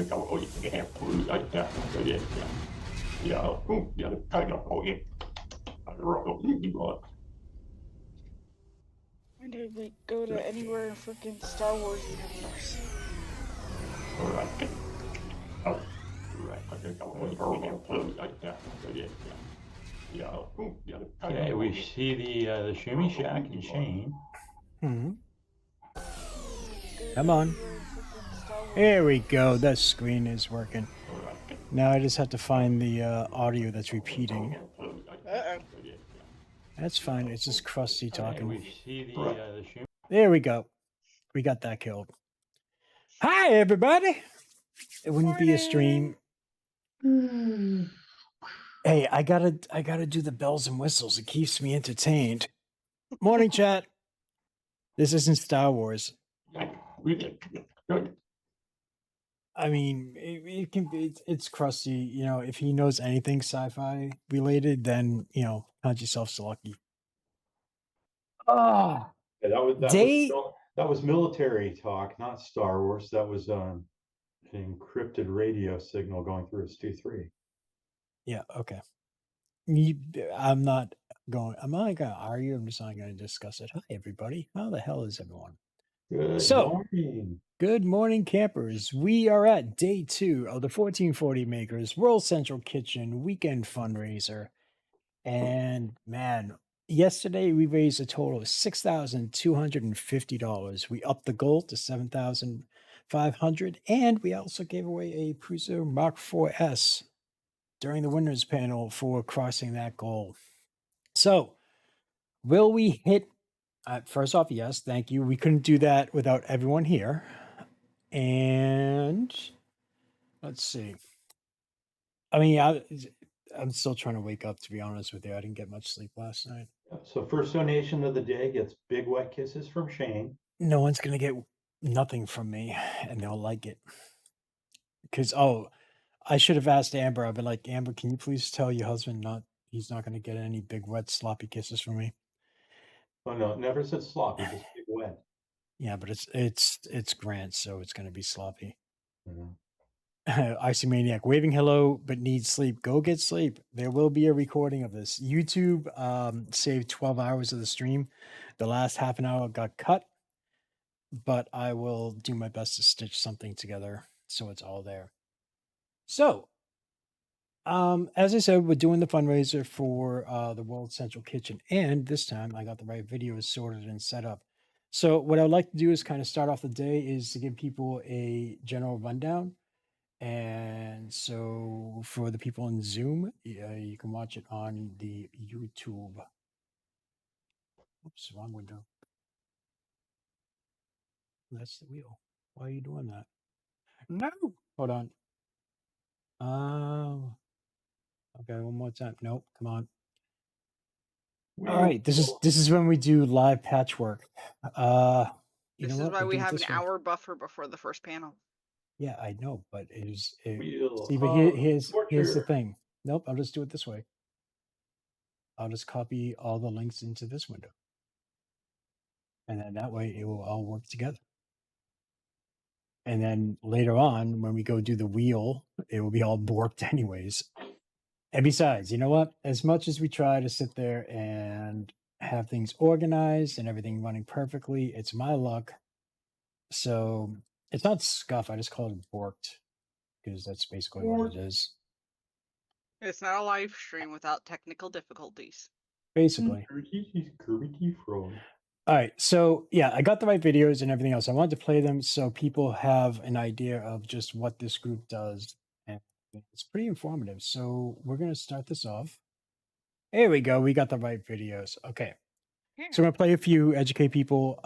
When did we go to anywhere in freaking Star Wars universe? Okay, we see the Shimmy Shack and Shane. Hmm. Come on. Here we go. That screen is working. Now I just have to find the audio that's repeating. Uh-oh. That's fine. It's just Krusty talking. We see the Shimmy. There we go. We got that killed. Hi, everybody. It wouldn't be a stream. Hey, I gotta do the bells and whistles. It keeps me entertained. Morning, chat. This isn't Star Wars. I mean, it can be. It's Krusty. You know, if he knows anything sci-fi related, then count yourself so lucky. Oh, Yeah, that was military talk, not Star Wars. That was an encrypted radio signal going through his 2.3. yeah. Okay. I'm not going to argue. I'm just not going to discuss it. Hi, everybody. How the hell is everyone? Good morning. Good morning, campers. We are at day 2 of the 1440 Makers World Central Kitchen weekend fundraiser. And man, yesterday we raised a total of $6,250. We upped the goal to $7,500, and we also gave away a Cruiser Mark IVS during the winners panel for crossing that goal. So, will we hit? First off, yes, thank you. We couldn't do that without everyone here. And let's see. I mean, I'm still trying to wake up, to be honest with you. I didn't get much sleep last night. So first donation of the day gets big wet kisses from Shane. No one's going to get nothing from me, and they'll like it. Because, I should have asked Amber. I've been like, Amber, can you please tell your husband he's not going to get any big, wet, sloppy kisses from me? Oh, no, never said sloppy, just big wet. Yeah, but it's Grant, so it's going to be sloppy. Mhm. Icy Maniac waving hello, but needs sleep. Go get sleep. There will be a recording of this. YouTube saved 12 hours of the stream. The last half an hour got cut, but I will do my best to stitch something together so it's all there. So, as I said, we're doing the fundraiser for the World Central Kitchen, and this time I got the right videos sorted and set up. So, what I'd like to do is kind of start off the day is to give people a general rundown. And so for the people in Zoom, you can watch it on the YouTube. Oops, wrong window. That's the wheel. Why are you doing that? No. Hold on. Okay, one more time. Nope, come on. All right, this is when we do live patchwork. This is why we have an hour buffer before the first panel. Yeah, I know, but here's Torture. the thing. Nope, I'll just do it this way. I'll just copy all the links into this window. And then that way it will all work together. And then later on, when we go do the wheel, it will be all borked anyways. And besides, you know what? As much as we try to sit there and have things organized and everything running perfectly, it's my luck. So it's not scuff. I just call it borked because that's basically what it is. It's not a live stream without technical difficulties. Basically. Kirby Frog. All right, so yeah, I got the right videos and everything else. I wanted to play them so people have an idea of just what this group does, and it's pretty informative. So we're gonna start this off. Here we go. We got the right videos. Okay, so I'm gonna play a few, educate people.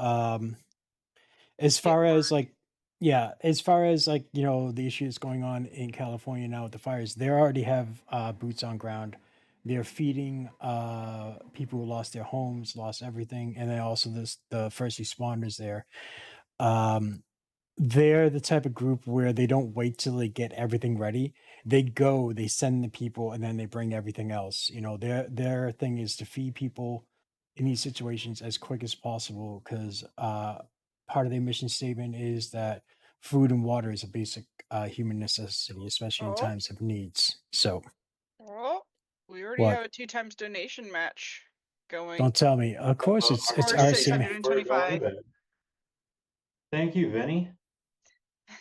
As far as like the issues going on in California now with the fires, they already have boots on ground. They're feeding people who lost their homes, lost everything, and then also the first responders there. They're the type of group where they don't wait till they get everything ready. They send the people, and then they bring everything else. Their thing is to feed people in these situations as quick as possible because part of their mission statement is that food and water is a basic human necessity, especially in times of needs. So, we already What? have a 2 times donation match going. don't tell me. Of course, it's Or our 625. Thank you, Vinny.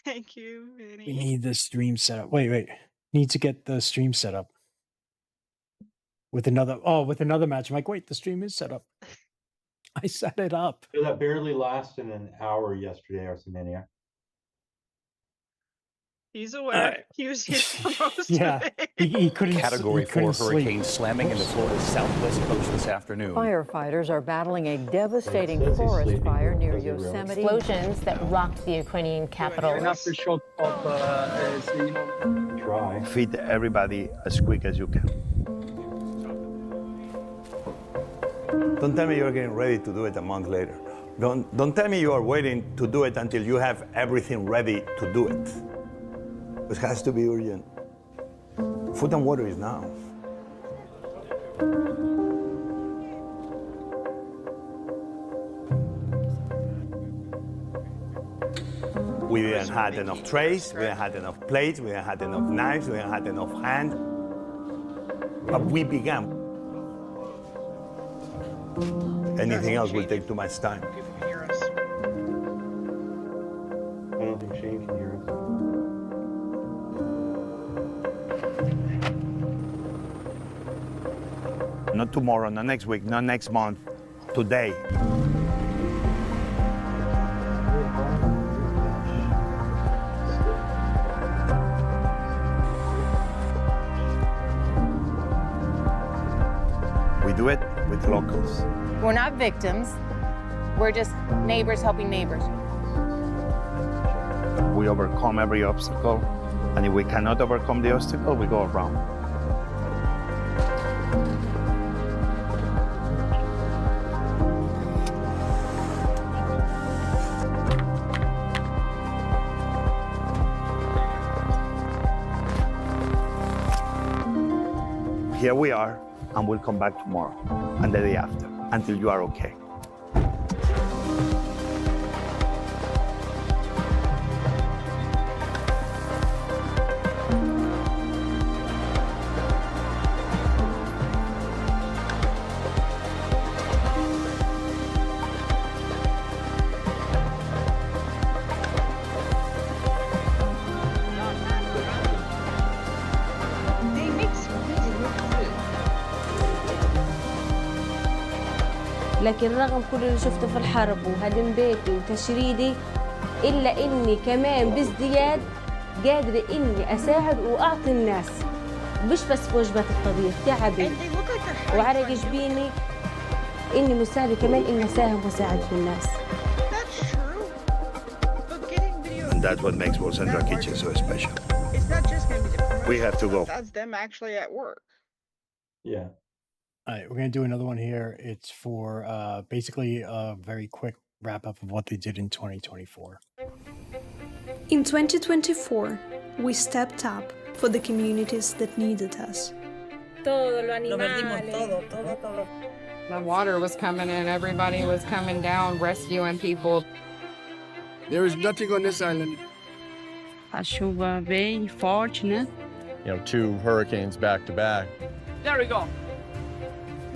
Thank you, Vinny. We need the stream set up. Wait. Need to get the stream set up with another match. I'm like, wait, the stream is set up. I set it up. That barely lasted an hour yesterday, Arsemania. He's aware. He was here for most Yeah, of it. he couldn't. Category he couldn't 4 hurricane sleep. slamming into Florida's southwest coast this afternoon. Firefighters are battling a devastating Says he's forest sleeping, fire near does he really? Yosemite. Explosions that rocked the Ukrainian capital. After shock of, Try. Feed everybody as quick as you can. Don't tell me you're getting ready to do it a month later. Don't tell me you are waiting to do it until you have everything ready to do it. It has to be urgent. Food and water is now. We didn't have enough trays, we didn't have enough plates, we didn't have enough knives, we didn't have enough hands. But we began. Anything else will take too much time. People can hear us. I don't think Shane can hear us. Not tomorrow, not next week, not next month, today. We do it with locals. We're not victims. We're just neighbors helping neighbors. We overcome every obstacle, and if we cannot overcome the obstacle, we go around. Here we are, and we'll come back tomorrow and the day after until you are okay. They make some really good food. لكن رغم كل اللي شفته في الحرب وهدم بيتي وتشريدي إلا إني كمان بازدياد قادرة إني أساعد وأعطي الناس مش بس في وجبات الطبيخ تعبي And they look like they're having وعرق fun. جبيني إني مساعدة كمان إني أساهم وأساعد في الناس. That's true. But getting videos. And that's what makes World Central Kitchen so special. It's not just going to be the We have to go. That's them actually at work. Yeah. All right, we're gonna do another one here. It's for basically a very quick wrap up of what they did in 2024. In 2024, we stepped up for the communities that needed us. Todo lo animales. The water was coming in, everybody was coming down, rescuing people. There is nothing on this island. A chuva bem forte, né? 2 hurricanes back to back. There we go.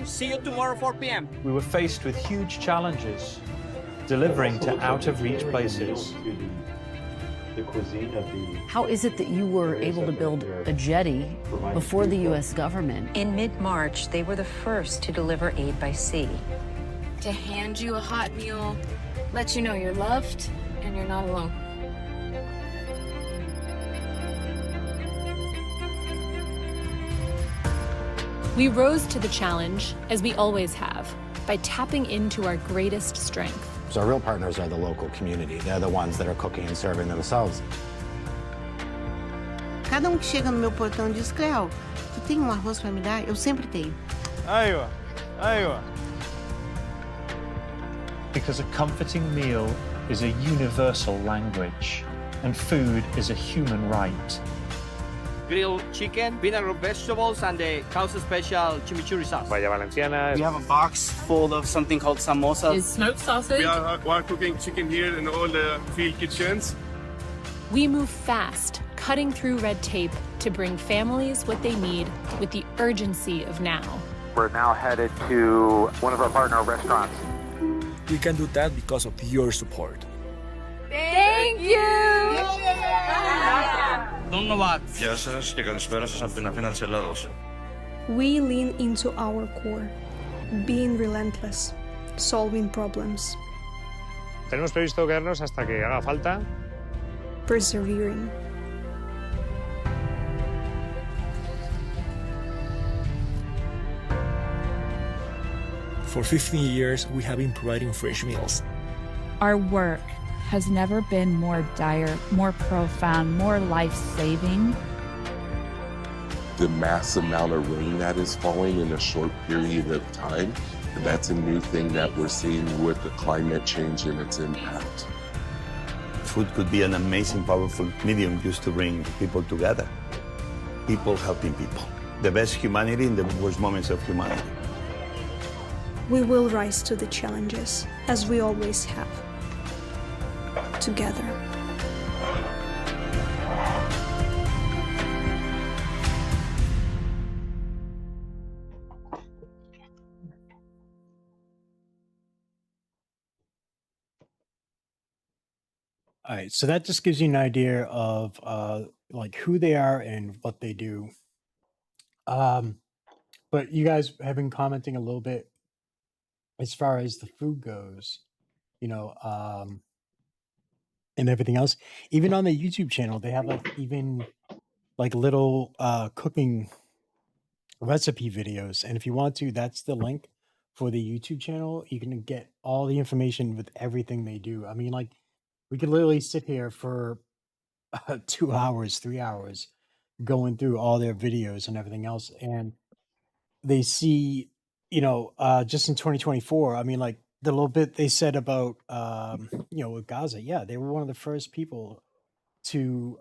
See you tomorrow, 4 p.m. We were faced with huge challenges, delivering to out-of-reach places. The cuisine of the. How is it that you were able to build a jetty before the U.S. government? In mid-March, they were the first to deliver aid by sea. To hand you a hot meal, let you know you're loved and you're not alone. We rose to the challenge, as we always have, by tapping into our greatest strength. So our real partners are the local community. They're the ones that are cooking and serving themselves. Cada que chega no meu portão diz, Cleo, tu tem arroz para me dar? Eu sempre tenho. Aí, ó. Because a comforting meal is a universal language, and food is a human right. Grilled chicken, vinaigrette vegetables, and the Causa Special chimichurri sauce. Vaya Valenciana. We have a box full of something called samosa. Is smoked sausage. We are cooking chicken here in all the field kitchens. We move fast cutting through red tape to bring families what they need with the urgency of now. We're now headed to one of our partner restaurants. We can do that because of your support. Thank you! Γεια σας και καλησπέρα σας από την Αθήνα της Ελλάδος. We lean into our core, being relentless, solving problems, Tenemos previsto quedarnos hasta que haga falta. persevering. For 15 years, we have been providing fresh meals. Our work has never been more dire, more profound, more life-saving. The mass amount of rain that is falling in a short period of time, and that's a new thing that we're seeing with the climate change and its impact. Food could be an amazing, powerful medium used to bring people together. People helping people. The best humanity in the worst moments of humanity. We will rise to the challenges, as we always have, together. All right, so that just gives you an idea of like who they are and what they do. But you guys have been commenting a little bit as far as the food goes, you know, and everything else. Even on the YouTube channel, they have like even like little cooking recipe videos. And if you want to, that's the link for the YouTube channel. You can get all the information with everything they do. I mean, like we could literally sit here for 2 hours, 3 hours going through all their videos and everything else. And they see, you know, just in 2024, I mean, like the little bit they said about, you know, with Gaza, yeah, they were one of the first people to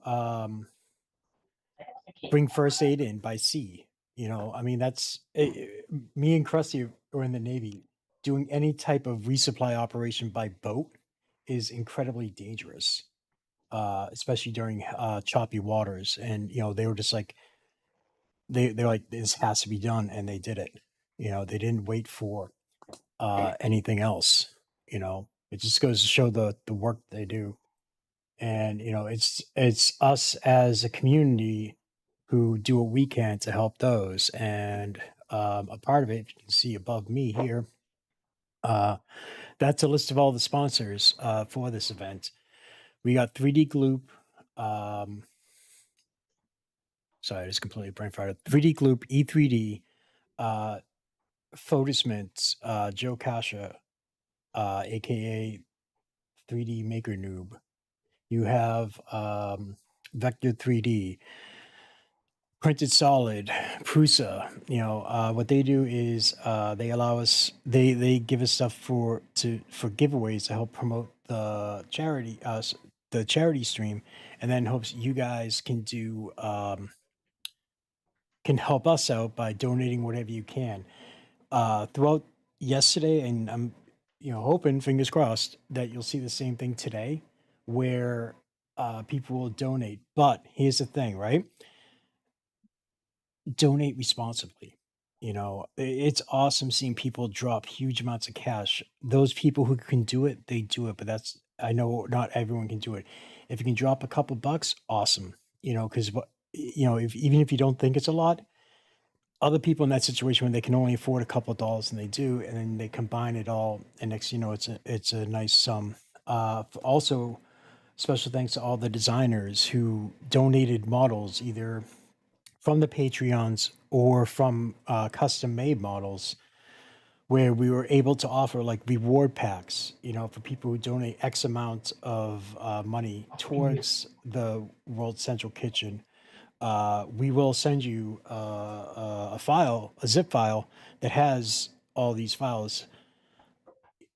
bring first aid in by sea. You know, I mean, that's me and Krusty were in the Navy. Doing any type of resupply operation by boat is incredibly dangerous, especially during choppy waters. And you know, they were just like, they're like, this has to be done, and they did it. You know, they didn't wait for anything else. You know, it just goes to show the work they do. And you know, it's us as a community who do what we can to help those. And a part of it, you can see above me here, that's a list of all the sponsors for this event. We got 3D Gloop. Sorry, I just completely brain fried. 3D Gloop, E3D, Photismint, Joe Kasha, aka 3D Maker Noob. You have Vector 3D, Printed Solid, Prusa. You know, what they do is they allow us, they give us stuff for giveaways to help promote the charity stream, and then hopes you guys can do can help us out by donating whatever you can. Throughout yesterday, and I'm hoping, fingers crossed, that you'll see the same thing today, where people will donate. But here's the thing, right? Donate responsibly. You know, it's awesome seeing people drop huge amounts of cash. Those people who can do it, they do it. But I know not everyone can do it. If you can drop a couple bucks, awesome. You know, because even if you don't think it's a lot, other people in that situation when they can only afford a couple of dollars, and they do, and then they combine it all, and next it's a nice sum. Also, special thanks to all the designers who donated models either from the Patreons or from custom made models, where we were able to offer like reward packs, for people who donate X amount of money towards the World Central Kitchen. We will send you a zip file that has all these files.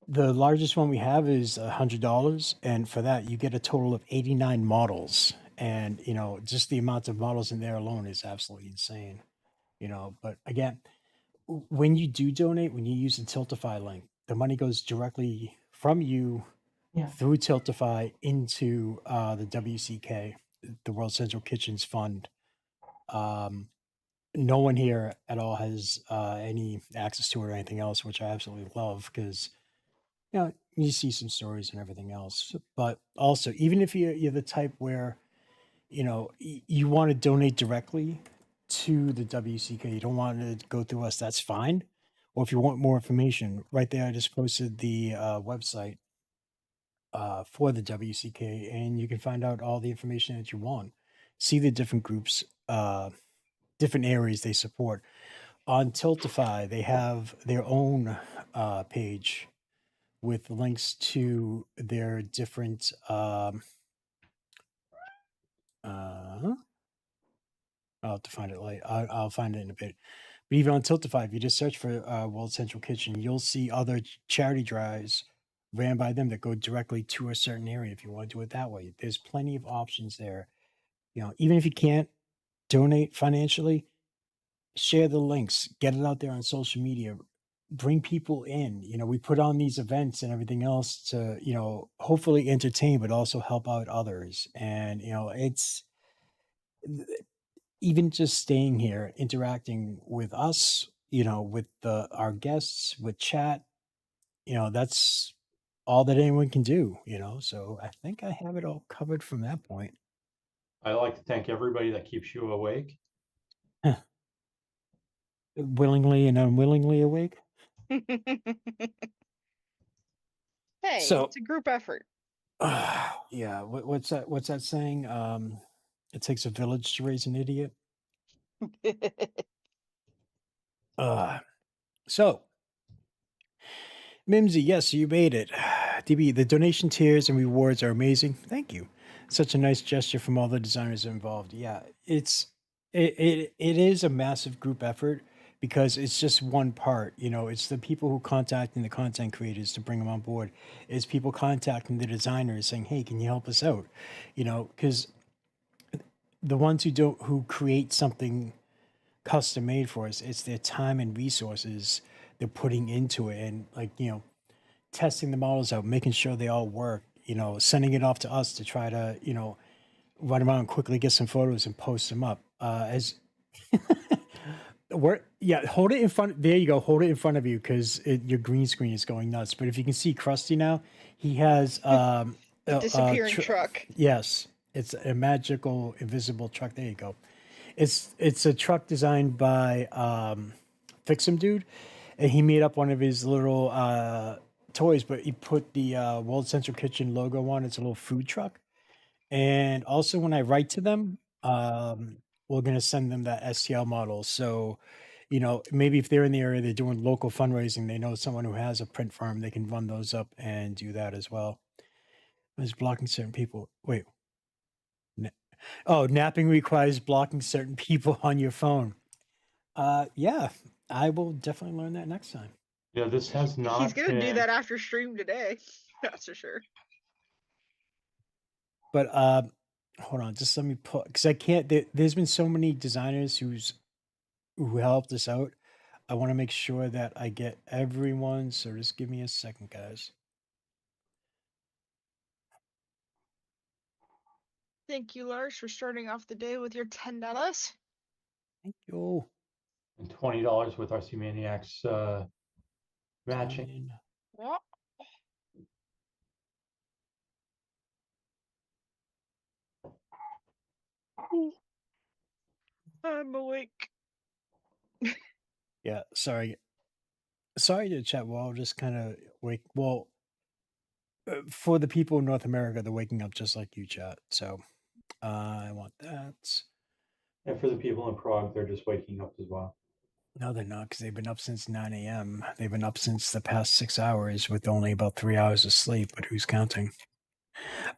The largest one we have is $100, and for that you get a total of 89 models. And just the amount of models in there alone is absolutely insane. But again, when you do donate, when you use the Tiltify link, the money goes directly from you through Tiltify into the WCK. the World Central Kitchens Fund. No one here at all has any access to it or anything else, which I absolutely love because you see some stories and everything else. But also, even if you're the type where you want to donate directly to the WCK, you don't want to go through us, that's fine. Or if you want more information, right there, I just posted the website for the WCK, and you can find out all the information that you want. See the different groups, different areas they support. On Tiltify, they have their own page with links to their different I'll have to find it later. I'll find it in a bit. But even on Tiltify, if you just search for World Central Kitchen, you'll see other charity drives ran by them that go directly to a certain area if you want to do it that way. There's plenty of options there. Even if you can't donate financially, share the links, get it out there on social media, bring people in. We put on these events and everything else to, hopefully entertain, but also help out others. And, it's even just staying here, interacting with us, with our guests, with chat, that's all that anyone can do, so I think I have it all covered from that point. I'd like to thank everybody that keeps you awake. Willingly and unwillingly awake. Hey, So- it's a group effort. Yeah, what's that saying? It takes a village to raise an idiot. So Mimsy, yes, you made it. DB, the donation tiers and rewards are amazing. Thank you. Such a nice gesture from all the designers involved. Yeah, it is a massive group effort because it's just one part. It's the people who contacting the content creators to bring them on board. It's people contacting the designers saying, "Hey, can you help us out?" Because the ones who create something custom made for us, it's their time and resources they're putting into it, and testing the models out, making sure they all work, sending it off to us to try to run around and quickly get some photos and post them up as hold it in front. There you go. Hold it in front of you because your green screen is going nuts. But if you can see Krusty now, he has The disappearing truck. Yes, it's a magical invisible truck. There you go. It's a truck designed by Fix'em Dude, and he made up one of his little toys, but he put the World Central Kitchen logo on. It's a little food truck. And also when I write to them, we're going to send them that STL model. So, maybe if they're in the area, they're doing local fundraising, they know someone who has a print farm, they can run those up and do that as well. It's blocking certain people. Wait. Napping requires blocking certain people on your phone. Yeah, I will definitely learn that next time. Yeah, this has not. He's gonna do that after stream today. That's for sure. But hold on, just let me put because I can't. There's been so many designers who helped us out. I want to make sure that I get everyone. So just give me a second, guys. Thank you, Lars, for starting off the day with your $10. Thank you. And $20 with RC Maniacs matching. Yeah. I'm awake. Yeah, sorry to chat. Well, I'll just kind of wake. Well, for the people in North America, they're waking up just like you, chat. So I want that. And for the people in Prague, they're just waking up as well. No, they're not, because they've been up since 9 a.m. They've been up since the past 6 hours with only about 3 hours of sleep, but who's counting?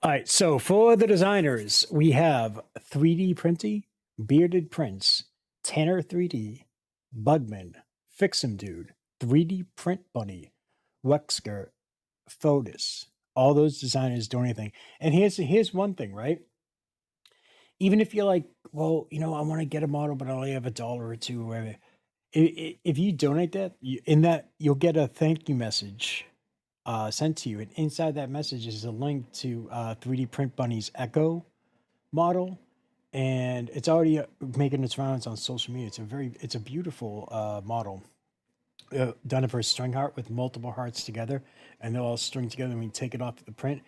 All right, so for the designers, we have 3D Printy, Bearded Prince, Tanner 3D, Bugman, Fix'em Dude, 3D Print Bunny, Wexker, Fotis. All those designers do anything. And here's one thing, right? Even if you're like, well, I want to get a model, but I only have $1 or $2 or whatever. If you donate that, you'll get a thank you message sent to you, and inside that message is a link to 3D Print Bunny's Echo model, and it's already making its rounds on social media. It's a beautiful model. Done for a string heart with multiple hearts together, and they'll all string together. When you take it off the print,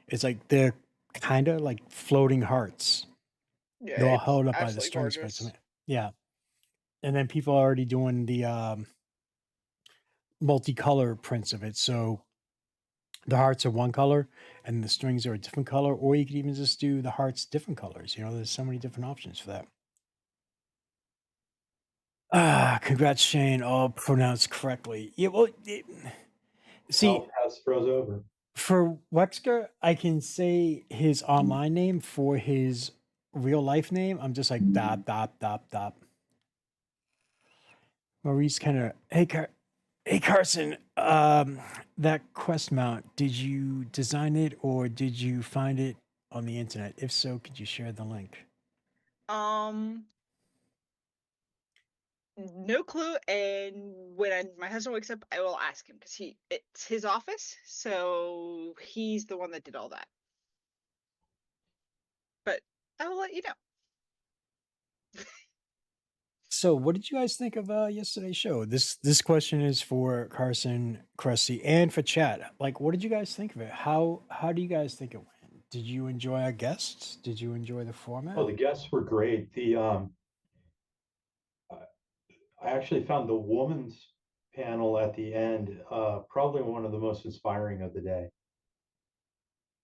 it's like they're kind of like floating hearts. Yeah, They're all it's held up by the absolutely strings, gorgeous. yeah. And then people are already doing the multicolor prints of it. So the hearts are one color and the strings are a different color, or you could even just do the hearts different colors. There's so many different options for that. Congrats, Shane. All pronounced correctly. Yeah, well, see, House froze over. for Wexker, I can say his online name. For his real life name, I'm just like dot dot dot dot. Maurice kind of, hey Carson, that quest mount, did you design it or did you find it on the internet? If so, could you share the link? No clue. And when my husband wakes up, I will ask him because it's his office, so he's the one that did all that. But I will let you know. So, what did you guys think of yesterday's show? This question is for Carson, Krusty, and for chat. Like, what did you guys think of it? How do you guys think it went? Did you enjoy our guests? Did you enjoy the format? Oh, the guests were great. I actually found the woman's panel at the end probably one of the most inspiring of the day.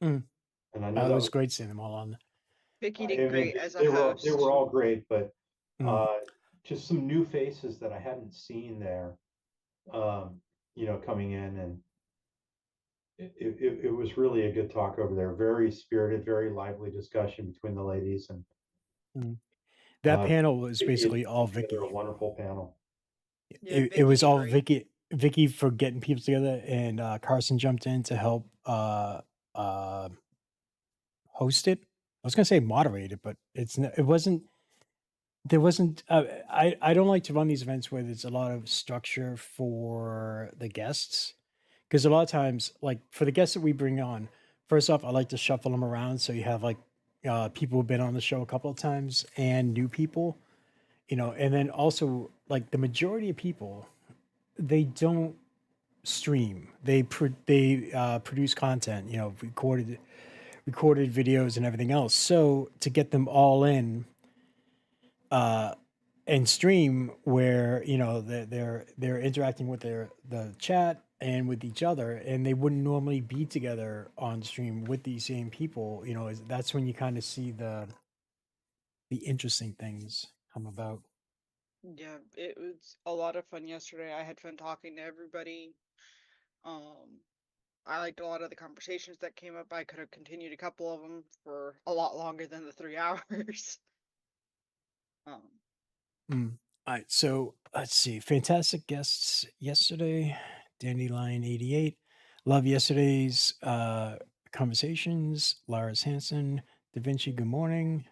Mm. And I know It that was was great seeing them all on. Vicky did great as a they host. were all great, but Mm. just some new faces that I hadn't seen there, coming in, and it was really a good talk over there. Very spirited, very lively discussion between the ladies, and That panel was Vicky had basically all put together Vicky. a wonderful panel. Yeah, It was Vicky all great. Vicky for getting people together, and Carson jumped in to help host it. I was gonna say moderate it, but it wasn't. There wasn't. I don't like to run these events where there's a lot of structure for the guests, because a lot of times, like for the guests that we bring on, first off, I like to shuffle them around so you have like people who've been on the show a couple of times and new people, and then also like the majority of people, they don't stream. They produce content, recorded videos and everything else. So to get them all in and stream where they're interacting with the chat and with each other, and they wouldn't normally be together on stream with these same people, that's when you kind of see the interesting things come about. Yeah, it was a lot of fun yesterday. I had fun talking to everybody. I liked a lot of the conversations that came up. I could have continued a couple of them for a lot longer than the 3 hours. All right, so let's see. Fantastic guests yesterday. Dandelion 88. Love yesterday's conversations. Lars Hansen, Da Vinci, good morning.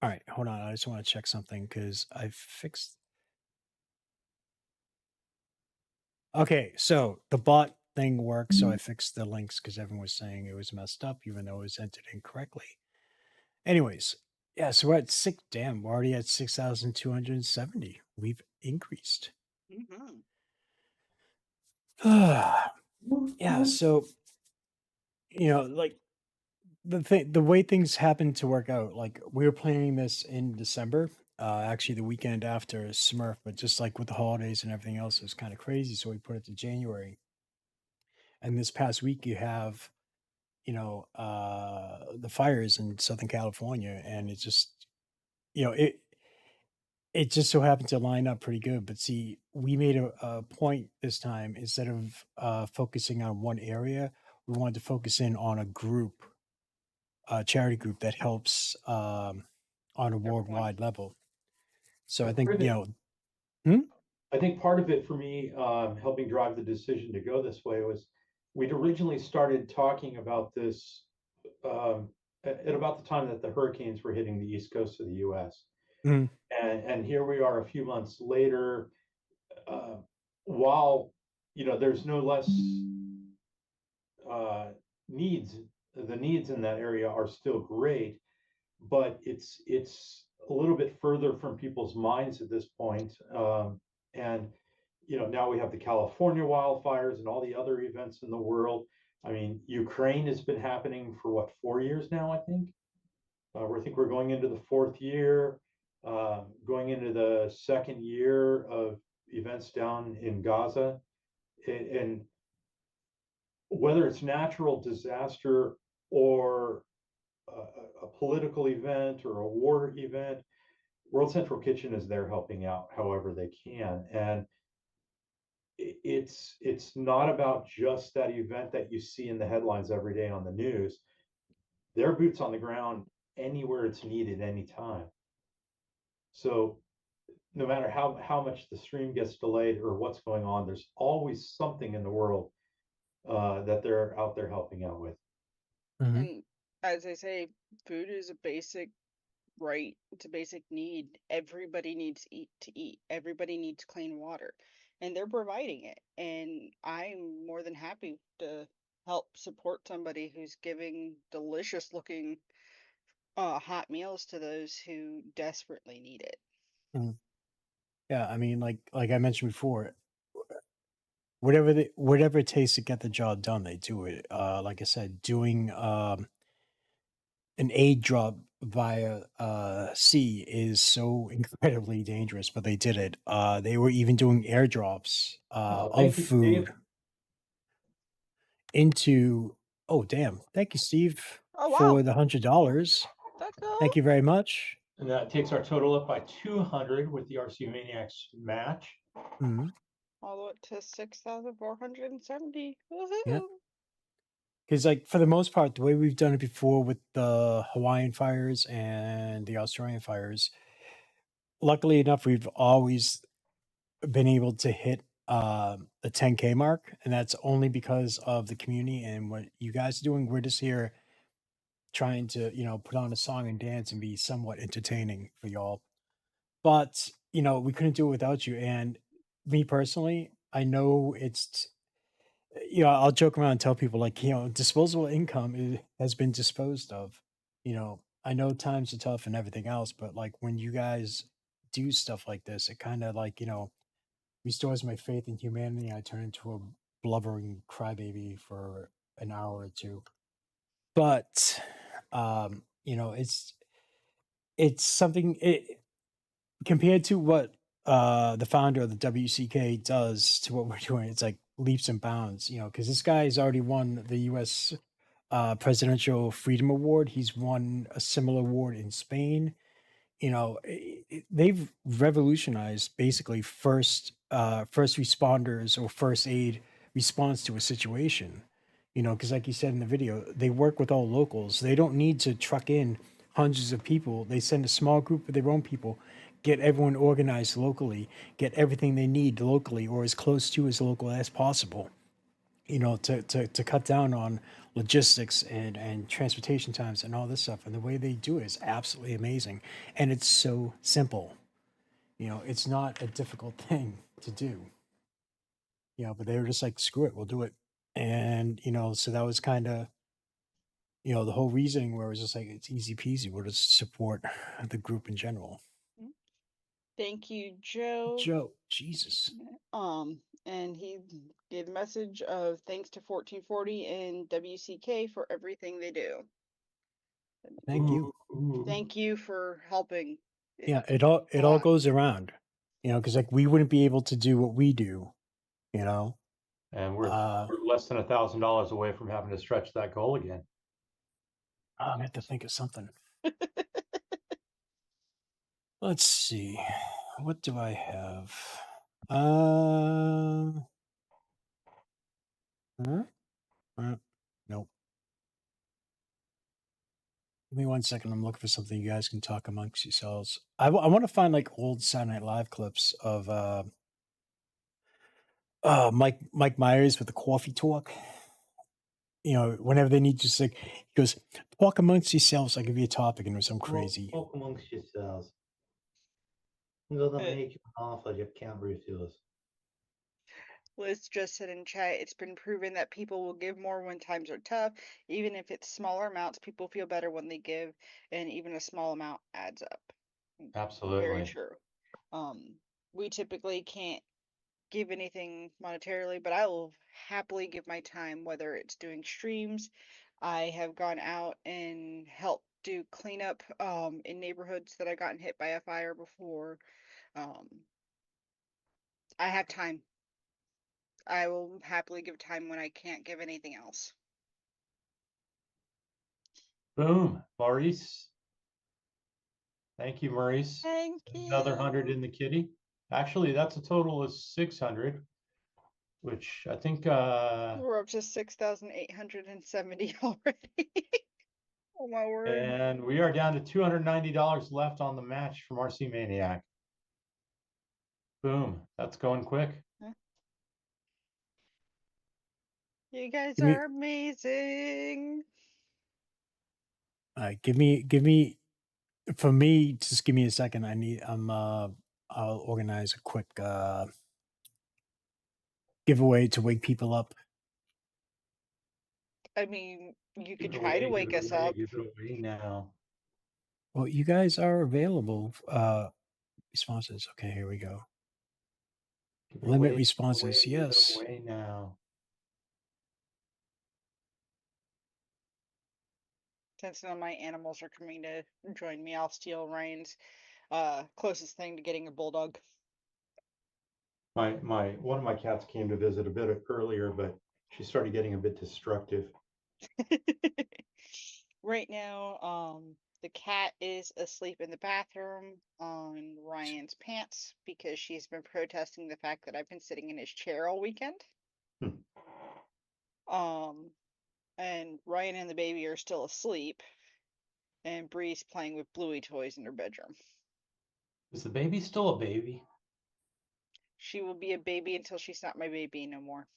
All right, hold on. I just want to check something because I fixed. Okay, so the bot thing works, so I fixed the links because everyone was saying it was messed up, even though it was entered incorrectly. Anyways, yeah, so we're at we're already at 6,270. We've increased. Yeah, so like the way things happened to work out, like we were planning this in December, actually the weekend after Smurf, but just like with the holidays and everything else, it was kind of crazy, so we put it to January. And this past week you have the fires in Southern California, and it just it just so happened to line up pretty good. But see, we made a point this time, instead of focusing on one area, we wanted to focus in on a group, a charity group that helps on a worldwide level. So I think I think part of it for me, helping drive the decision to go this way, was we'd originally started talking about this at about the time that the hurricanes were hitting the east coast of the U.S. And here we are a few months later, while there's no less needs the needs in that area are still great, but it's a little bit further from people's minds at this point. And now we have the California wildfires and all the other events in the world. I mean, Ukraine has been happening for what, 4 years now, I think. I think we're going into the fourth year, going into the second year of events down in Gaza. And whether it's natural disaster or a political event or a war event, World Central Kitchen is there helping out however they can. And it's not about just that event that you see in the headlines every day on the news. They're boots on the ground anywhere it's needed, anytime. So no matter how much the stream gets delayed or what's going on, there's always something in the world that they're out there helping out with. And as I say, food is a basic right. It's a basic need. Everybody needs to eat. Everybody needs clean water, and they're providing it. And I'm more than happy to help support somebody who's giving delicious looking hot meals to those who desperately need it. Yeah, I mean, like I mentioned before, whatever it takes to get the job done, they do it. Like I said, doing an aid drop via sea is so incredibly dangerous, but they did it. They were even doing airdrops of Thank you, food Steve. into. Oh, damn! Thank you, Steve, Oh, for wow. the $100. Thank you very much. And that takes our total up by 200 with the RC Maniacs match. Mhm. All the way to 6,470. Yeah. Woohoo! Because, like, for the most part, the way we've done it before with the Hawaiian fires and the Australian fires, luckily enough, we've always been able to hit the 10K mark, and that's only because of the community and what you guys are doing. We're just here trying to, put on a song and dance and be somewhat entertaining for y'all. But, we couldn't do it without you. And me personally, I know it's, I'll joke around and tell people, like, disposable income has been disposed of. I know times are tough and everything else, but like when you guys do stuff like this, it kind of like, restores my faith in humanity. I turn into a blubbering crybaby for an hour or two. But it's something compared to what the founder of the WCK does to what we're doing, it's like leaps and bounds, because this guy has already won the US Presidential Freedom Award. He's won a similar award in Spain. They've revolutionized basically first responders or first aid response to a situation. Because like you said in the video, they work with all locals. They don't need to truck in hundreds of people. They send a small group of their own people, get everyone organized locally, get everything they need locally or as close to as local as possible. To cut down on logistics and transportation times and all this stuff. And the way they do it is absolutely amazing. And it's so simple. It's not a difficult thing to do. But they were just like, screw it, we'll do it. And, so that was kind of, the whole reasoning where it was just like, it's easy peasy. We'll just support the group in general. Thank you, Joe. Joe, Jesus. And he gave a message of thanks to 1440 and WCK for everything they do. Thank you. Thank you for helping. Yeah, it all goes around, because like we wouldn't be able to do what we do, And we're less than $1,000 away from having to stretch that goal again. I have to think of something. Let's see. What do I have? Nope. Give me 1 second. I'm looking for something you guys can talk amongst yourselves. I want to find like old Saturday Night Live clips of Mike Myers with the coffee talk. Whenever they need just like he goes, talk amongst yourselves. I give you a topic and it was some crazy. Talk amongst yourselves. Doesn't make you half of you can't refuse. Liz just said in chat, it's been proven that people will give more when times are tough. Even if it's smaller amounts, people feel better when they give, and even a small amount adds up. Very Absolutely. true. We typically can't give anything monetarily, but I will happily give my time, whether it's doing streams. I have gone out and helped do cleanup in neighborhoods that I've gotten hit by a fire before. Um, I have time. I will happily give time when I can't give anything else. Boom, Maurice. Thank you, Maurice. Thank Another 100 you. in the kitty. Actually, that's a total of 600, which I think We're up to 6,870 already. Oh my word. and we are down to $290 left on the match from RC Maniac. Boom, that's going quick. You guys Give me- are amazing. All right, give me. For me, just give me a second. I'll organize a quick giveaway to wake people up. I mean, you could Give it try to away, wake give it us away, up. give it away now. Well, you guys are available. Responses. Okay, here we go. Give it Limit away, responses. give it Yes. away now. Since none of my animals are coming to join me, I'll steal Ryan's closest thing to getting a bulldog. One of my cats came to visit a bit earlier, but she started getting a bit destructive. Right now, the cat is asleep in the bathroom on Ryan's pants because she's been protesting the fact that I've been sitting in his chair all weekend. And Ryan and the baby are still asleep, and Bree's playing with Bluey toys in her bedroom. Is the baby still a baby? She will be a baby until she's not my baby no more.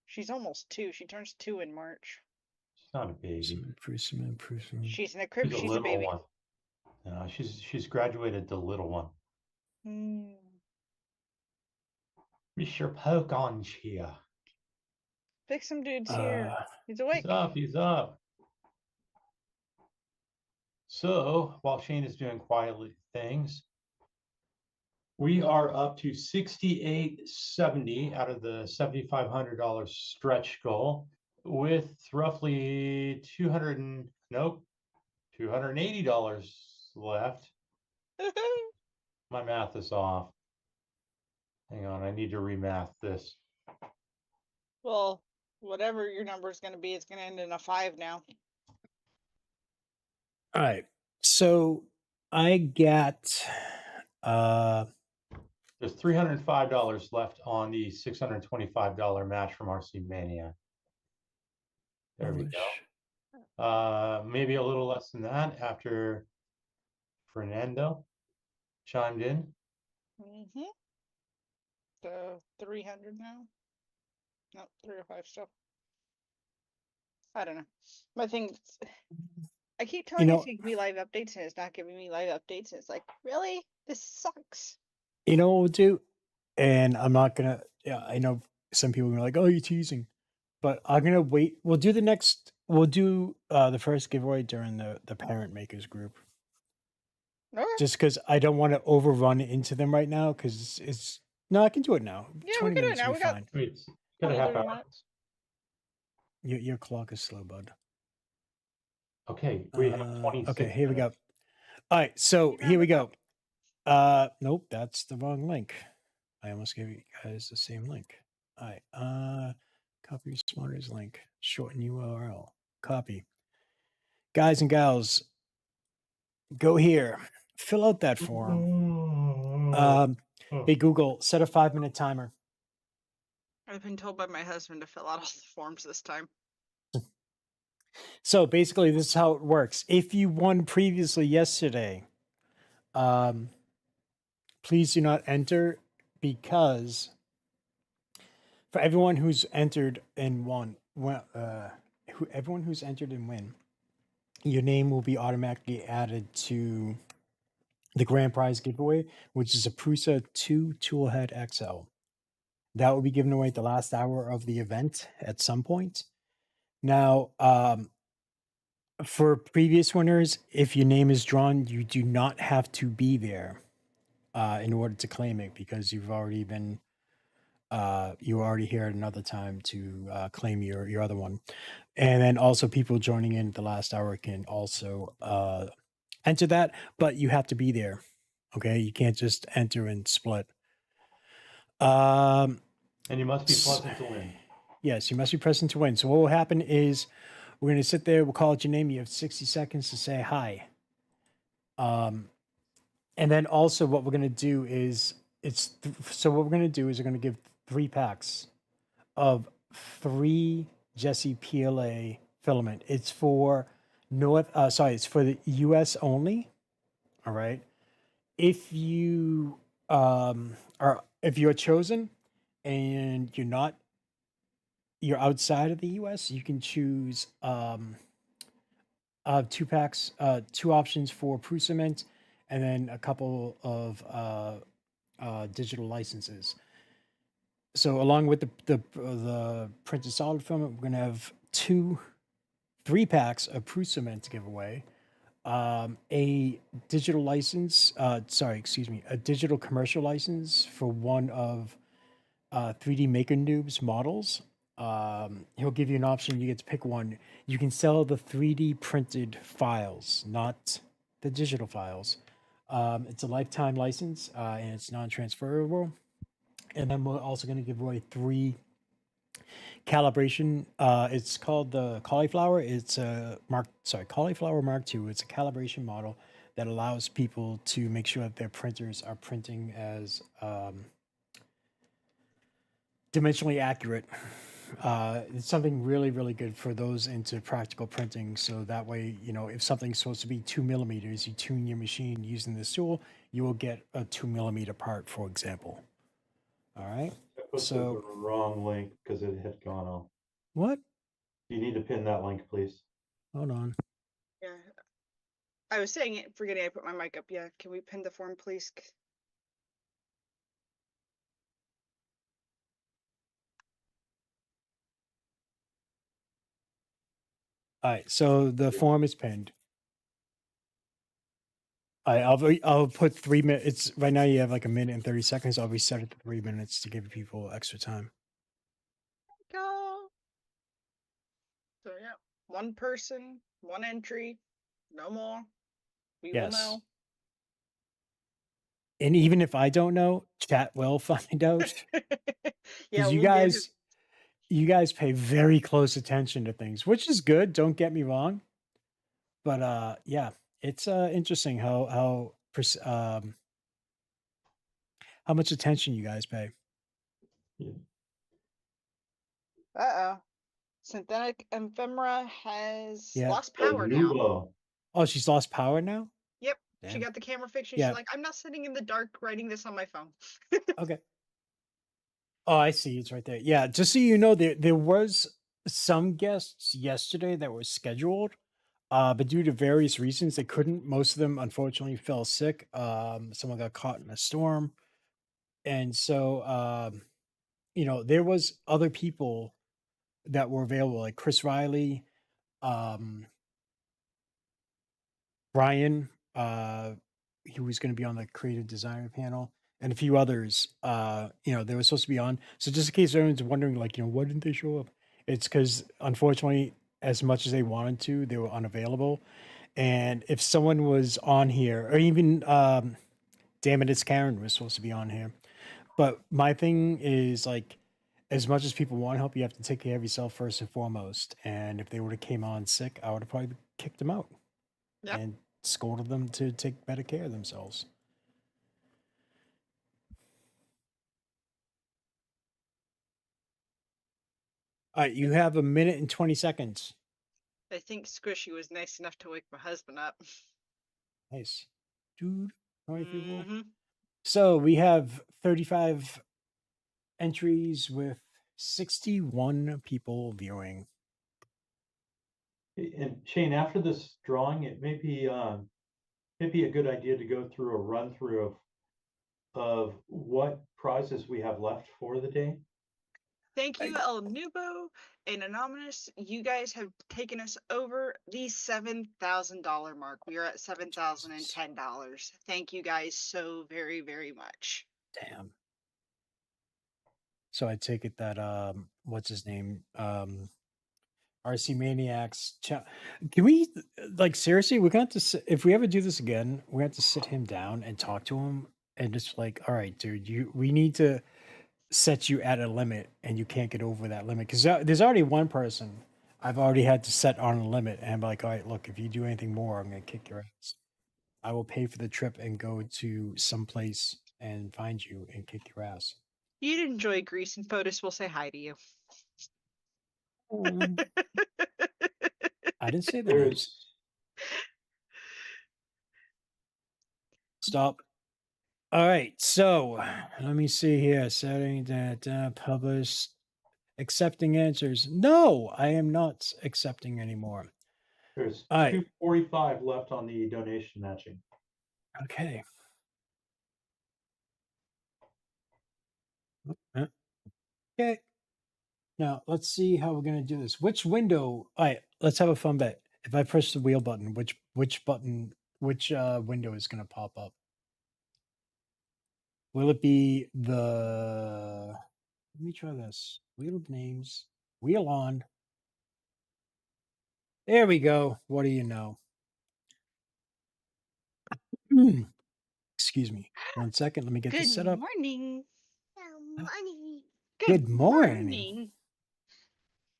She's almost 2. She turns 2 in March. She's not a baby. She's in a crib. She's a She's a little baby. one. No, she's graduated to little one. Mr. Pogon's here. Fix some dude's here. He's awake. He's up, he's up. So while Shane is doing quietly things, we are up to 6870 out of the $7,500 stretch goal with roughly $280 left. My math is off. Hang on, I need to remath this. Well, whatever your number is going to be, it's going to end in a 5 now. All right. So I got there's $305 left on the $625 match from RC Mania. There we go. Maybe a little less than that after Fernando chimed in. So 300 now? No, 305 still. I don't know. My thing, I keep telling it to give me live updates and it's not giving me live updates. And it's like, really? This sucks. You know what we'll do? And I'm not gonna. Yeah, I know some people are like, "Oh, you're teasing," but I'm gonna wait. We'll do the first giveaway during the parent makers group. Okay. Just because I don't want to overrun into them right now. Because it's no, I can do it now. Yeah, 20 we can do it minutes now. will We be got fine. Got a half hour. minutes. Your clock is slow, bud. Okay, we have 26. Okay, here we go. All right, so here we go. Nope, that's the wrong link. I almost gave you guys the same link. All right, copy Smarter's link, shorten URL, copy. Guys and gals, go here, fill out that form. Hey Google, set a 5-minute timer. I've been told by my husband to fill out all the forms this time. So basically, this is how it works. If you won previously yesterday, please do not enter, because for everyone who's entered and won, everyone who's entered and win, your name will be automatically added to the grand prize giveaway, which is a Prusa 2 Toolhead XL. That will be given away at the last hour of the event at some point. Now, for previous winners, if your name is drawn, you do not have to be there in order to claim it because you've already been you were already here at another time to claim your other one. And then also people joining in at the last hour can also enter that, but you have to be there. Okay, you can't just enter and split. And you must be present to win. Yes, you must be present to win. So what will happen is we're going to sit there. We'll call out your name. You have 60 seconds to say hi. And then also what we're going to do is so what we're going to do is we're going to give 3 packs of 3 Jesse PLA filament. It's for it's for the US only. All right. If you if you're chosen and you're outside of the US, you can choose 2 packs, 2 options for Proof Cement, and then a couple of digital licenses. So along with the printed solid filament, we're gonna have 3 packs of Proof Cement to give away, a digital license, a digital commercial license for one of 3D Maker Noob's models. He'll give you an option. You get to pick one. You can sell the 3D printed files, not the digital files. It's a lifetime license and it's non-transferable. And then we're also going to give away 3 calibration. It's called the Cauliflower. It's a Cauliflower Mark II. It's a calibration model that allows people to make sure that their printers are printing as dimensionally accurate. It's something really, really good for those into practical printing. So that way, if something's supposed to be 2 millimeters, you tune your machine using this tool, you will get a 2 millimeter part, for example. All right. I put the wrong link because it had gone off. What? You need to pin that link, please. Hold on. Yeah. I was saying it, forgetting I put my mic up. Yeah. Can we pin the form, please? All right. So the form is pinned. I'll put 3 minutes. It's right now you have like 1 minute and 30 seconds. I'll reset it to 3 minutes to give people extra time. Go. So yeah, 1 person, 1 entry, no more. We will know. And even if I don't know, chat will find out. Yeah, Because you guys pay very close attention to things, which is good. Don't get me wrong. But yeah, it's interesting how much attention you guys pay. Uh-oh. Synthetic ephemera has Yeah. lost power now. Oh, she's lost power now? Yep. She Damn. got the camera fixed. Yeah. She's like, I'm not sitting in the dark writing this on my phone. Okay. Oh, I see. It's right there. Yeah, just so you know, there was some guests yesterday that were scheduled, but due to various reasons, they couldn't. Most of them, unfortunately, fell sick. Someone got caught in a storm, and so there was other people that were available, like Chris Riley, Brian, he was going to be on the creative designer panel, and a few others. They were supposed to be on. So just in case everyone's wondering, like, why didn't they show up? It's because unfortunately, as much as they wanted to, they were unavailable. And if someone was on here, or even, damn it, it's Karen was supposed to be on here. But my thing is like, as much as people want to help, you have to take care of yourself first and foremost. And if they would have came on sick, I would have probably kicked them out. Yep. And scolded them to take better care of themselves. All right, you have 1 minute and 20 seconds. I think Squishy was nice enough to wake my husband up. Nice. Dude, how many people? Mm-hmm. So we have 35 entries with 61 people viewing. And Shane, after this drawing, it may be a good idea to go through a run through of what prizes we have left for the day? Thank you, El Nubo and Anonymous. You guys have taken us over the $7,000 mark. We are at $7,010. Thank you guys so very, very much. Damn. So I take it that what's his name? RC Maniacs. Can we like seriously? We're gonna have to if we ever do this again, we have to sit him down and talk to him and just like, all right, dude, we need to set you at a limit and you can't get over that limit because there's already one person I've already had to set on a limit and I'm like, all right, look, if you do anything more, I'm gonna kick your ass. I will pay for the trip and go to some place and find you and kick your ass. You'd enjoy Greece, and Fotis will say hi to you. I didn't say the names. Stop. All right, so let me see here. Setting that published, accepting answers. No, I am not accepting anymore. There's All right. 245 left on the donation matching. Okay. Okay. Now let's see how we're gonna do this. Which window? All right, let's have a fun bet. If I press the wheel button, which window is gonna pop up? Will it be the? Let me try this. Wheel of names. Wheel on. There we go. What do you know? Excuse me. 1 second. Let me get this set up. Morning. Good morning.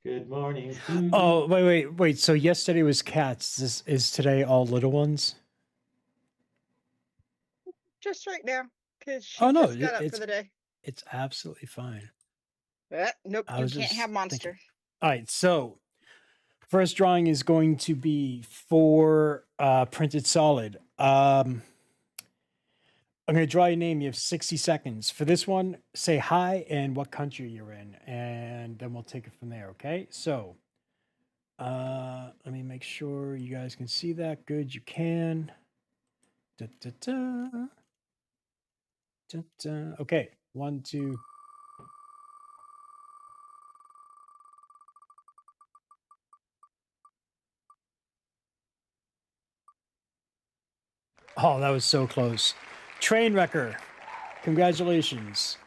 Good morning. Oh, wait. So yesterday was cats. This is today all little ones. Just right now, because she Oh no, just got up for the day. It's absolutely fine. Nope, you can't have monster. Thinking. All right, so first drawing is going to be for printed solid. I'm going to draw your name. You have 60 seconds. For this one, say hi and what country you're in, and then we'll take it from there, okay? So let me make sure you guys can see that. Good, you can. Okay, 1, 2. Oh, that was so close. Train wrecker. Congratulations.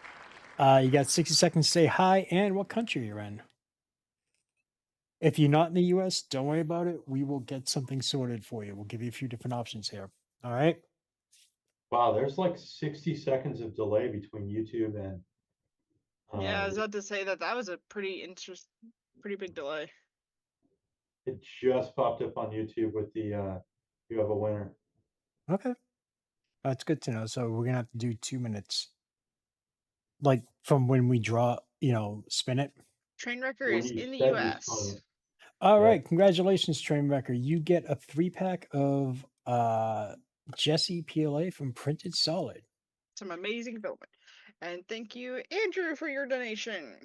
You got 60 seconds to say hi and what country you're in. If you're not in the US, don't worry about it. We will get something sorted for you. We'll give you a few different options here. All right. Wow, there's like 60 seconds of delay between YouTube and. Yeah, I was about to say that was a pretty big delay. It just popped up on YouTube with the you have a winner. Okay. That's good to know. So we're gonna have to do 2 minutes. Like from when we draw, spin it. Trainwrecker is in the US. All right. Congratulations, Trainwrecker. You get a 3-pack of Jesse PLA from Printed Solid. Some amazing filming. And thank you, Andrew, for your donation.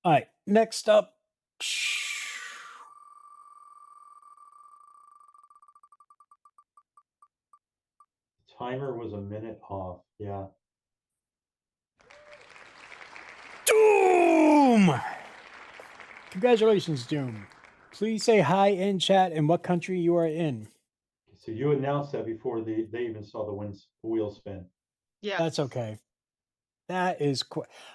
All right. Next up. Timer was a minute off. Yeah. Doom! Congratulations, Doom. Please say hi in chat and what country you are in. So you announced that before they even saw the wheel spin. Yeah. That's okay. That is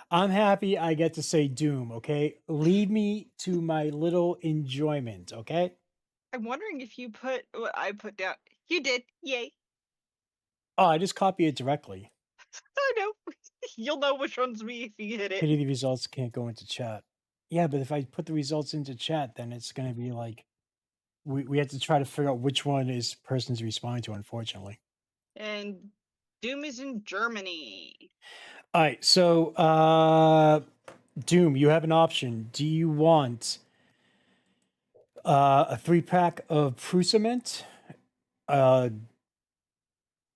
I'm happy I get to say Doom, okay? Leave me to my little enjoyment, okay? I'm wondering if you put what I put down. You did. Yay. Oh, I just copy it directly. I know. You'll know which one's me if you hit it. Pity the results can't go into chat. Yeah, but if I put the results into chat, then it's going to be like we have to try to figure out which one is person's responding to, unfortunately. And Doom is in Germany. All right, so Doom, you have an option. Do you want a 3-pack of Prusament,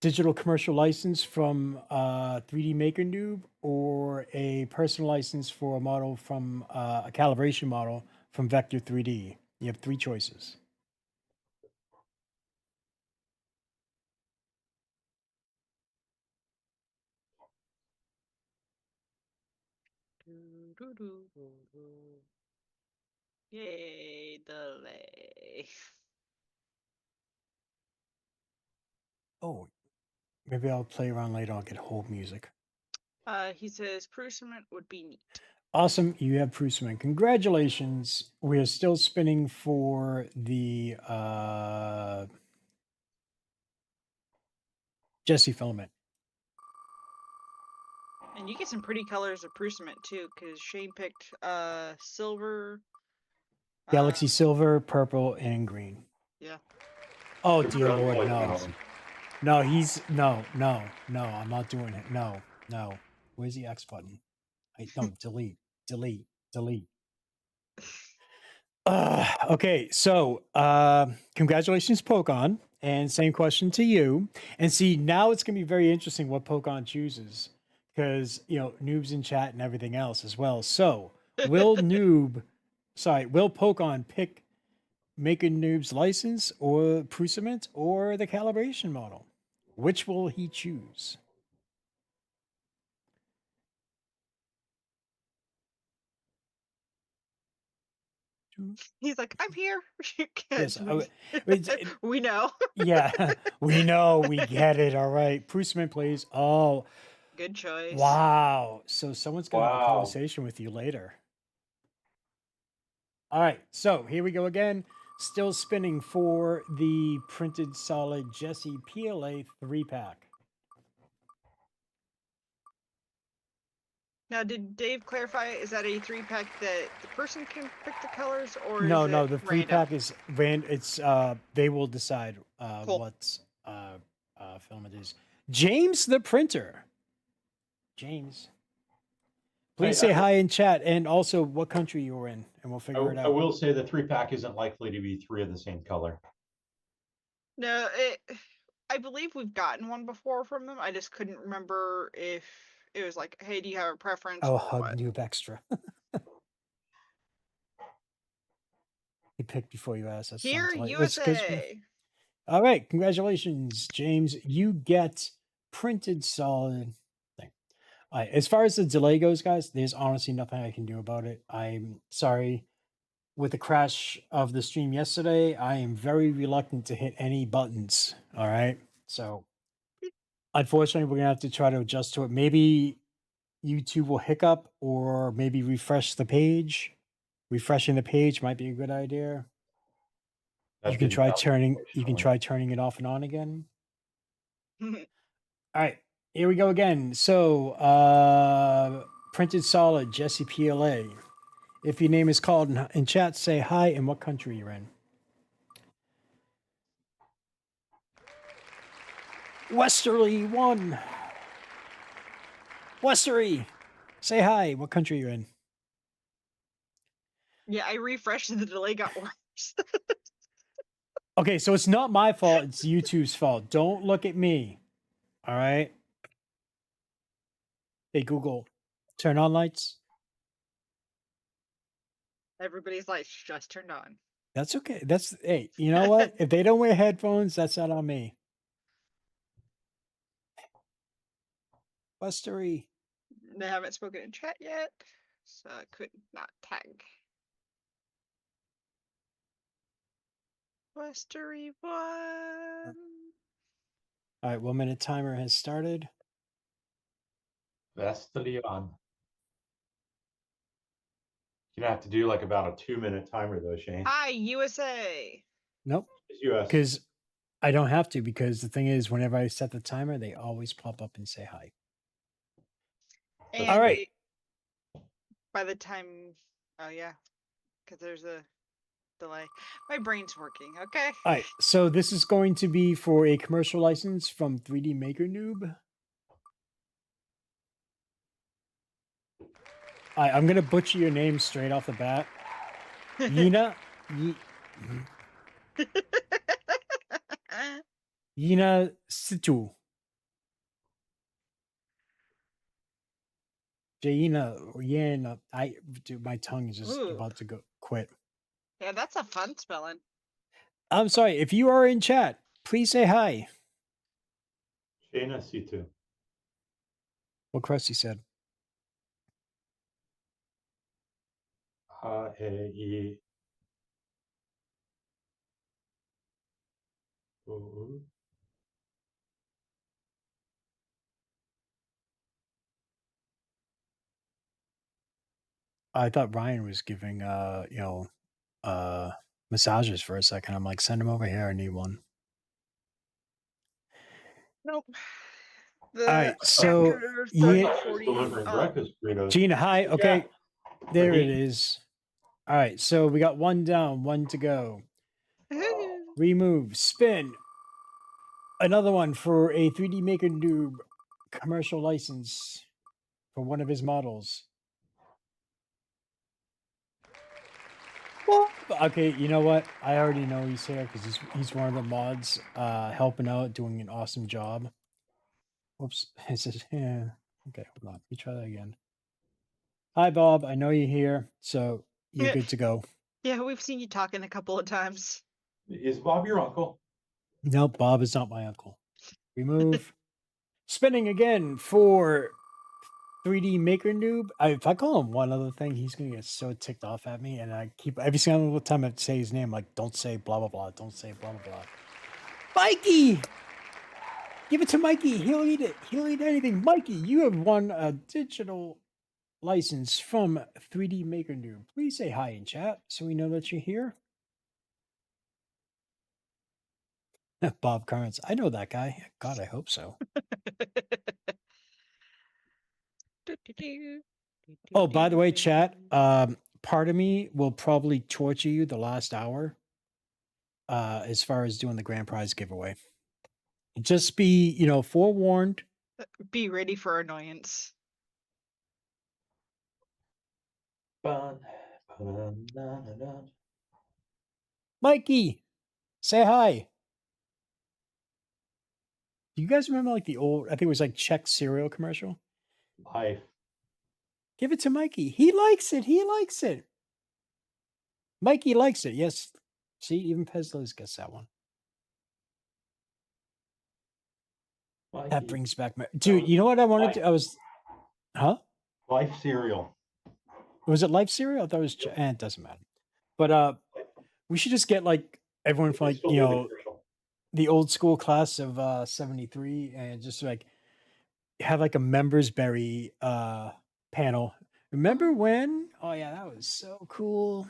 digital commercial license from 3D Maker Noob, or a personal license for a model from a calibration model from Vector 3D? You have 3 choices. Yay, delay. Oh, maybe I'll play around later. I'll get hold music. He says Prusament would be neat. Awesome. You have Prusament. Congratulations. We are still spinning for the Jesse filament. And you get some pretty colors of Prusament too, because Shane picked silver. Galaxy silver, purple, and green. Yeah. Oh dear Lord, no. No, no, I'm not doing it. No. Where's the X button? No, delete. Okay, so congratulations, Pokon, and same question to you. And see, now it's gonna be very interesting what Pokon chooses, because noobs in chat and everything else as well. So will Pokon pick Make a Noob's license or Prusament or the calibration model? Which will he choose? He's like, I'm here. Yes, We know. Yeah, we know. We get it. All right. Prusament, please. Oh, good choice. Wow. So someone's going to have a conversation with you later. All right. So here we go again. Still spinning for the printed solid Jesse PLA 3-pack. Now, did Dave clarify, is that a 3-pack that the person can pick the colors, or No, is no, it the 3-pack is it's they will decide what film it is. James the printer. James. Please say hi in chat, and also what country you're in, and we'll figure it out. I will say the 3-pack isn't likely to be 3 of the same color. No, I believe we've gotten one before from them. I just couldn't remember if it was like, hey, do you have a preference? Oh, or hug what? noob extra. He picked before you asked. That's Here, USA. USA. All right, congratulations, James. You get printed solid thing. All right, as far as the delay goes, guys, there's honestly nothing I can do about it. I'm sorry. With the crash of the stream yesterday, I am very reluctant to hit any buttons. All right. So unfortunately, we're gonna have to try to adjust to it. Maybe YouTube will hiccup or maybe refresh the page. Refreshing the page might be a good idea. You can try turning it off and on again. All right, here we go again. So printed solid Jesse PLA. If your name is called in chat, say hi and what country you're in. Westerly 1. Westerly, say hi. What country you're in? Yeah, I refreshed and the delay got worse. Okay, so it's not my fault. It's YouTube's fault. Don't look at me. All right. Hey, Google, turn on lights. Everybody's lights just turned on. That's okay. Hey, you know what? If they don't wear headphones, that's not on me. Westerly. They haven't spoken in chat yet, so I could not tag. Westerly 1. All right, 1 minute timer has started. Westerly on. You're gonna have to do like about a 2-minute timer though, Shane. Hi, USA. Nope. It's US. Because I don't have to, because the thing is, whenever I set the timer, they always pop up and say hi. And all right. By the time, oh yeah, because there's a delay. My brain's working. Okay. All right. So this is going to be for a commercial license from 3D Maker Noob. All right, I'm gonna butcher your name straight off the bat. Yina. Yina Situ. Jaina. Dude, my tongue is just about to go quit. Yeah, that's a fun spelling. I'm sorry. If you are in chat, please say hi. Jaina Situ. What Krusty said. E. O. I thought Ryan was giving massages for a second. I'm like, send him over here. I need one. Nope. All right, so After 30, yeah, 40. Delivering breakfast burritos. Gina, hi. Okay, there it Ready? is. All right, so we got one down, one to go. Remove, spin. Another one for a 3D Maker Noob commercial license for one of his models. Well, okay, you know what? I already know he's here because he's one of the mods helping out, doing an awesome job. Whoops. It says, yeah. Okay, hold on. Let me try that again. Hi, Bob. I know you're here, so you're Yeah. good to go. Yeah, we've seen you talking a couple of times. Is Bob your uncle? Nope, Bob is not my uncle. Remove. Spinning again for 3D Maker Noob. If I call him one other thing, he's gonna get so ticked off at me. And I keep every single time I say his name, like, don't say blah blah blah. Don't say blah blah blah. Mikey! Give it to Mikey. He'll eat it. He'll eat anything. Mikey, you have won a digital license from 3D Maker Noob. Please say hi in chat so we know that you're here. Bob Carnes. I know that guy. God, I hope so. Oh, by the way, chat, part of me will probably torture you the last hour as far as doing the grand prize giveaway. Just be, forewarned. Be ready for annoyance. Mikey, say hi. Do you guys remember like the old, I think it was like Czech cereal commercial? Life. Give it to Mikey. He likes it. He likes it. Mikey likes it. Yes. See, even Pezlos gets that one. Mikey. That brings back my dude. You know what I wanted to? I was, huh? Life cereal. Was it Life cereal? I thought it was. It doesn't matter. But we should just get like everyone from like the old school class of '73 and just like have like a members berry panel. Remember when? Oh yeah, that was so cool.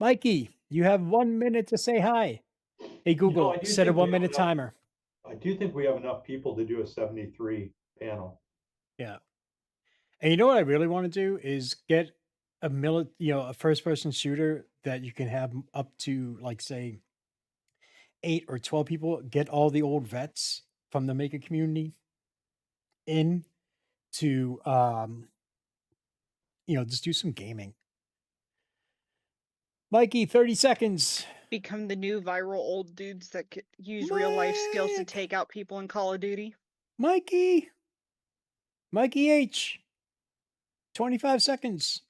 Mikey, you have 1 minute to say hi. Hey Google, set a 1 minute timer. I do think we have enough people to do a 73 panel. Yeah. And you know what I really want to do is get a first person shooter that you can have up to like say 8 or 12 people, get all the old vets from the maker community in to just do some gaming. Mikey, 30 seconds. Become the new viral old dudes that could use real life skills to take out people in Call of Duty. Mikey H. 25 seconds.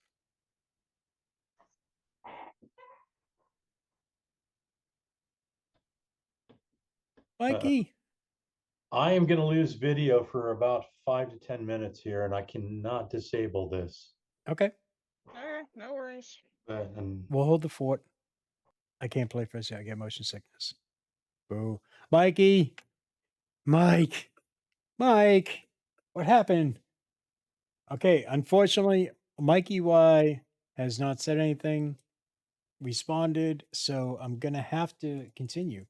Mikey. I am going to lose video for about 5 to 10 minutes here, and I cannot disable this. Okay. All right, no worries. We'll hold the fort. I can't play first yet. I get motion sickness. Boo. Mikey. Mike. What happened? Okay. Unfortunately, Mikey Y has not said anything, responded, so I'm going to have to continue.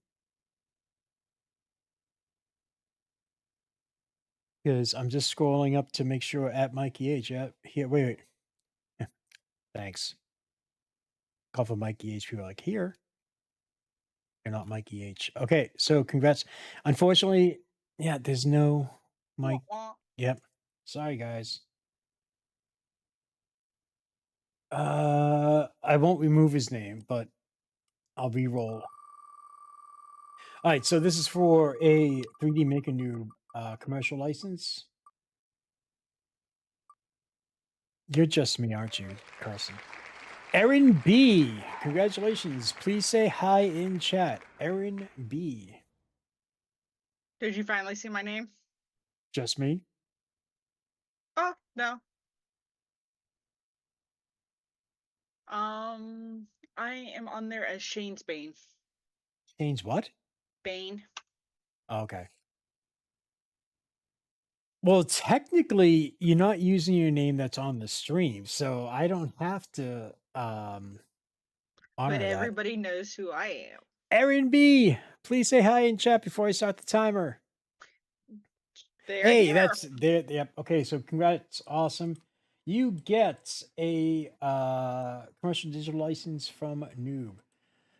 Because I'm just scrolling up to make sure at Mikey H. Yeah, here, wait. Thanks. Call for Mikey H. People are like, here. You're not Mikey H. Okay, so congrats. Unfortunately, yeah, there's no Mike. Yep. Sorry, guys. I won't remove his name, but I'll re-roll. All right, so this is for a 3D Maker Noob commercial license. You're just me, aren't you, Carson? Erin B. Congratulations. Please say hi in chat. Erin B. Did you finally see my name? Just me? Oh, no. I am on there as Shane's Bane. Change what? Bane. Okay. Well, technically, you're not using your name that's on the stream, so I don't have to honor But that. everybody knows who I am. Erin B, please say hi in chat before I start the timer. Hey, that's there. Yep. Okay, so congrats, awesome. You get a commercial digital license from Noob.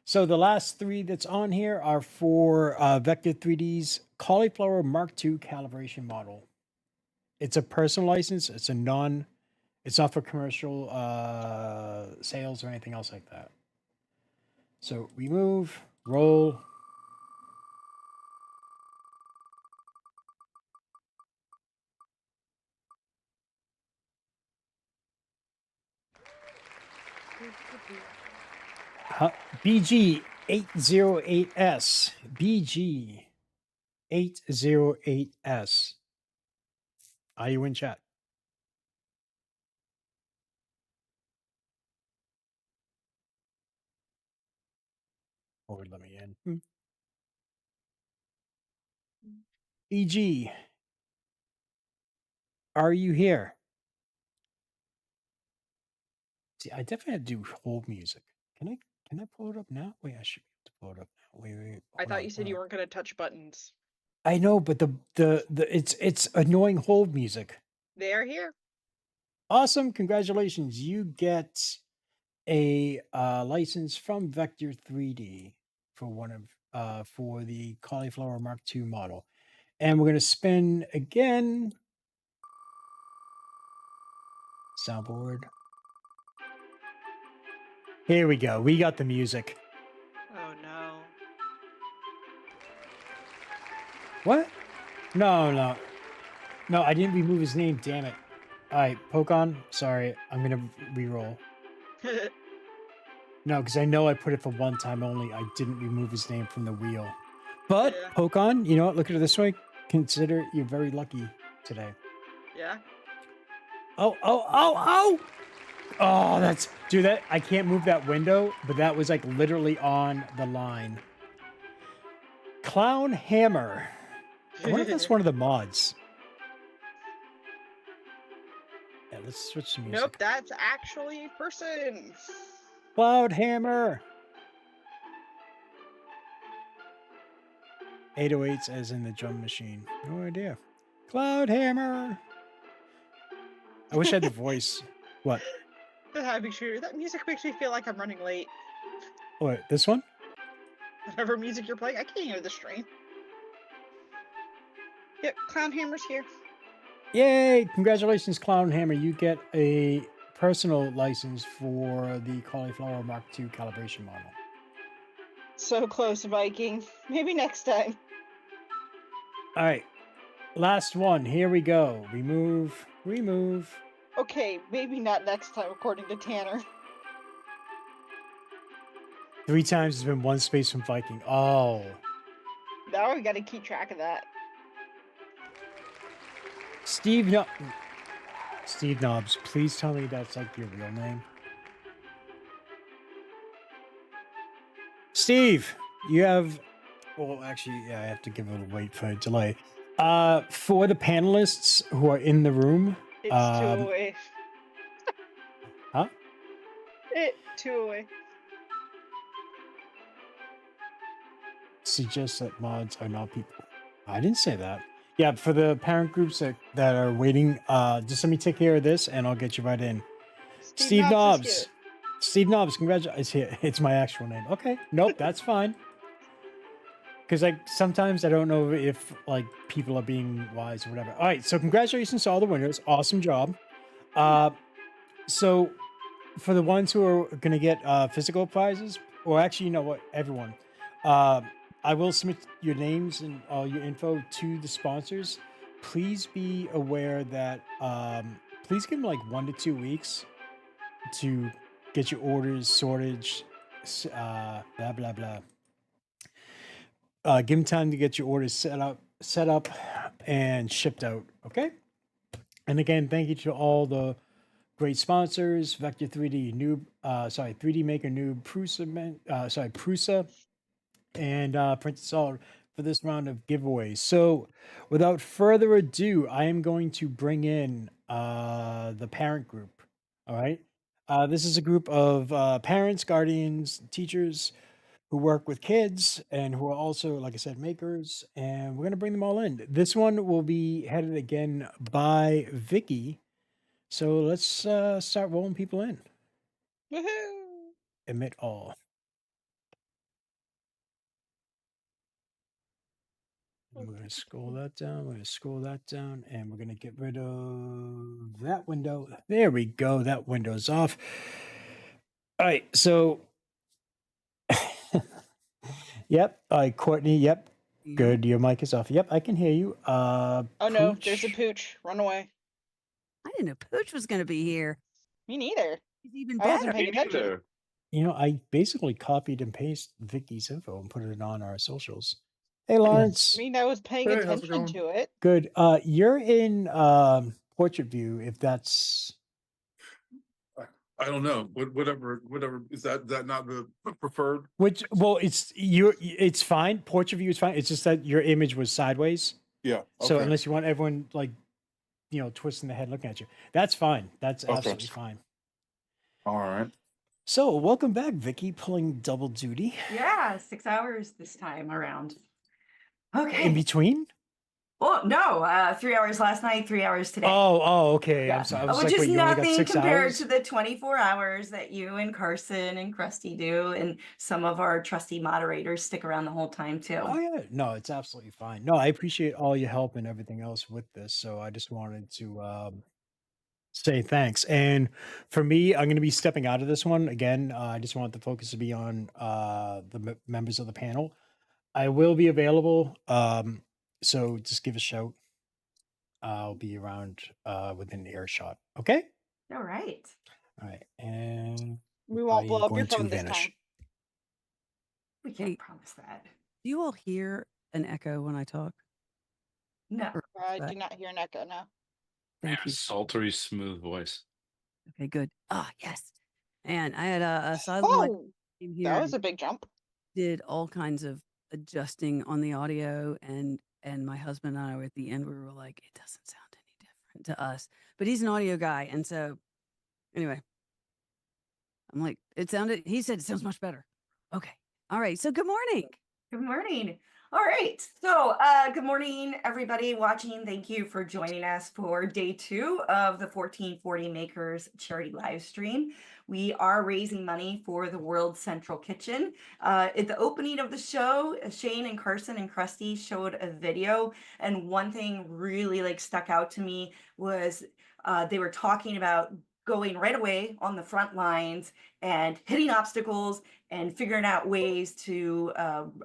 So the last three that's on here are for Vector 3D's Cauliflower Mark II calibration model. It's a personal license. It's not for commercial sales or anything else like that. So remove, roll. BG808S. BG808S. Are you in chat? Or let me in. BG, are you here? See, I definitely have to do hold music. Can I pull it up now? Wait, I should be able to pull it up now. Wait. I thought you said you weren't going to touch buttons. I know, but the it's annoying hold music. They are here. Awesome, congratulations. You get a license from Vector 3D for one of for the Cauliflower Mark II model. And we're going to spin again. Soundboard. Here we go. We got the music. Oh no. What? No, I didn't remove his name, damn it. Alright, Pokon, sorry, I'm gonna re-roll. No, because I know I put it for one time only. I didn't remove his name from the wheel. But, yeah. Pokon, you know what? Look at it this way. Consider you're very lucky today. Yeah. Oh, that's... Dude, that... I can't move that window, but that was, like, literally on the line. Clown Hammer. I wonder if that's one of the mods. Yeah, let's switch to music. Nope, that's actually a person. Cloud Hammer. 808s as in the drum machine. No idea. Cloud Hammer. I wish I had the voice. What? That music makes me feel like I'm running late. What, this one? Whatever music you're playing, I can't hear the stream. Yep, Clown Hammer's here. Yay! Congratulations, Clown Hammer. You get a personal license for the Cauliflower Mark II calibration model. So close, Viking. Maybe next time. All right. Last one. Here we go. Remove. Okay, maybe not next time, according to Tanner. 3 times has been 1 space from Viking. Oh. Now we gotta keep track of that. Steve Knobs, please tell me that's like your real name. Steve, you have... Well, actually, yeah, I have to give it a wait for a delay. For the panelists who are in the room... It's 2 away. Huh? 2 away. Suggest that mods are not people. I didn't say that. Yeah, for the parent groups that are waiting, just let me take care of this and I'll get you right in. Steve Knobs. Steve Knobs, congratulations. It's my actual name. Okay. Nope, that's fine. Because like sometimes I don't know if like people are being wise or whatever. All right, so congratulations to all the winners. Awesome job. So for the ones who are going to get physical prizes, or actually, you know what, everyone, I will submit your names and all your info to the sponsors. Please be aware that please give them like 1 to 2 weeks to get your orders sorted, blah blah blah. Give them time to get your orders set up and shipped out. Okay. And again, thank you to all the great sponsors: Vector 3D Noob, 3D Maker Noob, Prusa, and Princess All for this round of giveaways. So, without further ado, I am going to bring in the parent group. All right. This is a group of parents, guardians, teachers who work with kids and who are also, like I said, makers. And we're going to bring them all in. This one will be headed again by Vicky. So let's start rolling people in. Woohoo! Emit all. And we're going to scroll that down. We're going to scroll that down. And we're going to get rid of that window. There we go. That window's off. All right. So, yep. All right, Courtney. Yep. Good. Your mic is off. Yep. I can hear you. Oh no, there's a pooch. Run away. I didn't know Pooch was going to be here. Me neither. He's even I wasn't better. paying attention. You know, I basically copied and pasted Vicky's info and put it on our socials. Hey, Lawrence. I mean, I was paying Hey, how's it attention to it. Good. You're in portrait view, if that's I don't know. Whatever. Is that not the preferred? which. Well, it's fine. Portrait view is fine. It's just that your image was sideways. Yeah. So okay. unless you want everyone twisting the head looking at you, that's fine. That's Okay. absolutely fine. All right. So welcome back, Vicky, pulling double duty. Yeah, 6 hours this time around. Okay. In between? Well, no, 3 hours last night, 3 hours today. Oh, okay. Yeah. I'm sorry. I was Which like, is wait, you only got nothing 6 compared hours? to the 24 hours that you and Carson and Krusty do, and some of our trusty moderators stick around the whole time too. Oh yeah, no, it's absolutely fine. No, I appreciate all your help and everything else with this. So I just wanted to say thanks. And for me, I'm going to be stepping out of this one again. I just want the focus to be on the members of the panel. I will be available, so just give a shout. I'll be around within earshot. Okay. All right. All right, and We I won't am blow up your going to phone this vanish. time. We can't promise that. Do you all hear an echo when I talk? No. I do not hear an echo now. Thank you. Sultry, smooth voice. Okay, good. Ah, yes. And I had a silent team here. That was a big jump. Did all kinds of adjusting on the audio, and my husband and I were at the end. We were like, it doesn't sound any different to us, but he's an audio guy, and so anyway, I'm like, he said it sounds much better. Okay. All right. So good morning. Good morning. All right. So good morning, everybody watching. Thank you for joining us for day 2 of the 1440 Makers charity live stream. We are raising money for the World Central Kitchen. At the opening of the show, Shane and Carson and Krusty showed a video, and one thing really stuck out to me was they were talking about going right away on the front lines and hitting obstacles and figuring out ways to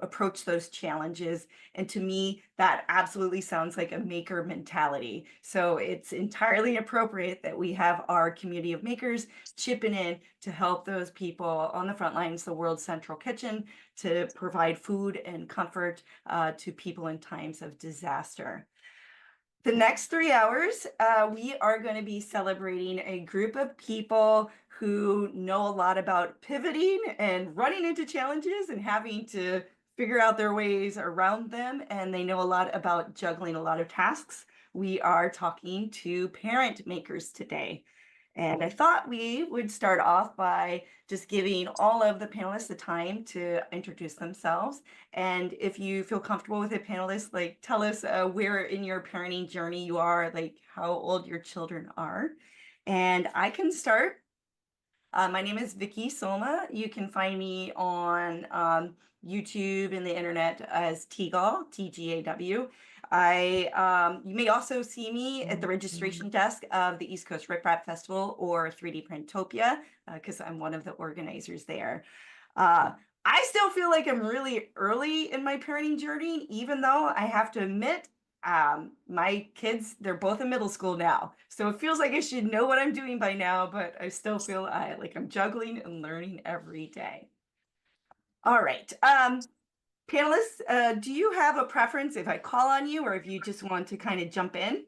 approach those challenges. And to me, that absolutely sounds like a maker mentality. So it's entirely appropriate that we have our community of makers chipping in to help those people on the front lines, the World Central Kitchen, to provide food and comfort to people in times of disaster. The next 3 hours, we are going to be celebrating a group of people who know a lot about pivoting and running into challenges and having to figure out their ways around them. And they know a lot about juggling a lot of tasks. We are talking to parent makers today. And I thought we would start off by just giving all of the panelists the time to introduce themselves. And if you feel comfortable with it, panelists, tell us where in your parenting journey you are, how old your children are. And I can start. My name is Vicky Soma. You can find me on YouTube and the internet as Tegaw, T-G-A-W. You may also see me at the registration desk of the East Coast Rip Rap Festival or 3D Printopia, because I'm one of the organizers there. I still feel like I'm really early in my parenting journey, even though I have to admit, my kids, they're both in middle school now. So it feels like I should know what I'm doing by now, but I still feel like I'm juggling and learning every day. All right. Panelists, do you have a preference if I call on you or if you just want to kind of jump in?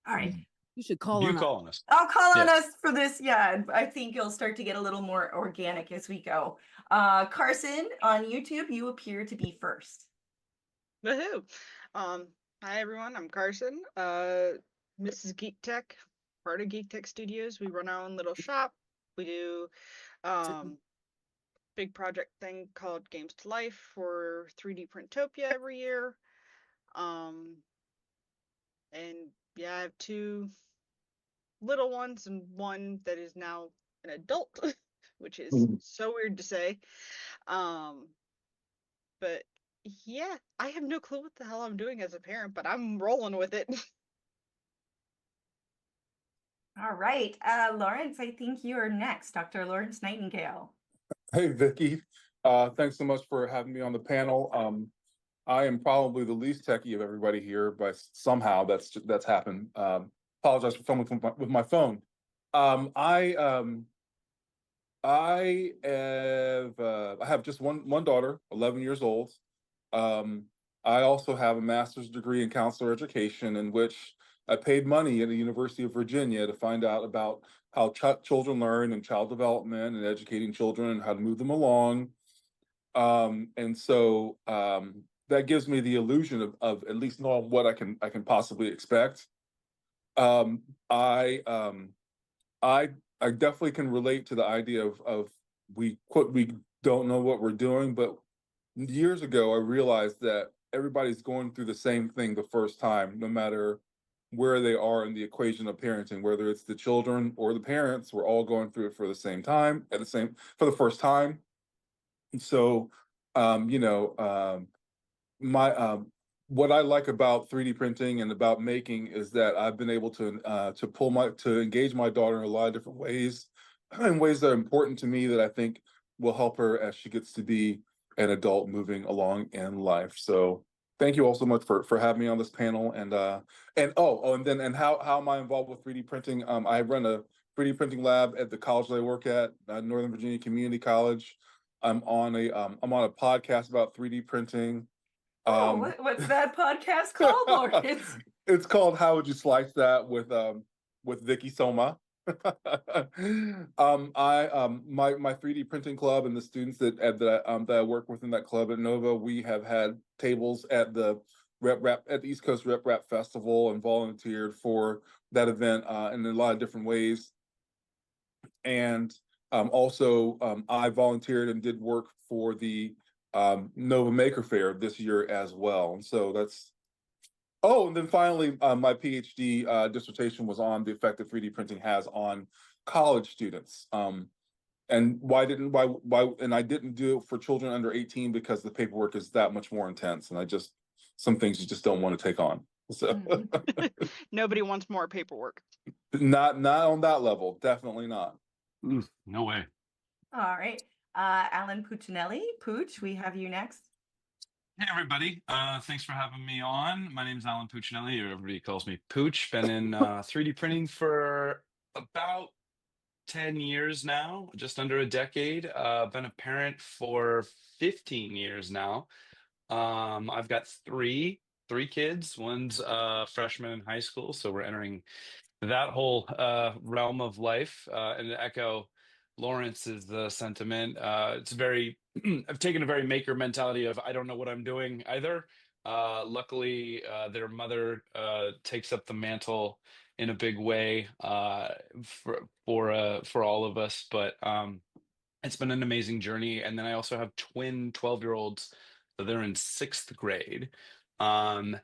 All right. You should call You on call on us. I'll call on Yeah. us for this. Yeah, I think it'll start to get a little more organic as we go. Carson, on YouTube, you appear to be first. Woohoo! Hi everyone, I'm Carson. Mrs. Geek Tech, part of Geek Tech Studios. We run our own little shop. We do big project thing called Games to Life for 3D Printopia every year. And yeah, I have 2 little ones and one that is now an adult, which is so weird to say. But yeah, I have no clue what the hell I'm doing as a parent, but I'm rolling with it. All right. Lawrence, I think you are next. Dr. Lawrence Nightingale. Hey, Vicky. Thanks so much for having me on the panel. I am probably the least techie of everybody here, but somehow that's happened. Apologize for filming with my phone. I have just one daughter, 11 years old. I also have a master's degree in counselor education, in which I paid money at the University of Virginia to find out about how children learn and child development and educating children and how to move them along. And so that gives me the illusion of at least knowing what I can possibly expect. I definitely can relate to the idea of we don't know what we're doing, but years ago I realized that everybody's going through the same thing the first time, no matter where they are in the equation of parenting, whether it's the children or the parents, we're all going through it for the same time, for the first time. And so, my what I like about 3D printing and about making is that I've been able to engage my daughter in a lot of different ways, in ways that are important to me that I think will help her as she gets to be an adult moving along in life. So thank you all so much for having me on this panel. And how am I involved with 3D printing? I run a 3D printing lab at the college that I work at, Northern Virginia Community College. I'm on a podcast about 3D printing. What's that podcast called, Lawrence? It's called How Would You Slice That with Vicky Soma. My 3D printing club and the students that I work with in that club at Nova, we have had tables at the East Coast Rep Rap Festival and volunteered for that event in a lot of different ways. And also I volunteered and did work for the Nova Maker Fair this year as well. And so that's and then finally my PhD dissertation was on the effect that 3D printing has on college students. And why and I didn't do it for children under 18 because the paperwork is that much more intense, and some things you just don't want to take on. So Nobody wants more paperwork. Not on that level, definitely not. No way. All right. Alan Puccinelli. Pooch, we have you next. Hey everybody, thanks for having me on. My name is Alan Puccinelli, or everybody calls me Pooch. Been in 3D printing for about 10 years now, just under a decade. Been a parent for 15 years now. I've got three kids. One's a freshman in high school, so we're entering that whole realm of life. And to echo Lawrence's sentiment, it's very I've taken a very maker mentality of I don't know what I'm doing either. Luckily, their mother takes up the mantle in a big way for all of us. But it's been an amazing journey. And then I also have twin 12-year-olds. So they're in 6th grade. And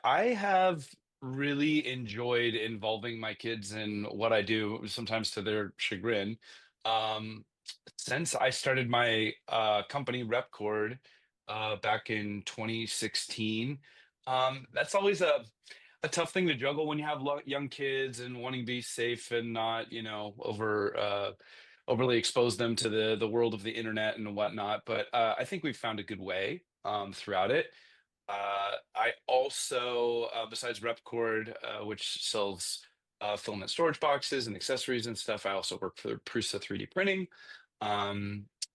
I have really enjoyed involving my kids in what I do, sometimes to their chagrin. Since I started my company Repcord back in 2016, that's always a tough thing to juggle when you have young kids and wanting to be safe and not, overly expose them to the world of the internet and whatnot. But I think we've found a good way throughout it. I also, besides Repcord, which sells filament storage boxes and accessories and stuff, I also work for Prusa 3D Printing,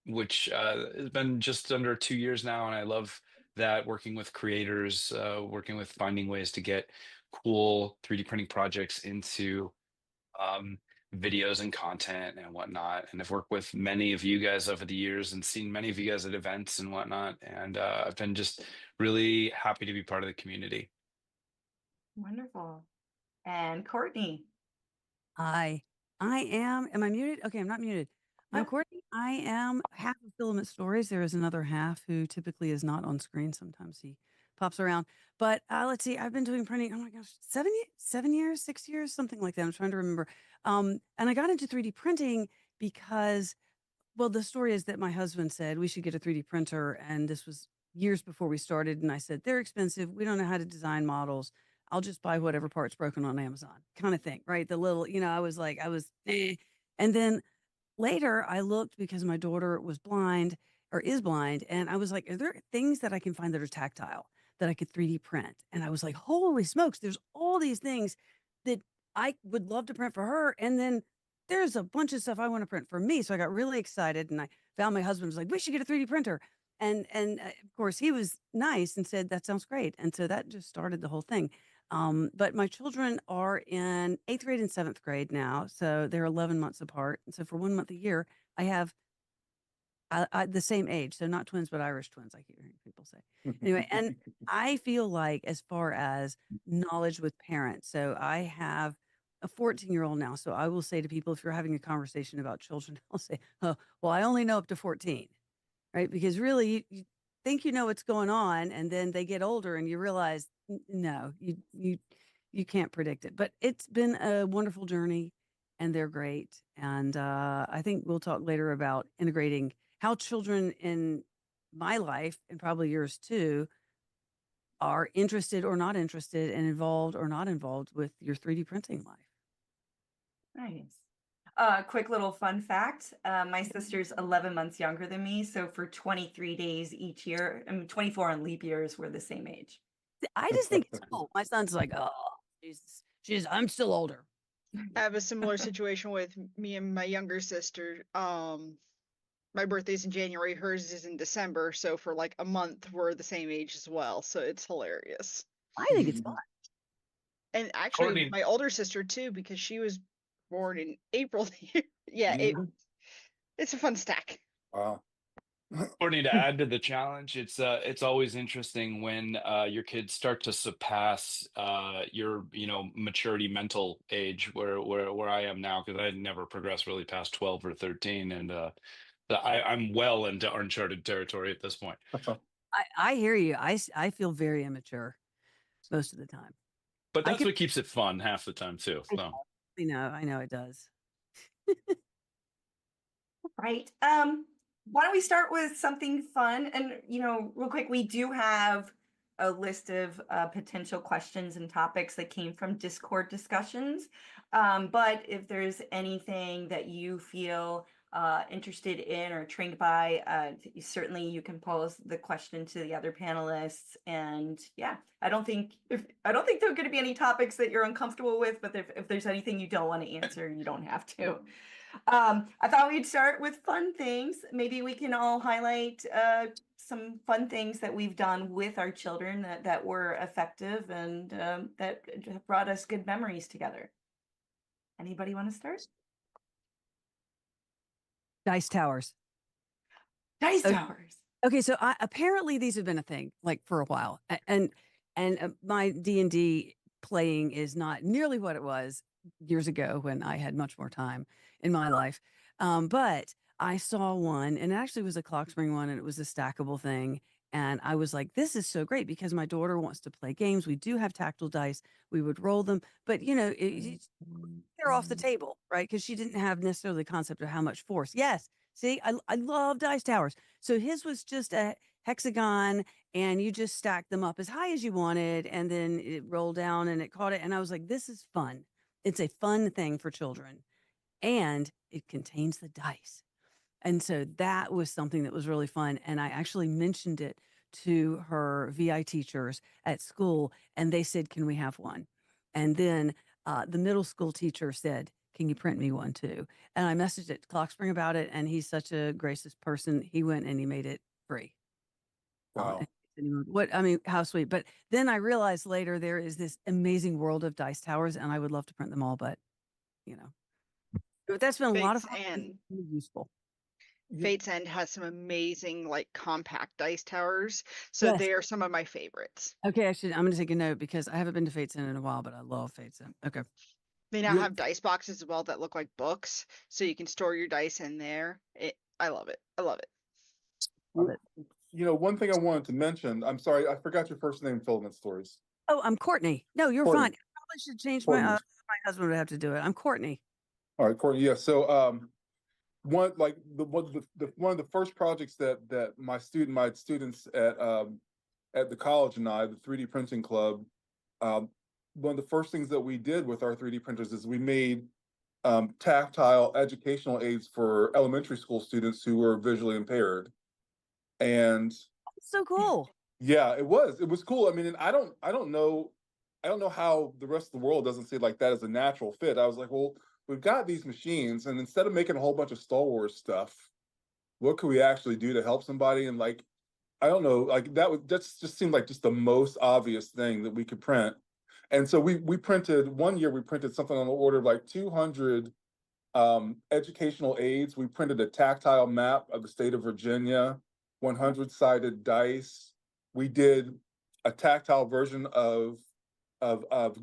which has been just under 2 years now. And I love that, working with creators, working with finding ways to get cool 3D printing projects into videos and content and whatnot. And I've worked with many of you guys over the years and seen many of you guys at events and whatnot. And I've been just really happy to be part of the community. Wonderful. And Courtney. Hi, I am I muted? Okay, I'm not muted. I'm Nope. Courtney. I am half of Filament Stories. There is another half who typically is not on screen. Sometimes he pops around. But let's see, I've been doing printing, oh my gosh, 7 years, 6 years, something like that. I'm trying to remember. And I got into 3D printing because, well, the story is that my husband said we should get a 3D printer. And this was years before we started. And I said, they're expensive. We don't know how to design models. I'll just buy whatever part's broken on Amazon, kind of thing, right? The little, I was like, eh. And then later I looked because my daughter was blind or is blind. And I was like, are there things that I can find that are tactile that I could 3D print? And I was like, holy smokes, there's all these things that I would love to print for her. And then there's a bunch of stuff I want to print for me. So I got really excited and I found my husband was like, we should get a 3D printer. And of course he was nice and said, that sounds great. And so that just started the whole thing. But my children are in 8th grade and 7th grade now. So they're 11 months apart. And so for 1 month a year, I have the same age. So not twins, but Irish twins, I keep hearing people say. Anyway, and I feel like as far as knowledge with parents, so I have a 14-year-old now. So I will say to people, if you're having a conversation about children, I'll say, oh, well, I only know up to 14, right? Because really you think you know what's going on and then they get older and you realize no, you can't predict it. But it's been a wonderful journey and they're great. And I think we'll talk later about integrating how children in my life and probably yours too are interested or not interested and involved or not involved with your 3D printing life. Nice. Quick little fun fact. My sister's 11 months younger than me. So for 23 days each year, 24 on leap years, we're the same age. I just think it's cool. My son's like, oh, Jesus, I'm still older. I have a similar situation with me and my younger sister. My birthday's in January, hers is in December, so for like a month we're the same age as well. So it's hilarious. I think it's fun. And actually, Courtney. my older sister too, because she was born in April. Yeah, it's a fun stack. Wow. Courtney, to add to the challenge, it's always interesting when your kids start to surpass your maturity mental age where I am now, because I never progressed really past 12 or 13, and I'm well into uncharted territory at this point. I hear you. I feel very immature most of the time. But that's what keeps it fun half the time too. So. I know it does. Right. Why don't we start with something fun? And, real quick, we do have a list of potential questions and topics that came from Discord discussions. But if there's anything that you feel interested in or intrigued by, certainly you can pose the question to the other panelists. And yeah, I don't think there are going to be any topics that you're uncomfortable with, but if there's anything you don't want to answer, you don't have to. I thought we'd start with fun things. Maybe we can all highlight some fun things that we've done with our children that were effective and that have brought us good memories together. Anybody want to start? Dice towers. Dice towers. Okay, so apparently these have been a thing like for a while, and my D&D playing is not nearly what it was years ago when I had much more time in my life. But I saw one, and it actually was a Clock Spring one, and it was a stackable thing. And I was like, this is so great because my daughter wants to play games. We do have tactile dice. We would roll them, but they're off the table, right? Because she didn't have necessarily the concept of how much force. Yes. See, I love dice towers. So his was just a hexagon and you just stacked them up as high as you wanted. And then it rolled down and it caught it. And I was like, this is fun. It's a fun thing for children and it contains the dice. And so that was something that was really fun. And I actually mentioned it to her VI teachers at school and they said, can we have one? And then the middle school teacher said, can you print me one too? And I messaged it to Clock Spring about it. And he's such a gracious person. He went and he made it free. Wow. anymore. What I mean, how sweet. But then I realized later there is this amazing world of dice towers, and I would love to print them all, but you know, but that's been a lot of Fate's fun. End. Really useful. Fate's End has some amazing like compact dice towers. So Yes. they are some of my favorites. Okay, I'm going to take a note because I haven't been to Fate's End in a while, but I love Fate's End. Okay. They now have dice boxes as well that look like books, so you can store your dice in there. I love it. I love it. Love it. You know, one thing I wanted to mention, I'm sorry, I forgot your first name, Filament Stories. Oh, I'm Courtney. No, you're Courtney. fine. I probably should change Courtney. my husband would have to do it. I'm Courtney. All right, Courtney. Yeah. So one like one of the first projects that my students at the college and I, the 3D printing club, one of the first things that we did with our 3D printers is we made tactile educational aids for elementary school students who were visually impaired. And so cool. Yeah, it was cool. I mean, and I don't know how the rest of the world doesn't see like that as a natural fit. I was like, well, we've got these machines, and instead of making a whole bunch of Star Wars stuff, what could we actually do to help somebody? And like, I don't know, like that just seemed like just the most obvious thing that we could print. And so we printed one year, we printed something on the order of like 200 educational aids. We printed a tactile map of the state of Virginia, 100-sided dice. We did a tactile version of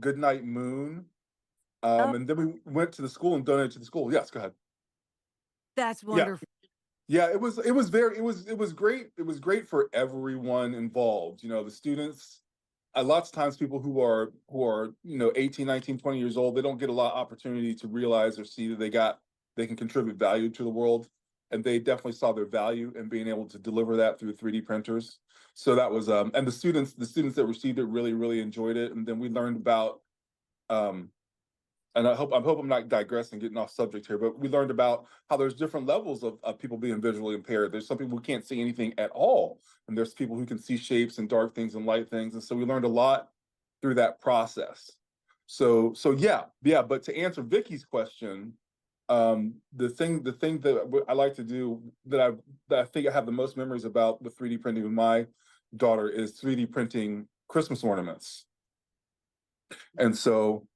Goodnight Moon. And then we went to the school and donated to the school. Yes, go ahead. That's wonderful. Yeah, it was great. It was great for everyone involved. You know, the students, lots of times people who are, you know, 18, 19, 20 years old, they don't get a lot of opportunity to realize or see that they can contribute value to the world. And they definitely saw their value in being able to deliver that through 3D printers. So that was, and the students that received it really, really enjoyed it. And then we learned about, and I hope I'm not digressing, getting off subject here, but we learned about how there's different levels of people being visually impaired. There's some people who can't see anything at all, and there's people who can see shapes and dark things and light things. And so we learned a lot through that process. So yeah. But to answer Vicky's question, the thing that I like to do that I think I have the most memories about with 3D printing with my daughter is 3D printing Christmas ornaments. And so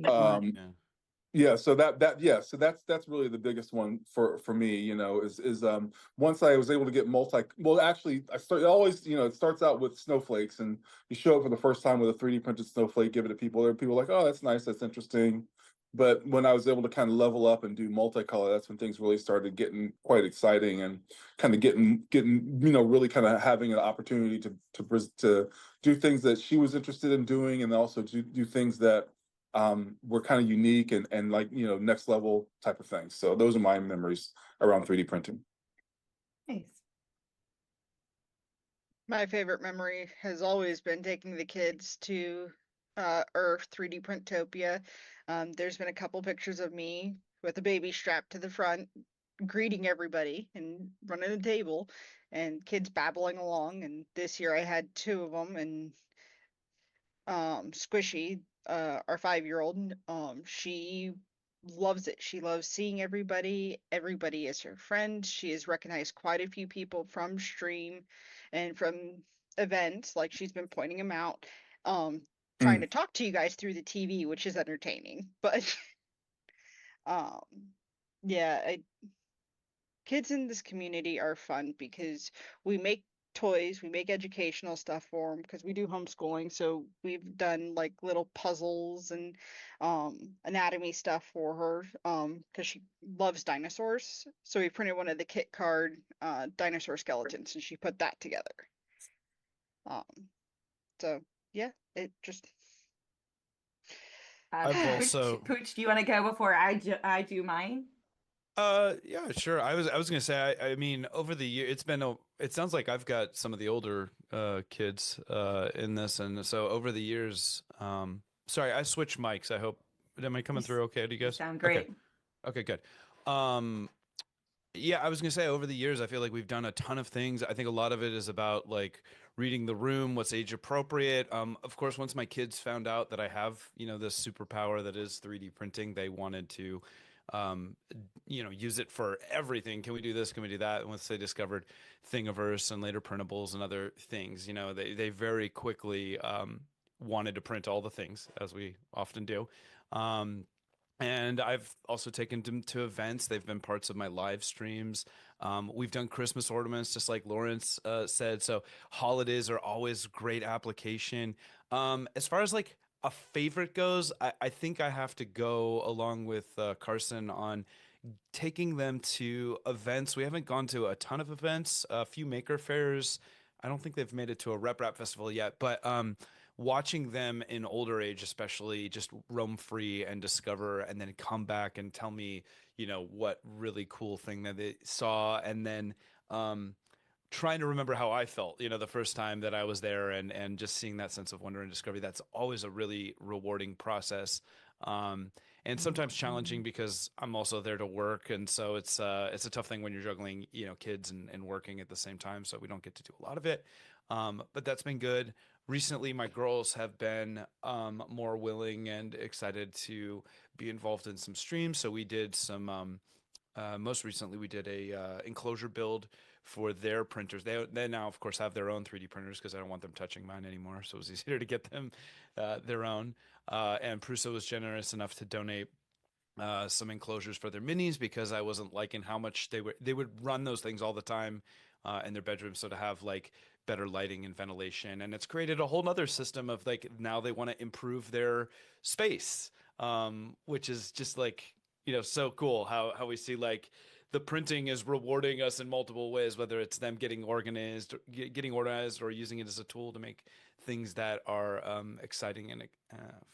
so that's really the biggest one for me, you know, is once I was able to get actually it starts out with snowflakes, and you show it for the first time with a 3D printed snowflake, give it to people. There are people like, oh, that's nice, that's interesting. But when I was able to kind of level up and do multicolor, that's when things really started getting quite exciting, and kind of getting you know, really kind of having an opportunity to do things that she was interested in doing, and also do things that were kind of unique and like, you know, next level type of things. So those are my memories around 3D printing. Nice. My favorite memory has always been taking the kids to Earth 3D Printopia. There's been a couple pictures of me with a baby strapped to the front, greeting everybody and running the table, and kids babbling along. And this year I had two of them, and Squishy, our 5-year-old, she loves it. She loves seeing everybody. Everybody is her friend. She has recognized quite a few people from stream and from events. Like, she's been pointing them out, trying to talk to you guys through the TV, which is entertaining. But yeah, kids in this community are fun because we make toys, we make educational stuff for them because we do homeschooling. So we've done like little puzzles and anatomy stuff for her because she loves dinosaurs. So we printed one of the kit card dinosaur skeletons, and she put that together. So yeah, it just I've also Pooch, do you want to go before I do mine? Yeah, sure. I was gonna say, I mean, over the year, it sounds like I've got some of the older kids in this, and so over the years, sorry, I switched mics. I hope, am I coming through okay? Do you guys sound great? Okay, good. Yeah, I was gonna say, over the years, I feel like we've done a ton of things. I think a lot of it is about like reading the room, what's age appropriate. Of course, once my kids found out that I have, you know, this superpower that is 3D printing, they wanted to use it for everything. Can we do this? Can we do that? And once they discovered Thingiverse and later printables and other things, they very quickly wanted to print all the things, as we often do. And I've also taken them to events. They've been parts of my live streams. We've done Christmas ornaments, just like Lawrence said. So holidays are always great application. As far as like a favorite goes, I think I have to go along with Carson on taking them to events. We haven't gone to a ton of events, a few maker fairs. I don't think they've made it to a rep festival yet, but watching them in older age, especially, just roam free and discover, and then come back and tell me, what really cool thing that they saw, and then trying to remember how I felt, the first time that I was there, and just seeing that sense of wonder and discovery. That's always a really rewarding process. And sometimes challenging because I'm also there to work. And so it's a tough thing when you're juggling, kids and working at the same time. So we don't get to do a lot of it. But that's been good. Recently, my girls have been more willing and excited to be involved in some streams. So we did some, most recently, we did a enclosure build for their printers. They now, of course, have their own 3D printers because I don't want them touching mine anymore. So it was easier to get them their own. And Prusa was generous enough to donate some enclosures for their minis because I wasn't liking how much they would run those things all the time in their bedroom. So to have like better lighting and ventilation, and it's created a whole nother system of like, now they want to improve their space, which is just like, so cool how we see like the printing is rewarding us in multiple ways, whether it's them getting organized or using it as a tool to make things that are exciting and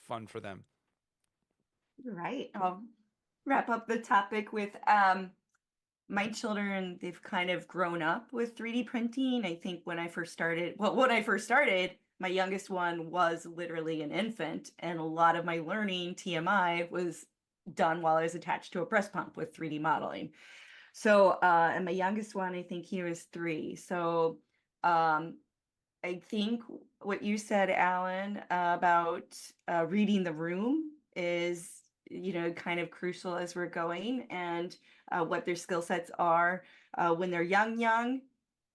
fun for them. Right. I'll wrap up the topic with my children. They've kind of grown up with 3D printing. I think when I first started, my youngest one was literally an infant, and a lot of my learning, TMI, was done while I was attached to a press pump with 3D modeling. So, and my youngest one, I think he was 3. So, I think what you said, Alan, about reading the room is, kind of crucial as we're going, and what their skill sets are. When they're young,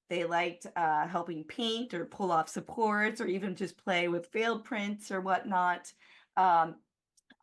they liked helping paint or pull off supports or even just play with failed prints or whatnot.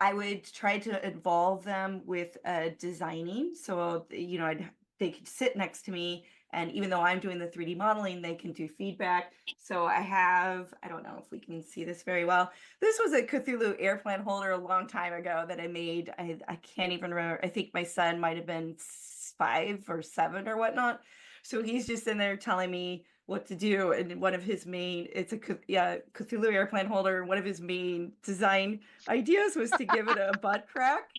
I would try to involve them with designing. So, they could sit next to me, and even though I'm doing the 3D modeling, they can do feedback. So I don't know if we can see this very well. This was a Cthulhu airplane holder a long time ago that I made. I can't even remember. I think my son might have been 5 or 7 or whatnot. So he's just in there telling me what to do. And one of his main, it's a Cthulhu airplane holder. One of his main design ideas was to give it a butt crack.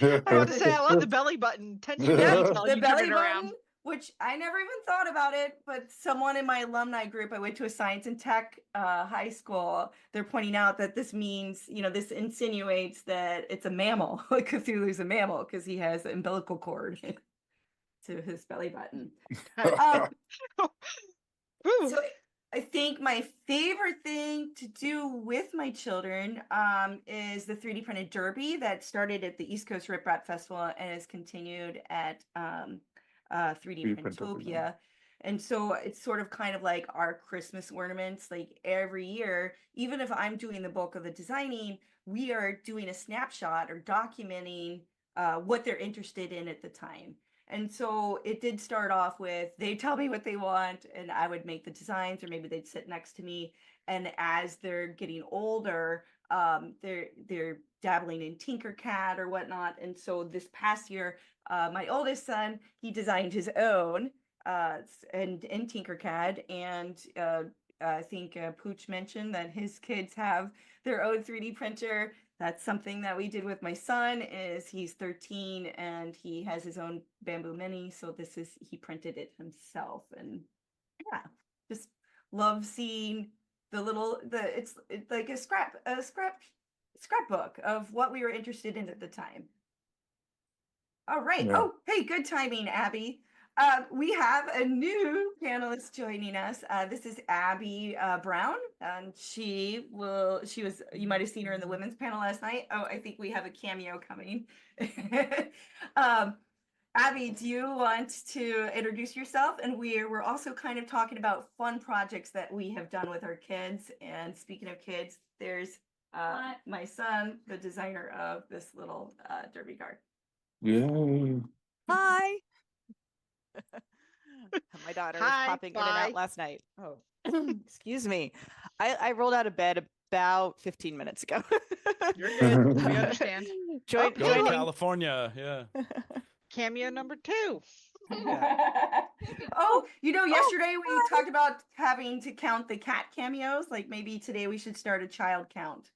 I want to say I love the belly button attention to detail. The You belly turn it button, around. which I never even thought about it, but someone in my alumni group, I went to a science and tech high school, they're pointing out that this means, this insinuates that it's a mammal. Like Cthulhu's a mammal because he has an umbilical cord to his belly button. So I think my favorite thing to do with my children is the 3D printed derby that started at the East Coast Rip Rap Festival and has continued at 3D Printopia. And so it's sort of kind of like our Christmas ornaments. Like every year, even if I'm doing the bulk of the designing, we are doing a snapshot or documenting what they're interested in at the time. And so it did start off with, they tell me what they want and I would make the designs, or maybe they'd sit next to me. And as they're getting older, they're dabbling in Tinkercad or whatnot. And so this past year, my oldest son, he designed his own and in Tinkercad. And I think Pooch mentioned that his kids have their own 3D printer. That's something that we did with my son. Is he's 13 and he has his own Bamboo Mini. So he printed it himself, and yeah, just love seeing it's like a scrapbook of what we were interested in at the time. All right. Yeah. Oh, hey, good timing, Abby. We have a new panelist joining us. This is Abby Brown, and she was, you might have seen her in the women's panel last night. Oh, I think we have a cameo coming. Abby, do you want to introduce yourself? And we're also kind of talking about fun projects that we have done with our kids. And speaking of kids, there's my son, the designer of this little derby card. Yay. Hi. My daughter was Hi, popping in and out bye. last night. Oh, excuse me. I rolled out of bed about 15 minutes ago. You're good. We understand. Go to joining. California. Yeah. Cameo number 2. Oh, yesterday we talked about having to count the cat cameos. Like maybe today we should start a child count.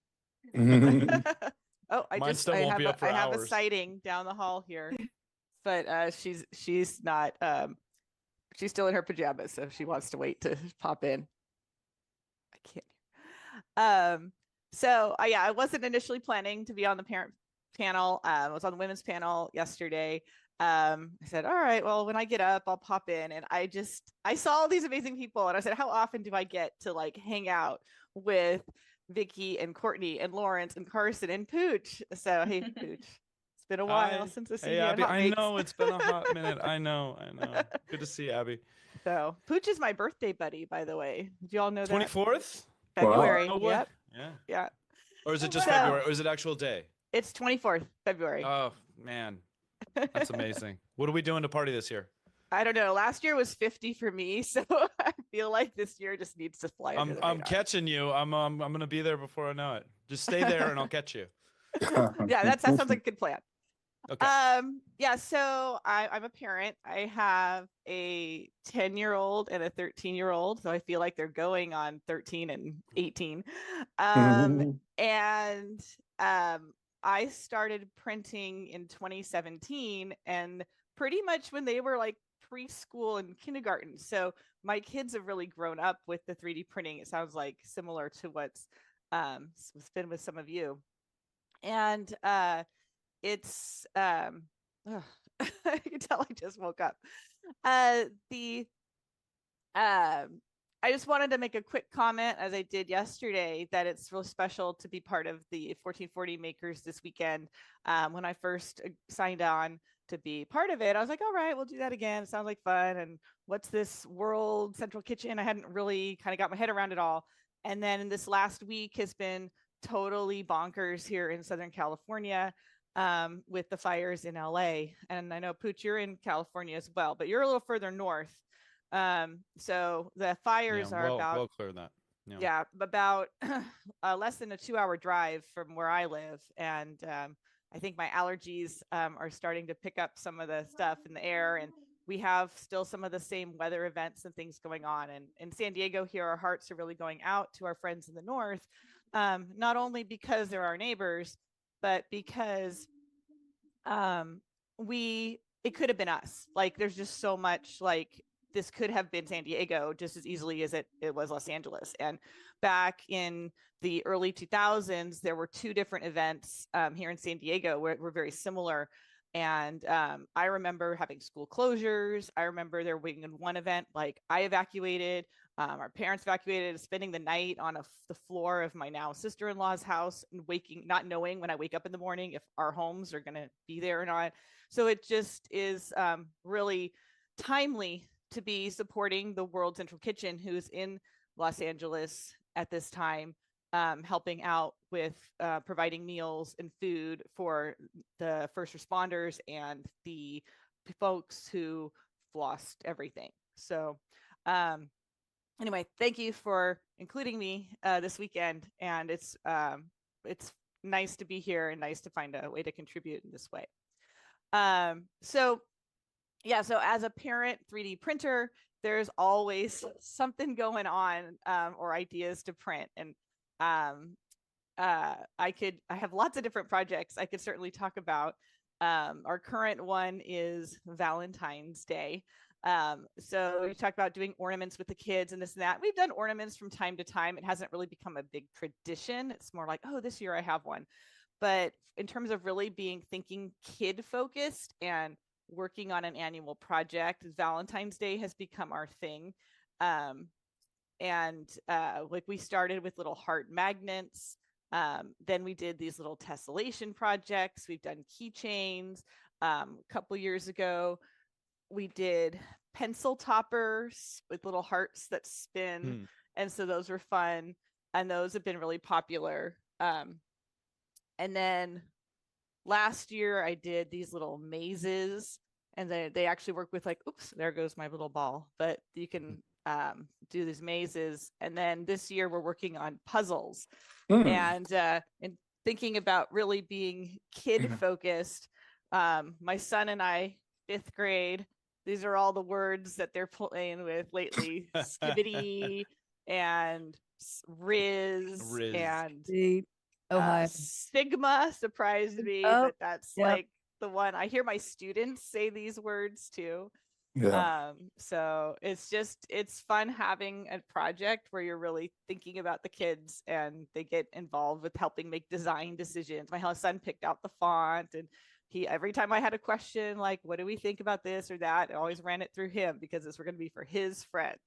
Oh, Mine still won't be up for I have a hours. sighting down the hall here, but she's not. She's still in her pajamas, so she wants to wait to pop in. I can't. So yeah, I wasn't initially planning to be on the parent panel. I was on the women's panel yesterday. I said, all right, well, when I get up, I'll pop in. And I saw all these amazing people. And I said, how often do I get to like hang out with Vicky and Courtney and Lawrence and Carson and Pooch? So, hey, Pooch, it's been a while since I see you. Abby, I know Hotcakes. it's been a hot minute. I know. Good to see Abby. So Pooch is my birthday buddy, by the way. Did you all know that? 24th? February. Wow. Yep. Yeah. Or is it just So- February? Or is it actual day? It's 24th February. Oh, man. That's amazing. What are we doing to party this year? I don't know. Last year was 50 for me, so I feel like this year just needs to fly. under the I'm radar. catching you. I'm gonna be there before I know it. Just stay there and I'll catch you. Yeah, that sounds like a good plan. Okay. Yeah, so I'm a parent. I have a 10-year-old and a 13-year-old, so I feel like they're going on 13 and 18. And I started printing in 2017, and pretty much when they were like preschool and kindergarten. So my kids have really grown up with the 3D printing. It sounds like similar to what's been with some of you. And it's I can tell I just woke up. I just wanted to make a quick comment, as I did yesterday, that it's real special to be part of the 1440 Makers this weekend. When I first signed on to be part of it, I was like, all right, we'll do that again. It sounds like fun. And what's this World Central Kitchen? I hadn't really kind of got my head around it all. And then this last week has been totally bonkers here in Southern California with the fires in LA. And I know, Pooch, you're in California as well, but you're a little further north. So the fires are about well clear that. Yeah, about less than a 2-hour drive from where I live. And I think my allergies are starting to pick up some of the stuff in the air. And we have still some of the same weather events and things going on. And in San Diego here, our hearts are really going out to our friends in the north, not only because they're our neighbors, but because it could have been us. Like, there's just so much, like, this could have been San Diego just as easily as it was Los Angeles. And back in the early 2000s, there were 2 different events here in San Diego where were very similar. And I remember having school closures. I remember there being in one event, like I evacuated, our parents evacuated, spending the night on the floor of my now sister-in-law's house and not knowing when I wake up in the morning if our homes are going to be there or not. So it just is really timely to be supporting the World Central Kitchen, who's in Los Angeles at this time, helping out with providing meals and food for the first responders and the folks who lost everything. So anyway, thank you for including me this weekend. And it's nice to be here and nice to find a way to contribute in this way. So as a parent 3D printer, there's always something going on or ideas to print. And I have lots of different projects I could certainly talk about. Our current one is Valentine's Day. So we talked about doing ornaments with the kids and this and that. We've done ornaments from time to time. It hasn't really become a big tradition. It's more like, oh, this year I have one. But in terms of really thinking kid focused and working on an annual project. Valentine's Day has become our thing. Like we started with little heart magnets. Then we did these little tessellation projects. We've done keychains. A couple years ago, we did pencil toppers with little hearts that spin. And so those were fun. And those have been really popular. And then last year I did these little mazes, and they actually work with like, oops, there goes my little ball, but you can do these mazes. And then this year we're working on puzzles and thinking about really being kid focused. My son and I, 5th grade, these are all the words that they're playing with lately. Skibbity and Riz. And Sigma surprised me that that's like the one. I hear my students say these words too. So it's fun having a project where you're really thinking about the kids and they get involved with helping make design decisions. My son picked out the font, and every time I had a question like, what do we think about this or that, I always ran it through him because this were going to be for his friends.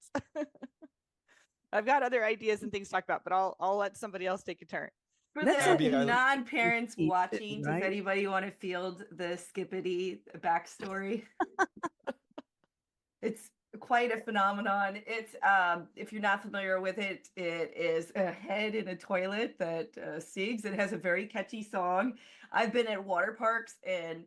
I've got other ideas and things to talk about, but I'll let somebody else take a turn. For the non-parents watching, does anybody want to field the Skippity backstory? It's quite a phenomenon. It's if you're not familiar with it, it is a head in a toilet that sings. It has a very catchy song. I've been at water parks, and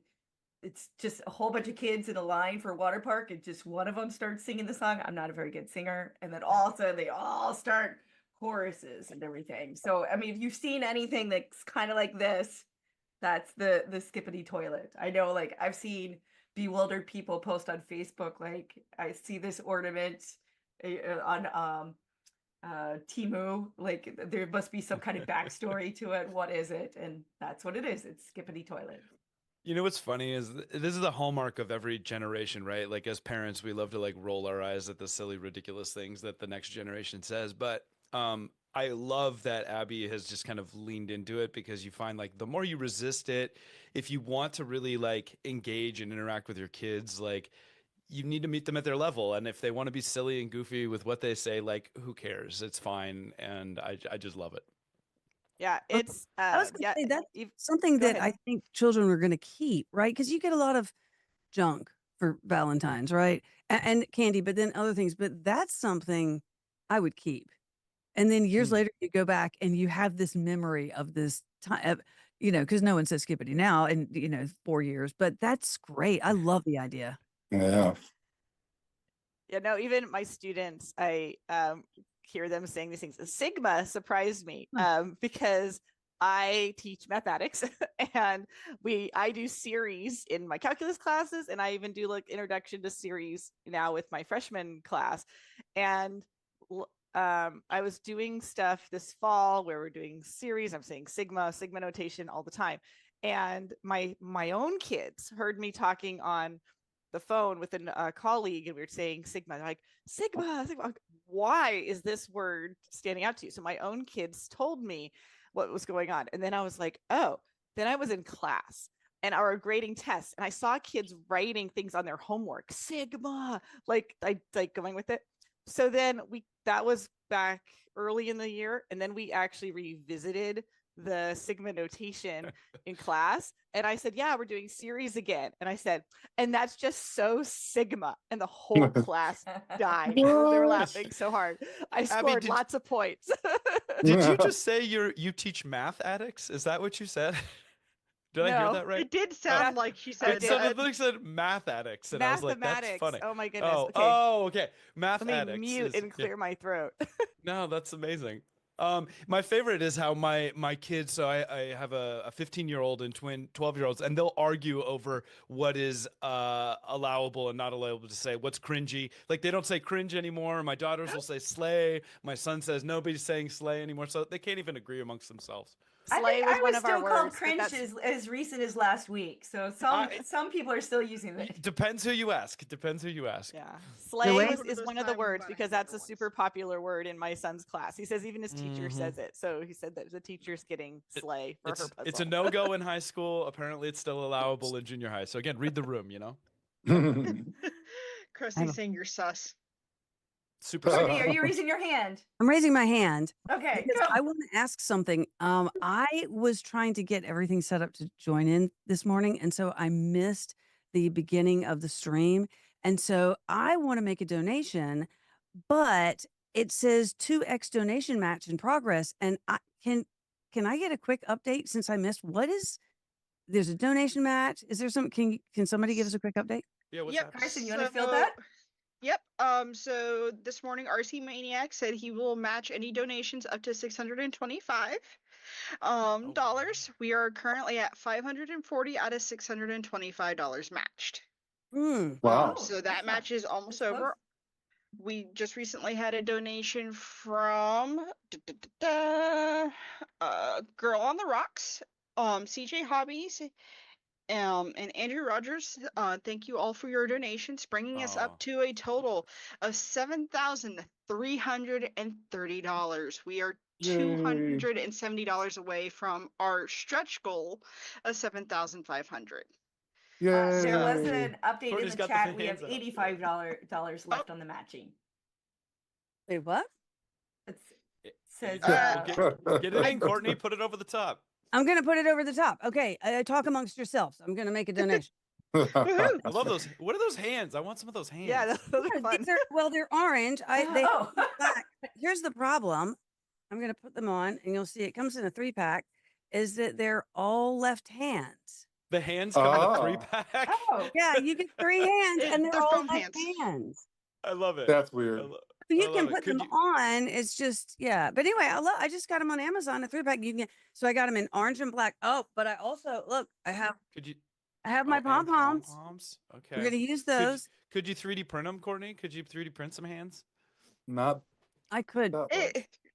it's just a whole bunch of kids in a line for a water park, and just one of them starts singing the song. I'm not a very good singer, and then all of a sudden they all start choruses and everything. So I mean, if you've seen anything that's kind of like this, that's the Skippity toilet. I know, like, I've seen bewildered people post on Facebook, like, I see this ornament on Temu, like there must be some kind of backstory to it. What is it? And that's what it is. It's Skippity toilet. You know what's funny is this is the hallmark of every generation, right? Like as parents, we love to like roll our eyes at the silly, ridiculous things that the next generation says. But I love that Abby has just kind of leaned into it, because you find like the more you resist it, if you want to really like engage and interact with your kids, like you need to meet them at their level. And if they want to be silly and goofy with what they say, like who cares? It's fine. And I just love it. Yeah, it's I was gonna say that's something that I think children are going to keep, right? Because you get a lot of junk for Valentine's, right? And candy, but then other things. But that's something I would keep. And then years later, you go back and you have this memory of this time, you know, because no one says Skippity now in 4 years. But that's great. I love the idea. Yeah. Yeah, no, even my students, I hear them saying these things. Sigma surprised me because I teach mathematics and I do series in my calculus classes, and I even do like introduction to series now with my freshman class. And I was doing stuff this fall where we're doing series. I'm saying Sigma notation all the time. And my own kids heard me talking on the phone with a colleague, and we were saying Sigma. They're like, Sigma. Why is this word standing out to you? So my own kids told me what was going on. And then I was like, oh, then I was in class and our grading tests, and I saw kids writing things on their homework, Sigma, like going with it. So then that was back early in the year. And then we actually revisited the Sigma notation in class. And I said, yeah, we're doing series again. And I said, and that's just so Sigma. And the whole class died. They were laughing so hard. I scored lots of points. Did you just say you teach math addicts? Is that what you said? Did I hear that right? It did sound like she said that. It said math addicts, and I was like, that's funny. Oh my goodness. Okay. Math Let addicts. me mute and clear my throat. No, that's amazing. My favorite is how my kids, so I have a 15-year-old and twin 12-year-olds, and they'll argue over what is allowable and not allowable to say, what's cringy. Like they don't say cringe anymore. My daughters will say slay. My son says nobody's saying slay anymore, so they can't even agree amongst themselves. Slay was one of our words. Called cringe as recent as last week. So some people are still using it. Depends who you ask. Yeah. Slay is one of the words because that's a super popular word in my son's class. He says even his teacher says it. So he said that the teacher's getting slay for her puzzle. It's a no-go in high school. Apparently it's still allowable in junior high. So again, read the room, Krusty's saying you're sus. Super Courtney, are you raising your hand? I'm raising my hand. Okay, Because go. I want to ask something. I was trying to get everything set up to join in this morning, and so I missed the beginning of the stream. And so I want to make a donation, but it says 2x donation match in progress. And can I get a quick update since I missed there's a donation match? Is there can somebody give us a quick update? Yeah, what's Yep. Carson, you want to field that? Yep. So this morning, RC Maniac said he will match any donations up to $625 dollars. We are currently at 540 out of $625 matched. Wow. So that match is almost over. We just recently had a donation from Girl on the Rocks, CJ Hobbies, and Andrew Rogers. Thank you all for your donations, bringing us up to a total of $7,330. We are $270 away from our stretch goal of $7,500. There was an update Courtney's in the got the chat. We have hands up. $85 left on the matching. Wait, what? It says Get it in, Courtney. Put it over the top. I'm going to put it over the top. Okay. Talk amongst yourselves. I'm going to make a donation. I love those. What are those hands? I want some of those hands. Yeah, those are fun. They're orange. Black. Here's the problem. I'm going to put them on, and you'll see it comes in a 3-pack. Is that they're all left hands? The hands come in a 3-pack. Oh, yeah, you get 3 hands, and they're all foam left hands. I love it. That's weird. You can put them on. It's just But anyway, I just got them on Amazon, a 3-pack. You can. So I got them in orange and black. Oh, but I also I have my pom poms. Okay. We're gonna use those. Could you 3D print them, Courtney? Could you 3D print some hands? Not. I could.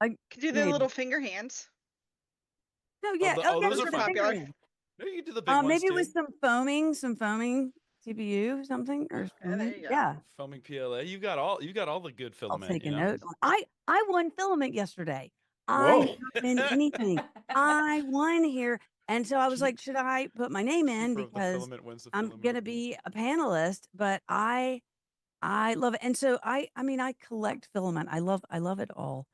I could do the little finger hands. No, yeah. Those are popular. No, you can do the big ones maybe too. with some foaming TPU something or yeah. Foaming PLA. You got all the good filament. I'll take a know? note. I won filament yesterday. I didn't win anything. I won here. And so I was like, should I put my name in because I'm going to be a panelist, but I love it. And so I collect filament. I love it all.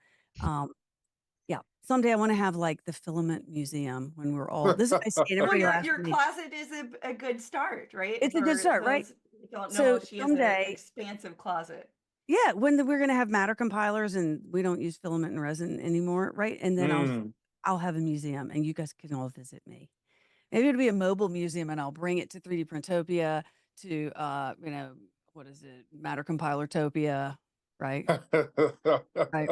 Yeah. Someday I want to have like the filament museum when we're all this is what I say to everybody last your week. closet is a good start, right? It's a good start, right? Don't know So she has someday an expansive closet. Yeah, when we're going to have matter compilers and we don't use filament and resin anymore, right? And then I'll have a museum and you guys can all visit me. Maybe it'll be a mobile museum and I'll bring it to 3D Printopia, to what is it? Matter Compilertopia, right? Right.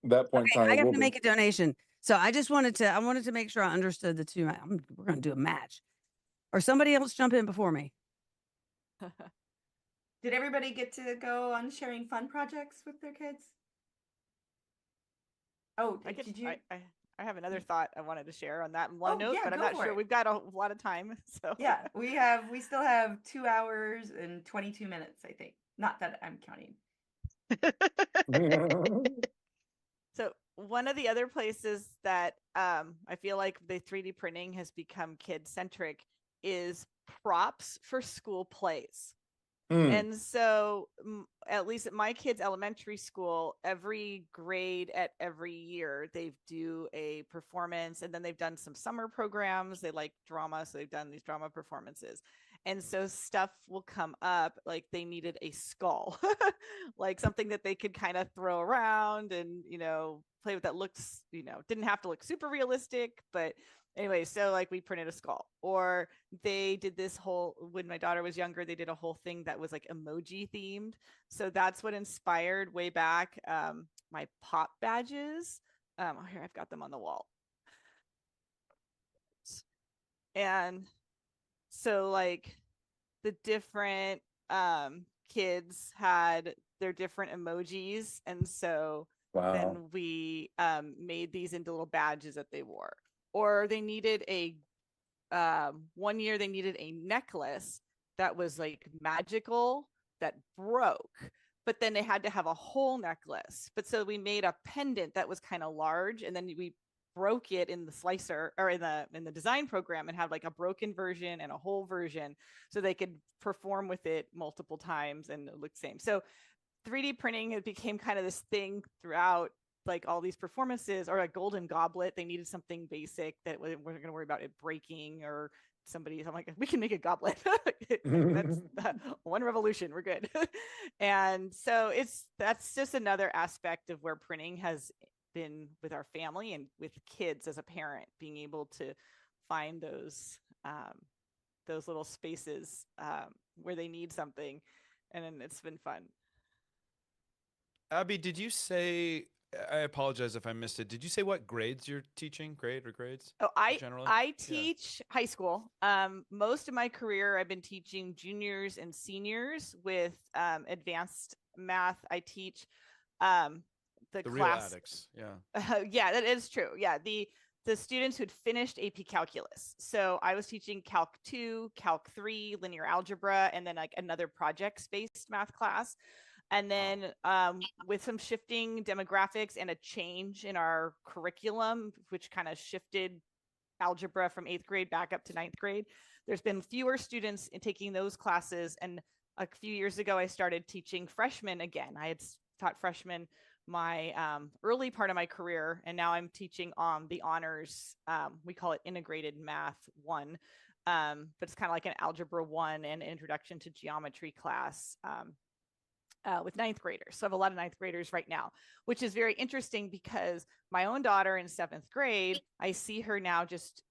That point in time, I have to make a donation. So I wanted to make sure I understood the two. We're going to do a match. Or somebody else jump in before me. Did everybody get to go on sharing fun projects with their kids? Oh, did you? I have another thought I wanted to share on that one note, yeah, but I'm not sure. We've got a lot of time, so yeah, we still have 2 hours and 22 minutes, I think. Not that I'm counting. So one of the other places that I feel like the 3D printing has become kid-centric is props for school plays. And so at least at my kids' elementary school, every grade at every year, they do a performance, and then they've done some summer programs. They like drama, so they've done these drama performances. And so stuff will come up, like they needed a skull, like something that they could kind of throw around and, play with that looks, didn't have to look super realistic, but anyway, so like we printed a skull, or they did this whole, when my daughter was younger, they did a whole thing that was like emoji themed. So that's what inspired way back my pop badges. Here, I've got them on the wall. And so like the different kids had their different emojis. And so then we made these into little badges that they wore. Or they needed one year they needed a necklace that was like magical that broke, but then they had to have a whole necklace. But so we made a pendant that was kind of large, and then we broke it in the slicer or in the design program and had like a broken version and a whole version so they could perform with it multiple times and it looked the same. So 3D printing, it became kind of this thing throughout like all these performances. Or a golden goblet, they needed something basic that we weren't going to worry about it breaking or somebody. I'm like, we can make a goblet. That's one revolution, we're good. And so that's just another aspect of where printing has been with our family and with kids as a parent, being able to find those little spaces where they need something, and then it's been fun. Abby, did you say, I apologize if I missed it, did you say what grades you're teaching? Grade or grades? Oh, generally? I teach high school. Most of my career, I've been teaching juniors and seniors with advanced math. I teach the real class. addicts, yeah. Yeah, that is true. Yeah, the students who'd finished AP Calculus. So I was teaching Calc 2, Calc 3, linear algebra, and then like another projects-based math class. And then with some shifting demographics and a change in our curriculum, which kind of shifted algebra from 8th grade back up to 9th grade, there's been fewer students in taking those classes. And a few years ago, I started teaching freshmen again. I had taught freshmen my early part of my career, and now I'm teaching the honors. We call it Integrated Math 1, but it's kind of like an Algebra 1 and Introduction to Geometry class. With 9th graders. So I have a lot of 9th graders right now, which is very interesting because my own daughter in 7th grade, I see her now just,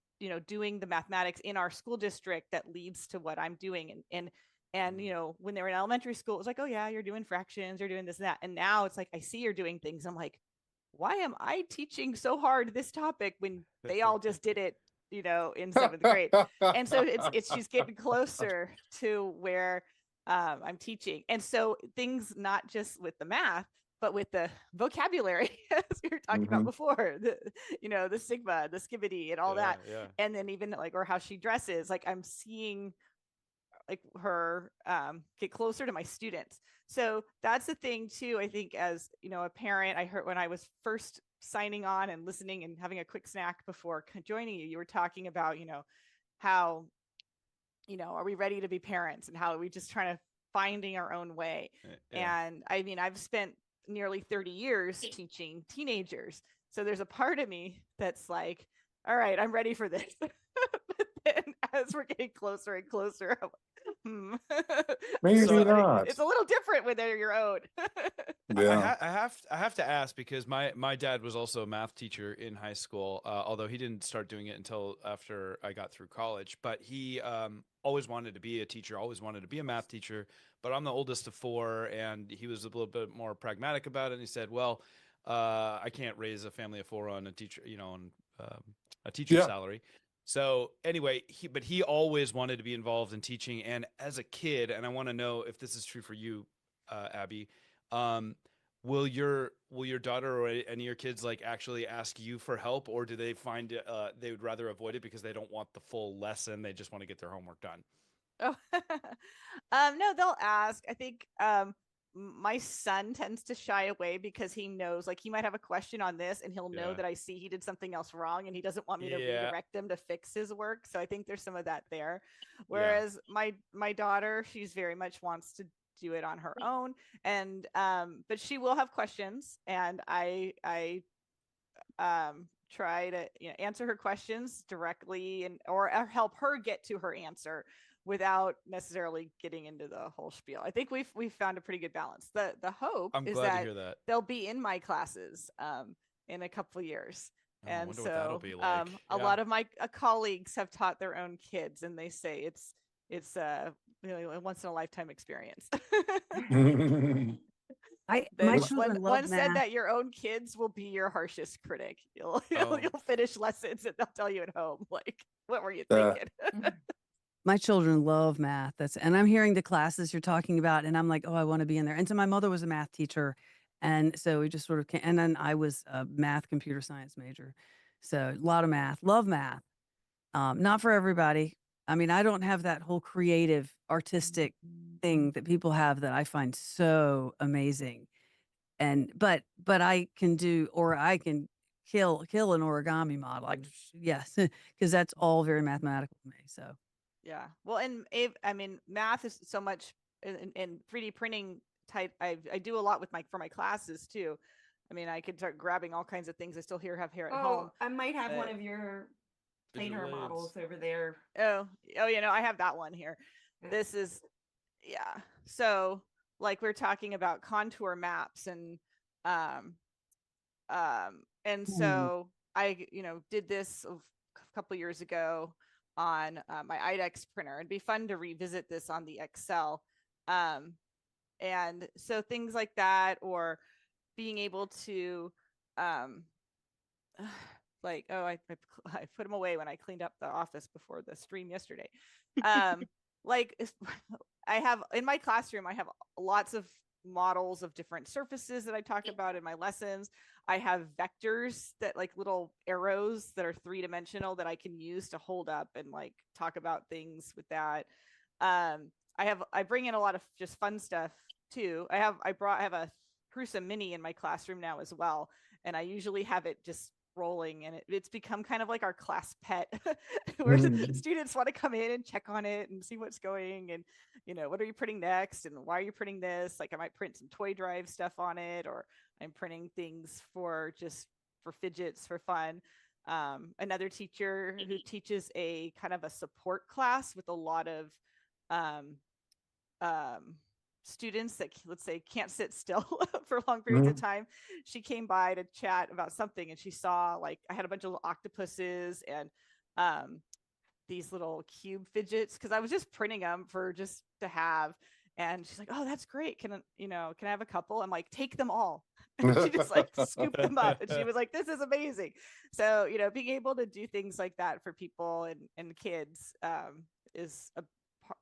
doing the mathematics in our school district that leads to what I'm doing. And when they were in elementary school, it was like, oh yeah, you're doing fractions, you're doing this and that. And now it's like, I see you're doing things. I'm like, why am I teaching so hard this topic when they all just did it, in 7th grade? And so she's getting closer to where I'm teaching. And so things not just with the math, but with the vocabulary, as we were talking about before, the sigma, the skibbity and all that. Yeah. And then even like, or how she dresses, like I'm seeing like her get closer to my students. So that's the thing too. I think as, a parent, I heard when I was first signing on and listening and having a quick snack before joining you were talking about, how are we ready to be parents and how are we just trying to finding our own way? Yeah. And I mean, I've spent nearly 30 years teaching teenagers. So there's a part of me that's like, all right, I'm ready for this. But then as we're getting closer and closer, I'm like, Maybe not. it's a little different when they're your own. Yeah. I have to ask because my dad was also a math teacher in high school, although he didn't start doing it until after I got through college. But he always wanted to be a teacher, always wanted to be a math teacher. But I'm the oldest of 4, and he was a little bit more pragmatic about it. And he said, "Well, I can't raise a family of 4 on a teacher, on a teacher's salary." So anyway, he always wanted to be involved in teaching. And as a kid, and I want to know if this is true for you, Abby, will your daughter or any of your kids like actually ask you for help, or do they find they would rather avoid it because they don't want the full lesson? They just want to get their homework done. Oh, no, they'll ask. I think my son tends to shy away because he knows, like, he might have a question on this and he'll know that I see he did something else wrong and he doesn't want me to redirect him to fix his work. So I think there's some of that there. Whereas my daughter, she's very much wants to do it on her own, and but she will have questions, and I try to answer her questions directly and or help her get to her answer without necessarily getting into the whole spiel. I think we've found a pretty good balance. The hope I'm is glad to that hear that. they'll be in my classes in a couple of years. I And wonder what that'll so be like. a lot of my colleagues have taught their own kids, and they say it's a once in a lifetime experience. My children love one said math. that your own kids will be your harshest critic. You'll finish lessons and they'll tell you at home, like, what were you thinking? My children love math. And I'm hearing the classes you're talking about, and I'm like, oh, I want to be in there. And so my mother was a math teacher, and so we just sort of came, and then I was a math computer science major, so a lot of math. Love math. Not for everybody. I mean, I don't have that whole creative, artistic thing that people have that I find so amazing. And but I can do, or I can kill an origami model. Yes, because that's all very mathematical to me. So yeah. Well, and I mean, math is so much in 3D printing type. I do a lot with for my classes too. I mean, I could start grabbing all kinds of things I still have here at home. I might have one of your planer models over there. Oh, I have that one here. This is, yeah. So like we're talking about contour maps and so I did this a couple years ago on my IDEX printer. It'd be fun to revisit this on the Excel. And so things like that, or being able to like, oh, I put them away when I cleaned up the office before the stream yesterday. Like I have in my classroom, I have lots of models of different surfaces that I talk about in my lessons. I have vectors that like little arrows that are 3-dimensional that I can use to hold up and like talk about things with that. I bring in a lot of just fun stuff too. I have a Prusa Mini in my classroom now as well, and I usually have it just rolling, and it's become kind of like our class pet where students want to come in and check on it and see what's going, and what are you printing next and why are you printing this. Like I might print some toy drive stuff on it, or I'm printing things for fidgets for fun. Another teacher who teaches a kind of a support class with a lot of students that, let's say, can't sit still for long periods of time. She came by to chat about something, and she saw like I had a bunch of octopuses and these little cube fidgets, because I was just printing them for just to have. And she's like, oh, that's great. Can I have a couple? I'm like, take them all. And she just like scooped them up, and she was like, this is amazing. So, being able to do things like that for people and kids is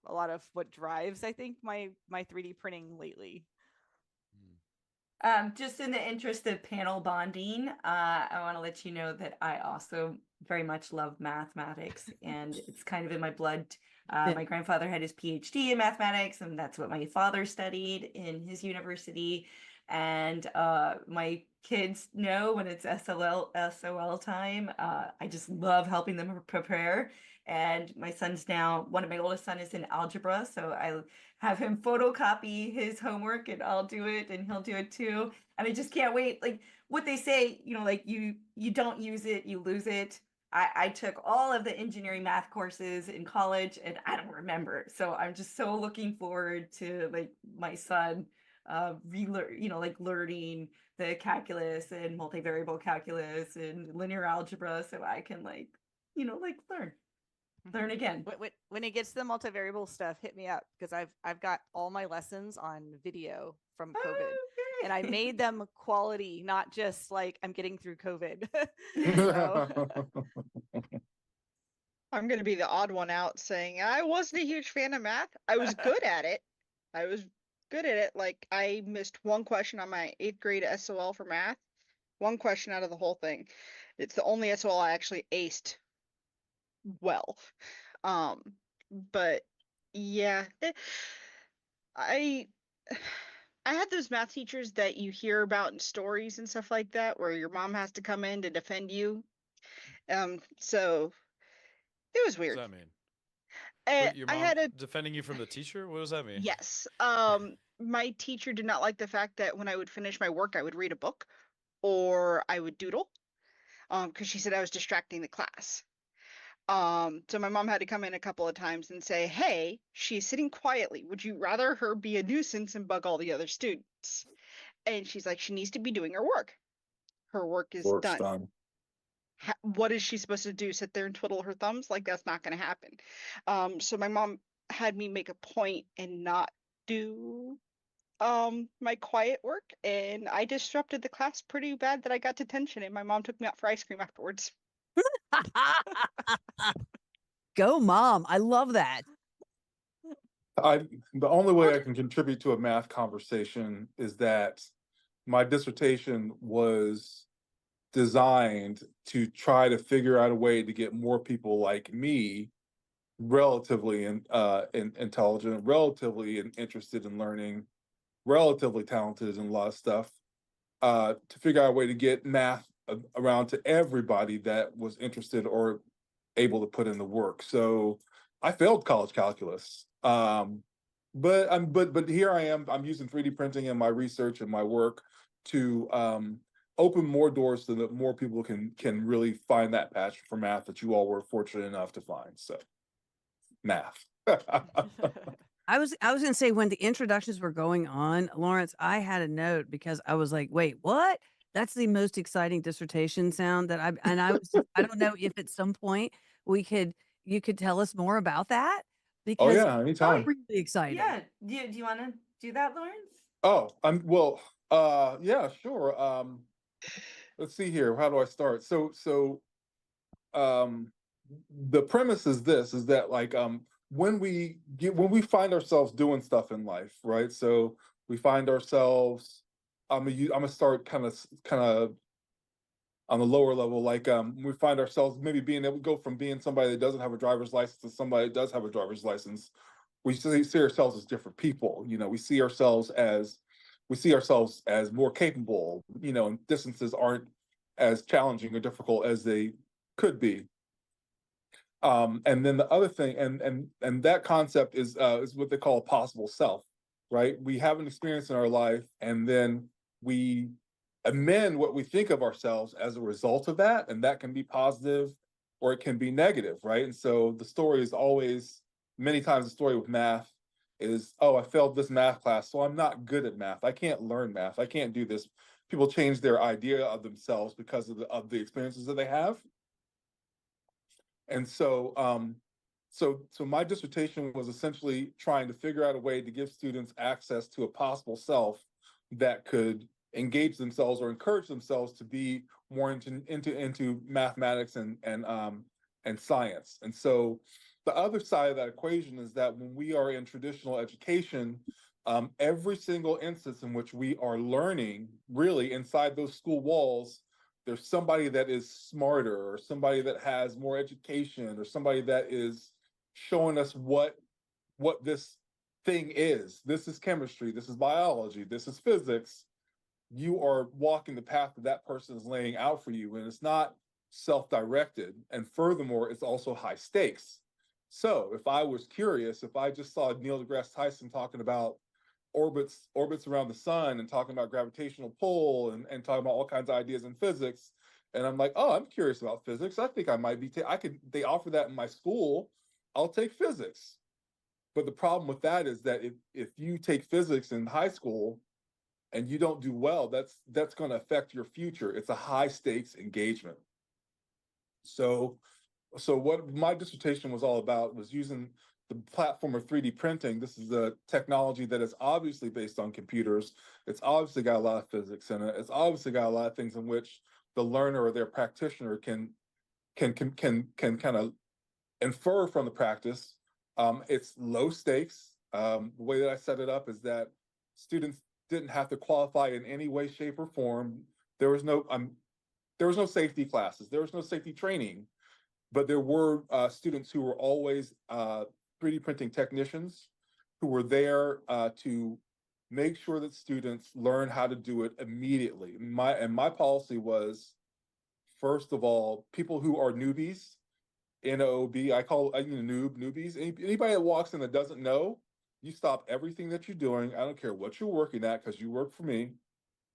a lot of what drives, I think, my 3D printing lately. Just in the interest of panel bonding, I want to let you know that I also very much love mathematics, and it's kind of in my blood. My grandfather had his PhD in mathematics, and that's what my father studied in his university. And my kids know when it's SOL time. I just love helping them prepare. And my son's now, one of my oldest son is in algebra, so I have him photocopy his homework and I'll do it and he'll do it too. And I just can't wait. Like what they say, like you don't use it, you lose it. I took all of the engineering math courses in college and I don't remember. So I'm just so looking forward to like my son learning the calculus and multivariable calculus and linear algebra, so I can learn again. When it gets to the multivariable stuff, hit me up, because I've got all my lessons on video from COVID. And I made them quality, not just like I'm getting through COVID. I'm going to be the odd one out saying I wasn't a huge fan of math. I was good at it. Like I missed one question on my 8th grade SOL for math. One question out of the whole thing. It's the only SOL I actually aced well. But yeah, I had those math teachers that you hear about in stories and stuff like that, where your mom has to come in to defend you. So it was weird. What does that mean? Your mom I had defending you from the teacher? What does that mean? Yes. My teacher did not like the fact that when I would finish my work, I would read a book or I would doodle, because she said I was distracting the class. So my mom had to come in a couple of times and say, hey, she's sitting quietly. Would you rather her be a nuisance and bug all the other students? And she's like, she needs to be doing her work. Her work is done. What is she supposed to do? Sit there and twiddle her thumbs? Like, that's not going to happen. So my mom had me make a point and not do my quiet work, and I disrupted the class pretty bad that I got detention, and my mom took me out for ice cream afterwards. Go mom. I love that. The only way I can contribute to a math conversation is that my dissertation was designed to try to figure out a way to get more people like me, relatively intelligent, relatively interested in learning, relatively talented in a lot of stuff, to figure out a way to get math around to everybody that was interested or able to put in the work. So I failed college calculus. But here I am. I'm using 3D printing in my research and my work to open more doors so that more people can really find that passion for math that you all were fortunate enough to find. So, math. I was gonna say, when the introductions were going on, Lawrence, I had a note because I was like, wait, what? That's the most exciting dissertation sound that I was I don't know if at some point you could tell us more about that, Oh because yeah, it's anytime. really exciting. Yeah. Do you want to do that, Lawrence? Oh, yeah, sure. Let's see here. How do I start? So the premise is this, is that like when we find ourselves doing stuff in life, right? So we find ourselves, I'm gonna start kind of on the lower level, like we find ourselves maybe being able to go from being somebody that doesn't have a driver's license to somebody that does have a driver's license. We see ourselves as different people. We see ourselves as more capable, and distances aren't as challenging or difficult as they could be. And then the other thing, and that concept is what they call a possible self, right? We have an experience in our life, and then we amend what we think of ourselves as a result of that, and that can be positive or it can be negative, right? And so the story is always, many times the story with math is, oh, I failed this math class, so I'm not good at math. I can't learn math. I can't do this. People change their idea of themselves because of the experiences that they have. And so, so my dissertation was essentially trying to figure out a way to give students access to a possible self that could engage themselves or encourage themselves to be more into mathematics and science. And so, the other side of that equation is that when we are in traditional education, every single instance in which we are learning, really inside those school walls, there's somebody that is smarter, or somebody that has more education, or somebody that is showing us what this thing is. This is chemistry, this is biology, this is physics. You are walking the path that person is laying out for you, and it's not self-directed. And furthermore, it's also high stakes. So if I was curious, if I just saw Neil deGrasse Tyson talking about orbits around the sun and talking about gravitational pull and talking about all kinds of ideas in physics, and I'm like, oh, I'm curious about physics. I think I might be. They offer that in my school. I'll take physics. But the problem with that is that if you take physics in high school and you don't do well, that's going to affect your future. It's a high stakes engagement. So what my dissertation was all about was using the platform of 3D printing. This is a technology that is obviously based on computers. It's obviously got a lot of physics in it. It's obviously got a lot of things in which the learner or their practitioner can kind of infer from the practice. It's low stakes. The way that I set it up is that students didn't have to qualify in any way, shape, or form. There was no safety classes. There was no safety training. But there were students who were always 3D printing technicians who were there to make sure that students learn how to do it immediately. My policy was, first of all, people who are newbies, NOB, I call newbies. Anybody that walks in that doesn't know, you stop everything that you're doing. I don't care what you're working at, because you work for me.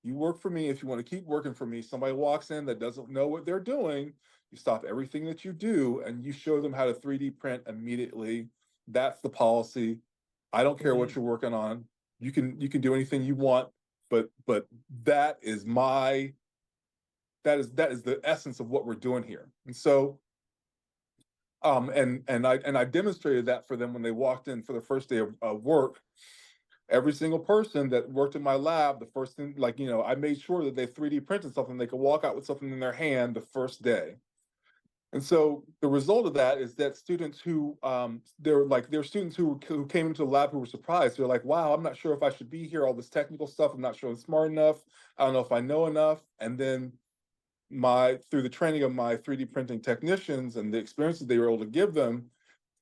You work for me. If you want to keep working for me, somebody walks in that doesn't know what they're doing, you stop everything that you do and you show them how to 3D print immediately. That's the policy. I don't care what you're working on. You can do anything you want, but that is the essence of what we're doing here. And so and I demonstrated that for them when they walked in for the first day of work. Every single person that worked in my lab, the first thing, I made sure that they 3D printed something, they could walk out with something in their hand the first day. And so the result of that is that students who there are students who came into the lab who were surprised. They're like, wow, I'm not sure if I should be here, all this technical stuff, I'm not sure I'm smart enough, I don't know if I know enough. And then through the training of my 3D printing technicians and the experiences they were able to give them,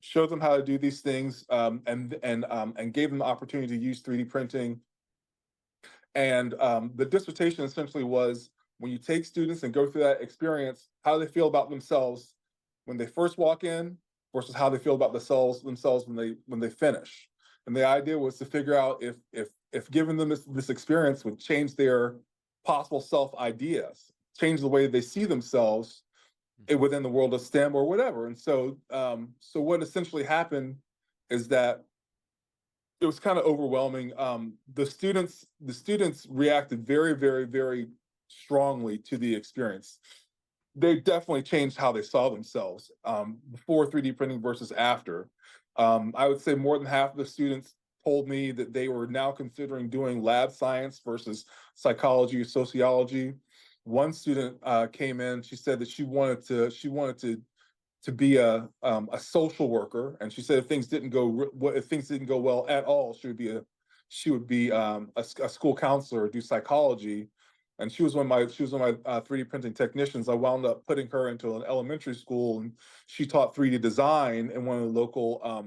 showed them how to do these things, and gave them the opportunity to use 3D printing. And the dissertation essentially was when you take students and go through that experience, how do they feel about themselves when they first walk in versus how they feel about themselves when they finish. And the idea was to figure out if giving them this experience would change their possible self ideas, change the way they see themselves within the world of STEM or whatever. And so what essentially happened is that it was kind of overwhelming. The students reacted very, very, very strongly to the experience. They definitely changed how they saw themselves before 3D printing versus after. I would say more than half of the students told me that they were now considering doing lab science versus psychology or sociology. One student came in. She said that she wanted to be a social worker, and she said if things didn't go well at all, she would be a school counselor or do psychology. And she was one of my 3D printing technicians. I wound up putting her into an elementary school, and she taught 3D design in one of the local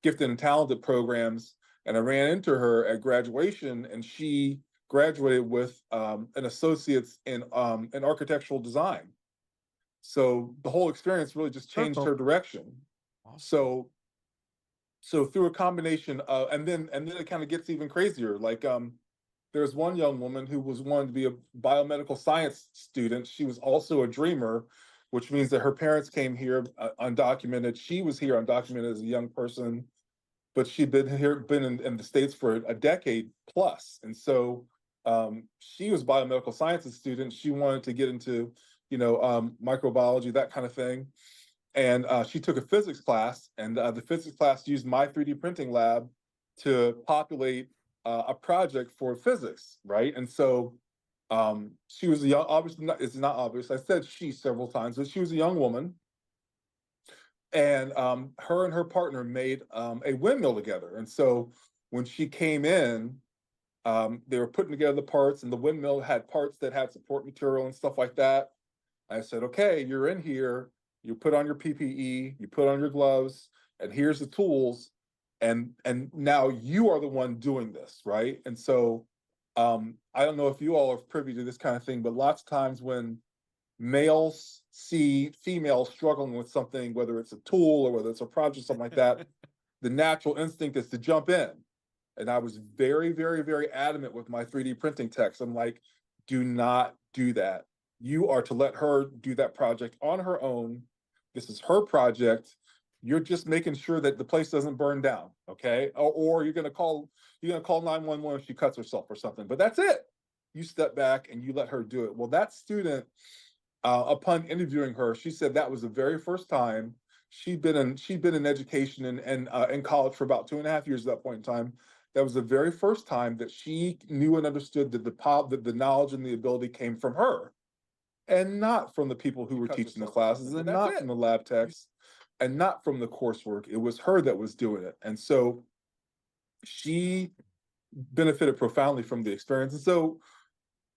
gifted and talented programs. And I ran into her at graduation, and she graduated with an associate's in architectural design. So the whole experience really just changed her direction. Awesome. So through a combination of, and then it kind of gets even crazier. Like there's one young woman who was wanting to be a biomedical science student. She was also a dreamer, which means that her parents came here undocumented. She was here undocumented as a young person, but she'd been in the States for a decade plus. And so she was a biomedical sciences student. She wanted to get into microbiology, that kind of thing. And she took a physics class, and the physics class used my 3D printing lab to populate a project for physics, right? And so she was a young, obviously not, it's not obvious, I said she several times, but she was a young woman. And her and her partner made a windmill together. And so when she came in, they were putting together the parts, and the windmill had parts that had support material and stuff like that. I said, okay, you're in here, you put on your PPE, you put on your gloves, and here's the tools. And now you are the one doing this, right? And so I don't know if you all are privy to this kind of thing, but lots of times when males see females struggling with something, whether it's a tool or whether it's a project, something like that, the natural instinct is to jump in. And I was very, very, very adamant with my 3D printing techs. I'm like, do not do that. You are to let her do that project on her own. This is her project. You're just making sure that the place doesn't burn down, okay? Or you're gonna call 911 if she cuts herself or something. But that's it. You step back and you let her do it. Well, that student, upon interviewing her, she said that was the very first time she'd been in education and in college for about 2.5 years at that point in time. That was the very first time that she knew and understood that the knowledge and the ability came from her, and not from the people who were teaching the classes, and not from the lab techs, and not from the coursework. It was her that was doing it. And so she benefited profoundly from the experience. And so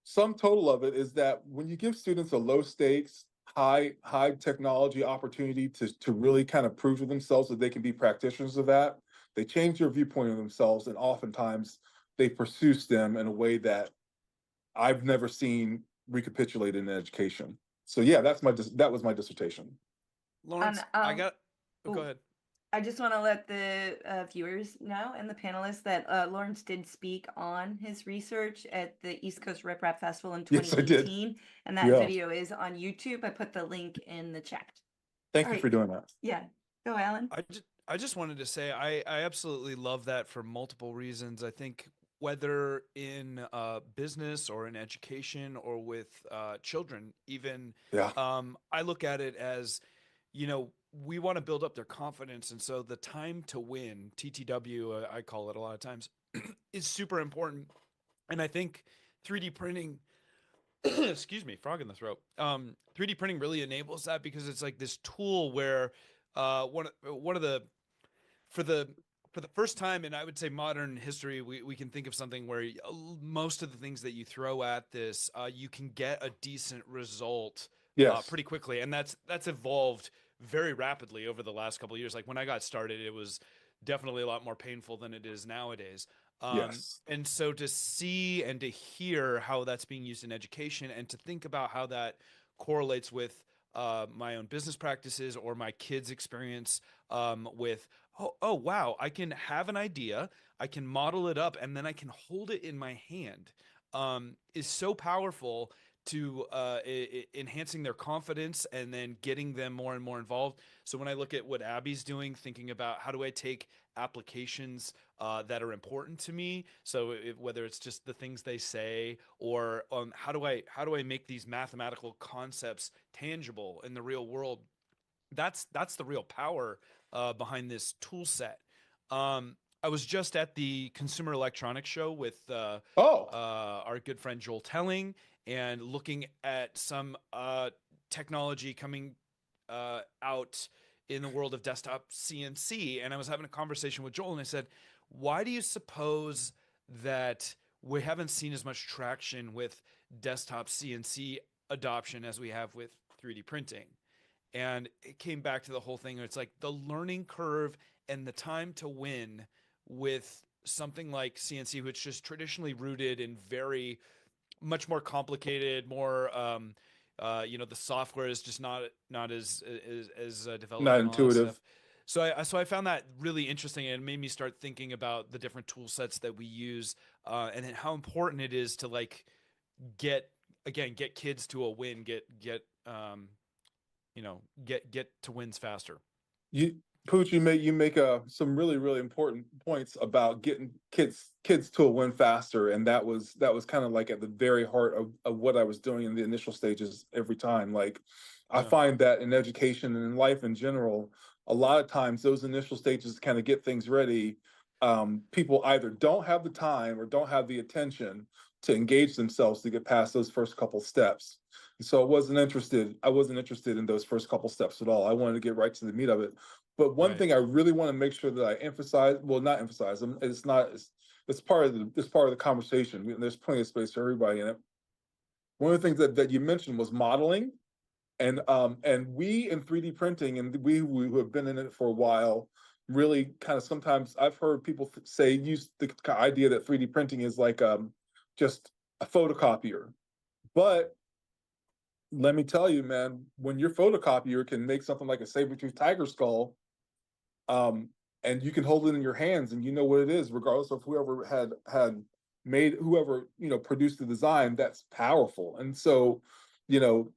sum total of it is that when you give students a low stakes, high technology opportunity to really kind of prove to themselves that they can be practitioners of that, they change their viewpoint of themselves, and oftentimes they pursue STEM in a way that I've never seen recapitulated in education. So yeah, that was my dissertation. Lawrence, go ahead. I just want to let the viewers know and the panelists that Lawrence did speak on his research at the East Coast Rip Rap Festival in 2018. Yes, and that video is on YouTube. I put the link in the chat. Thank you for doing that. Yeah. Go, Alan. I just wanted to say I absolutely love that for multiple reasons. I think whether in business or in education or with children, even, I look at it as, we want to build up their confidence. And so the time to win, TTW, I call it a lot of times, is super important. And I think 3D printing, excuse me, frog in the throat. 3D printing really enables that, because it's like this tool where for the first time in, I would say, modern history, we can think of something where most of the things that you throw at this, you can get a decent result pretty quickly. And that's evolved very rapidly over the last couple of years. Like when I got started, it was definitely a lot more painful than it is nowadays. Yes. And so to see and to hear how that's being used in education, and to think about how that correlates with my own business practices or my kids' experience with, oh, wow, I can have an idea, I can model it up, and then I can hold it in my hand, is so powerful to enhancing their confidence and then getting them more and more involved. So when I look at what Abby's doing, thinking about how do I take applications that are important to me, so whether it's just the things they say, or how do I make these mathematical concepts tangible in the real world, that's the real power behind this tool set. I was just at the Consumer Electronics Show with our good friend Joel Telling, and looking at some technology coming out in the world of desktop CNC. And I was having a conversation with Joel, and I said, why do you suppose that we haven't seen as much traction with desktop CNC adoption as we have with 3D printing? And it came back to the whole thing. It's like the learning curve and the time to win with something like CNC, which is traditionally rooted in very much more complicated, more the software is just not as developed Not and all that intuitive. stuff. So I found that really interesting, and it made me start thinking about the different tool sets that we use, and then how important it is to like get kids to a win, get to wins faster. Pooch, you make some really important points about getting kids to a win faster, and that was kind of like at the very heart of what I was doing in the initial stages every time. Like, I find that in education and in life in general, a lot of times those initial stages to kind of get things ready, people either don't have the time or don't have the attention to engage themselves to get past those first couple steps. So I wasn't interested in those first couple steps at all. I wanted to get right to the meat of it. But one thing I really want to make sure that I emphasize, well, not emphasize, it's part of the conversation. There's plenty of space for everybody in it. One of the things that you mentioned was modeling, and we in 3D printing, and we who have been in it for a while, really kind of, sometimes I've heard people use the idea that 3D printing is like just a photocopier. But let me tell you, man, when your photocopier can make something like a saber-toothed tiger skull, and you can hold it in your hands and you know what it is, regardless of whoever had made, whoever produced the design, that's powerful. And so,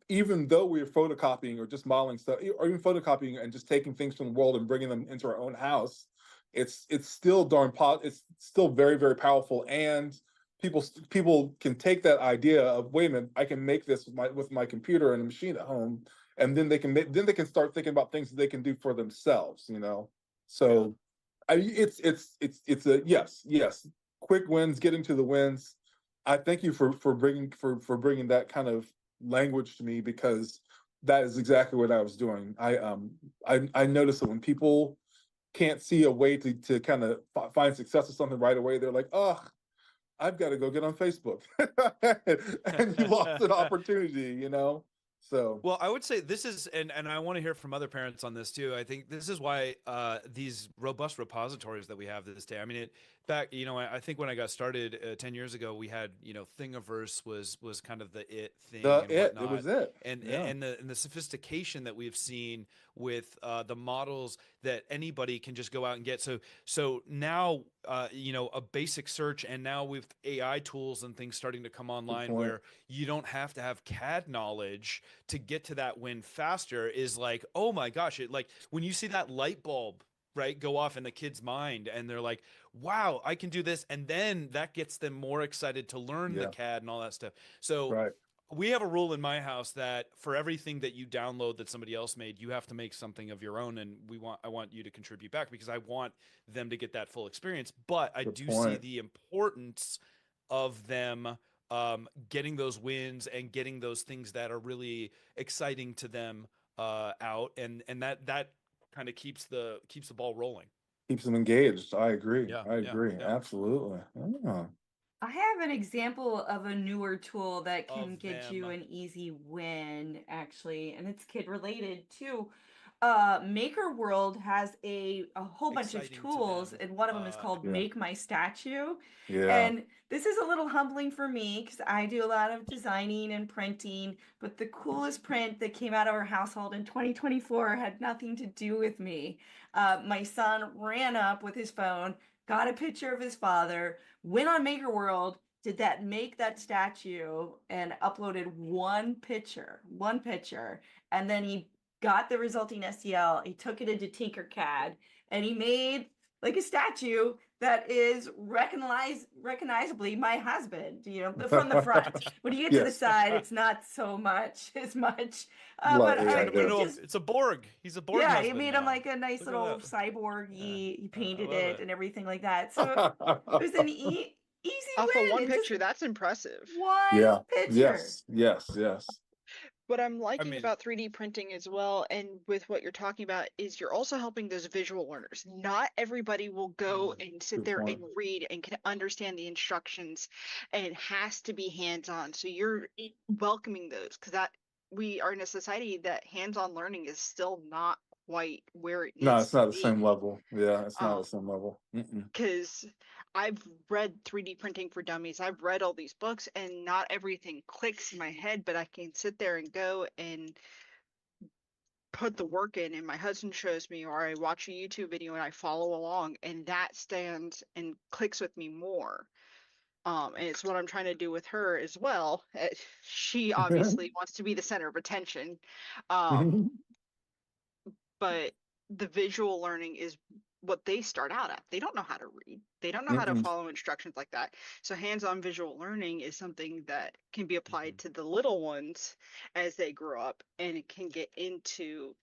even though we're photocopying or just modeling stuff, or even photocopying and just taking things from the world and bringing them into our own house, it's still it's still very, very powerful. And people can take that idea of, wait a minute, I can make this with my computer and a machine at home, and then they can start thinking about things that they can do for themselves. So it's a yes, quick wins, getting to the wins. I thank you for bringing that kind of language to me, because that is exactly what I was doing. I noticed that when people can't see a way to kind of find success or something right away, they're like, oh, I've got to go get on Facebook. And you lost an opportunity, So, well, I would say this is, and I want to hear from other parents on this too. I think this is why these robust repositories that we have this day. I mean, I think when I got started 10 years ago, we had, Thingiverse was kind of the it thing and whatnot. It was it. And Yeah. and the sophistication that we've seen with the models that anybody can just go out and get. So now, a basic search, and now with AI tools and things starting to come online, where you don't have to have CAD knowledge to get to that win faster, is like, oh my gosh, it, like when you see that light bulb go off in the kid's mind, and they're like, wow, I can do this, and then that gets them more excited to learn the CAD and all that stuff. So we have a rule in my house that for everything that you download that somebody else made, you have to make something of your own, and I want you to contribute back, because I want them to get that full experience. But I do see the importance of them getting those wins and getting those things that are really exciting to them out, and that kind of keeps the ball rolling. Keeps them engaged. I agree. Yeah, I agree. yeah. Absolutely. Oh. I have an example of a newer tool that can get you an easy win, actually, and it's kid related too. Maker World has a whole bunch of Exciting to tools, them. and one of them is called Yeah. Make My Statue. Yeah. And this is a little humbling for me because I do a lot of designing and printing, but the coolest print that came out of our household in 2024 had nothing to do with me. My son ran up with his phone, got a picture of his father, went on Maker World, did that make that statue, and uploaded one picture, and then he got the resulting STL, he took it into Tinkercad, and he made like a statue that is recognizably my husband, you know, from the front. When you get to the Yes. side, it's not so much as much. Like, But yeah, Turned him it into just, it's a Borg. He's a Borg yeah, husband he made him now. like a nice Look at little that. cyborg. Yeah, He I painted love it it. and everything like that. So it was an easy Off of win. one It just picture, that's impressive. one Yeah. picture. Yes. What I'm I liking mean, about 3D printing as well, and with what you're talking about, is you're also helping those visual learners. Not everybody will go and sit Good there point. and read and can understand the instructions, and it has to be hands-on. So you're welcoming those, because that we are in a society that hands-on learning is still not quite where it No, needs it's to not the be. same level. Yeah, it's not the same level. Because I've read 3D printing for dummies. I've read all these books, and not everything clicks in my head, but I can sit there and go and put the work in, and my husband shows me, or I watch a YouTube video and I follow along, and that stands and clicks with me more. And it's what I'm trying to do with her as well. She obviously wants to be the center of attention. Um, but the visual learning is what they start out at. They don't know how to read. They don't know how to follow instructions like that. So hands-on visual learning is something that can be applied to the little ones as they grow up, and it can get into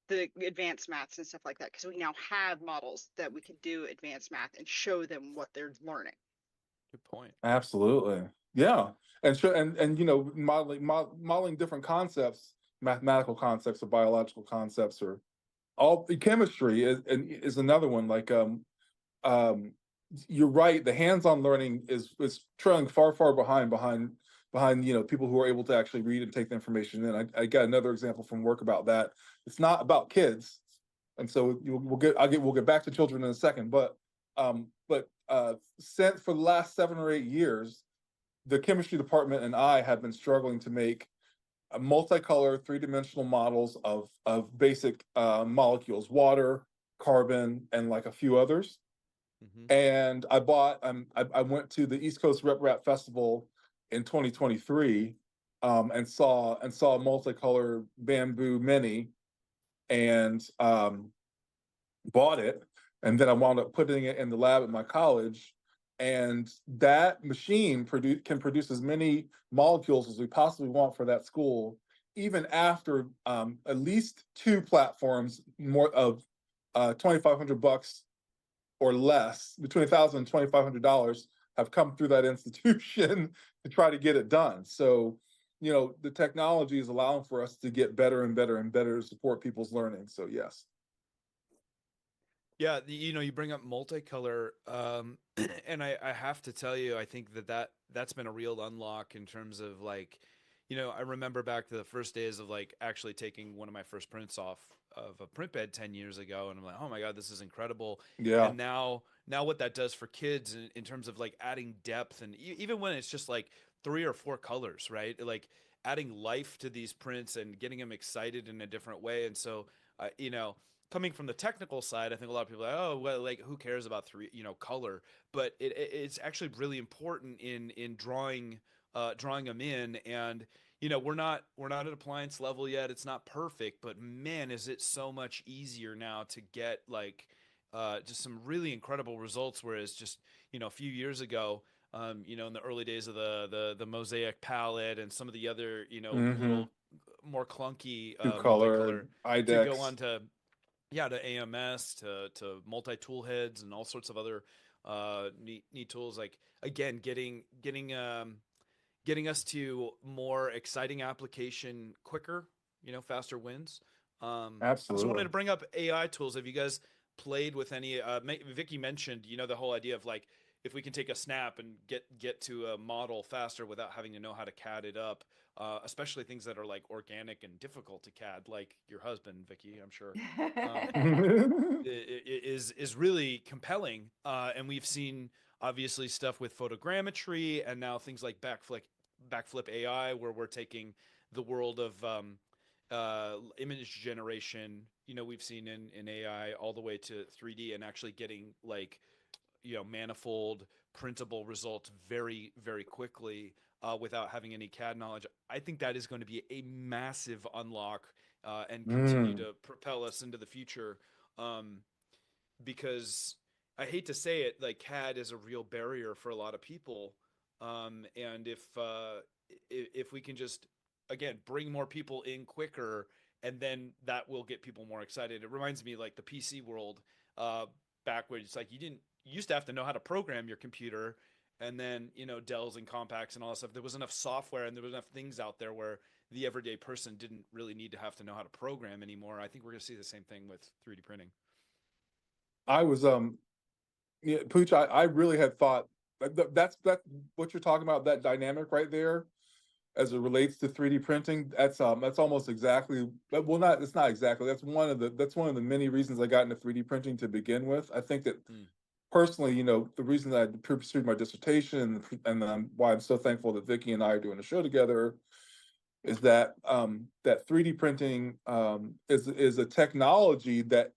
the advanced maths and stuff like that, because we now have models that we can do advanced math and show them what they're learning. good point. Absolutely. Yeah. And you know, modeling different concepts, mathematical concepts or biological concepts, or all chemistry is another one. Like um you're right, the hands-on learning is trailing far behind you know, people who are able to actually read and take the information in. I got another example from work about that. It's not about kids, and so we'll get back to children in a second, but since for the last 7 or 8 years, the chemistry department and I have been struggling to make multicolor, three-dimensional models of basic molecules: water, carbon, and like a few others. And I went to the East Coast Rep Festival in 2023, and saw a multicolor bamboo mini, and bought it, and then I wound up putting it in the lab at my college. And that machine can produce as many molecules as we possibly want for that school, even after at least 2 platforms, more of $2,500 or less, between $1,000 and $2,500, have come through that institution to try to get it done. So, you know, the technology is allowing for us to get better and better and better to support people's learning. So yes. Yeah, you know, you bring up multicolor, and I have to tell you, I think that's been a real unlock in terms of, like, you know, I remember back to the first days of like actually taking one of my first prints off of a print bed 10 years ago, and I'm like, oh my God, this is incredible. Yeah. And now what that does for kids in terms of like adding depth, and even when it's just like 3 or 4 colors, right? Like adding life to these prints and getting them excited in a different way. And so, you know, coming from the technical side, I think a lot of people are like, oh, well, like who cares about color? But it's actually really important in drawing them in. And you know, we're not at appliance level yet. It's not perfect, but man, is it so much easier now to get like just some really incredible results. Whereas just, you know, a few years ago, you know, in the early days of the Mosaic palette and some of the other, you know, little more clunky Two-color, multicolor, to go IDEX. on to AMS, to multi-tool heads and all sorts of other neat tools. Like again, getting us to more exciting application quicker, you know, faster wins. I also wanted Absolutely. to bring up AI tools. Have you guys played with any? Vicky mentioned, you know, the whole idea of like if we can take a snap and get to a model faster without having to know how to CAD it up, especially things that are like organic and difficult to CAD, like your husband, Vicky, I'm sure, is really compelling. And we've seen obviously stuff with photogrammetry and now things like backflip AI, where we're taking the world of image generation, we've seen in AI all the way to 3D and actually getting like, manifold printable results very, very quickly without having any CAD knowledge. I think that is going to be a massive unlock and continue to propel us into the future. Because I hate to say it, like CAD is a real barrier for a lot of people. And if we can just, again, bring more people in quicker, and then that will get people more excited. It reminds me like the PC world back when it's like you used to have to know how to program your computer, and then Dells and Compaqs and all that stuff. There was enough software and there was enough things out there where the everyday person didn't really need to have to know how to program anymore. I think we're going to see the same thing with 3D printing. I was yeah, Pooch, I really had thought that's what you're talking about, that dynamic right there as it relates to 3D printing. That's almost exactly, well, it's not exactly, that's one of the many reasons I got into 3D printing to begin with. I think that personally, the reason that I pursued my dissertation and why I'm so thankful that Vicky and I are doing a show together is that that 3D printing is a technology that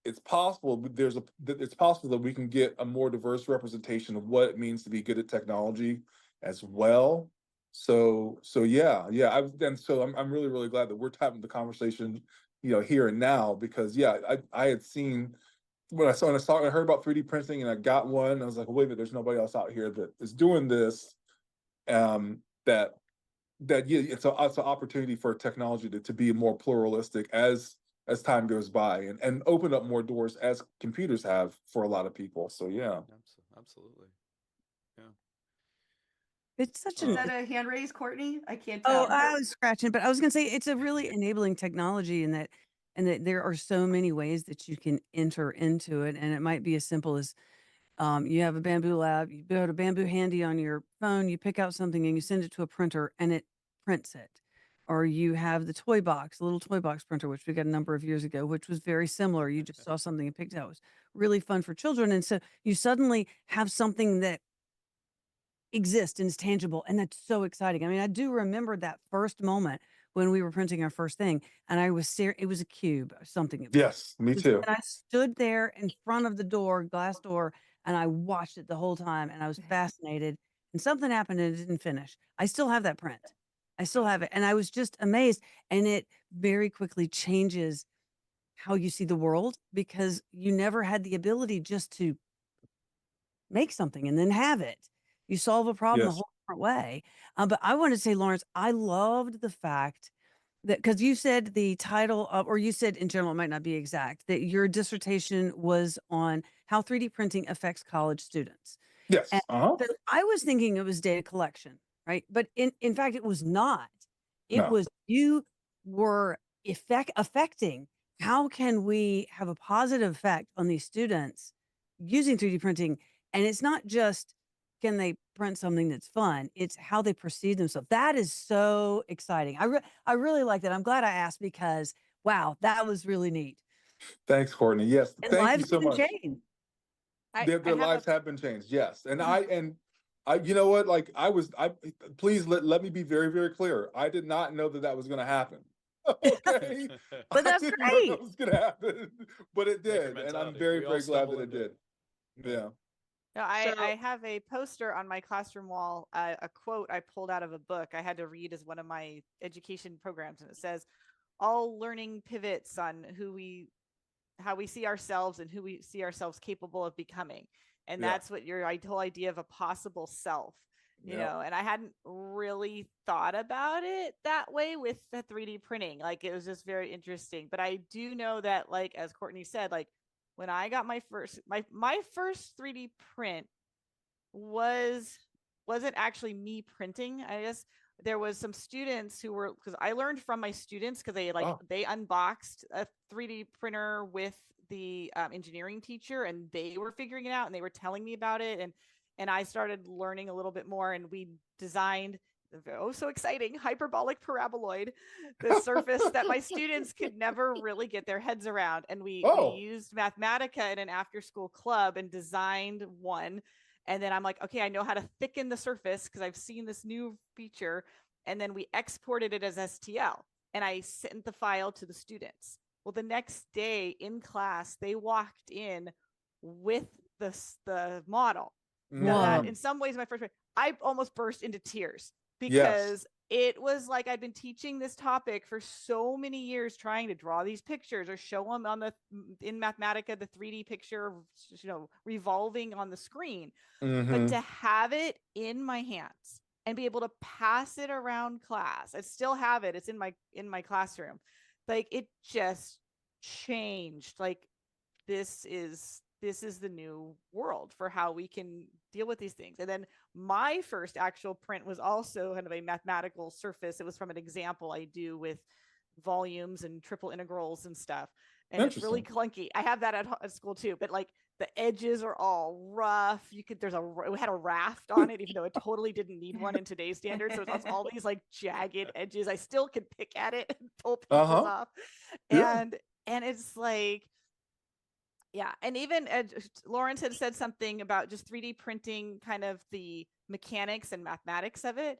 it's possible that we can get a more diverse representation of what it means to be good at technology as well. So yeah. I'm really, really glad that we're having the conversation, here and now, because I had seen when I heard about 3D printing and I got one, I was like, wait a minute, there's nobody else out here that is doing this. It's an opportunity for technology to be more pluralistic as time goes by and open up more doors as computers have for a lot of people. So yeah. Absolutely. Yeah. It's such Is that a hand raise, Courtney? I can't Oh, tell. I was scratching, but I was gonna say it's a really enabling technology in that there are so many ways that you can enter into it. And it might be as simple as you have a bamboo lab, you put a bamboo handy on your phone, you pick out something and you send it to a printer and it prints it. Or you have the toy box, a little toy box printer, which we got a number of years ago, which was very similar. You just saw something and picked it out. It was really fun for children. And so you suddenly have something that exists and is tangible. And that's so exciting. I mean, I do remember that first moment when we were printing our first thing and I was staring, it was a cube or something. Yes, me too. And I stood there in front of the glass door, and I watched it the whole time and I was fascinated. And something happened and it didn't finish. I still have that print. I still have it. And I was just amazed. And it very quickly changes how you see the world, because you never had the ability just to make something and then have it. You solve a problem a whole different way. But I want to say, Lawrence, I loved the fact that, because you said the title of, or you said in general, it might not be exact, that your dissertation was on how 3D printing affects college students. Yes. And so I was thinking it was data collection, right? But in fact, it was not. It was, you were affecting, how can we have a positive effect on these students using 3D printing? And it's not just, can they print something that's fun? It's how they perceive themselves. That is so exciting. I really like that. I'm glad I asked, because wow, that was really neat. Thanks, Courtney. Yes, And thank you so much. changed. Their lives have been changed. Yes, and I, you know what? Like please let me be very, very clear. I did not know that was going to happen. Okay, but that's I didn't great. know that was going to happen, but it did, and I'm very, very glad that it did. Yeah. No, I have a poster on my classroom wall, a quote I pulled out of a book I had to read as one of my education programs, and it says, "All learning pivots on how we see ourselves and who we see ourselves capable of becoming." And that's what your whole idea of a possible self, you know, and I hadn't really thought about it that way with the 3D printing. Like, it was just very interesting. But I do know that, like, as Courtney said, like, when I got my first 3D print wasn't actually me printing. I guess there was some students who were, because I learned from my students, because Oh. they unboxed a 3D printer with the engineering teacher, and they were figuring it out, and they were telling me about it, and I started learning a little bit more, and we designed, oh so exciting, hyperbolic paraboloid, the surface that my students could never really get their heads around. And we used Mathematica in an after school club and designed one. And then I'm like, okay, I know how to thicken the surface because I've seen this new feature. And then we exported it as STL, and I sent the file to the students. Well, the next day in class, they walked in with the model. Now that in some ways, my first, I almost burst into tears, because it was like I'd been teaching this topic for so many years, trying to draw these pictures or show them in Mathematica, the 3D picture, revolving on the screen. But to have it in my hands and be able to pass it around class, I still have it. It's in my classroom. Like, it just changed. Like, this is the new world for how we can deal with these things. And then my first actual print was also kind of a mathematical surface. It was from an example I do with volumes and triple integrals and stuff. And it's really clunky. I have that at school too, but like the edges are all rough. It had a raft on it, even though it totally didn't need one in today's standards. So it's all these like jagged edges. I still can pick at it and pull pieces off. And it's like, yeah. And even Lawrence had said something about just 3D printing, kind of the mechanics and mathematics of it.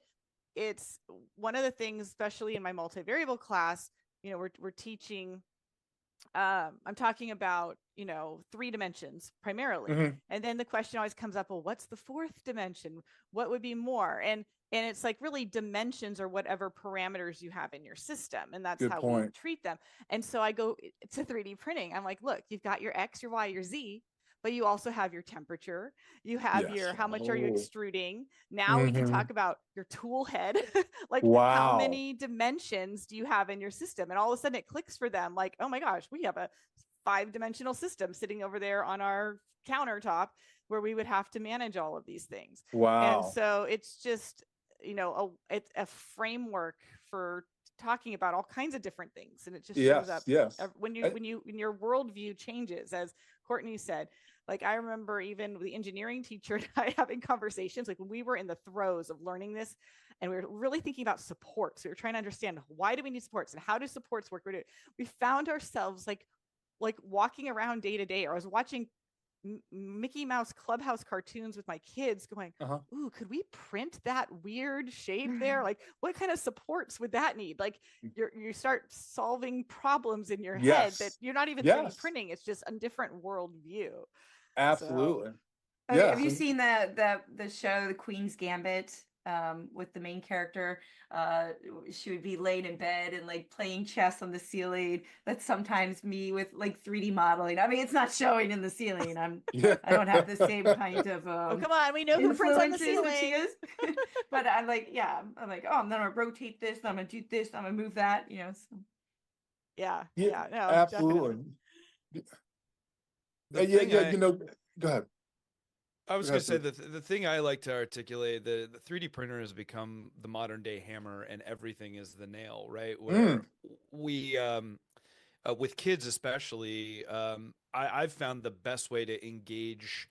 It's one of the things, especially in my multivariable class, we're teaching, I'm talking about, 3 dimensions primarily. And then the question always comes up, well, what's the 4th dimension? What would be more? And it's like really dimensions or whatever parameters you have in your system. And that's how we treat them. And so I go to 3D printing. I'm like, look, you've got your X, your Y, your Z, but you also have your temperature. You have your, how much are you extruding? Now we can talk about your tool head. Like, how many dimensions do you have in your system? And all of a sudden it clicks for them. Like, oh my gosh, we have a 5-dimensional system sitting over there on our countertop where we would have to manage all of these things. And so it's just, it's a framework for talking about all kinds of different things, and it just shows up when your worldview changes, as Courtney said. Like, I remember even the engineering teacher and I having conversations, like when we were in the throes of learning this, and we were really thinking about supports. We were trying to understand, why do we need supports and how do supports work? We found ourselves like walking around day to day, or I was watching Mickey Mouse Clubhouse cartoons with my kids going, ooh, could we print that weird shape there? Like, what kind of supports would that need? Like, you start solving problems in your head that you're not even 3D printing. It's just a different worldview. Absolutely. So, have you seen the show, The Queen's Gambit? With the main character, she would be laying in bed and like playing chess on the ceiling. That's sometimes me with like 3D modeling. I mean, it's not showing in the ceiling. I don't have the same kind of oh, come on, we know who prints on the ceiling. That she is. But I'm like, I'm like, oh, I'm gonna rotate this, I'm gonna do this, I'm gonna move that, So. Yeah, no, absolutely. Go ahead. I was going to say that the thing I like to articulate, the 3D printer has become the modern day hammer, and everything is the nail, right? Where we, with kids especially, I've found the best way to engage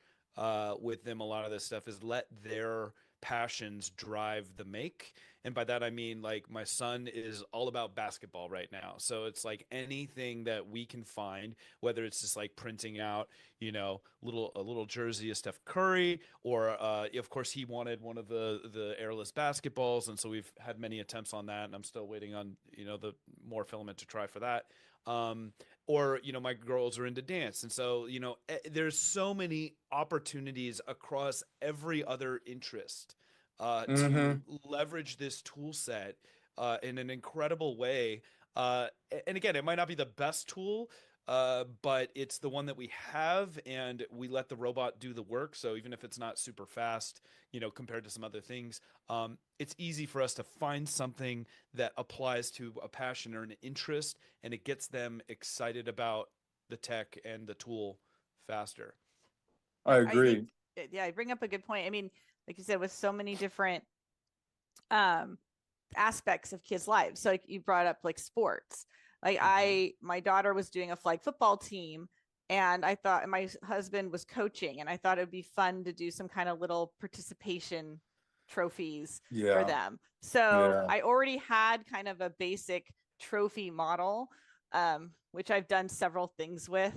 with them. A lot of this stuff is let their passions drive the make. And by that, I mean, like, my son is all about basketball right now. So it's like anything that we can find, whether it's just like printing out, a little jersey of Steph Curry, or of course he wanted one of the airless basketballs. And so we've had many attempts on that, and I'm still waiting on, the more filament to try for that. Or, my girls are into dance. And so, there's so many opportunities across every other interest to leverage this tool set in an incredible way. And again, it might not be the best tool, but it's the one that we have, and we let the robot do the work. So even if it's not super fast, compared to some other things, it's easy for us to find something that applies to a passion or an interest, and it gets them excited about the tech and the tool faster. I agree. I bring up a good point. I mean, like you said, with so many different aspects of kids' lives. So like you brought up like sports. Like my daughter was doing a flag football team, and I thought my husband was coaching, and I thought it'd be fun to do some kind of little participation trophies for them. So I already had kind of a basic trophy model, which I've done several things with.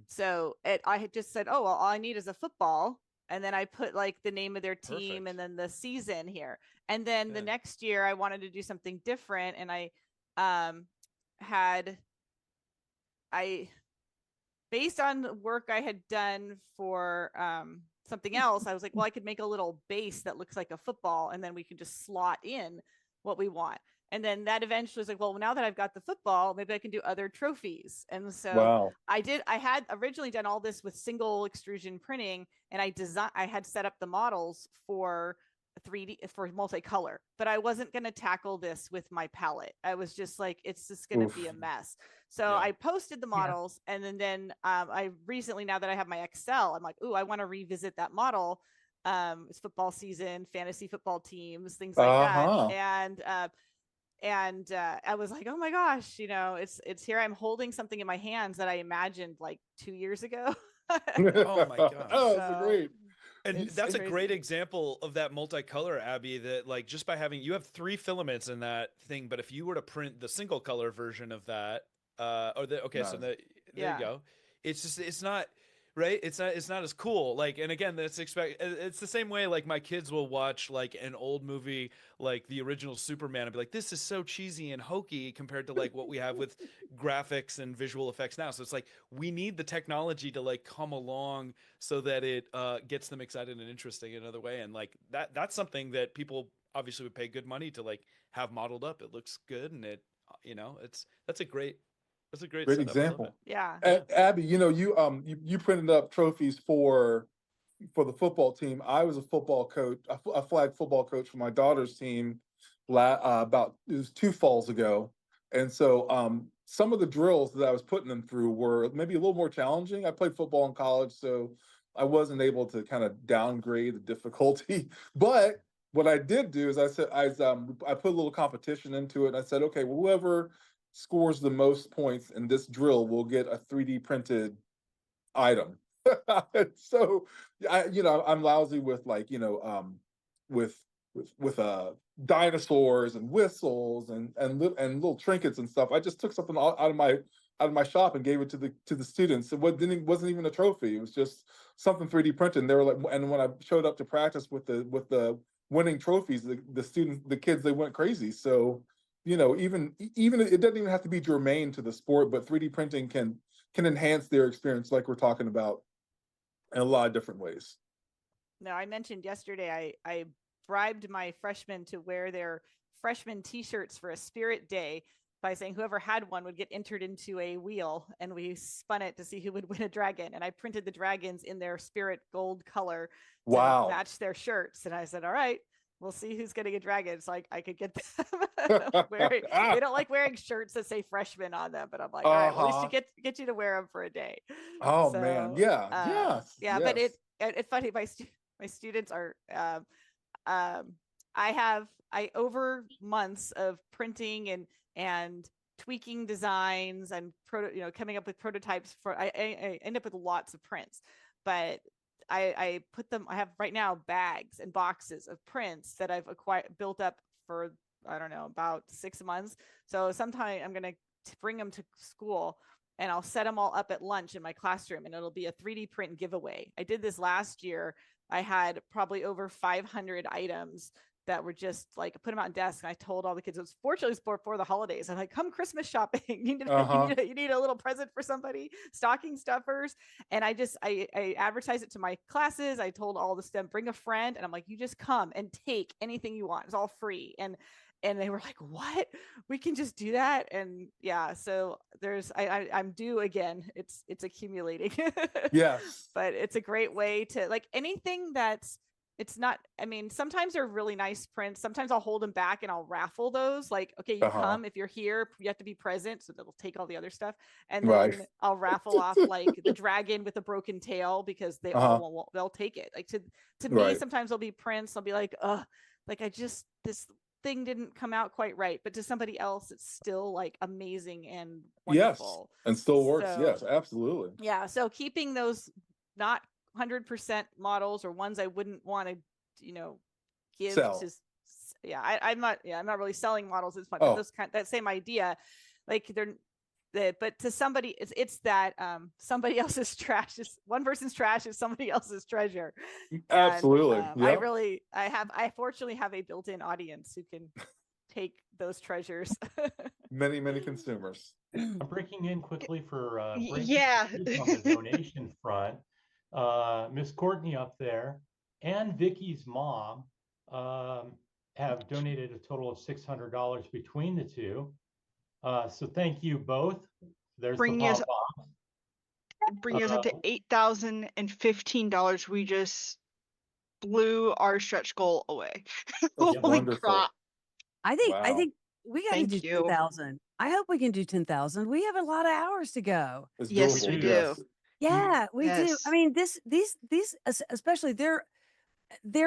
So I had just said, oh, well, all I need is a football. And then I put like the name of their team and then the season here. And then the next year I wanted to do something different. And I based on work I had done for something else, I was like, well, I could make a little base that looks like a football, and then we can just slot in what we want. And then that eventually was like, well, now that I've got the football, maybe I can do other trophies. And so I had originally done all this with single extrusion printing, and I had set up the models for 3D for multicolor, but I wasn't going to tackle this with my palette. I was just like, it's just going to be a mess. So I posted the models, and then I recently, now that I have my Excel, I'm like, ooh, I want to revisit that model. It's football season, fantasy football teams, things like that. And I was like, oh my gosh, it's here. I'm holding something in my hands that I imagined like 2 years ago. Oh my god. Oh, that's great. And that's a great example of that multicolor, Abby, that like just by having, you have 3 filaments in that thing, but if you were to print the single color version of that, there you go. It's just, it's not, right? It's not as cool. Like, and again, it's the same way, like my kids will watch like an old movie, like the original Superman, and be like, this is so cheesy and hokey compared to like what we have with graphics and visual effects now. So it's like, we need the technology to like come along so that it gets them excited and interesting in another way. And like that's something that people obviously would pay good money to like have modeled up. It looks good, and that's a great example. Yeah. Abby, you printed up trophies for the football team. I was a football coach, a flag football coach for my daughter's team it was 2 falls ago. And so some of the drills that I was putting them through were maybe a little more challenging. I played football in college, so I wasn't able to kind of downgrade the difficulty. But what I did do is I put a little competition into it. And I said, okay, well, whoever scores the most points in this drill will get a 3D printed item. So I'm lousy with like, with dinosaurs and whistles and little trinkets and stuff. I just took something out of my shop and gave it to the students. It wasn't even a trophy. It was just something 3D printed. And they were like, and when I showed up to practice with the winning trophies, the kids, they went crazy. So even it doesn't even have to be germane to the sport, but 3D printing can enhance their experience, like we're talking about, in a lot of different ways. No, I mentioned yesterday I bribed my freshmen to wear their freshman T-shirts for a Spirit Day by saying whoever had one would get entered into a wheel, and we spun it to see who would win a dragon. And I printed the dragons in their Spirit gold color to match their shirts. And I said, all right, we'll see who's getting a dragon. So I could get them wearing. They don't like wearing shirts that say freshman on them, but I'm like, all right, well, at least get you to wear them for a day. Oh man, yeah. But it's funny. My students are. I over months of printing and tweaking designs and coming up with prototypes I end up with lots of prints, but I put them. I have right now bags and boxes of prints that I've built up for, I don't know, about 6 months. So sometime I'm going to bring them to school, and I'll set them all up at lunch in my classroom, and it'll be a 3D print giveaway. I did this last year. I had probably over 500 items that were just like, I put them out on desk, and I told all the kids, it was fortunately before the holidays. I'm like, come Christmas shopping. you need a little present for somebody, stocking stuffers. And I advertised it to my classes. I told all the STEM, bring a friend. And I'm like, you just come and take anything you want. It's all free. And they were like, what? We can just do that? And yeah, so I'm due again. It's accumulating. Yes. But it's a great way to, like, anything that's, it's not, I mean, sometimes they're really nice prints. Sometimes I'll hold them back and I'll raffle those. Like, okay, you come, if you're here, you have to be present. So they'll take all the other stuff. And then I'll raffle off like the dragon with a broken tail, because they they'll take it. Like to me, sometimes there'll be prints. I'll be like, like this thing didn't come out quite right, but to somebody else, it's still like amazing and Yes, wonderful. and still works. So, Yes, absolutely. yeah. So keeping those not 100% models or ones I wouldn't want to, give Sell. to. Yeah, I'm not really selling models. It's fun, Oh. but those that same idea, like but to somebody, it's that somebody else's trash is one person's trash is somebody else's treasure. Absolutely. And, I fortunately have a built-in audience who can take those treasures. Many consumers. I'm breaking in quickly for yeah. on the donation front. Miss Courtney up there and Vicky's mom have donated a total of $600 between the two. So thank you both. There's bringing us up to $8,015. We just blew our stretch goal away. Holy wonderful. crap. I think we got to Thank do you. 10,000. I hope we can do 10,000. We have a lot of hours to go. Yes, we do. Yeah, we do. Yes. I mean, these especially they're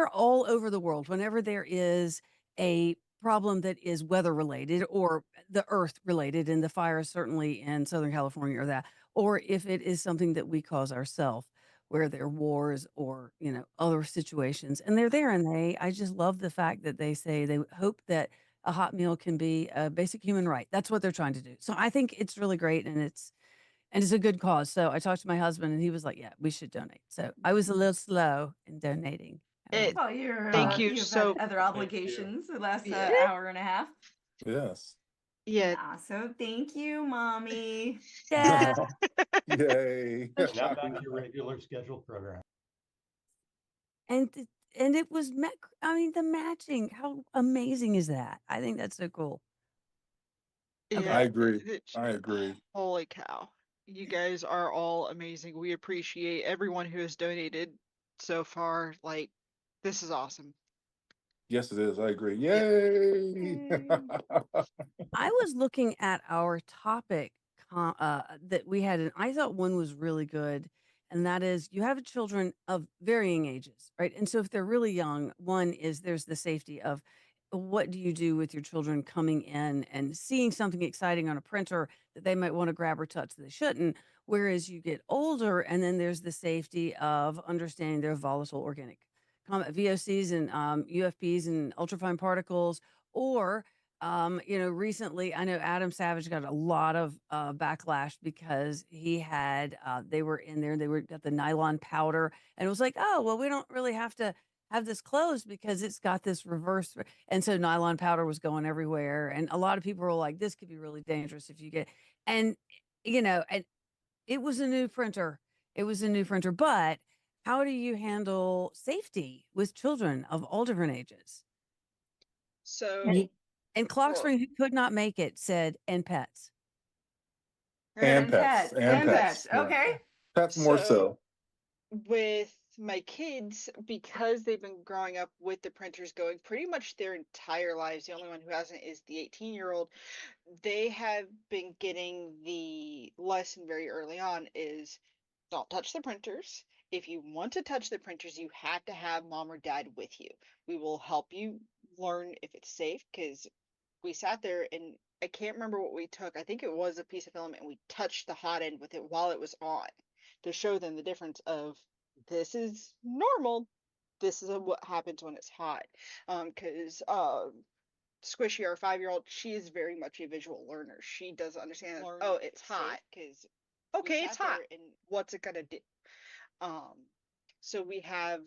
all over the world. Whenever there is a problem that is weather related or the earth related, and the fire certainly in Southern California or that, or if it is something that we cause ourselves, where there are wars or other situations, and they're there, and I just love the fact that they say they hope that a hot meal can be a basic human right. That's what they're trying to do. So I think it's really great, and it's a good cause. So I talked to my husband, and he was like, "Yeah, we should donate." So I was a little slow in donating. Thank you. You've So had other obligations the last Yeah. hour and a half. Yes. Yeah. So thank you, mommy. Yeah. Yay. Now back to your regular scheduled program. And it was the matching. How amazing is that? I think that's so cool. Yeah, I agree. I agree. Holy cow. You guys are all amazing. We appreciate everyone who has donated so far. Like, this is awesome. Yes, it is. I agree. Yay. I was looking at our topic that we had, and I thought one was really good. And that is, you have children of varying ages, right? And so if they're really young, one is there's the safety of what do you do with your children coming in and seeing something exciting on a printer that they might want to grab or touch that they shouldn't. Whereas you get older, and then there's the safety of understanding their volatile organic VOCs and UFPs and ultrafine particles, or recently I know Adam Savage got a lot of backlash because he had they were in there, got the nylon powder, and it was like, oh well, we don't really have to have this closed because it's got this reverse, and so nylon powder was going everywhere, and a lot of people were like, this could be really dangerous if you get, and and it was a new printer, but how do you handle safety with children of all different ages? So And Clock Spring, who could not make it, said, and pets. And pets. Yeah. Okay. Pets more so. With my kids, because they've been growing up with the printers going pretty much their entire lives, the only one who hasn't is the 18-year-old. They have been getting the lesson very early on is don't touch the printers. If you want to touch the printers, you have to have mom or dad with you. We will help you learn if it's safe, because we sat there and I can't remember what we took. I think it was a piece of filament, and we touched the hot end with it while it was on to show them the difference of this is normal. This is what happens when it's hot. Because Squishy, our 5-year-old, she is very much a visual learner. She doesn't understand. Oh, it's hot because okay, it's hot, and what's it gonna do? So we have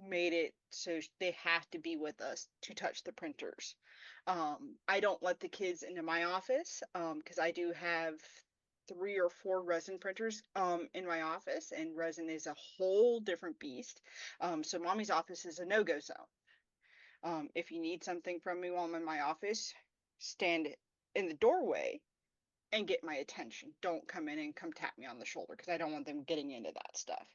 made it so they have to be with us to touch the printers. I don't let the kids into my office because I do have 3 or 4 resin printers in my office, and resin is a whole different beast. So mommy's office is a no-go zone. If you need something from me while I'm in my office, stand in the doorway and get my attention. Don't come in and come tap me on the shoulder, because I don't want them getting into that stuff.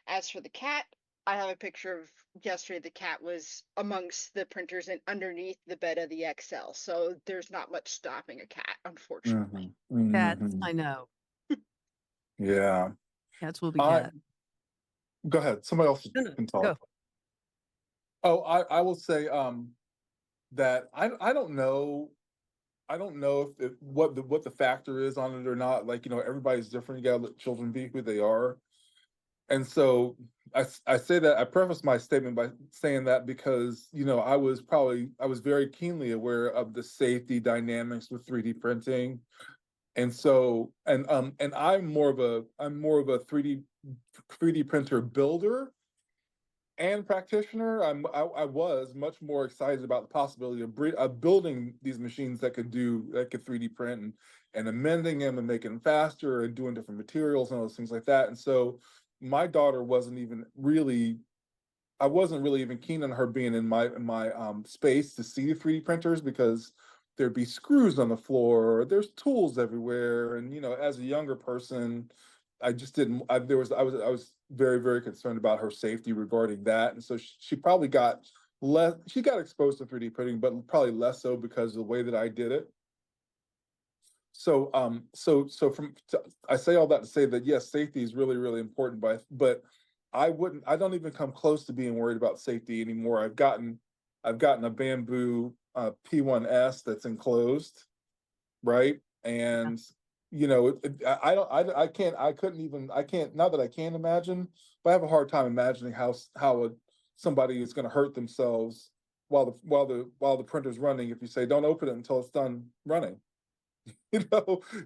As for the cat, I have a picture of yesterday. The cat was amongst the printers and underneath the bed of the XL. So there's not much stopping a cat, unfortunately. Cats, I know. Yeah. Cats will be cat. Go ahead. Somebody else can talk. Go. Oh, I will say, that I don't know. I don't know if what the factor is on it or not. Like, everybody's different. You gotta let children be who they are. And so I say that, I preface my statement by saying that because, I was very keenly aware of the safety dynamics with 3D printing. And so, and I'm more of a 3D printer builder and practitioner. I was much more excited about the possibility of building these machines that could 3D print and amending them and making them faster and doing different materials and all those things like that. And so my daughter I wasn't really even keen on her being in my space to see the 3D printers, because there'd be screws on the floor, there's tools everywhere, and as a younger person, I just didn't. I was very, very concerned about her safety regarding that, and so she probably got less. She got exposed to 3D printing, but probably less so because of the way that I did it. So, I say all that to say that yes, safety is really, really important, but I don't even come close to being worried about safety anymore. I've gotten a bamboo P1S that's enclosed, right? And I can't, not that I can't imagine, but I have a hard time imagining how somebody is going to hurt themselves while the printer's running if you say don't open it until it's done running.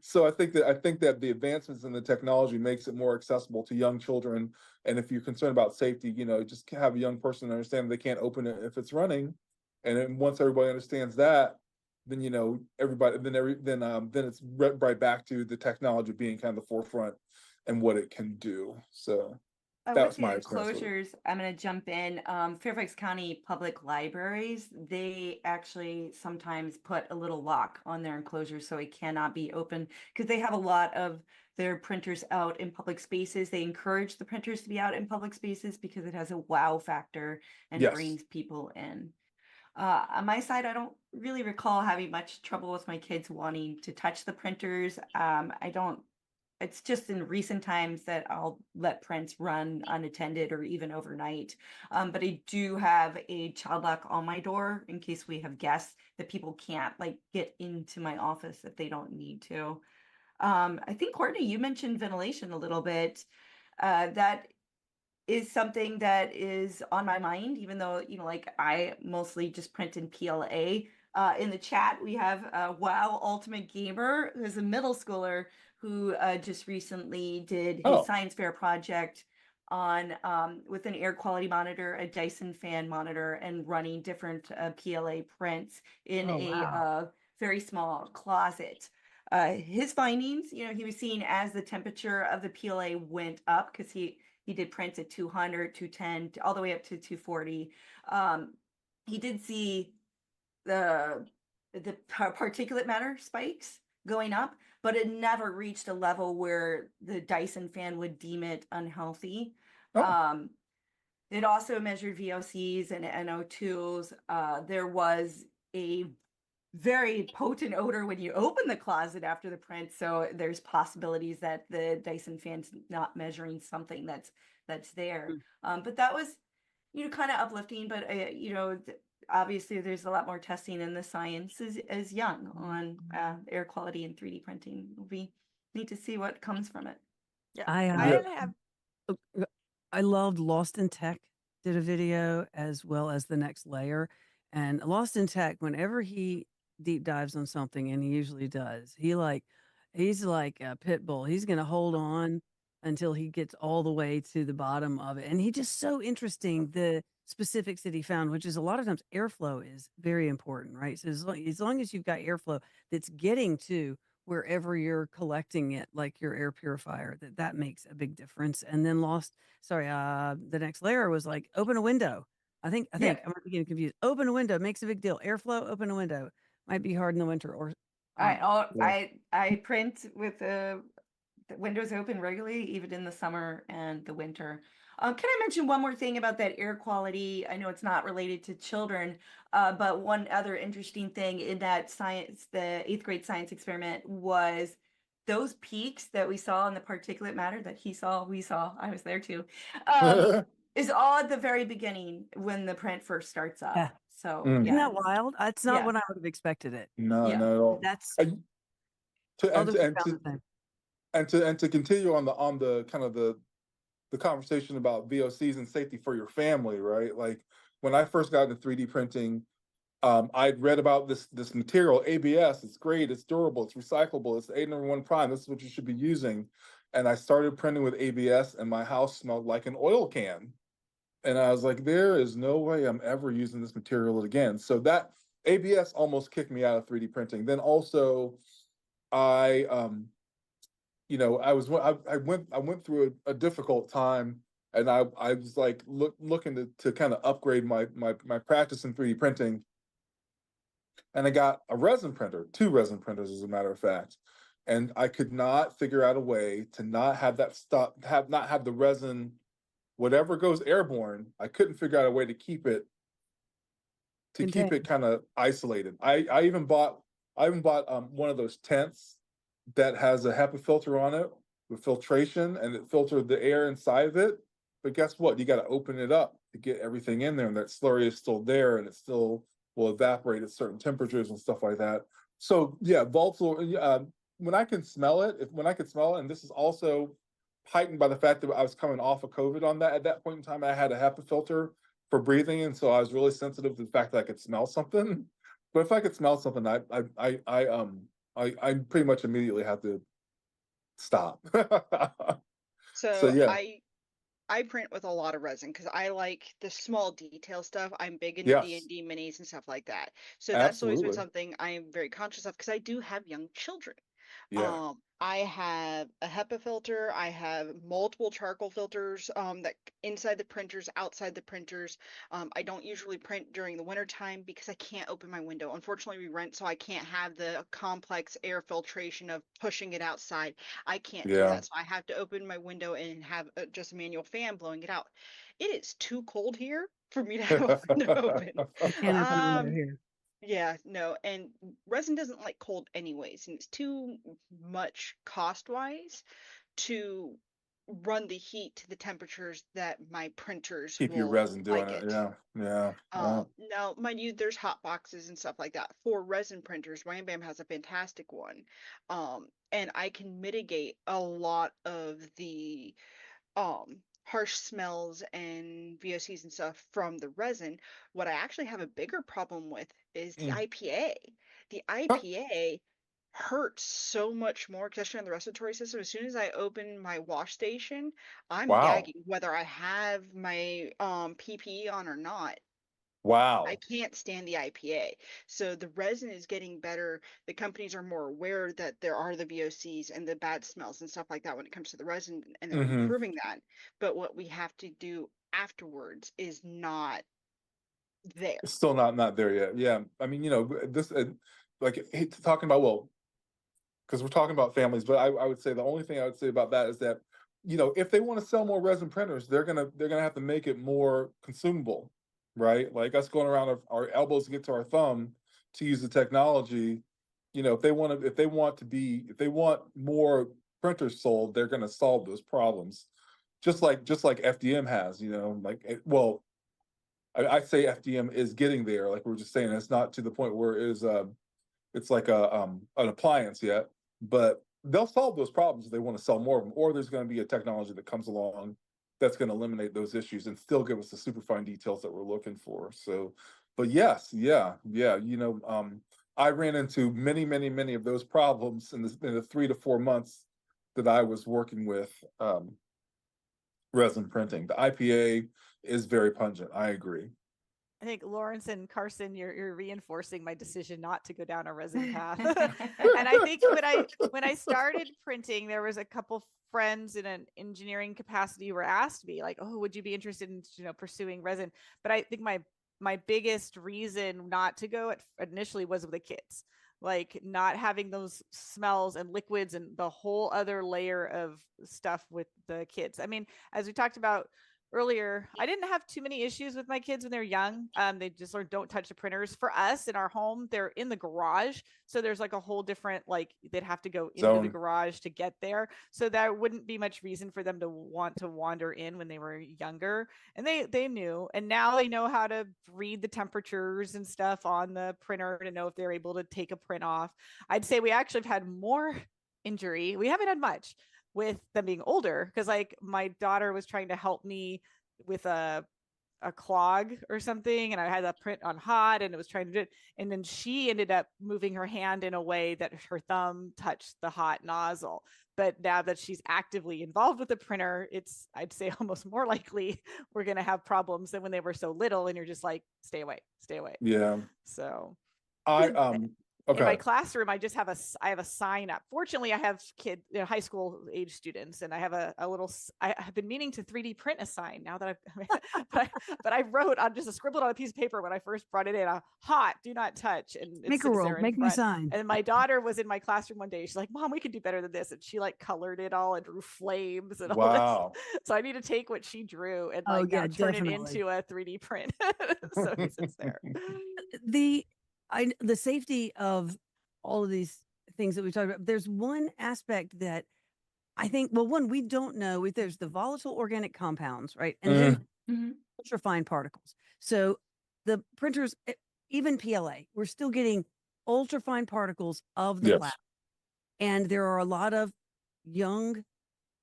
So I think that the advancements in the technology makes it more accessible to young children. And if you're concerned about safety, just have a young person understand they can't open it if it's running. And then once everybody understands that, then then it's right back to the technology being kind of the forefront and what it can do. So With that's the my experience with it. enclosures, I'm going to jump in. Fairfax County Public Libraries, they actually sometimes put a little lock on their enclosures so it cannot be open, because they have a lot of their printers out in public spaces. They encourage the printers to be out in public spaces because it has a wow factor and Yes. brings people in. On my side, I don't really recall having much trouble with my kids wanting to touch the printers. It's just in recent times that I'll let prints run unattended or even overnight. But I do have a child lock on my door in case we have guests, that people can't get into my office if they don't need to. I think, Courtney, you mentioned ventilation a little bit. That is something that is on my mind, even though, I mostly just print in PLA. In the chat, we have Wow Ultimate Gamer, who's a middle schooler who just recently did his science fair project on with an air quality monitor, a Dyson fan monitor, and running different PLA prints in very small closet. His findings, he was seeing as the temperature of the PLA went up, because he did prints at 200, 210, all the way up to 240. He did see the particulate matter spikes going up, but it never reached a level where the Dyson fan would deem it unhealthy. It also measured VOCs and NO2s. There was a very potent odor when you open the closet after the print, so there's possibilities that the Dyson fan's not measuring something that's there. But that was kind of uplifting, but obviously there's a lot more testing, and the science is young on air quality and 3D printing. It'll be neat to see what comes from it. I loved Lost in Tech did a video, as well as The Next Layer. And Lost in Tech, whenever he deep dives on something, and he usually does, he's like a pit bull. He's going to hold on until he gets all the way to the bottom of it. And he just so interesting, the specifics that he found, which is a lot of times airflow is very important, right? So as long as you've got airflow that's getting to wherever you're collecting it, like your air purifier, that makes a big difference. And then The Next Layer was like, open a window. I think I'm getting confused. Open a window makes a big deal. Airflow, open a window. Might be hard in the winter, or I print with the windows open regularly, even in the summer and the winter. Can I mention one more thing about that air quality? I know it's not related to children, but one other interesting thing in that science, the 8th grade science experiment, was those peaks that we saw in the particulate matter that we saw, I was there too, is all at the very beginning when the print first starts up. So Mm. Isn't yeah, that wild? That's not yeah. what I would have expected it. No, Yeah. not at all. That's And to and others to have and found to the same. and to continue on the kind of the conversation about VOCs and safety for your family, right? Like when I first got into 3D printing, I'd read about this material, ABS. It's great, it's durable, it's recyclable, it's A1 prime. This is what you should be using. And I started printing with ABS, and my house smelled like an oil can. And I was like, there is no way I'm ever using this material again. So that ABS almost kicked me out of 3D printing. Then also, I I went through a difficult time, and I was like looking to kind of upgrade my practice in 3D printing, and I got a resin printer, two resin printers as a matter of fact, and I could not figure out a way to not have that stuff, not have the resin, whatever goes airborne. I couldn't figure out a way to keep it Contained. kind of isolated. I even bought one of those tents that has a HEPA filter on it with filtration, and it filtered the air inside of it. But guess what? You got to open it up to get everything in there, and that slurry is still there, and it still will evaporate at certain temperatures and stuff like that. So yeah, volatile. When I can smell it, and this is also heightened by the fact that I was coming off of COVID on that at that point in time. I had a HEPA filter for breathing, and so I was really sensitive to the fact that I could smell something. But if I could smell something, I pretty much immediately have to stop. So So yeah, I print with a lot of resin because I like the small detail stuff. I'm big into yes, D&D minis and stuff like that. So that's always been absolutely, something I am very conscious of because I do have young children. yeah, I have a HEPA filter. I have multiple charcoal filters that inside the printers, outside the printers. I don't usually print during the winter time because I can't open my window. Unfortunately, we rent, so I can't have the complex air filtration of pushing it outside. I can't do yeah. that, so I have to open my window and have just a manual fan blowing it out. It is too cold here for me to have a window open. I can't open a window Um, here. yeah, no, and resin doesn't like cold anyways, and it's too much cost-wise to run the heat to the temperatures that my printers Keep your will resin doing like it. it. Yeah, yeah, yeah. Now, mind you, there's hot boxes and stuff like that for resin printers. Wham Bam has a fantastic one. And I can mitigate a lot of the harsh smells and VOCs and stuff from the resin. What I actually have a bigger problem with is the Mm. IPA. The IPA hurts so much more, especially on the respiratory system. As soon as I open my wash station, I'm Wow, gagging, whether I have my PPE on or not. I wow. can't stand the IPA. So the resin is getting better. The companies are more aware that there are the VOCs and the bad smells and stuff like that when it comes to the resin, and they're Hmm. improving that. But what we have to do afterwards is not there. It's still not there yet. Yeah, I mean, this like talking about, well, because we're talking about families, but I would say the only thing I would say about that is that, if they want to sell more resin printers, they're gonna have to make it more consumable, right? Like us going around our elbows to get to our thumb to use the technology. If they want more printers sold, they're gonna solve those problems, just like FDM has. Well, I say FDM is getting there. Like we were just saying, it's not to the point where it's like an appliance yet, but they'll solve those problems if they want to sell more of them, or there's going to be a technology that comes along that's going to eliminate those issues and still give us the super fine details that we're looking for. So, but yes, yeah, I ran into many of those problems in the 3 to 4 months that I was working with resin printing. The IPA is very pungent. I agree. I think Lawrence and Carson, you're reinforcing my decision not to go down a resin path. And I think when I started printing, there was a couple friends in an engineering capacity who asked me like, "Oh, would you be interested in pursuing resin?" But I think my biggest reason not to go initially was with the kids, like not having those smells and liquids and the whole other layer of stuff with the kids. I mean, as we talked about earlier, I didn't have too many issues with my kids when they're young. They just sort of don't touch the printers. For us in our home, they're in the garage. So there's like a whole different, like they'd have to go into the garage to get there. So there wouldn't be much reason for them to want to wander in when they were younger. And they knew, and now they know how to read the temperatures and stuff on the printer to know if they're able to take a print off. I'd say we actually have had more injury. We haven't had much with them being older, because like my daughter was trying to help me with a clog or something, and I had that print on hot and it was trying to do it, and then she ended up moving her hand in a way that her thumb touched the hot nozzle. But now that she's actively involved with the printer, it's, I'd say, almost more likely we're going to have problems than when they were so little and you're just like, stay away. Yeah. So okay. in my classroom, I just have I have a sign up. Fortunately, I have kids, high school age students, and I have a little. I have been meaning to 3D print a sign now that but I wrote on just scribbled on a piece of paper when I first brought it in, a hot, do not touch, and it Make a sits roll, there in make me a front. sign. And my daughter was in my classroom one day. She's like, "Mom, we could do better than this," and she like colored it all and drew flames and all this. So I need to take what she drew and like now turn it into a 3D print. So it sits there. The safety of all of these things that we talked about, there's one aspect that I think, well, one, we don't know. There's the volatile organic compounds, right? And then ultrafine particles. So the printers, even PLA, we're still getting ultrafine particles of the plastic. And there are a lot of young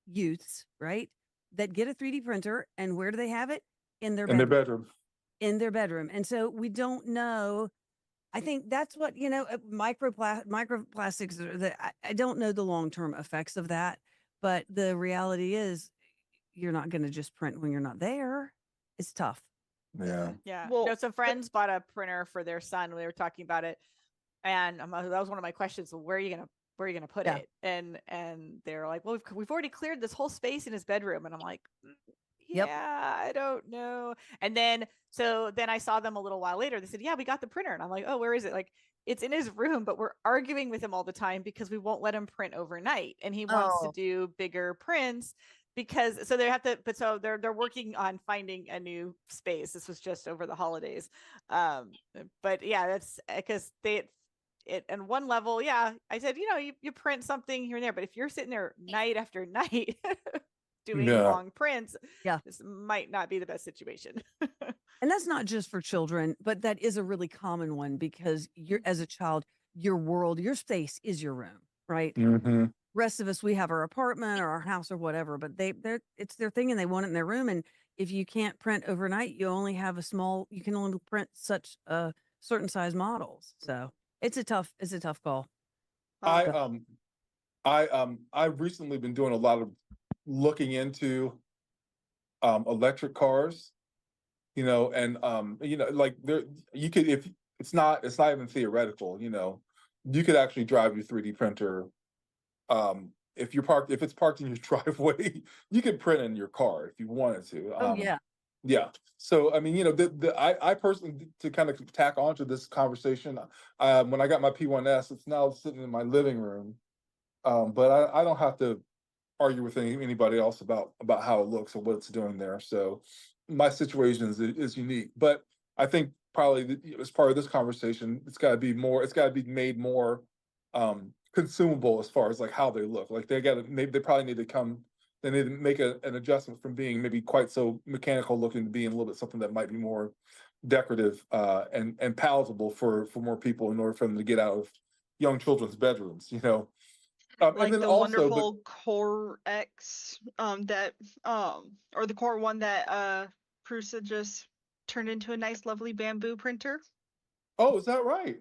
youths, right, that get a 3D printer, and where do they have it? In their bedroom. In their bedroom. And so we don't know. I think that's what, microplastics, I don't know the long-term effects of that, but the reality is you're not going to just print when you're not there. It's tough. Yeah. Yeah. Well, some friends bought a printer for their son when they were talking about it. And that was one of my questions. Well, where are you going to put it? And they're like, well, we've already cleared this whole space in his bedroom. And I'm like, yeah, I don't know. And then I saw them a little while later. They said, yeah, we got the printer. And I'm like, oh, where is it? Like, it's in his room, but we're arguing with him all the time because we won't let him print overnight. And he wants to do bigger prints because they're working on finding a new space. This was just over the holidays. But yeah, that's because and one level, yeah, I said, you print something here and there, but if you're sitting there night after night doing long prints, this might not be the best situation. And that's not just for children, but that is a really common one because you're, as a child, your world, your space is your room, right? Rest of us, we have our apartment or our house or whatever, but it's their thing and they want it in their room. And if you can't print overnight, you only have you can only print such certain size models. So it's a tough call. I've recently been doing a lot of looking into electric cars, and like you could, if it's not even theoretical, you could actually drive your 3D printer. If it's parked in your driveway, you could print in your car if you wanted to. Yeah. So I mean, I personally, to kind of tack onto this conversation, when I got my P1S, it's now sitting in my living room. But I don't have to argue with anybody else about how it looks or what it's doing there. So my situation is unique, but I think probably as part of this conversation, it's got to be made more consumable as far as like how they look. Like they probably need to make an adjustment from being maybe quite so mechanical looking to being a little bit something that might be more decorative and palatable for more people in order for them to get out of young children's bedrooms, like the wonderful Core X, or the Core One that Prusa just turned into a nice, lovely bamboo printer. Oh, is that right?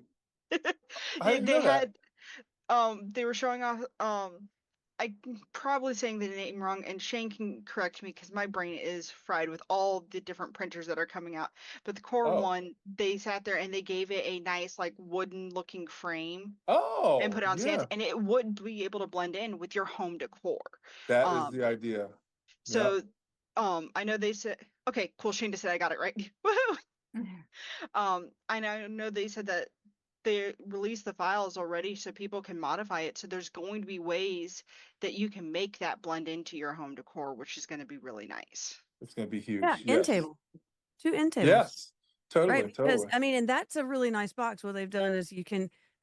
They were showing off. I'm probably saying the name wrong, and Shane can correct me because my brain is fried with all the different printers that are coming out. But the Core One, they sat there and they gave it a nice, like, wooden-looking frame. And put it on stands, and it would be able to blend in with your home decor. That is the idea. So, I know they said, okay, cool. Shane just said I got it right. Woohoo! I know they said that they released the files already so people can modify it. So there's going to be ways that you can make that blend into your home decor, which is going to be really nice. It's going to be huge. Yeah, end Yes. table. 2 end tables. Yes. Totally. Right, because Totally. I mean, and that's a really nice box. What they've done is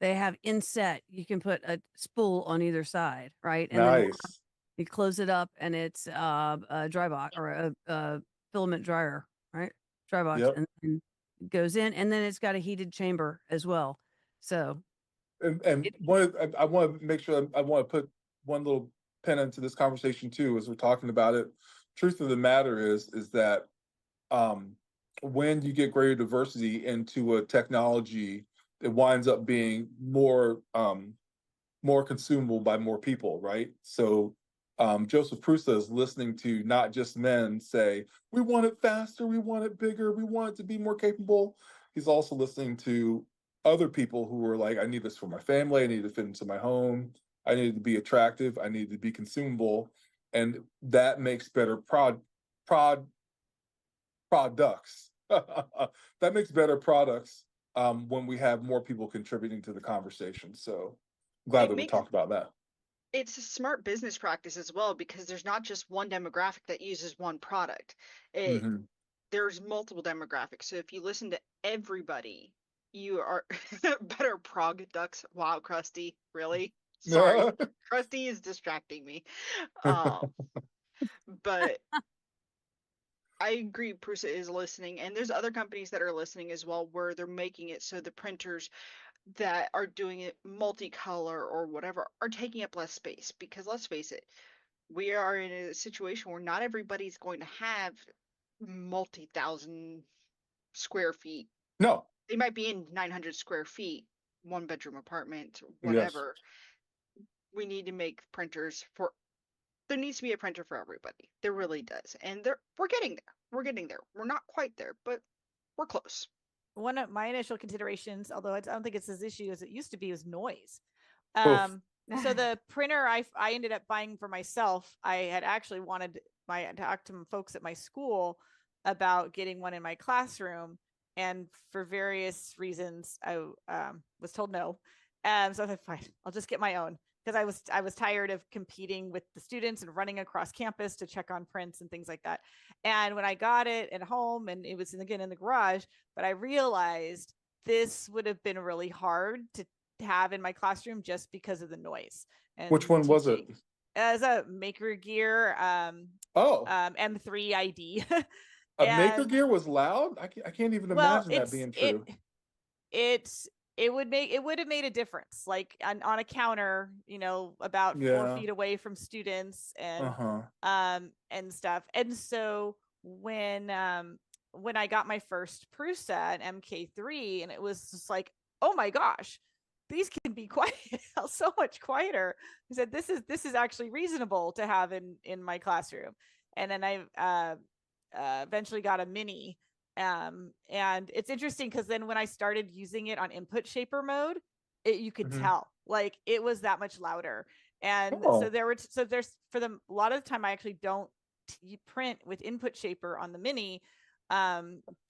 they have inset. You can put a spool on either side, right? And then Nice. you close it up, and it's a dry box or a filament dryer, right? Dry box, Yep. and it goes in, and then it's got a heated chamber as well. So, And I want to make sure I want to put one little pin into this conversation too, as we're talking about it. Truth of the matter is that when you get greater diversity into a technology, it winds up being more consumable by more people, right? So Joseph Prusa is listening to not just men say, we want it faster, we want it bigger, we want it to be more capable. He's also listening to other people who are like, I need this for my family, I need to fit into my home, I need to be attractive, I need to be consumable. And that makes better products. That makes better products when we have more people contributing to the conversation. So glad that we talked about that. It's a smart business practice as well, because there's not just one demographic that uses one product. There's multiple demographics. So if you listen to everybody, you are better products. Wow, Krusty, really? Sorry. Krusty is distracting me. But I agree, Prusa is listening, and there's other companies that are listening as well, where they're making it so the printers that are doing it multicolor or whatever are taking up less space, because let's face it, we are in a situation where not everybody's going to have multi-thousand square feet. No. They might be in 900 square feet, 1-bedroom apartment, Yes. whatever. We need to make printers there needs to be a printer for everybody. There really does. And we're getting there. We're getting there. We're not quite there, but we're close. One of my initial considerations, although I don't think it's as issue as it used to be, was noise. So the printer I ended up buying for myself, I had actually wanted to talk to folks at my school about getting one in my classroom, and for various reasons I was told no. So I thought, fine, I'll just get my own, because I was tired of competing with the students and running across campus to check on prints and things like that. And when I got it at home, and it was again in the garage, but I realized this would have been really hard to have in my classroom just because of the noise. And which one was it? As a Maker Gear M3 ID. Maker Gear was loud? I can't even imagine that being true. It would have made a difference, like on a counter, about 4 feet away from students and stuff. And so when I got my first Prusa, an MK3, and it was just like, oh my gosh, these can be quiet, so much quieter. I said, this is actually reasonable to have in my classroom. And then I eventually got a mini. And it's interesting because then when I started using it on input shaper mode, you could tell like it was that much louder. And so there's a lot of the time I actually don't print with input shaper on the mini,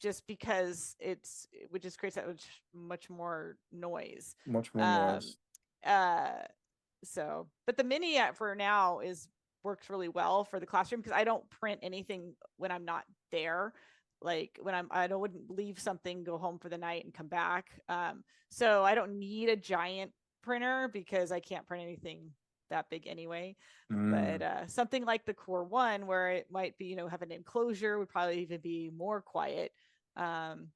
just because it just creates that much more noise. So, but the mini for now works really well for the classroom, because I don't print anything when I'm not there. Like when I wouldn't leave something, go home for the night and come back. So I don't need a giant printer because I can't print anything that big anyway. But something like the Core One, where it might be, have an enclosure, would probably even be more quiet. And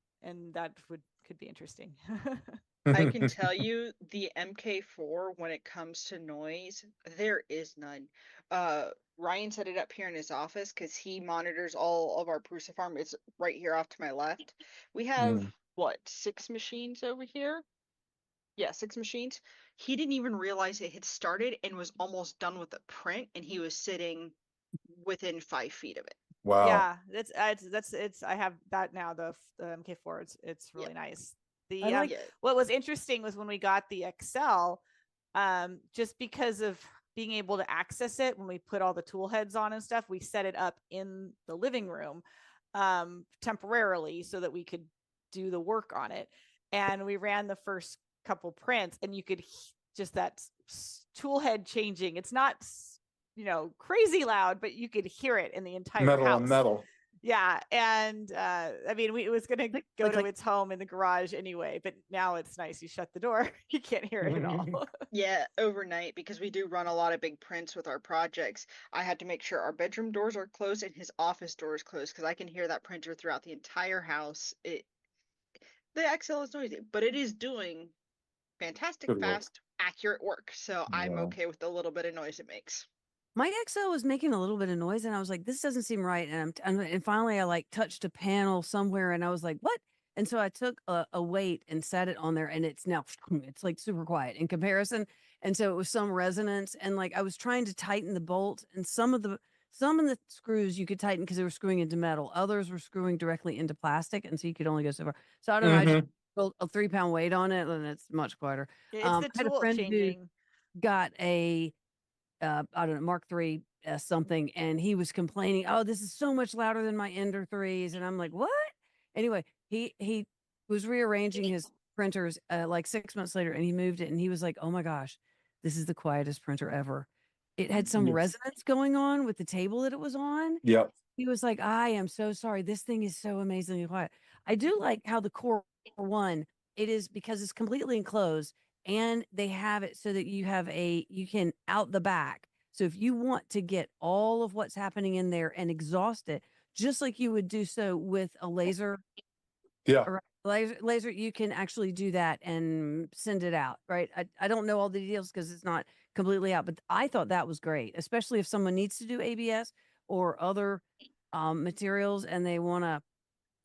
that could be interesting. I can tell you the MK4, when it comes to noise, there is none. Ryan set it up here in his office because he monitors all of our Prusa farm. It's right here off to my left. We have, 6 machines over here? Yeah, 6 machines. He didn't even realize it had started and was almost done with the print, and he was sitting within 5 feet of it. Wow. Yeah, it's I have that now, the MK4. It's really nice. I like it. What was interesting was when we got the XL, just because of being able to access it when we put all the tool heads on and stuff, we set it up in the living room temporarily so that we could do the work on it. And we ran the first couple prints, and you could just that tool head changing. It's not crazy loud, but you could hear it in the entire metal house. on metal. Yeah, and I mean, it was gonna go to like- its home in the garage anyway, but now it's nice. You shut the door, you can't hear it at all. Yeah, overnight, because we do run a lot of big prints with our projects. I had to make sure our bedroom doors are closed and his office door is closed because I can hear that printer throughout the entire house. The XL is noisy, but it is doing fantastic, Good work. fast, accurate work. So I'm Yeah. okay with the little bit of noise it makes. My XO was making a little bit of noise, and I was like, "This doesn't seem right." And finally, I like touched a panel somewhere, and I was like, "What?" And so I took a weight and set it on there, and it's now it's like super quiet in comparison. And so it was some resonance, and like I was trying to tighten the bolt, and some of the screws you could tighten because they were screwing into metal. Others were screwing directly into plastic, and so you could only go so far. So I don't know. I just built a 3-pound weight on it, and it's much quieter. It's I the had a tool friend changing. who got a I don't know, Mark III something, and he was complaining, "Oh, this is so much louder than my Ender 3s." And I'm like, "What?" Anyway, he was rearranging his printers like 6 months later, and he moved it, and he was like, "Oh my gosh, this is the quietest printer ever." It had some resonance going on with the table that it was on. Yep. He was like, "I am so sorry. This thing is so amazingly quiet." I do like how the Core One, it is because it's completely enclosed, and they have it so that you can out the back. So if you want to get all of what's happening in there and exhaust it, just like you would do so with a laser, Yeah. or laser, you can actually do that and send it out, right? I don't know all the details because it's not completely out, but I thought that was great, especially if someone needs to do ABS or other materials and they want to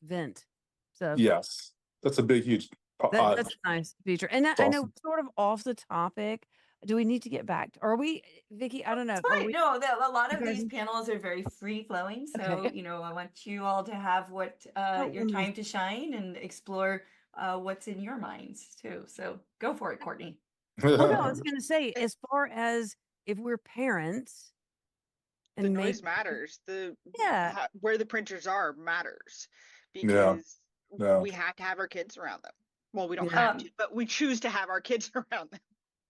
vent. So Yes. That's a big, huge. that's a nice feature. And I know sort of off the topic. Do we need to get back? Are we, Vicky? I don't know. It's fine. No, a lot of You guys- these panels are very free flowing. So, Okay. I want you all to have what your wonderful. time to shine and explore what's in your minds too. So go for it, Courtney. Well, no, I was going to say, as far as if we're parents, The noise matters. Yeah. Where the printers are matters Yeah. because Yeah. we have to have our kids around them. Well, we don't Yeah. have to, but we choose to have our kids around them.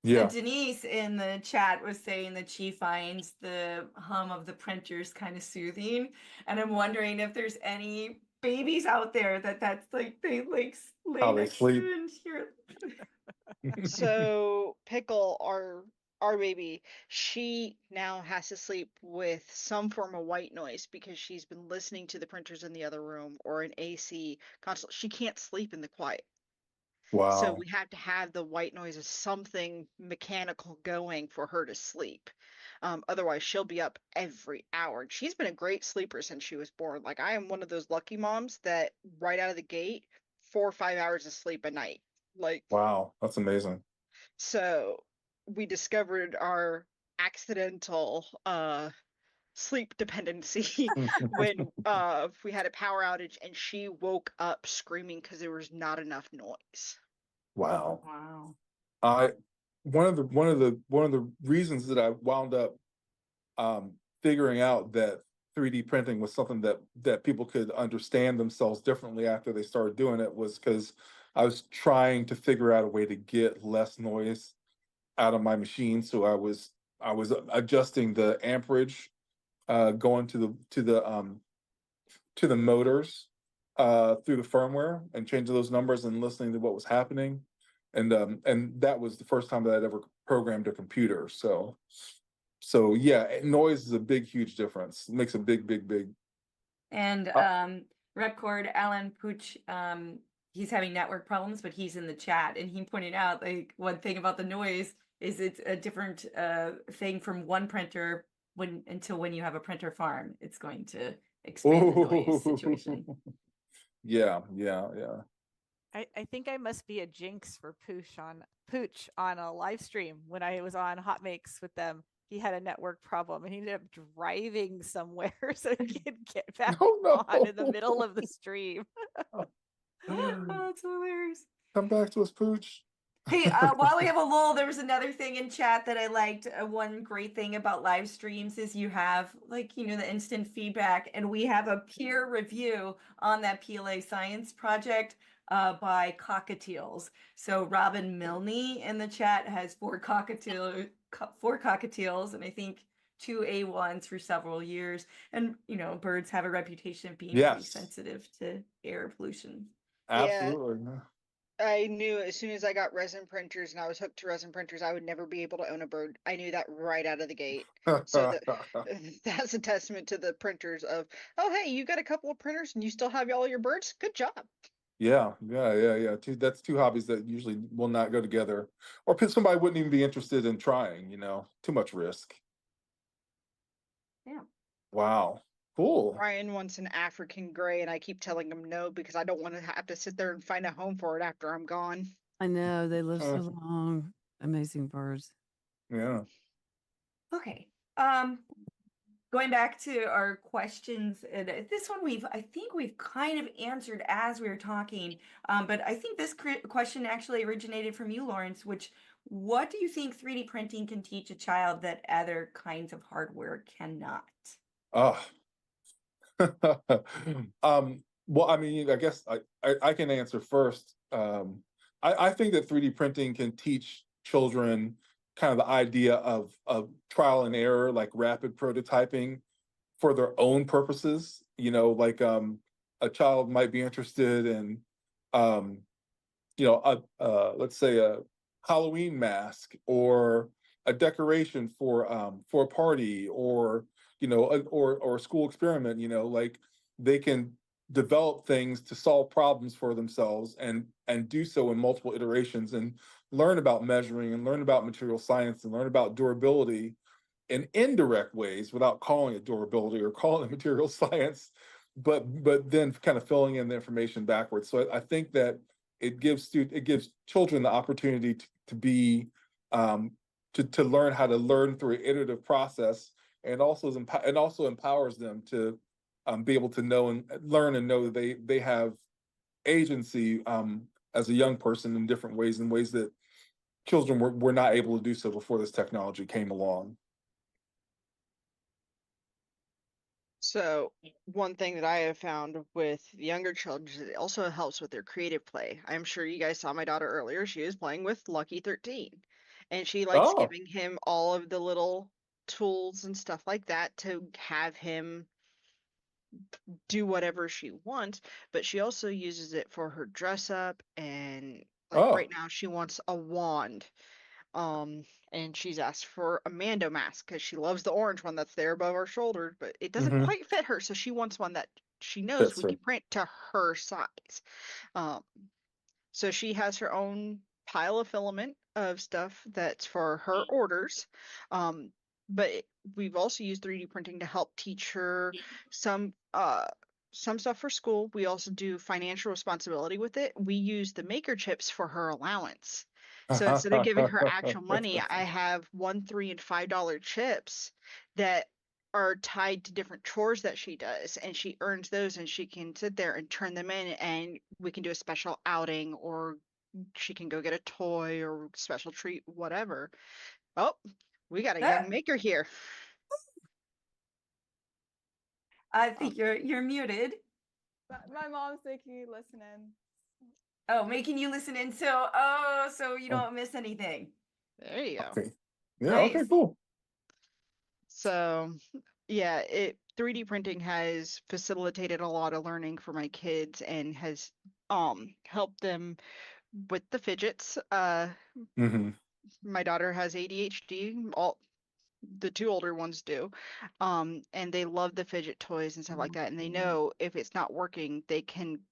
Yeah. Denise in the chat was saying that she finds the hum of the printers kind of soothing, and I'm wondering if there's any babies out there that's like they like lay How they next sleep. to and hear. So Pickle, our baby, she now has to sleep with some form of white noise because she's been listening to the printers in the other room or an AC console. She can't sleep in the quiet. So Wow. we have to have the white noise of something mechanical going for her to sleep. Otherwise, she'll be up every hour. And she's been a great sleeper since she was born. Like, I am one of those lucky moms that right out of the gate, 4 or 5 hours of sleep a night. Like, Wow. That's amazing. so we discovered our accidental sleep dependency when we had a power outage and she woke up screaming because there was not enough noise. Wow. Wow. One of the reasons that I wound up figuring out that 3D printing was something that people could understand themselves differently after they started doing it was because I was trying to figure out a way to get less noise out of my machine. So I was adjusting the amperage going to the motors through the firmware and changing those numbers and listening to what was happening. And that was the first time that I'd ever programmed a computer. So yeah, noise is a big, huge difference. It makes a big. And Record Alan Pooch, he's having network problems, but he's in the chat, and he pointed out like one thing about the noise is it's a different thing from one printer until when you have a printer farm, it's going to expand the noise situation. Yeah. I think I must be a jinx for Pooch on a live stream. When I was on Hot Makes with them, he had a network problem and he ended up driving somewhere so he could get back on in the middle of the stream. Oh, that's hilarious. Come back to us, Pooch. Hey, while we have a lull, there was another thing in chat that I liked. One great thing about live streams is you have the instant feedback, and we have a peer review on that PLA science project by cockatiels. So Robin Milne in the chat has 4 cockatiels, and I think to A1 through several years. And, you know, birds have a reputation of being pretty Yes, sensitive to air pollution. Yeah, absolutely. I knew as soon as I got resin printers and I was hooked to resin printers, I would never be able to own a bird. I knew that right out of the gate. So that that's a testament to the printers of, oh, hey, you got a couple of printers and you still have all your birds? Good job. Yeah. That's two hobbies that usually will not go together, or somebody wouldn't even be interested in trying. You know, too much risk. Yeah. Wow, cool. Ryan wants an African gray, and I keep telling him no because I don't want to have to sit there and find a home for it after I'm gone. I know they live so long. Amazing birds. Yeah. Okay. Going back to our questions, and this one I think we've kind of answered as we were talking, but I think this question actually originated from you, Lawrence, what do you think 3D printing can teach a child that other kinds of hardware cannot? Oh. Well, I mean, I guess I can answer first. I think that 3D printing can teach children kind of the idea of trial and error, like rapid prototyping for their own purposes. You know, like a child might be interested in, you know, let's say a Halloween mask or a decoration for a party, or you know, or a school experiment. You know, like they can develop things to solve problems for themselves and do so in multiple iterations, and learn about measuring and learn about material science and learn about durability in indirect ways without calling it durability or calling it material science, but then kind of filling in the information backwards. So I think that it gives children the opportunity to be to learn how to learn through an iterative process, and also empowers them to be able to know and learn and know that they have agency as a young person in different ways, in ways that children were not able to do so before this technology came along. So one thing that I have found with younger children is it also helps with their creative play. I'm sure you guys saw my daughter earlier. She was playing with Lucky 13, and she likes Oh. giving him all of the little tools and stuff like that to have him do whatever she wants, but she also uses it for her dress up, and like right Oh. now she wants a wand. And she's asked for a Mando mask because she loves the orange one that's there above her shoulder, but it doesn't Mhm. quite fit her, so she wants one that she knows That's we right. can print to her size. Um, so she has her own pile of filament of stuff that's for her orders. Um, but we've also used 3D printing to help teach her some some stuff for school. We also do financial responsibility with it. We use the maker chips for her allowance. So instead of giving her actual money, I have $1, $3, and $5 chips that are tied to different chores that she does, and she earns those, and she can sit there and turn them in, and we can do a special outing, or she can go get a toy or special treat, whatever. Oh, we got a young maker here. I think you're muted. My mom's making me listen in. Oh, making you listen in, so you don't miss anything. There you go. Okay. Yeah, Nice. okay, cool. So yeah, 3D printing has facilitated a lot of learning for my kids and has helped them with the fidgets. Mhm. My daughter has ADHD, the two older ones do. And they love the fidget toys and stuff like that, and they know if it's not working, they can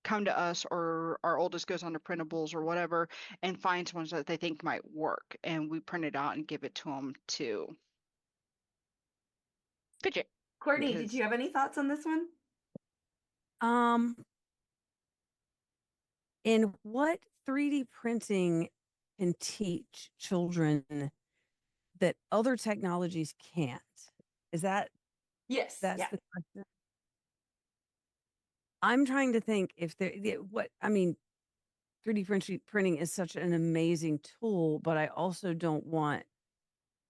come to us, or our oldest goes on to printables or whatever and finds ones that they think might work, and we print it out and give it to them to fidget. Courtney, did Because you have any thoughts on this one? In what 3D printing can teach children that other technologies can't? Is that Yes. that's Yeah. the question? I'm trying to think if there what I mean 3D printing is such an amazing tool, but I also don't want,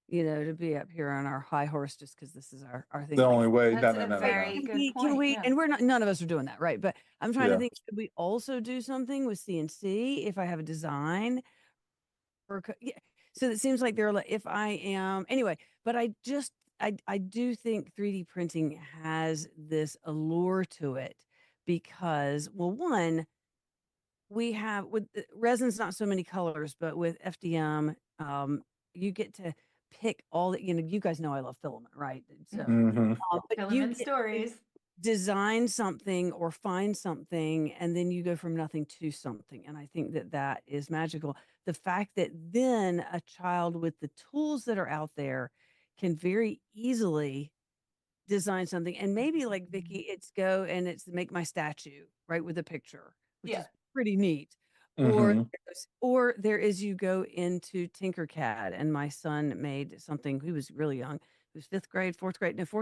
you know, to be up here on our high horse just because this is our thing. The Like, only way. That's No. a very good can point. we? Yeah. And we're not. None of us are doing that, right? But I'm trying to Yeah. think. Should we also do something with CNC if I have a design? Or yeah. So it seems like they're like, if I am anyway. But I do think 3D printing has this allure to it because, well, one, we have with resin's not so many colors, but with FDM, you get to pick all the, you guys know I love filament, right? So, but you Filament get to stories. design something or find something, and then you go from nothing to something. And I think that that is magical. The fact that then a child with the tools that are out there can very easily design something, and maybe like Vicky, it's go and it's make my statue right with a picture, which is pretty neat. Or there is you go into Tinkercad, and my son made something. He was really young. He was fourth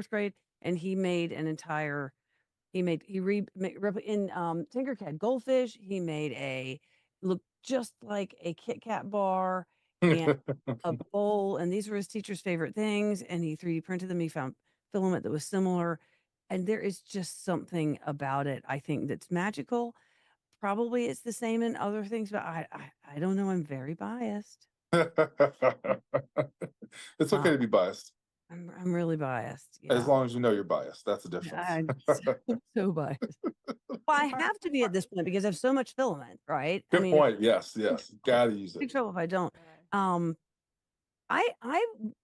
grade, and he made an entire. In Tinkercad goldfish. He made a look just like a Kit Kat bar and a bowl, and these were his teacher's favorite things. And he 3D printed them. He found filament that was similar, and there is just something about it, I think, that's magical. Probably it's the same in other things, but I don't know. I'm very biased. It's okay to be biased. I'm really biased. As long as you know you're biased, that's the difference. I'm so biased. Well, I have to be at this point because I have so much filament, right? Good point. Yes, gotta use Big it. trouble if I don't. I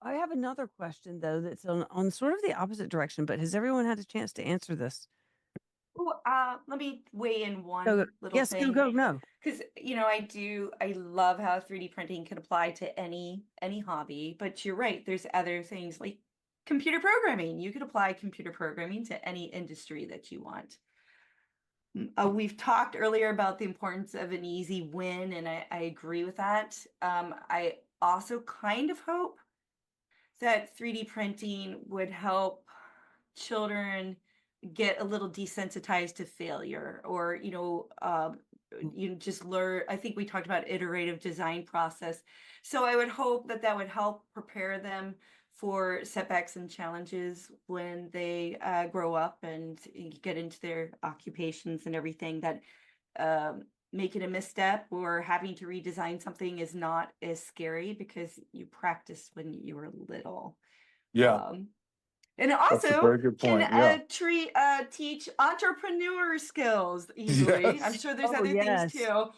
have another question though that's on sort of the opposite direction, but has everyone had a chance to answer this? Ooh, let me weigh in one Go, little yes, thing. go, no. Because I love how 3D printing can apply to any hobby. But you're right. There's other things like computer programming. You could apply computer programming to any industry that you want. We've talked earlier about the importance of an easy win, and I agree with that. I also kind of hope that 3D printing would help children get a little desensitized to failure, or you just learn. I think we talked about iterative design process, so I would hope that that would help prepare them for setbacks and challenges when they grow up and get into their occupations and everything. That making a misstep or having to redesign something is not as scary because you practiced when you were little. Yeah. And it That's a also very good point, yeah. can teach entrepreneur skills easily. Yes. I'm sure there's Oh, other yes. things too.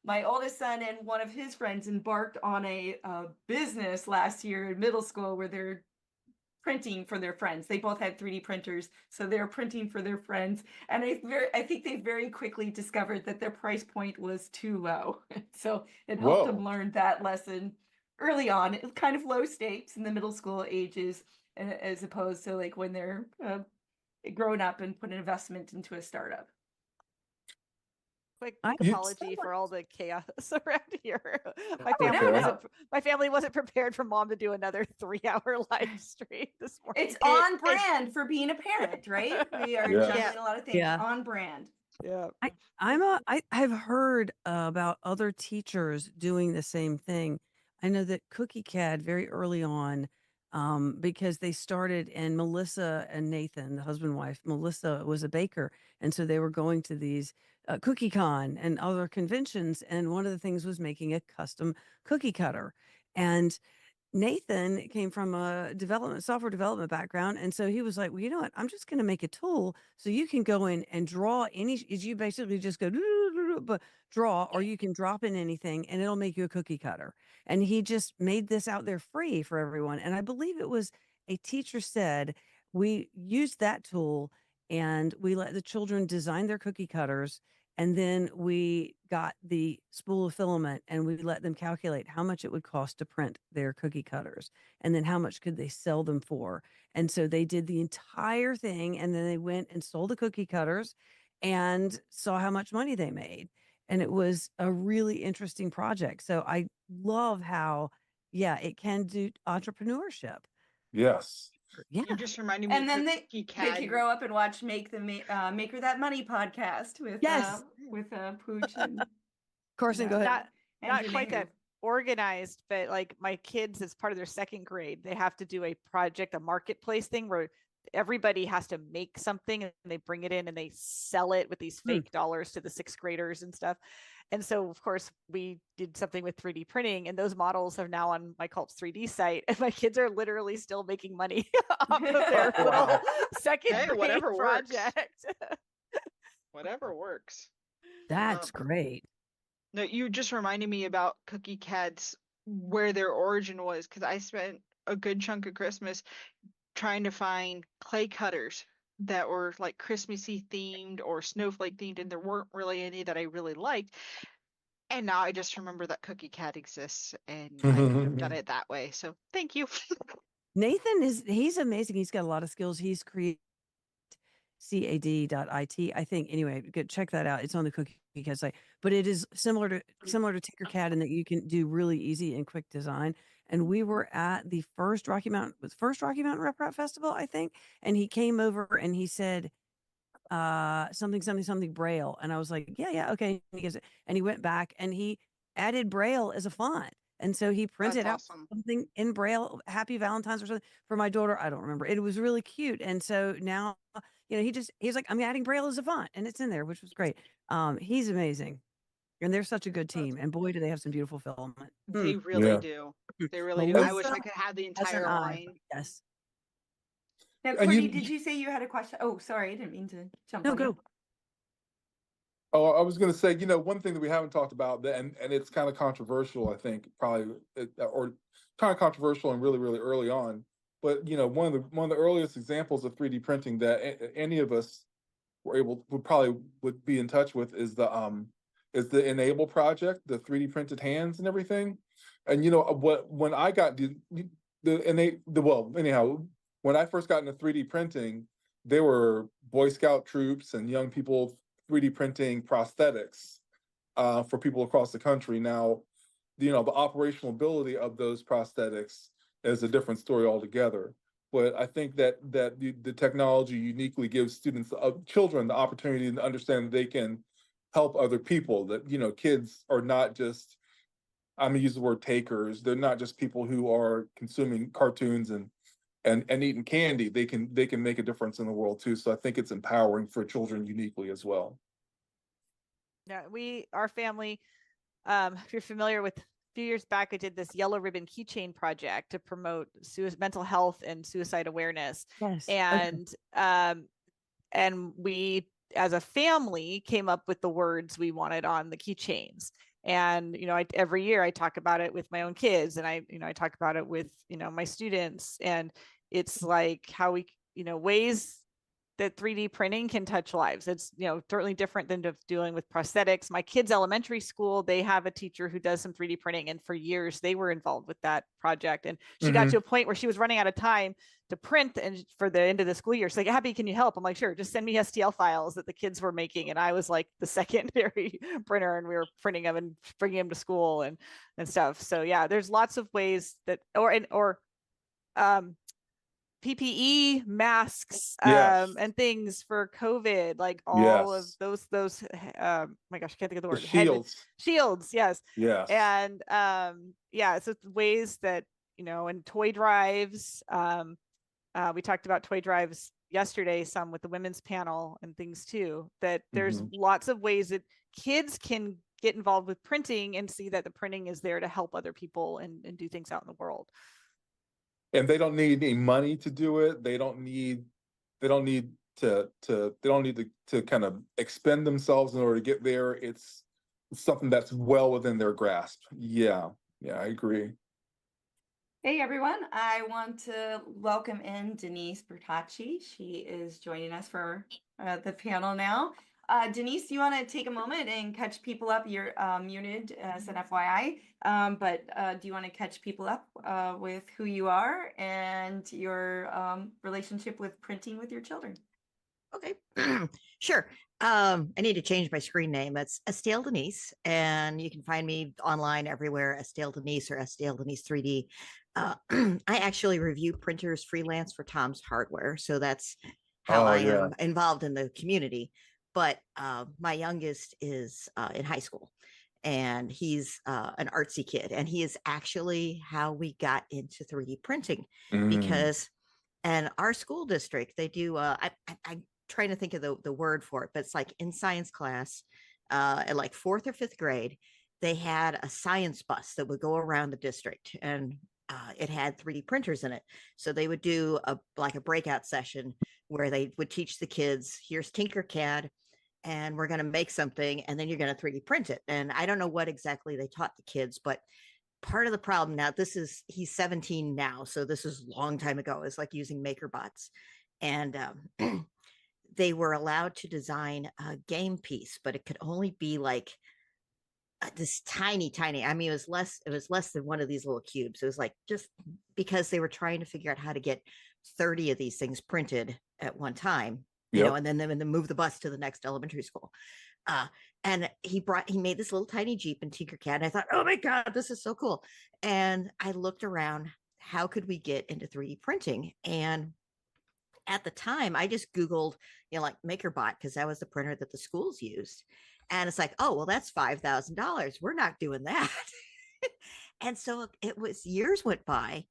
My oldest son and one of his friends embarked on a business last year in middle school where they're printing for their friends. They both had 3D printers, so they're printing for their friends. And I think they very quickly discovered that their price point was too low. So it helped them learn that lesson early on. It was kind of low stakes in the middle school ages, as opposed to like when they're grown up and put an investment into a startup. Quick apology for all the chaos around here. My family wasn't prepared for mom to do another 3-hour live stream this morning. It's on brand for being a parent, right? We are juggling a lot of things on brand. Yeah. I've heard about other teachers doing the same thing. I know that Cookie Cad very early on, because they started, and Melissa and Nathan, the husband and wife, Melissa was a baker, and so they were going to these Cookie Con and other conventions, and one of the things was making a custom cookie cutter. And Nathan came from a software development background. And so he was like, well, you know what? I'm just going to make a tool so you can go in and draw you basically just go, but draw, or you can drop in anything and it'll make you a cookie cutter. And he just made this out there free for everyone. And I believe it was a teacher said, we used that tool and we let the children design their cookie cutters. And then we got the spool of filament and we let them calculate how much it would cost to print their cookie cutters. And then how much could they sell them for? And so they did the entire thing. And then they went and sold the cookie cutters and saw how much money they made. And it was a really interesting project. So I love how, it can do entrepreneurship. Yes. Yeah. You just reminded me. And then they could grow up and watch Maker That Money podcast with Pooch and Carson. Go ahead. Not quite that organized, but like my kids, as part of their second grade, they have to do a project, a marketplace thing where everybody has to make something and they bring it in and they sell it with these fake dollars to the 6th graders and stuff. And so, of course, we did something with 3D printing, and those models are now on my Cults 3D site. And my kids are literally still making money off of their little second Hey, grade whatever works. project. Whatever works. That's great. No, you just reminded me about Cookie Cats, where their origin was, because I spent a good chunk of Christmas trying to find clay cutters that were like Christmassy themed or snowflake themed, and there weren't really any that I really liked. And now I just remember that Cookie Cat exists, and I could have done it that way. So thank you. Nathan he's amazing. He's got a lot of skills. He's created cad.it, I think. Anyway, check that out. It's on the Cookie Cat site, but it is similar to Tinkercad in that you can do really easy and quick design. And we were at the first Rocky Mountain Rep Rap Festival, I think, and he came over and he said something Braille, and I was like, yeah, okay. And he went back and he added Braille as a font. And so he printed out something in Braille, Happy Valentine's or something for my daughter. I don't remember. It was really cute. And so now, he's like, I'm adding Braille as a font, and it's in there, which was great. He's amazing. And they're such a good team. And boy, do they have some beautiful filament. They really do. They really do. I wish I could have the entire line. Yes. Now, Courtney, did you say you had a question? Oh, sorry, I didn't mean to jump on you. Oh, I was going to say, one thing that we haven't talked about, and it's kind of controversial, I think, probably, or kind of controversial and really, really early on. But one of the earliest examples of 3D printing that any of us would be in touch with is the Enable project, the 3D printed hands and everything. And when I got when I first got into 3D printing, there were Boy Scout troops and young people 3D printing prosthetics for people across the country. Now, the operational ability of those prosthetics is a different story altogether. But I think that the technology uniquely gives children the opportunity to understand that they can help other people. That kids are not just, I'm gonna use the word takers. They're not just people who are consuming cartoons and eating candy. They can make a difference in the world too. So I think it's empowering for children uniquely as well. Yeah, our family, if you're familiar with, a few years back, I did this yellow ribbon keychain project to promote mental health and suicide awareness. Yes. And we, as a family, came up with the words we wanted on the keychains. And every year I talk about it with my own kids, and I talk about it with my students. And it's like how we ways that 3D printing can touch lives. It's certainly different than dealing with prosthetics. My kids' elementary school, they have a teacher who does some 3D printing, and for years they were involved with that project. And she got to a point where she was running out of time to print, and for the end of the school year, she's like, Abby, can you help? I'm like, sure, just send me STL files that the kids were making. And I was like the secondary printer, and we were printing them and bringing them to school and stuff. So yeah, there's lots of ways that, or PPE masks and things for COVID, like all of those my gosh, I can't think of the word. Shields, yes. And so ways that and toy drives. We talked about toy drives yesterday some with the women's panel and things too, that there's lots of ways that kids can get involved with printing and see that the printing is there to help other people and do things out in the world. And they don't need any money to do it. They don't need to kind of expend themselves in order to get there. It's something that's well within their grasp. Yeah, I agree. Hey everyone, I want to welcome in Denise Bertacci. She is joining us for the panel now. Denise, you want to take a moment and catch people up? You're muted as an FYI, but do you want to catch people up with who you are and your relationship with printing with your children? Okay, sure. I need to change my screen name. It's Estelle Denise, and you can find me online everywhere, Estelle Denise or Estelle Denise 3D. I actually review printers freelance for Tom's Hardware, so that's how I am involved in the community. But my youngest is in high school, and he's an artsy kid, and he is actually how we got into 3D printing because, and our school district, they do, I'm trying to think of the word for it, but it's like in science class, at like 4th or 5th grade, they had a science bus that would go around the district, and it had 3D printers in it. So they would do a breakout session where they would teach the kids, here's Tinkercad, and we're going to make something, and then you're going to 3D print it. And I don't know what exactly they taught the kids, but part of the problem now, he's 17 now, so this is a long time ago, is like using MakerBots. And they were allowed to design a game piece, but it could only be like this tiny, I mean, it was less than one of these little cubes. It was like, just because they were trying to figure out how to get 30 of these things printed at one time, you know, and then move the bus to the next elementary school. And he made this little tiny Jeep in Tinkercad. And I thought, oh my God, this is so cool. And I looked around, how could we get into 3D printing? And at the time, I just Googled, like MakerBot, because that was the printer that the schools used. And it's like, oh, well, that's $5,000. We're not doing that. And so years went by.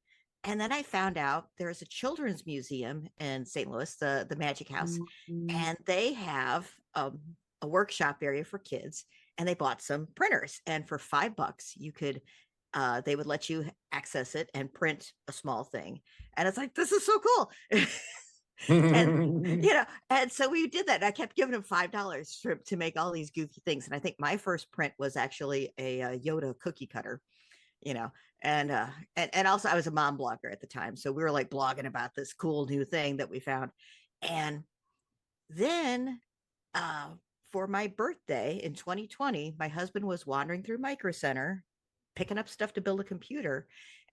And then I found out there's a children's museum in St. Louis, the Magic House, and they have a workshop area for kids. And they bought some printers. And for $5, you could, they would let you access it and print a small thing. And it's like, this is so cool. And and so we did that. I kept giving him $5 to make all these goofy things. And I think my first print was actually a Yoda cookie cutter, and also I was a mom blogger at the time, so we were like blogging about this cool new thing that we found. And then for my birthday in 2020, my husband was wandering through Micro Center picking up stuff to build a computer,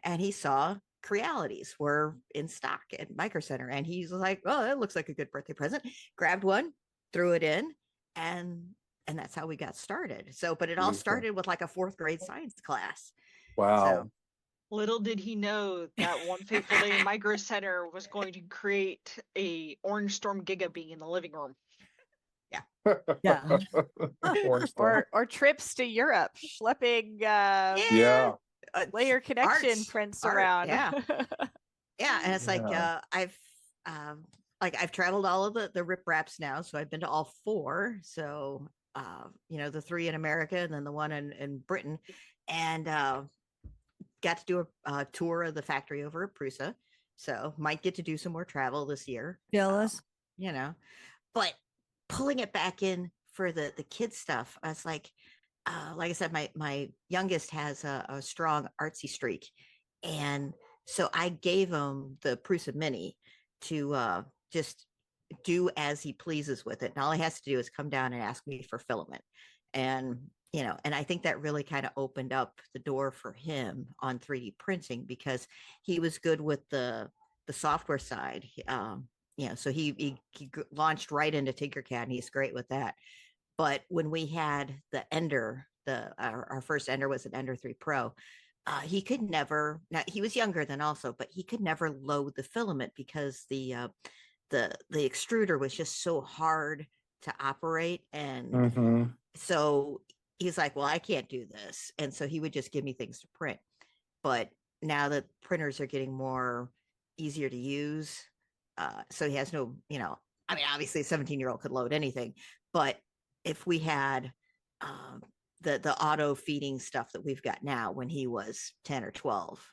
and he saw Crealities were in stock at Micro Center, and he's like, oh, that looks like a good birthday present. Grabbed one, threw it in, and that's how we got started. So, but it all started with like a 4th grade science class. Wow. So, little did he know that one fateful day in Micro Center was going to create a Orange Storm Giga Bee in the living room. Yeah. or trips to Europe, schlepping layer connection prints around. Yeah. And it's like I've traveled all of the rip wraps now, so I've been to all 4. So the 3 in America and then the one in Britain, and got to do a tour of the factory over at Prusa. So might get to do some more travel this year. Jealous. But pulling it back in for the kids stuff, I was like I said, my youngest has a strong artsy streak. And so I gave him the Prusa Mini to just do as he pleases with it. And all he has to do is come down and ask me for filament. And, and I think that really kind of opened up the door for him on 3D printing, because he was good with the software side. So he launched right into Tinkercad, and he's great with that. But when we had the Ender, our first Ender was an Ender 3 Pro, he could never, now he was younger then also, but he could never load the filament because the extruder was just so hard to operate. And so he's like, well, I can't do this. And so he would just give me things to print. But now that printers are getting more easier to use, so he has no, I mean, obviously a 17-year-old could load anything, but if we had the auto feeding stuff that we've got now, when he was 10 or 12,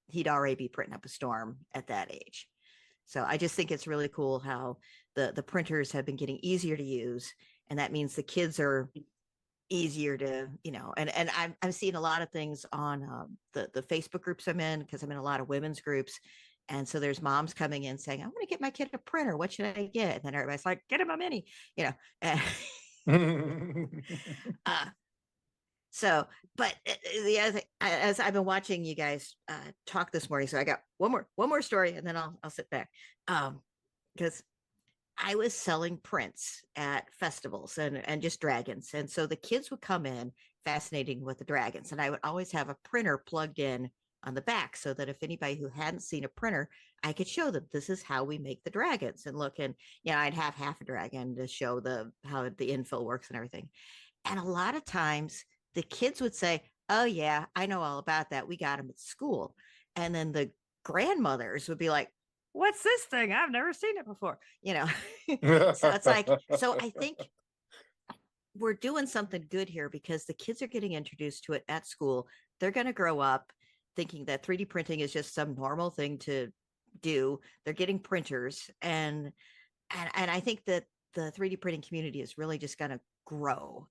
he'd already be printing up a storm at that age. So I just think it's really cool how the printers have been getting easier to use, and that means the kids are easier to, and I'm seeing a lot of things on the Facebook groups I'm in, because I'm in a lot of women's groups. And so there's moms coming in saying, I want to get my kid a printer. What should I get? And then everybody's like, get him a Mini, So, but the other thing, as I've been watching you guys talk this morning, so I got one more story, and then I'll sit back, because I was selling prints at festivals and just dragons, and so the kids would come in fascinating with the dragons, and I would always have a printer plugged in on the back, so that if anybody who hadn't seen a printer, I could show them this is how we make the dragons, and look, and I'd have half a dragon to show how the infill works and everything. And a lot of times the kids would say, oh yeah, I know all about that, we got them at school. And then the grandmothers would be like, what's this thing? I've never seen it before. So it's like, so I think we're doing something good here because the kids are getting introduced to it at school. They're going to grow up thinking that 3D printing is just some normal thing to do. They're getting printers, and I think that the 3D printing community is really just going to grow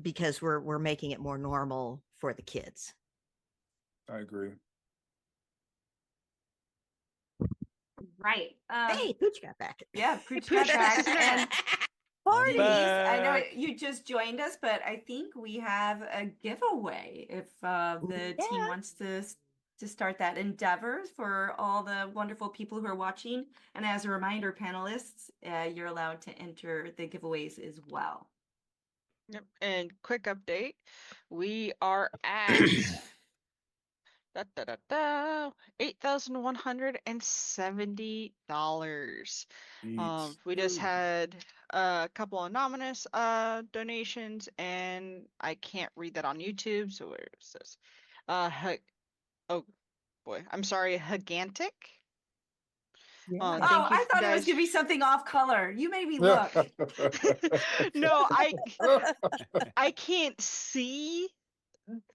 because we're making it more normal for the kids. I agree. Right. Hey, Pooch got back. Yeah, Pooch got back. And I'm Denise, I know back. you just joined us, but I think we have a giveaway if the team wants to start that endeavor for all the wonderful people who are watching. And as a reminder, panelists, you're allowed to enter the giveaways as well. Yep. And quick update, we are at $8,170. We just had a couple anonymous donations, and I can't read that on YouTube, so where is this? Oh boy, I'm sorry, Gigantic. Oh, Thank you I thought it was guys. gonna be something off color. You made me look. No, I can't see.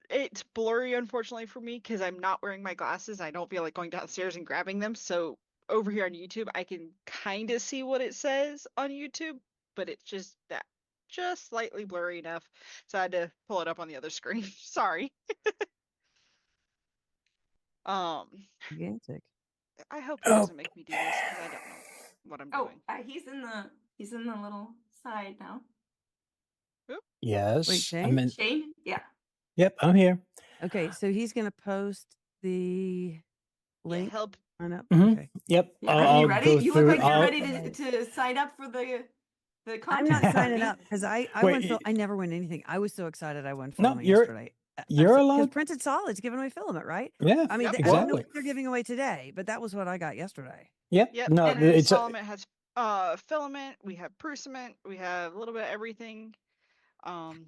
It's blurry, unfortunately, for me because I'm not wearing my glasses. I don't feel like going downstairs and grabbing them. So over here on YouTube, I can kind of see what it says on YouTube, but it's just slightly blurry enough. So I had to pull it up on the other screen. Sorry. Gigantic. I hope he doesn't make me do this because I don't know what I'm doing. He's in the little side now. Yes. Wait, Shane? Shane? Yeah. Yep, I'm here. Okay, so he's going to post the link. help. Up. Mhm. Okay. Yep. Yeah, I'll are you ready? go You through- look like you're I'll- ready to sign up for the contest. I'm not signing up because I Wait, won. I never win anything. I was so excited I won No, filament you're- yesterday. you're Because allowed- Printed Solid's giving away filament, right? Yeah, I mean, Yep. I don't know exactly. what they're giving away today, but that was what I got yesterday. Yep. Yep. No, and it's Solomon has filament. We have Percement. We have a little bit of everything. And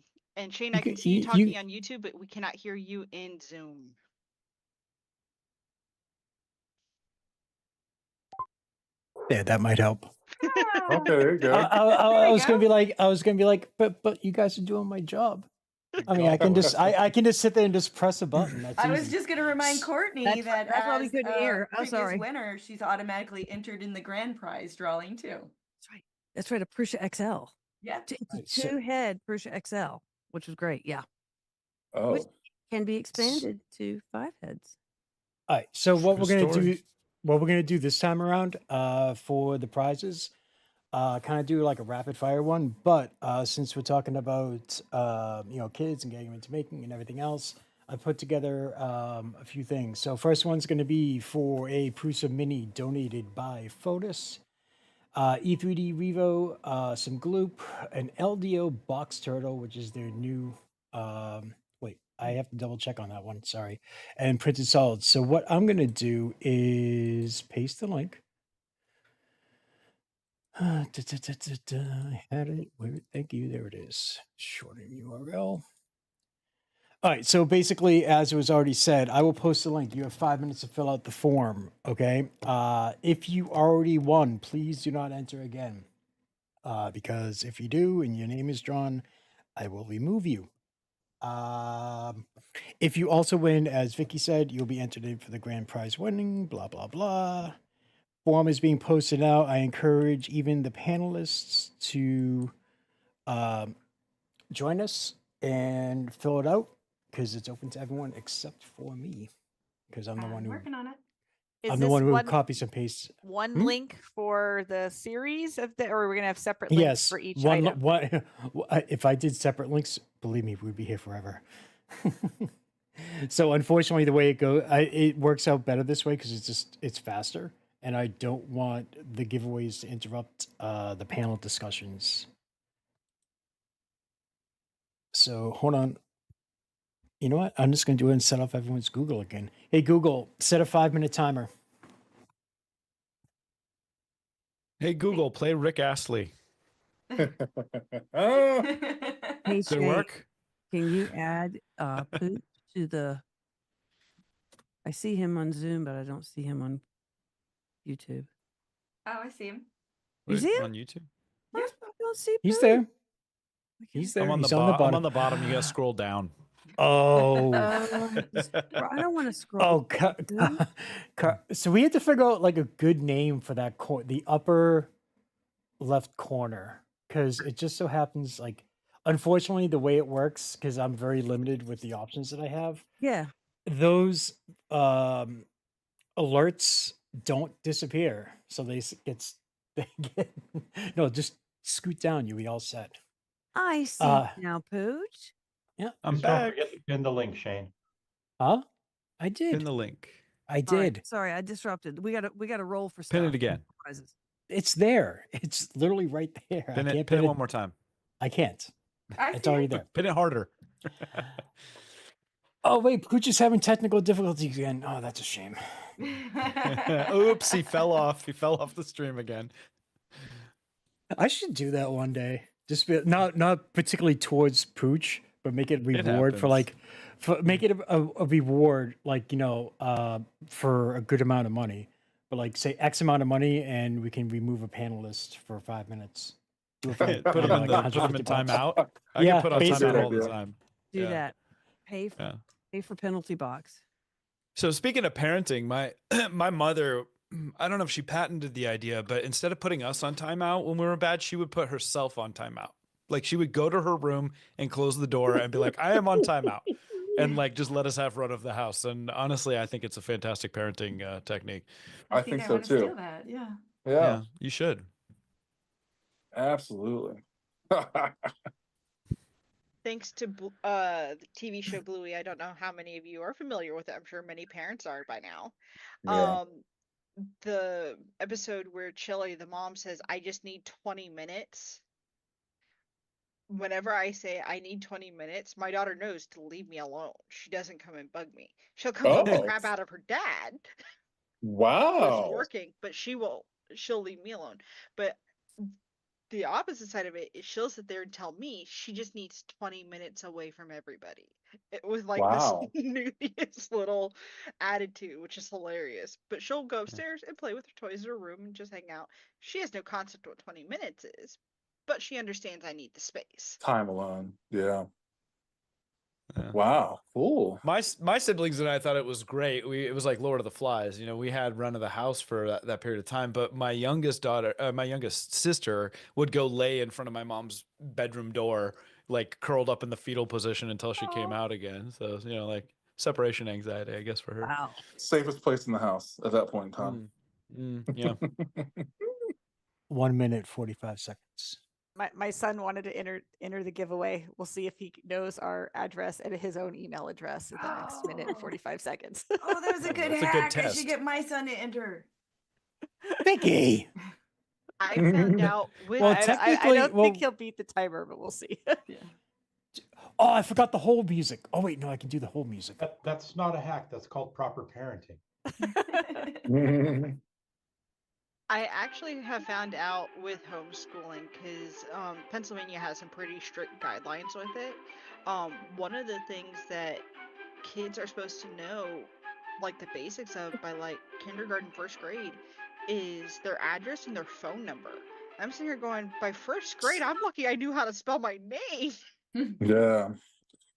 Shane, I can see you talking on YouTube, but we cannot hear you in Zoom. yeah, that might help. Okay, there you go. I was gonna be like, but you guys are doing my job. I mean, I can just sit there and just press a button. That's I was easy. just going to remind Courtney That's why we as couldn't hear. Oh, previous sorry. winner, she's automatically entered in the grand prize drawing too. That's right. That's right. A Prusa XL. Yep. It's a two-head Prusa XL, which was great. Yeah. Oh. Which can be expanded to 5 heads. All right. So what True we're gonna story. do this time around for the prizes, kind of do like a rapid fire one. But since we're talking about kids and getting them into making and everything else, I put together a few things. So first one's going to be for a Prusa Mini donated by Fotis. E3D Revo, some Gloop, an LDO box turtle, which is their new. Wait, I have to double check on that one. Sorry, and Printed Solids. So what I'm gonna do is paste the link. I had it. Thank you. There it is. Shorten URL. All right. So basically, as it was already said, I will post the link. You have 5 minutes to fill out the form. Okay. If you already won, please do not enter again. Because if you do and your name is drawn, I will remove you. If you also win, as Vicky said, you'll be entered in for the grand prize winning. Blah blah blah. Form is being posted now. I encourage even the panelists to join us and fill it out because it's open to everyone except for me because I'm the one who Working on it. Is I'm the this one who one copies and pastes. one Hmm? link for the series of the, or we're gonna have separate links Yes, for each one. item? If I did separate links, believe me, we'd be here forever. So unfortunately, the way it goes, it works out better this way because it's faster, and I don't want the giveaways to interrupt the panel discussions. So hold on. You know what? I'm just going to do it and set off everyone's Google again. Hey, Google, set a 5-minute timer. Hey Google, play Rick Astley. Hey, Does it Shane, work? can you add Pooch to the? I see him on Zoom, but I don't see him on YouTube. Oh, I see him. You see him? On YouTube? I don't see He's Pooch. there. He's there. I'm on He's the on the bottom. I'm bottom. on the bottom. You gotta scroll down. Oh. I don't want to scroll. So we had to figure out like a good name for that the upper left corner, because it just so happens, like, unfortunately, the way it works, because I'm very limited with the options that I have, Yeah. those alerts don't disappear. So they get no, just scoot down. You'll be all set. I see now, Pooch. Yeah, I'm Just don't back. forget to pin the link, Shane. Huh? I did. Pin the link. I All right, did. sorry, I disrupted. We gotta roll for stuff. Pin it again. Prizes. It's there. It's literally right there. Pin I it. can't Pin it one more time. I can't. I It's see already it. there. Pin it harder. Oh wait, Pooch is having technical difficulties again. Oh, that's a shame. Oops, he fell off. He fell off the stream again. I should do that one day. Just not particularly towards Pooch, but make it reward for happens. make it a reward, like, for a good amount of money. But like, say X amount of money, and we can remove a panelist for 5 minutes. Do it for, Put him in like put him in 150 bucks. timeout. I Yeah, get put on basically. timeout all the time. Do Yeah. that. Pay for penalty box. So speaking of parenting, my mother, I don't know if she patented the idea, but instead of putting us on timeout when we were bad, she would put herself on timeout. Like she would go to her room and close the door and be like, I am on timeout. And like just let us have run of the house. And honestly, I think it's a fantastic parenting technique. I think so wanna steal too. that. Yeah. Yeah, you should. absolutely. Thanks to the TV show Bluey, I don't know how many of you are familiar with it. I'm sure many parents are by now. Yeah. The episode where Chili, the mom, says, I just need 20 minutes. Whenever I say I need 20 minutes, my daughter knows to leave me alone. She doesn't come and bug me. She'll come beat the Oh. crap out of her dad who's Wow. working, but she'll leave me alone. But the opposite side of it is she'll sit there and tell me she just needs 20 minutes away from everybody. It was like Wow. this newest little attitude, which is hilarious. But she'll go upstairs and play with her toys in her room and just hang out. She has no concept of what 20 minutes is, but she understands I need the space. Time alone. Yeah. Wow. Cool. My siblings and I thought it was great. It was like Lord of the Flies. We had run of the house for that period of time. But my youngest sister would go lay in front of my mom's bedroom door, like curled up in the fetal position until she came out again. So like separation anxiety, I guess, for her. Wow. Safest place in the house at that point in time. Yeah. 1 minute 45 seconds. My son wanted to enter the giveaway. We'll see if he knows our address and his own email address in the next minute and 45 seconds. Oh, that was a good That's a good hack. I test. should get my son to enter. Vicky. I found out with Well, I technically, don't think he'll beat the timer, but we'll see. Oh, I forgot the whole music. Oh wait, no, I can do the whole music. That's not a hack. That's called proper parenting. I actually have found out with homeschooling because Pennsylvania has some pretty strict guidelines with it. One of the things that kids are supposed to know, like the basics of by like kindergarten, first grade, is their address and their phone number. I'm sitting here going, by first grade, I'm lucky I knew how to spell my name. Yeah.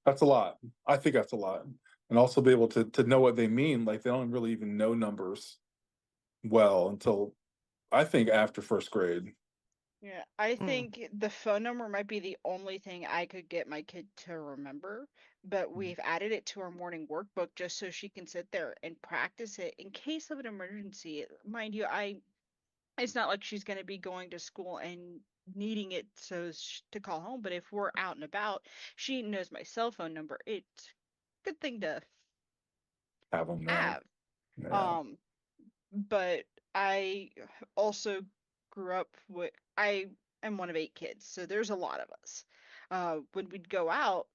That's a lot. I think that's a lot. And also be able to know what they mean. Like they don't really even know numbers well until I think after first grade. Yeah, I think the phone number might be the only thing I could get my kid to remember, but we've added it to our morning workbook just so she can sit there and practice it in case of an emergency. Mind you, it's not like she's going to be going to school and needing it to call home, but if we're out and about, she knows my cell phone number. It's a good thing to Have them know. have. Yeah. But I also grew up with, I am one of 8 kids, so there's a lot of us. When we'd go out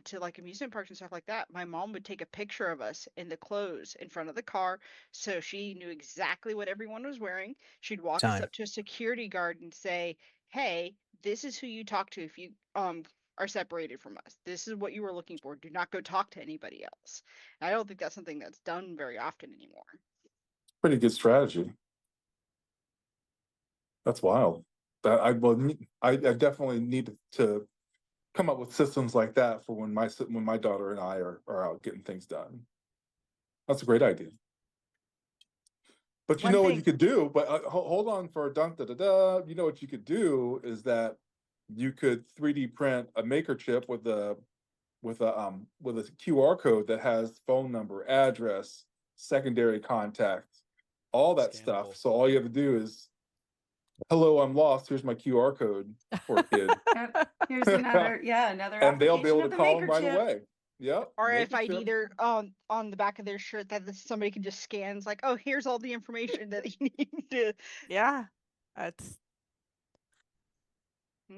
to like amusement parks and stuff like that, my mom would take a picture of us in the clothes in front of the car, so she knew exactly what everyone was wearing. She'd walk us up to a security guard and say, "Hey, this is who you talk to if you are separated from us. This is what you were looking for. Do not go talk to anybody else." And I don't think that's something that's done very often anymore. Pretty good strategy. That's wild. I definitely need to come up with systems like that for when my daughter and I are out getting things done. That's a great idea. But you know what you could do? But hold on for a dunk, You know what you could do is that you could 3D print a maker chip with a QR code that has phone number, address, secondary contact, all that stuff. So all you have to do is, hello, I'm lost. Here's my QR code for a kid. Here's another and they'll be able application to of the call them maker right chip. away. Yep. RFID there on the back of their shirt that somebody can just scan. It's like, oh, here's all the information that you need to. Yeah, that's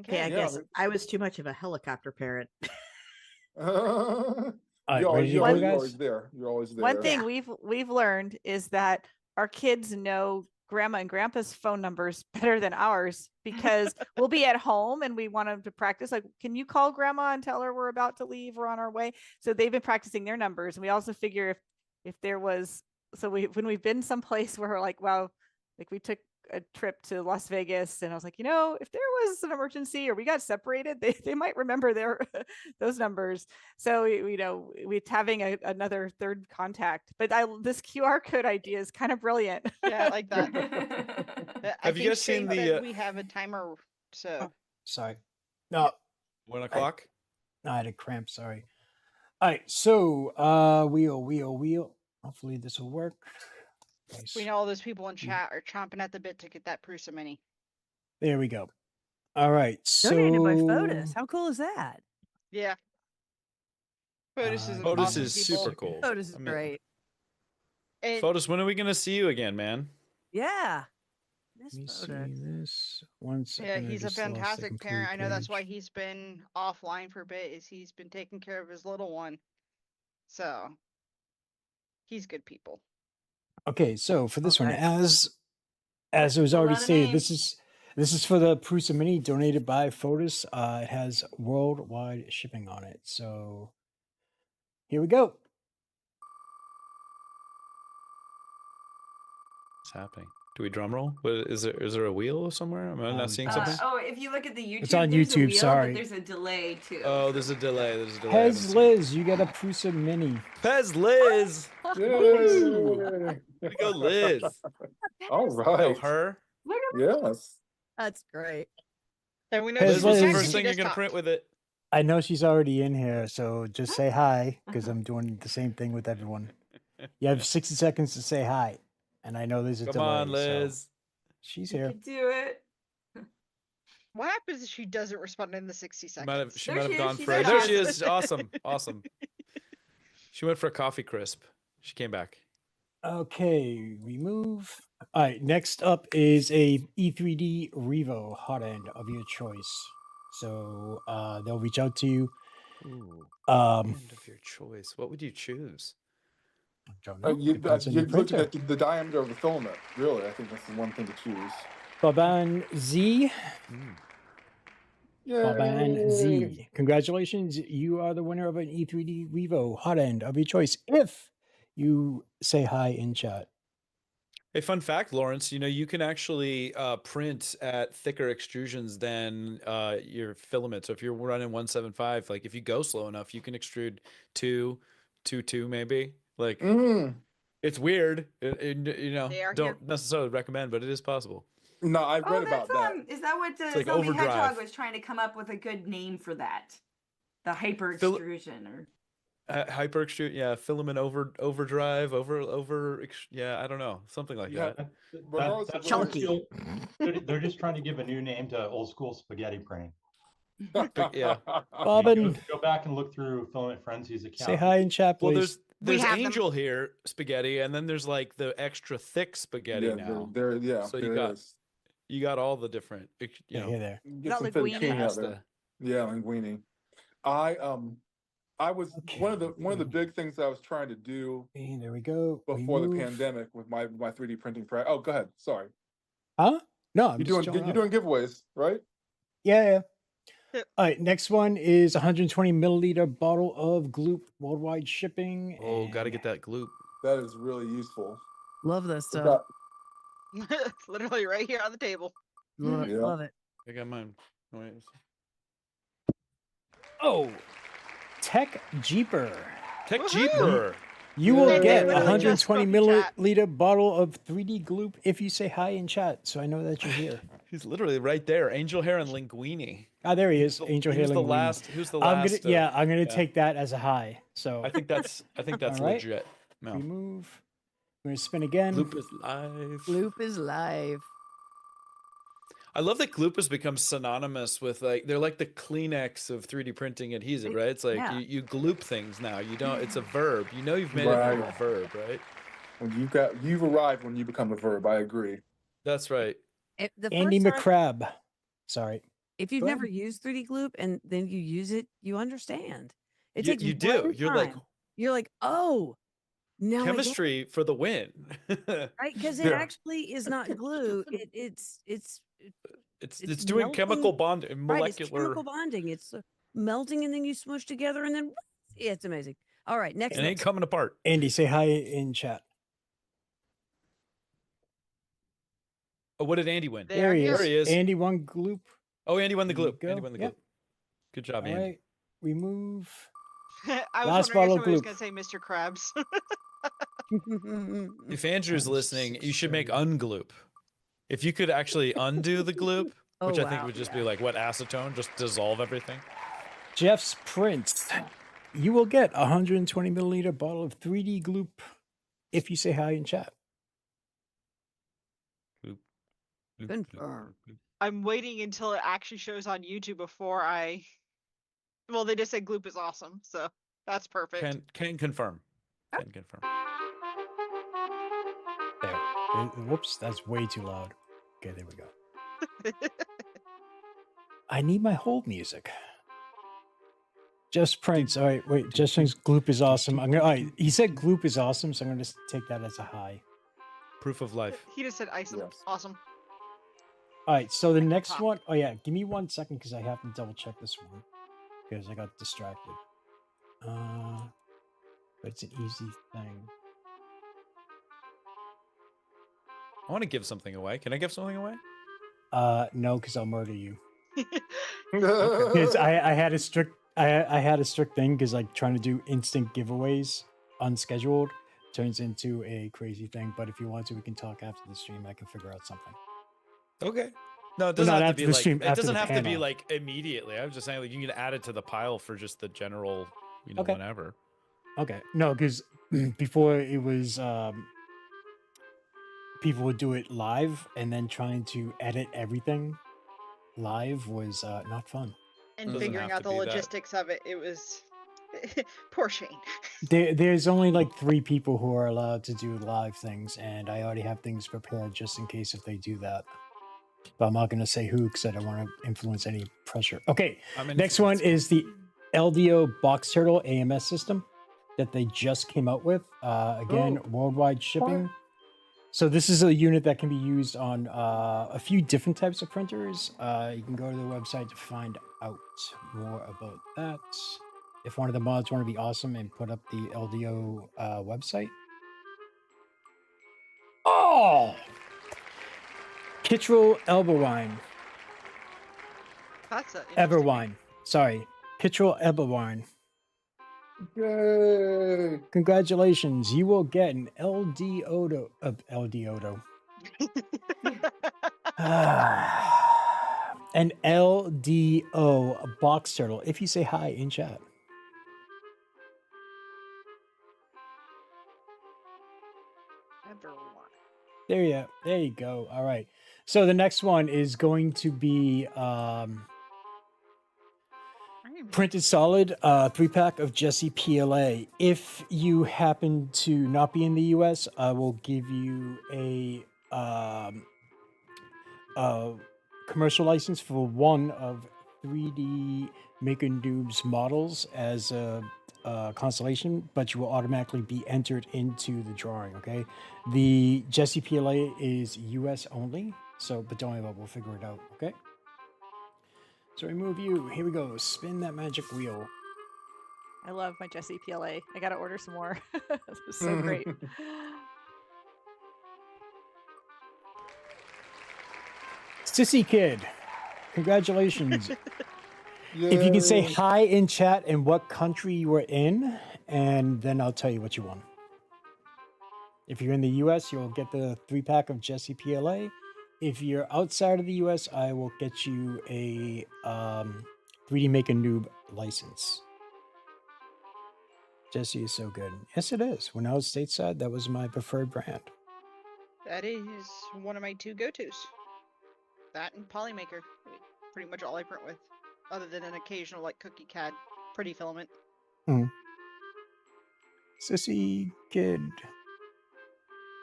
Okay, I guess I was too much of a helicopter parent. All right, You're ready to go, always guys? there. You're always there. One thing we've learned is that our kids know grandma and grandpa's phone numbers better than ours, because we'll be at home and we want them to practice, like, can you call grandma and tell her we're about to leave, we're on our way? So they've been practicing their numbers. And we also figure if there was, so when we've been someplace where we're like, wow, like we took a trip to Las Vegas and I was like, if there was an emergency or we got separated, they might remember their those numbers. So we're having another third contact. But this QR code idea is kind of brilliant. Yeah, I like that. Have you guys seen the? We have a timer. So sorry. No. 1 o'clock. I had a cramp. Sorry. All right. So wheel. Hopefully this will work. Nice. We know all those people in chat are chomping at the bit to get that Prusa Mini. There we go. All right. Donated by Fotis. How cool is that? Yeah. Fotis is Fotis is super cool. Fotis is great. Fotis, when are we going to see you again, man? Yeah. Let me see this. 1 second. Yeah, he's a fantastic parent. I know that's why he's been offline for a bit, is he's been taking care of his little one. So he's good people. Okay, so for this one, as it was already stated, this is for the Prusa Mini donated by Fotis. It has worldwide shipping on it. So here we go. What's happening? Do we drum roll? Is there a wheel somewhere? Am I not seeing something? If you look at the YouTube, It's on there's a YouTube, wheel, sorry. but there's a delay too. Oh, there's a delay. Pez Liz, you got a Prusa Mini. Pez Liz. Yay. We go Liz. All right. Go her. Yes. That's great. And we know Pez Liz, what's the Liz. first thing you're going to print with it? I know she's already in here, so just say hi, because I'm doing the same thing with everyone. You have 60 seconds to say hi, and I know there's a Come delay. on, Liz. So she's here. Do it. What happens if she doesn't respond in the 60 seconds? She might have gone for it. There she is. Awesome. She went for a coffee crisp. She came back. Okay, remove. All right, next up is a E3D Revo hot end of your choice. So they'll reach out to you. Ooh, Um, end of your choice. What would you choose? Don't know. Depends on You're your looking printer. at the diameter of the filament. Really, I think that's the one thing to choose. Baban Z. Yay. Baban Z. Congratulations. You are the winner of an E3D Revo hot end of your choice. If you say hi in chat. A fun fact, Lawrence, you can actually print at thicker extrusions than your filament. So if you're running 175, like if you go slow enough, you can extrude 2.2 maybe. Like it's weird. Don't necessarily recommend, but it is possible. No, I read about that. Is that what the like Zombie overdrive. Hedgehog was trying to come up with a good name for that? The hyper extrusion or hyper extrude, yeah, filament overdrive, yeah, I don't know, something like that. That's chunky. They're just trying to give a new name to old school spaghetti printing. Yeah. Bobbin, Go back and look through Filament Frenzy's account. say hi in chat, Well, please. there's Angel here spaghetti, and then there's like the extra thick spaghetti now. So you got all the different, Here there. Get some fettuccine out there. Yeah, linguine. I was one of the big things that I was trying to do. And there we go. Before the pandemic with my 3D printing practice. Oh, go ahead. Sorry. Huh? No, you're doing giveaways, right? Yeah. All right, next one is 120 milliliter bottle of Gloop worldwide shipping. Oh, got to get that Gloop. That is really useful. Love this stuff. It's literally right here on the table. Love it. I got mine. Oh, wait. Oh, Tech Jeeper. Tech Jeeper. You will And get they a literally just 120 spoke in chat. milliliter bottle of 3D Gloop if you say hi in chat, so I know that you're here. He's literally right there. Angel hair and linguini. Ah, there he is. Angel He was hair the linguini. last. He was the I'm last. gonna, I'm gonna take that as a hi. So I think that's all right. legit. No. Remove. I'm gonna spin again. Gloop is live. Gloop is live. I love that Gloop has become synonymous with they're like the Kleenex of 3D printing adhesive, right? It's like Yeah. you gloop things now. You don't. It's a verb. You know you've made it Right. into a verb, right? When you've arrived when you become a verb. I agree. That's right. The Andy first time, McCrab. Sorry. if you've Go never ahead. used 3D Gloop and then you use it, you understand. It You- takes you do. one You're like- time. You're like, oh, now I get it, Chemistry for the win. right? Because it Yeah. actually is not glue. It's doing melting. chemical bond, Right, it's molecular. chemical bonding. It's melting and then you smush together and then yeah, it's amazing. All right, next. It ain't coming apart. Andy, say hi in chat. Oh, what did Andy win? There he There he is. Andy won Gloop. Oh, Andy won the There you gloop. go. Andy won the Yep. gloop. Good job, All Andy. right. Remove. I was Last wondering bottle if of somebody was Gloop. going to say Mr. Krabs. If Andrew's listening, you should make ungloop. If you could actually undo the gloop, Oh, which I think wow, would just yeah. be like what, acetone, just dissolve everything. Jeff's Prince. You will get a 120 milliliter bottle of 3D Gloop if you say hi in chat. Gloop, gloop, Confirm. gloop. I'm waiting until it actually shows on YouTube before I. Well, they just said Gloop is awesome, so that's perfect. Can confirm. Can confirm. There. Whoops, that's way too loud. Okay, there we go. I need my hold music. Just Prince. All right, wait. Just Prince. Gloop is awesome. I'm gonna. All right, he said Gloop is awesome, so I'm gonna take that as a hi. Proof of life. He just said awesome. Yes. Awesome. All right, so the next one. Oh yeah, give me 1 second because I have to double check this one because I got distracted. But it's an easy thing. I want to give something away. Can I give something away? No, because I'll murder you. Okay. Because I had a strict I had a strict thing because like trying to do instant giveaways unscheduled turns into a crazy thing. But if you want to, we can talk after the stream. I can figure out something. Okay. No, it Well, doesn't not have to after be the like stream, it after doesn't the have to be panel. like immediately. I was just saying like you can add it to the pile for just the general, Okay. whenever. Okay, no, because before it was people would do it live, and then trying to edit everything live was not fun. And Doesn't figuring have out to the be that. logistics of it, it was poor Shane. There's only like 3 people who are allowed to do live things, and I already have things prepared just in case if they do that. But I'm not going to say who because I don't want to influence any pressure. Okay, next one is the LDO box turtle AMS system that they just came out with. Again, worldwide shipping. So this is a unit that can be used on a few different types of printers. You can go to the website to find out more about that. If one of the mods want to be awesome and put up the LDO website. Oh! Kittrell Elberwine. That's a Everwine. Sorry. Kittrell Elberwine. Yay! Congratulations. You will get an LDO. An LDO box turtle if you say hi in chat. There you go. All right. So the next one is going to be printed solid 3-pack of Jesse PLA. If you happen to not be in the US, I will give you a commercial license for one of 3D Maker Noob's models as a constellation, but you will automatically be entered into the drawing. Okay, the Jesse PLA is US only, so but don't worry about it, we'll figure it out. Okay, so remove you. Here we go. Spin that magic wheel. I love my Jesse PLA. I gotta order some more. This is so great. Sissy Kid, congratulations. If you can say Yay. hi in chat and what country you were in, and then I'll tell you what you won. If you're in the US, you'll get the 3-pack of Jesse PLA. If you're outside of the US, I will get you a 3D Make a Noob license. Jesse is so good. Yes, it is. When I was stateside, that was my preferred brand. That is one of my 2 go-tos. That and Polymaker. Pretty much all I print with. Other than an occasional, like, cookie CAD pretty filament. Sissy Kid.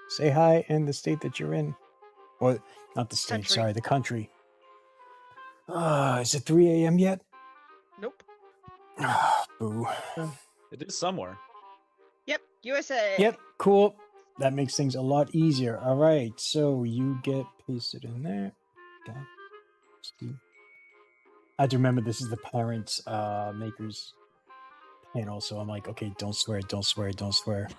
Say hi in the state that you're in. Or, not the state, Country. sorry, the country. Is it 3 a.m. yet? Nope. Boo. It is somewhere. Yep, USA. Yep, cool. That makes things a lot easier. All right, so you get pasted in there. Okay. I have to remember this is the parents makers panel, so I'm like, okay, don't swear, don't swear, don't swear.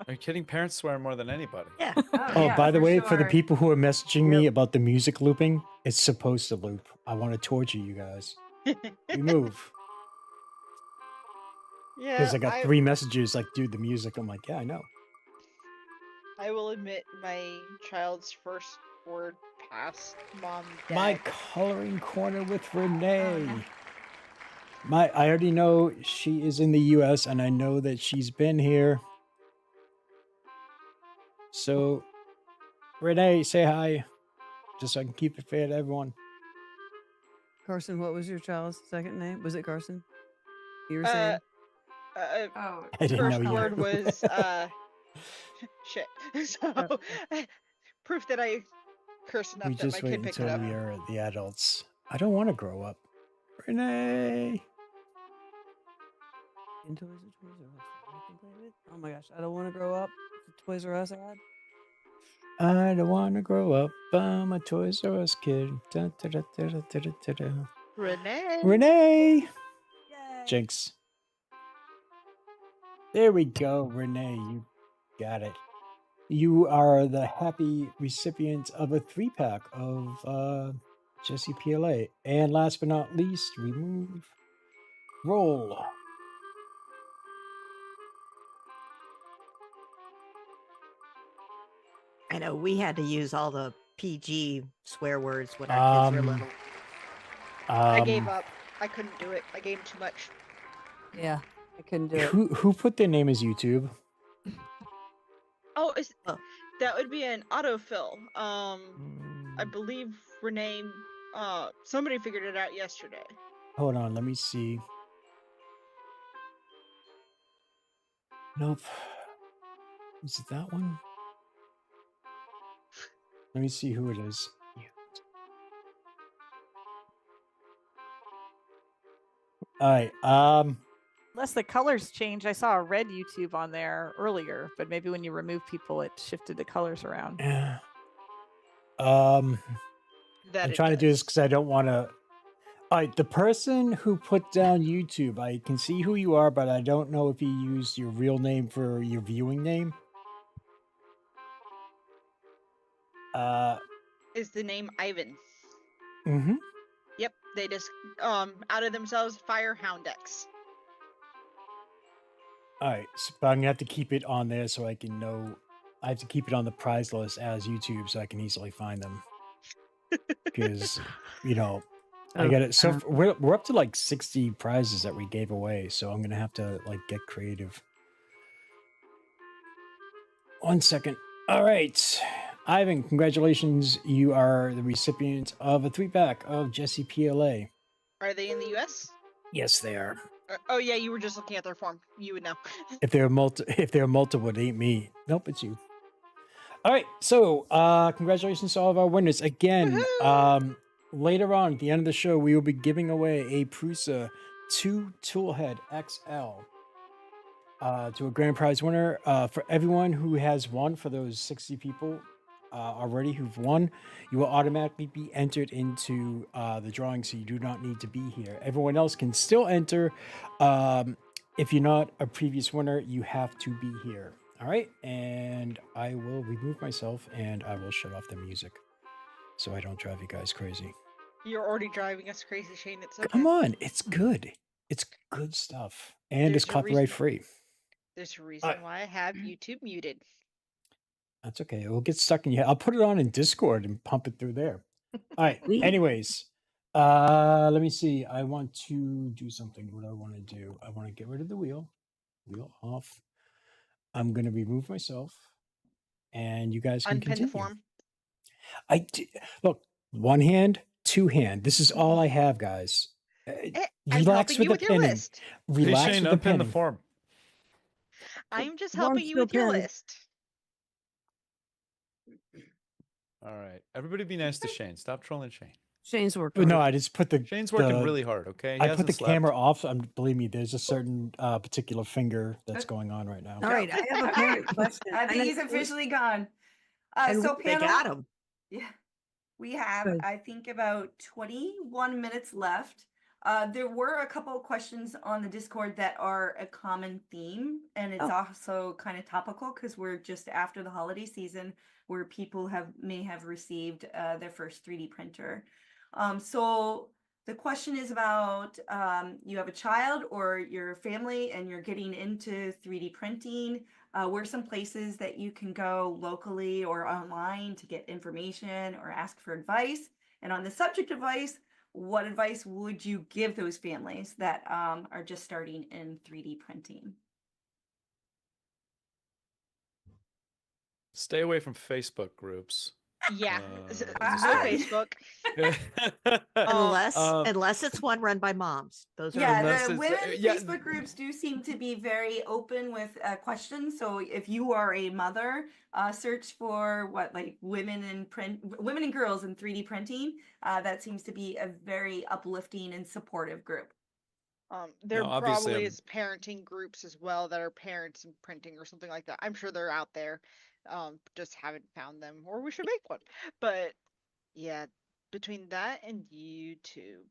Are you kidding? Parents swear more than anybody. Yeah. Oh, by the way, for the people who are messaging me about the music looping, it's supposed to loop. I want to torture you guys. We move. Yeah, Because I got 3 messages like, dude, the music. I'm like, yeah, I know. I will admit my child's first word past mom, dad. My coloring corner with Renee. I already know she is in the US and I know that she's been here. So, Renee, say hi. Just so I can keep it fair to everyone. Carson, what was your child's second name? Was it Carson? You were saying? Oh, I didn't first know word either. was shit. So proof that I curse enough We that my just wait kid picked it until up. we are the adults. I don't want to grow up. Renee. Into is a Toys R Us that I can play with? Oh my gosh, I don't want to grow up. It's a Toys R Us ad. I don't want to grow up. I'm a Toys R Us kid. Da, da, da, da, da, da, da, da. Renee. Renee. Jinx. There we go, Renee. You got it. You are the happy recipient of a 3-pack of Jesse PLA. And last but not least, we move. Roll. I know we had to use all the PG swear words when our kids were little. I gave up. I couldn't do it. I gave too much. Yeah, I couldn't do it. Who put their name as YouTube? Oh, that would be an autofill. I believe Renee. Somebody figured it out yesterday. Hold on, let me see. Nope. Is it that one? Let me see who it is. All right. Unless the colors change. I saw a red YouTube on there earlier, but maybe when you remove people, it shifted the colors around. Yeah. That I'm it trying to do this does. because I don't want to. All right, the person who put down YouTube, I can see who you are, but I don't know if you used your real name for your viewing name. Is the name Ivan? Mm-hmm. Yep, they just out of themselves Firehound X. All right, so, but I'm gonna have to keep it on there so I can know. I have to keep it on the prize list as YouTube so I can easily find them. Because, you know, I got it. So we're up to like 60 prizes that we gave away, so I'm gonna have to like get creative. 1 second. All right, Ivan, congratulations! You are the recipient of a 3-pack of Jesse PLA. Are they in the U.S.? Yes, they are. Oh yeah, you were just looking at their form. You would know. If they're multiple, it ain't me. Nope, it's you. All right, so congratulations to all of our winners. Again, later on at the end of the show, we will be giving away a Prusa 2 Toolhead XL to a grand prize winner. For everyone who has won, for those 60 people already who've won, you will automatically be entered into the drawing, so you do not need to be here. Everyone else can still enter. If you're not a previous winner, you have to be here. All right, and I will remove myself and I will shut off the music so I don't drive you guys crazy. You're already driving us crazy, Shane. It's okay. Come on, it's good. It's good stuff, and it's There's a reason. copyright free. There's a reason why I have YouTube muted. That's okay. It'll get stuck in your head. I'll put it on in Discord and pump it through there. All right. Anyways, let me see. I want to do something. What do I want to do? I want to get rid of the wheel. Wheel off. I'm going to remove myself, and you guys can Unpin the continue. form. Look, one hand, two hand. This is all I have, guys. I'm Relax helping with you the with your pinning. list. Relax Hey, Shane, with the unpin the pinning. form. I'm just Form's helping you still with your pinned. list. All right. Everybody be nice to Shane. Stop trolling Shane. Shane's working. No, I just put the. Shane's working the- really hard, okay? He I put hasn't the slept. camera off. Believe me, there's a certain particular finger that's going on right now. All right, I have a parent question. I think And he's officially gone. And So They panel, got him. yeah, we have, Good. I think, about 21 minutes left. There were a couple of questions on the Discord that are a common theme, and it's also kind of topical because we're just after the holiday season where people may have received their first 3D printer. So the question is about you have a child or your family and you're getting into 3D printing. Where some places that you can go locally or online to get information or ask for advice? And on the subject of advice, what advice would you give those families that are just starting in 3D printing? Stay away from Facebook groups. Yeah, as a no start. Facebook. Unless it's one run by moms. Those are Yeah, the women Facebook groups do seem to be very open with questions. So if you are a mother, search for women and girls in 3D printing. That seems to be a very uplifting and supportive group. There No, obviously, probably is parenting groups as well that are parents in printing or something like that. I'm sure they're out there. Just haven't found them, or we should make one. But yeah, between that and YouTube,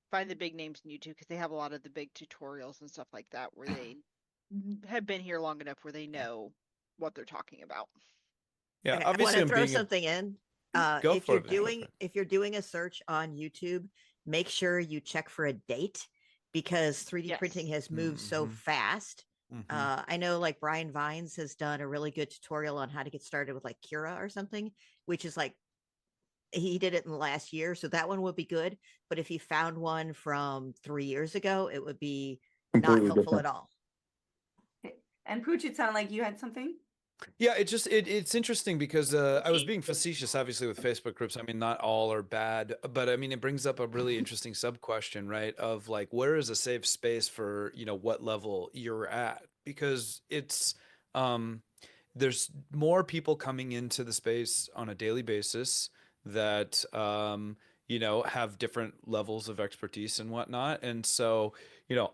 find the big names in YouTube because they have a lot of the big tutorials and stuff like that where they have been here long enough where they know what they're talking about. Yeah, Okay, obviously I I'm want to throw being something in. Go If for you're it, man, go doing for it. if you're doing a search on YouTube, make sure you check for a date because 3D printing has moved so fast. I know like Brian Vines has done a really good tutorial on how to get started with like Cura or something, which is like he did it in the last year, so that one would be good. But if you found one from 3 years ago, it would be not Completely helpful different. at all. And Pooch, it sounded like you had something. Yeah, it's interesting because I was being facetious, obviously, with Facebook groups. I mean, not all are bad, but I mean, it brings up a really interesting sub question, right? Of like, where is a safe space for what level you're at? Because it's there's more people coming into the space on a daily basis that have different levels of expertise and whatnot, and so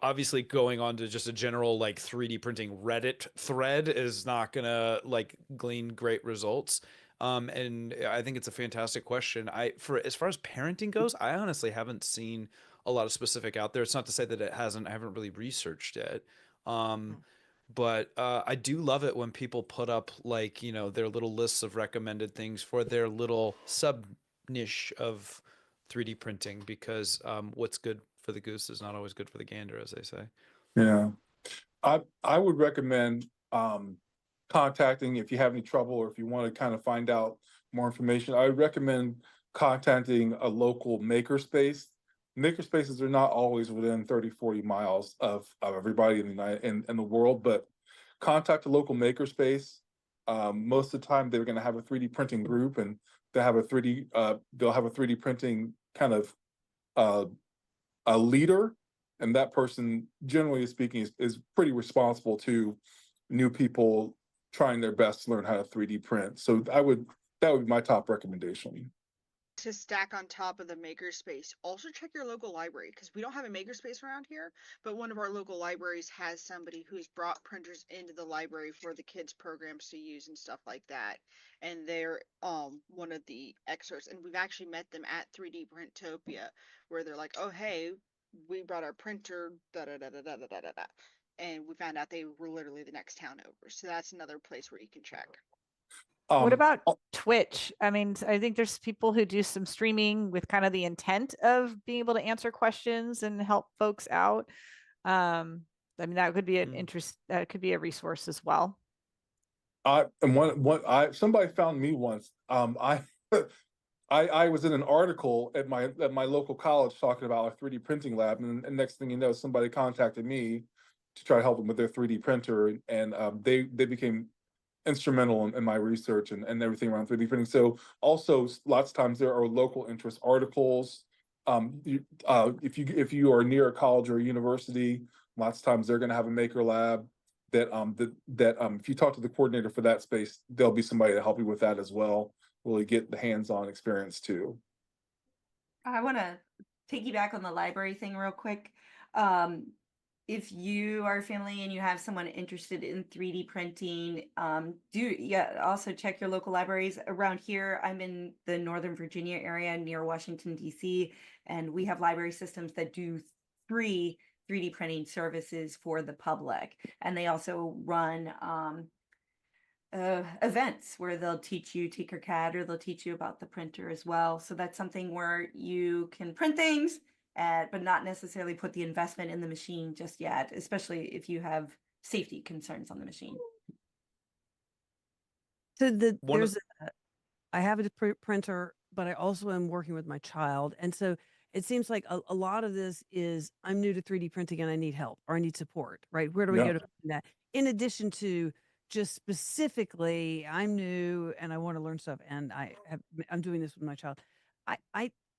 obviously going on to just a general like 3D printing Reddit thread is not gonna like glean great results. And I think it's a fantastic question. For as far as parenting goes, I honestly haven't seen a lot of specific out there. It's not to say that I haven't really researched it. But I do love it when people put up like their little lists of recommended things for their little sub niche of 3D printing, because what's good for the goose is not always good for the gander, as they say. Yeah. I would recommend contacting if you have any trouble or if you want to kind of find out more information. I would recommend contacting a local makerspace. Makerspaces are not always within 30, 40 miles of everybody in the world, but contact a local makerspace. Most of the time they're going to have a 3D printing group, and they'll have a 3D printing kind of a leader, and that person, generally speaking, is pretty responsible to new people trying their best to learn how to 3D print. So that would be my top recommendation. To stack on top of the makerspace, also check your local library because we don't have a makerspace around here, but one of our local libraries has somebody who's brought printers into the library for the kids programs to use and stuff like that, and they're one of the experts, and we've actually met them at 3D Printopia where they're like, oh hey, we brought our printer da da da da da da da da, and we found out they were literally the next town over. So that's another place where you can check. What about Twitch. I mean, I think there's people who do some streaming with kind of the intent of being able to answer questions and help folks out. I mean, that could be an interest. That could be a resource as well. Somebody found me once. I was in an article at my local college talking about a 3D printing lab, and next thing you know, somebody contacted me to try to help them with their 3D printer, and they became instrumental in my research and everything around 3D printing. So also lots of times there are local interest articles. If you are near a college or a university, lots of times they're going to have a maker lab that if you talk to the coordinator for that space, there'll be somebody to help you with that as well. Really get the hands-on experience too. I want to piggyback on the library thing real quick. If you are a family and you have someone interested in 3D printing, also check your local libraries. Around here, I'm in the Northern Virginia area near Washington, D.C., and we have library systems that do free 3D printing services for the public. And they also run events where they'll teach you Tinkercad, or they'll teach you about the printer as well. So that's something where you can print things, but not necessarily put the investment in the machine just yet, especially if you have safety concerns on the machine. So I have a printer, but I also am working with my child. And so it seems like a lot of this is I'm new to 3D printing and I need help or I need support, right? Where do we go to find that? In addition to just specifically, I'm new and I want to learn stuff, and I'm doing this with my child.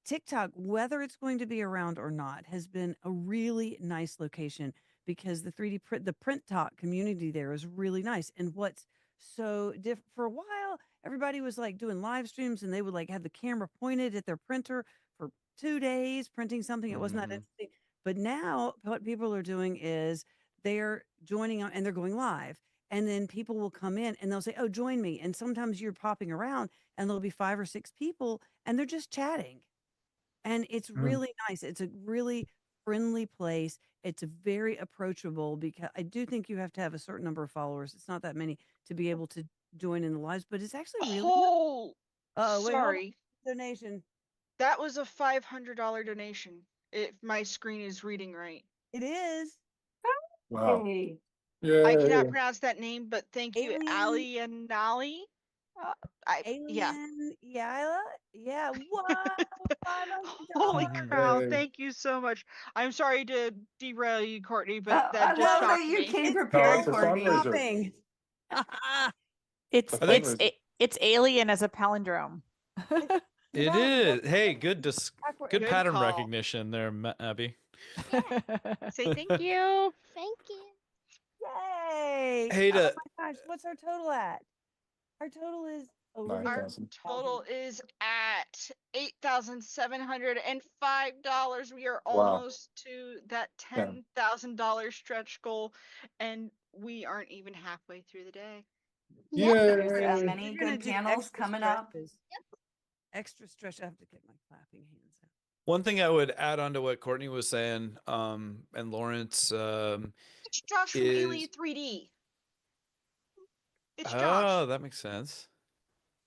TikTok, whether it's going to be around or not, has been a really nice location because the 3D the print talk community there is really nice. And what's so different, for a while, everybody was like doing live streams and they would like have the camera pointed at their printer for 2 days printing something. It wasn't that interesting. But now what people are doing is they're joining on and they're going live. And then people will come in and they'll say, oh, join me. And sometimes you're popping around and there'll be 5 or 6 people and they're just chatting. And it's really nice. It's a really friendly place. It's very approachable because I do think you have to have a certain number of followers. It's not that many to be able to join in the lives, but it's actually really nice. Wait, Sorry. Donation. That was a $500 donation. If my screen is reading right. It is. Wow. Hey. I cannot pronounce that name, but thank you, Alien. Ali and Nali. Alien Yala? Yeah. Wow. Holy cow, thank you so much. I'm sorry to derail you, Courtney, but that I just love shocked that you me. came prepared, it's a Courtney. fundraiser. It's alien as a palindrome. It is. Hey, good Good pattern call. recognition there, Abby. Say thank you. Thank you. Yay. Hey, oh my gosh, what's our total at? Our total is over here. Our total is at $8,705. We are almost to that $10,000 stretch goal, and we aren't even halfway through the day. There's many good panels coming up. Extra stretch. I have to get my clapping hands out. one thing I would add on to what Courtney was saying, and Lawrence, It's Josh from Alien 3D. It's Josh. Oh, that makes sense.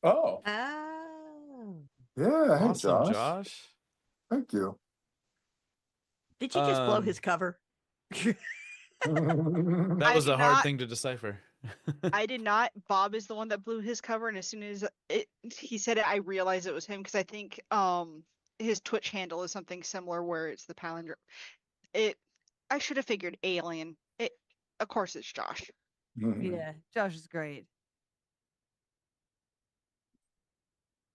Oh. Oh. Yeah. Hey, Awesome, Josh. Thank you. Did you just blow his cover? That was a hard thing to decipher. I did not. Bob is the one that blew his cover, and as soon as he said it, I realized it was him because I think his Twitch handle is something similar where it's the palindrome. I should have figured alien. Of course, it's Josh. Yeah, Josh is great.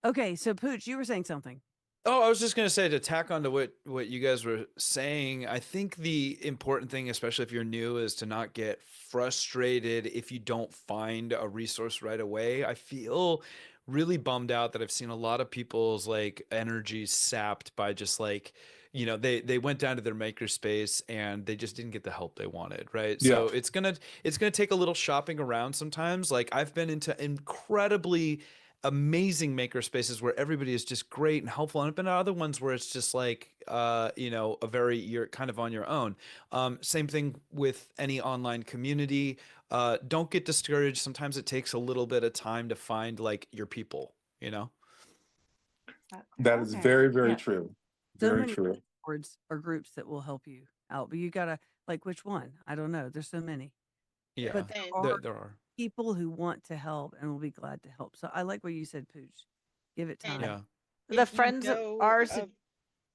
Okay, so Pooch, you were saying something. Oh, I was just going to say, to tack on to what you guys were saying, I think the important thing, especially if you're new, is to not get frustrated if you don't find a resource right away. I feel really bummed out that I've seen a lot of people's like energy sapped by just like, you know, they went down to their makerspace and they just didn't get the help they wanted, right? So it's gonna take a little shopping around sometimes. Like I've been into incredibly amazing maker spaces where everybody is just great and helpful, and I've been to other ones where it's just like you know, you're kind of on your own. Same thing with any online community. Don't get discouraged. Sometimes it takes a little bit of time to find like your people, you know? That is Okay. very, very Yeah. true. So Very many true. boards or groups that will help you out, but you gotta like which one? I don't know. There's so many. Yeah, But there And are there are. people who want to help and will be glad to help. So I like what you said, Pooch. Give it and time. Yeah. The if you friends of know ours of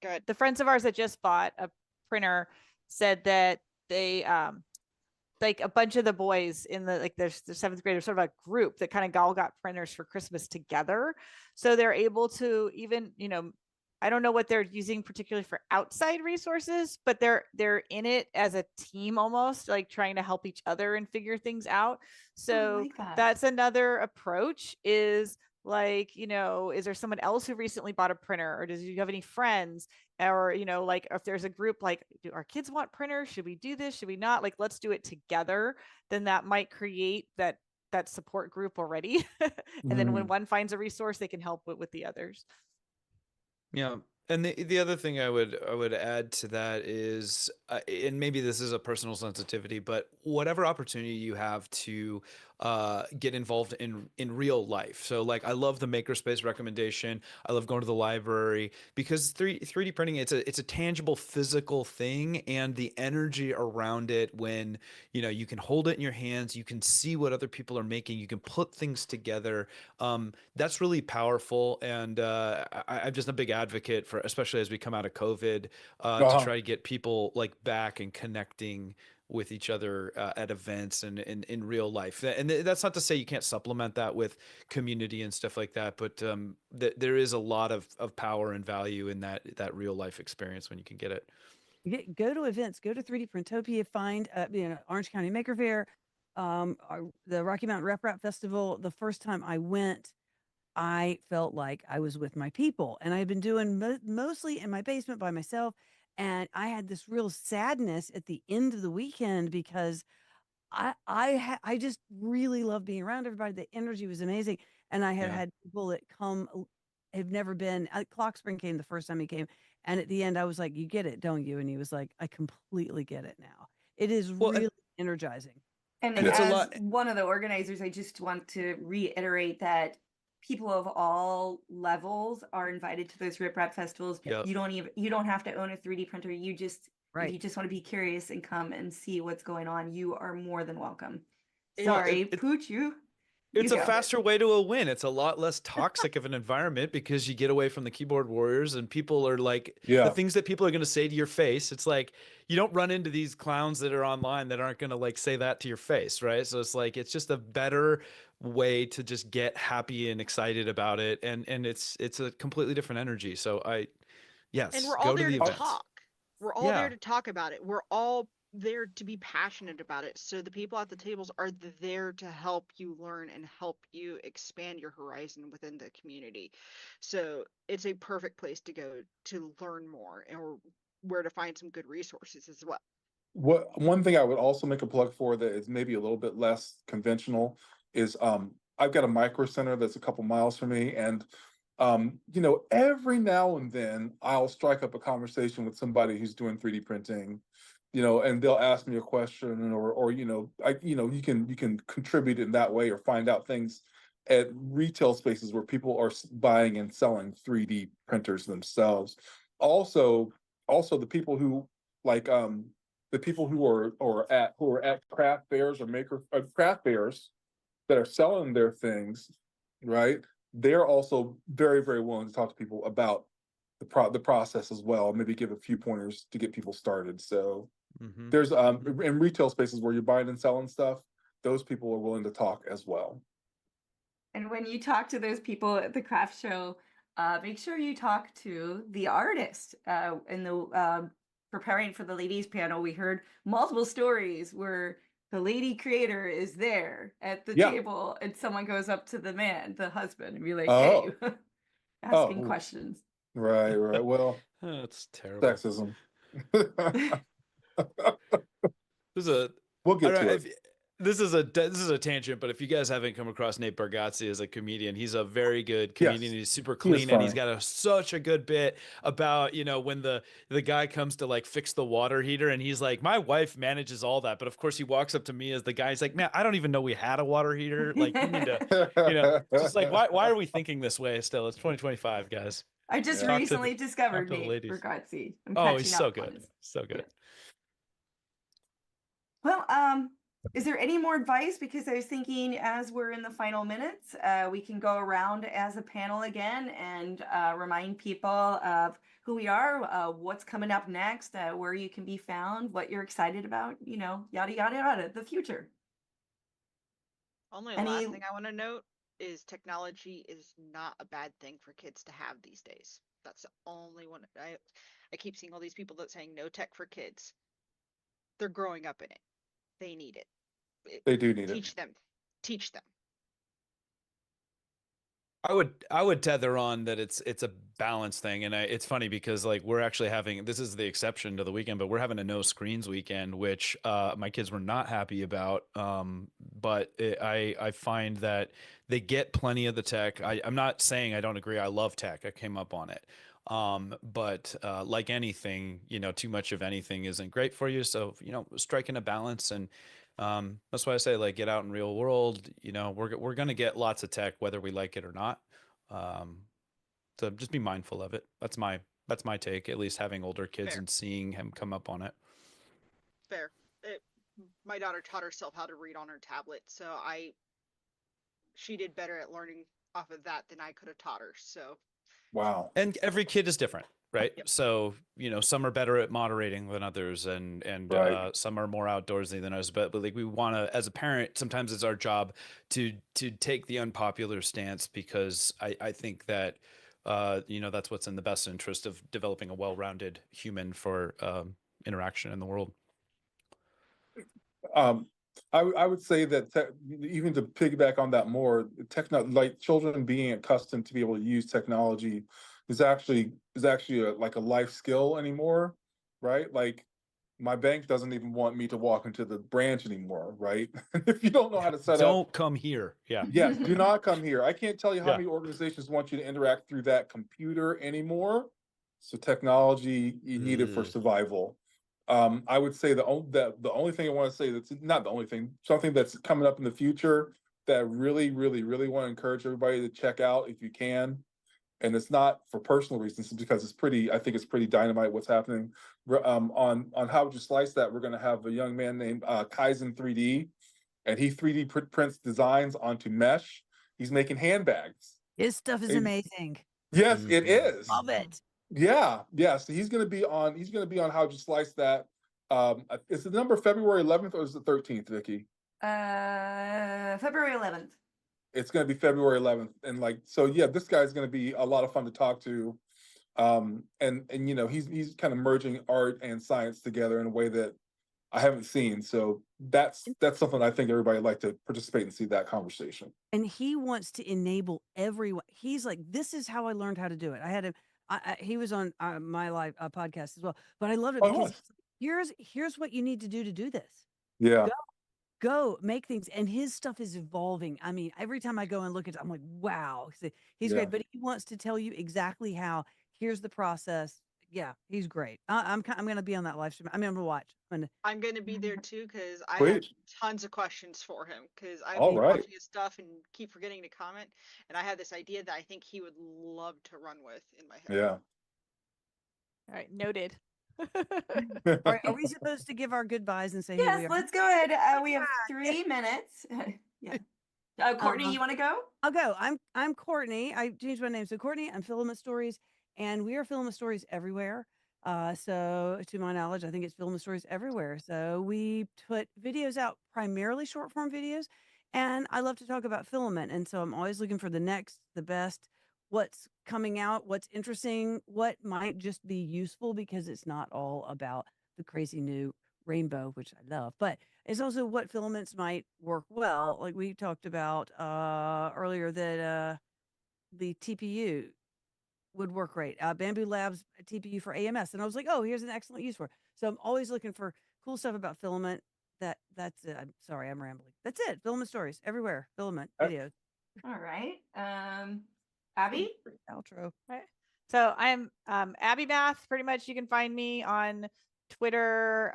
God, the friends of ours that just bought a printer said that they like a bunch of the boys in the seventh grade are sort of a group that kind of all got printers for Christmas together. So they're able to even, I don't know what they're using particularly for outside resources, but they're in it as a team almost, like trying to help each other and figure things out. So like that. that's another approach is like, is there someone else who recently bought a printer, or do you have any friends? Or like if there's a group, like, do our kids want printers? Should we do this? Should we not? Like, let's do it together. Then that might create that support group already. And then when one finds a resource, they can help with the others. Yeah. And the other thing I would add to that is, and maybe this is a personal sensitivity, but whatever opportunity you have to get involved in real life. So like I love the makerspace recommendation. I love going to the library because 3D printing, it's a tangible physical thing, and the energy around it when you can hold it in your hands, you can see what other people are making, you can put things together. That's really powerful, and I'm just a big advocate for, especially as we come out of COVID, to try to get people like back and connecting with each other at events and in real life. And that's not to say you can't supplement that with community and stuff like that, but there is a lot of power and value in that real life experience when you can get it. Go to events, go to 3D Printopia, find Orange County Maker Fair, the Rocky Mountain Rep Rap Festival. The first time I went, I felt like I was with my people, and I had been doing mostly in my basement by myself. And I had this real sadness at the end of the weekend because I just really love being around everybody. The energy was amazing, and I have had people that have never been. Clock Spring came the first time he came, and at the end I was like, "You get it, don't you?" And he was like, "I completely get it now." It is really energizing. And it's a as lot. one of the organizers, I just want to reiterate that people of all levels are invited to those Rip Rap festivals. Yep. You don't have to own a 3D printer. You just Right. if you just want to be curious and come and see what's going on, you are more than welcome. Well, Sorry, Pooch, it's a go. faster way to a win. It's a lot less toxic of an environment because you get away from the keyboard warriors, and people are like, the things that people are going to say to your face. It's like, you don't run into these clowns that are online that aren't going to like say that to your face. Right. So it's like, it's just a better way to just get happy and excited about it. And it's a completely different energy. So yes, and we're all go to there the to events. talk. We're all there to talk about it. We're all there to be passionate about it. So the people at the tables are there to help you learn and help you expand your horizon within the community. So it's a perfect place to go to learn more, or where to find some good resources as well. One thing I would also make a plug for that is maybe a little bit less conventional is I've got a micro center that's a couple miles from me, and every now and then I'll strike up a conversation with somebody who's doing 3D printing, and they'll ask me a question, or you can contribute in that way, or find out things at retail spaces where people are buying and selling 3D printers themselves. Also, the people who like the people who are at craft fairs or craft fairs that are selling their things, right? They're also very, very willing to talk to people about the process as well. Maybe give a few pointers to get people started. So there's in retail spaces where you're buying and selling stuff, those people are willing to talk as well. And when you talk to those people at the craft show, make sure you talk to the artist. In the preparing for the ladies panel, we heard multiple stories where the lady creator is there at the table, and someone goes up to the husband, and be like, "Hey," asking questions. Right. Well, that's terrible. Sexism. There's a We'll get to it. This is a tangent, but if you guys haven't come across Nate Bargatze as a comedian, he's a very good comedian. Yes, He's super he is clean, and he's funny. got such a good bit about, when the guy comes to like fix the water heater, and he's like, my wife manages all that, but of course he walks up to me as the guy. He's like, man, I don't even know we had a water heater. Like, you need to, it's just like, why are we thinking this way still? It's 2025, guys. I just Talk to recently talk discovered to the Nate ladies. Bargatze. I'm Oh, he's catching so up on good, his. so good. Well, is there any more advice? Because I was thinking as we're in the final minutes, we can go around as a panel again and remind people of who we are, what's coming up next, where you can be found, what you're excited about, yada, yada, yada, the future. Only Any- last thing I want to note is technology is not a bad thing for kids to have these days. That's the only one. I keep seeing all these people that saying no tech for kids. They're growing up in it. They need it. They do need it. Teach them. Teach them. I would tether on that it's a balance thing, and it's funny because like we're actually having, this is the exception to the weekend, but we're having a no screens weekend, which my kids were not happy about. But I find that they get plenty of the tech. I'm not saying I don't agree. I love tech. I came up on it. But like anything, too much of anything isn't great for you. So striking a balance, and that's why I say, like, get out in real world. We're gonna get lots of tech whether we like it or not. So just be mindful of it. That's my take. At least having older kids Fair. and seeing him come up on it. Fair. My daughter taught herself how to read on her tablet, so she did better at learning off of that than I could have taught her. So Wow. And every kid is different, right? Yep. So some are better at moderating than others, and Right. some are more outdoorsy than others. But like we want to, as a parent, sometimes it's our job to take the unpopular stance, because I think that that's what's in the best interest of developing a well-rounded human for interaction in the world. I would say that even to piggyback on that more, like children being accustomed to be able to use technology is actually like a life skill anymore, right? Like my bank doesn't even want me to walk into the branch anymore, right? If you don't know how to set up, Don't come here. Yeah. yes, do not come here. I can't tell you how Yeah. many organizations want you to interact through that computer anymore. So technology, you need it for survival. I would say the only thing I want to say, that's not the only thing, something that's coming up in the future that I really, really, really want to encourage everybody to check out if you can. And it's not for personal reasons, it's because I think it's pretty dynamite what's happening. On How Would You Slice That, we're going to have a young man named Kaizen 3D, and he 3D prints designs onto mesh. He's making handbags. His stuff is amazing. Yes, it is. Love it. Yeah. So he's going to be on How Would You Slice That. Is the number February 11th or is it 13th, Vicky? February 11th. It's going to be February 11th, and this guy's going to be a lot of fun to talk to. And he's kind of merging art and science together in a way that I haven't seen. So that's something I think everybody would like to participate and see that conversation. And he wants to enable everyone. He's like, this is how I learned how to do it. I had him. He was on my live podcast as well, but I loved it because here's what you need to do this. Yeah. Go make things, and his stuff is evolving. I mean, every time I go and look at it, I'm like, wow, he's great. But he wants to tell you exactly how. Here's the process. Yeah, he's great. I'm going to be on that live stream. I'm going to watch. I'm going to be there too, because I Sweet. have tons of questions for him, because I've All been right. watching his stuff and keep forgetting to comment, and I have this idea that I think he would love to run with in my head. Yeah. All right, noted. Are we supposed to give our goodbyes and say who we Yes, are? let's go ahead. We have 3 minutes. Yeah. Courtney, you want to go? I'll go. I'm Courtney. I changed my name. So Courtney, I'm Filament Stories, and we are Filament Stories everywhere. So to my knowledge, I think it's Filament Stories everywhere. So we put videos out, primarily short form videos, and I love to talk about filament. And so I'm always looking for the next, the best, what's coming out, what's interesting, what might just be useful, because it's not all about the crazy new rainbow, which I love, but it's also what filaments might work well. Like we talked about earlier, that the TPU would work great. Bamboo Labs TPU for AMS. And I was like, oh, here's an excellent use for it. So I'm always looking for cool stuff about filament, that's it. I'm sorry, I'm rambling. That's it. Filament stories everywhere. Filament Uh, videos. All right. Abby? Outro. Right. So I'm Abby Math. Pretty much you can find me on Twitter,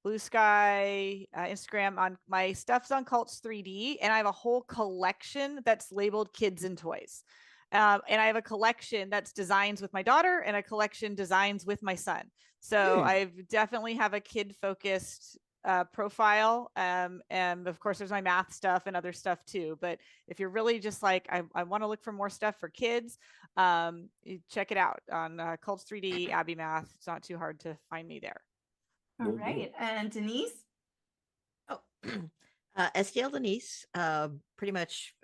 Blue Sky, Instagram. On my stuff's on Cults 3D, and I have a whole collection that's labeled Kids and Toys. And I have a collection that's designs with my daughter and a collection designs with my son. So I definitely have a kid focused profile. And of course there's my math stuff and other stuff too. But if you're really just like, I want to look for more stuff for kids, you check it out on Cults 3D, Abby Math. It's not too hard to find me there. All right. And Denise? Oh, STL Denise, pretty much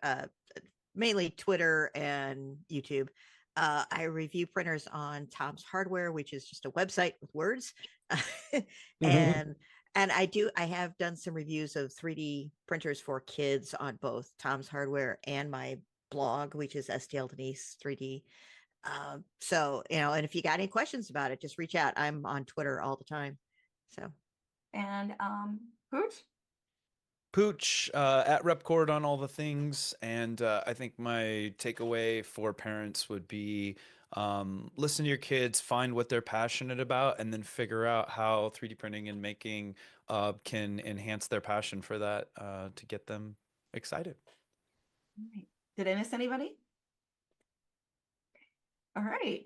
mainly Twitter and YouTube. I review printers on Tom's Hardware, which is just a website with words. and I have done some reviews of 3D printers for kids on both Tom's Hardware and my blog, which is STL Denise 3D. So, and if you got any questions about it, just reach out. I'm on Twitter all the time. So, and Pooch? Pooch at Repcord on all the things. And I think my takeaway for parents would be listen to your kids, find what they're passionate about, and then figure out how 3D printing and making can enhance their passion for that to get them excited. Right. Did I miss anybody? All right.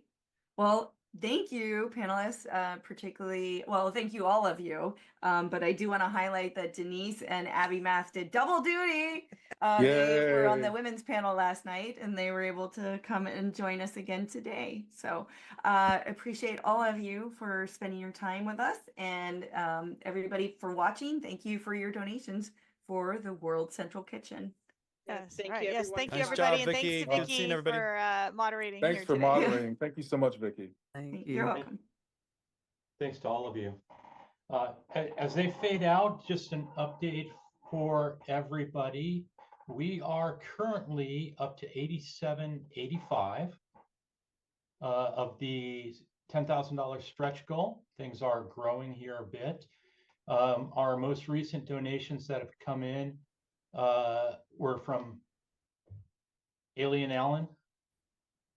Well, thank you, panelists, particularly, well, thank you, all of you. But I do want to highlight that Denise and Abby Math did double duty. They were on the Yay. women's panel last night, and they were able to come and join us again today. So appreciate all of you for spending your time with us, and everybody for watching. Thank you for your donations for the World Central Kitchen. Yes. Thank All you, right. Yes. everyone. Thank you, Nice everybody. job, And thanks Vicky. to Good Vicky seeing everybody. for moderating Thanks here for today. moderating. Thank you so much, Vicky. Thank You're you. welcome. Thanks to all of you. As they fade out, just an update for everybody. We are currently up to 87.85 of the $10,000 stretch goal. Things are growing here a bit. Our most recent donations that have come in were from Alien Allen.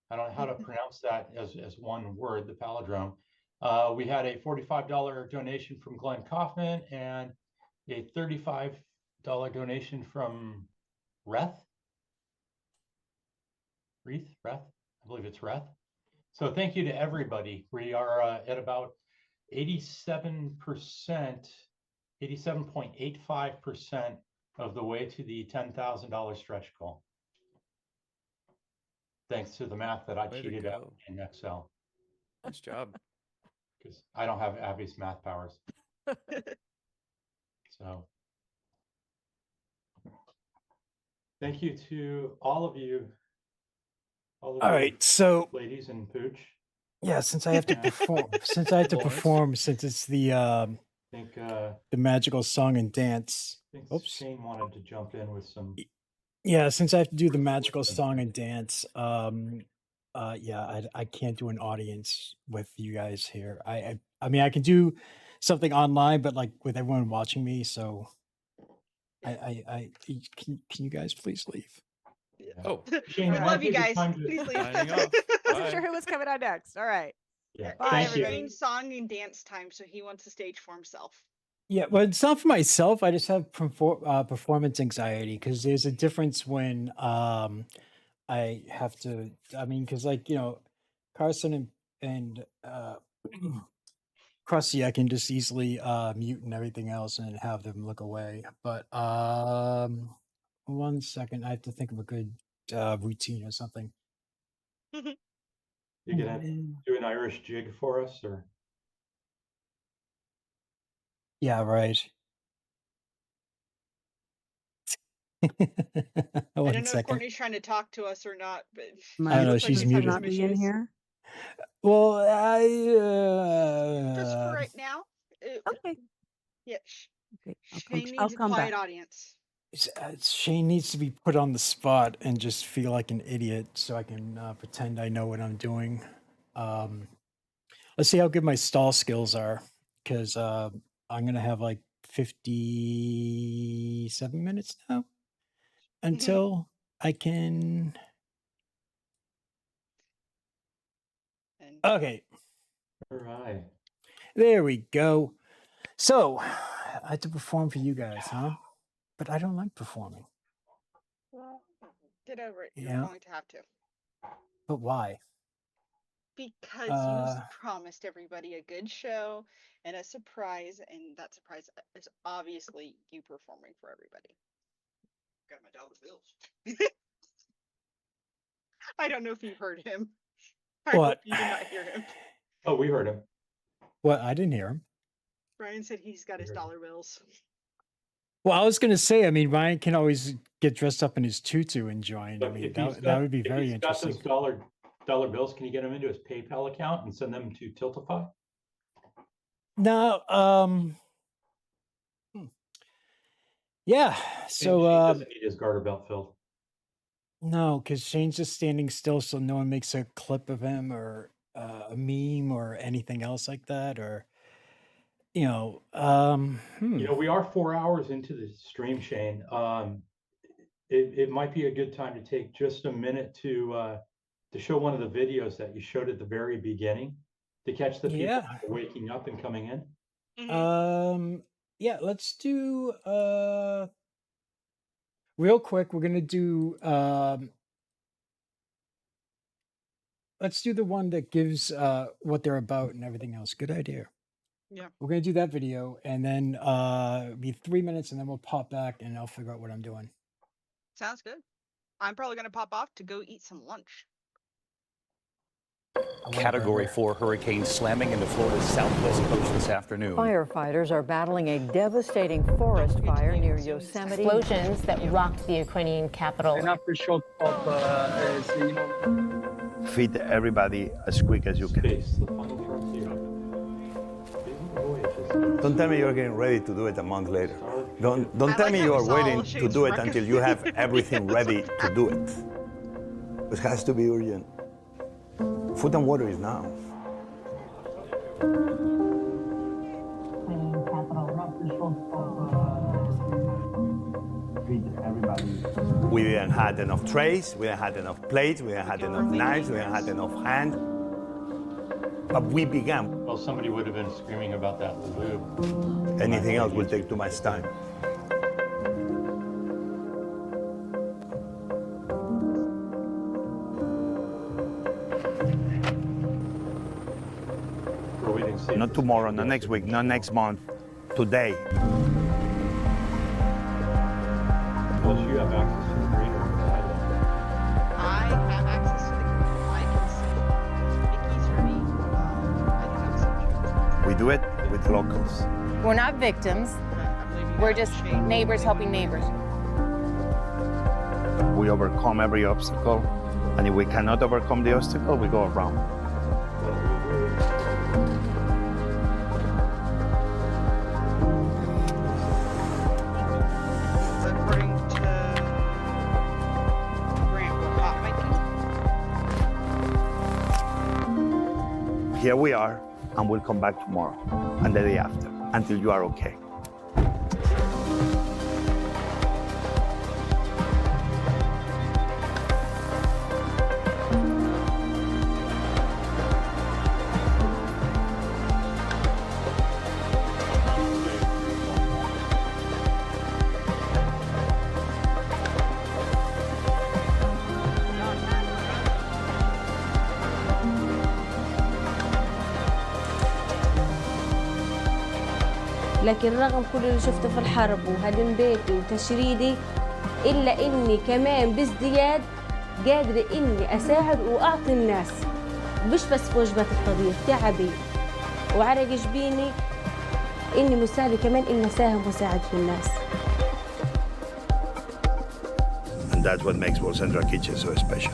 I don't know how to pronounce that as one word, the palindrome. We had a $45 donation from Glenn Kaufman and a $35 donation from Reth. I believe it's Reth. So thank you to everybody. We are at about 87%, 87.85% of the way to the $10,000 stretch goal. Thanks to the math that I cheated out in Excel. Nice job. Because I don't have Abby's math powers. So thank you to all of you. All right, so ladies and Pooch. Yeah, since I have to perform, since it's the magical song and dance. Oops. Shane wanted to jump in with some. Yeah, since I have to do the magical song and dance, yeah, I can't do an audience with you guys here. I mean, I can do something online, but like with everyone watching me, so can you guys please leave? Oh, Shane, we love you guys. Please leave. Wasn't sure who was coming on next. All right. Yeah. Bye, It's everybody. Shane's song and dance time, so he wants the stage for himself. Yeah, but it's not for myself. I just have performance anxiety because there's a difference when I have to. I mean, because like Carson and Krusty, I can just easily mute and everything else and have them look away. But 1 second, I have to think of a good routine or something. You gonna do an Irish jig for us, or? Yeah, right. I don't 1 know if second. Courtney's trying to talk to us or not, but I don't know. looks like She's she's having muted. some Not be in issues. here. Well, Just for right now. Okay. Yeah. Okay. Shane I'll needs a come quiet back. audience. Shane needs to be put on the spot and just feel like an idiot so I can pretend I know what I'm doing. Let's see how good my stall skills are, because I'm going to have like 57 minutes now until I can. Okay. All right. There we go. So I had to perform for you guys, huh? But I don't like performing. Get over it. You're Yeah. going to have to. But why? Because you promised everybody a good show and a surprise, and that surprise is obviously you performing for everybody. Got my dollar bills. I don't know if you heard him. I What? hope you did not hear him. Oh, we heard him. What? I didn't hear him. Brian said he's got his dollar bills. Well, I was going to say, I mean, Ryan can always get dressed up in his tutu and join. I mean, that would be very interesting. If he's got those dollar bills, can you get them into his PayPal account and send them to Tiltify? No, yeah. So Shane doesn't need his garter belt filled. No, because Shane's just standing still, so no one makes a clip of him or a meme or anything else like that, or you know, we are 4 hours into the stream, Shane. It might be a good time to take just a minute to show one of the videos that you showed at the very beginning to catch the people waking up and coming in. Yeah, let's do real quick. We're gonna do let's do the one that gives what they're about and everything else. Good idea. Yeah. We're gonna do that video, and then be 3 minutes, and then we'll pop back, and I'll figure out what I'm doing. Sounds good. I'm probably going to pop off to go eat some lunch. Category 4 hurricane slamming into Florida's southwest coast this afternoon. Firefighters are battling a devastating forest fire near Yosemite. Explosions that rocked the Ukrainian capital. An aftershock of, Feed everybody as quick as you can. Don't tell me you're getting ready to do it a month later. Don't tell me you are waiting to do it until you have everything ready to do it. It has to be urgent. Food and water is now. We didn't have enough trays, we didn't have enough plates, we didn't have enough knives, we didn't have enough hands. But we began. Well, somebody would have been screaming about that lube. Anything else will take too much time. Not tomorrow, not next week, not next month, today. Well, you have access to the green room. I have access to the green room. I can see Vicky's ready. We do it with locals. We're not victims. We're just neighbors helping neighbors. We overcome every obstacle, and if we cannot overcome the obstacle, we go around. According to Grant, what hot might be. Here we are, and we'll come back tomorrow and the day after until you are okay. لكن رغم كل اللي شفته في الحرب وهدم بيتي وتشريدي إلا إني كمان بازدياد قادرة إني أساعد وأعطي الناس، مش بس في وجبات الطبيخ، تعبي وعرق جبيني إني مساعدة كمان إني أساهم وأساعد في الناس. And that's what makes World Central Kitchen so special.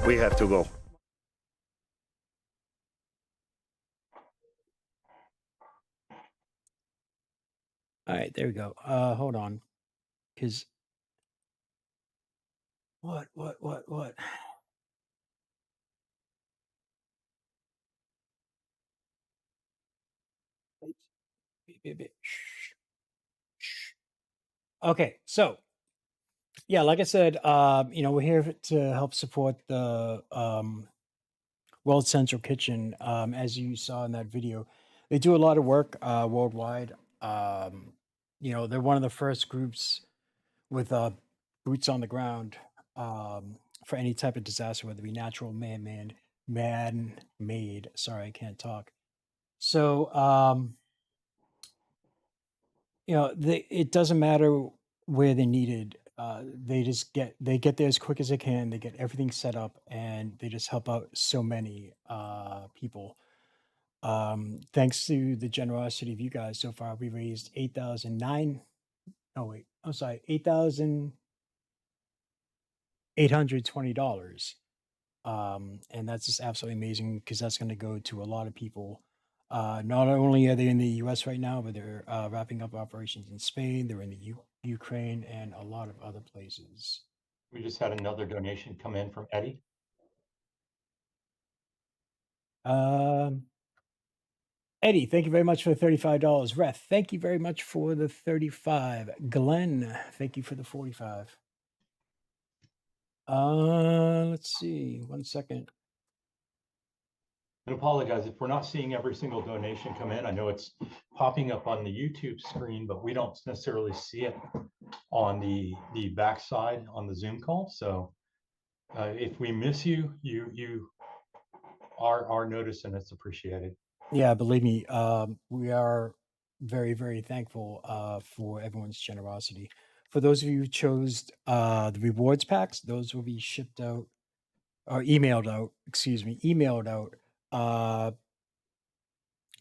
We have to go. All right, there we go. Hold on, because what? Okay, so yeah, like I said, we're here to help support the World Central Kitchen. As you saw in that video, they do a lot of work worldwide. They're one of the first groups with boots on the ground for any type of disaster, whether it be natural, man-made. Sorry, I can't talk. So, it doesn't matter where they're needed. They get there as quick as they can. They get everything set up, and they just help out so many people. Thanks to the generosity of you guys, so far we raised 8,009. Oh wait, I'm sorry, $8,820. And that's just absolutely amazing because that's going to go to a lot of people. Not only are they in the U.S. right now, but they're wrapping up operations in Spain. They're in the Ukraine and a lot of other places. We just had another donation come in from Eddie. Eddie, thank you very much for the $35. Reth, thank you very much for the 35. Glenn, thank you for the 45. Let's see. 1 second. And apologize if we're not seeing every single donation come in. I know it's popping up on the YouTube screen, but we don't necessarily see it on the backside on the Zoom call. So if we miss you, you are noticed, and it's appreciated. Yeah, believe me, we are very, very thankful for everyone's generosity. For those of you who chose the rewards packs, those will be shipped out or emailed out,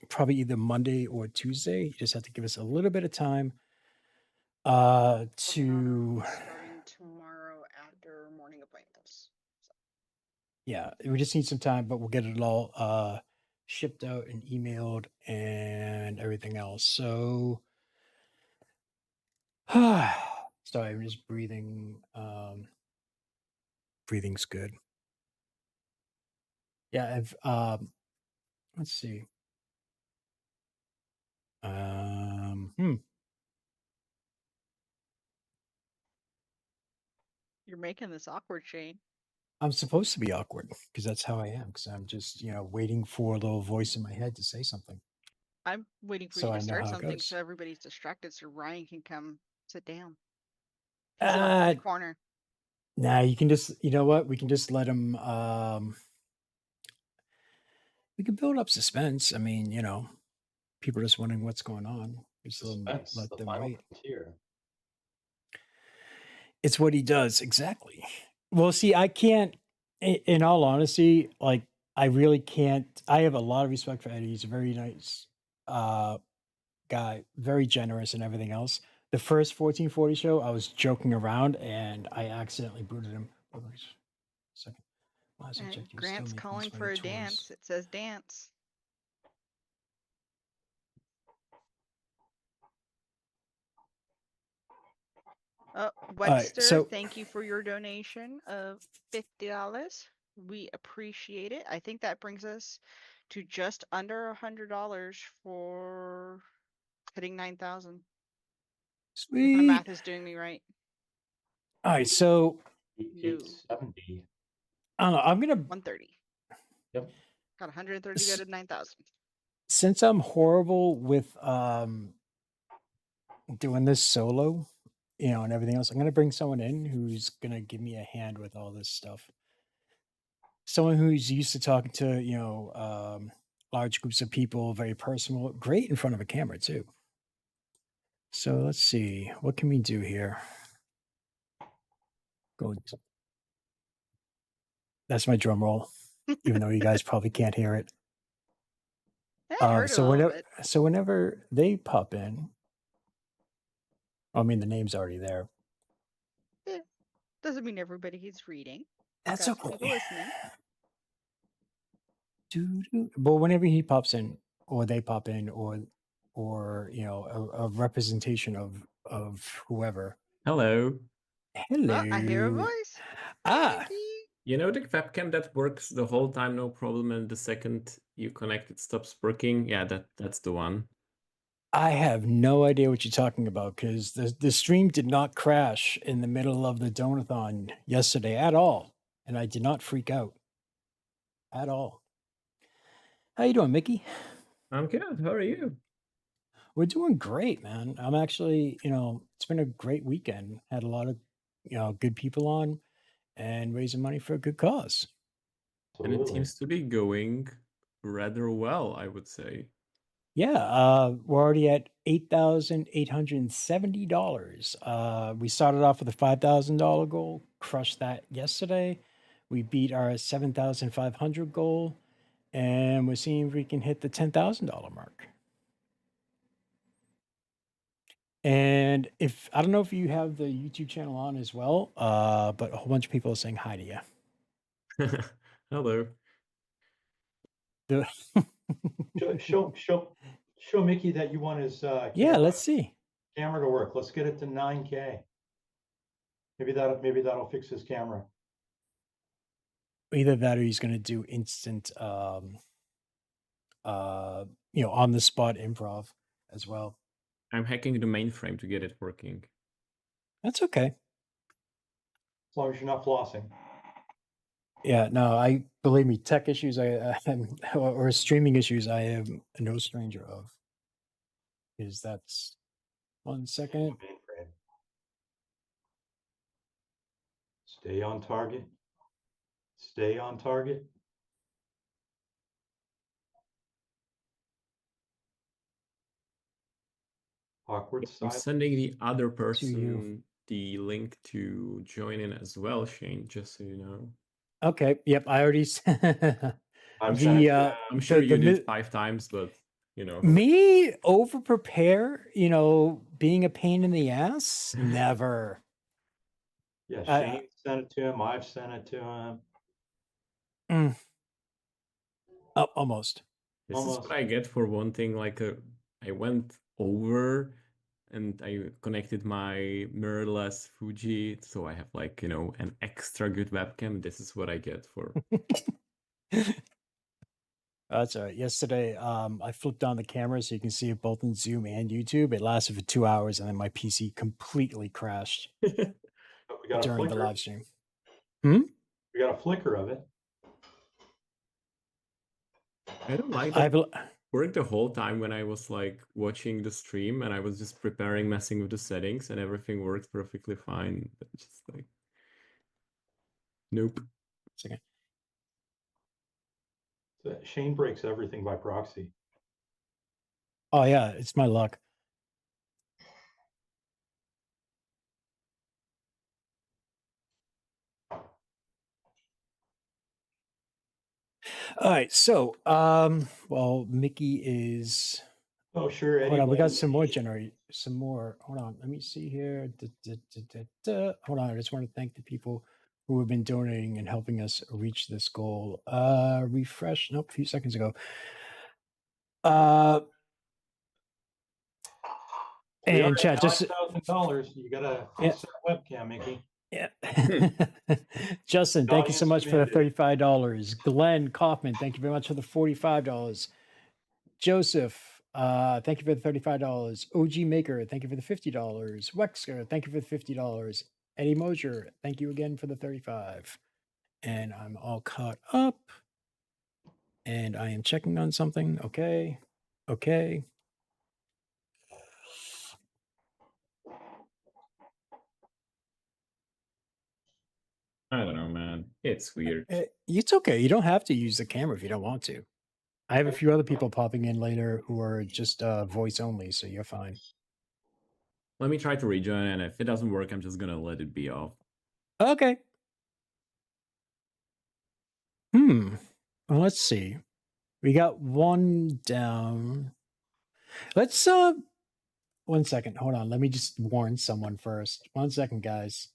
probably either Monday or Tuesday. You just have to give us a little bit of time to Starting tomorrow after morning appointments. yeah, we just need some time, but we'll get it all shipped out and emailed and everything else. So sorry, I'm just breathing. Breathing's good. Yeah, let's see. You're making this awkward, Shane. I'm supposed to be awkward because that's how I am. Because I'm just, waiting for a little voice in my head to say something. I'm waiting for So you I to know start how it something goes. so everybody's distracted so Ryan can come sit down. He's off in the corner. Nah, you can just, you know what? We can just let him. We can build up suspense. I mean, people are just wondering what's going on. Just let them wait. Frontier. It's what he does exactly. Well, see, I can't. In all honesty, like I really can't. I have a lot of respect for Eddie. He's a very nice guy, very generous and everything else. The first 1440 show, I was joking around and I accidentally booted him. Hold on a second. Grant's calling for a dance. It says dance. Webster, thank you for your donation of $50. We appreciate it. I think that brings us to just under $100 for hitting 9,000. Sweet. If my math is doing me right. All right, so 870. I don't know. I'm gonna 130. Yep. Got 130 to go to 9,000. Since I'm horrible with doing this solo, and everything else, I'm gonna bring someone in who's gonna give me a hand with all this stuff. Someone who's used to talking to large groups of people, very personal, great in front of a camera too. So let's see, what can we do here? Go. That's my drum roll, even though you guys probably can't hear it. So whenever they pop in, I mean the name's already there. Yeah. Doesn't mean everybody's reading. That's okay. okay. Listening. But whenever he pops in, or they pop in, or a representation of whoever. Hello. Hello. I hear a voice. You know the webcam that works the whole time, no problem, and the second you connect, it stops working? Yeah, that's the one. I have no idea what you're talking about because the stream did not crash in the middle of the donathon yesterday at all, and I did not freak out at all. How you doing, Mickey? I'm good. How are you? We're doing great, man. I'm actually, it's been a great weekend. Had a lot of, good people on and raising money for a good cause. And it seems to be going rather well, I would say. Yeah, we're already at $8,870. We started off with a $5,000 goal, crushed that yesterday. We beat our 7,500 goal, and we're seeing if we can hit the $10,000 mark. And if I don't know if you have the YouTube channel on as well, but a whole bunch of people are saying hi to you. Hello. Show Mickey that you want his Yeah, let's see. camera to work. Let's get it to 9K. Maybe that'll fix his camera. Either that or he's going to do instant, on the spot improv as well. I'm hacking the mainframe to get it working. That's okay. As long as you're not flossing. Yeah, no, believe me, tech issues or streaming issues I am no stranger of. Is that's 1 second. Stay on target. Stay on target. Awkward I'm silence. sending the other person the link to join in as well, Shane, just so you know. Okay. Yep. I already. I'm sure you did 5 times, but Me over prepare. Being a pain in the ass. Never. Yeah, Shane sent it to him. I've sent it to him. Almost. This is what I get for wanting I went over and I connected my mirrorless Fuji, so I have an extra good webcam. This is what I get for. That's all right. Yesterday, I flipped on the camera so you can see it both in Zoom and YouTube. It lasted for 2 hours, and then my PC completely crashed during the live stream. We got a flicker of it. I don't like that. Worked the whole time when I was watching the stream, and I was just preparing, messing with the settings, and everything worked perfectly fine. But just nope. Okay. Shane breaks everything by proxy. Oh yeah, it's my luck. All right, so well, Mickey is. Oh sure. Hold on, we got some more Hold on, let me see here. Hold on, I just want to thank the people who have been donating and helping us reach this goal. Refresh. Nope, a few seconds ago. And chat just $5,000. You gotta fix that webcam, Mickey. Yeah. Justin, thank you so much for the $35. Glenn Kaufman, thank you very much for the $45. Joseph, thank you for the $35. OG Maker, thank you for the $50. Wexker, thank you for the $50. Eddie Mosier, thank you again for the 35. And I'm all caught up. And I am checking on something. Okay. Okay. I don't know, man. It's weird. It's okay. You don't have to use the camera if you don't want to. I have a few other people popping in later who are just voice only, so you're fine. Let me try to rejoin, and if it doesn't work, I'm just gonna let it be off. Okay. Well, let's see. We got one down. Let's 1 second. Hold on. Let me just warn someone first. 1 second, guys.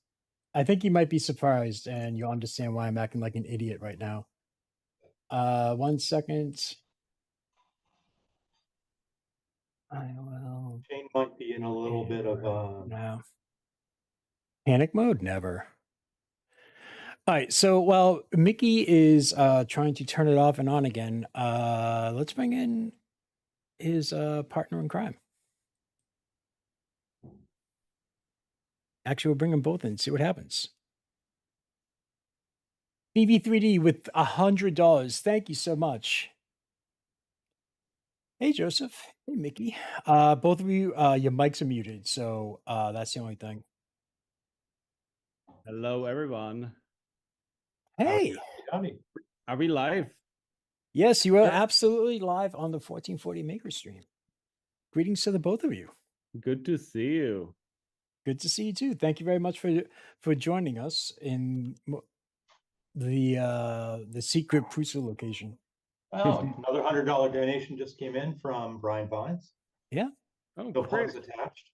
I think you might be surprised and you'll understand why I'm acting like an idiot right now. 1 second. I will. Shane might be in a little bit of no. Panic mode? Never. All right, so while Mickey is trying to turn it off and on again, let's bring in his partner in crime. Actually, we'll bring them both in, see what happens. BV3D with $100. Thank you so much. Hey, Joseph. Hey, Mickey. Both of you, your mics are muted, so that's the only thing. Hello, everyone. Hey. Are we live? Yes, you are absolutely live on the 1440 Maker stream. Greetings to the both of you. Good to see you. Good to see you too. Thank you very much for joining us in the secret Prusa location. Oh, another $100 donation just came in from Brian Vines. Yeah. Oh, no plugs attached.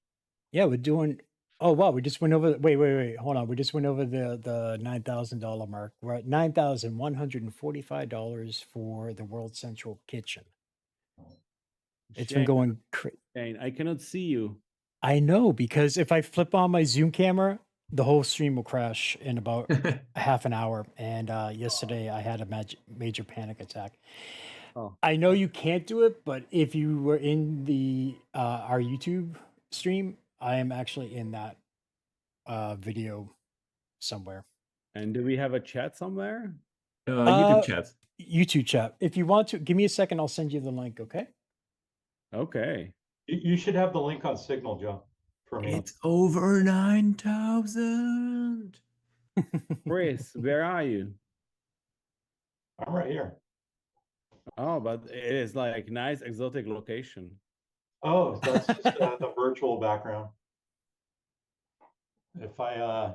Yeah, we're doing. Oh wow, we just went over. Wait, hold on. We just went over the $9,000 mark. We're at $9,145 for the World Central Kitchen. It's been going. Shane, I cannot see you. I know, because if I flip on my Zoom camera, the whole stream will crash in about a half an hour. And yesterday I had a major panic attack. Oh. I know you can't do it, but if you were in the our YouTube stream, I am actually in that video somewhere. And do we have a chat somewhere? YouTube chat. YouTube chat. If you want to, give me a second. I'll send you the link. Okay. Okay. You should have the link on Signal, Joe, for me. It's over 9,000. Chris, where are you? I'm right here. Oh, but it is like nice exotic location. Oh, that's just the virtual background. If I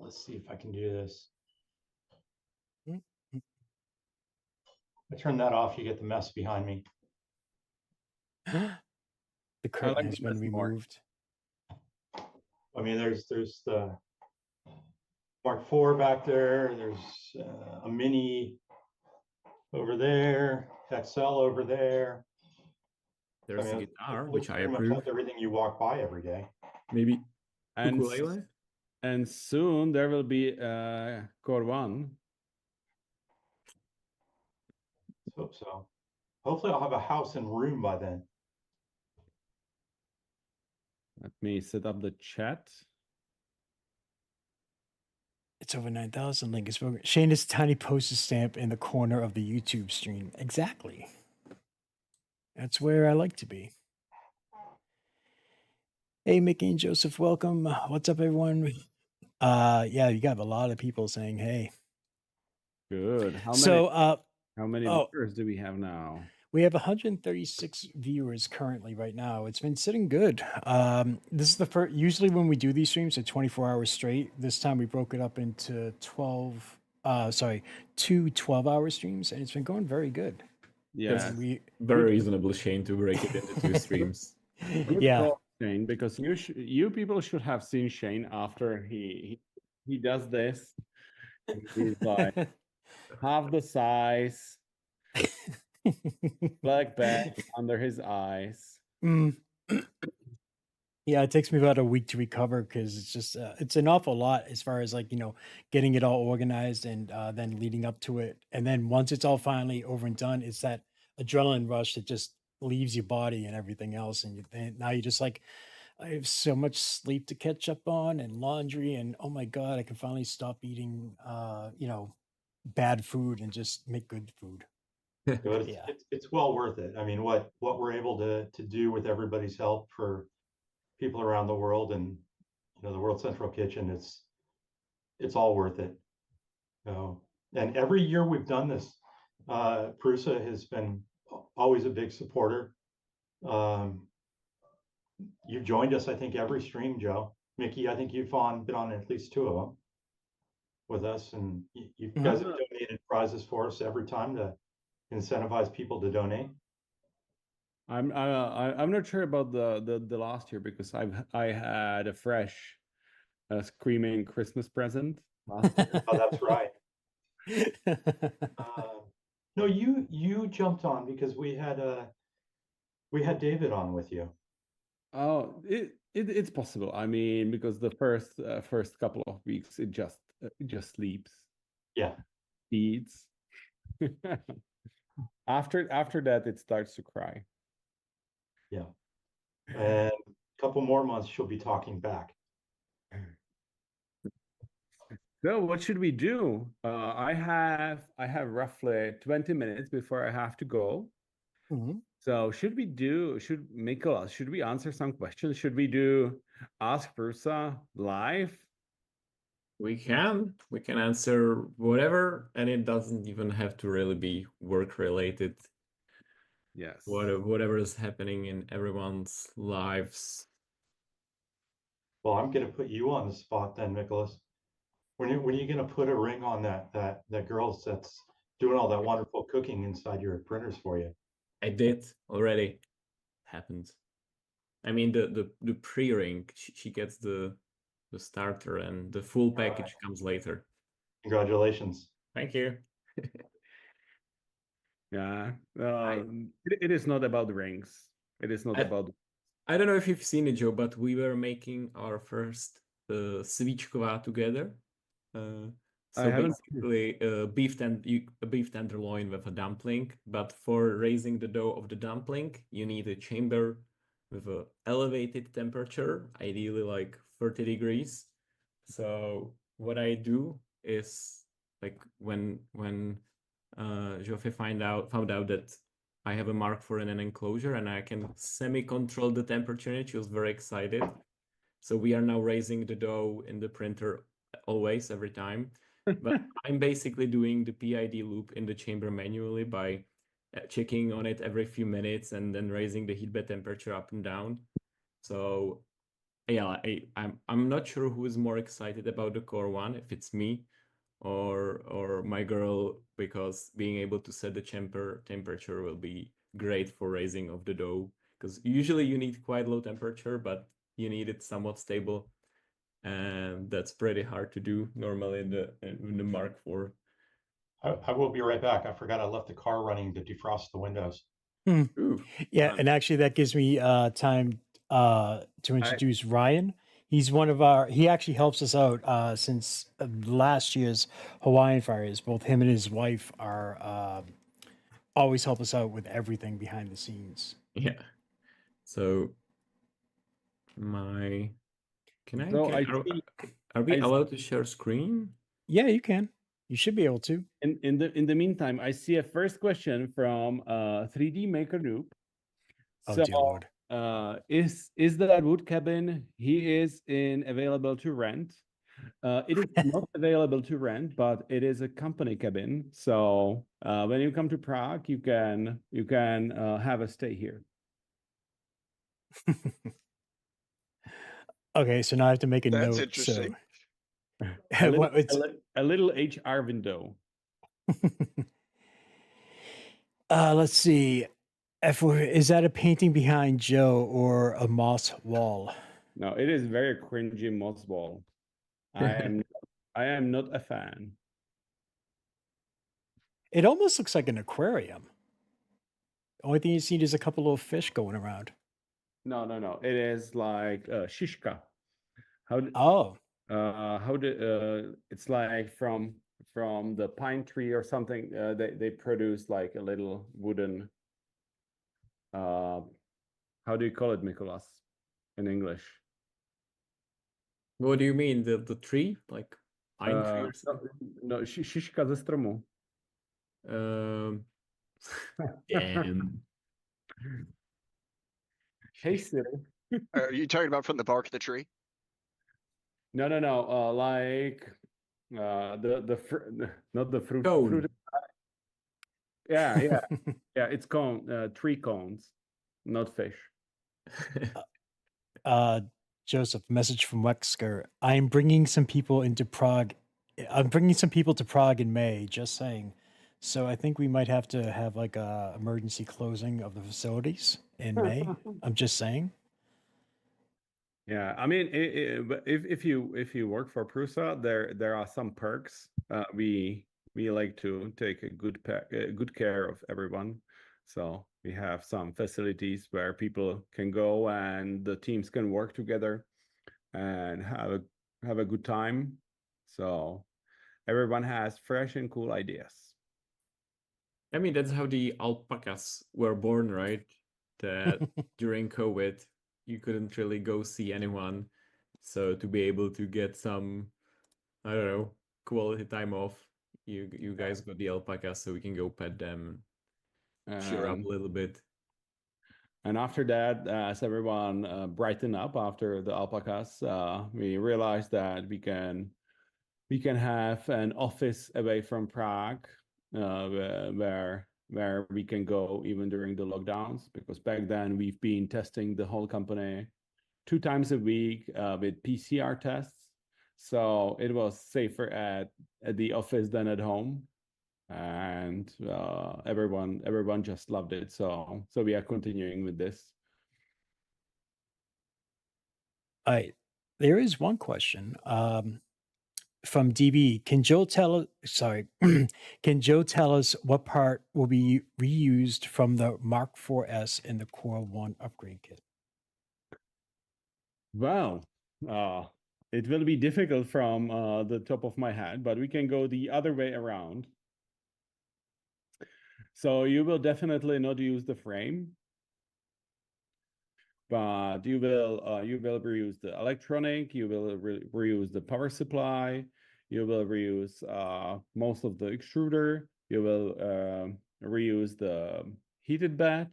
let's see if I can do this. I turn that off, you get the mess behind me. The curtain has been removed. I mean, there's the Mark IV back there. There's a Mini over there, XL over there. There's I mean, a guitar, it which looks I pretty much approve. like everything you walk by every day. Maybe And, ukulele? and soon there will be Core 1. Let's hope so. Hopefully I'll have a house and room by then. Let me set up the chat. It's over 9,000. Link is spoken. Shane is tiny postage stamp in the corner of the YouTube stream. Exactly. That's where I like to be. Hey, Mickey and Joseph, welcome. What's up, everyone? Yeah, you got a lot of people saying hey. Good. How many viewers do we have now? We have 136 viewers currently right now. It's been sitting good. This is the first. Usually when we do these streams, they're 24 hours straight. This time we broke it up into 2 12-hour streams, and it's been going very good. Yeah, very reasonable, Shane, to break it into 2 streams. Yeah. Shane, because you people should have seen Shane after he does this. He's like half the size, black bag under his eyes. Yeah, it takes me about a week to recover because it's just it's an awful lot as far as like getting it all organized and then leading up to it, and then once it's all finally over and done, it's that adrenaline rush that just leaves your body and everything else, and now you're just like, I have so much sleep to catch up on and laundry, and oh my god, I can finally stop eating bad food and just make good food. So it's well worth it. I mean, what we're able to do with everybody's help for people around the world, and the World Central Kitchen, it's all worth it. So, and every year we've done this, Prusa has been always a big supporter. You've joined us, I think, every stream, Joe. Mickey, I think you've been on at least 2 of them with us, and you guys have donated prizes for us every time to incentivize people to donate. I'm not sure about the last year because I had a fresh screaming Christmas present last year. Oh, that's right. No, you jumped on because we had David on with you. Oh, it's possible. I mean, because the first couple of weeks it just sleeps. Yeah. Feeds. After that it starts to cry. Yeah. And Couple more months, she'll be talking back. So what should we do? I have roughly 20 minutes before I have to go. So should we answer some questions? Should we do Ask Prusa live? We can answer whatever, and it doesn't even have to really be work related. Yes. Whatever is happening in everyone's lives. Well, I'm going to put you on the spot then, Nicholas. When are you going to put a ring on that girl that's doing all that wonderful cooking inside your printers for you? I did already. Happened. I mean, the pre-ring, she gets the starter, and the full package comes later. Congratulations. Thank you. Yeah. It is not about the rings. It is not about. I don't know if you've seen it, Joe, but we were making our first svíčková together. So basically, a beef tenderloin with a dumpling. But for raising the dough of the dumpling, you need a chamber with an elevated temperature, ideally like 30 degrees. So what I do is, like, when Jofe found out that I have a mark for an enclosure and I can semi-control the temperature in it, she was very excited. So we are now raising the dough in the printer always, every time. But I'm basically doing the PID loop in the chamber manually by checking on it every few minutes and then raising the heat bed temperature up and down. So yeah, I'm not sure who is more excited about the core one, if it's me or my girl, because being able to set the chamber temperature will be great for raising of the dough, because usually you need quite low temperature, but you need it somewhat stable, and that's pretty hard to do normally in the Mark IV. I will be right back. I forgot I left the car running to defrost the windows. Yeah, and actually that gives me time to introduce Ryan. He's one of our. He actually helps us out since last year's Hawaiian Fires. Both him and his wife are always help us out with everything behind the scenes. Yeah. So my are we allowed to share screen? Yeah, you can. You should be able to. In the meantime, I see a first question from 3D Maker Noob. Oh, So, dear Lord. Is that wood cabin he is in available to rent? It is not available to rent, but it is a company cabin. So when you come to Prague, you can have a stay here. Okay, so now I have to make a That's note. interesting. So a little HR window. Let's see. Is that a painting behind Joe or a moss wall? No, it is very cringy moss wall. I am not a fan. It almost looks like an aquarium. Only thing you see is a couple of fish going around. No. It is like shishka. It's like from the pine tree or something. They produce like a little wooden. How do you call it, Mikolas, in English? What do you mean, the tree, like pine tree or something? No, shishka ze stromu. Damn. Hey, Siri. Are you talking about from the bark of the tree? No. Like not the fruit. Cone. Fruit. Yeah. It's cone. Tree cones, not fish. Joseph, message from Wexker. I'm bringing some people into Prague. I'm bringing some people to Prague in May. Just saying. So I think we might have to have like a emergency closing of the facilities in May. I'm just saying. Yeah, I mean, if you work for Prusa, there are some perks. We like to take a good care of everyone. So we have some facilities where people can go and the teams can work together and have a good time. So everyone has fresh and cool ideas. I mean, that's how the alpacas were born, right? That during COVID, you couldn't really go see anyone. So to be able to get some, I don't know, quality time off, you guys got the alpacas so we can go pet them, cheer up a little bit. And after that, as everyone brightened up after the alpacas, we realized that we can have an office away from Prague, where we can go even during the lockdowns. Because back then we've been testing the whole company 2 times a week with PCR tests, so it was safer at the office than at home. And everyone just loved it, so we are continuing with this. There is one question from DB. Can Joe tell us what part will be reused from the Mark IVS in the Core 1 upgrade kit? Well, it will be difficult from the top of my head, but we can go the other way around. So you will definitely not use the frame, but you will reuse the electronic, you will reuse the power supply, you will reuse most of the extruder, you will reuse the heated bed,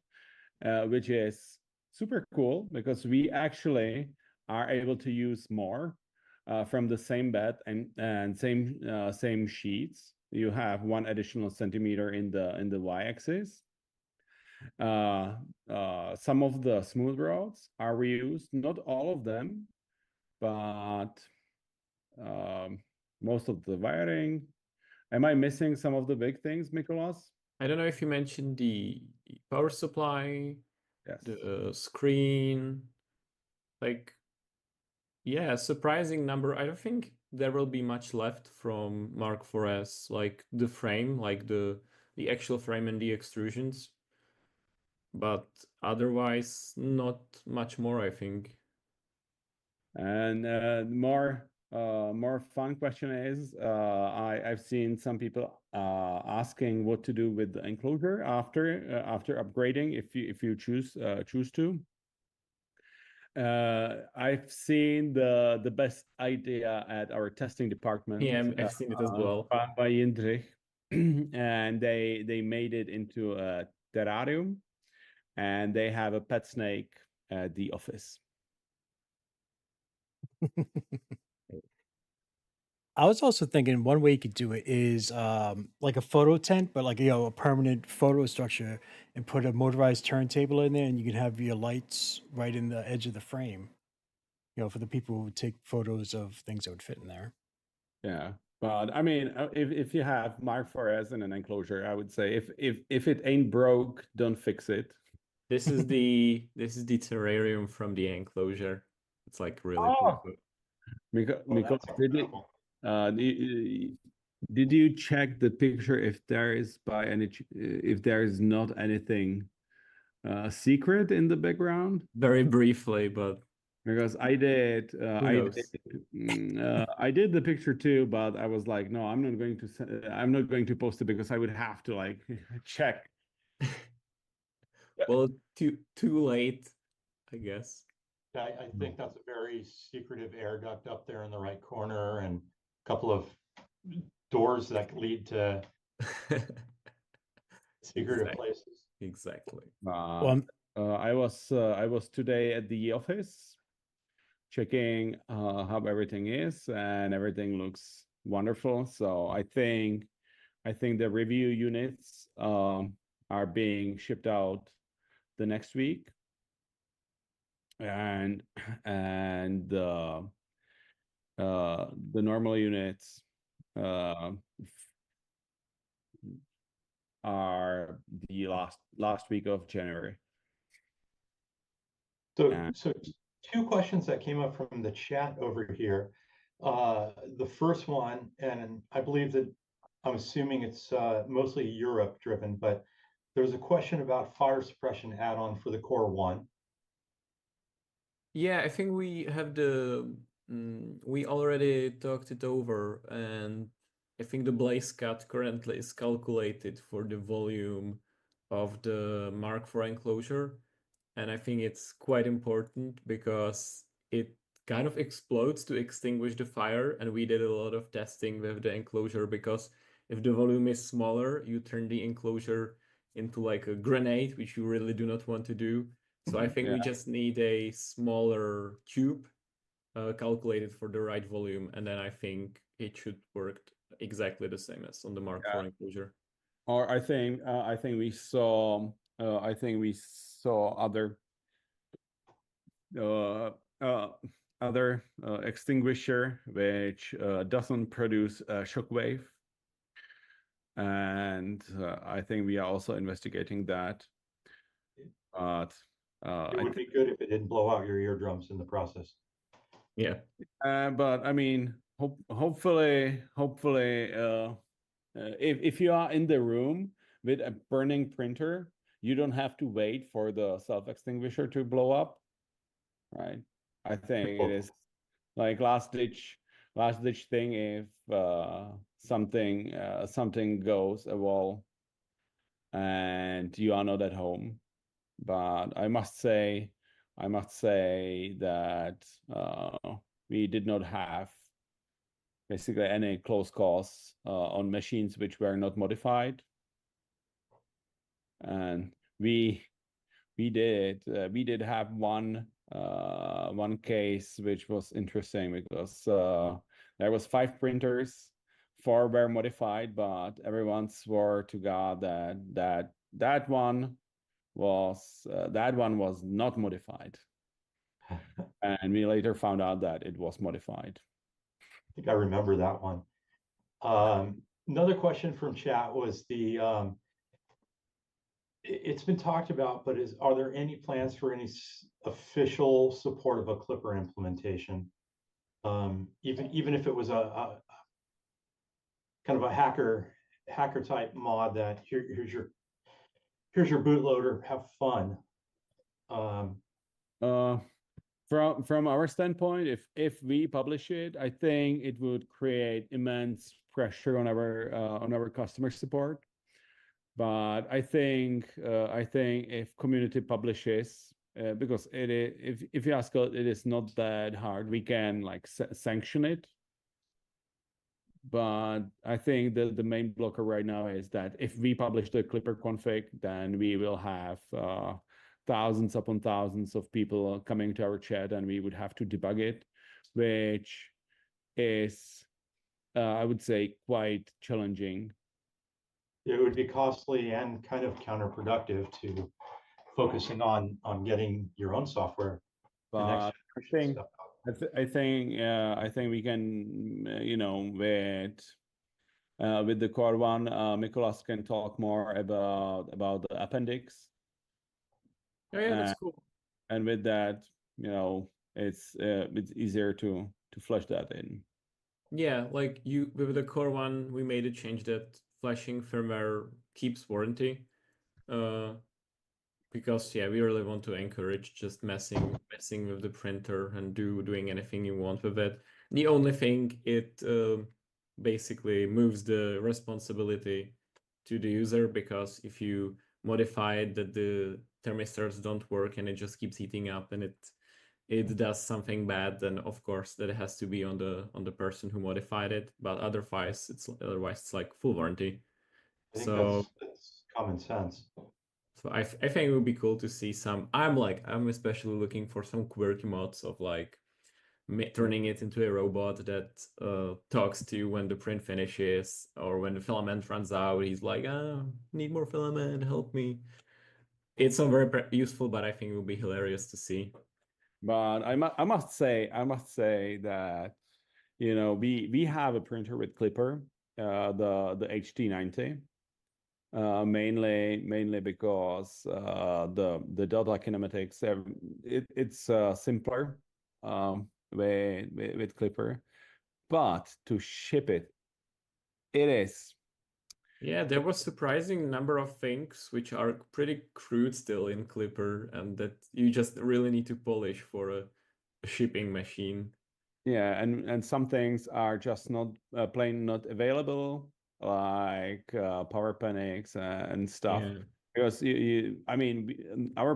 which is super cool because we actually are able to use more from the same bed and same sheets. You have 1 additional centimeter in the y-axis. Some of the smooth rods are reused, not all of them, but most of the wiring. Am I missing some of the big things, Mikolas? I don't know if you mentioned the power supply, yes, the screen, like, yeah, a surprising number. I don't think there will be much left from Mark IVS, like the frame, like the actual frame and the extrusions. But otherwise, not much more, I think. And more fun question is, I've seen some people asking what to do with the enclosure after upgrading if you choose to. I've seen the best idea at our testing department. Yeah, I've seen it as well. By Jindřich, and they made it into a terrarium, and they have a pet snake at the office. I was also thinking one way you could do it is like a photo tent, but like a permanent photo structure, and put a motorized turntable in there, and you can have your lights right in the edge of the frame. For the people who take photos of things that would fit in there. Yeah, but I mean, if you have Mark IVS in an enclosure, I would say if it ain't broke, don't fix it. This is the terrarium from the enclosure. It's like really cool. Because did you check the picture if there is not anything secret in the background? Very briefly, but because I did, I did the picture too, but I was like, no, I'm not going to post it because I would have to like check. Well, too late, I guess. I think that's a very secretive air duct up there in the right corner, and a couple of doors that lead to secretive places. Exactly. I was today at the office checking how everything is, and everything looks wonderful. So I think the review units are being shipped out the next week, and the normal units are the last week of January. So 2 questions that came up from the chat over here. The first one, and I believe that I'm assuming it's mostly Europe driven, but there's a question about fire suppression add-on for the Core 1. Yeah, I think we have we already talked it over, and I think the blaze cut currently is calculated for the volume of the Mark IV enclosure. and I think it's quite important because it kind of explodes to extinguish the fire. And we did a lot of testing with the enclosure, because if the volume is smaller, you turn the enclosure into like a grenade, which you really do not want to do. So I think we just need a smaller tube calculated for the right volume, and then I think it should work exactly the same as on the Mark IV enclosure. Or I think we saw other extinguisher which doesn't produce a shockwave, and I think we are also investigating that. But it would be good if it didn't blow out your eardrums in the process. Yeah. But I mean, hopefully, if you are in the room with a burning printer, you don't have to wait for the self-extinguisher to blow up, right? I think it is like last ditch thing if something goes a wall and you are not at home. But I must say that we did not have basically any close calls on machines which were not modified, and we did have one case which was interesting, because there was 5 printers, 4 were modified, but everyone swore to God that one was not modified. And we later found out that it was modified. I think I remember that one. Another question from chat was it's been talked about, but are there any plans for any official support of a Clipper implementation? Even if it was a kind of a hacker type mod that here's your bootloader, have fun. From our standpoint, if we publish it, I think it would create immense pressure on our customer support. But I think if community publishes, because if you ask us, it is not that hard. We can like sanction it. But I think the main blocker right now is that if we publish the Clipper config, then we will have thousands upon thousands of people coming to our chat, and we would have to debug it, which is, I would say, quite challenging. It would be costly and kind of counterproductive to focusing on getting your own software. But I think we can, with the core one, Mikolas can talk more about the appendix. Oh yeah, that's cool. And with that, it's easier to flush that in. Yeah, like with the core one, we made a change that flashing firmware keeps warranty. Because we really want to encourage just messing with the printer and doing anything you want with it. The only thing, it basically moves the responsibility to the user, because if you modify it that the thermistors don't work and it just keeps heating up and it does something bad, then of course that has to be on the person who modified it. But otherwise it's like full warranty. I think that's common sense. So I think it would be cool to see some. I'm especially looking for some quirky mods of like turning it into a robot that talks to you when the print finishes, or when the filament runs out. He's like, need more filament, help me. It's not very useful, but I think it would be hilarious to see. But I must say that we have a printer with Clipper, the HT90. Mainly because the data kinematics, it's simpler with Clipper, but to ship it is. Yeah, there was surprising number of things which are pretty crude still in Clipper, and that you just really need to polish for a shipping machine. Yeah, and some things are just not plain not available, like power panics and stuff. Yeah. Because I mean, our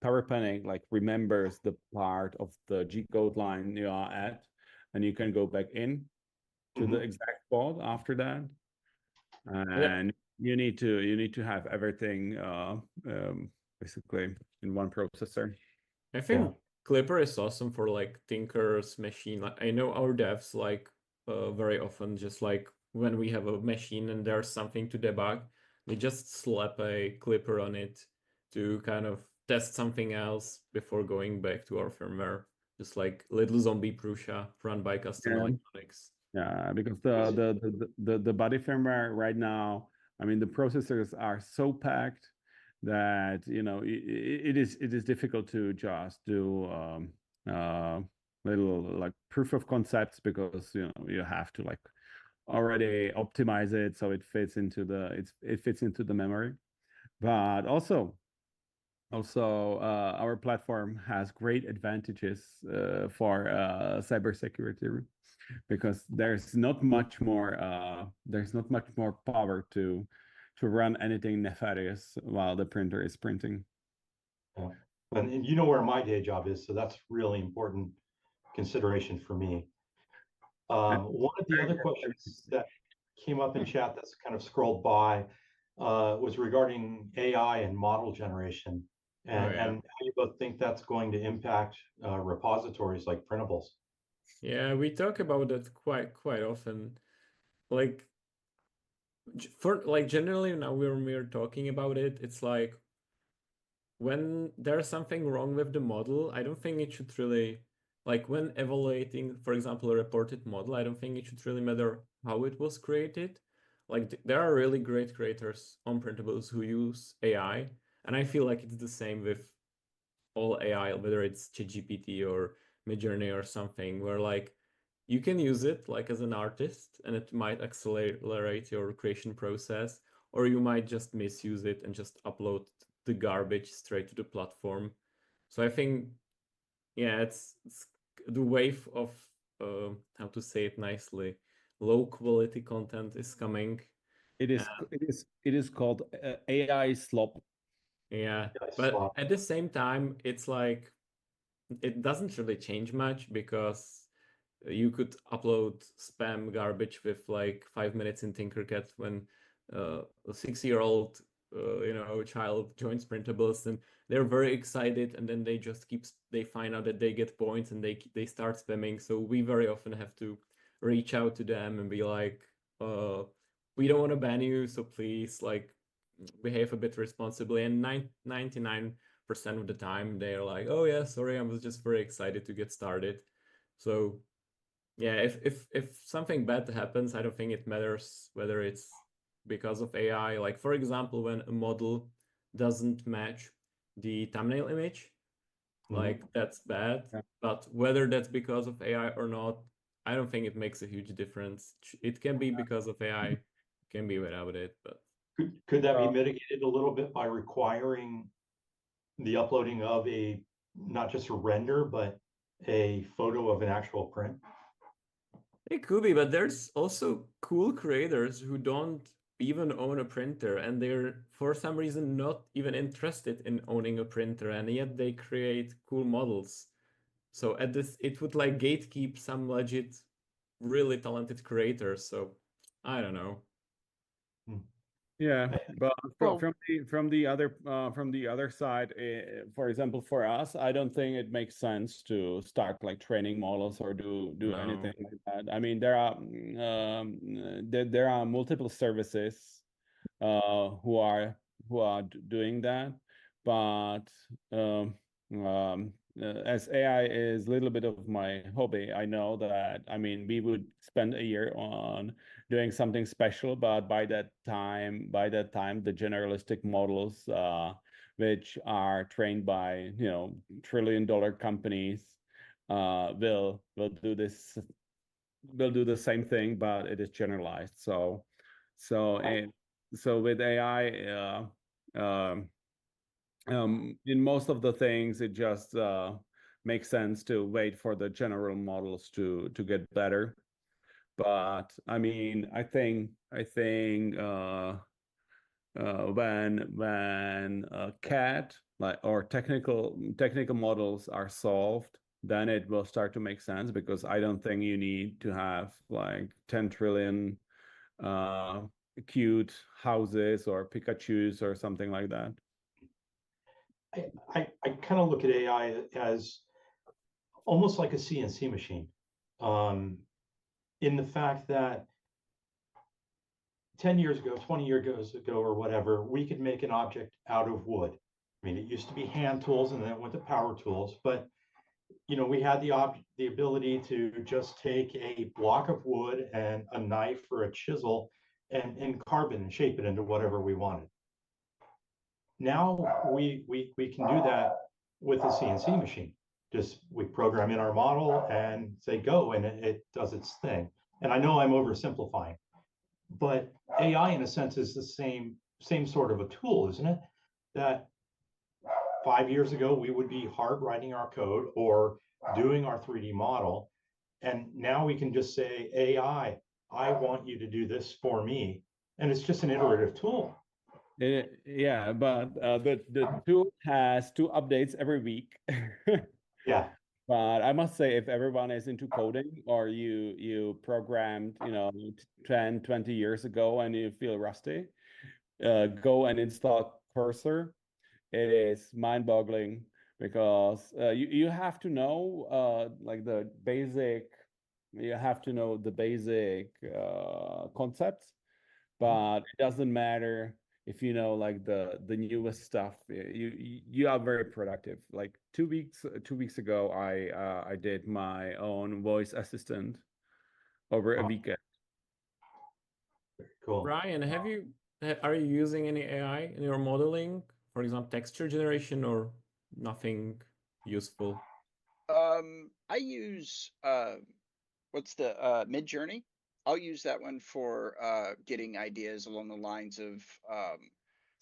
Power Panic like remembers the part of the G code line you are at, and you can go back in to the exact spot after that. And you need to have everything basically in one processor. I think Clipper is awesome for like Tinker's machine. Like I know our devs like very often just like when we have a machine and there's something to debug, we just slap a Clipper on it to kind of test something else before going back to our firmware. Just like little zombie Prusa run by custom electronics. Yeah, because the body firmware right now, I mean, the processors are so packed that it is difficult to just do little like proof of concepts, because you have to like already optimize it so it fits into the memory. But also our platform has great advantages for cybersecurity, because there's not much more power to run anything nefarious while the printer is printing. Yeah. And you know where my day job is, so that's really important consideration for me. One of the other questions that came up in chat that's kind of scrolled by was regarding AI and model generation, and how you both think that's going to impact repositories like printables. Yeah, we talk about that quite often. Like for like generally now when we're talking about it, it's like when there's something wrong with the model, I don't think it should really, like when evaluating, for example, a reported model, I don't think it should really matter how it was created. Like there are really great creators on printables who use AI, and I feel like it's the same with all AI, whether it's ChatGPT or Midjourney or something, where like you can use it like as an artist and it might accelerate your creation process, or you might just misuse it and just upload the garbage straight to the platform. So I think, yeah, it's the wave of how to say it nicely, low quality content is coming. It is called AI slop. Yeah, but at the same time, it's like it doesn't really change much, because you could upload spam garbage with like 5 minutes in Tinkercad when a 6-year-old child joins printables, and they're very excited, and then they find out that they get points and they start spamming. So we very often have to reach out to them and be like, we don't want to ban you, so please like behave a bit responsibly. And 99% of the time they're like, oh yeah, sorry, I was just very excited to get started. So yeah, if something bad happens, I don't think it matters whether it's because of AI. Like for example, when a model doesn't match the thumbnail image, like that's bad. But whether that's because of AI or not, I don't think it makes a huge difference. It can be because of AI, can be without it, but could that be mitigated a little bit by requiring the uploading of not just a render, but a photo of an actual print? It could be, but there's also cool creators who don't even own a printer, and they're for some reason not even interested in owning a printer, and yet they create cool models. So at this, it would like gatekeep some legit, really talented creators. So I don't know. Yeah, but from the other side, for example, for us, I don't think it makes sense to start like training models or do anything like that. I mean, there are multiple services who are doing that, but as AI is a little bit of my hobby, I know that, I mean, we would spend a year on doing something special, but by that time, the generalistic models, which are trained by trillion-dollar companies, will do this. Will do the same thing, but it is generalized. So with AI, in most of the things, it just makes sense to wait for the general models to get better. But I mean, I think when Cat like, or technical models are solved, then it will start to make sense, because I don't think you need to have like 10 trillion cute houses or Pikachus or something like that. I kind of look at AI as almost like a CNC machine, in the fact that 10 years ago, 20 years ago, or whatever, we could make an object out of wood. I mean, it used to be hand tools, and then it went to power tools, but we had the ability to just take a block of wood and a knife or a chisel and carve it and shape it into whatever we wanted. Now we can do that with a CNC machine. Just we program in our model and say go, and it does its thing. And I know I'm oversimplifying, but AI in a sense is the same sort of a tool, isn't it? That 5 years ago we would be hard writing our code or doing our 3D model, and now we can just say, AI, I want you to do this for me, and it's just an iterative tool. Yeah, but the tool has 2 updates every week. Yeah. But I must say, if everyone is into coding, or you programmed 10, 20 years ago and you feel rusty, go and install Cursor. It is mind-boggling, because you have to know like the basic, concepts, but it doesn't matter if you know like the newest stuff. You are very productive. Like 2 weeks ago, I did my own voice assistant over a weekend. Cool. Brian, are you using any AI in your modeling? For example, texture generation, or nothing useful? I use what's the Mid Journey? I'll use that one for getting ideas along the lines of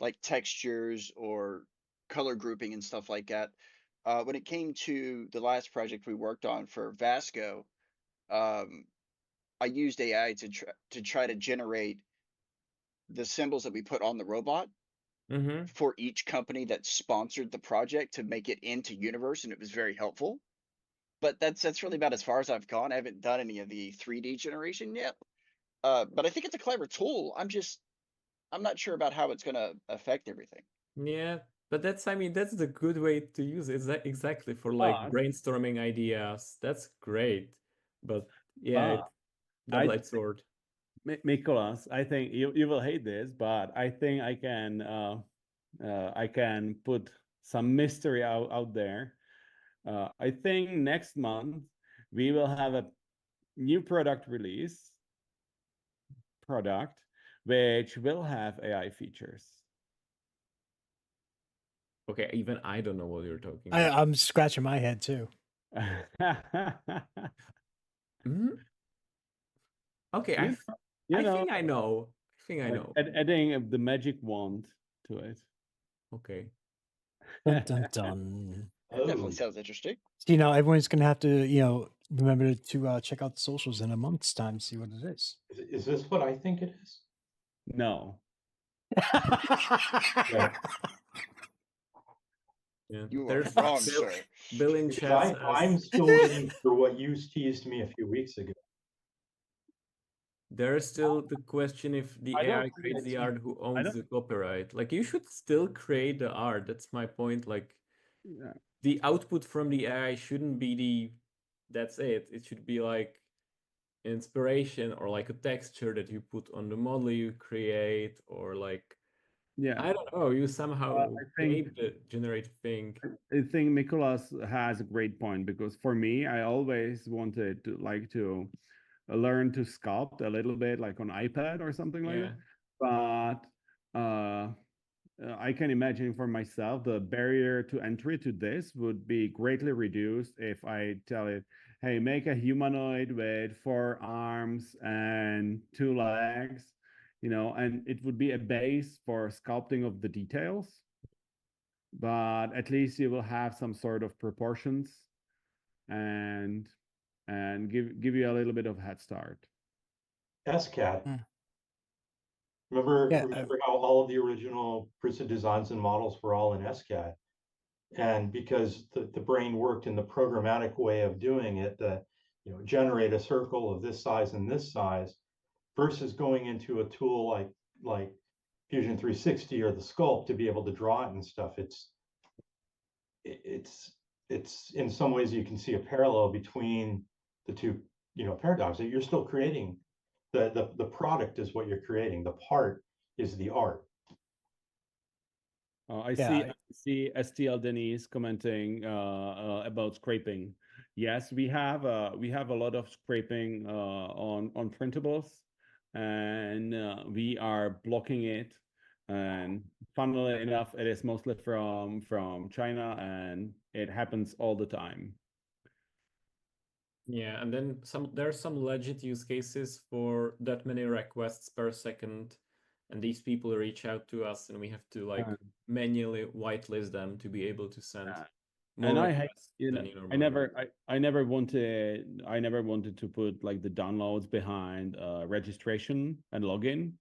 like textures or color grouping and stuff like that. When it came to the last project we worked on for Vasco, I used AI to try to generate the symbols that we put on the robot for each company that sponsored the project to make it into universe, and it was very helpful. But that's really about as far as I've gone. I haven't done any of the 3D generation yet. But I think it's a clever tool. I'm not sure about how it's going to affect everything. Yeah, but that's the good way to use it. Exactly, for like brainstorming ideas. That's great. But yeah, it's double-edged sword. Nicholas, I think you will hate this, but I think I can put some mystery out there. I think next month we will have a new product which will have AI features. Okay, even I don't know what you're talking about. I'm scratching my head too. Okay, I think I know. Adding the magic wand to it. Okay. Dun, dun, dun. That definitely sounds interesting. Everyone's gonna have to, remember to check out the socials in a month's time, see what it is. Is this what I think it is? No. Yeah. You are wrong, sir. Bill in chat. I'm still waiting for what you teased me a few weeks ago. There's still the question if the AI creates the art, who owns the copyright. Like, you should still create the art. That's my point. Like, the output from the AI shouldn't be that's it. It should be like inspiration, or like a texture that you put on the model you create, or like, I don't know, you somehow create the generated thing. I think Nicholas has a great point, because for me, I always wanted to learn to sculpt a little bit, like on iPad or something like that. But I can imagine for myself, the barrier to entry to this would be greatly reduced if I tell it, hey, make a humanoid with 4 arms and 2 legs, and it would be a base for sculpting of the details. But at least you will have some sort of proportions and give you a little bit of head start. SCAD. Remember how all of the original Prusa designs and models were all in SCAD? And because the brain worked in the programmatic way of doing it, generate a circle of this size and this size, versus going into a tool like Fusion 360 or the Sculpt to be able to draw it and stuff. It's in some ways you can see a parallel between the two, paradigms. That you're still creating the product is what you're creating. The part is the art. I see STL Denise commenting about scraping. Yes, we have a lot of scraping on printables, and we are blocking it. And funnily enough, it is mostly from China, and it happens all the time. Yeah, and then there are some legit use cases for that many requests per second, and these people reach out to us, and we have to like manually whitelist them to be able to send more And requests than you normally. I never wanted to put like the downloads behind registration and login,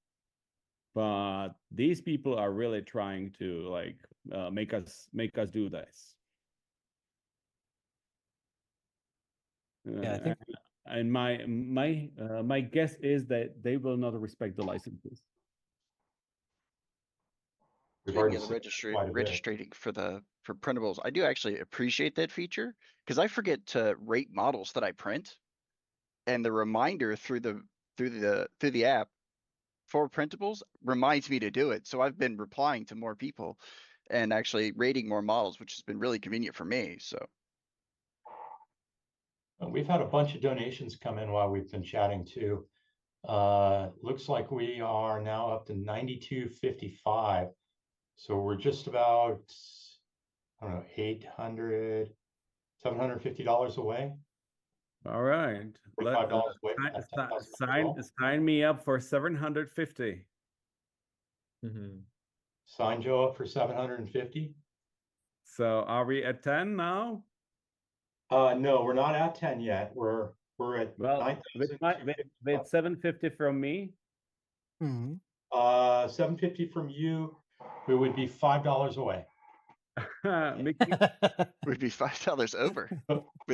but these people are really trying to like make us do this. Yeah, I think and my guess is that they will not respect the licenses. Speaking of the registering for printables, I do actually appreciate that feature because I forget to rate models that I print, and the reminder through the app for printables reminds me to do it. So I've been replying to more people and actually rating more models, which has been really convenient for me. So we've had a bunch of donations come in while we've been chatting too. Looks like we are now up to 92.55. So we're just about, I don't know, $750 away. All right. $45 away. Sign me up for 750. Sign Joe up for 750. So are we at 10 now? No, we're not at 10 yet. We're at with 750 from me. 750 from you. We would be $5 away. Would be $5 over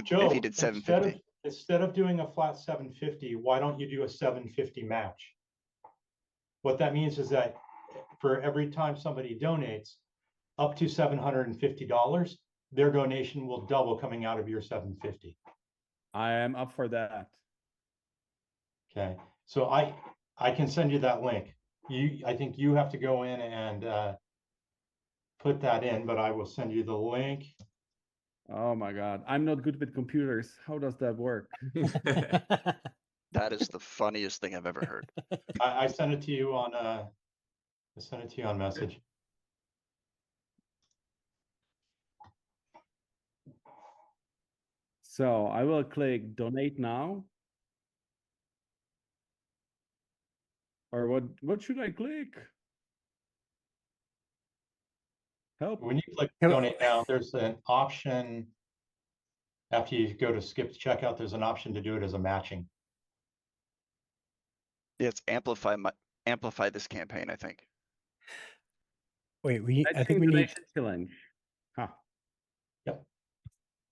Joe, if you did 750. Instead of doing a flat 750, why don't you do a 750 match? What that means is that for every time somebody donates up to $750, their donation will double coming out of your 750. I am up for that. Okay, so I can send you that link. I think you have to go in and put that in, but I will send you the link. Oh my God, I'm not good with computers. How does that work? That is the funniest thing I've ever heard. I sent it to you on message. So I will click donate now. Or what should I click? Help. When you click donate now, there's an option after you go to skip checkout, there's an option to do it as a matching. Yeah, it's amplify this campaign, I think. Wait, I think we need challenge. Huh. Yep.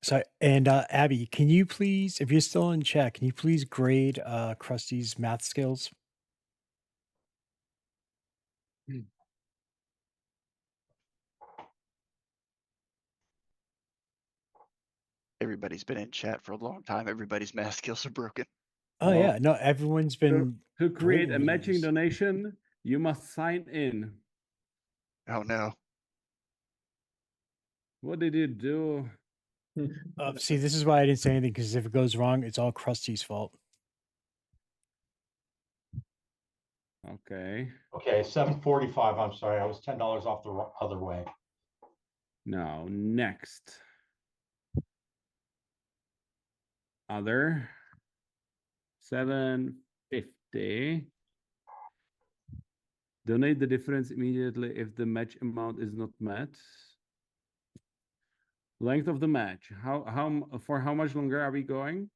So, and Abby, can you please, if you're still in chat, can you please grade Krusty's math skills? Everybody's been in chat for a long time. Everybody's math skills are broken. Oh yeah, no, everyone's been to create a great matching readers. donation. You must sign in. Oh no! What did you do? See, this is why I didn't say anything, because if it goes wrong, it's all Krusty's fault. Okay. Okay, 745. I'm sorry, I was $10 off the other way. Now next. Other 750. Donate the difference immediately if the match amount is not met. Length of the match. For how much longer are we going?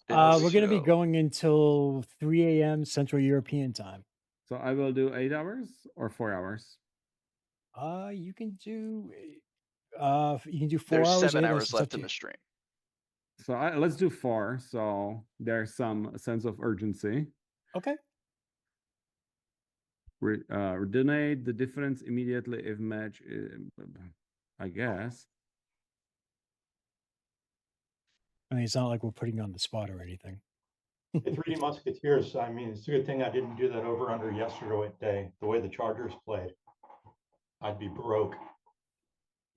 We're going to be going until 3 a.m. Central European time. So I will do 8 hours or 4 hours. You can do You can do 4 There's hours. 7 8 hours it's up left to in you. the stream. So let's do 4. So there's some sense of urgency. Okay. Donate the difference immediately if match. I guess. I mean, it's not like we're putting you on the spot or anything. The 3D Musketeers, I mean, it's a good thing I didn't do that over under yesterday, the way the Chargers played. I'd be broke.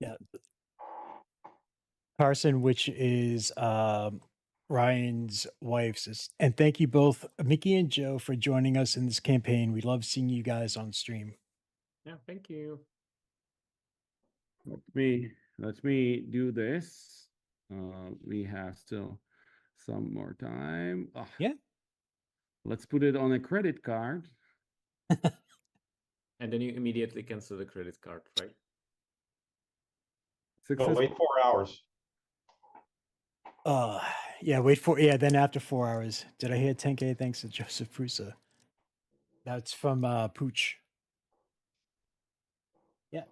Yeah. Carson, which is Ryan's wife's. And thank you both, Mickey and Joe, for joining us in this campaign. We love seeing you guys on stream. Yeah, thank you. Let me do this. We have still some more time. Ugh. Yeah. Let's put it on a credit card. And then you immediately cancel the credit card, right? Oh, wait 4 hours. Yeah, then after 4 hours. Did I hear 10K thanks to Joseph Prusa? That's from Pooch. Yeah.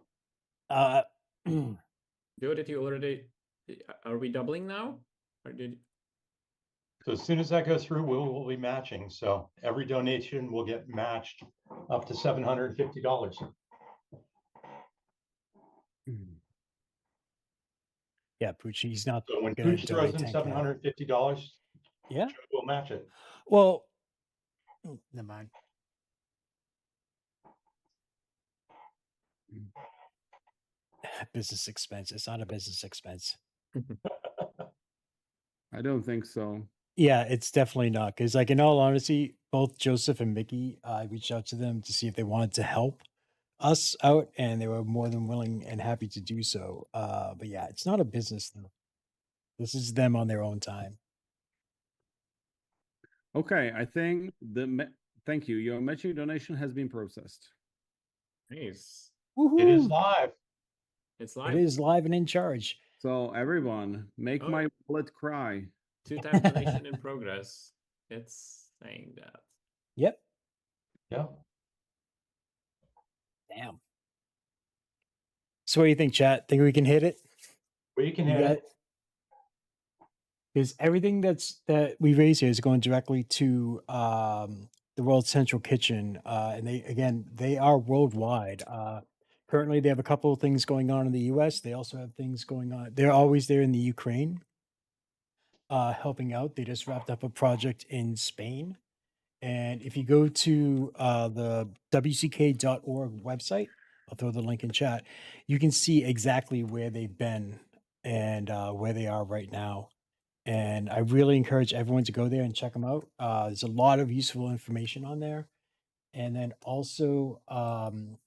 Joe, did you already are we doubling now? Or did So as soon as that goes through, we'll be matching. So every donation will get matched up to $750. Yeah, Pooch, he's not So when gonna Pooch throws donate in 10K. $750, Yeah, we'll match it. well, never mind. Business expense. It's not a business expense. I don't think so. Yeah, it's definitely not. Because, like, in all honesty, both Joseph and Mickey, I reached out to them to see if they wanted to help us out, and they were more than willing and happy to do so. But yeah, it's not a business though. This is them on their own time. Okay, I think thank you. Your matching donation has been processed. Nice. It is live. It's live. It is live and in charge. So everyone, make my wallet cry. 2-time donation in progress. It's saying that. Yep. Yeah. Damn. So what do you think, chat? Think we can hit it? We can hit it. Because everything that we raise here is going directly to the World Central Kitchen, and they are worldwide. Currently, they have a couple of things going on in the U.S. They also have things going on. They're always there in the Ukraine, helping out. They just wrapped up a project in Spain, and if you go to the WCK.org website, I'll throw the link in chat. You can see exactly where they've been and where they are right now. And I really encourage everyone to go there and check them out. There's a lot of useful information on there. And then also on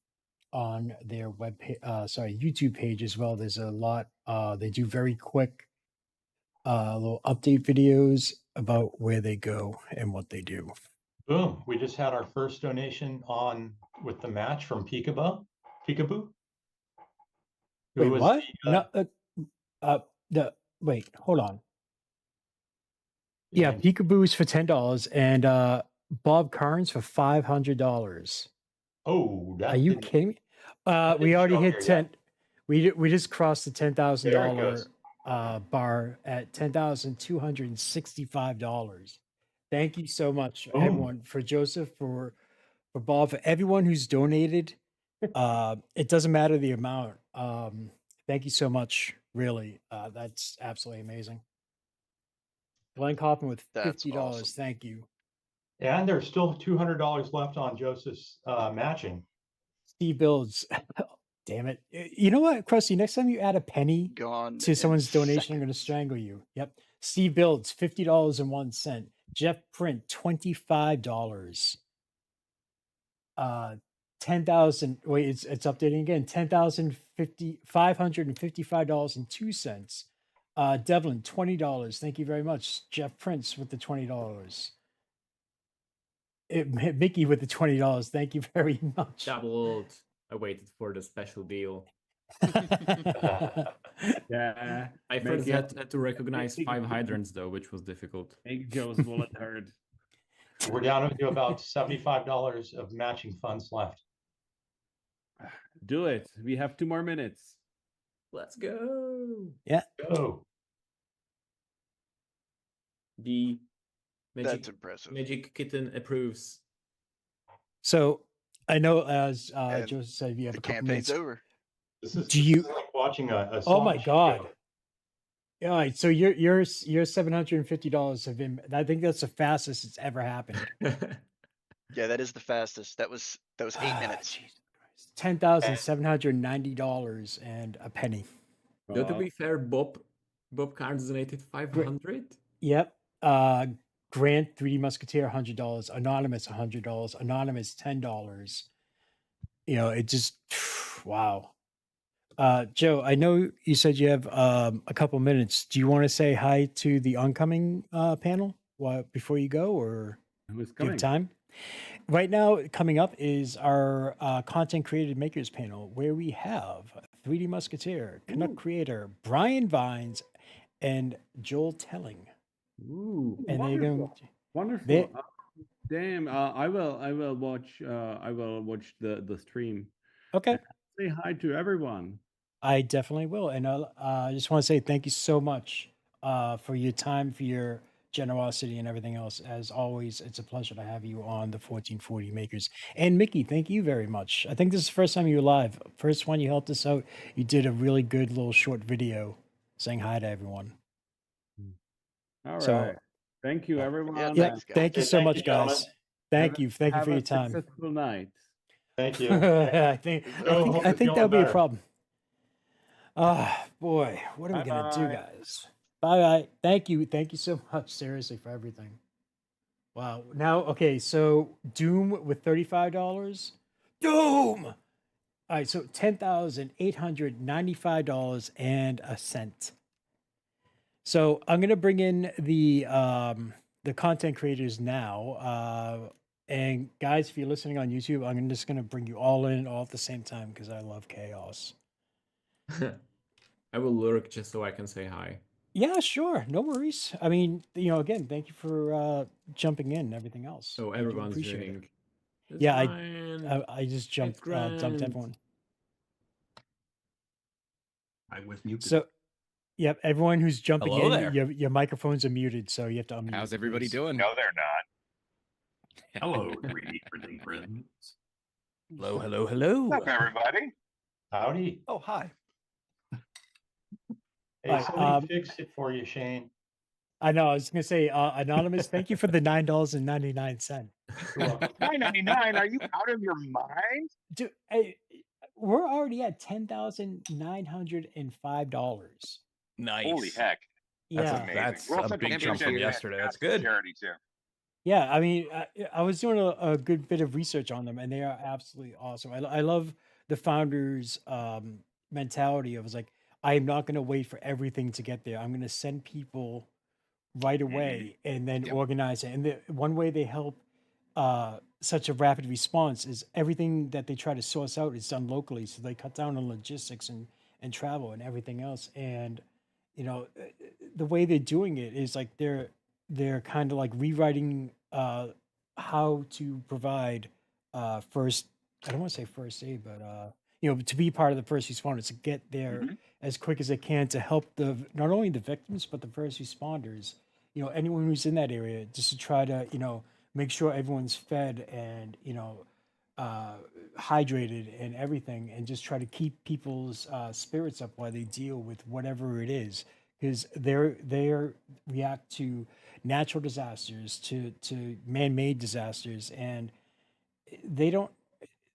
their YouTube page as well, there's a lot. They do very quick little update videos about where they go and what they do. Boom. We just had our first donation with the match from Peekaboo. Wait, what? Wait, hold on. Yeah, Peekaboo's for $10 and Bob Carnes for $500. Oh, are you kidding me? We already hit 10. We just crossed the $10,000 bar at $10,265. Thank you so much, everyone, for Joseph, for Bob, for everyone who's donated. It doesn't matter the amount. Thank you so much. Really, that's absolutely amazing. Glenn Kaufman with $50. Awesome. Thank you. And there's still $200 left on Joseph's matching. Steve Builds. Damn it. You know what, Krusty? Next time you add a penny to someone's donation, I'm going to strangle you. Yep. Steve Builds, $50.01. Jeff Print, $25. 10,000. Wait, it's updating again. $555.02. Devlin, $20. Thank you very much. Jeff Prince with the $20. Mickey with the $20. Thank you very much. Doubled. I waited for the special deal. Yeah. I first had to recognize 5 hydrants though, which was difficult. Make Joe's wallet hurt. We're down to about $75 of matching funds left. Do it. We have 2 more minutes. Let's go. Yeah. Go. The That's Magic impressive. Magic Kitten approves. So I know, as And Joseph said, you have the a couple campaign's minutes. over. This is Do you? like watching a Oh my slot God! show. All right, so your $750 have been. I think that's the fastest it's ever happened. Yeah, that is the fastest. That was 8 minutes. $10,790 and a penny. Though to be fair, Bob Carnes donated 500. Yep. Grant 3D Musketeer $100. Anonymous $100. Anonymous $10. You know, it just wow. Joe, I know you said you have a couple minutes. Do you want to say hi to the oncoming panel before you go, or who's do you coming? have time? Right now, coming up is our Content Created Makers panel, where we have 3D Musketeer, Canuck Creator, Brian Vines, and Joel Telling. Ooh, And they're going. wonderful. They, Damn, I will watch the stream. Okay. Say hi to everyone. I definitely will. And I just want to say thank you so much for your time, for your generosity, and everything else. As always, it's a pleasure to have you on the 1440 Makers. And Mickey, thank you very much. I think this is the first time you were live. First one, you helped us out. You did a really good little short video saying hi to everyone. All So, right. Thank you, everyone. Yeah, thank you so much, gentlemen. guys. Thank you for your time. Successful night. Thank you. I think that'll be a problem. Boy, what are we gonna do, Bye-bye. guys? Bye. Thank you so much, seriously, for everything. Wow. Now, okay, so Doom with $35. Doom. All right, so $10,895 and a cent. So I'm gonna bring in the content creators now. And guys, if you're listening on YouTube, I'm just gonna bring you all in all at the same time because I love chaos. I will lurk just so I can say hi. Yeah, sure. No worries. I mean, again, thank you for jumping in and everything else. So I do everyone's appreciate joining. it. It's Yeah, Ryan. I just It's dumped Grant. everyone. I was muted. So, yep, everyone who's jumping Hello in, there. your microphones are muted, so you have to unmute. How's everybody please. doing? No, they're not. Hello, 3D printing friends. Hello. What's up, everybody? Howdy. Oh, hi. Hey, Right, somebody fixed it for you, Shane. I know. I was gonna say, anonymous. Thank you for the $9.99. $9.99? Are you out of your mind? Dude, hey, we're already at $10,905. Nice. Holy heck. That's Yeah. that's World a Central big jump Championship from is yesterday. That's fantastic good. charity too. Yeah, I mean, I was doing a good bit of research on them, and they are absolutely awesome. I love the founders' mentality of, like, I am not going to wait for everything to get there. I'm going to send people right away and then organize it. And the one way they help such a rapid response is everything that they try to source out is done locally, so they cut down on logistics and travel and everything else. And the way they're doing it is like they're kind of like rewriting how to provide first, I don't want to say first aid, but to be part of the first responders, to get there as quick as they can to help not only the victims but the first responders, anyone who's in that area, just to try to make sure everyone's fed and hydrated and everything, and just try to keep people's spirits up while they deal with whatever it is, because they react to natural disasters, to man-made disasters, and they don't.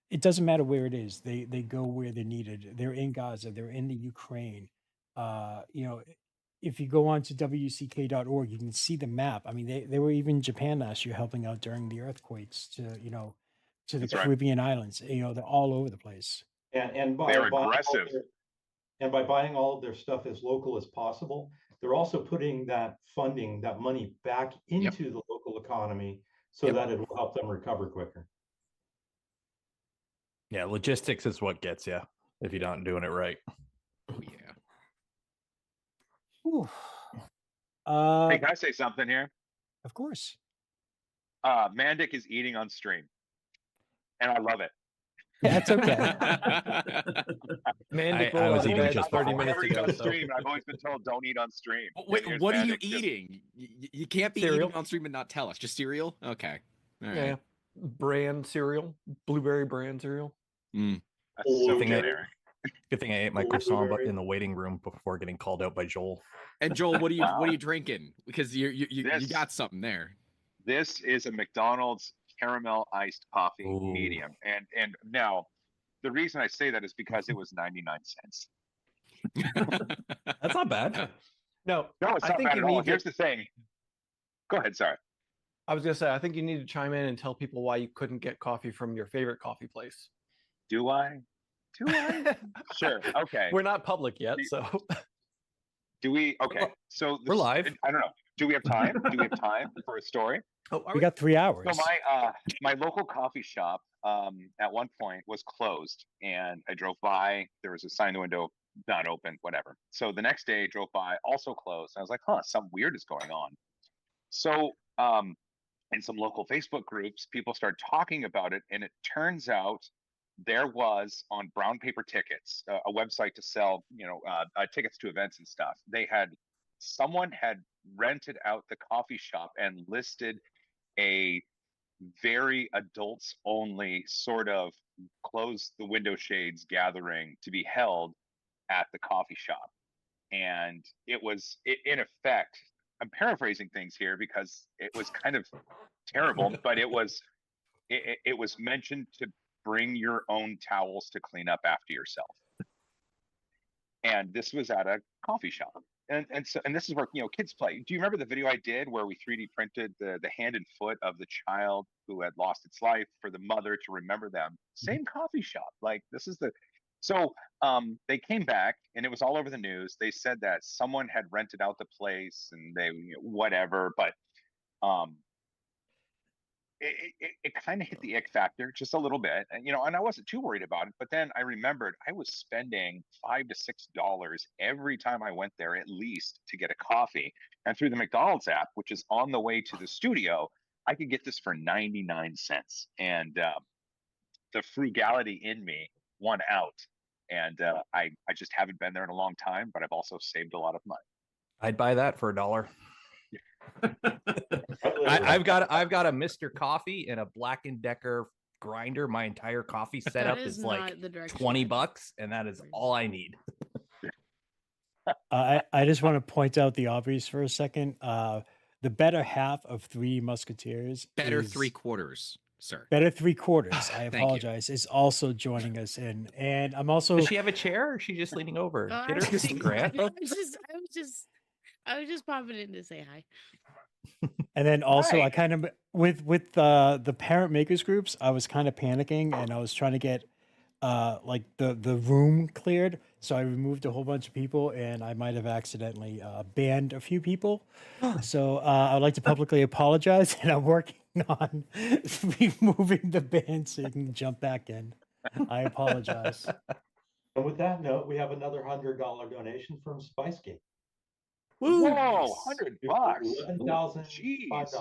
It doesn't matter where it is. They go where they're needed. They're in Gaza. They're in the Ukraine. If you go on to WCK.org, you can see the map. I mean, they were even in Japan last year helping out during the earthquakes to the That's right. Caribbean islands. They're all over the place. And by They're buying aggressive. by buying all of their stuff as local as possible, they're also putting that funding, that money back into the local economy so that it will help them recover quicker. Yeah, logistics is what gets you if you're not doing it right. Oh yeah. Whew. Hey, can I say something here? Of course. Mandic is eating on stream, and I love it. That's okay. Mandic I roll was out of eating bed just 30 before. minutes Never eat ago. on So. stream. I've always been told don't eat on stream. Wait, And here's what are you Mandic just- eating? You can't be Cereal. eating on stream and not tell us. Just cereal? Okay. All right. Yeah. Bran cereal, blueberry bran cereal. Mm. That's so Good thing I- generic. Good thing I ate my croissant in the waiting room before getting called out by Joel. And Joel, what are you Wow. what are you drinking? Because you This- got something there. This is a McDonald's caramel iced coffee Ooh. medium. And now the reason I say that is because it was 99 cents. That's not bad. No, No, it's I not think bad you at all. need to- Here's the thing. Go ahead, sorry. I was gonna say, I think you need to chime in and tell people why you couldn't get coffee from your favorite coffee place. Do I? Do I? Sure. Okay. We're not public yet, so Do we? Okay. So We're live. I don't know. Do we have time? Do we have time for a story? We got 3 hours. So my local coffee shop at one point was closed, and I drove by. There was a sign in the window, not open, whatever. So the next day, I drove by, also closed. I was like, huh, something weird is going on. So in some local Facebook groups, people started talking about it, and it turns out there was on Brown Paper Tickets, a website to sell, tickets to events and stuff. Someone had rented out the coffee shop and listed a very adults only sort of close the window shades gathering to be held at the coffee shop. And it was in effect, I'm paraphrasing things here because it was kind of terrible, but it was mentioned to bring your own towels to clean up after yourself. And this was at a coffee shop. And this is where kids play. Do you remember the video I did where we 3D printed the hand and foot of the child who had lost its life for the mother to remember them? Same coffee shop. Like this is so they came back and it was all over the news. They said that someone had rented out the place and they whatever, but it kind of hit the ick factor just a little bit, and I wasn't too worried about it. But then I remembered I was spending $5 to $6 every time I went there, at least, to get a coffee. And through the McDonald's app, which is on the way to the studio, I could get this for 99 cents. And the frugality in me won out. And I just haven't been there in a long time, but I've also saved a lot of money. I'd buy that for $1. I've got a Mr. Coffee and a Black & Decker grinder. My entire coffee setup is like $20, and that is all I need. I just want to point out the obvious for a second. The better half of Three Musketeers, Better 3/4, sir. Better 3/4. I Thank you. apologize. Is also joining us in, and I'm also. Does she have a chair, or is she just leaning over? Get her a seat, Grant. I was just popping in to say hi. And then also, Hi. I kind of with the parent makers groups, I was kind of panicking, and I was trying to get like the room cleared. So I removed a whole bunch of people, and I might have accidentally banned a few people. So I would like to publicly apologize, and I'm working on removing the ban so you can jump back in. I apologize. And with that note, we have another $100 donation from SpiceGate. Whoa, $100. $11,005.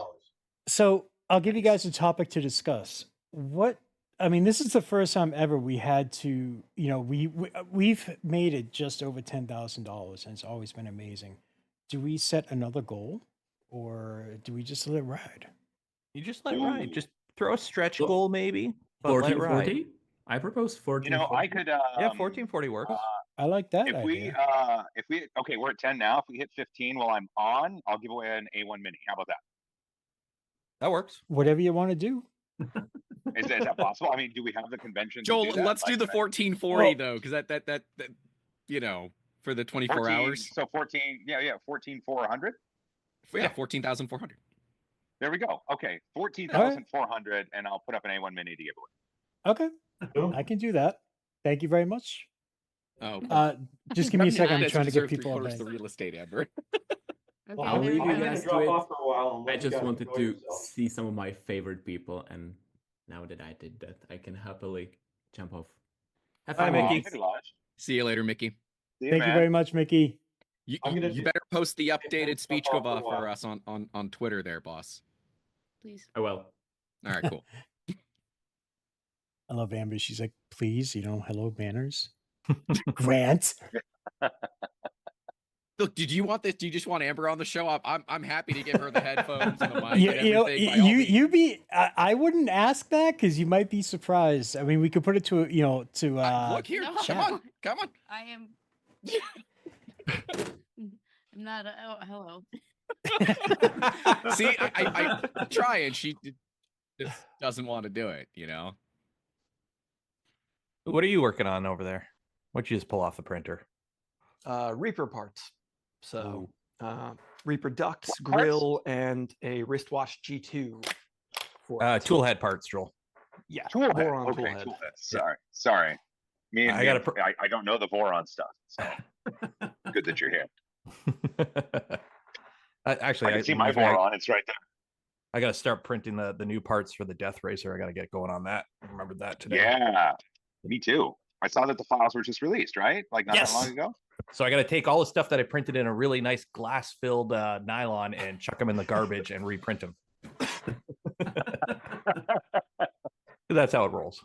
So I'll give you guys a topic to discuss. This is the first time ever we had to, we've made it just over $10,000, and it's always been amazing. Do we set another goal, or do we just let it ride? You just let it ride. Just throw a stretch goal, maybe. But let it ride. 1440? I propose 1440. I could. Yeah, 1440 works. I like that If idea. we we're at 10 now. If we hit 15 while I'm on, I'll give away an A1 Mini. How about that? That works. Whatever you want to do. Is that possible? I mean, do we have the convention? to Joel, do that? let's do the 1440 though, because that for the 24 14 hours. So 14, 14,400. Yeah, 14,400. There we go. Okay, 14,400, and I'll put up an A1 Mini to give away. Okay, I can do that. Thank you very much. Oh, just give me a second. I'm That's trying to get reserved people on three-quarters bank. the real estate, Amber. I'll leave you I'm gonna guys drop to it. off for a while and let I you just guys wanted enjoy to yourselves. see some of my favorite people, and now that I did that, I can happily jump off. Have Bye, fun, Mickey. guys. See you later, Mickey. Thank you very much, Mickey. You I'm gonna you do- better post the updated speech off for a for while. us on Twitter there, boss. Please. I will. All right, cool. I love Amber. She's like, please, hello manners. Rant. Look, did you want this? Do you just want Amber on the show? I'm happy to give her the headphones and the mic You, and you know, everything. By all you, means. you be. I wouldn't ask that because you might be surprised. I mean, we could put it to Look here, No. come on. I am. I'm not. Oh, hello. See, I try and she just doesn't want to do it. What are you working on over there? What'd you just pull off the printer? Reaper parts. So Reaper ducts, grill, and a wristwatch G2. Toolhead parts, Joel. Yeah, Toolhead. Voron Okay, toolhead. toolhead. Sorry. I I don't know the Voron stuff. So good that you're here. Actually, I can see my Voron. It's right there. I got to start printing the new parts for the Death Racer. I got to get going on that. I remembered that today. Yeah, me too. I saw that the files were just released, right? Like not that long ago. So I got to take all the stuff that I printed in a really nice glass-filled nylon and chuck them in the garbage and reprint them. That's how it rolls.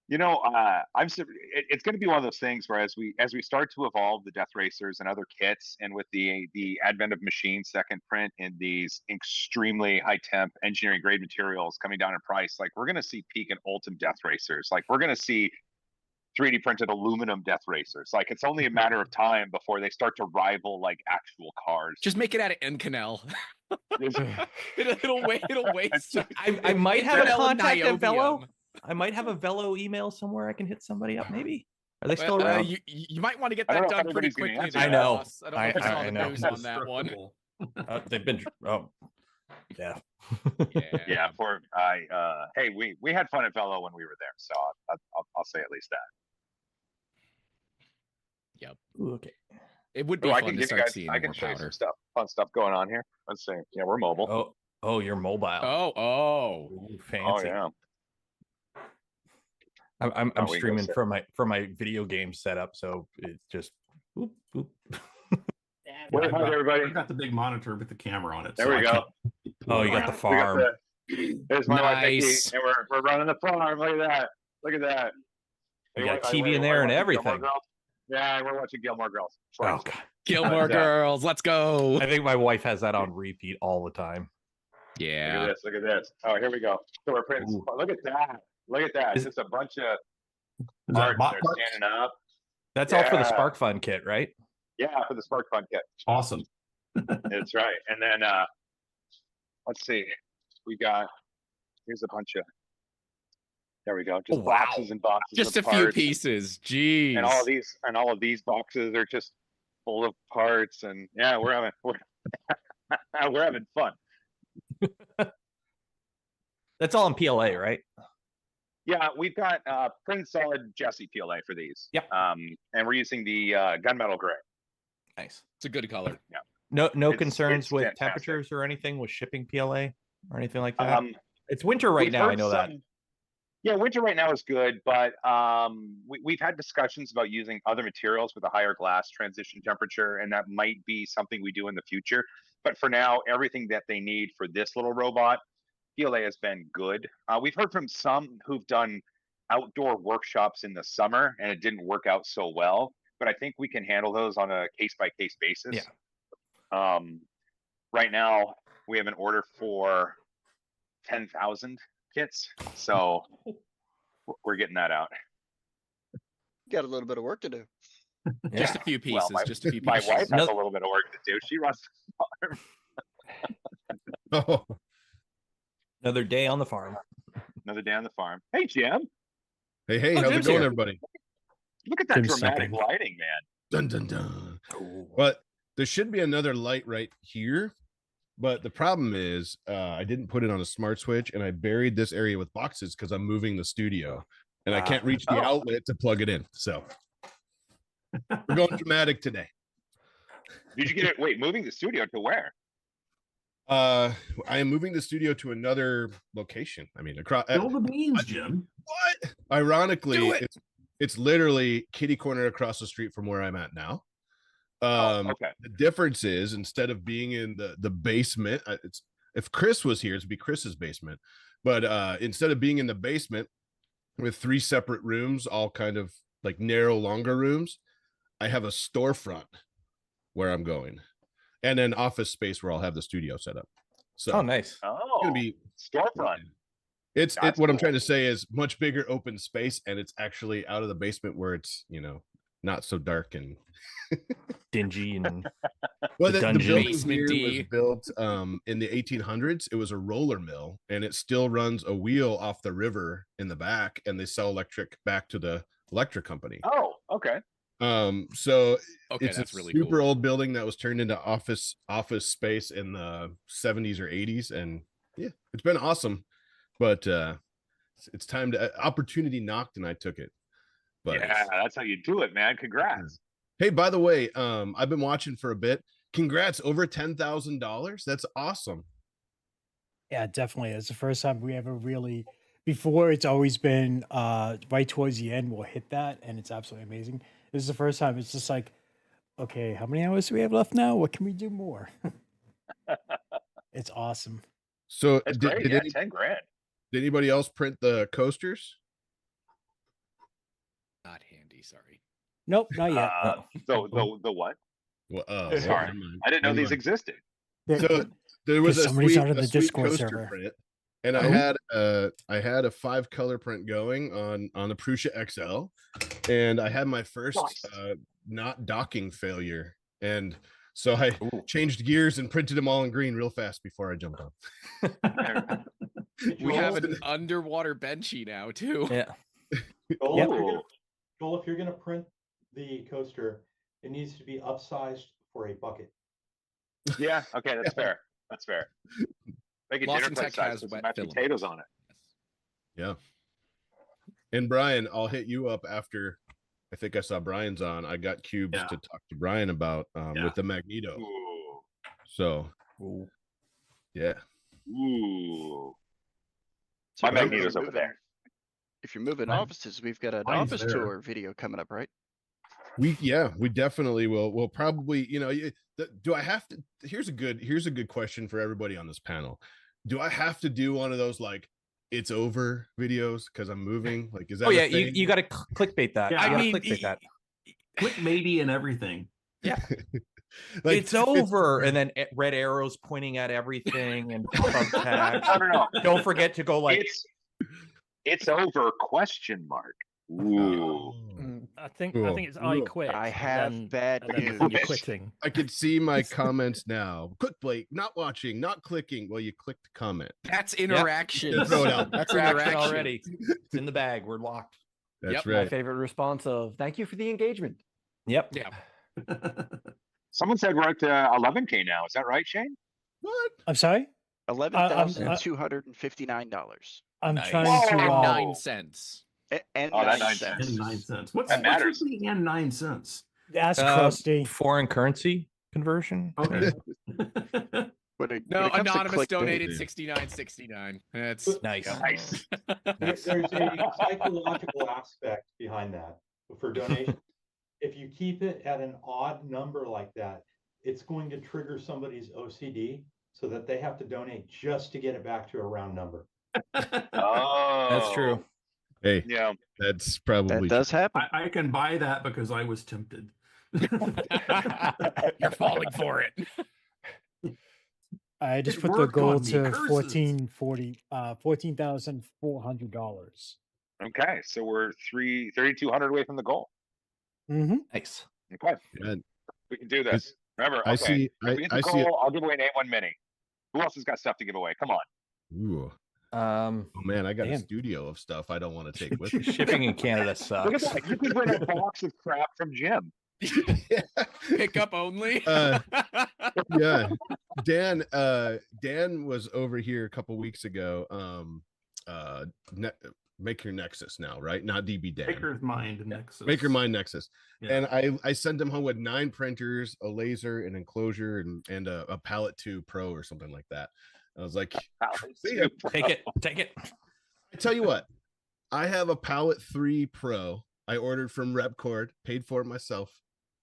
It's going to be one of those things where as we start to evolve the Death Racers and other kits, and with the advent of machine second print in these extremely high temp engineering grade materials coming down in price, like we're going to see peak and ultimate Death Racers. Like we're going to see 3D printed aluminum Death Racers. Like it's only a matter of time before they start to rival like actual cars. Just make it out of end canal. it'll waste. I might have a contact at niobium. Velo. I might have a Velo email somewhere I can hit somebody up. Maybe are they still around? You might want to get that done pretty quickly. I know. I don't know if you saw the news on that one. They've been. Oh, yeah. Yeah. Hey, we had fun at Velo when we were there, so I'll say at least that. Yep. Okay. It would be I fun can to give you start guys. seeing I can more show you powder. some fun stuff going on here. Let's see. Yeah, we're mobile. Oh, you're mobile. Oh, fancy. Oh yeah. I'm streaming from my video game setup, so it's just. Whoop, whoop. Well, hi everybody. I got the big monitor with the camera on it. There we go. Oh, you got the farm. There's my wife Vicky, and we're running the farm. Look at that. Look at that. You got TV in there and everything. Yeah, we're watching Gilmore Girls. Oh, God. Gilmore Girls, let's go. I think my wife has that on repeat all the time. Yeah. Look at this. Oh, here we go. So we're printing. Look at that. Look at that. It's just a bunch of parts that are standing up. That's all for the Spark Fun kit, right? Yeah, for the Spark Fun kit. Awesome. That's right. And then let's see. Here's a bunch of. There we go. Just boxes and boxes. Just of a few parts. pieces. Jeez. And all of these boxes are just full of parts, and yeah, we're having fun. That's all in PLA, right? Yeah, we've got printed solid Jesse PLA for these. Yep. And we're using the gunmetal gray. Nice. It's a good color. Yeah. No concerns it's with fantastic. temperatures or anything with shipping PLA or anything like that. It's winter right now. I know that. Yeah, winter right now is good, but we've had discussions about using other materials with a higher glass transition temperature, and that might be something we do in the future. But for now, everything that they need for this little robot, PLA has been good. We've heard from some who've done outdoor workshops in the summer, and it didn't work out so well. But I think we can handle those on a case-by-case basis. Yeah. Right now, we have an order for 10,000 kits, so we're getting that out. Got a little bit of work to do. Just a few pieces. My wife has a little bit of work to do. She runs the farm. Another day on the farm. Another day on the farm. Hey, Jim. Hey, how's it going, everybody? Look at that dramatic lighting, man. Dun dun dun. Cool. But there should be another light right here. But the problem is I didn't put it on a smart switch, and I buried this area with boxes because I'm moving the studio, and I can't reach the outlet to plug it in. So we're going dramatic today. Did you get it? Wait, moving the studio to where? I am moving the studio to another location. I mean, across Spill the beans, Jim. What? Ironically, it's literally kitty corner across the street from where I'm at now. Okay. The difference is instead of being in the basement, if Chris was here, it'd be Chris's basement, But instead of being in the basement with 3 separate rooms, all kind of like narrow, longer rooms, I have a storefront where I'm going, and then office space where I'll have the studio set up. So Oh, nice. Oh, it's gonna be storefront. It's That's what I'm cool. trying to say is much bigger open space, and it's actually out of the basement where it's, you know, not so dark and dingy and well, the the dungeon. building Basement here was D. built in the 1800s. It was a roller mill, and it still runs a wheel off the river in the back, and they sell electric back to the electric company. Oh, okay. So Okay, it's that's a really super cool. old building that was turned into office space in the 70s or 80s, and yeah, it's been awesome. But it's time to opportunity knocked, and I took it. But Yeah, that's how you do it, man. Congrats. hey, by the way, I've been watching for a bit. Congrats, over $10,000. That's awesome. Yeah, definitely. It's the first time we ever really. Before, it's always been right towards the end, we'll hit that, and it's absolutely amazing. This is the first time. It's just like, okay, how many hours do we have left now? What can we do more? It's awesome. So That's great. Yeah, 10 grand. Did anybody else print the coasters? Not handy, sorry. Nope, not yet. The what? Well, sorry, I didn't know these existed. So there was a somebody's sweet, out of the sweet Discord coaster server. print, and I had a 5-color print going on the Prusa XL, and I had my first not docking failure, and so I changed gears and printed them all in green real fast before I jumped on. We have an underwater benchy now too. Yeah. Joel, if you're gonna print the coaster, it needs to be upsized for a bucket. Yeah, okay, that's fair. That's fair. Make a dinner Lawson plate Tech size has with some wet mashed filament. potatoes on it. Yeah. And Brian, I'll hit you up after. I think I saw Brian's on. I got cubes to talk to Brian about with the Magneto. Ooh. So, yeah. Ooh. So My if you're Magneto's over moving- there. If you're moving Mine- offices, we've got an mine's office there. tour video coming up, right? We definitely will. We'll probably, you know, do I have to? Here's a good question for everybody on this panel. Do I have to do one of those like it's over videos because I'm moving? Like, is that? Oh yeah, a thing? you got to clickbait that. Yeah, You I gotta mean, clickbait that. Clickbaity and everything. Yeah. Like, it's over, and then red arrows pointing at everything and thumbtacks. No. Don't forget to go like it's over ? Ooh. I think Cool. it's I quit. I and have then- bad and then news. you're quitting. I could see my comments now. Clickbait, not watching, not clicking. Well, you clicked the comment. That's interaction. Just throw it out. That's interaction already. It's in the bag. We're locked. That's My right. favorite response of thank you for the engagement. Yep. Yeah. Someone said we're at 11K now. Is that right, Shane? What? I'm sorry? $11,259. I'm Nice. trying And to. 9 cents. And Oh, that 9 9 cents. And 9 cents. What's That matters. what's the and 9 cents? Ask Krusty. Foreign currency conversion. Okay. When it No, comes to anonymous clickbait- donated 69.69. That's Nice. Nice. There's a psychological aspect behind that for donation. If you keep it at an odd number like that, it's going to trigger somebody's OCD so that they have to donate just to get it back to a round number. Oh. That's true. Hey, Yeah. that's probably That does happen. I can buy that because I was tempted. You're falling for it. I just It put the worked goal on me, to curses. $14,400. Okay, so we're 3,200 away from the goal. Mm-hmm. Nice. Okay, Yeah. we can do this. Remember, I okay. see- If we get the I see it. goal, I'll give away an A1 Mini. Who else has got stuff to give away? Come on. Ooh. Oh man, I got a Damn. studio of stuff I don't want to take with me. Shipping in Canada Look sucks. at that. You could win a box of crap from Jim. Pickup only. Yeah. Dan was over here a couple weeks ago. Make Your Nexus now, right? Not DB Dan. Maker's Mind Nexus. Make Your Mind Nexus. Yeah. And I sent him home with 9 printers, a laser, an enclosure, and a Palette 2 Pro or something like that. I was like, see ya. Take it. Take it. I tell you what, I have a Palette 3 Pro I ordered from Repcord, paid for it myself,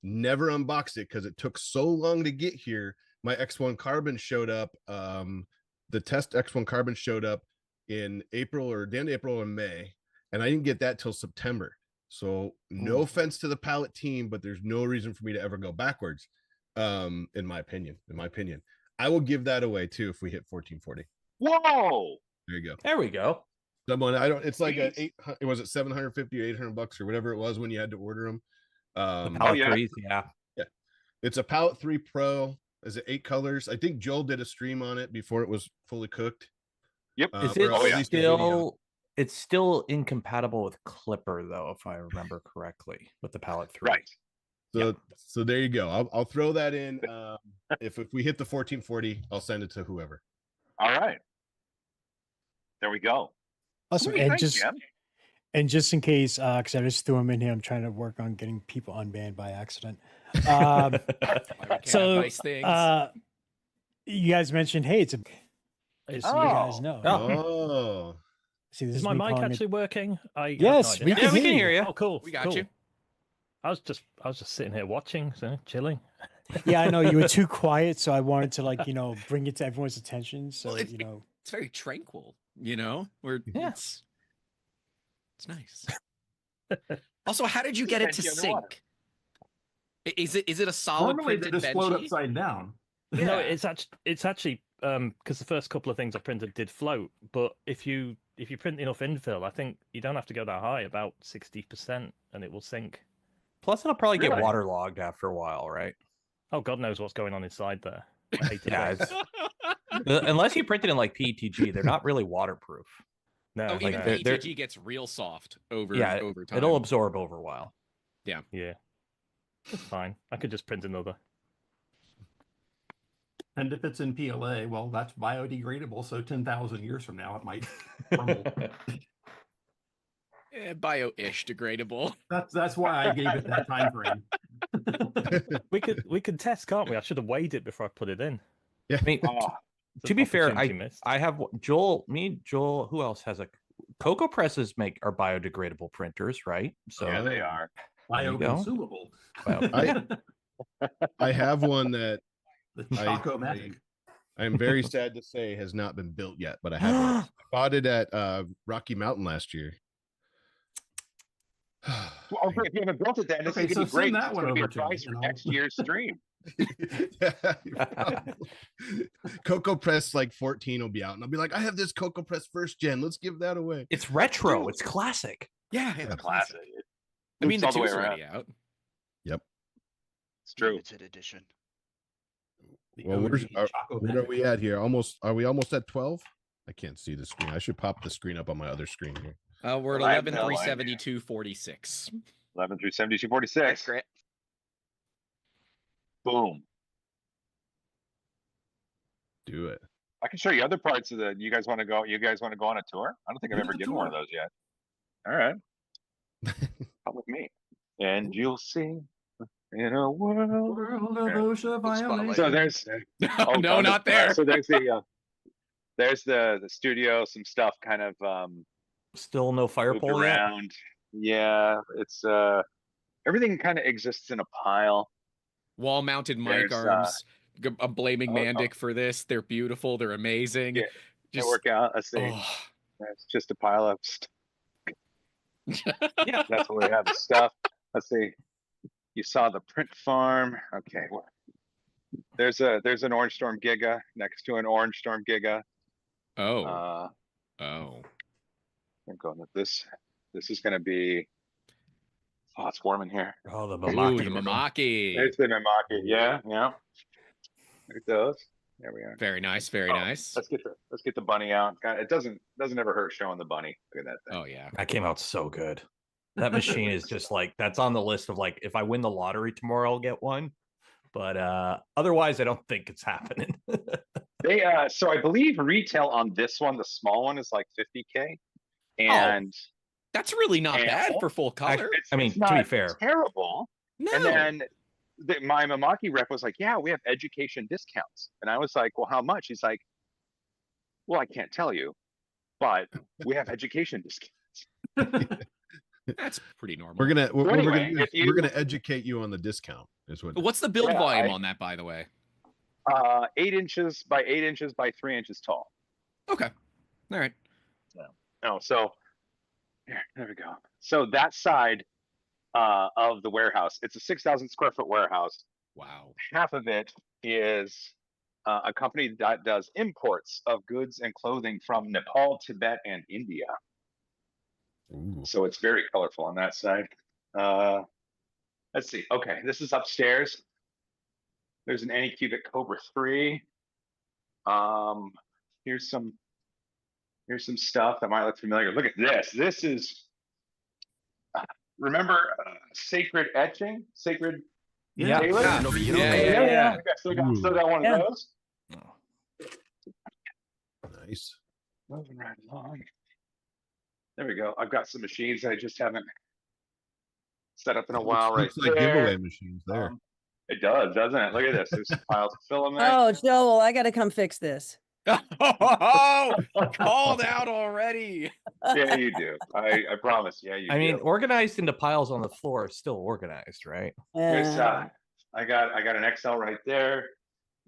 never unboxed it because it took so long to get here. My X1 Carbon showed up. The test X1 Carbon showed up in April or the end of April and May, and I didn't get that till September. So no offense to the pallet team, but there's no reason for me to ever go backwards. In my opinion, I will give that away too if we hit 1440. Whoa! There you go. There we go. Someone, I don't. It's like was it $750 or $800 or whatever it was when you had to order them. The pallet threes, yeah. It's a pallet 3 Pro. Is it 8 colors? I think Joel did a stream on it before it was fully cooked. Yep. Is it still? It's still incompatible with Clipper, though, if I remember correctly, with the pallet 3. Right. So there you go. I'll throw that in. If we hit the 1440, I'll send it to whoever. All right. There we go. Awesome. And just in case, because I just threw him in here, I'm trying to work on getting people unbanned by accident. So you guys mentioned, hey, it's a. Just so you guys know. Oh. See, this is my mic actually working? Yes, we can hear you. Oh, cool. We got you. I was just sitting here watching, so chilling. Yeah, I know you were too quiet, so I wanted to bring it to everyone's attention. So it's very tranquil. It's nice. Also, how did you get it to sync? Is it a solid Normally printed they just bed float sheet? upside down. Yeah. No, it's actually because the first couple of things I printed did float, but if you print enough infill, I think you don't have to go that high, about 60%, and it will sync. Plus, it'll probably get waterlogged after a while, right? Oh, God knows what's going on inside there. I hate unless you print it in like PETG, they're not really waterproof. No, even PETG gets real soft over time. It'll absorb over a while. Yeah. It's fine. I could just print another. And if it's in PLA, well, that's biodegradable. So 10,000 years from now, it might crumble. Bio-ish degradable. That's why I gave it that time frame. we could test, can't we? I should have weighed it before I put it in. Yeah. I mean, to be fair, I have Joel. Me and Joel. Who else has a Cocoa Presses? Are biodegradable printers, right? So yeah, they are bioconsumable. I have one that the Choco Magic. I am very sad to say has not been built yet, but I have one. I bought it at Rocky Mountain last year. Well, okay, if you haven't built it, then this is going to be great. It's going to be a prize for next year's stream. Cocoa Press 14 will be out, and I'll be like, I have this Cocoa Press first gen. Let's give that away. It's retro. It's classic. Yeah, it's classic. I mean, the all the way two's already around. out. Yep, it's true. Limited edition. Well, what are we at here? Are we almost at 12? I can't see the screen. I should pop the screen up on my other screen here. We're at 11,372.46. 11,372.46. Great. Boom. Do it. I can show you other parts of the. You guys want to go on a tour? I don't think I've ever given one of those yet. All right. Come with me, and you'll see. In a world of OSHA violations. So there's no, not there. So there's the studio, some stuff kind of still no fire pole around. Yeah, it's everything kind of exists in a pile. Wall-mounted mic arms. I'm blaming Mandic for this. They're beautiful. They're amazing. Yeah, just work out. Let's see. It's just a pile of stuff. Yeah, that's what we have. The stuff. Let's see. You saw the print farm. Okay, well, there's an Orange Storm Giga next to an Orange Storm Giga. Oh. I'm going with this. This is going to be. Oh, it's warm in here. Oh, the Mamaki. Mamaki. The Mamaki. There's the Mamaki. Yeah. Look at those. There we are. Very nice. Very nice. Let's get the bunny out. God, it doesn't ever hurt showing the bunny. Look at that thing. Oh yeah. That came out so good. That machine is just that's on the list of if I win the lottery tomorrow, I'll get one. But otherwise, I don't think it's happening. They so I believe retail on this one, the small one, is like $50K, and that's really not bad for full color. I mean, to be fair, terrible. No. And then my Mamaki rep was like, "Yeah, we have education discounts," and I was like, "Well, how much?" He's like, "Well, I can't tell you, but we have education discounts." That's pretty normal. We're gonna educate you on the discount. What's the build volume on that, by the way? 8 inches by 8 inches by 3 inches tall. Okay, all right. No, so there we go. So that side of the warehouse, it's a 6,000 square foot warehouse. Wow. Half of it is a company that does imports of goods and clothing from Nepal, Tibet, and India. Ooh. So it's very colorful on that side. Let's see. Okay, this is upstairs. There's an Anycubic Cobra 3. Here's some stuff that might look familiar. Look at this. This is remember sacred etching, sacred Taylor? Yeah. Still got one of those. Nice. Moving right along. There we go. I've got some machines I just haven't set up in a while. Looks Right like there. giveaway machines there. It does, doesn't it? Look at this. There's piles of filament. Oh, Joel, I got to come fix this. Oh, called out already. Yeah, you do. I promise. Yeah, you do. I mean, organized into piles on the floor is still organized, right? There's I got an XL right there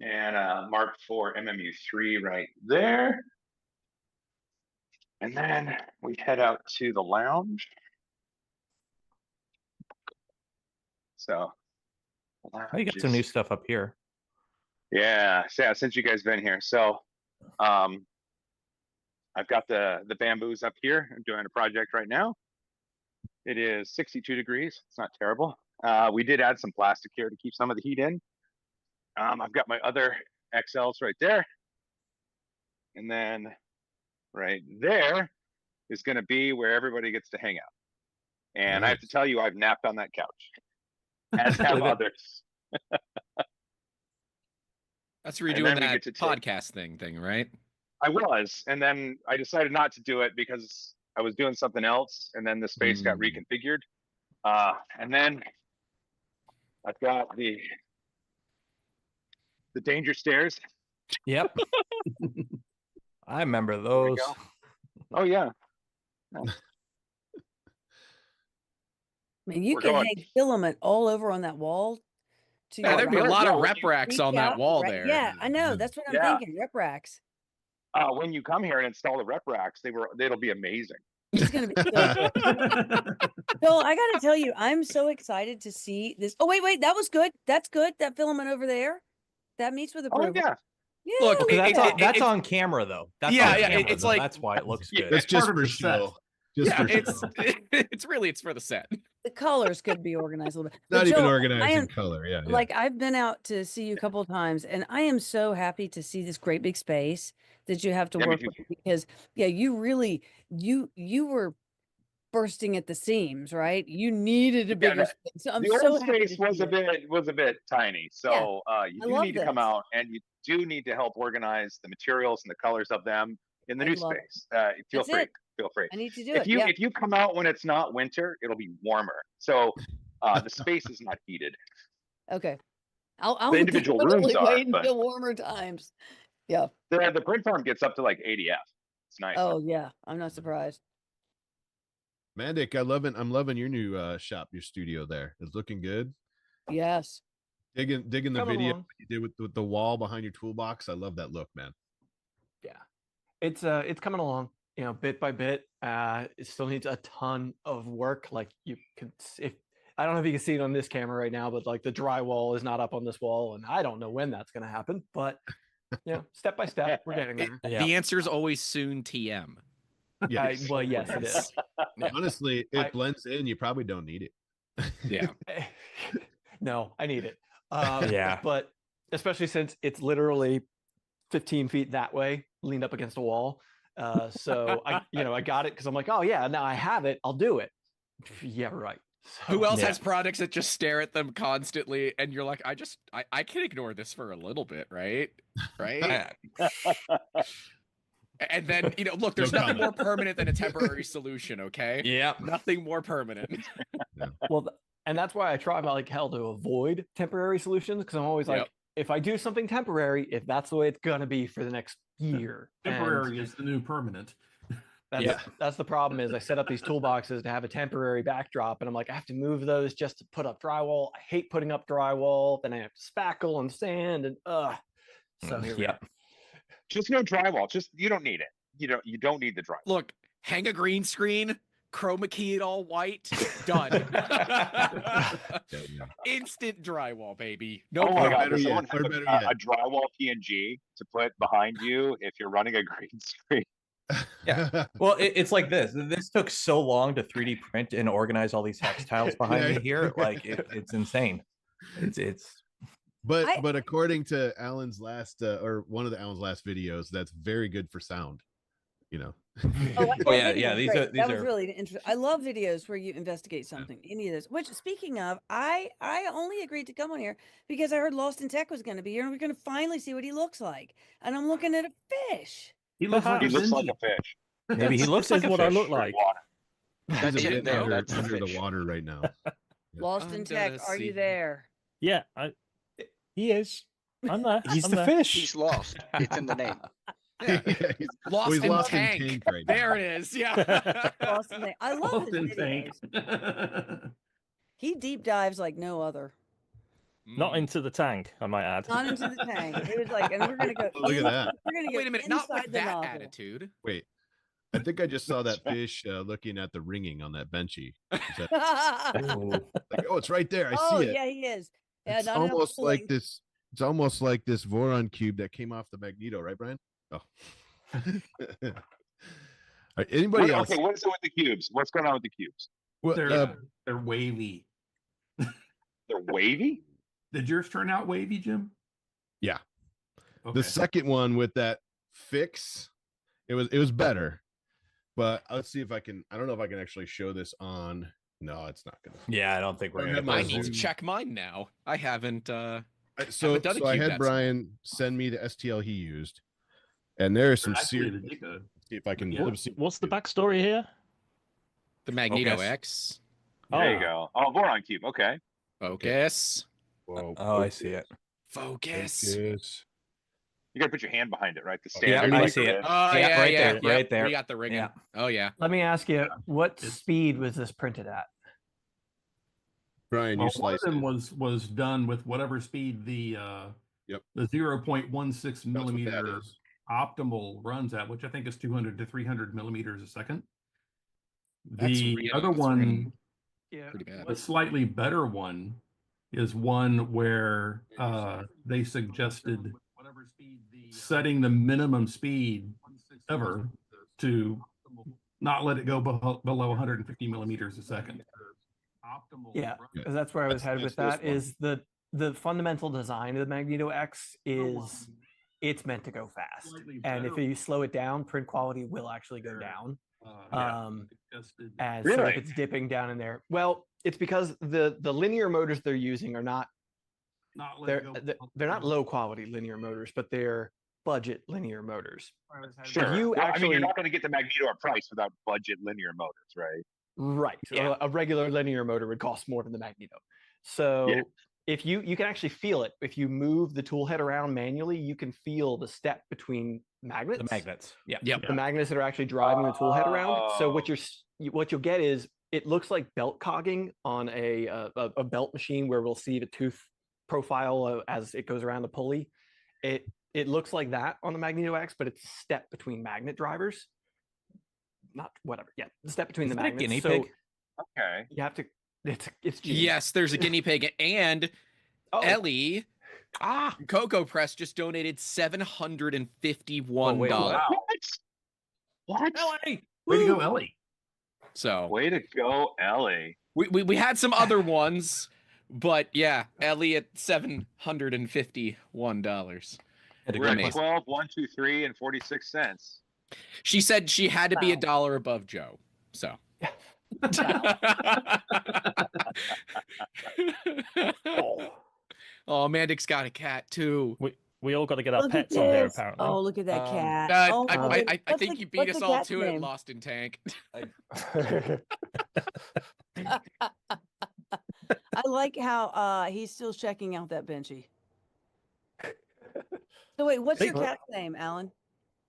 and a Mark IV MMU3 right there. And then we head out to the lounge. So Oh, you got some new stuff up here. yeah, since you guys been here. So I've got the bamboos up here. I'm doing a project right now. It is 62 degrees. It's not terrible. We did add some plastic here to keep some of the heat in. I've got my other XLs right there. And then right there is going to be where everybody gets to hang out. And I have to tell you, I've napped on that couch, as have others. That's where you're doing that podcast thing, right? I was, and then I decided not to do it because I was doing something else, and then the space got reconfigured. And then I've got the danger stairs. Yep. I remember those. Oh yeah. Man, you can hang filament all over on that wall. Yeah, there'd be a lot of rep racks on that wall right? there. Yeah, I know. That's what I'm thinking. Rep racks. When you come here and install the rep racks, it'll be amazing. It's gonna be so good. Bill, I gotta tell you, I'm so excited to see this. Oh, wait, that was good. That's good. That filament over there. That meets with approval. Oh, yeah. Yeah, Look, that's on camera though. That's yeah, on camera, it's though. like that's why it looks good. That's just part of for the set. show. Just Yeah, for it's for the set. the colors could be organized a little bit. Not But even Joel, organizing color. Yeah, like I've been out to see you a couple of times, and I am so happy to see this great big space that you have to work with, because you really you were bursting at the seams, right? You needed a bigger space. So I'm the so old happy space to was see a it. bit tiny, so you I do love need to come this. out, and you do need to help organize the materials and the colors of them in the new love it. space. Feel That's free. it. Feel free. I need to do if it. you Yeah. if you come out when it's not winter, it'll be warmer. So the space is not heated. Okay. I'll The individual definitely rooms are, wait but until warmer times. Yeah. the print farm gets up to like 80 F. It's nice. Oh yeah. I'm not surprised. Mandic, I'm loving your new shop, your studio there. It's looking good. Yes. Digging the Coming video along. you did with the wall behind your toolbox. I love that look, man. Yeah, it's coming along. You know, bit by bit. It still needs a ton of work. Like you can, if I don't know if you can see it on this camera right now, but like the drywall is not up on this wall, and I don't know when that's going to happen. But step by step, we're getting there. The answer is always soon. TM. Yes. Well, yes, it is. Honestly, it blends in. You probably don't need it. Yeah. No, I need it. Yeah. But especially since it's literally 15 feet that way, leaned up against a wall. So I got it because I'm like, oh yeah, now I have it. I'll do it. Yeah, right. So, Who else has products that just stare at them constantly, and you're like, I can ignore this for a little bit, right? Right. And then, look, there's nothing more permanent than a temporary solution, okay? Yeah. Nothing more permanent. Well, and that's why I try like hell to avoid temporary solutions, because I'm always like, if I do something temporary, if that's the way it's gonna be for the next year. Temporary is the new permanent. That's the problem. Is I set up these toolboxes to have a temporary backdrop, and I'm like, I have to move those just to put up drywall. I hate putting up drywall. Then I have to spackle and sand, and so here we go. Just no drywall. You don't need it. You don't need the drywall. Look, hang a green screen, chroma key it all white, done. Instant drywall, baby. No Oh my problem. god, does someone have a drywall PNG to put behind you if you're running a green screen? Yeah. Well, it's like this. This took so long to 3D print and organize all these hex tiles behind me here. Like it's insane. It's. But according to Alan's last or one of Alan's last videos, that's very good for sound. You know. Yeah. These that was are really interesting. I love videos where you investigate something. Any of this. Which, speaking of, I only agreed to come on here because I heard Lost in Tech was going to be here, and we're going to finally see what he looks like. And I'm looking at a fish. He looks like a fish. Maybe he looks like what I look like. He's it. No, under, that's the under the fish. water right now. Lost in Tech, are you there? Yeah, He is. I'm there. He's I'm the there. fish. He's lost. It's in the name. Yeah. Lost, he's in, lost in tank. tank right now. There it is. Yeah. Lost in Tech. I love Lost his in videos. tank. He deep dives like no other. Not into the tank, I might add. Not into the tank. It was like, and we're gonna go. Look at that. We're gonna go Wait a minute, not inside with the that nozzle. attitude. Wait, I think I just saw that fish looking at the ringing on that benchy. Is that, like, oh, it's right there. I Oh see it. yeah, he is. Yeah, It's not enough almost like pulling. this. It's almost like this Voron cube that came off the Magneto, right, Brian? Oh. All right, anybody else? Okay, what is it with the cubes? What's going on with the cubes? Well, They're wavy. They're wavy? Did yours turn out wavy, Jim? Yeah. Okay. The second one with that fix, it was better. But let's see if I can. I don't know if I can actually show this on. No, it's not gonna. Yeah, I don't think we're I gonna. have my I need to Zoom. check mine now. I haven't. So haven't done a I cube had that Brian send me the STL he used, and there is some Actually, serious. they did. See if I can. Yeah. let me see. What's the backstory here? The Magneto Focus. X. There you go. Oh, Voron cube. Okay. Focus. Whoa, Oh, I see it. Focus. You gotta put your hand behind it, right? The Yeah, standard. I like see it. Oh Yeah, yeah, right yeah, there, yeah. right there. We got the rigging. Yeah. Oh yeah. Let me ask you, what speed was this printed at? Brian, Well, you one of sliced them it. was done with whatever speed the Yep. the 0.16 That's what millimeter that is. optimal runs at, which I think is 200 to 300 millimeters a second. That's The really- other that's one, really Yeah. pretty bad. the slightly better one, is one where they suggested setting the minimum speed ever to not let it go below 150 millimeters a second. Yeah, because that's where I was headed with that's that. this Is the fundamental design of the Magneto X is it's meant to go fast, and if you slow it down, print quality will actually go down. As so Really? if it's dipping down in there. Well, it's because the linear motors they're using are not they're not low quality linear motors, but they're budget linear motors. Sure. You Well, I mean, actually you're not going to get the Magneto at price without budget linear motors, right? right. So a regular linear motor would cost more than the Magneto. So Yeah. if you can actually feel it if you move the tool head around manually, you can feel the step between magnets. The magnets. Yeah. The magnets that are actually driving the tool head around. So what you'll get is it looks like belt cogging on a belt machine where we'll see the tooth profile as it goes around the pulley. It looks like that on the Magneto X, but it's a step between magnet drivers. Not whatever. Yeah, the step between Is the that a magnets. guinea So pig? Okay. you have to. It's genius. Yes, there's a guinea pig, and Ellie, Coco Press just donated $751. What? What? Ellie! Way to go, Ellie. So way to go, Ellie. We had some other ones, but yeah, Ellie at $751. We're at 12, 1, 2, 3, and 46 cents. She said she had to be $1 above Joe. So. Oh, Mandic's got a cat too. We all got to get our Look at pets on here, this. apparently. Oh, look at that cat. Oh, I what's think the- you beat what's us the all cat's to it, name? Lost in Tank. I like how he's still checking out that Benchy. So wait, what's your cat's name, Alan?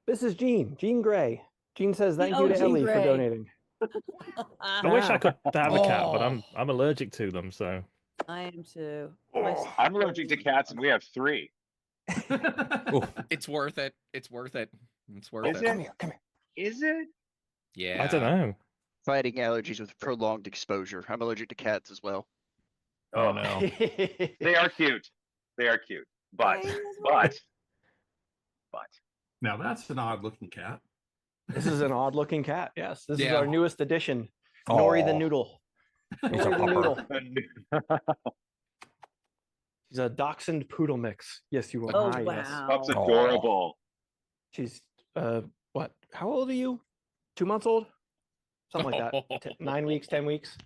This is Gene Gray. Gene says thank Oh, you to Gene Ellie for Gray. donating. I wish I could have a cat, but Oh. I'm allergic to them, so. I am too. I'm allergic to cats, and we have 3. It's worth it. It's worth it. It's worth Is it. it? Come here. Is it? I don't know. Fighting allergies with prolonged exposure. I'm allergic to cats as well. Oh no. They are cute. They are cute. But Now that's an odd looking cat. This is an odd looking cat. Yes, this is Yeah. our newest addition, Nori the Aw. Noodle. He's a Nori the pupper. Noodle. She's a dachshund poodle mix. Yes, you are. Oh, Yes. wow. That's adorable. She's what? How old are you? 2 months old? Something like that. 9 weeks, 10 weeks.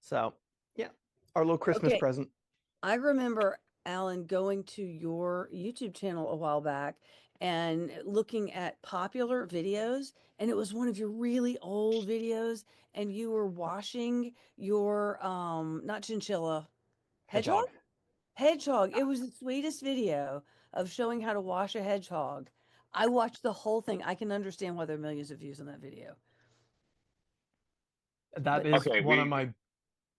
So yeah, our little Christmas Okay. present. I remember, Alan, going to your YouTube channel a while back and looking at popular videos, and it was one of your really old videos, and you were washing your not chinchilla, hedgehog? Hedgehog. It was the sweetest video of showing how to wash a hedgehog. I watched the whole thing. I can understand why there are millions of views on that video. That is Okay, one of my.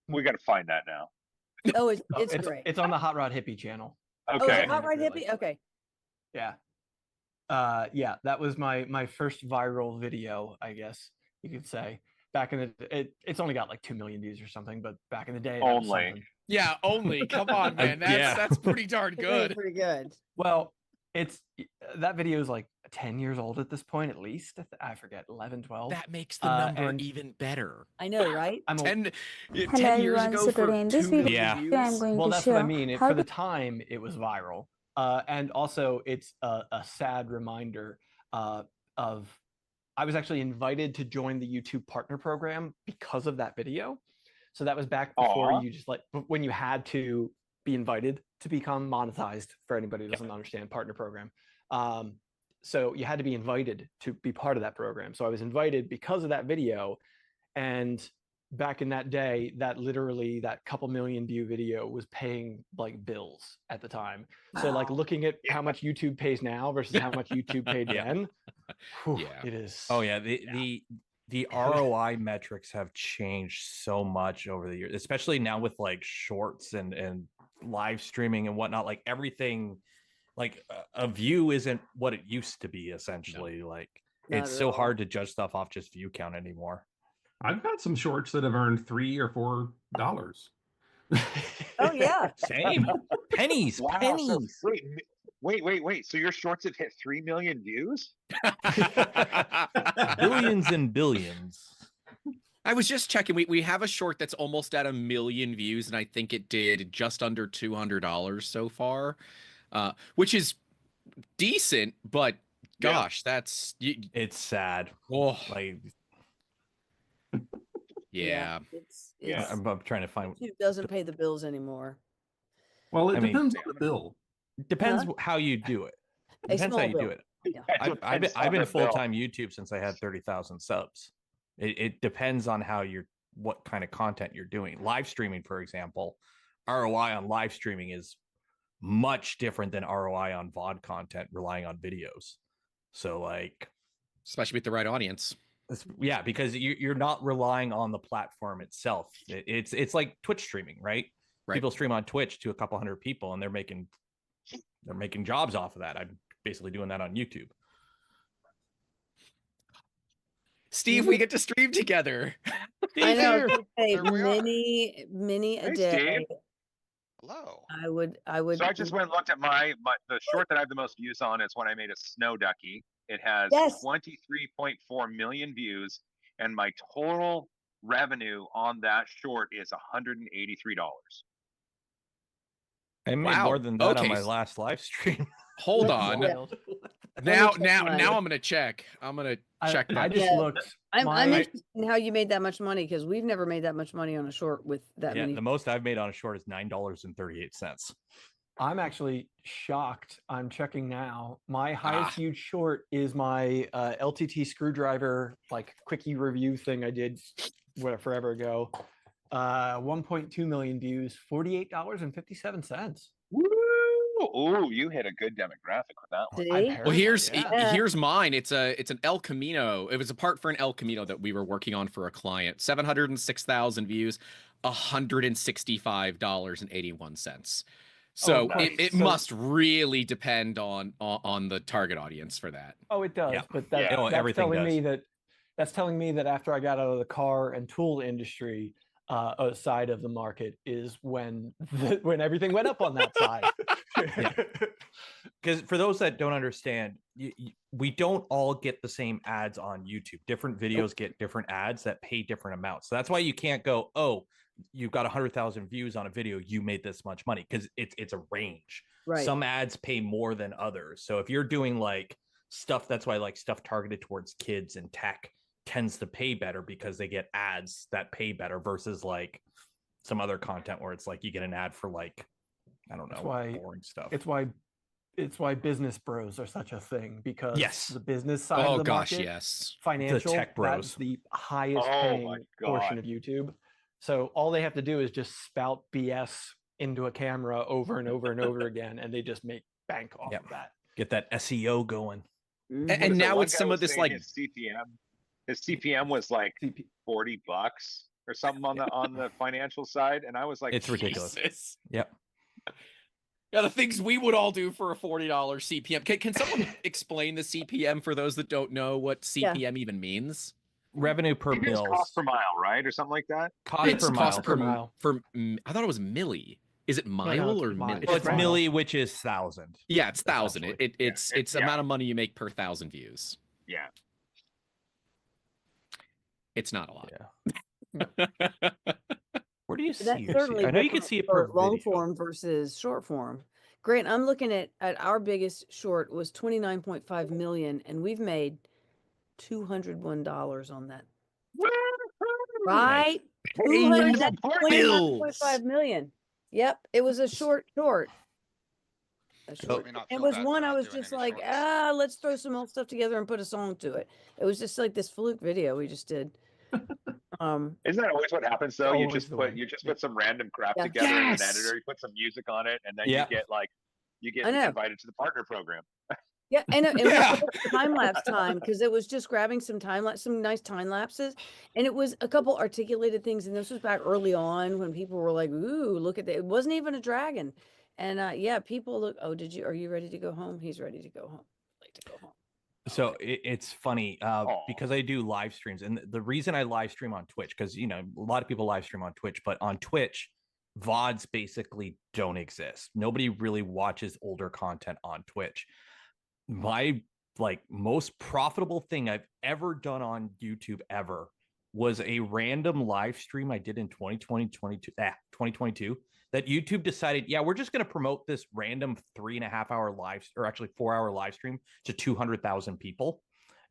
We got to find that now. Oh, it's great. It's on the Hot Rod Hippie channel. Oh, is Okay. it Hot Rod Hippie? Okay. Yeah. Yeah, that was my first viral video, I guess you could say. Back in the it's only got like 2 million views or something, but back in the day, that was Only. something. Yeah, only. Come on, man. That's pretty darn good. Pretty good. Well, that video is like 10 years old at this point, at least. I forget, 11, 12. That makes the number even better. I know, right? 10 Hello years everyone, ago so for today in this 2 video million views. I'm going Well, to that's show what I mean. how For the to time, it was viral. And also, it's a sad reminder of I was actually invited to join the YouTube partner program because of that video. So that was back before you just when you had to be invited to become monetized, for anybody who doesn't understand partner program. So you had to be invited to be part of that program. So I was invited because of that video. And back in that day, that couple million view video was paying like bills at the time. So like looking at how much YouTube pays now versus how much YouTube paid then, it is. Oh yeah, the ROI metrics have changed so much over the years, especially now with like shorts and live streaming and whatnot. Like everything, like a view isn't what it used to be. Essentially, like Not it's at so all. hard to judge stuff off just view count anymore. I've got some shorts that have earned $3 or $4. Oh yeah. Same. Pennies. Wow. Pennies. So, wait. So your shorts have hit 3 million views? Billions and billions. I was just checking. We have a short that's almost at 1 million views, and I think it did just under $200 so far, which is decent. But gosh, it's sad. Oh, like yeah. It's I'm trying to find. YouTube doesn't pay the bills anymore. Well, it I mean, depends on the bill. Depends Huh? how you do it. A Depends how small you do bill. it. Yeah. I've been full time YouTube since I had 30,000 subs. It depends on what kind of content you're doing. Live streaming, for example, ROI on live streaming is much different than ROI on VOD content relying on videos. So like, especially with the right audience. Yeah, because you're not relying on the platform itself. It's like Twitch streaming, right? People stream on Twitch to a couple hundred people, and they're making jobs off of that. I'm basically doing that on YouTube. Steve, we get to stream together. I know. Hey, There we are. many a Hey, day. Steve. Hello. I would. So I just went and looked at the short that I have the most views on is when I made a snow ducky. It has Yes. 23.4 million views, and my total revenue on that short is $183. I made Wow. more than that on Okay. my last live stream. Hold That's on. wild. Now Let me check mine. I'm gonna check. I'm gonna check I that. just Yeah. looked. I'm my- interested in how you made that much money because we've never made that much money on a short with that Yeah, many. the most I've made on a short is $9.38. I'm actually shocked. I'm checking now. My highest viewed short is my LTT screwdriver like quickie review thing I did forever ago. 1.2 million views, $48.57. Woo! Ooh, you hit a good demographic with that one. See? Well, here's Yeah. here's mine. It's an El Camino. It was a part for an El Camino that we were working on for a client. 706,000 views, $165.81. So nice. it So- must really depend on the target audience for that. Oh, it does. Yeah. But Yeah. that's Everything telling does. me that That's telling me that after I got out of the car and tool industry side of the market is when everything went up on that side. Because for those that don't understand, we don't all get the same ads on YouTube. Different videos get different ads that pay different amounts. So that's why you can't go, oh, you've got 100,000 views on a video, you made this much money, because it's a range. Right. Some ads pay more than others. So if you're doing like stuff, that's why like stuff targeted towards kids and tech tends to pay better, because they get ads that pay better versus like some other content where it's like you get an ad for like, I don't know, boring stuff. It's why business bros are such a thing, because Yes. the business side of the market, yes. financial, The tech bros. that's the highest Oh paying my portion God. of YouTube. So all they have to do is just spout BS into a camera over and over and over again, and they just make bank off of that. Get that SEO going. And now with some of this like his CPM was like $40 or something on the financial side, and I was like, It's ridiculous. Jesus. Yep. Yeah, the things we would all do for a $40 CPM. Can someone explain the CPM for those that don't know what CPM even means? Revenue per It's bill. cost per mile, right, or something like that. It's cost per mile. I thought it was milli. Is it mile or milli? Well, it's milli, which is 1,000. Yeah, it's 1,000. It's amount of money you make per 1,000 views. Yeah. It's not a lot. Yeah. Where do you see That's your certainly I know you can different see it for per long video. form versus short form. Grant, I'm looking at our biggest short was 29.5 million, and we've made $201 on that. Right? Paying That's bills. 29.5 million. Yep, it was a short. A short. It was one I was just like, let's throw some old stuff together and put a song to it. It was just like this fluke video we just did. Isn't that always what happens though? You just put some random crap Yeah. together in an Yes. editor, you put some music on it, and then Yeah. you get I know. invited to the partner program. Yeah, and Yeah. time lapse time, because it was just grabbing some nice time lapses, and it was a couple articulated things. And this was back early on when people were like, "Ooh, look at that!" It wasn't even a dragon, and yeah, people look. Oh, are you ready to go home? He's ready to go home. Like to go home. So it's funny because I do live streams, and the reason I live stream on Twitch, because a lot of people live stream on Twitch, but on Twitch, VODs basically don't exist. Nobody really watches older content on Twitch. My most profitable thing I've ever done on YouTube ever was a random live stream I did in 2022 that YouTube decided, yeah, we're just going to promote this random 3.5 hour live, or actually 4 hour live stream to 200,000 people.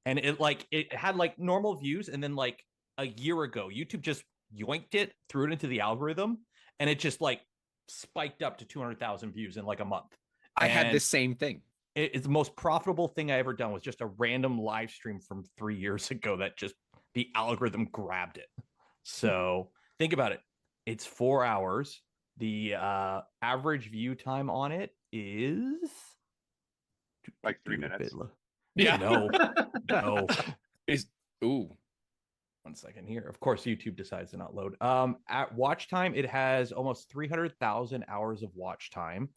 And it had like normal views. And then like a year ago, YouTube just yoinked it, threw it into the algorithm, and it just like spiked up to 200,000 views in like a month. I had this same thing. It's the most profitable thing I ever done was just a random live stream from 3 years ago that just the algorithm grabbed it. So think about it. It's 4 hours. The average view time on it is like 3 minutes. Yeah. No. Ooh. 1 second here. Of course, YouTube decides to not load. At watch time, it has almost 300,000 hours of watch time.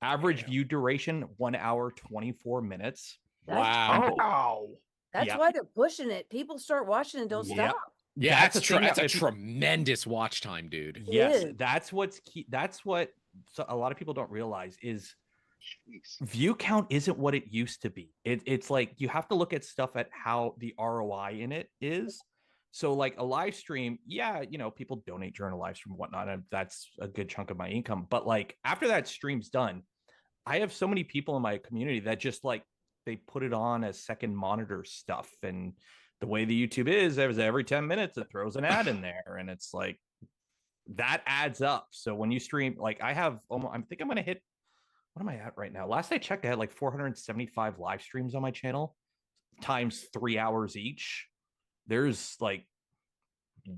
Average view duration 1 hour 24 minutes. Wow. That's why they're pushing it. People start watching and don't stop. Yeah, that's a a tremendous watch time, dude. Yes, that's what's key. That's what a lot of people don't realize is view count isn't what it used to be. It's like you have to look at stuff at how the ROI in it is. So like a live stream, yeah, people donate during a live stream and whatnot, and that's a good chunk of my income. But like after that stream's done, I have so many people in my community that just like they put it on as second monitor stuff. And the way the YouTube is, every 10 minutes it throws an ad in there, and it's like that adds up. So when you stream, like I have almost, I think I'm gonna hit, what am I at right now? Last I checked, I had like 475 live streams on my channel times 3 hours each. There's like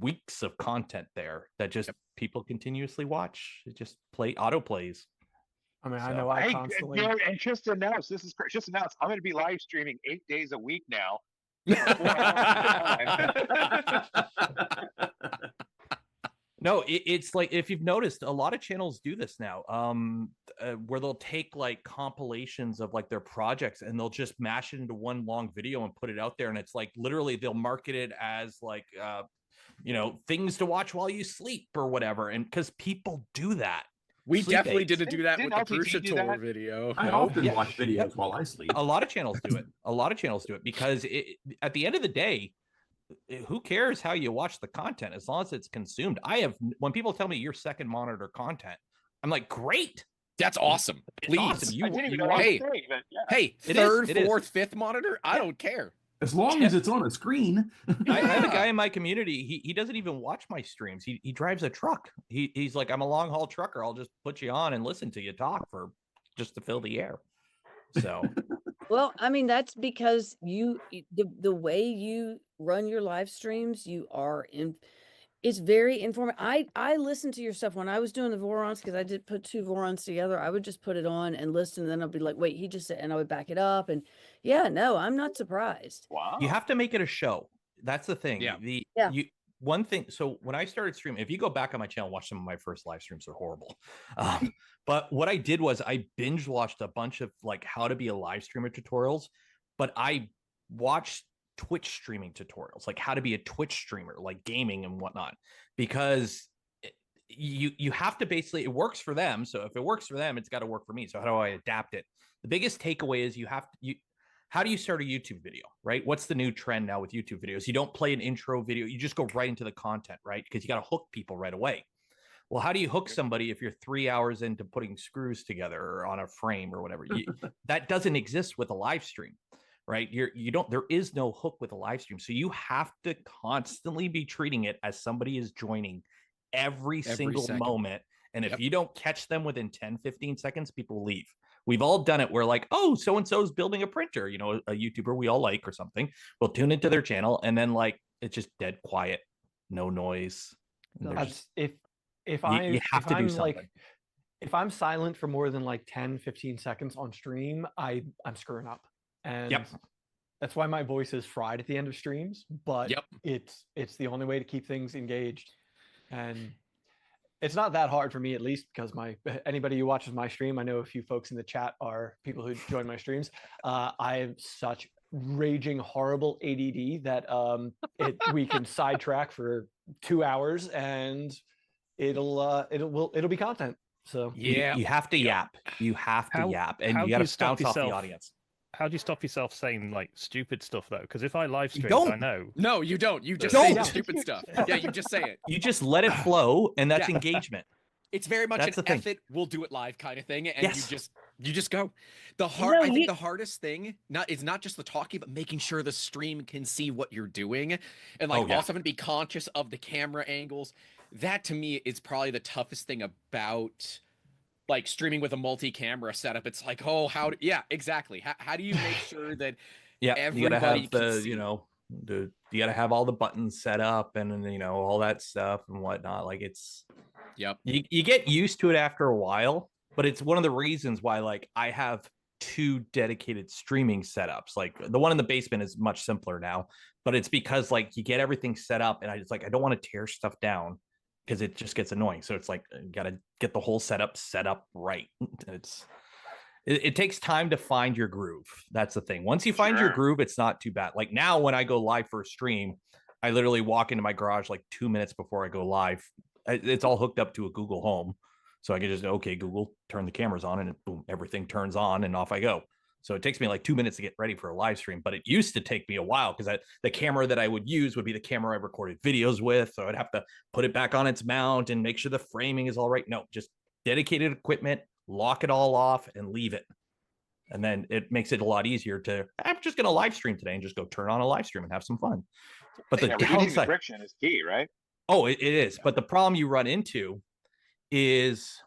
weeks of content there that just people continuously watch. It just auto plays. I mean, I know I constantly. And just announced, I'm going to be live streaming 8 days a week now. No, it's like if you've noticed, a lot of channels do this now. where they'll take like compilations of like their projects and they'll just mash it into one long video and put it out there. And it's like literally they'll market it as like, things to watch while you sleep or whatever. And because people do that. We Sleep definitely aids. didn't do that with the LTT Prusa do tour that? video. I No. often watch videos while I sleep. A lot of channels do it. A lot of channels do it because at the end of the day, who cares how you watch the content as long as it's consumed? When people tell me your second monitor content, I'm like, great. That's awesome. Please. Awesome. I didn't even know hey, that was a thing, but yeah. Hey, It third, is. fourth, fifth monitor, I don't care. As long as it's on a screen. I have a guy in my community. He doesn't even watch my streams. He drives a truck. He's like, I'm a long haul trucker. I'll just put you on and listen to you talk just to fill the air. So, Well, I mean, that's because the way you run your live streams, it's very informative. I listened to your stuff when I was doing the Vorons because I did put 2 Vorons together. I would just put it on and listen, and then I'll be like, wait, he just said, and I would back it up. And yeah, no, I'm not surprised. Wow. you have to make it a show. That's the thing. Yeah. One thing. So when I started streaming, if you go back on my channel, watch some of my first live streams, they're horrible. But what I did was I binge watched a bunch of like how to be a live streamer tutorials, but I watched Twitch streaming tutorials, like how to be a Twitch streamer, like gaming and whatnot, because you have to basically, it works for them. So if it works for them, it's got to work for me. So how do I adapt it? The biggest takeaway is how do you start a YouTube video, right? What's the new trend now with YouTube videos? You don't play an intro video. You just go right into the content, right? Because you got to hook people right away. Well, how do you hook somebody if you're 3 hours into putting screws together or on a frame or whatever? That doesn't exist with a live stream, right? There is no hook with a live stream. So you have to constantly be treating it as somebody is joining every single second. moment. And if you don't catch them within 10, 15 seconds, people leave. We've all done it. We're like, oh, so-and-so is building a printer, a YouTuber we all like or something. We'll tune into their channel and then like, it's just dead quiet, no noise. That's if you have to do something. Like, if I'm silent for more than like 10, 15 seconds on stream, I'm screwing up. And that's why my voice is fried at the end of streams, but it's the only way to keep things engaged. And it's not that hard for me, at least, because anybody who watches my stream, I know a few folks in the chat are people who join my streams. I have such raging horrible ADD that we can sidetrack for 2 hours and it'll be content. So you have to yap. You have to yap, and you got to bounce off the audience. How do you stop yourself saying like stupid stuff though? Because if I live stream, I know. No, you don't. You just say the stupid stuff. Yeah, you just say it. You just let it flow, and that's engagement. It's very much That's an the thing. effort. We'll do it live kind of thing, and Yes. you just go. I think the hardest thing is not just the talking, but making sure the stream can see what you're doing, and like also having to be conscious of the camera angles. That to me is probably the toughest thing about like streaming with a multi-camera setup. It's like, oh, exactly. How do you make sure that everybody you gotta have can see? you gotta have all the buttons set up and all that stuff and whatnot. Like it's you get used to it after a while, but it's one of the reasons why like I have 2 dedicated streaming setups. Like the one in the basement is much simpler now, but it's because like you get everything set up and I don't want to tear stuff down because it just gets annoying. So it's like you gotta get the whole setup set up right. It takes time to find your groove. That's the thing. Once you find your groove, it's not too bad. Like now when I go live for a stream, I literally walk into my garage like 2 minutes before I go live. It's all hooked up to a Google Home. So I can just, okay, Google, turn the cameras on, and boom, everything turns on and off I go. So it takes me like 2 minutes to get ready for a live stream, but it used to take me a while because the camera that I would use would be the camera I recorded videos with. So I'd have to put it back on its mount and make sure the framing is all right. No, just dedicated equipment, lock it all off and leave it. And then it makes it a lot easier I'm just going to live stream today and just go turn on a live stream and have some fun. But the reducing the downside, friction is key, right? oh, it is. But the problem you run into is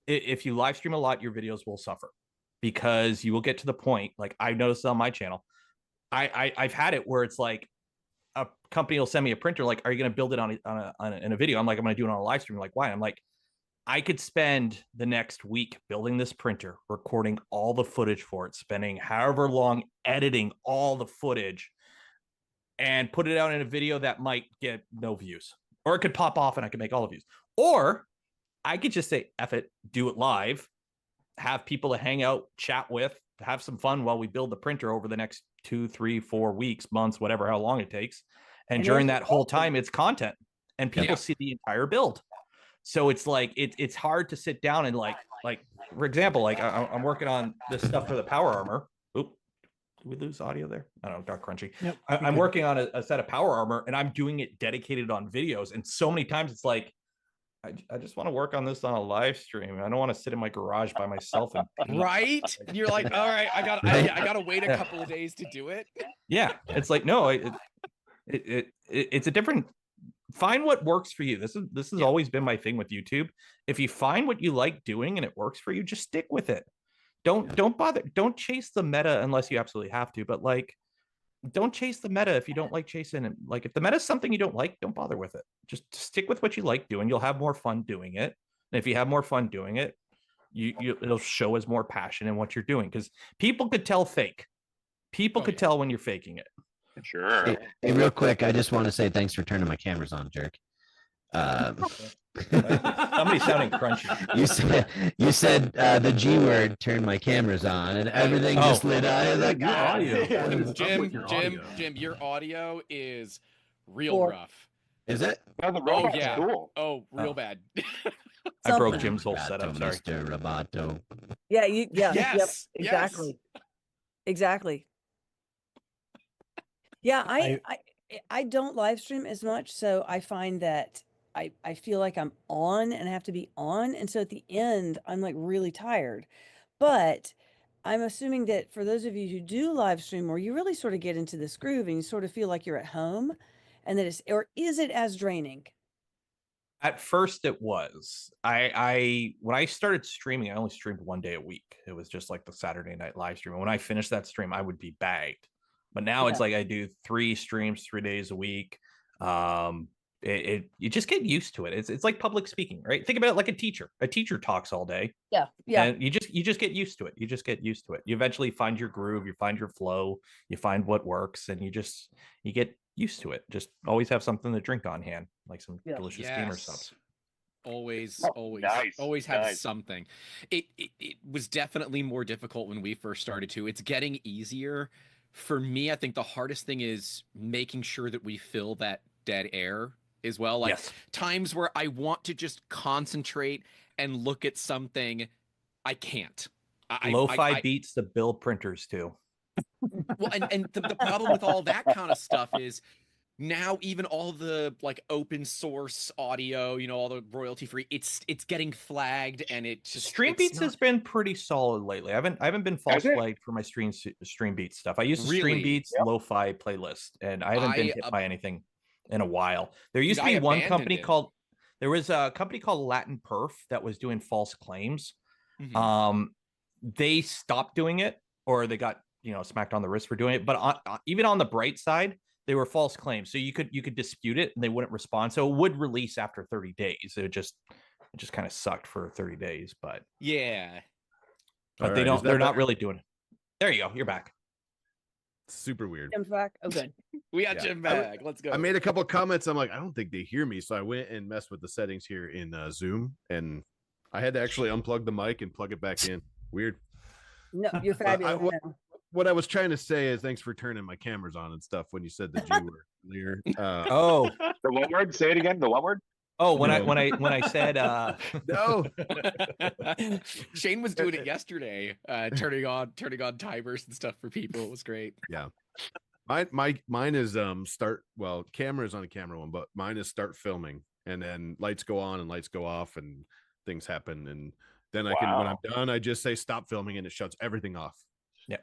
if you live stream a lot, your videos will suffer because you will get to the point, like I noticed on my channel, I've had it where it's like a company will send me a printer, like, are you going to build it in a video? I'm like, I'm going to do it on a live stream. Like, why? I'm like, I could spend the next week building this printer, recording all the footage for it, spending however long editing all the footage, and put it out in a video that might get no views, or it could pop off and I could make all the views. Or I could just say, F it, do it live, have people to hang out, chat with, have some fun while we build the printer over the next 2, 3, 4 weeks, months, whatever, how long it takes. And during that whole time, it's content and people see the entire build. So it's like, it's hard to sit down and like, for example, like I'm working on this stuff for the power armor. Oop. Did we lose audio there? I don't know, got crunchy. Yep, I'm working on a set of power armor and I'm doing it dedicated on videos. And so many times it's like, I just want to work on this on a live stream. I don't want to sit in my garage by myself and paint. Right? You're like, all right, I gotta wait a couple of days to do it. Yeah, it's like, no, it's a different. Find what works for you. This has always been my thing with YouTube. If you find what you like doing and it works for you, just stick with it. Don't bother. Don't chase the meta unless you absolutely have to. But like, don't chase the meta if you don't like chasing it. Like, if the meta is something you don't like, don't bother with it. Just stick with what you like doing. You'll have more fun doing it. And if you have more fun doing it, it'll show as more passion in what you're doing. Because people could tell fake. People could tell when you're faking it. Sure. Hey, real quick, I just want to say thanks for turning my cameras on, Jerk. Somebody's sounding crunchy. You said the G word, turned my cameras on, and everything just lit on. Like, Jim, your audio is real rough. Is it? No, the Oh robot's yeah. cool. Oh, real bad. I broke Jim's whole setup. Sorry. Mr. Roboto. Yeah, Yes, yep, exactly. Exactly. Yeah, I don't live stream as much, so I find that I feel like I'm on and I have to be on, and so at the end I'm like really tired. But I'm assuming that for those of you who do live stream, where you really sort of get into this groove and you sort of feel like you're at home, and that it's, or is it as draining? At first it was. I when I started streaming, I only streamed 1 day a week. It was just like the Saturday night live stream. And when I finished that stream, I would be bagged. But now it's like I do 3 streams 3 days a week. You just get used to it. It's like public speaking, right? Think about it like a teacher. A teacher talks all day. Yeah. And you just get used to it. You just get used to it. You eventually find your groove, you find your flow, you find what works, and you get used to it. Just always have something to drink on hand, like some delicious gamer subs. Always Nice. have something. It was definitely more difficult when we first started to. It's getting easier. For me, I think the hardest thing is making sure that we fill that dead air as well. Like times where I want to just concentrate and look at something, I can't. Lo-fi beats the build printers too. Well, and the problem with all that kind of stuff is now even all the like open source audio, all the royalty free, it's getting flagged, and it just Stream Beats has been pretty solid lately. I haven't been false flagged for my Stream Beats stuff. I use the Stream Beats lo-fi playlist, and I haven't been hit by anything in a while. There used to be one company called Latin Perf that was doing false claims. They stopped doing it, or they got smacked on the wrist for doing it. But even on the bright side, they were false claims, so you could dispute it and they wouldn't respond. So it would release after 30 days. It just kind of sucked for 30 days, but but they're not really doing it. There you go. You're back. Super weird. Jim's back. Oh, good. We got Jim back. Let's go. I made a couple comments. I'm like, I don't think they hear me, so I went and messed with the settings here in Zoom, and I had to actually unplug the mic and plug it back in. Weird. No, you're fabulous. What I was trying to say is thanks for turning my cameras on and stuff when you said the G word earlier. The what word? Say it again. The what word? Oh, when I said no. Shane was doing it yesterday, turning on timers and stuff for people. It was great. Yeah. Mine is cameras on a camera one, but mine is start filming, and then lights go on and lights go off and things happen, and then I can, when I'm done, I just say stop filming and it shuts everything off. Yeah.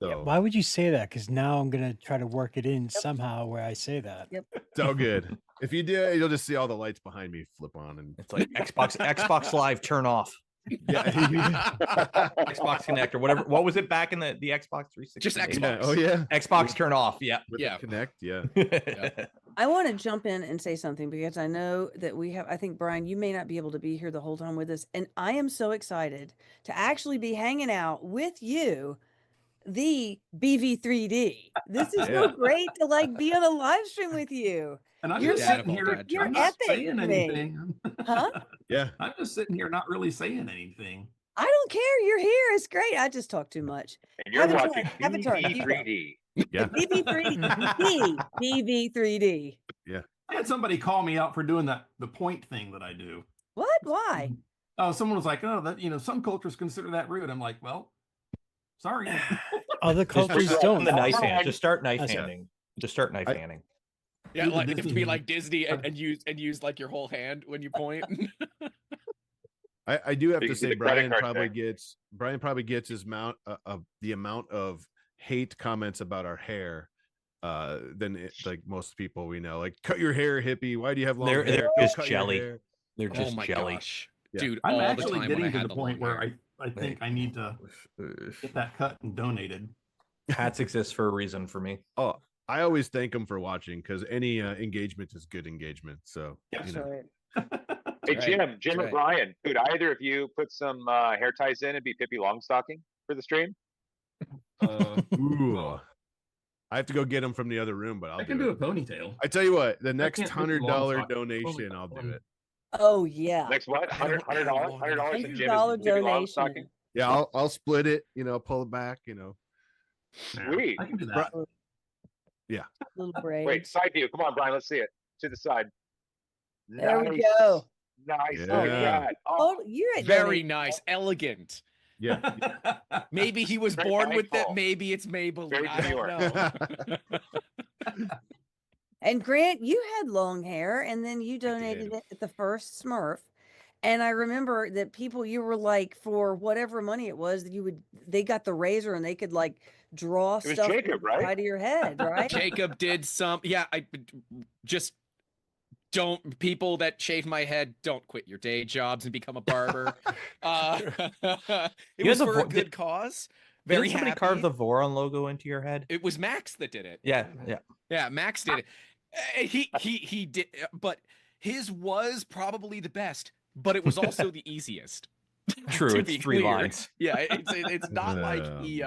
So why would you say that? Because now I'm gonna try to work it in somehow where I say that. So good. If you do, you'll just see all the lights behind me flip on, and it's like Xbox Live turn off. Yeah. Xbox Connect or whatever. What was it back in the Xbox 360? Just Xbox. Yeah. Oh yeah. Xbox turn off. Yeah. With the Connect. Yeah. I want to jump in and say something because I know that I think, Brian, you may not be able to be here the whole time with us. And I am so excited to actually be hanging out with you the BV3D. This is so great to like be on a live stream with you. And I'm You're just like, sitting here. you're I'm not epic saying to me. anything. Huh? Yeah. I'm just sitting here, not really saying anything. I don't care. You're here. It's great. I just talk too much. And you're watching Avatar. You go. BV3D. Yeah. BV3D. BV3D. Yeah. I had somebody call me out for doing the point thing that I do. What? Why? Oh, someone was like, "Oh, that some cultures consider that rude." I'm like, "Well, sorry." Other cultures don't. The knife hand. Just start knife That's handing. Just start knife handing. Yeah, like you have to be like Disney and use like your whole hand when you point. I do have You to can do say the credit Brian probably gets his amount of the amount of hate comments about our hair than like most people we know. Like, cut your hair, hippie. Why do you have long hair? They're Don't just cut your jelly. hair. They're just oh my jelly. gosh, Yeah. dude! I'm all the actually time getting when I to had the point long where hair. I think I need to get that cut and donated. Hats exist for a reason for me. Oh, I always thank them for watching because any engagement is good engagement. So That's right. Hey, Right. Jim Right. and Brian, could either of you put some hair ties in and be Pippi Longstocking for the stream? ooh, I have to go get them from the other room, but I can do a ponytail. I tell you what, the next can't make the long $100 sock. donation, I'll do it. Oh yeah. Next what? $100 to Jim $100 and Pippi Longstocking? donation. Yeah, I'll split it. Pull it back. Sweet. I can do that. Yeah. Little braids. Wait, side view. Come on, Brian. Let's see it. To the side. There we Nice. go. Nice. Yeah. Look at that. Oh, you're at Very donation. nice, elegant. Yeah. Maybe he was Very born with it. mindful. Maybe it's Maybelline. Very I don't know. And Grant, you had long hair, and then you donated it at the first Smurf. And I remember that people, you were like, for whatever money it was, they got the razor and they could like draw It was stuff Jacob, on the right? side of your head, right? Jacob did some. Yeah, I just don't. People that shave my head, don't quit your day jobs and become a barber. It You was had the for a vo- good did- cause. Did Very somebody happy. carve the Voron logo into your head? It was Max that did it. Yeah. Yeah, Max did it. He did, but his was probably the best, but it was also the easiest. True, to it's be 3 clear. lines. Yeah, it's not like he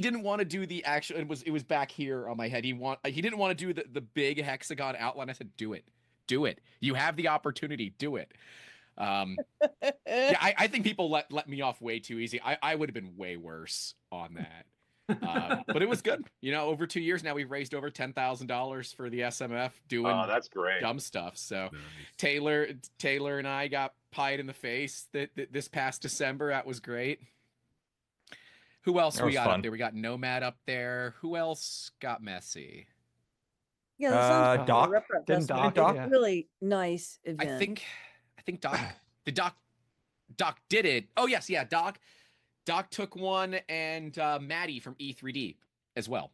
didn't want to do the actual. It was back here on my head. He didn't want to do the big hexagon outline. I said, do it. You have the opportunity. Do it. Yeah, I think people let me off way too easy. I would have been way worse on that. But it was good. Over 2 years now, we've raised over $10,000 for the SMF doing that's great. dumb stuff. So Taylor and I got pied in the face this past December. That was great. Who else That we was got fun. up there? We got Nomad up there. Who else got messy? Yeah, that sounds Doc. Rep Rep Didn't Festival. Doc? It's really nice event. I think Doc did it. Oh yes, yeah, Doc took one, and Maddie from E3D as well.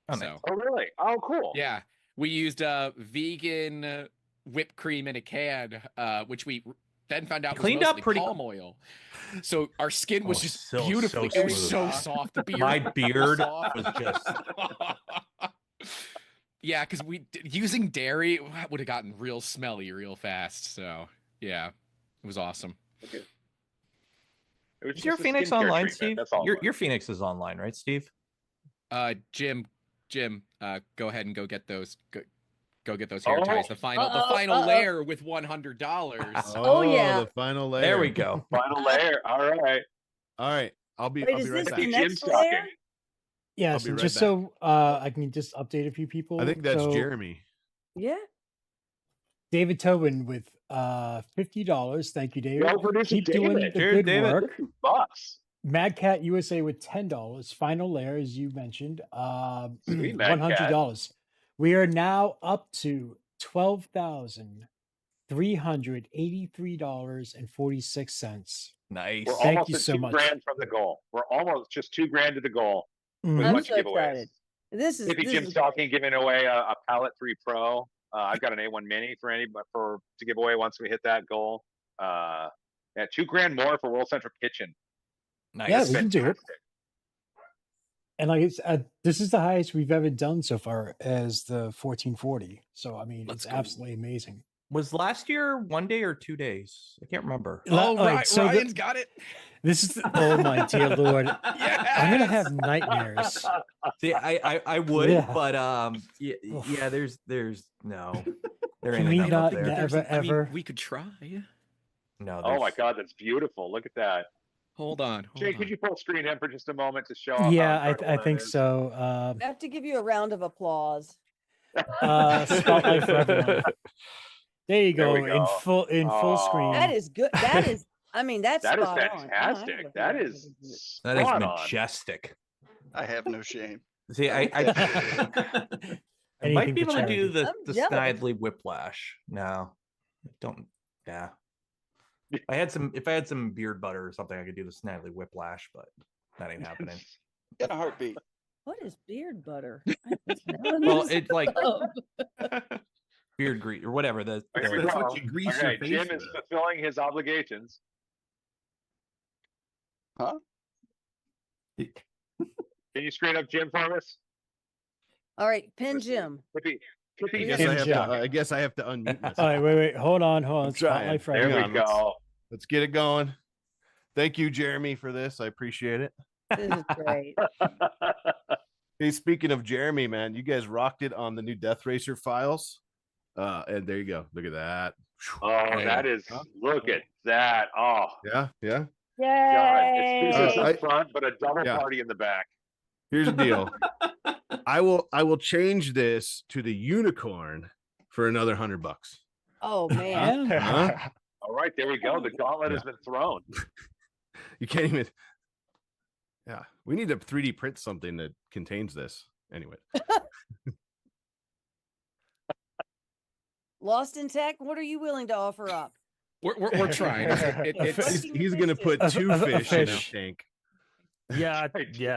Oh, so nice. Oh, really? Oh, cool. yeah, we used vegan whipped cream in a can, which we then found out was Cleaned up mostly pretty- palm oil. So our skin was Oh, just so beautifully. It was smooth. so soft. The beard. My was beard soft. was just. Yeah, because using dairy would have gotten real smelly real fast. So yeah, it was awesome. Okay. It was Is your just a Phoenix skincare online, treatment, Steve? That's all. Your Phoenix is online, right, Steve? Jim, go ahead and go get those. Go get those hair Oh. ties. The final layer with $100. Oh, yeah. The final layer. There we go. Final layer. All right. All right. I'll be Wait, is right this back. the Jim's next talking. layer? Yes, be and right just back. so I can just update a few people. I think that's So, Jeremy. Yeah. David Tobin with $50. Thank you, David. Yo, producer Keep doing David. the Cheers, good David. work. Bucks. Mad Cat USA with $10. Final layer, as you mentioned, Sweet, Mad Cat. $100. We are now up to $12,383.46. Nice. We're Thank almost you at so $2 much. grand from the goal. We're almost just $2,000 to the goal with Mhm. a I'm bunch so of giveaways. excited. This is Hippie Jim's talking, giving away a Palette 3 Pro. I've got an A1 Mini to give away once we hit that goal. Yeah, $2,000 more for World Central Kitchen. Nice. Yeah, we can do it. Fantastic. And this is the highest we've ever done so far as the 1440. So I mean, Let's it's go. absolutely amazing. Was last year 1 day or 2 days? I can't remember. Oh, all right, so Ryan's got it. This is oh my dear lord! I'm gonna have Yes! nightmares. See, I would, Yeah. but yeah, there's no. There Can ain't we enough not up there. ever ever? We could try. No. Oh my God, that's beautiful. Look at that. Hold on. Jay, could you full screen him for just a moment to show off Yeah, how incredible I that think is? so. I have to give you a round of applause. Spotlight for everyone. There you There go, we go. in full screen. That is good. That is. I mean, that's That is spot on. fantastic. That is That is spot on. majestic. I have no shame. See, I Anything might be for able to do charity. the jealous. Snidely Whiplash. No, don't. Yeah. If I had some beard butter or something, I could do the Snidely Whiplash, but that ain't happening. In a heartbeat. What is beard butter? Well, it's like beard grease or whatever. Here we the go. what you grease your Okay, face Jim is with. fulfilling his obligations. Huh? Can you screen up Jim for us? All right, pin Jim. I guess I have to unmute myself. All right, wait, hold on. I'm trying. Spotlight for There everyone. we go. Let's get it going. Thank you, Jeremy, for this. I appreciate it. This is great. Hey, speaking of Jeremy, man, you guys rocked it on the new Death Racer files. And there you go. Look at that. Oh, that is, look at that. Oh, Yeah. God. It's business I- up front, but a double Yeah. party in the back. Here's the deal. I will change this to the unicorn for another $100. Oh man. Huh? All right, there we go. The gauntlet has been thrown. You can't even. Yeah, we need to 3D print something that contains this. Anyway, Lost in Tech, what are you willing to offer up? We're trying. he's going to put two fish in a tank. Yeah,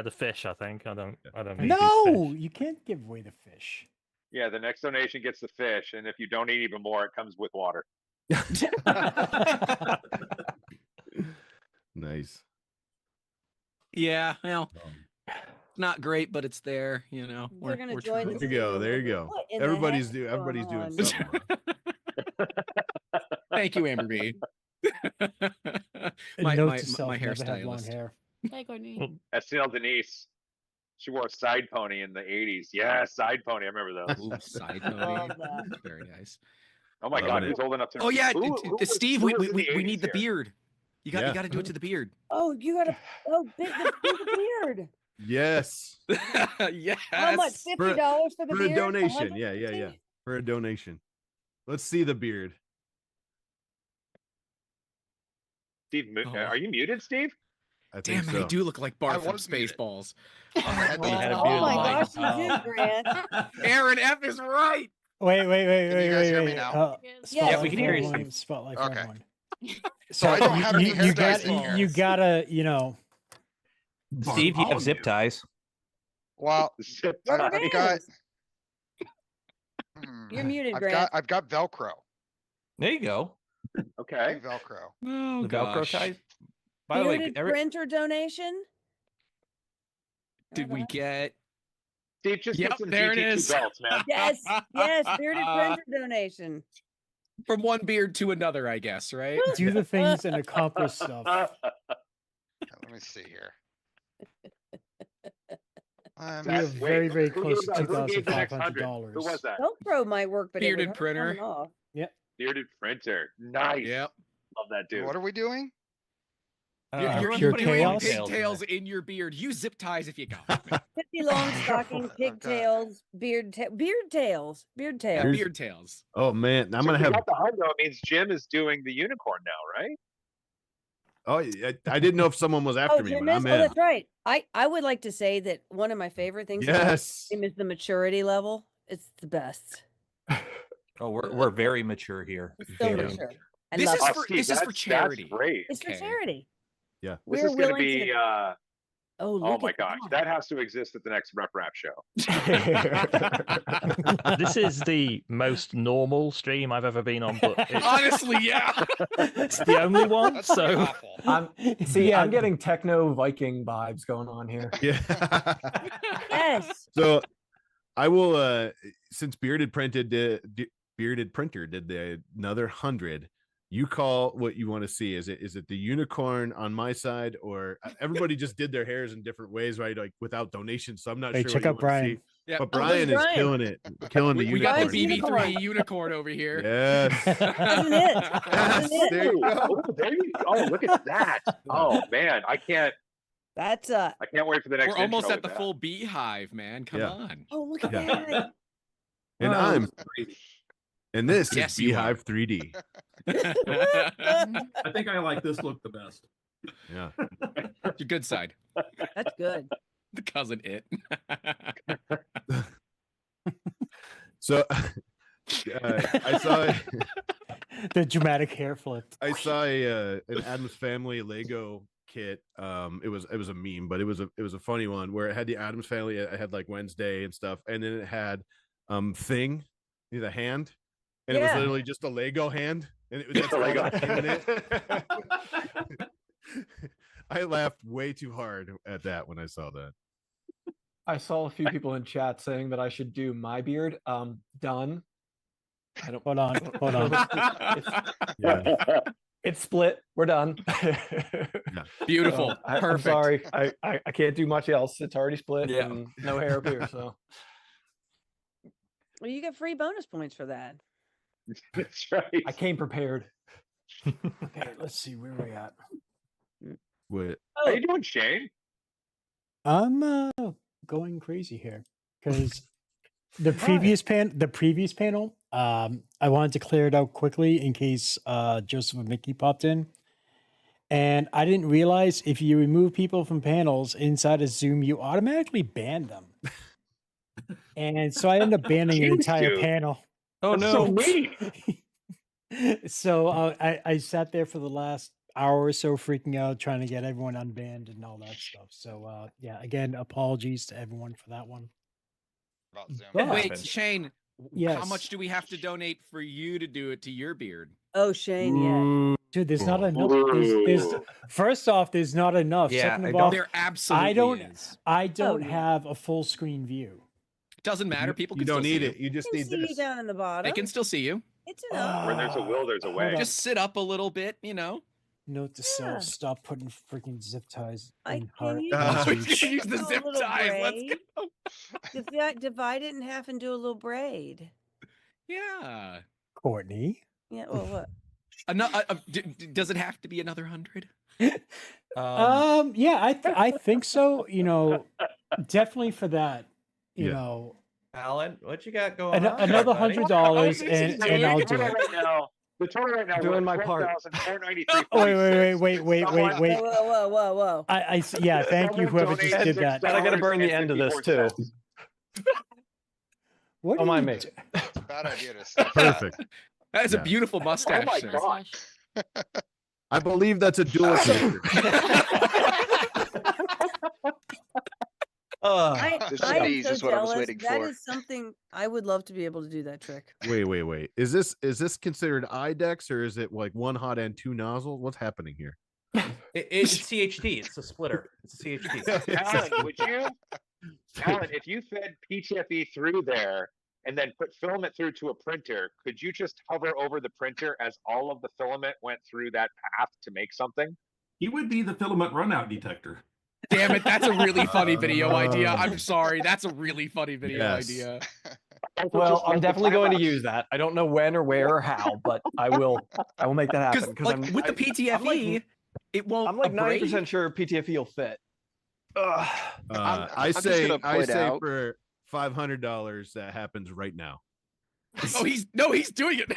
the fish. I think I don't. Need No, you can't give away the fish. Yeah, the next donation gets the fish, and if you donate even more, it comes with water. Nice. Yeah, well, not great, but it's there. You know, We're gonna we're join trying. There you go. There you go. What in the Everybody's heck doing. is Everybody's going doing on? something. Thank you, Amber B. my Note to self, my never have long hairstylist. hair. Hi, Courtney. SNL Denise. She wore a side pony in the 80s. Yeah, side pony. I remember those. Ooh, side pony. Love that. Very nice. Oh my Love God, it. who's old enough to? Oh yeah, Steve, we who was in the need 80s the here? beard. You Yeah. got to do it to the beard. Oh, you gotta the beard. Yes. Yes. How much? $50 for the For beard? a donation. 150? Yeah. For a donation. Let's see the beard. Steve, are you muted, Steve? I think Damn, so. I do look like Bart from was muted. Spaceballs. Oh my gosh, you do, Grant. Aaron F is right. Wait. Can you guys hear me now? Yeah, we can hear you, Steve. Spotlight for Okay. everyone. So I don't have any you hairstyles here. gotta, Steve, you have zip ties. Well, Rubber I've got. bands. You're muted, Grant. I've got Velcro. There you go. Okay. Velcro. Oh, The Velcro gosh. ties. By the way, Bearded printer donation? Did we get? Steve, just Yep, get some there it GT2 is. belts, man. Yes, bearded printer donation. From one beard to another, I guess, right? do the things and accomplish stuff. Let me see here. We are very, very close to who gave the next $2,500. Who was that? Velcro might work, but Bearded it would hurt printer. coming off. Yep. Bearded printer. Nice. Yep. Love that dude. What are we doing? You're Pure putting chaos? pigtails in your beard. Use zip ties if you got them. 50 long stockings, pigtails, beard tails. Yeah, beard tails. Oh man, I'm So gonna if we have. got the hundo, it means Jim is doing the unicorn now, right? Oh, I didn't know if someone was after me, Jim but is? I'm Oh, in. that's right. I would like to say that one of my favorite things about Yes. him is the maturity level. It's the best. Oh, we're very mature here. So Very. mature. I This love is it. for Steve, this is for that's charity. great. It's for Okay. charity. Yeah. This We're is going to willing be. to. Oh look my at gosh, that has to exist at the next Rep Rap show. This is the most normal stream I've ever been on, but it's, Honestly, yeah. it's the only one. That's pretty So awful. I'm getting techno Viking vibes going on here. Yeah. Yes. So I will since Bearded printed bearded printer did another 100. You call what you want to see. Is it the unicorn on my side, or everybody just did their hairs in different ways, right? Like without donations. So I'm not Hey, sure check what you out want to Brian. see. Yeah. But Oh, look Brian at is Brian. killing it, killing the We got the unicorn. BB3 unicorn over here. Yes. Wasn't it? Wasn't it? There you go. Oh, there you go. Oh, look at that. Oh man, I can't That's I can't wait for the next We're almost intro at the with that. full beehive, man. Come Yeah. on. oh, look at Yeah. that. And Oh, I'm that's crazy. and this Yes, is you Beehive 3D. I think I like this look the best. Yeah. Your good side. That's good. The cousin it. So I saw The dramatic hair flip. I saw an Addams Family Lego kit. It was a meme, but it was a funny one where it had the Addams Family. It had like Wednesday and stuff, and then it had Thing, the hand, and it was Yeah. literally just a Lego hand, and it was just a Lego in it. I laughed way too hard at that when I saw that. I saw a few people in chat saying that I should do my beard. Done. I don't. Hold on. Yeah. It's split. We're done. Beautiful. I'm Perfect. sorry. I can't do much else. It's already split Yeah. and no hair up here. So Well, you get free bonus points for that. That's right. I came prepared. Okay, let's see where we're at. What? How you doing, Shane? I'm going crazy here because the previous panel, I wanted to clear it out quickly in case Joseph and Mickey popped in. And I didn't realize if you remove people from panels inside of Zoom, you automatically ban them. And so I ended up banning an Jeez, entire dude. panel. Oh That's no. so mean. So I sat there for the last hour or so freaking out, trying to get everyone unbanned and all that stuff. So yeah, again, apologies to everyone for that one. About Zoom. But- Wait, Shane, how Yes. much do we have to donate for you to do it to your beard? Oh, Shane, yeah. Dude, there's not enough. There's first off, there's not enough. Yeah, Second I of don't- all, There absolutely is. I don't yeah. have a full screen view. Doesn't matter. People You can don't still need see it. You just I can need see you this. down in the bottom. They can still see you. It's enough. Where there's a will, there's a way. Hold on. Just sit up a little bit, you know. Note to Yeah. self: stop putting freaking zip ties I in can heart. use We emojis. can use the Do a zip little ties. Let's braid. go. Divide it in half and do a little braid. Yeah. Courtney. Yeah. Well, what? Does it have to be another 100? Yeah, I think so. You know, definitely for that. You Yeah. know, Alan, what you got going on? another buddy? $100 and I'll do it. Right now, the total right now. Doing my part. Oh, wait. Whoa. Yeah, thank you, whoever just did that. And I gotta burn the end of this too. What Don't do mind you me. do? It's a bad idea to say. Perfect. That is a Yeah. beautiful mustache. Oh my sir. gosh. I believe that's a dual character. This is I am these so is what I was jealous. waiting That for. is something I would love to be able to do that trick. Wait. Is this considered IDEX or is it like one hot end, two nozzle? What's happening here? It's CHT. It's a splitter. It's a CHT. Alan, would you? Alan, if you fed PTFE through there and then put filament through to a printer, could you just hover over the printer as all of the filament went through that path to make something? He would be the filament runout detector. Damn it, that's a really funny video idea. I'm sorry, that's a really funny video Yes. idea. Well, I'm definitely going to use that. I don't know when or where or how, but I will make that happen. Because like with the PTFE, it won't. I'm like abrade. 90% sure PTFE will fit. I just say gonna point out- for $500 that happens right now. Oh, he's doing it.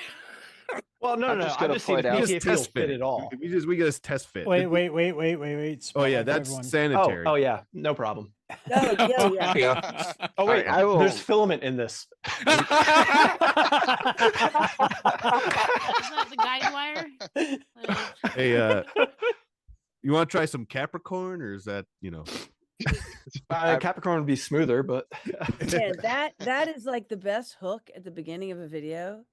Well, no. I'm just I'm gonna just seeing point out- PTFE will fit it all. We get a test fit. Wait. Oh yeah, Spotlight that's everyone. sanitary. Oh yeah, no problem. Oh, yeah. Oh wait, I will- there's filament in this. Is that the guide wire? Hey, you want to try some Capricorn, or is that Capricorn would be smoother, but Man, that is like the best hook at the beginning of a video.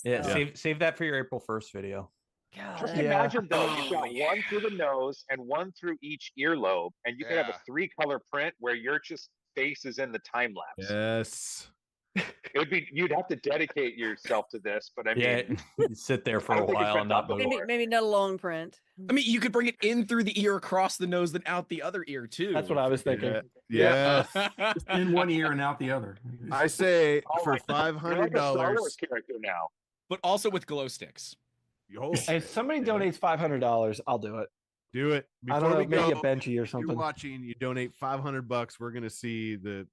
Yeah, save that for your April 1st video. God, Just Yeah. imagine though, you've got one through the nose and one through each earlobe, and you could have Yeah. a 3-color print where your just face is in the time lapse. Yes. It would be, you'd have to dedicate yourself to this, but I mean, you sit there for I a don't think it's while been and done not move. before. Maybe not a long print. I mean, you could bring it in through the ear, across the nose, then out the other ear too. That's what I was thinking. Yes. Just in one ear and out the other. I say Oh for my- You're like a Star $500. Wars character now. But also with glow sticks. If somebody donates $500, I'll do it. Do it. I don't know, maybe a Benchy or You're something. watching, you donate $500. We're gonna see the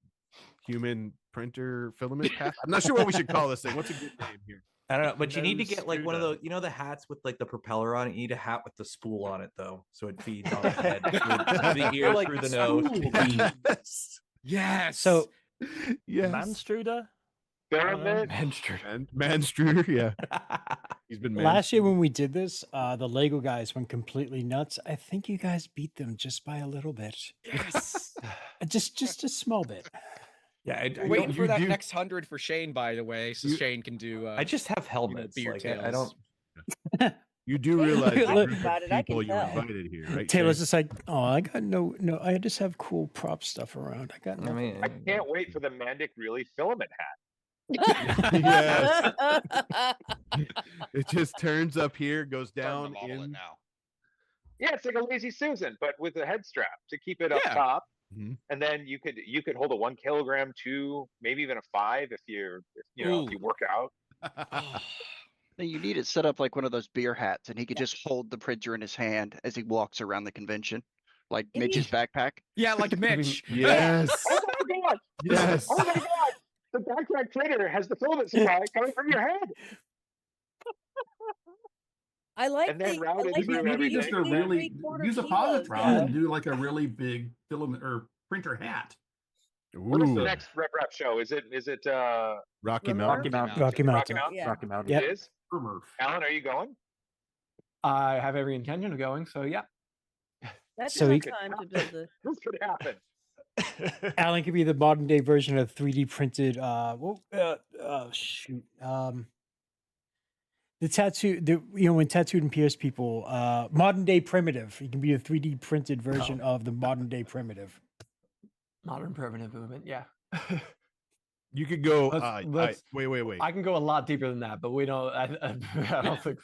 human printer filament path. I'm not sure what we should call this thing. What's a good name here? I don't know, but you need to Nose get like one of Scooter. those, you know, the hats with like the propeller on it. You need a hat with the spool on it though, so it feeds on the head through the ear, Like through the nose. Yes. Yes. So Yes. Manstruder? Experiment. Manstruder, yeah. He's been last year when we did this, the Lego guys went completely nuts. I think you guys beat them just by a little bit. Yes. just a small bit. Yeah, We're waiting for that next 100 for Shane, by the way, so Shane can do. I just have helmets. beer Like, I tails. don't. You do realize the Look group about of it, I can people you tell. invited here, right? Taylor's Shane? just like, oh, I got no. I just have cool prop stuff around. I got I nothing. mean, I can't wait for the Mandic Really filament hat. Yes. It just turns up here, goes Starting down to model it in. now. Yeah, it's like a Lazy Susan, but with a head strap to keep it up Yeah. top. Mhm. And then you could hold a 1 kilogram, 2, maybe even a 5 if you work out. No, you need it set up like one of those beer hats, and he could just hold the printer in his hand as he walks around the convention, like Mitch's backpack. Yeah, like Mitch. Yes. Oh my god! Yes. Oh my god! The backpack printer has the filament supply coming from your head. I like And then the route it through Maybe everything. just a really use a positron and do like a really big filament or printer hat. What is the Ooh. next rep show? Is it Rocky Rocky Mountain. Mountain. Rocky Mountain. Yeah. Rocky Mountain. Yep. It is? Alan, are you going? I have every intention of going, so yeah. That's So enough he- time to build the. This could happen. Alan could be the modern day version of 3D printed. The tattoo. When tattooed and pierced people, modern day primitive. He can be a 3D printed version of the modern day primitive. Modern primitive movement, yeah. You could go. Wait. I can go a lot deeper than that, but we don't. I don't think.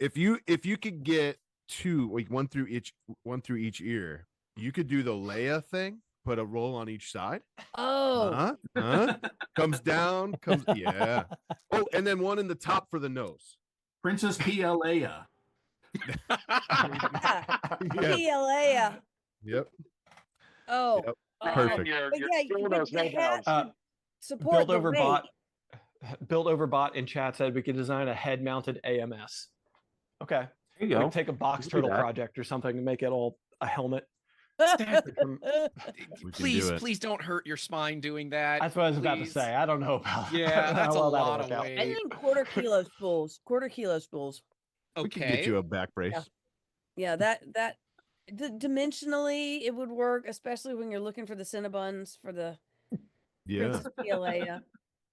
If you could get 2, like one through each ear, you could do the Leia thing. Put a roll on each side. Oh. Comes down. Yeah. Oh, and then one in the top for the nose. Princess PLA. PLA. Yep. Oh. Yep. Oh. Perfect. But yeah, the hat should support Build the over weight. bot. Build over bot in chat said we could design a head mounted AMS. Okay. There you go. Take a box We can do turtle that. project or something to make it all a helmet. Please don't hurt your spine doing that. That's what I was about to please. say. I don't know about Yeah, that's a how well that'll lot of work out. weight. I think quarter kilo spools. Quarter kilo spools. We can Okay. get you a back brace. Yeah. Yeah, that dimensionally it would work, especially when you're looking for the Cinnabuns for the Yeah. Princess PLA. Yeah.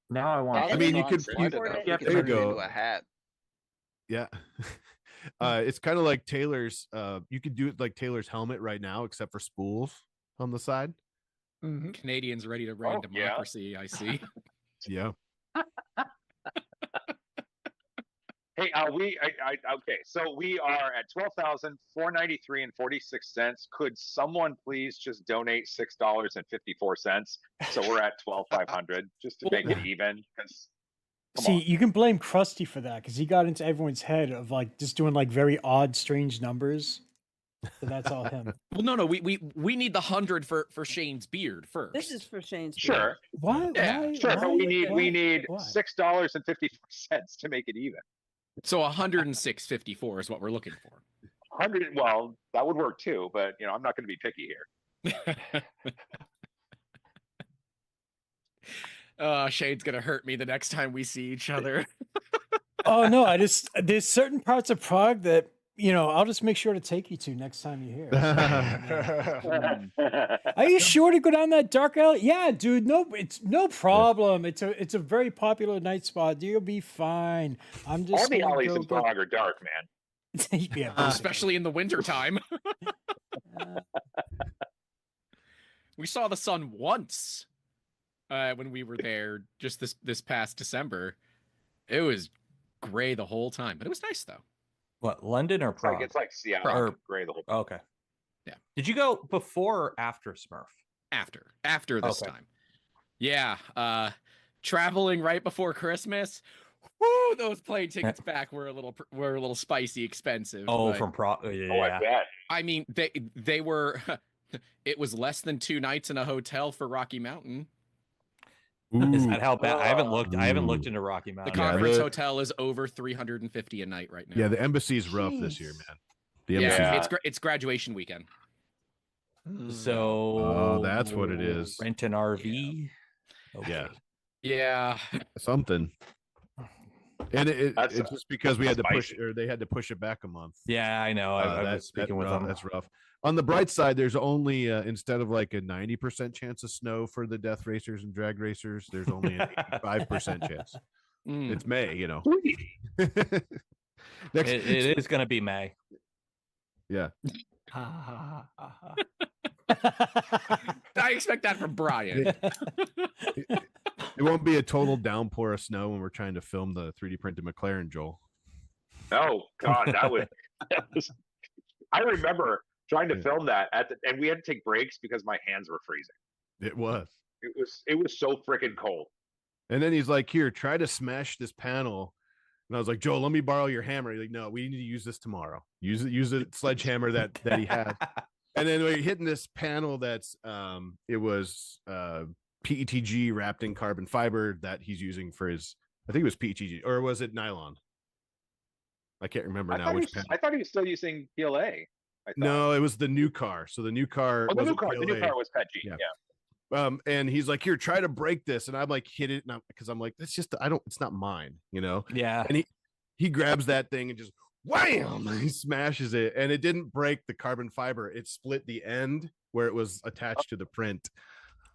Now I want. I mean, you could. Slide it up. There You you could turn it go. into a hat. Yeah. It's kind of like Taylor's. You could do it like Taylor's helmet right now, except for spools on the side. Canadians ready to reign Oh, yeah. democracy. I see. Yeah. Hey, okay, so we are at 12,493 and 46 cents. Could someone please just donate $6.54? So we're at 12,500 just to make it even. Because See, you can blame Krusty for that because he got into everyone's head of like just doing like very odd, strange numbers. So that's all him. Well, no, we need the 100 for Shane's beard first. This is for Shane's. sure, Why? Yeah, why, sure, but we need why? $6.54 to make it even. So 106.54 is what we're looking for. 100, well, that would work too, but I'm not going to be picky here. Shane's gonna hurt me the next time we see each other. Oh no, there's certain parts of Prague that I'll just make sure to take you to next time you're here. Are you sure to go down that dark alley? Yeah, dude. No, it's no problem. It's a very popular night spot. You'll be fine. I'm just All the gonna alleys go in get- Prague are dark, man. Yeah, Especially in the wintertime. We saw the sun once. when we were there just this past December. It was gray the whole time, but it was nice though. What, London or Prague? It's like Seattle, Or gray the whole. Okay. Yeah. Did you go before or after Smurf? After this Okay. time. Yeah. Traveling right before Christmas. Woo, those plane tickets back were a little spicy expensive. Oh, but- from Prague. Yeah. Oh, I bet. I mean, they were. It was less than 2 nights in a hotel for Rocky Mountain. Is that how bad? I haven't looked Ooh. into Rocky The Mountain. conference the- hotel is over $350 a night right now. Yeah, the embassy's rough this year, man. The Yeah, embassy's it's graduation weekend. So Oh, that's what it is. Rent an RV. Okay. Yeah. Something. And That's, it's just because we had to push, spicy. or they had to push it back a month. Yeah, I know. I was speaking with them. That's rough. On the bright side, there's only instead of like a 90% chance of snow for the death racers and drag racers, there's only an 85% chance. It's May, you know. Next, It is going to be May. Yeah. I expect that from Brian. It won't be a total downpour of snow when we're trying to film the 3D printed McLaren, Joel. Oh God, that was. I remember trying to film that and we had to take breaks because my hands were freezing. It was. It was so freaking cold. And then he's like, "Here, try to smash this panel." And I was like, "Joel, let me borrow your hammer." He's like, "No, we need to use this tomorrow. Use a sledgehammer that he had." And then we're hitting this panel that's it was PETG wrapped in carbon fiber that he's using for his, I think it was PETG, or was it nylon? I can't remember now which panel. I thought he was still using PLA. No, it was the new car. So the new car. Oh, the new wasn't car. The new PLA. car was PETG. Yeah. And he's like, "Here, try to break this." And I'm like, hit it, because I'm like, that's just, it's not mine, you know? Yeah. And he grabs that thing and just wham, he smashes it, and it didn't break the carbon fiber. It split the end where it was attached to the print.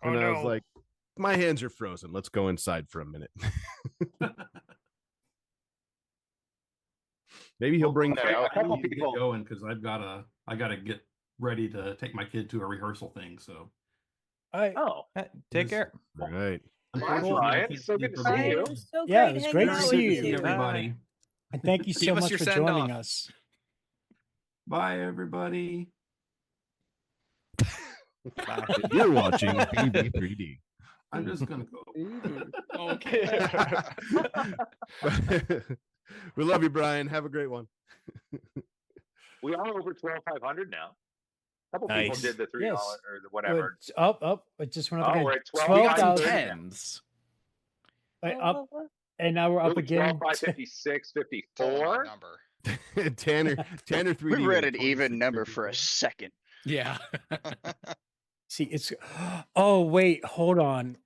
And I was like, my hands are frozen. Let's go inside for a minute. Maybe he'll bring that out. I need to get going because I gotta get ready to take my kid to a rehearsal thing. So. Take care. All right. Ryan, so good to see you. Yeah, it was great to see you, everybody. And thank you so Give us much your for send joining off. us. Bye, everybody. You're watching PB3D. I'm just gonna go. Okay. We love you, Brian. Have a great one. We are over 12,500 now. A couple people Nice. did the $3 Yes. or the whatever. Up. It just went up again. we're at 12,000. 10s. Up, and now we're up again. 12,556, Odd 54. number. Tanner 3D. We were at an with even 26, number for a 54. second. Yeah. See, it's. Oh wait, hold on.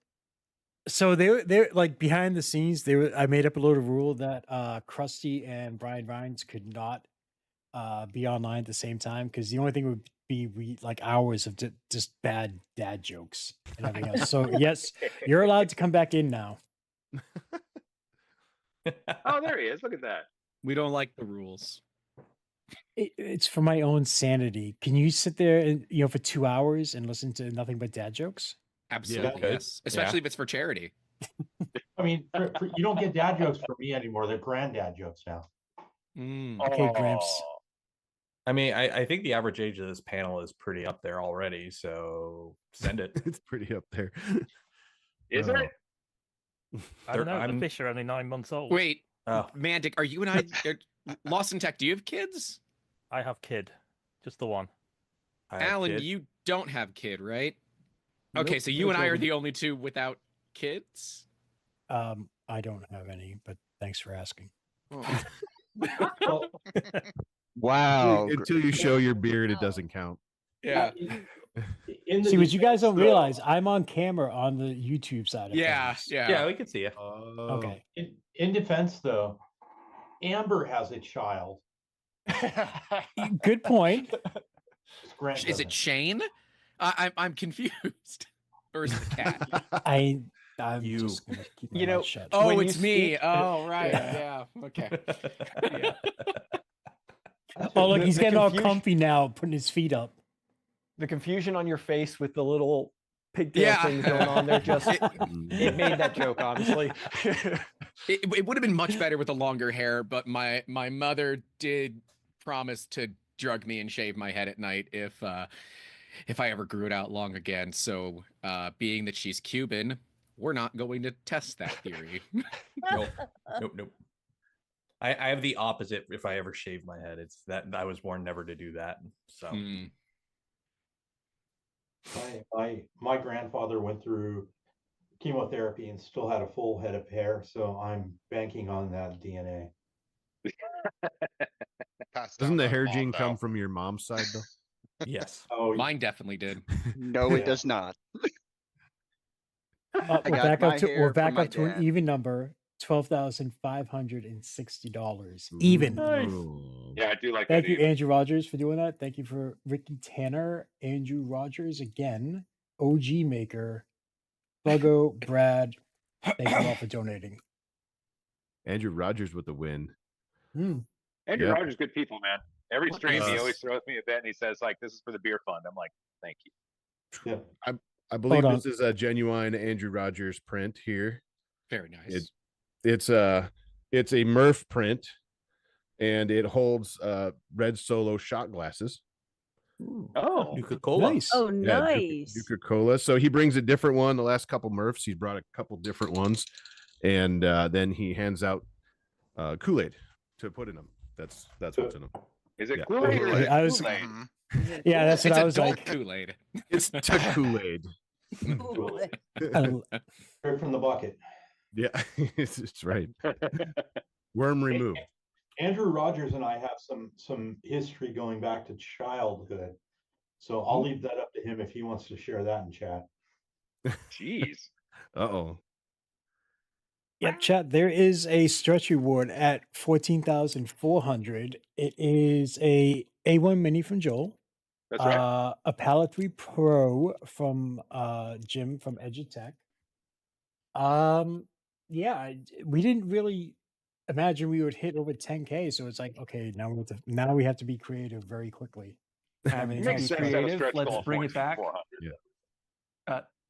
So they're like behind the scenes. I made up a little rule that Krusty and Brian Vines could not be online at the same time, because the only thing would be like hours of just bad dad jokes and everything else. So yes, you're allowed to come back in now. Oh, there he is. Look at that. We don't like the rules. It's for my own sanity. Can you sit there and for 2 hours and listen to nothing but dad jokes? Absolutely, Yeah. yes. Especially if it's for charity. I mean, you don't get dad jokes from me anymore. They're granddad jokes now. Okay, Gramps. I mean, I think the average age of this panel is pretty up there already, so send it. It's pretty up there. Is Oh. it? I don't know. I'm- The fish are only 9 months old. Wait, Oh. Mandic, are you and I Lost in Tech? Do you have kids? I have kid, just the one. I have Alan, kid. you don't have kid, right? Nope, Okay, so you no and I are children. the only two without kids. I don't have any, but thanks for asking. Oh. Wow. Until you show your beard, it doesn't count. Yeah. See, what you guys don't realize, I'm on camera on the YouTube side of Yeah, things. yeah. we can see you. Okay. In defense, though, Amber has a child. Good point. Grant Is doesn't. it Shane? I'm confused. Or is it the cat? I'm You- just gonna keep my you know, mouth shut. Oh, When it's you me. speak- Oh, right. Yeah. Yeah. Okay. Oh, look, The- he's the getting all confusion- comfy now, putting his feet up. The confusion on your face with the little pigtail things going on there. Just it made that joke, honestly. It would have been much better with the longer hair, but my mother did promise to drug me and shave my head at night if I ever grew it out long again. So being that she's Cuban, we're not going to test that theory. Nope. I have the opposite. If I ever shave my head, it's that I was born never to do that. So my grandfather went through chemotherapy and still had a full head of hair, so I'm banking on that DNA. Doesn't the hair gene come from your mom's side though? Yes. Oh, mine definitely did. No, it does not. We're back up to an even number, $12,560. Even. Yeah, I do like Thank that. you, Andrew Rogers, for doing that. Thank you for Ricky Tanner, Andrew Rogers again, OG Maker, Buggo, Brad. Thank you all for donating. Andrew Rogers with the win. Andrew Rogers, good people, man. Every stream he always throws me a bit and he says like, "This is for the beer fund." I'm like, "Thank you." Yeah. I believe this is a genuine Andrew Rogers print here. Very nice. It's a Murph print, and it holds red Solo shot glasses. Oh, Nuka-Cola. Nice. Oh, nice. Nuka-Cola. So he brings a different one. The last couple Murphs, he's brought a couple different ones, and then he hands out Kool-Aid to put in them. That's what's in them. Is it Kool-Aid or is it Kool-Aid? Yeah, that's what It's I was adult like. Kool-Aid. It's Kool-Aid. Straight from the bucket. Yeah, it's right. Worm removed. Andrew Rogers and I have some history going back to childhood, so I'll leave that up to him if he wants to share that in chat. Jeez. Uh-oh. Yep, chat. There is a stretch reward at 14,400. It is a A1 Mini from Joel. That's right. A Palette 3 Pro from Jim from Edutech. Yeah, we didn't really imagine we would hit over 10K, so it's like, okay, now we have to be creative very quickly. Makes sense to be creative. Let's bring it back. Yeah.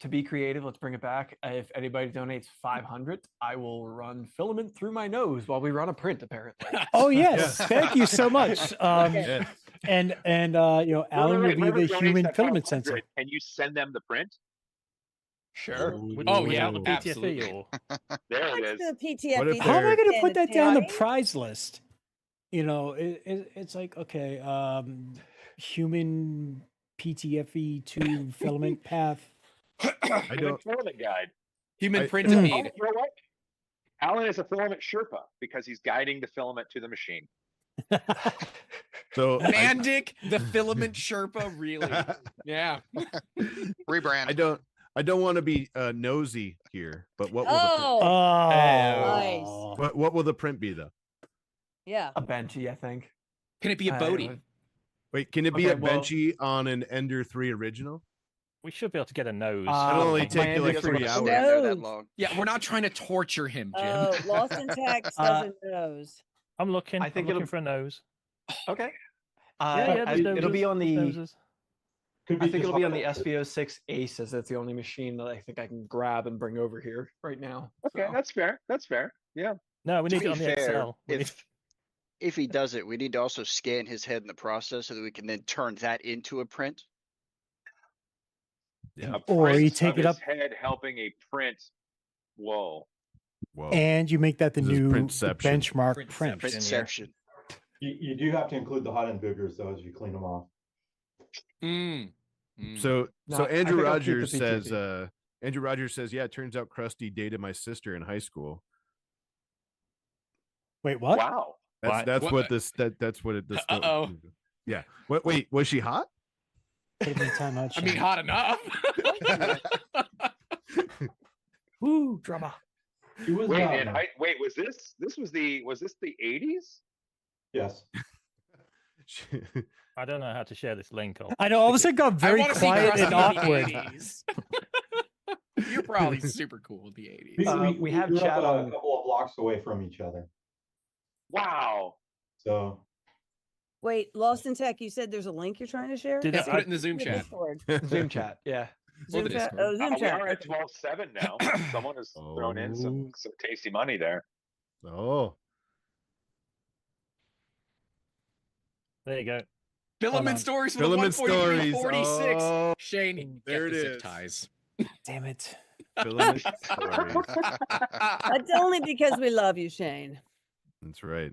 To be creative, let's bring it back. If anybody donates 500, I will run filament through my nose while we run a print. Apparently. Oh yes, thank you so much. And Alan will be the human filament sensor. Can you send them the print? Sure. Oh yeah, the absolutely. PTFE or... There it is. The PTFE. How am I going to put that down the right? prize list? It's like, okay, human PTFE to filament path. I don't. Filament guide. Human print and Oh, mead. you know what? Alan is a filament Sherpa because he's guiding the filament to the machine. So Mandic, the filament Sherpa, really? Yeah. Rebrand. I don't want to be nosy here, but what will Nice. what will the print be though? Yeah. A benchy, I think. Can it be a Bodhi? Wait, can it be a well- benchy on an Ender 3 original? We should be able to get a nose. It'll only take you like 3 hours. That long. Yeah, we're not trying to torture him, Jim. Oh, Lost in Text doesn't knows. I'm looking. I think I'm looking it'll- for a nose. Okay. There's It'll be noses, on there's the. noses. I think it'll be on the SVO6 Ace, as that's the only machine that I think I can grab and bring over here right now. Okay, so. that's fair. That's fair. Yeah. No, we To need it be on the fair, Excel. We need- if he does it, we need to also scan his head in the process so that we can then turn that into a print. Yeah. Or you Print take of it up his head helping a print. Whoa. Whoa. and you make that the This is new Printception. benchmark print. Printception. You do have to include the hot end boogers though as you clean them off. So No, I Andrew think I'll keep the Rogers PTFE. says, yeah, it turns out Krusty dated my sister in high school. Wait, what? Wow. That's what this that's what it this Uh-oh. Yeah. Wait, was she hot? Take me time out. I mean, hot enough. Woo, drama. Was was this the 80s? Yes. I don't know how to share this link. I know. All of a sudden, got very wanna see quiet Krusty and in the awkward. 80s. You're probably super cool in the 80s. We have grew chat up on. a couple of blocks away from each other. Wow. So Wait, Lost in Tech, you said there's a link you're trying to share? Did Yeah, I- put it in the Zoom The chat. Discord. Zoom chat, yeah. Or the Zoom chat. Discord. Oh, Zoom We chat. are at Okay. 12.7 now. Someone has thrown in some tasty money there. Oh, There you go. Filament stories for the Filament 143.46. stories. Shane, Oh, get there the it zip is. ties. Damn it. Filament stories. That's only because we love you, Shane. That's right.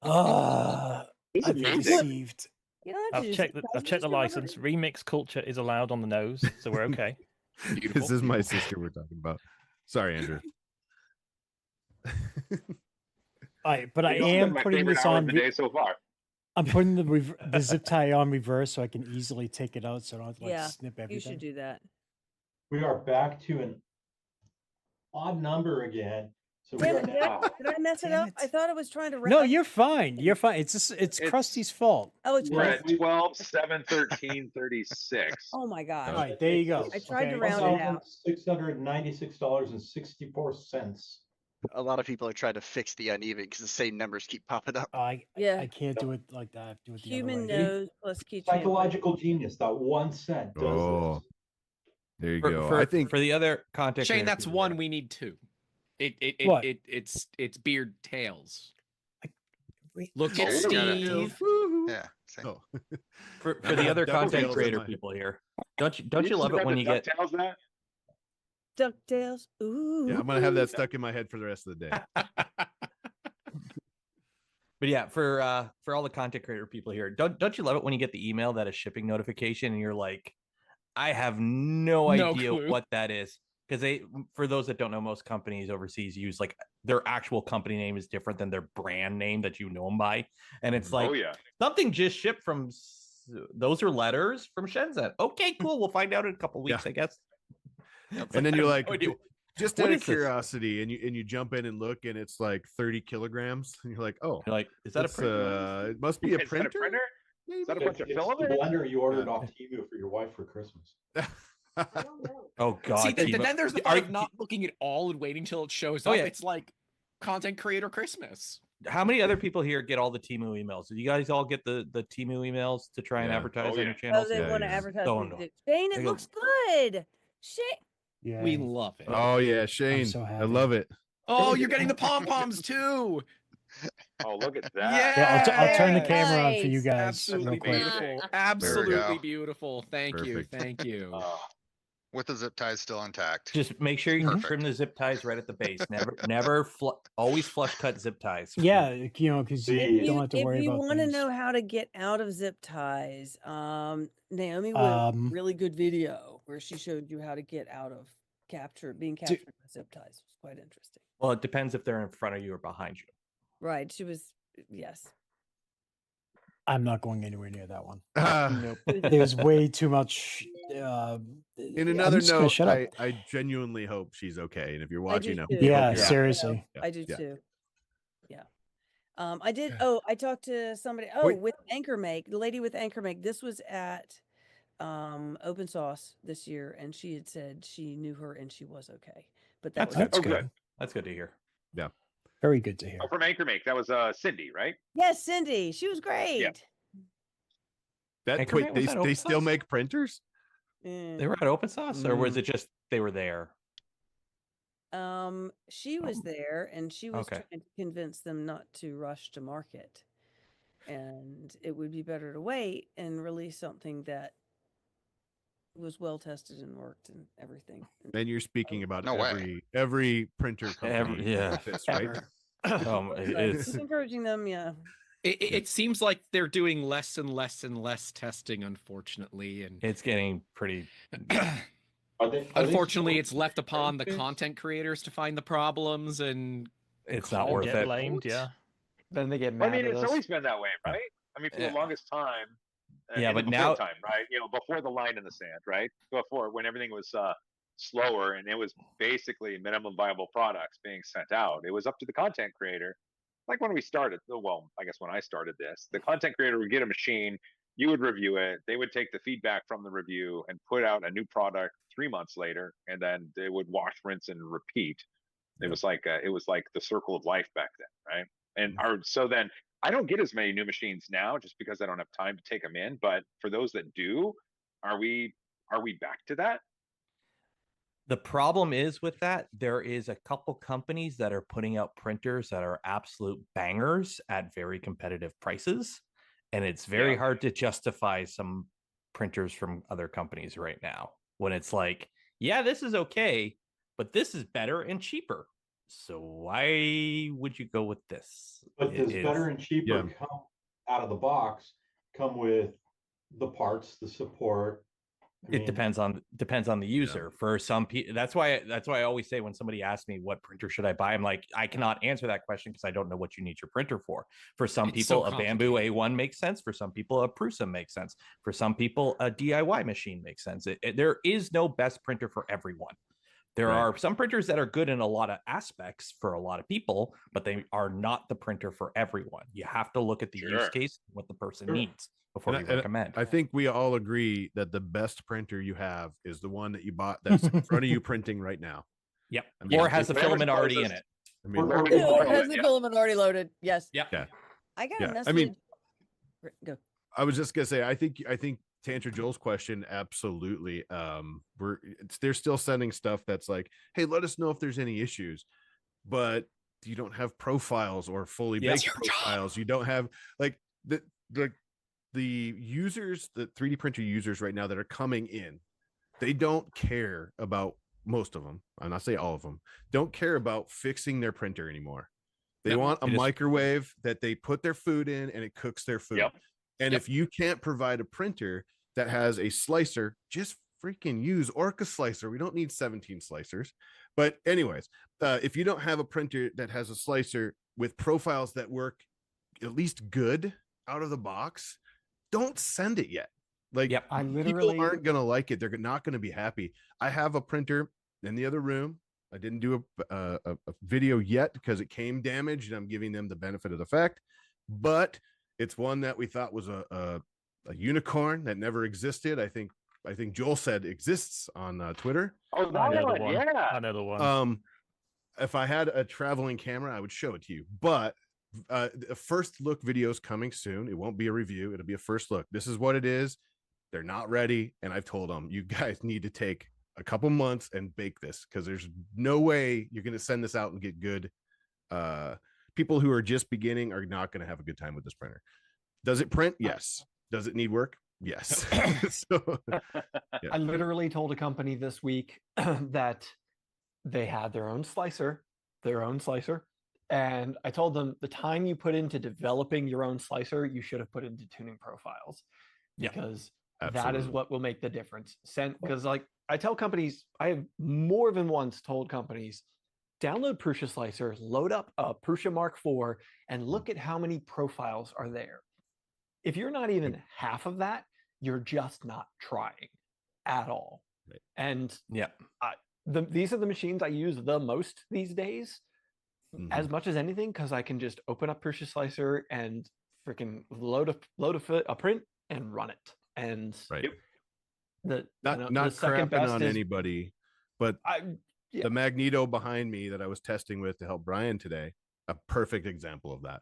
I've received. You don't have to I've just checked the license. Remix culture is allowed on the nose, so we're okay. This is my sister we're talking about. Sorry, Andrew. But I am my putting favorite this hour on of the day so far. I'm putting the zip tie on reverse so I can easily take it out, so I don't have to Yeah, snip everything. you should do that. We are back to an odd number again. So we Damn are it! now. Did I mess it up? I thought I was trying to. No, you're fine. You're fine. It's Krusty's fault. Oh, it's We're at Krusty. 12, 7, 13, 36. Oh my gosh! All right, there you go. I tried to Okay. round it out. $696.64. A lot of people are trying to fix the uneven because the same numbers keep popping up. I can't do it like that. I have to do it the Human other way. nose plus keychain. Psychological genius. That 1 cent does this. There you For, go. for, I think for the other content. Shane, creator that's people one. here. We need two. What? It's beard tails. Look at at Steve. Yeah. Oh. For the other Double content tails creator in my- people here, don't you love it when you get DuckTales? Ooh. Yeah, I'm gonna have that stuck in my head for the rest of the day. But yeah, for all the content creator people here, don't you love it when you get the email that a shipping notification and you're like, I have no idea clue. what that is. Because for those that don't know, most companies overseas use like their actual company name is different than their brand name that you know them by. And it's like, something just shipped from, those are letters from Shenzhen. Okay, cool. We'll find out in a couple weeks, I guess. And then you're like, just what out of is this? curiosity, and you jump in and look, and it's like 30 kilograms, and you're like, oh, You're like, is that a printer? It must be a Is that printer. a printer? Is that a bunch of It's filament? the blender you ordered off Temu for your wife for Christmas. Oh God! See, Timo. then there's the thought of not looking at all and waiting till it shows Oh, up. yeah. It's like content creator Christmas. How many other people here get all the Temu emails? Do you guys all get the Temu emails to try and advertise on your channels? Oh, they want to advertise. So with annoying. it. Shane, it They go- looks good. Shane. Yeah. We love it. Oh yeah, Shane, so I happy. love it. Oh, you're getting the pom poms too. Oh, look at that. Yeah, I'll turn the camera on for you Nice. guys Absolutely real quick. beautiful. go. Absolutely beautiful. Thank Perfect. you. Thank you. With the zip ties still intact. Just make sure you Perfect. trim the zip ties right at the base. Never always flush cut zip ties. Yeah, because you If don't have to worry you about want to things. know how to get out of zip ties, Naomi Wood, a really good video where she showed you how to get out of being captured by zip ties. It was quite interesting. Well, it depends if they're in front of you or behind you. Right. She was, yes. I'm not going anywhere near that one. Nope. There's way too much. In I'm another just gonna note, shut up. I genuinely hope she's okay, and if you're I do watching, I hope too. you're Yeah, okay. seriously. Yeah, I do yeah. too. Yeah. I did. Oh, I talked to somebody. Oh, Wait. with Anchor Make, the lady with Anchor Make. This was at Open Sauce this year, and she had said she knew her and she was okay. But that That's was good. That's good to hear. Yeah. Very good to hear. Oh, from Anchor Make. That was Cindy, right? Yes, Cindy. She was great. That Anchor wait, Mate, was that they open still source? make printers? They were at Open Sauce, or was it just they were there? She was there and she was Okay. trying to convince them not to rush to market. And it would be better to wait and release something that was well tested and worked and everything. And you're speaking about No way. every printer company. Yeah. like this, right? It's Keep encouraging them, yeah. It seems like they're doing less and less and less testing, unfortunately, and it's getting pretty. Unfortunately, it's left upon the content creators to find the problems, and it's not Or worth get it. blamed, yeah. Then they get I mad mean, at it's us. always been that way, right? I mean, for Yeah. the longest time. Yeah, in the but before now- time, right? You know, before the line in the sand, right? Before when everything was slower and it was basically minimum viable products being sent out. It was up to the content creator. Like when we started, well, I guess when I started this, the content creator would get a machine, you would review it, they would take the feedback from the review and put out a new product 3 months later, and then they would wash, rinse, and repeat. It was like the circle of life back then, right? And so then I don't get as many new machines now just because I don't have time to take them in. But for those that do, are we back to that? The problem is with that, there is a couple companies that are putting out printers that are absolute bangers at very competitive prices. And it's very hard to justify some printers from other companies right now when it's like, yeah, this is okay, but this is better and cheaper. So why would you go with this? But does better and cheaper come out of the box, come with the parts, the support? It depends on the user. For some people, that's why I always say when somebody asks me what printer should I buy, I'm like, I cannot answer that question because I don't know what you need your printer for. For some people, a Bamboo A1 makes sense. For some people, a Prusa makes sense. For some people, a DIY machine makes sense. There is no best printer for everyone. There are some printers that are good in a lot of aspects for a lot of people, but they are not the printer for everyone. You have to look at the use case, what the person needs before you recommend. I think we all agree that the best printer you have is the one that you bought that's in front of you printing right now. Yep. I mean, or has the filament already in it. I mean, Or has the filament already loaded? Yes. Yep. Yeah. I got a message. I mean, go. I was just gonna say, I think to answer Joel's question, absolutely. They're still sending stuff that's like, hey, let us know if there's any issues, but you don't have profiles or fully baked profiles. You don't have like the users, the 3D printer users right now that are coming in, they don't care about, most of them, I'm not saying all of them, don't care about fixing their printer anymore. They want a microwave that they put their food in and it cooks their food. And if you can't provide a printer that has a slicer, just freaking use Orca Slicer. We don't need 17 slicers. But anyways, if you don't have a printer that has a slicer with profiles that work at least good out of the box, don't send it yet. Like, people aren't gonna like it. They're not gonna be happy. I have a printer in the other room. I didn't do a video yet because it came damaged, and I'm giving them the benefit of the fact. But it's one that we thought was a unicorn that never existed. I think Joel said exists on Twitter. Oh, that one, yeah. Another one. If I had a traveling camera, I would show it to you. But a first look video is coming soon. It won't be a review. It'll be a first look. This is what it is. They're not ready. And I've told them, you guys need to take a couple months and bake this, because there's no way you're going to send this out and get good. People who are just beginning are not going to have a good time with this printer. Does it print? Yes. Does it need work? Yes. I literally told a company this week that they had their own slicer. And I told them the time you put into developing your own slicer, you should have put into tuning profiles, because that is what will make the difference. Because like I tell companies, I have more than once told companies, download Prusa Slicer, load up a Prusa Mark IV, and look at how many profiles are there. If you're not even half of that, you're just not trying at all. And these are the machines I use the most these days. As much as anything, because I can just open up Prusa Slicer and freaking load a print and run it. And not second crapping best on is, anybody, but the Magneto behind me that I was testing with to help Brian today, a perfect example of that.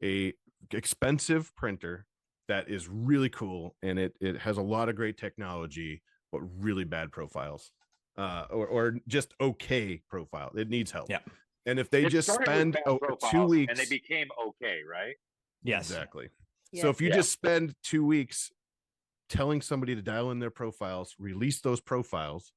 A expensive printer that is really cool, and it has a lot of great technology, but really bad profiles, or just okay profile. It needs help. And if they just spend 2 weeks, and they became okay, right? Yes, exactly. So if you just spend 2 weeks telling somebody to dial in their profiles, release those profiles,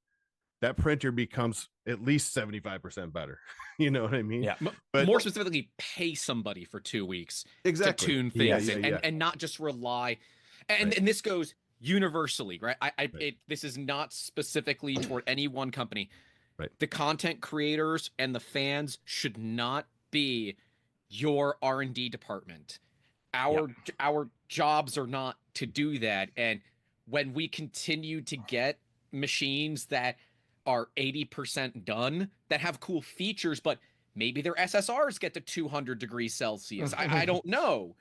that printer becomes at least 75% better. You know what I mean? Yeah. But more specifically, pay somebody for 2 weeks to tune Yeah, things and not just rely. And this goes universally, right? This is not specifically toward any one company. Right. The content creators and the fans should not be your R&D department. Our jobs are not to do that. And when we continue to get machines that are 80% done, that have cool features, but maybe their SSRs get to 200 degrees Celsius, I don't know.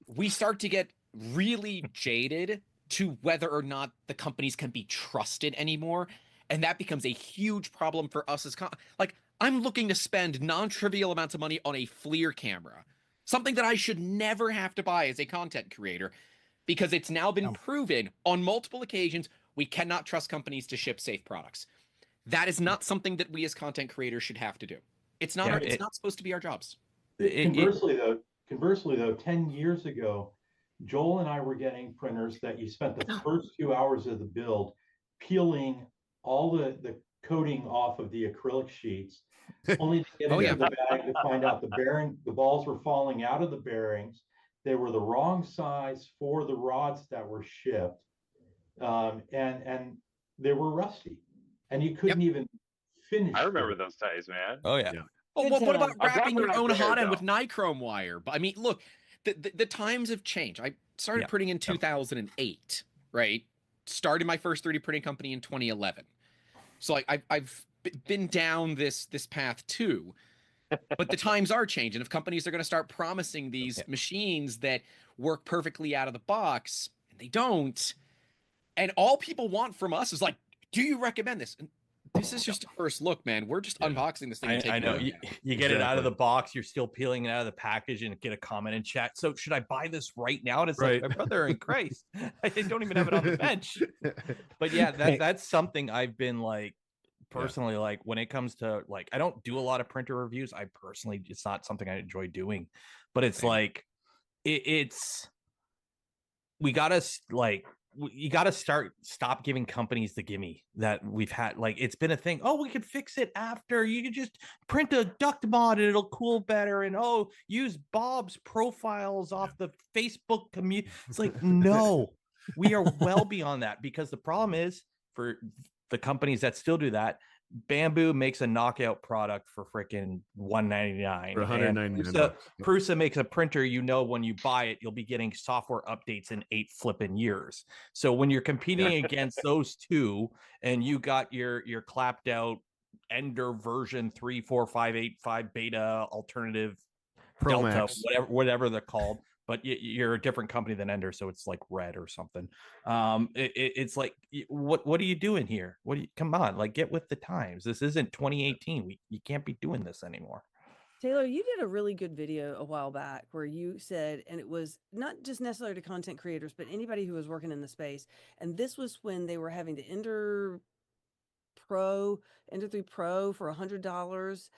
We start to get really jaded to whether or not the companies can be trusted anymore. And that becomes a huge problem for us as like, I'm looking to spend non-trivial amounts of money on a FLIR camera, something that I should never have to buy as a content creator, because it's now been proven on multiple occasions we cannot trust companies to ship safe products. That is not something that we as content creators should have to do. It's not. It's not supposed to be our jobs. Conversely, though, 10 years ago, Joel and I were getting printers that you spent the first 2 hours of the build peeling all the coating off of the acrylic sheets, only to get into the bag to find out the balls were falling out of the bearings. They were the wrong size for the rods that were shipped, and they were rusty, and you couldn't even finish. I remember those days, man. Oh yeah. Well, what about wrapping your own hot end with nichrome wire? But I mean, look, the times have changed. I started printing in 2008, right? Started my first 3D printing company in 2011. So like I've been down this path too. But the times are changing. If companies are going to start promising these machines that work perfectly out of the box, and they don't, and all people want from us is like, do you recommend this? And this is just a first look, man. We're just unboxing this thing. And I know you get it out of the box. You're still peeling it out of the package and get a comment in chat. So should I buy this right now? And it's like, my brother in Christ, I don't even have it on the bench. But yeah, that's something I've been like personally, like when it comes to like, I don't do a lot of printer reviews. I personally, it's not something I enjoy doing, but it's like, we gotta like, you got to stop giving companies the gimme that we've had. Like, it's been a thing. Oh, we could fix it after. You could just print a duct mod and it'll cool better. And oh, use Bob's profiles off the Facebook community. It's like, no, we are well beyond that, because the problem is for the companies that still do that, Bamboo makes a knockout product for freaking $199. For $199. Prusa makes a printer, you know, when you buy it, you'll be getting software updates in 8 flipping years. So when you're competing against those two, and you got your clapped out Ender version 34585 beta alternative Pro Delta, Max, whatever they're called, but you're a different company than Ender, so it's like Red or something. It's like, what are you doing here? Come on, like, get with the times. This isn't 2018. You can't be doing this anymore. Taylor, you did a really good video a while back where you said, and it was not just necessarily to content creators, but anybody who was working in the space. And this was when they were having the Ender 3 Pro for $100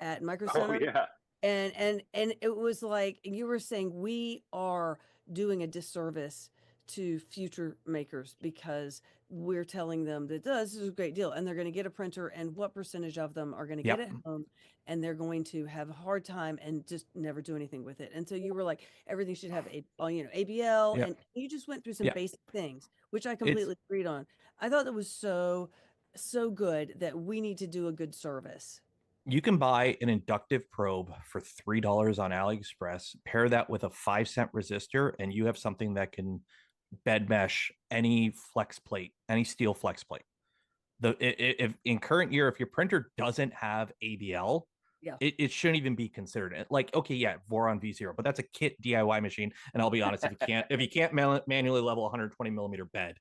at Micro Center. Oh yeah. And it was like you were saying, we are doing a disservice to future makers because we're telling them that this is a great deal and they're going to get a printer, and what percentage of them are going to get it home and they're going to have a hard time and just never do anything with it. And so you were like, everything should have ABL, and you just went through some basic things, which I completely agreed on. I thought that was so good that we need to do a good service. You can buy an inductive probe for $3 on AliExpress, pair that with a 5-cent resistor, and you have something that can bed mesh any flex plate, any steel flex plate. If in current year, if your printer doesn't have ABL, it shouldn't even be considered. Like, okay, yeah, Voron V0, but that's a kit DIY machine. And I'll be honest, if you can't manually level 120 millimeter bed,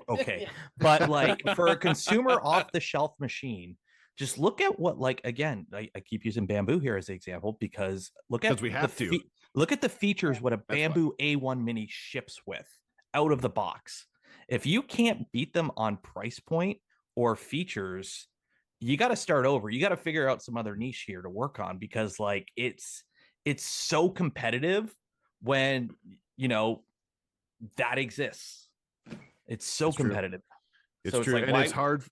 okay. But like for a consumer off the shelf machine, just look at what, like, again, I keep using Bamboo here as an example because look at the features what a Bamboo A1 Mini ships with out of the box. If you can't beat them on price point or features, you got to start over. You got to figure out some other niche here to work on, because like it's so competitive when, you know, that exists. It's so competitive. It's true, like, and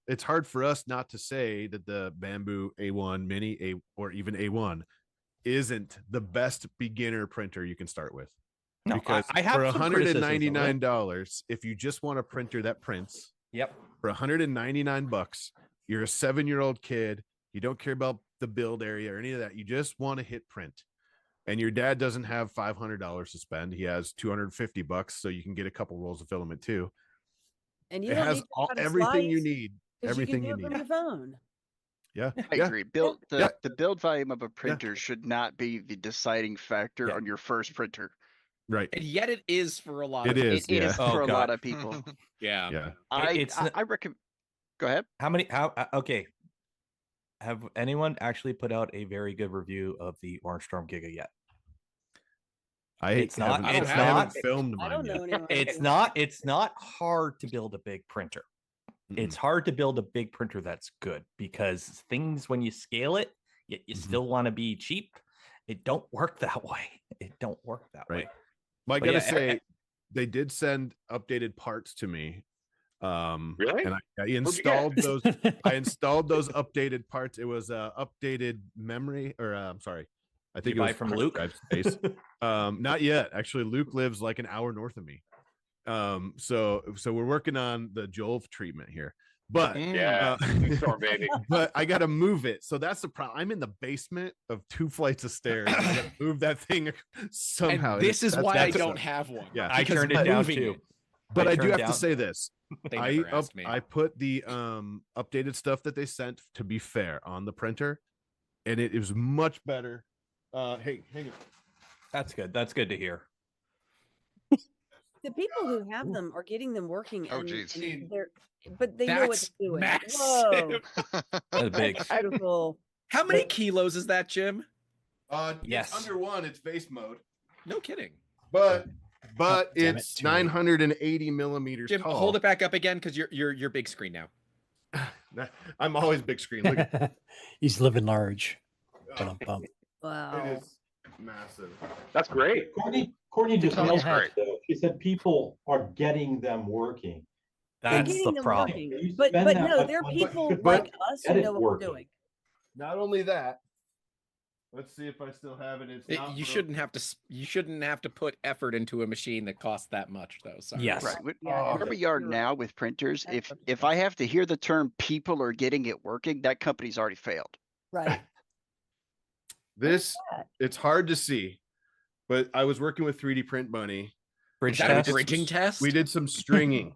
it's hard for us not to say that the Bamboo A1 Mini or even A1 isn't the best beginner printer you can start with. No, because I have for $199, if you just want a printer that prints, for $199, you're a 7-year-old kid, you don't care about the build area or any of that, you just want to hit print, and your dad doesn't have $500 to spend, he has $250, so you can get a couple rolls of filament too. And you it has everything you need. Everything you need. From your phone. Yeah, I agree. The build volume of a printer should not be the deciding factor on your first printer. Right. And yet it is for a lot of people. It is for a lot of people. Yeah. I recommend. Go ahead. Okay. Have anyone actually put out a very good review of the Orange Storm Giga yet? I haven't filmed mine yet. It's not hard to build a big printer. It's hard to build a big printer that's good because things, when you scale it, you still want to be cheap. It don't work that way. It don't work that way. Well, I But gotta yeah, say, they did send updated parts to me. Really? And I Where'd you installed get? those. I installed those updated parts. It was updated memory, or I'm sorry, I think you it buy was from hard Luke? drive space. Not yet. Actually, Luke lives like an hour north of me. So we're working on the Jolf treatment here. But Yeah, storm baby. but I gotta move it. So that's the problem. I'm in the basement of 2 flights of stairs. I gotta move that thing somehow. And this is That's- why I that's don't a- have one. Yeah, I because turned it down moving too. it. but I do turned have to down- say this. They never asked me. I put the updated stuff that they sent, to be fair, on the printer, and it was much better. Hey, hang on. That's good. That's good to hear. The people who have them are getting them working. Oh, and, geez. and but they know what That's they're doing. massive. Whoa, That's big. that's beautiful. How many kilos is that, Jim? Yes. It's under 1. It's base mode, No kidding. but damn it, it's too late. 980 millimeters Jim, tall. hold it back up again because you're big screen now. I'm always big screen. Look, He's living large. Oh, Bum. Wow. it is massive. That's great. Courtney just That's nailed great. it, though. She said people are getting them working. They're That's getting the them problem. working. You But spend but that no, much there are money, people but like us who get it know what we're working. doing. Not only that, let's see if I still have it. It's not You broke. shouldn't have to put effort into a machine that costs that much, though. Sorry. Yes. Right. Yeah, Where we are you're now right. with printers, That's if I have to hear the term "people are getting it working," that company's already failed. Right. This that? it's hard to see, but I was working with 3D Print Bunny. Bridge Is that test. a bridging test? We did some stringing.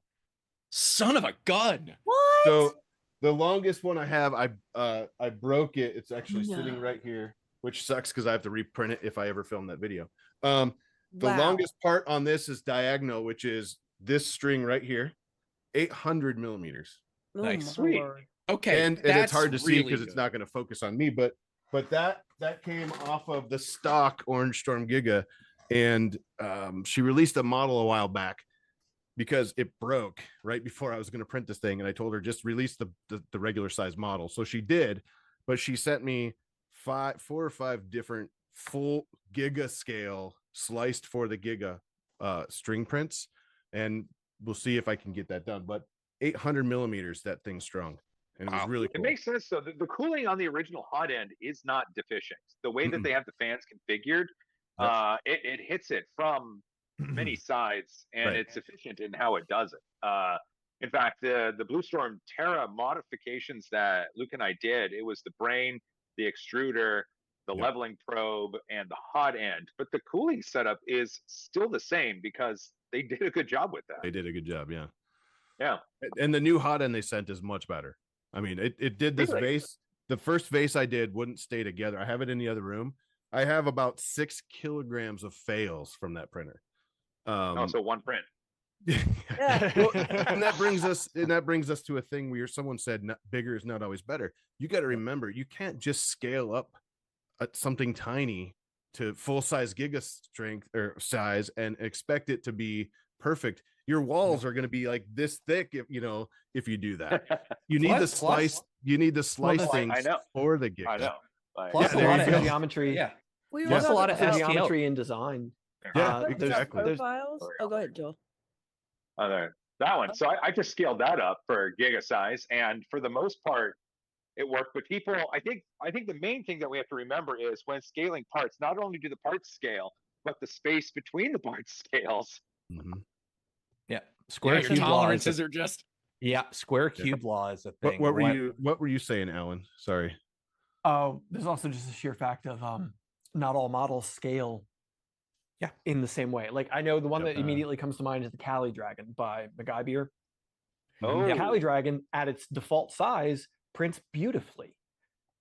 Son of a gun. What? So the longest one I have, I broke it. It's actually sitting No. right here, which sucks because I have to reprint it if I ever film that video. The Wow. longest part on this is diagonal, which is this string right here, 800 millimeters. Oh, Nice. my Sweet. word. Okay, And it's hard to see really because it's good. not going to focus on me, but that came off of the stock Orange Storm Giga, and she released a model a while back because it broke right before I was going to print this thing, and I told her just release the regular size model. So she did, but she sent me 4 or 5 different full Giga scale sliced for the Giga string prints, and we'll see if I can get that done. But 800 millimeters, that thing's strong, and it was really It cool. makes sense though. The cooling on the original hot end is not deficient. The way that they have the fans configured, it hits it from many sides, and Right. it's efficient in how it does it. In fact, the Blue Storm Terra modifications that Luke and I did, it was the brain, the extruder, the leveling probe, and the hot end. But the cooling setup is still the same because they did a good job with that. They did a good job, yeah. Yeah. And the new hot end they sent is much better. I mean, it did this Really? vase. The first vase I did wouldn't stay together. I have it in the other room. I have about 6 kilograms of fails from that printer. Also one print. Well, and that brings us to a thing where someone said bigger is not always better. You got to remember, you can't just scale up something tiny to full size Giga strength or size and expect it to be perfect. Your walls are going to be like this thick if you do that. You need the slice. You need the slice things I know. for the Giga. I know. Plus Yeah, a there lot you of go. geometry. Yeah. We Plus were a lot of talking about geometry in design. Yeah, What about exactly. profiles? Oh, go ahead, Joel. That one. So I just scaled that up for Giga size, and for the most part, it worked. But people, I think the main thing that we have to remember is when scaling parts, not only do the parts scale, but the space between the parts scales. Mhm. Yeah. Square Your cube law is tolerances are just. yeah. Square cube law is a thing. What were you saying, Alan? Sorry. Oh, there's also just a sheer fact of not all models scale in the same way. Like I know the one that immediately comes to mind is the Cali Dragon by MacGyver. Oh. The Cali Dragon at its default size prints beautifully.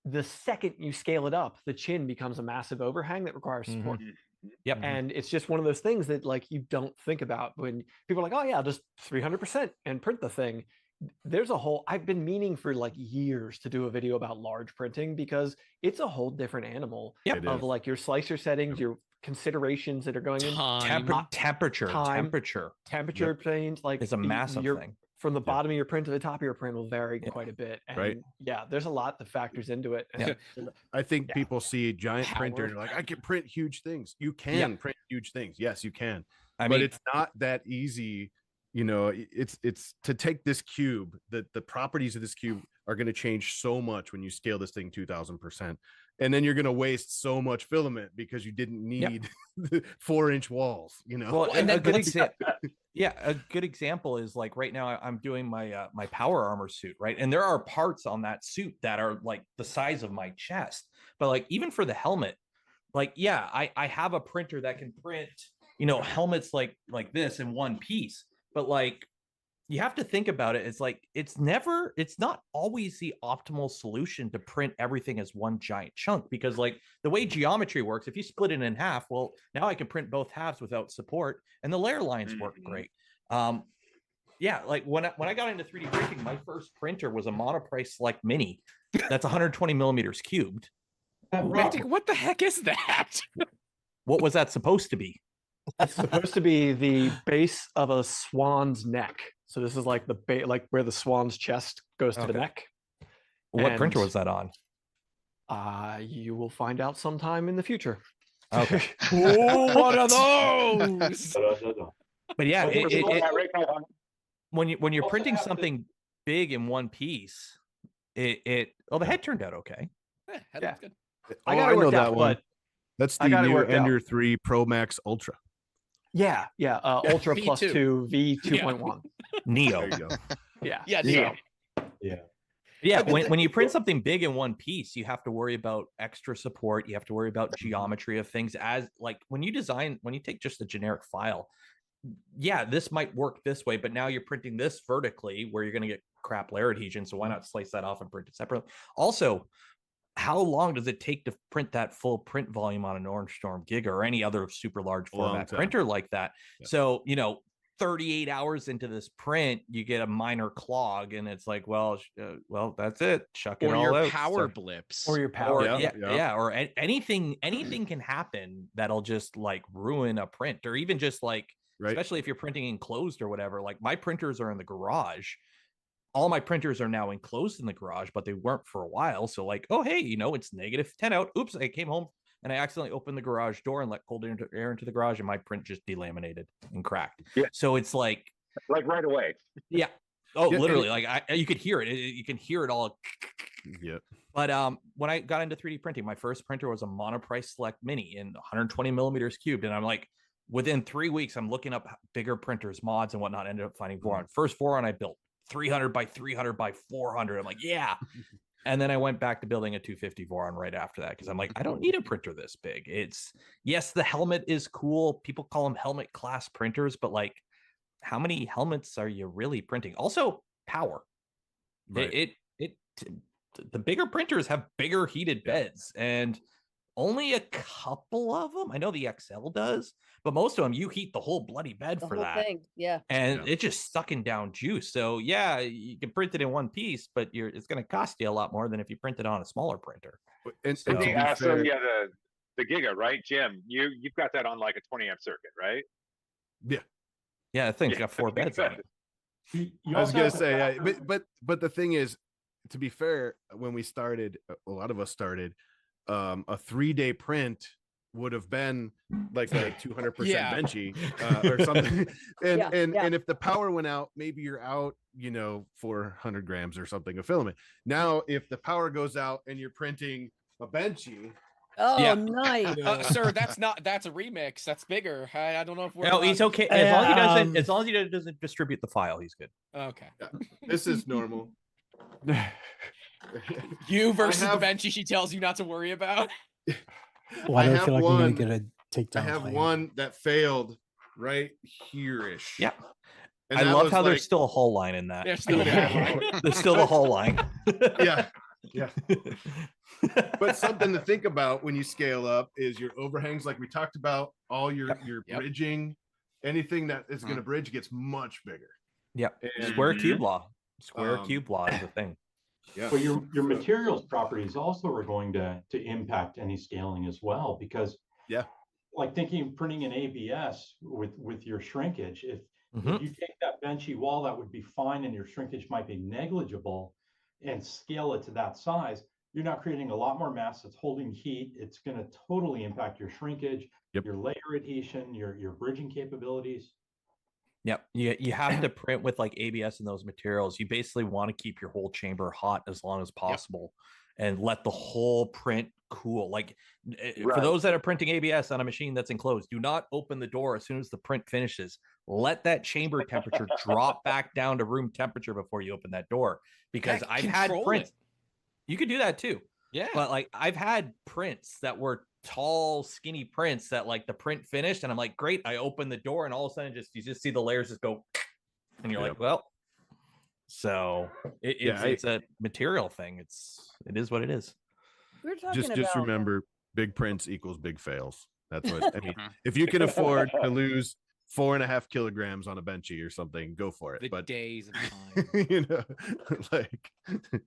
The second you scale it up, the chin becomes a massive overhang that requires support. Yep. And it's just one of those things that like you don't think about when people are like, oh yeah, just 300% and print the thing. There's a whole, I've been meaning for like years to do a video about large printing because it's a whole different animal of like your slicer settings, your considerations that are going in. Temperature. Temperature planes, like is a massive your thing. from the bottom of your print to the top of your print will vary quite a bit. And Right. yeah, there's a lot that factors into it. And I think people see a giant printer and they're like, I can print huge things. You can print huge things. Yes, you can. I but mean, it's not that easy. You know, it's to take this cube, the properties of this cube are going to change so much when you scale this thing 2000%. And then you're going to waste so much filament because you didn't need 4-inch walls, you know. Well, and a good example. Yeah, a good example is like right now I'm doing my my power armor suit, right? And there are parts on that suit that are like the size of my chest. But like even for the helmet, like yeah, I have a printer that can print, you know, helmets like this in one piece. But like you have to think about it. It's like it's not always the optimal solution to print everything as one giant chunk, because like the way geometry works, if you split it in half, well, now I can print both halves without support, and the layer lines work great. Yeah, like when I got into 3D printing, my first printer was a Monoprice Select Mini. That's 120 millimeters cubed. What the heck is that? What was that supposed to be? It's supposed to be the base of a swan's neck. So this is like the like where the swan's chest goes to the neck. What printer was that on? You will find out sometime in the future. Okay. Ooh, one of those. But yeah, when you're printing something big in one piece, well, the head turned out okay. Yeah. Good. I got it worked out, one. but That's the new Ender 3 Pro Max Ultra. Yeah, Ultra plus V2. 2 V2.1. Neo. There you go. Yeah. Neo. Yeah, when you print something big in one piece, you have to worry about extra support. You have to worry about geometry of things. As like when you take just a generic file, yeah, this might work this way, but now you're printing this vertically where you're going to get crap layer adhesion. So why not slice that off and print it separately? Also, how long does it take to print that full print volume on an Orange Storm Giga or any other super large format printer like that? Yeah. So, 38 hours into this print, you get a minor clog, and it's like, well, that's it. Chuck it all out. Or your power blips. Or your power. Or anything can happen that'll just like ruin a print, or even just like, especially if you're printing enclosed or whatever. Like my printers are in the garage. All my printers are now enclosed in the garage, but they weren't for a while. So like, oh, hey, it's -10 out. Oops, I came home and I accidentally opened the garage door and let cold air into the garage, and my print just delaminated and cracked. Yeah. So it's like right away. Yeah. Oh, literally. Like you could hear it. You can hear it all. Yeah. But when I got into 3D printing, my first printer was a Monoprice Select Mini in 120 millimeters cubed, and I'm like, within 3 weeks, I'm looking up bigger printers, mods, and whatnot. Ended up finding Voron. First Voron I built 300 by 300 by 400. I'm like, yeah. And then I went back to building a 250 Voron right after that, because I'm like, I don't need a printer this big. Yes, the helmet is cool. People call them helmet class printers, but like, how many helmets are you really printing? Also, power. Right. The bigger printers have bigger heated beds, and only a couple of them. I know the XL does, but most of them, you heat the whole bloody bed for that. Thing. Yeah. And it's just sucking down juice. So yeah, you can print it in one piece, but it's going to cost you a lot more than if you print it on a smaller printer. The Giga, right, Jim? You've got that on like a 20 amp circuit, right? Yeah. Yeah, that thing's got 4 beds on it. I was gonna say, but the thing is, to be fair, when we started, a lot of us started, a 3-day print would have been like a 200% benchy or something. And if the power went out, maybe you're out, 400 grams or something of filament. Now, if the power goes out and you're printing a benchy. Oh, nice. Sir, that's a remix. That's bigger. I don't know if we're. No, he's okay. As long as he doesn't distribute the file, he's good. Okay. Yeah, this is normal. You versus the benchy she tells you not to worry about. Why do I feel like I'm gonna get a takedown? I have one that failed right here-ish. Yeah. And I love how there's still a hull line in that. There's still there's still a hull line. Yeah. But something to think about when you scale up is your overhangs, like we talked about, all your bridging, anything that is going to bridge gets much bigger. Yep. Square cube law. Square cube law is the thing. Yeah. But your materials properties also are going to impact any scaling as well, because like thinking printing an ABS with your shrinkage, If you take that benchy wall, that would be fine and your shrinkage might be negligible, and scale it to that size, you're not creating a lot more mass. It's holding heat. It's going to totally impact your shrinkage, your layer adhesion, your bridging capabilities. Yep. You have to print with like ABS and those materials. You basically want to keep your whole chamber hot as long as possible and let the whole print cool. Like for those that are printing ABS on a machine that's enclosed, do not open the door as soon as the print finishes. Let that chamber temperature drop back down to room temperature before you open that door. Because I've had prints. You could do that too. Yeah. But like I've had prints that were tall, skinny prints that like the print finished, and I'm like, great. I open the door, and all of a sudden, you just see the layers just go, and you're like, well. So it's a material thing. It is what it is. We're talking just remember, big prints equals big fails. That's what I mean. If you can afford to lose 4.5 kilograms on a benchy or something, go for it. The days of time. You know, like what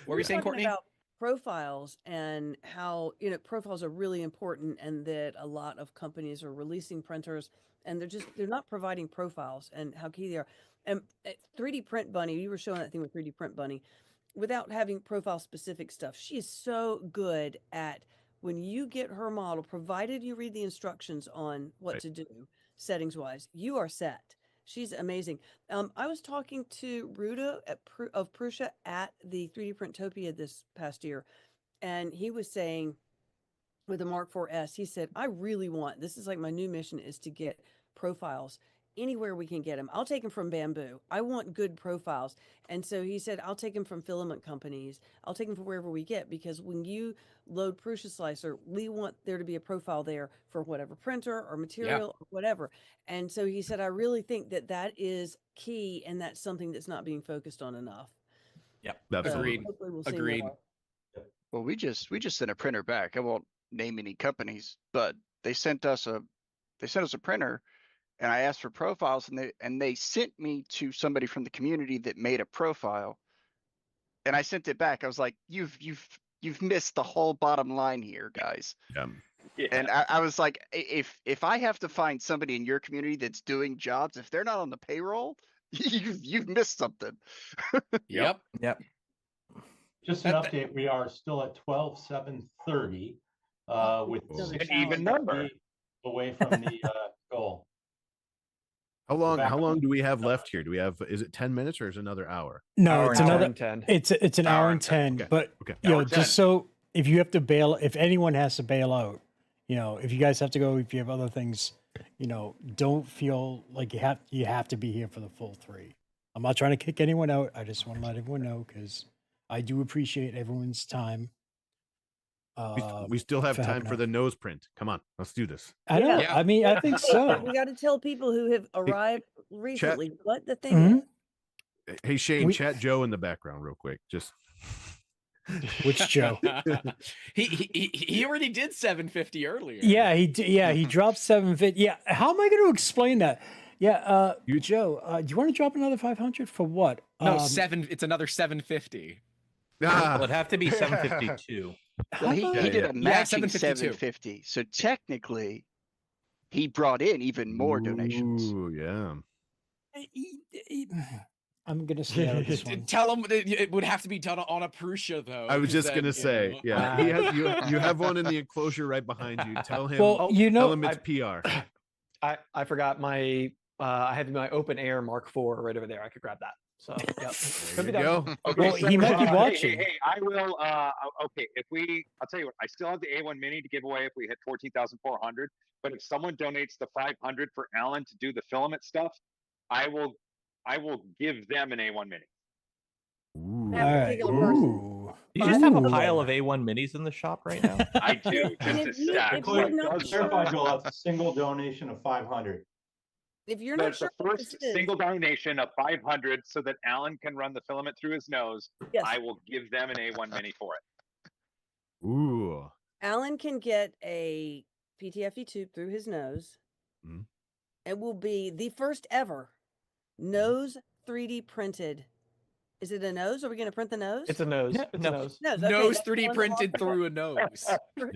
were you saying, Courtney? About profiles and how profiles are really important, and that a lot of companies are releasing printers and they're not providing profiles, and how key they are. And 3D Print Bunny, you were showing that thing with 3D Print Bunny, without having profile specific stuff. She is so good at, when you get her model, provided you read the instructions on what to do settings wise, you are set. She's amazing. I was talking to Ruda of Prusa at the 3D Printopia this past year, and he was saying with the Mark IVS, he said, I really want, this is like my new mission, is to get profiles anywhere we can get them. I'll take them from Bamboo. I want good profiles. And so he said, I'll take them from filament companies. I'll take them from wherever we get, because when you load Prusa Slicer, we want there to be a profile there for whatever printer or material or whatever. And so he said, I really think that is key, and that's something that's not being focused on enough. Yep. Agreed. We'll see Agreed. more. Well, we just sent a printer back. I won't name any companies, but they sent us a printer, and I asked for profiles, and they sent me to somebody from the community that made a profile, and I sent it back. I was like, you've missed the whole bottom line here, guys. Yeah. And I was like, if I have to find somebody in your community that's doing jobs, if they're not on the payroll, you've missed something. Yep. Just an update, we are still at 12,730 with An 6 even number away from the goal. How long do we have left here? Is it 10 minutes or is it another hour? No, it's another 10. It's an hour and 10. Okay. But just so if you have to bail, if anyone has to bail out, if you guys have to go, if you have other things, don't feel like you have to be here for the full 3. I'm not trying to kick anyone out. I just want to let everyone know, because I do appreciate everyone's time. We still have for time helping for out. the nose print. Come on, let's do this. I know. Yeah. I mean, I think so. We got to tell people who have arrived recently what the thing is. Hey Shane, chat Joe in the background real quick. Just Which Joe? he already did 750 earlier. Yeah, he did. Yeah, he dropped 750. Yeah, how am I going to explain that? Yeah, Joe, do you want to drop another 500 for what? No, it's another 750. Well, it'd have to be 752. Well, he did a matching 752. 750. So technically, he brought in even more donations. Ooh, yeah. I'm gonna stay out of this one. Tell him it would have to be done on a Prusa, though. I was just gonna say, know. yeah. He has, you have one in the enclosure right behind you. Tell him. Well, tell him it's PR. I forgot my I had my open air Mark IV right over there. I could grab that. So yep. There you go. Okay, Well, he might be watching. Hey, I will. Okay, I'll tell you what. I still have the A1 Mini to give away if we hit 14,400. But if someone donates the 500 for Alan to do the filament stuff, I will give them an A1 Mini. Ooh. That particular person. You just have a pile of A1 minis in the shop right now. I do. And Just if a stack. Clarify, Joel, that's a single donation of 500. If you're not That's sure the what first this is, single donation of 500 so that Alan can run the filament through his nose. Yes. I will give them an A1 Mini for it. Ooh. Alan can get a PTFE tube through his nose. Mhm. It will be the first ever nose 3D printed. Is it a nose? Are we going to print the nose? It's a nose. Yeah, It's no. a nose. Nose, okay, Nose that's 3D one printed off. through a nose.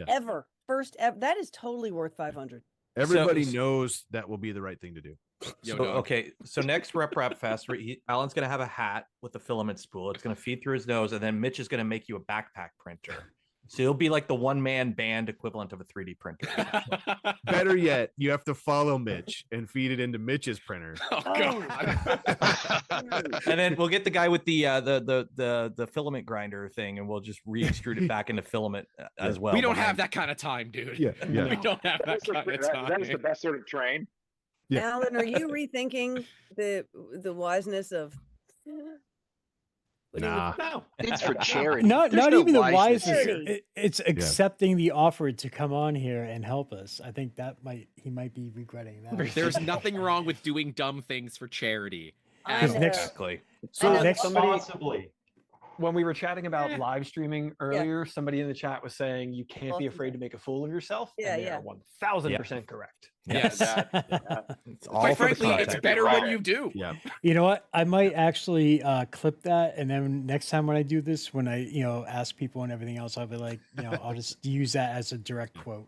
Ever. First ever. That is totally worth 500. Everybody knows that will be the right thing to do. So, dog. okay, so next Rep Fest, Alan's going to have a hat with a filament spool. It's going to feed through his nose, and then Mitch is going to make you a backpack printer. So you'll be like the one-man band equivalent of a 3D printer. Better yet, you have to follow Mitch and feed it into Mitch's printer. Oh God! And then we'll get the guy with the filament grinder thing, and we'll just re-extrude it back into filament as well. We don't have that kind of time, dude. Yeah. We don't have that kind of time. That is the best sort of train. Yeah. Alan, are you rethinking the wiseness of? Nah. No, It's for charity. Not There's no even the wiseness wisest. here. It's accepting the offer to come on here and help us. I think he might be regretting that. There's nothing wrong with doing dumb things for charity. Because Exactly. So next Responsibly. when we were chatting about live streaming earlier, somebody in the chat was saying you can't be afraid to make a fool of yourself. Yeah, and they are 1000% correct. Yes. It's all Quite for the frankly, it's content. better when you do. Yeah. You know what? I might actually clip that, and then next time when I do this, when I ask people and everything else, I'll be like, I'll just use that as a direct quote.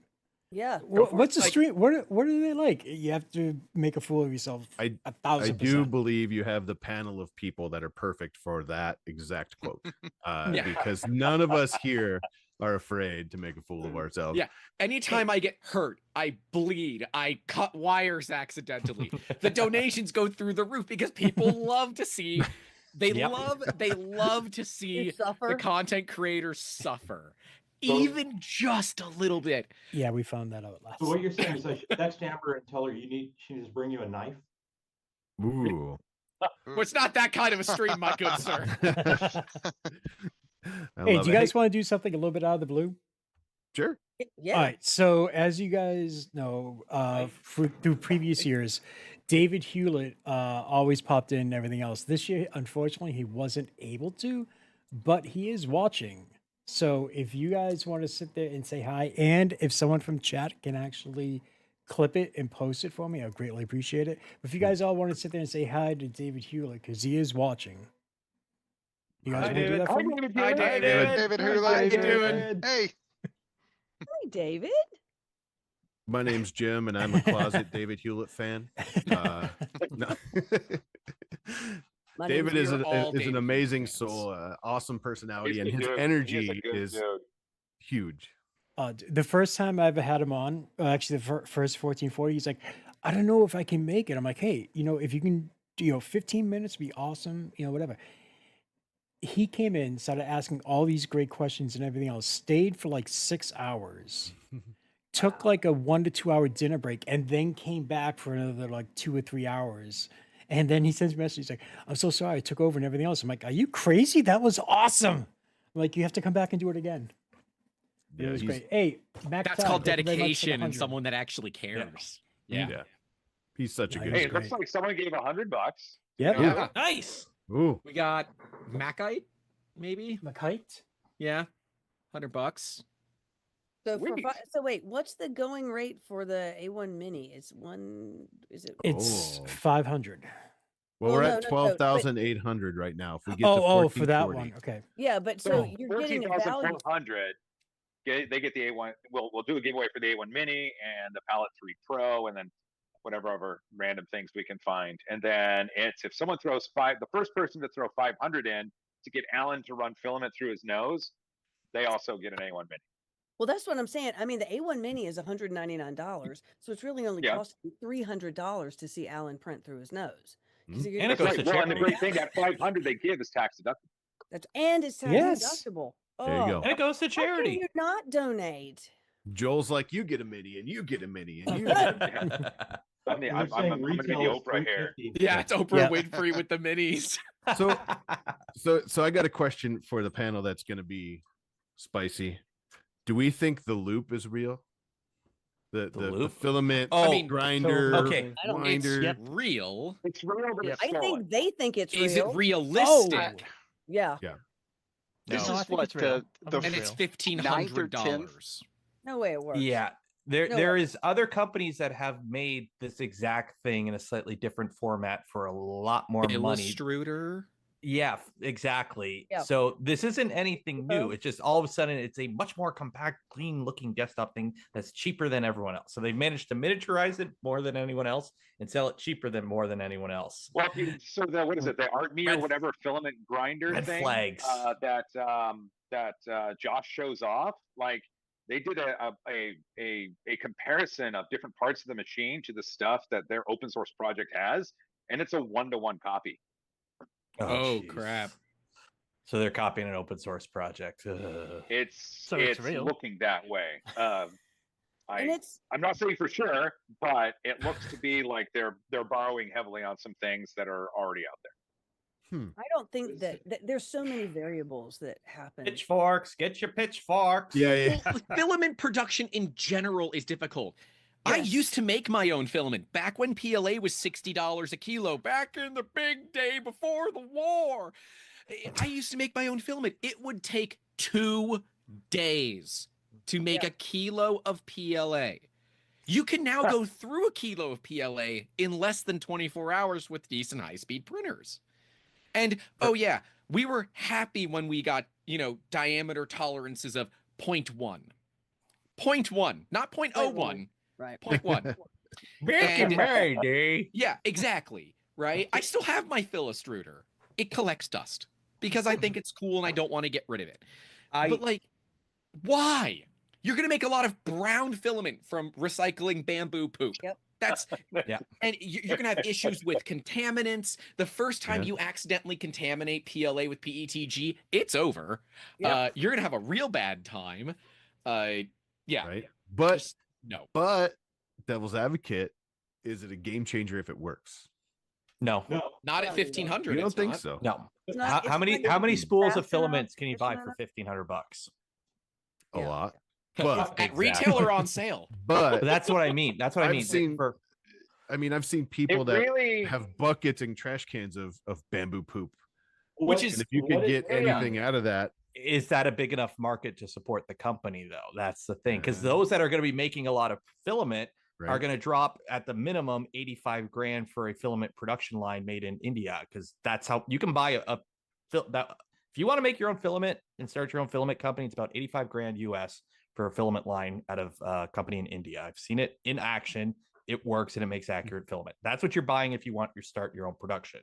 Yeah. What's the stream? What are they like? You have to make a fool of yourself. I 1000%. do believe you have the panel of people that are perfect for that exact quote, because none of us here are afraid to make a fool of ourselves. Yeah. Anytime I get hurt, I bleed, I cut wires accidentally. The donations go through the roof because people love to see. They love to see the content creators suffer. Even just a little bit. Yeah, we found that out last. So what you're saying is I should text Amber and tell her she needs to bring you a knife? Ooh. Well, it's not that kind of a stream, my good sir. Hey, do you guys want to do something a little bit out of the blue? Sure. Yeah. All right. So as you guys know, through previous years, David Hewlett always popped in and everything else. This year, unfortunately, he wasn't able to, but he is watching. So if you guys want to sit there and say hi, and if someone from chat can actually clip it and post it for me, I'd greatly appreciate it. But if you guys all want to sit there and say hi to David Hewlett, because he is watching. You guys want to do that for me? Hi, David. David, who how you doing? Hey. Hi, David. My name's Jim, and I'm a closet David Hewlett fan. No. David is an amazing soul, awesome personality, and his energy is huge. The first time I ever had him on, actually the first 1440, he's like, I don't know if I can make it. I'm like, hey, if you can, 15 minutes would be awesome, whatever. He came in, started asking all these great questions and everything else, stayed for like 6 hours, took like a 1 to 2 hour dinner break, and then came back for another like 2 or 3 hours. And then he sends me a message. He's like, I'm so sorry I took over and everything else. I'm like, are you crazy? That was awesome. I'm like, you have to come back and do it again. It was great. Hey, Mac That's Todd, called thank you very much for the dedication and 100. someone that actually cares. Yeah. He's such a good Hey, guy. it looks like someone gave $100. Yep. Yeah. Nice. Ooh. We got Macite, maybe? Macite? Yeah. $100. So wait, what's the going rate for the A1 Mini? Is it? It's 500. Well, Oh, we're no, at no, 12,800 right now. If we get to For that 1440. one. Okay. Yeah, but so you're getting a value. 14,400. They get the A1. We'll do a giveaway for the A1 Mini and the Palette 3 Pro, and then whatever other random things we can find. And then it's if someone throws the first person to throw 500 in to get Alan to run filament through his nose, they also get an A1 Mini. Well, that's what I'm saying. I mean, the A1 Mini is $199, so it's really only costing $300 to see Alan print through his nose. And it goes to charity. And the great thing, that 500 they give is tax deductible. And it's tax deductible. There you go. And it goes to How can charity. you not donate? Joel's like, you get a mini, and you get a mini, and you get a mini. I'm gonna be the Oprah here. Yeah, it's Oprah Winfrey with the minis. So I got a question for the panel that's going to be spicy. Do we think the loop is real? The loop? filament grinder. Okay. Winder. It's real. It's real, but it's I think they think it's real. Is it realistic? Yeah. Yeah. This No, I is think what it's real. the And it's ninth or tenth. $1,500. No way it works. Yeah. No There way. is other companies that have made this exact thing in a slightly different format for a lot more money. Illustrator. Yeah, exactly. Yeah. So this isn't anything new. It's just all of a sudden it's a much more compact, clean looking desktop thing that's cheaper than everyone else. So they've managed to miniaturize it more than anyone else and sell it cheaper than more than anyone else. Well, so what is it? The ArtMe or whatever filament grinder red thing flags. that Josh shows off. Like they did a comparison of different parts of the machine to the stuff that their open source project has, and it's a 1-to-1 copy. Oh crap. So they're copying an open source project. It's real. looking that way. And I'm not saying for sure, but it looks to be like they're borrowing heavily on some things that are already out there. I don't think that there's so many variables that happen. Pitchforks, get your pitchforks. Well, filament production in general is difficult. I used to make my own filament back when PLA was $60 a kilo, back in the big day before the war. I used to make my own filament. It would take 2 days to make a kilo of PLA. You can now go through a kilo of PLA in less than 24 hours with decent high-speed printers. And, oh yeah, we were happy when we got, diameter tolerances of 0.1. 0.1, not 0.01. Right. 0.1. Back in my day. Yeah, exactly. Right? I still have my fill extruder. It collects dust because I think it's cool and I don't want to get rid of it. But like, why? You're going to make a lot of brown filament from recycling bamboo poop. Yep. That's and you're going to have issues with contaminants. The first time you accidentally contaminate PLA with PETG, it's over. Yep. You're going to have a real bad time. Right. But But no. But devil's advocate, is it a game changer if it works? No. Not at 1,500. You don't it's think not. so? No. It's not- How it's many not spools of fast enough, filaments can you buy efficient for $1,500? A lot. At But retail or on sale. but That's what I mean. That's what I I've mean. seen- For I've seen people It that really- have buckets and trash cans of bamboo poop. Which And is if you could get yeah. anything out of that, is that a big enough market to support the company though? That's the thing, because those that are going to be making a lot of filament are Right. going to drop at the minimum 85 grand for a filament production line made in India, because that's how you can buy a that if you want to make your own filament and start your own filament company, it's about 85 grand US for a filament line out of a company in India. I've seen it in action. It works and it makes accurate filament. That's what you're buying if you want to start your own production.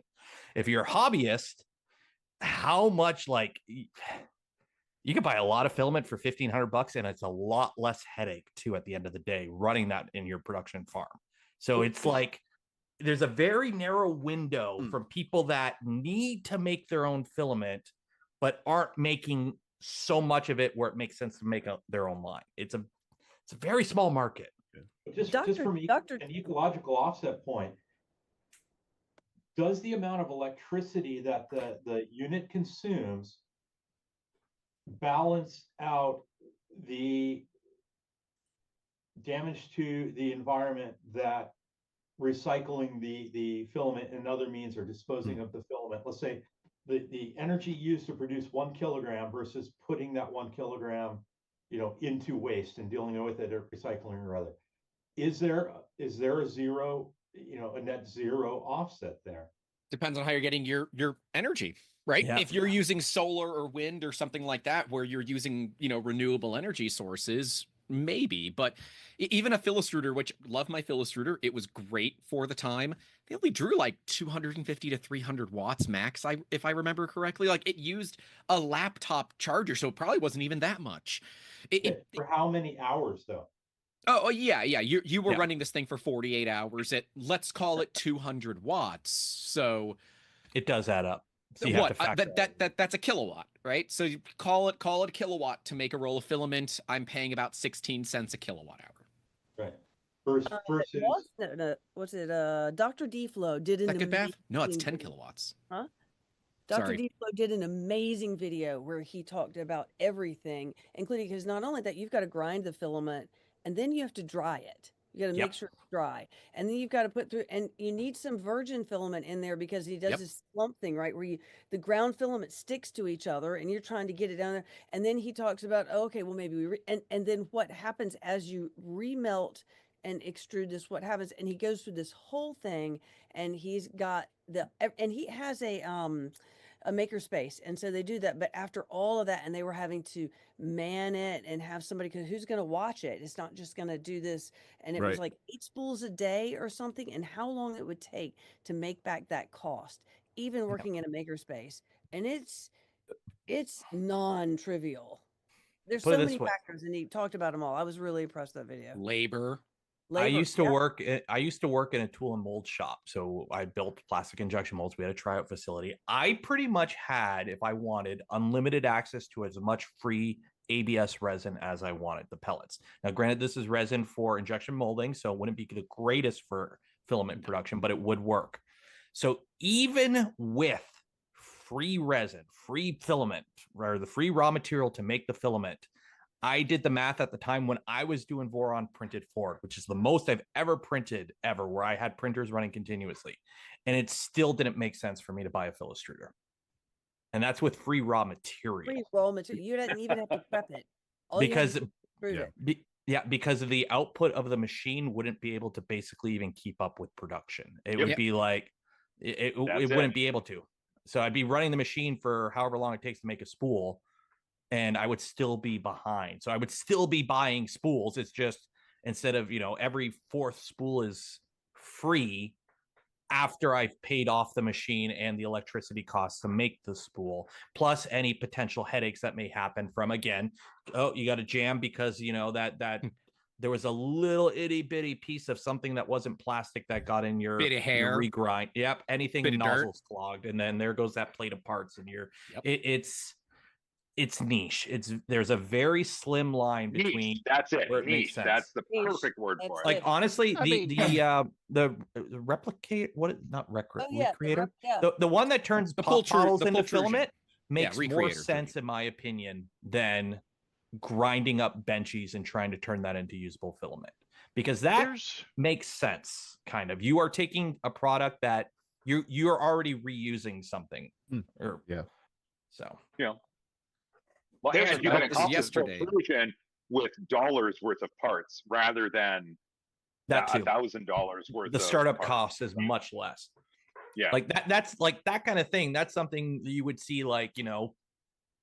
If you're a hobbyist, how much you can buy a lot of filament for $1,500 and it's a lot less headache too at the end of the day running that in your production farm. So it's like there's a very narrow window from people that need to make their own filament but aren't making so much of it where it makes sense to make their own line. It's a very small market. Just from an ecological offset point, does the amount of electricity that the unit consumes balance out the damage to the environment that recycling the filament and other means or disposing of the filament? Let's say the energy used to produce 1 kilogram versus putting that 1 kilogram, into waste and dealing with it or recycling or other. Is there a zero, a net zero offset there? Depends on how you're getting your energy, right? Yeah. If you're using solar or wind or something like that, where you're using, renewable energy sources, maybe. But even a fill extruder, which love my fill extruder, it was great for the time. They only drew like 250 to 300 watts max, if I remember correctly. Like it used a laptop charger, so it probably wasn't even that much. For how many hours though? Oh yeah. You were running this thing for 48 hours at, let's call it 200 watts. So it does add up. So you what? have to factor That's a kilowatt, right? So you call it a kilowatt to make a roll of filament. I'm paying about 16 cents a kilowatt hour. Right. Versus what's it? Dr. D-Flow did Is an that good, Beth? No, it's amazing 10 video. kilowatts. Huh? Dr. Sorry. D-Flow did an amazing video where he talked about everything, including, because not only that, you've got to grind the filament and then you have to dry it. You got to make sure it's dry. And then you've got to put through, and you need some virgin filament in there because he does this lump thing, right? Where the ground filament sticks to each other and you're trying to get it down there. And then he talks about, okay, well, maybe and then what happens as you remelt and extrude this, what happens? And he goes through this whole thing, and he's got and he has a makerspace, and so they do that. But after all of that, and they were having to man it and have somebody, because who's going to watch it? It's not just going to do this. And it was Right. like 8 spools a day or something, and how long it would take to make back that cost, even working in a makerspace. And it's non-trivial. There's Put it so this many way. factors, and he talked about them all. I was really impressed with that video. Labor. I Labor, used to yeah. work. I used to work in a tool and mold shop, so I built plastic injection molds. We had a tryout facility. I pretty much had, if I wanted, unlimited access to as much free ABS resin as I wanted. The pellets. Now, granted, this is resin for injection molding, so it wouldn't be the greatest for filament production, but it would work. So even with free resin, free filament, or the free raw material to make the filament, I did the math at the time when I was doing Voron printed Ford, which is the most I've ever printed ever, where I had printers running continuously. And it still didn't make sense for me to buy a Phillistrudor. And that's with free raw material. Free raw material. You didn't even have to prep it. All Because you had to do was extrude it. because of the output of the machine wouldn't be able to basically even keep up with production. It Yep. would be like it wouldn't be able to. So I'd be running the machine for however long it takes to make a spool, and I would still be behind. So I would still be buying spools. It's just instead of, every 4th spool is free after I've paid off the machine and the electricity costs to make the spool, plus any potential headaches that may happen from, again, oh, you got to jam because, that there was a little itty bitty piece of something that wasn't plastic that got in your Bit of hair. your regrind. Yep. Anything Bit of dirt. nozzles clogged. And then there goes that plate of parts, and it's niche. There's a very slim line between Niche. That's it. where it makes Niche. sense. That's the perfect word for it. Like, honestly, I mean- the replicate, not recreator, yeah. the one that turns The pop pultru- bottles the into pultrusion. filament Yeah, makes more recreator sense, in my opinion, than grinding up benchies and trying to turn that into usable filament, because that makes sense. Kind of, you are taking a product that you're already reusing something. Or so yeah. Well, There's and you a- can this is accomplish yesterday. filtration with dollars worth of parts rather than that too. $1,000 worth. The of startup parts. cost is much less. Yeah, like that's like that kind of thing. That's something you would see, like,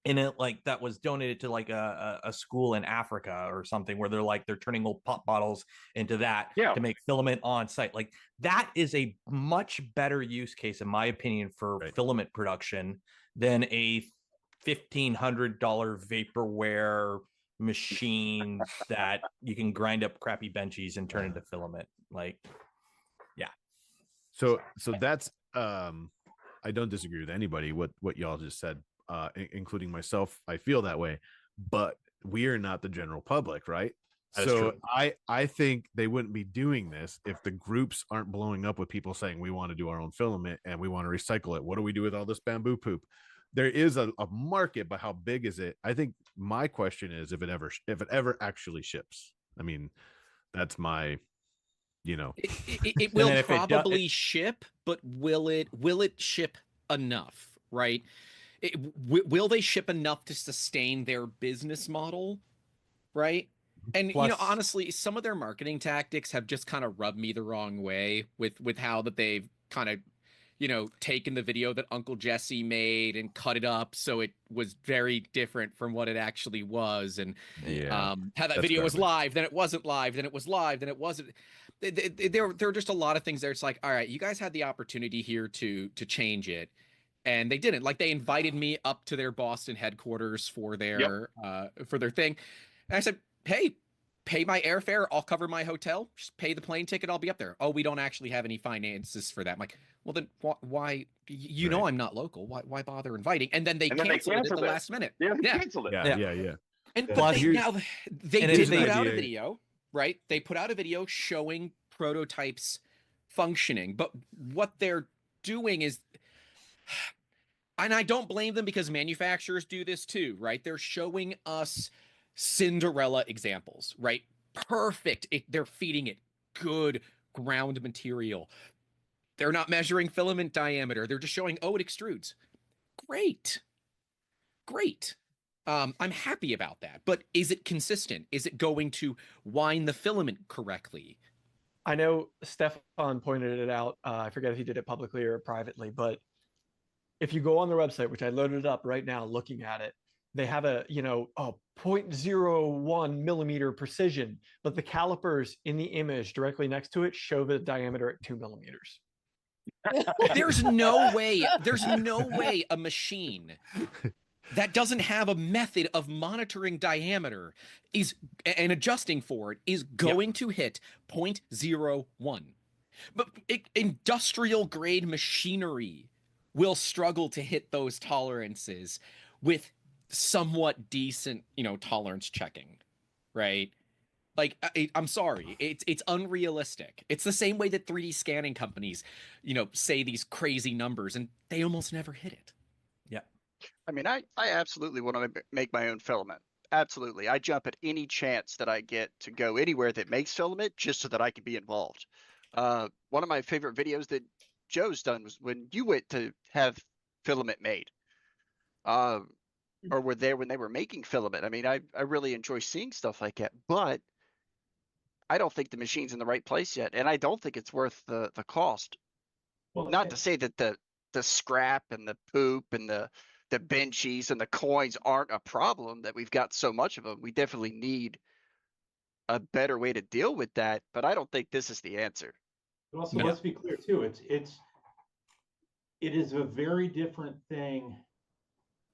in it, like that was donated to like a school in Africa or something, where they're turning old pop bottles into that to make filament on site. Like, that is a much better use case, in my opinion, for filament production than a $1,500 vaporware machine that you can grind up crappy benchies and turn into filament. Like, yeah. So that's I don't disagree with anybody what y'all just said, including myself. I feel that way, but we are not the general public, right? That is So true. I think they wouldn't be doing this if the groups aren't blowing up with people saying we want to do our own filament and we want to recycle it. What do we do with all this bamboo poop? There is a market, but how big is it? I think my question is if it ever actually ships. I mean, that's my, It will probably ship, but will it ship enough, right? Will they ship enough to sustain their business model, right? And Plus- honestly, some of their marketing tactics have just kind of rubbed me the wrong way with how that they've kind of taken the video that Uncle Jesse made and cut it up so it was very different from what it actually was, and how that video was live, then it wasn't live, then it was live, then it wasn't. There are just a lot of things there. It's like, all right, you guys had the opportunity here to change it, and they didn't. Like, they invited me up to their Boston headquarters for their thing, and I said, hey, pay my airfare, I'll cover my hotel, just pay the plane ticket, I'll be up there. Oh, we don't actually have any finances for that. I'm like, well, then why? You know I'm not local. Why bother inviting? And then they canceled it at the last minute. Yeah, they canceled it. Yeah. And Plus, they did put out a video, right? They put out a video showing prototypes functioning, but what they're doing is, and I don't blame them, because manufacturers do this too, right? They're showing us Cinderella examples, right? Perfect. They're feeding it good ground material. They're not measuring filament diameter. They're just showing, oh, it extrudes. Great. I'm happy about that. But is it consistent? Is it going to wind the filament correctly? I know Stefan pointed it out. I forget if he did it publicly or privately, but if you go on their website, which I loaded up right now, looking at it, they have a 0.01 millimeter precision, but the calipers in the image directly next to it show the diameter at 2 millimeters. There's no way a machine that doesn't have a method of monitoring diameter and adjusting for it is going to hit 0.01. But industrial grade machinery will struggle to hit those tolerances with somewhat decent, tolerance checking, right? Like, I'm sorry, it's unrealistic. It's the same way that 3D scanning companies, say these crazy numbers and they almost never hit it. Yeah. I mean, I absolutely want to make my own filament. Absolutely. I jump at any chance that I get to go anywhere that makes filament just so that I can be involved. One of my favorite videos that Joe's done was when you went to have filament made. Or were there when they were making filament. I mean, I really enjoy seeing stuff like that, but I don't think the machine's in the right place yet. And I don't think it's worth the cost. Well, not to say that the scrap and the poop and the benchies and the coins aren't a problem, that we've got so much of them. We definitely need a better way to deal with that, but I don't think this is the answer. But also, let's be clear too. It is a very different thing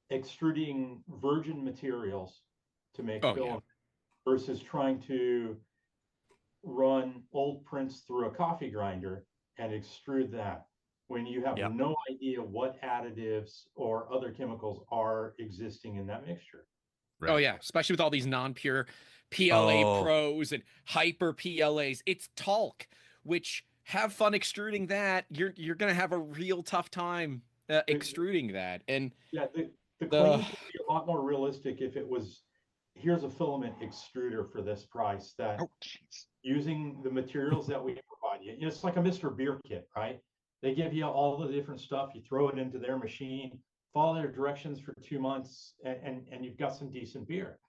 extruding virgin materials to make film versus trying to run old prints through a coffee grinder and extrude that when you have no idea what additives or other chemicals are existing in that mixture. Oh yeah, especially with all these non-pure PLA pros and hyper PLAs. It's talc, which have fun extruding that. You're gonna have a real tough time extruding that. And yeah, the claims would be a lot more realistic if it was, here's a filament extruder for this price that using the materials that we provide you. It's like a Mr. Beer kit, right? They give you all the different stuff, you throw it into their machine, follow their directions for 2 months, and you've got some decent beer.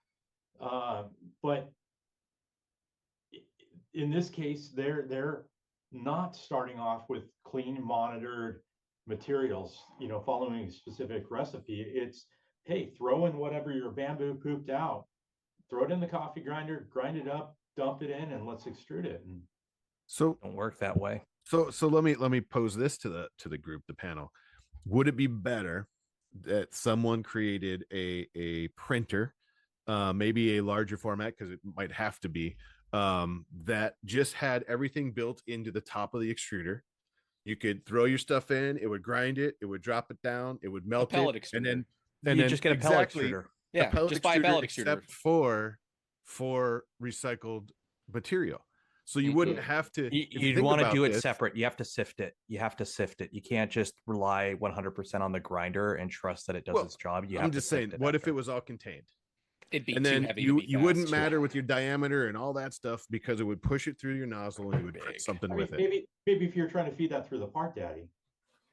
But in this case, they're not starting off with clean, monitored materials, following a specific recipe. It's, hey, throw in whatever your bamboo pooped out, throw it in the coffee grinder, grind it up, dump it in, and let's extrude it. And so don't work that way. So let me pose this to the group, the panel. Would it be better that someone created a printer, maybe a larger format, because it might have to be, that just had everything built into the top of the extruder? You could throw your stuff in, it would grind it, it would drop it down, it would melt pellet it, extruder. and You then just get a pellet extruder. Yeah, just buy a pellet extruder. Except for recycled material. So you wouldn't have to. You'd want to do it separate. You have to sift it. You can't just rely 100% on the grinder and trust that it does its job. I'm just saying, what if it was all contained? It'd be and too then heavy. You wouldn't matter with your diameter and all that stuff because it would push it through your nozzle and you would print something with it. Maybe if you're trying to feed that through the Park Daddy.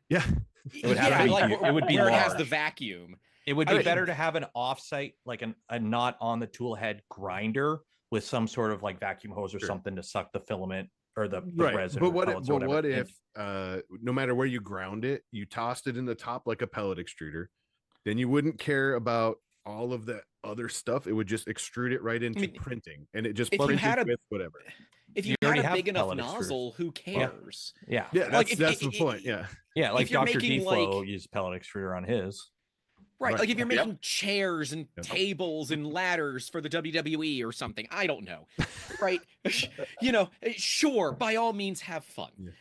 Yeah. It would have it would be where large. it has the vacuum. It would be better to have an offsite, like a not on the tool head grinder with some sort of like vacuum hose or something to suck the filament or the resin. But what if no matter where you ground it, you tossed it in the top like a pellet extruder? Then you wouldn't care about all of the other stuff. It would just extrude it right into printing, and it just printed with whatever. If you had a big enough nozzle, who cares? Yeah, that's the point. Yeah, like Dr. making, D-Flow used pellet extruder on his. Right, like if you're making chairs and tables and ladders for the WWE or something, I don't know, right? Sure, by all means, have fun.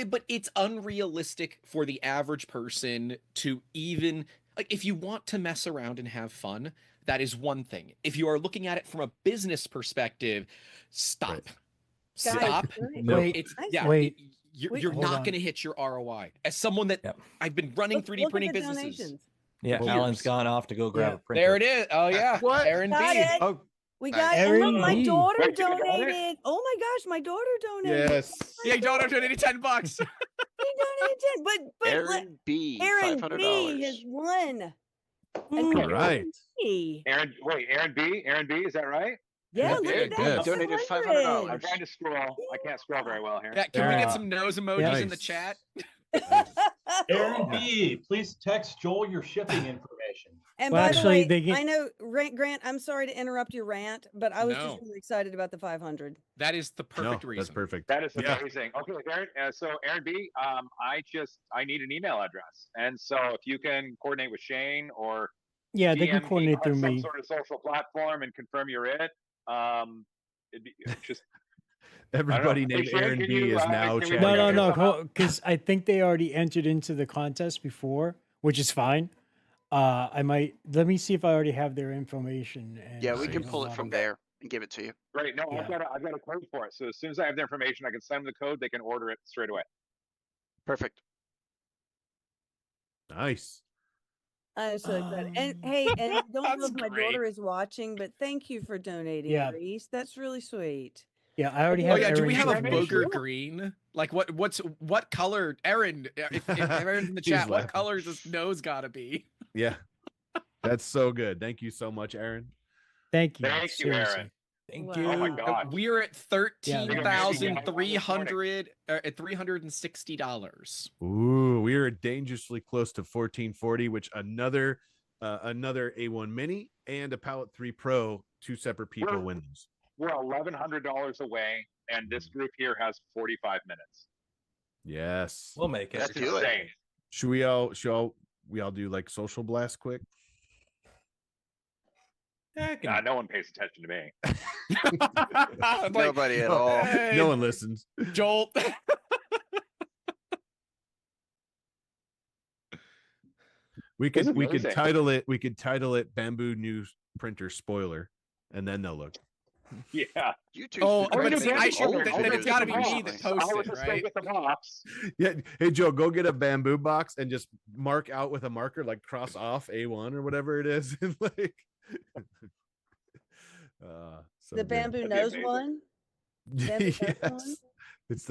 But it's unrealistic for the average person to even, like, if you want to mess around and have fun, that is one thing. If you are looking at it from a business perspective, stop. Right. Stop. Wait, You're not going to hit your ROI. As someone that I've been running 3D printing businesses. Yeah, Alan's gone off to go grab a printer. There it is. Oh yeah, What? Aaron B. Got it. Oh, we got Aaron my B. daughter Wait, you got it? donated. Oh my gosh, my daughter donated. Yes. Yeah, your daughter donated $10. She donated 10, but Aaron B. Aaron $500. B has won. All right. Aaron B, is that right? Yeah, look Dude, at that. donated I'm $500. trying to scroll. I can't scroll very well here. Yeah, can we get some nose emojis in the chat? Aaron B, please text Joel your shipping information. And Well, by actually, the way, they get- I know Grant, I'm sorry to interrupt your rant, but I was just No. really excited about the 500. That is the perfect No, reason. that's perfect. That is Yeah. amazing. Okay, Aaron. So Aaron B, I need an email address, and so if you can coordinate with Shane or Yeah, they can DM me coordinate on through some me. sort of social platform and confirm you're it. It'd be just Everybody Hey, named Shane, Aaron can B you, is can now we chatting. figure No, this somehow? because I think they already entered into the contest before, which is fine. I might let me see if I already have their information. And Yeah, we see can if pull I'm it from on- there and give it to you. Great. No, Yeah. I've got a code for it. So as soon as I have the information, I can send them the code. They can order it straight away. Perfect. Nice. I'm so excited. And hey, and I don't know That's if my great. daughter is watching, but thank you for donating, Yeah. Reese. That's really sweet. Yeah, I already Oh, have. Oh yeah, do we Aaron's have a information. booger green? Like what color? Aaron, if Aaron's in the He's chat, what laughing. color is his nose gotta be? Yeah. That's so good. Thank you so much, Aaron. Thank you. Thank you, seriously. Aaron. Thank Oh my you. God. We're at $13,300 at $360. Ooh, we are dangerously close to 1440, which another A1 Mini and a Palette 3 Pro, two separate people We're- win those. We're $1,100 away, and this group here has 45 minutes. Yes. We'll make it. Let's do it. Insane. Should we all do like social blast quick? Nah, no one pays attention to me. Like, Nobody at all. hey, No one listens. Jolt. We This could is we could amazing. title it Bamboo News Printer Spoiler, and then they'll look. Yeah. YouTube's Oh, been but see, recommending I should. old Then it's videos got to be me recently. that I posts would it, just right? get the box. Yeah. Hey Joe, go get a bamboo box and just mark out with a marker, like cross off A1 or whatever it is. And like so The good. bamboo That'd be nose amazing. one. Bamboo nose one? Yes. It's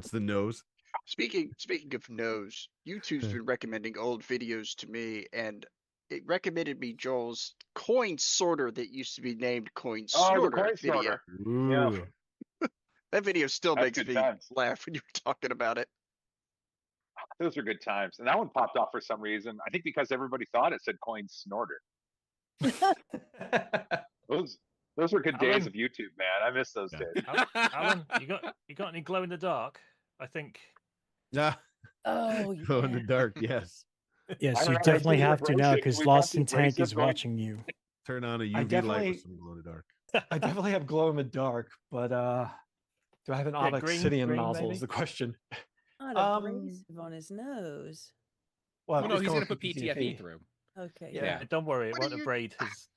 the nose. Speaking of nose, YouTube's been recommending old videos to me, and it recommended me Joel's coin sorter that used to be named coin Oh, the snorter coin video. snorter. Ooh. That video still That's makes good me times. laugh when you were talking about it. Those are good times. And that one popped off for some reason. I think because everybody thought it said coin snorter. Those were good days Alan. of YouTube, man. I miss those Yeah. days. Alan, you got any glow in the dark? I think. Ah, Oh, glow in the yeah. dark, yes. Yes, I you don't know, definitely I have to now abrasive. because We've got Lost the in Tank abrasive is going. watching you. Turn on a I UV light definitely- with some glow in the dark. I definitely have glow in the dark, but do I have an Yeah, obsidian green, nozzle maybe? is the question. Not abrasive on his nose. Well, Well, no, it's he's going gonna for put PTFE through. Okay. Yeah. Don't worry, it What won't are you- abrade his.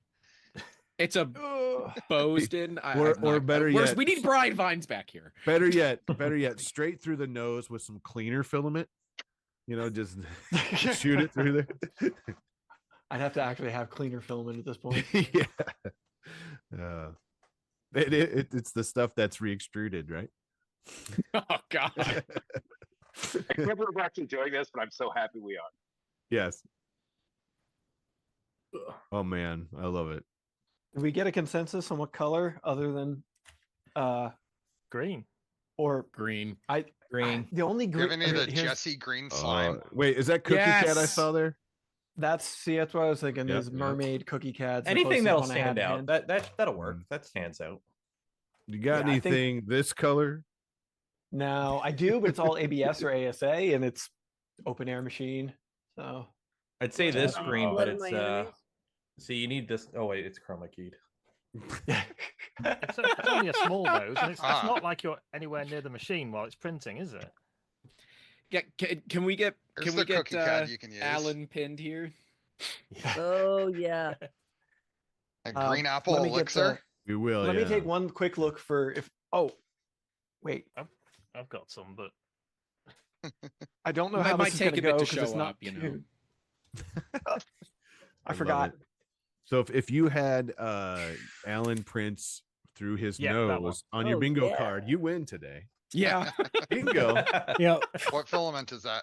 It's a Boston. Or better yet, we need bride vines back here. better yet, straight through the nose with some cleaner filament. You know, just shoot it through there. I'd have to actually have cleaner filament at this point. Yeah. It's the stuff that's re-extruded, right? Oh God. I can't believe we're actually doing this, but I'm so happy we are. Yes. Oh man, I love it. Did we get a consensus on what color other than Green. or Green. Green. the only Do you green have any of the Jesse green slime? Wait, is that Cookie Cat I Yes. saw there? that's what I was thinking Yeah, is yeah. mermaid cookie cats. the Anything closest that'll one I had stand in out. hand. That'll work. That stands out. You got Yeah, I think- anything this color? No, I do, but it's all ABS or ASA and it's open air machine. So I'd say this Oh, green, blood but of it's my enemies. see you need this. Oh wait, it's chroma keyed. It's only a small nose, and it's Ah. not like you're anywhere near the machine while it's printing, is it? Yeah. Can we get Here's the cookie cat you can use. Alan pinned here? Oh yeah. A green apple let me get elixir. We will. let yeah. me take one quick look for if wait, I've got some, but I don't know Might- how might this is take gonna a bit go to 'cause show it's not up, you know. cute. I love forgot. it. So if you had Alan Prince through his Yeah, that one. nose on your Oh, bingo yeah. card, you win today. Yeah. Bingo. Yeah. What filament is that?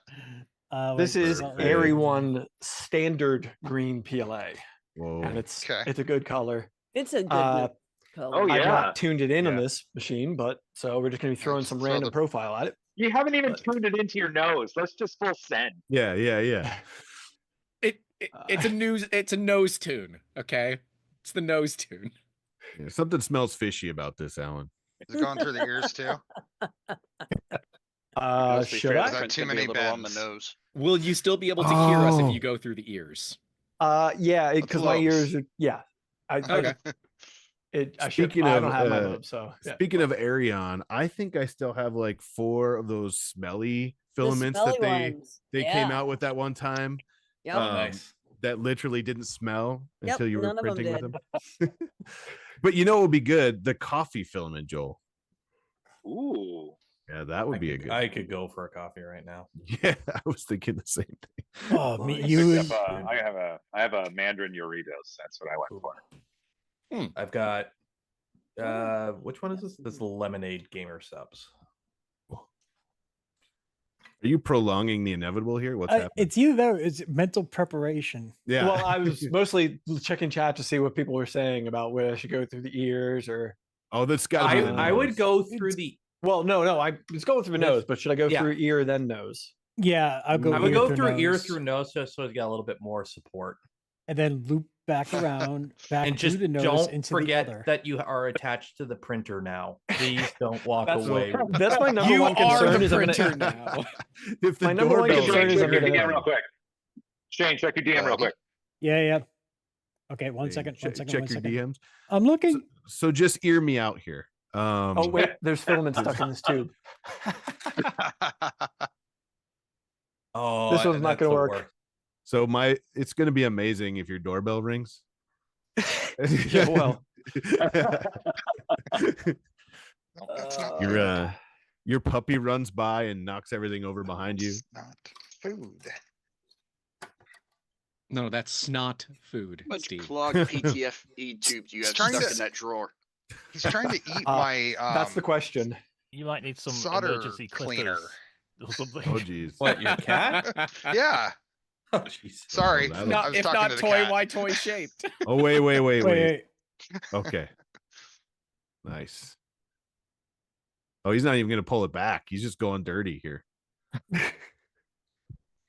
This wait, is not- Airy One standard green PLA, Whoa. and it's Okay. a good color. It's a good Uh, nose. Oh, I've yeah. not tuned it in on Yeah. this machine, but so we're just going to be throwing some throw random the- profile at it. You haven't even tuned it into your nose. Let's just full send. Yeah. It's a nose tune. Okay, it's the nose tune. Yeah, something smells fishy about this, Alan. Is it going through the ears too? Should I? Is that too many on the bends? nose. Will you still be able to hear us if Oh. you go through the ears? Yeah, because my ears are. Yeah. Okay. I Speaking I of, don't have my lobes, so. Yeah. Speaking of Arion, I think I still have like 4 of those smelly filaments that smelly they came ones. out with that one time. Yep. Nice. That literally didn't smell Yep, until you were none of them printing with did. them. But you know what would be good? The coffee filament, Joel. Ooh. Yeah, that would be a good. I could go for a coffee right now. Yeah, I was thinking the same thing. Oh, me, I you. picked up I have a Mandarin Doritos. That's what I went for. I've got which one is this? This is lemonade gamer subs. Are you prolonging the inevitable here? What's happening? It's you though. It's mental preparation. Yeah. Well, I was mostly checking chat to see what people were saying about whether I should go through the ears or. Oh, that's got to be. I would go through the. Well, no. I was going through the nose, but should I go through ear then nose? Yeah, I would go through ear nose. through nose just so it's got a little bit more support. And then loop back around, back And through just the nose don't into forget the other. that you are attached to the printer now. Please don't walk away. That's my number one concern. Is I'm gonna, If my number one concern is I'm Check your DM gonna. real quick. Shane, check your DM real quick. Yeah. Okay, one second. Check One your second. DMs. I'm looking. So just ear me out here. Oh wait, there's filament stuck in this tube. Oh, This one's not that's gonna the work. worst. So it's going to be amazing if your doorbell rings. Yeah, well. Your puppy runs by and knocks everything over behind you. It's not food. No, that's snot food. How much Steve. clogged PTFE tube do you have trying stuck to- in that drawer? He's trying to eat my That's the question. You might need some solder emergency cleaner. clippers or something. Oh, geez. What, your cat? Yeah. Oh, jeez. Sorry. that'll- I was talking to the cat. why toy shaped? Oh, wait. Wait. Okay. Nice. Oh, he's not even going to pull it back. He's just going dirty here.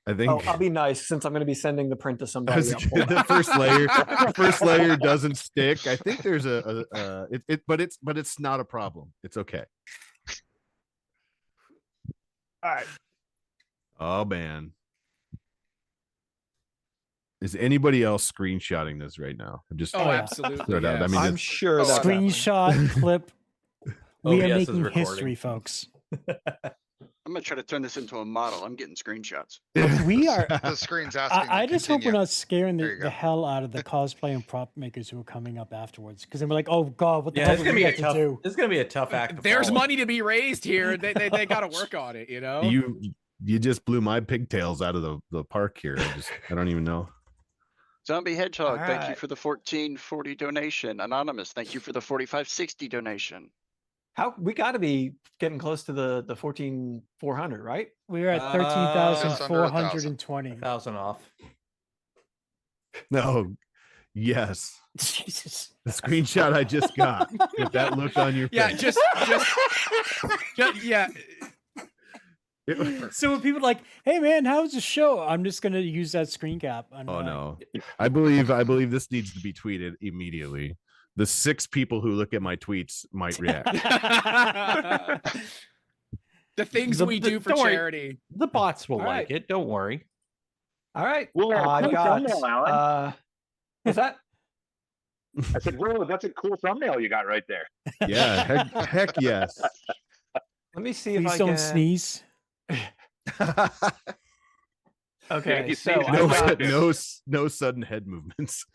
I think. Oh, I'll be nice since I'm going to be sending the print to somebody. else. the first layer doesn't stick. I think there's but it's not a problem. It's okay. All right. Oh man. Is anybody else screenshotting this right now? I'm just Oh, absolutely. throw it out. I yes. mean, I'm it's- sure that's happening. Screenshot clip. We are OBS is making recording. history, folks. I'm gonna try to turn this into a model. I'm getting screenshots. We are. The screen's asking. I to just hope we're continue. not scaring There you the go. hell out of the cosplay and prop makers who are coming up afterwards. Because then we're like, oh god, what the Yeah, hell it's do gonna we be a have to tough. do? It's gonna be a tough act. to There's follow. money to be raised here. They got to work on it, you know? you just blew my pigtails out of the park here. I don't even know. Zombie Hedgehog, thank you Alright. for the 1440 donation. Anonymous, thank you for the 4560 donation. How we got to be getting close to the 14,400, right? We're at Just under 13,420. 1,000 off. No. Yes. Jesus. The screenshot I just got. With that look on your Yeah, face. just yeah. So when people are like, hey man, how was the show? I'm just gonna use that screen cap. Oh no. I believe this needs to be tweeted immediately. The 6 people who look at my tweets might react. The things we do for don't worry. charity. The bots will All like it. Don't worry. All right. Well, I've cool got. thumbnail, Alan. What's that? I said, whoa, that's a cool thumbnail you got right there. Yeah, heck yes. Let me see if Please I don't can. sneeze. Okay, you so sneeze, I've got, no sudden head movements.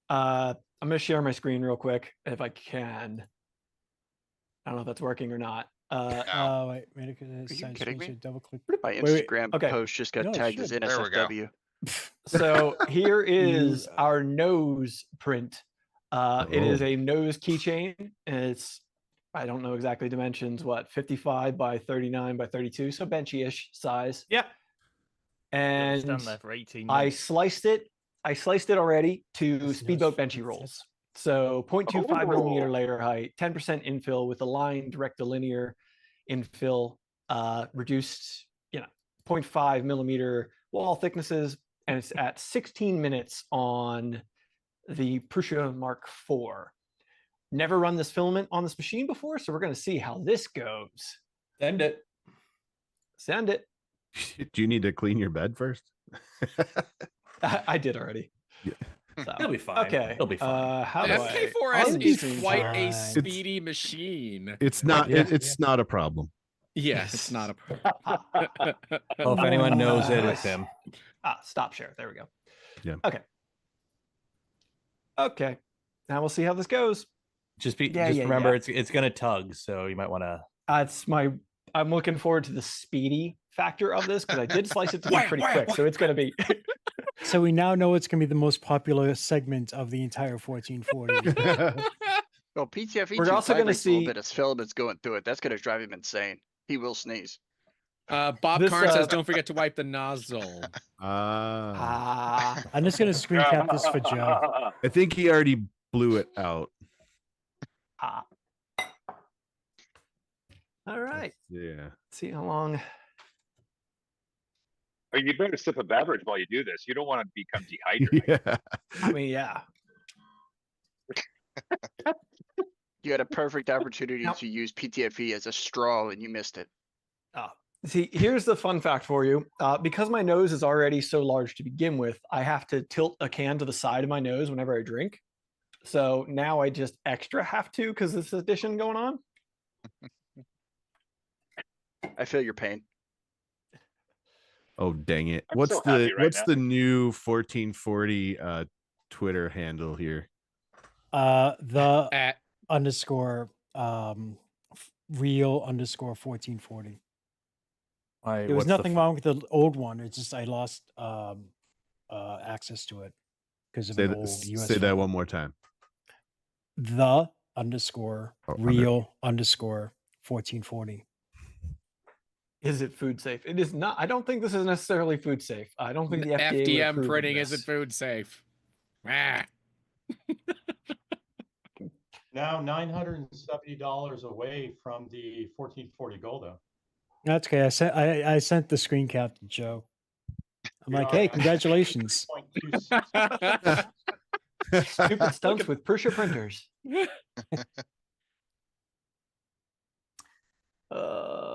I'm gonna share my screen real quick if I can. I don't know if that's working or not. Oh wait, you kidding me? double click. My Wait. Instagram Okay. post just got No, it tagged as should. There we go. NSFW. So here is our nose print. It is Oh. a nose keychain, and it's I don't know exactly dimensions. What 55 by 39 by 32, so benchy-ish size. Yeah. Stand And there for 18 I minutes. sliced it. I sliced it already to speedboat benchy rolls. So 0.25 millimeter layer height, 10% infill with a line direct to linear infill, reduced, 0.5 millimeter wall thicknesses, and it's at 16 minutes on the Prusa Mark IV. Never run this filament on this machine before, so we're going to see how this goes. Send it. Send it. Do you need to clean your bed first? I did already. Yeah. So, He'll be fine. Okay. He'll be fine. How do I MK4S is unstream quite time? a speedy machine. It's not. Yeah. It's not a problem. Yes, it's not a problem. Well, if anyone knows it, it's him. Stop share. There we go. Yeah. Okay. Okay. Now we'll see how this goes. Just remember, it's gonna tug, so you might want to. I'm looking forward to the speedy factor of this because I did slice it to be pretty quick, so it's going to be. So we now know it's going to be the most popular segment of the entire 1440. Well, PTFE We're also going to see a little bit as filaments going through it. That's going to drive him insane. He will sneeze. Bob This, Carn says, "Don't forget to wipe the nozzle." I'm just going to screen cap this for Joe. I think he already blew it out. All right. Yeah. Let's see how long. Oh, you better sip a beverage while you do this. You don't want to become dehydrated. Yeah. I mean, yeah. You had a perfect opportunity to use PTFE as a straw and you missed it. See, here's the fun fact for you. Because my nose is already so large to begin with, I have to tilt a can to the side of my nose whenever I drink. So now I just extra have to because this addition going on. I feel your pain. Oh dang it! I'm What's so happy right what's now. the new 1440 Twitter handle here? The At underscore real underscore 1440. There was nothing wrong with the old one. It's just I lost access to it because of an old US. Say that one more time. The underscore real underscore 1440. Is it food safe? It is not. I don't think this is necessarily food safe. I don't think the FDA would FDM approve of printing this. isn't food safe. Ah. Now $970 away from the 1440 gold though. That's okay. I sent the screen cap to Joe. I'm like, hey, congratulations. Stupid stunts with Prusa printers.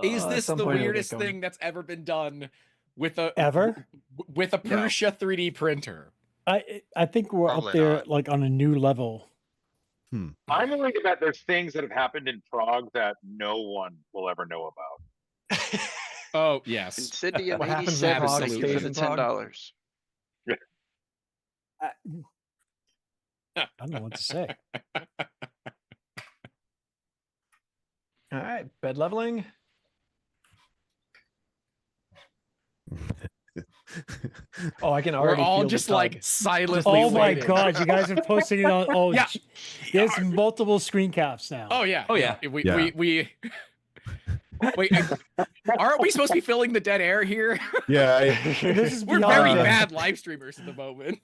Is At this some the point it'll get weirdest going. thing that's ever been done with a Ever? with a Prusa 3D printer? I think we're Probably up there not. like on a new level. I'm worried about there's things that have happened in Prague that no one will ever know about. Oh In yes. Sydney in What happens in 87, Prague thank you stays for in the Prague. $10. I don't know what to say. All right, bed leveling. Oh, I can We're already all feel the just tug. like silently. Oh my waiting. god, you guys are posting it on. Oh, Yeah. there's multiple screen caps now. Oh yeah. Oh, yeah. We Yeah. we wait. Aren't we supposed to be filling the dead air here? Yeah. This is We're beyond very that. bad live streamers at the moment.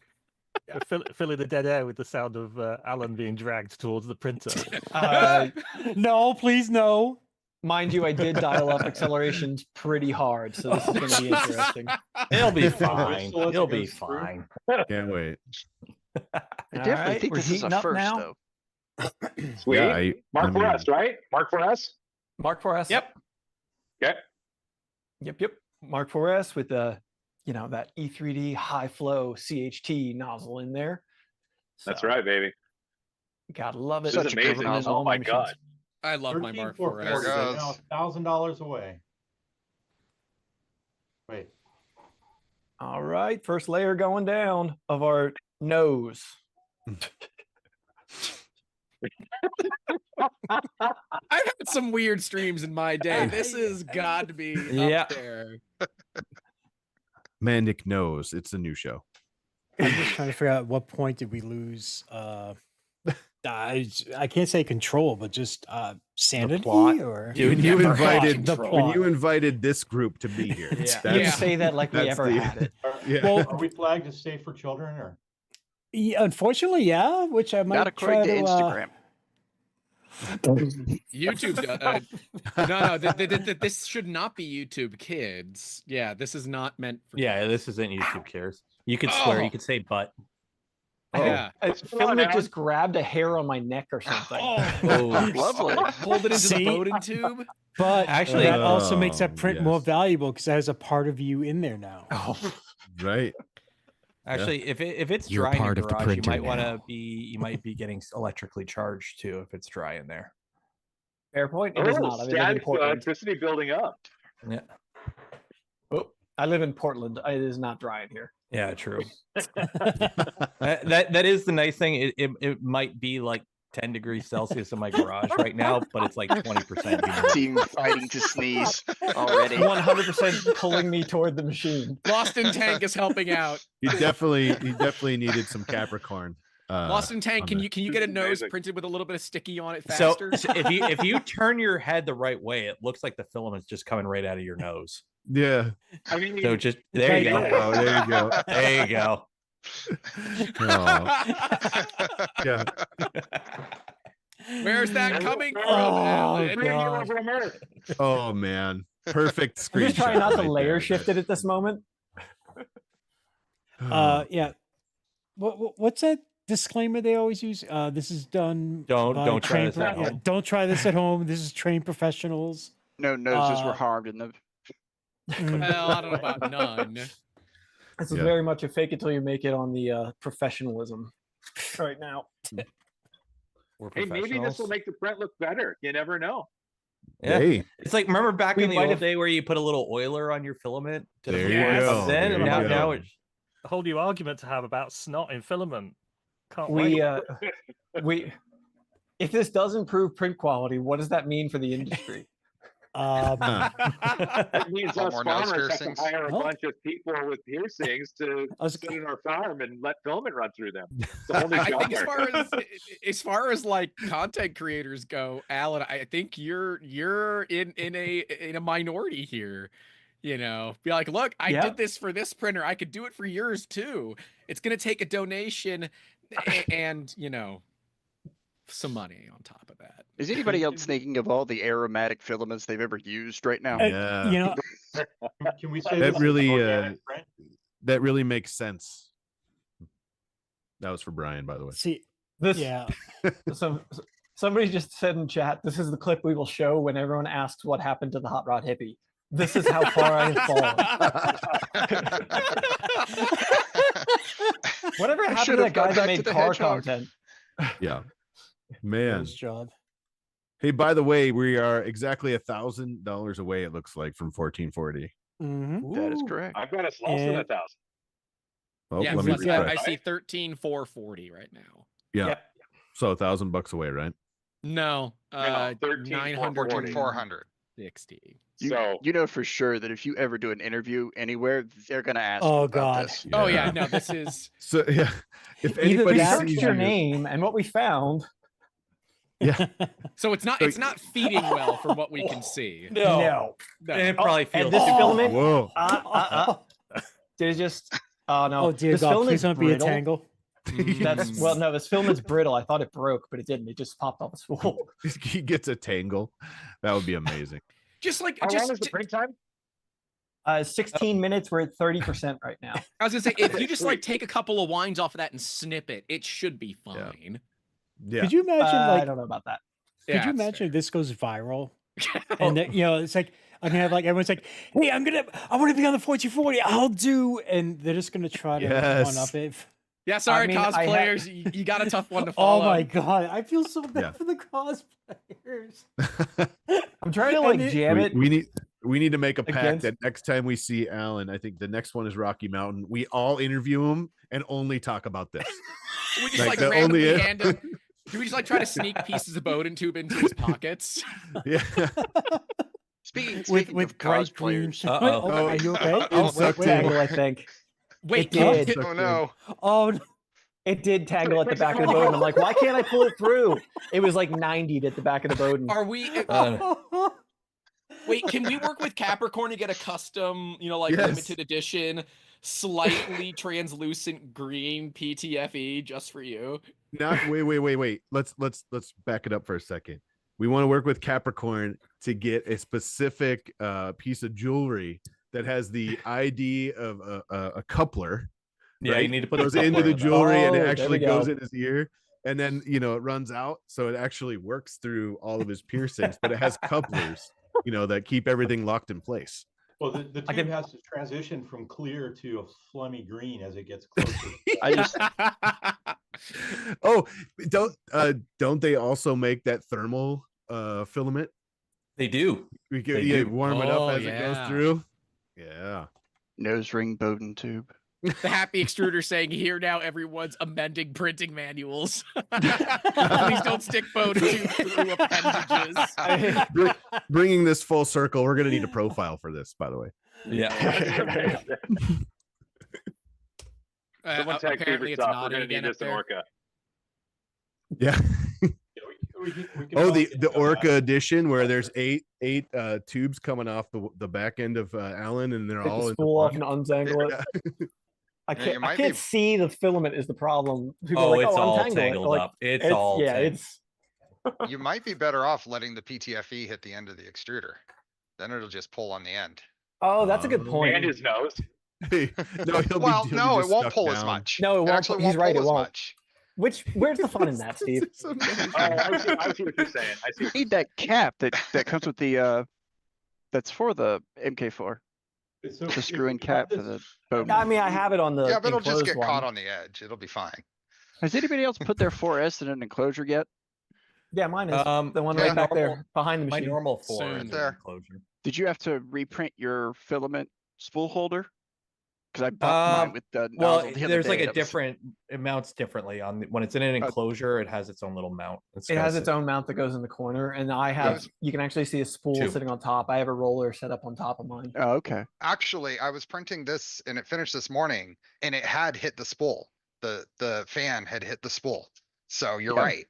Filling the dead air with the sound of Alan being dragged towards the printer. No, please no. Mind you, I did dial up accelerations pretty hard, so this is going to be interesting. He'll be fine. Whistle as it He'll be goes through. fine. Can't wait. I All definitely right, think we're this is a heating up first, now. though. Sweet. Yeah, Mark for us, right? Mark for us. Mark 4S. Yep. Okay. Yep. Mark 4S with the, that E3D high flow CHT nozzle in there. That's So, right, baby. Gotta love it. This is Such a amazing. covenant in Oh all my machines. god. I love my Mark 13,440 4S. There is goes. now $1,000 away. Wait. All right, first layer going down of our nose. I've had some weird streams in my day. This has got to be Yeah. up there. Mandic knows it's a new show. I'm just trying to figure out at what point did we lose I can't say control, but just sanity plot. or When Yeah, you for invited the when plot. you invited this group to be here. Yeah. That's- You say that like we that's ever the- had it. Yeah. Well, are we flagged as safe for children or? Yeah, unfortunately, yeah. Which I might Not according try to Instagram. YouTube. No. This should not be YouTube Kids. Yeah, this is not meant for. Yeah, kids. this isn't YouTube Cares. You could swear. You Oh. could say butt. Yeah. Filament just grabbed a hair on my neck or something. Oh, Lovely. Pulled it into See? the Bowden tube. But Actually- that also makes that Oh, print more valuable because it has a part of you in there now. Oh. Right. Actually, if it's You're dry in part your of the garage, you printer might want to now. you might be getting electrically charged too if it's dry in there. Fair point. It is not. I live in static Portland. electricity building up. Yeah. Oh, I live in Portland. It is not dry in here. Yeah, true. that is the nice thing. It might be like 10 degrees Celsius in my garage right now, but it's like 20%. Team fighting to sneeze already. 100% pulling me toward the machine. Lost in Tank is helping out. He definitely needed some Capricorn. Lost in Tank, on can that. you get a nose Amazing. printed with a little bit of sticky on it So faster? if you turn your head the right way, it looks like the filament's just coming right out of your nose. Yeah. I mean, So just there you go. Oh, there you go. There you go. Oh. Yeah. Where's that coming from? Oh, Alan? Oh man. Perfect I'm just trying screenshot not to right layer there. shift it at this moment. Yeah. What's that disclaimer they always use? This is done. Don't by try trained this at pro- yeah, home. don't try this at home. This is trained professionals. No noses were Uh, harmed in the. Well, I don't know about none. This is Yeah. very much a fake it till you make it on the professionalism right now. We're Hey, maybe this will professionals. make the print look better. You never know. Yeah. Hey, It's like remember back We in the might old have- day where you put a little oiler on your filament to There you before it go. comes in, There and you now go. it's A whole new argument to have about snot in filament. Can't We wait. we if this does improve print quality, what does that mean for the industry? It means Lot us more nose farmers have to piercings. hire a Huh? bunch of people with piercings to I was- sit in our farm and let filament run through them. It's a whole new I job think market. as far as like content creators go, Alan, I think you're in a minority here. You know, be like, look, I Yeah. did this for this printer. I could do it for yours too. It's gonna take a donation and some money on top of that. Is anybody else thinking of all the aromatic filaments they've ever used right now? yeah. You know, Can we say That this is really, organic print? That really makes sense. That was for Brian, by the way. see, This yeah. somebody just said in chat, this is the clip we will show when everyone asks what happened to the hot rod hippie. This is how far I have fallen. Whatever I happened to should've that guy gone that back made to the car hedgehog. content? Yeah. Man. His job. Hey, by the way, we are exactly $1,000 away, it looks like, from 1440. Mm-hmm. That is correct. I've got us less than And- 1,000. Oh, Yeah, let me plus I refresh. see 13,440 right now. Yeah. Yep. So $1,000 away, right? No, No, 940. 400. 60. So You know for sure that if you ever do an interview anywhere, they're gonna ask you Oh, about God. this. Oh yeah, no, this is So yeah, if Either anybody they that- searched sees your you- name and what we found. yeah, so it's not feeding well from what we can see. No. No. it probably And feels this Oh. filament, whoa, did it just? Oh no! Oh dear this God! filament's Please don't be a brittle. tangle. That's well, no, this filament's brittle. I thought it broke, but it didn't. It just popped off the spool. he gets a tangle. That would be amazing. Just like how long just is the print time? 16 minutes. We're at 30% right now. I was gonna say if you just like take a couple of wines off of that and snip it, it should be fine. Yeah. Could you imagine? I Like, don't know about that. could Yeah, you it's imagine if this goes viral? fair. And that, it's like I'm gonna have like everyone's like, "Hey, I want to be on the 1440. I'll do," and they're just gonna try to Yes. one up it. Yeah, sorry, I mean, I cosplayers, you got a tough one to follow. Oh my God! I feel so bad Yeah. for the cosplayers. I'm trying to And like it- jam it. we need to make a pact Against- that next time we see Alan, I think the next one is Rocky Mountain. We all interview him and only talk about this. We just Like, like the randomly only- hand him. Do we just like try to sneak pieces of Bowden tube into his pockets? Yeah. Speaking with of bright cosplayers, green. Uh-oh. Are you okay? Oh, so wait, tangle, I think. Wait, It did. Oh no. Oh no. It did tangle at the back of the boat. And I'm like, why can't I pull it through? It was like 90'd at the back of the boat. are we? Wait, can we work with Capricorn to get a custom, like Yes. limited edition, slightly translucent green PTFE just for you? Wait. Let's back it up for a second. We want to work with Capricorn to get a specific piece of jewelry that has the ID of a coupler. Yeah, right? you need to put goes the into coupler the in that. jewelry and Oh, it there actually we go. goes in his ear. And then, it runs out. So it actually works through all of his piercings, but it has couplers, that keep everything locked in place. Well, the tube has to transition from clear to a flummy green as it gets closer. I just Oh, don't they also make that thermal filament? They do. We can They do. warm it up Oh, as it goes yeah. through. Yeah. nose ring Bowden tube. The happy extruder saying, "Here now, everyone's amending printing manuals. Please don't stick Bowden tube through appendages." Bringing this full circle, we're gonna need a profile for this, by the way. Yeah. Someone tag apparently favorite it's stuff. We're nodding gonna need again up this in there. Orca. Yeah. We can Oh, probably the Orca edition where there's eight tubes coming off the back end of Allen, and they're Take all the in spool off and untangle it. I Yeah, you can't. I might can't be- see the filament is the problem. People Oh, are like, it's all untangle it." tangled Like, up. It's all yeah. tangled. It's You might be better off letting the PTFE hit the end of the extruder. Then it'll just pull on the end. oh, that's a good point. And his nose. No, he'll Well, be no, it just won't stuck pull as down. much. No, it won't. actually He's right. pull It as won't. much. Where's the fun in that, Steve? Oh, I see what you're saying. I see. You need that cap that comes with the that's for the MK4. So The if screw-in we have cap for this- the Bowden. I mean, I have it on the Yeah, but it'll just enclosed get one. caught on the edge. It'll be fine. Has anybody else put their 4S in an enclosure yet? Yeah, mine is the one yeah. right back normal- there behind the My machine. normal Soon. four Right is there. enclosure. Did you have to reprint your filament spool holder? Because I bought mine with the Well, nozzle the other there's day like a and it was- different. It mounts differently on when it's in an enclosure. It has its own little mount. It has its own mount that goes in the corner, and I have. You can actually see a spool Two. sitting on top. I have a roller set up on top of mine. Oh, okay. Actually, I was printing this and it finished this morning and it had hit the spool. The fan had hit the spool. So you're Yeah. right.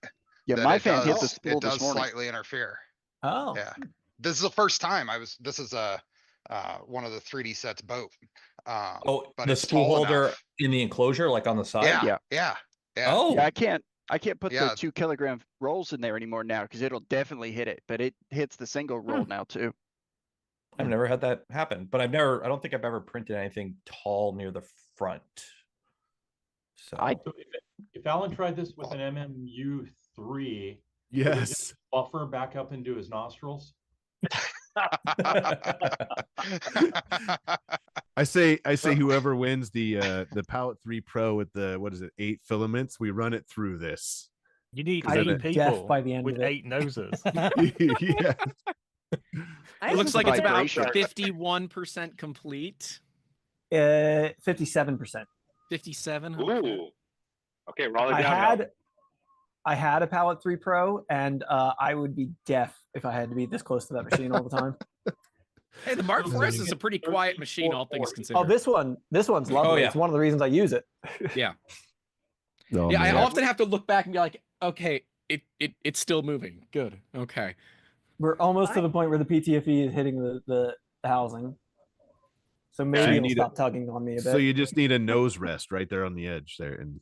Yeah, that my it fan hit the does- spool It this does morning. slightly interfere. Oh, Yeah. This is the first time this is one of the 3D sets boat. Oh, but the it's spool tall holder enough. in the enclosure, like on the side. Yeah. Yeah. Oh, Yeah, I can't put Yeah. the 2 kilogram rolls in there anymore now because it'll definitely hit it, but it hits the single roll now too. I've never had that happen, but I don't think I've ever printed anything tall near the front. So So if Alan tried this with an MMU3, Yes. buffer back up into his nostrils. I say whoever wins the Palette 3 Pro with the 8 filaments, we run it through this. You need I'd be 8 deaf people by the end with of it. 8 noses. Yeah. It looks like it's about Vibration. 51% complete. 57%. 57. Ooh. Okay, roll it down. I had a Palette 3 Pro, and I would be deaf if I had to be this close to that machine all the time. Hey, the Mark IV is a pretty quiet machine, all things considered. Oh, this one's lovely. yeah. It's one of the reasons I use it. Yeah. Oh, Yeah, I man. often have to look back and be like, okay, it's still moving. Good. Okay. We're almost to the point where the PTFE is hitting the housing. So maybe you it'll need stop tugging on me a bit. So you just need a nose rest right there on the edge there, and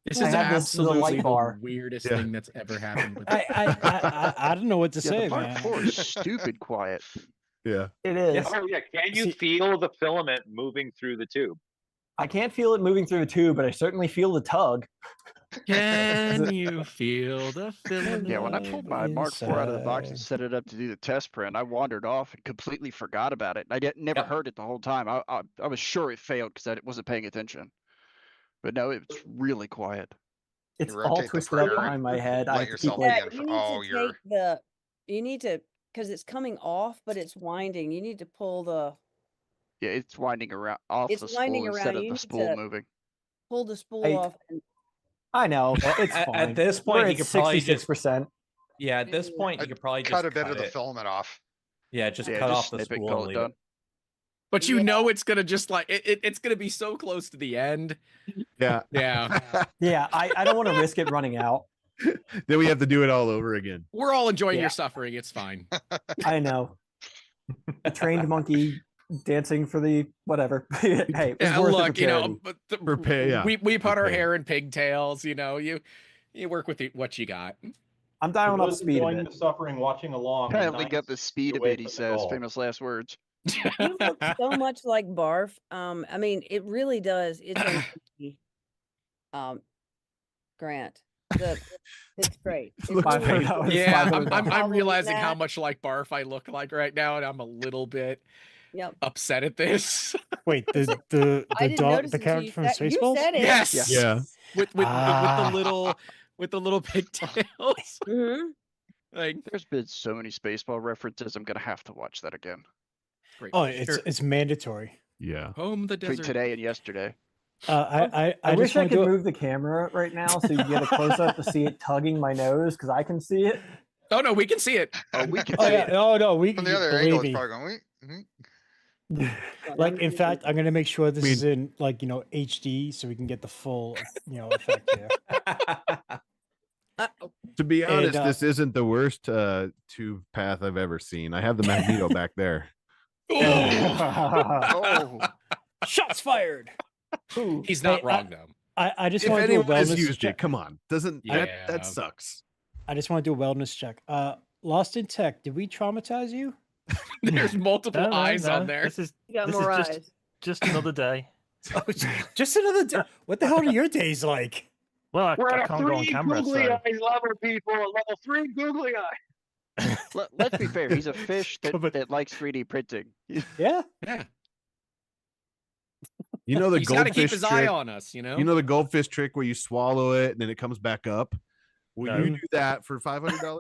This I is have this little light absolutely bar. the weirdest Yeah. thing that's ever happened with I don't know what to Yeah, say, the Mark man. 4 is stupid quiet. yeah. It is. Oh yeah, can you feel the filament moving through the tube? I can't feel it moving through the tube, but I certainly feel the tug. Can you feel the filament? Yeah, when I pulled my Mark 4 out of the box and set it up to do the test print, I wandered off and completely forgot about it. I never heard it the whole time. I was sure it failed because I wasn't paying attention. But no, it's really quiet. It's You all rotate the twisted up printer, behind my head. I let have to yourself keep like, in you for need all to your take the. You need to, because it's coming off, but it's winding. You need to pull the Yeah, it's winding around off It's the winding spool around. instead of You the need spool to- moving. pull the spool I- off. And I know, but it's At- fine. at this point, We're you at could probably just- 66%. yeah, at this point, you I'd could probably cut just a bit cut of the it. filament off. Yeah, just Yeah, cut just off the snip it, spool call and it leave it. done. But you know it's gonna just like it's gonna be so close to the end. Yeah. Yeah. Yeah, I don't want to risk it running out. Then we have to do it all over again. We're all enjoying Yeah. your suffering. It's fine. I know. a trained monkey dancing for the whatever. Hey, it was Yeah, worth look, it for you charity. know, but For pay, yeah. we put For our pay. hair in pigtails. You know, you work with what you got. I'm For dialing up those speed a enjoying bit. the suffering, watching along. the Dialing up nice the speed get of away it, he from the says. goal. Famous last words. You look so much like Barf. I mean, it really does. It's uncanny. Grant, it's great. It Looks really painful. is. It's Yeah, $500. I'm Following realizing how that. much like Barf I look like right now, and I'm a little bit Yep. upset at this. Wait, the I didn't dog, notice the until character you from said, you Spaceballs? said it. Yes. Yeah. With Ah. the little pigtails. Mm-hmm. Like, There's been so many Spaceball references. I'm gonna have to watch that again great. Oh, Sure. it's mandatory. Yeah. Home the between desert. today and yesterday. I I just wish I want could to do move the camera right now so you can get a close up to see it tugging my nose because I can see it. Oh no, we can see it. Oh, we can Oh see yeah, it. oh no, we From the other angle, believe it's me. probably going. Like in fact, I'm gonna make sure this I mean- is in like HD so we can get the full effect here. To be honest, And, this isn't the worst tube path I've ever seen. I have the Magneto back there. Oh, Shots fired. He's not Hey, wrong though. I just If want to do a anyone has wellness used check. it, come on. Doesn't Yeah. that sucks? I just want to do a wellness check. Lost in Tech, did we traumatize you? There's multiple No, no, eyes no. on there. This is You got this more is eyes. just another day. Oh, just another day. What the hell are your days like? Well, I We're at a can't go on 3 camera, googly so eyes level, people. Level 3 googly eye. let's be fair. He's a fish Covered. that likes 3D printing. Yeah. Yeah. You know the He's got to goldfish keep his trick. eye on us, you know. You know the goldfish trick where you swallow it and then it comes back up. Will No. you do that for $500?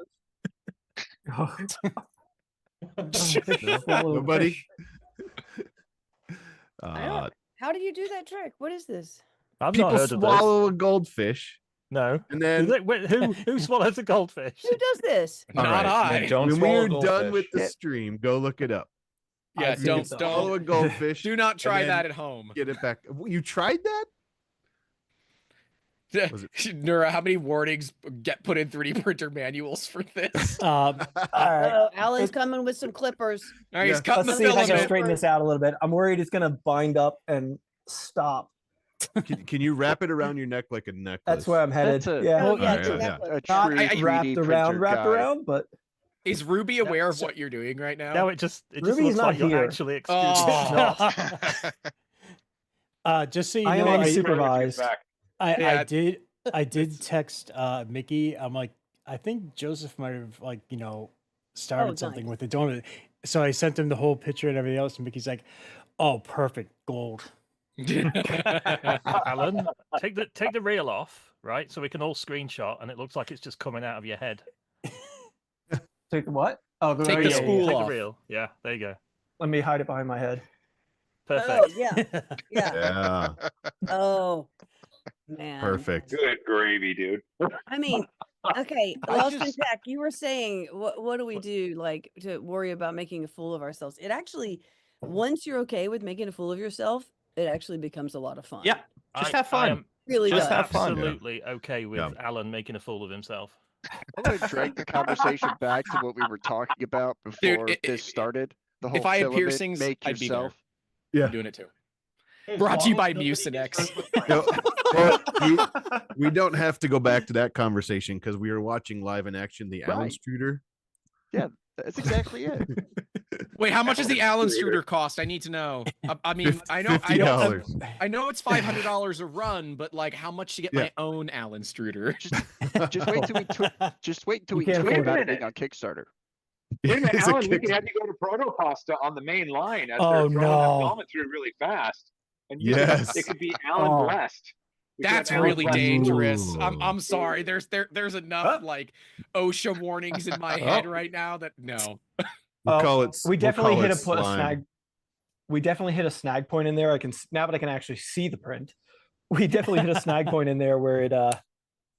Nobody. How do you do that trick? What is this? I've not People heard of this. swallow a goldfish. No. And then Wait, who swallows a goldfish? Who does this? All Not right, I. Don't when we swallow are done with the goldfish. stream, go look it up. Yeah, I've seen don't it, though. Swallow a goldfish. do not try and then that at home. Get it back. You tried that? Was Nura, how many warnings get put in 3D printer manuals for this? All right. Oh, Alan's coming with some clippers. All right, he's Yeah. cutting Let's the see if I can filament. straighten this out a little bit. I'm worried it's gonna bind up and stop. Can you wrap it around your neck like a necklace? That's where I'm headed. That's a- Yeah. Oh, yeah, Alright, it's a yeah. necklace. A Not true I- 3D wrapped printer around, but Is Ruby aware of so- what you're doing right now? No, it just Ruby's looks not like you're here. actually extruding Oh. snot. Just so you I know, am I, supervised. Yeah. I did text Mickey. I'm like, I think Joseph might have started Oh, something nice. with the donut. So I sent him the whole picture and everything else, and Mickey's like, "Oh, perfect, gold." Alan, take the reel off, right? So we can all screenshot, and it looks like it's just coming out of your head. Take the what? Oh, Take the yeah, yeah, spool yeah. Take off. the reel. Yeah, there you go. Let me hide it behind my head. Perfect. Oh, yeah. Yeah. Yeah, Oh, man. perfect. Good gravy, dude. I mean, okay, Lost in Tech, you were saying, what do we do, like, to worry about making a fool of ourselves? It actually, once you're okay with making a fool of yourself, it actually becomes a lot of fun. Yeah, just I have fun. am Really Just does. have fun. absolutely okay with Yeah. Alan making a fool of himself. I'm gonna drag the conversation back to what we were talking about before this started. The whole If I had filament, piercings, make I'd be there. yourself. Yeah. I'm doing it too. As Brought to you long by as nobody gets Mucinex. hurt with No, well, we don't have to go back to that conversation because we were watching live in action the Allen Right. Struder. Yeah, that's exactly it. Wait, how much does the Allen Struder cost? I need to know. I mean, I know $50. I know it's $500 a run, but like, how much to get Yeah. my own Allen Struder? Just wait till we You can't tweet afford about it. it on Kickstarter. Wait a minute, It's a Alan, we kick- can have you go to Protopasta on the main line as Oh, they're throwing that no. filament through really fast. And Yes. it could be Alan Oh. blessed. We could have That's Alan really blessed. dangerous. Ooh. I'm sorry. There's enough like OSHA warnings in my head right now that no. We'll call it. We we'll definitely call hit it a put a slime. snag. We definitely hit a snag point in there. Now that I can actually see the print. We definitely hit a snag point in there where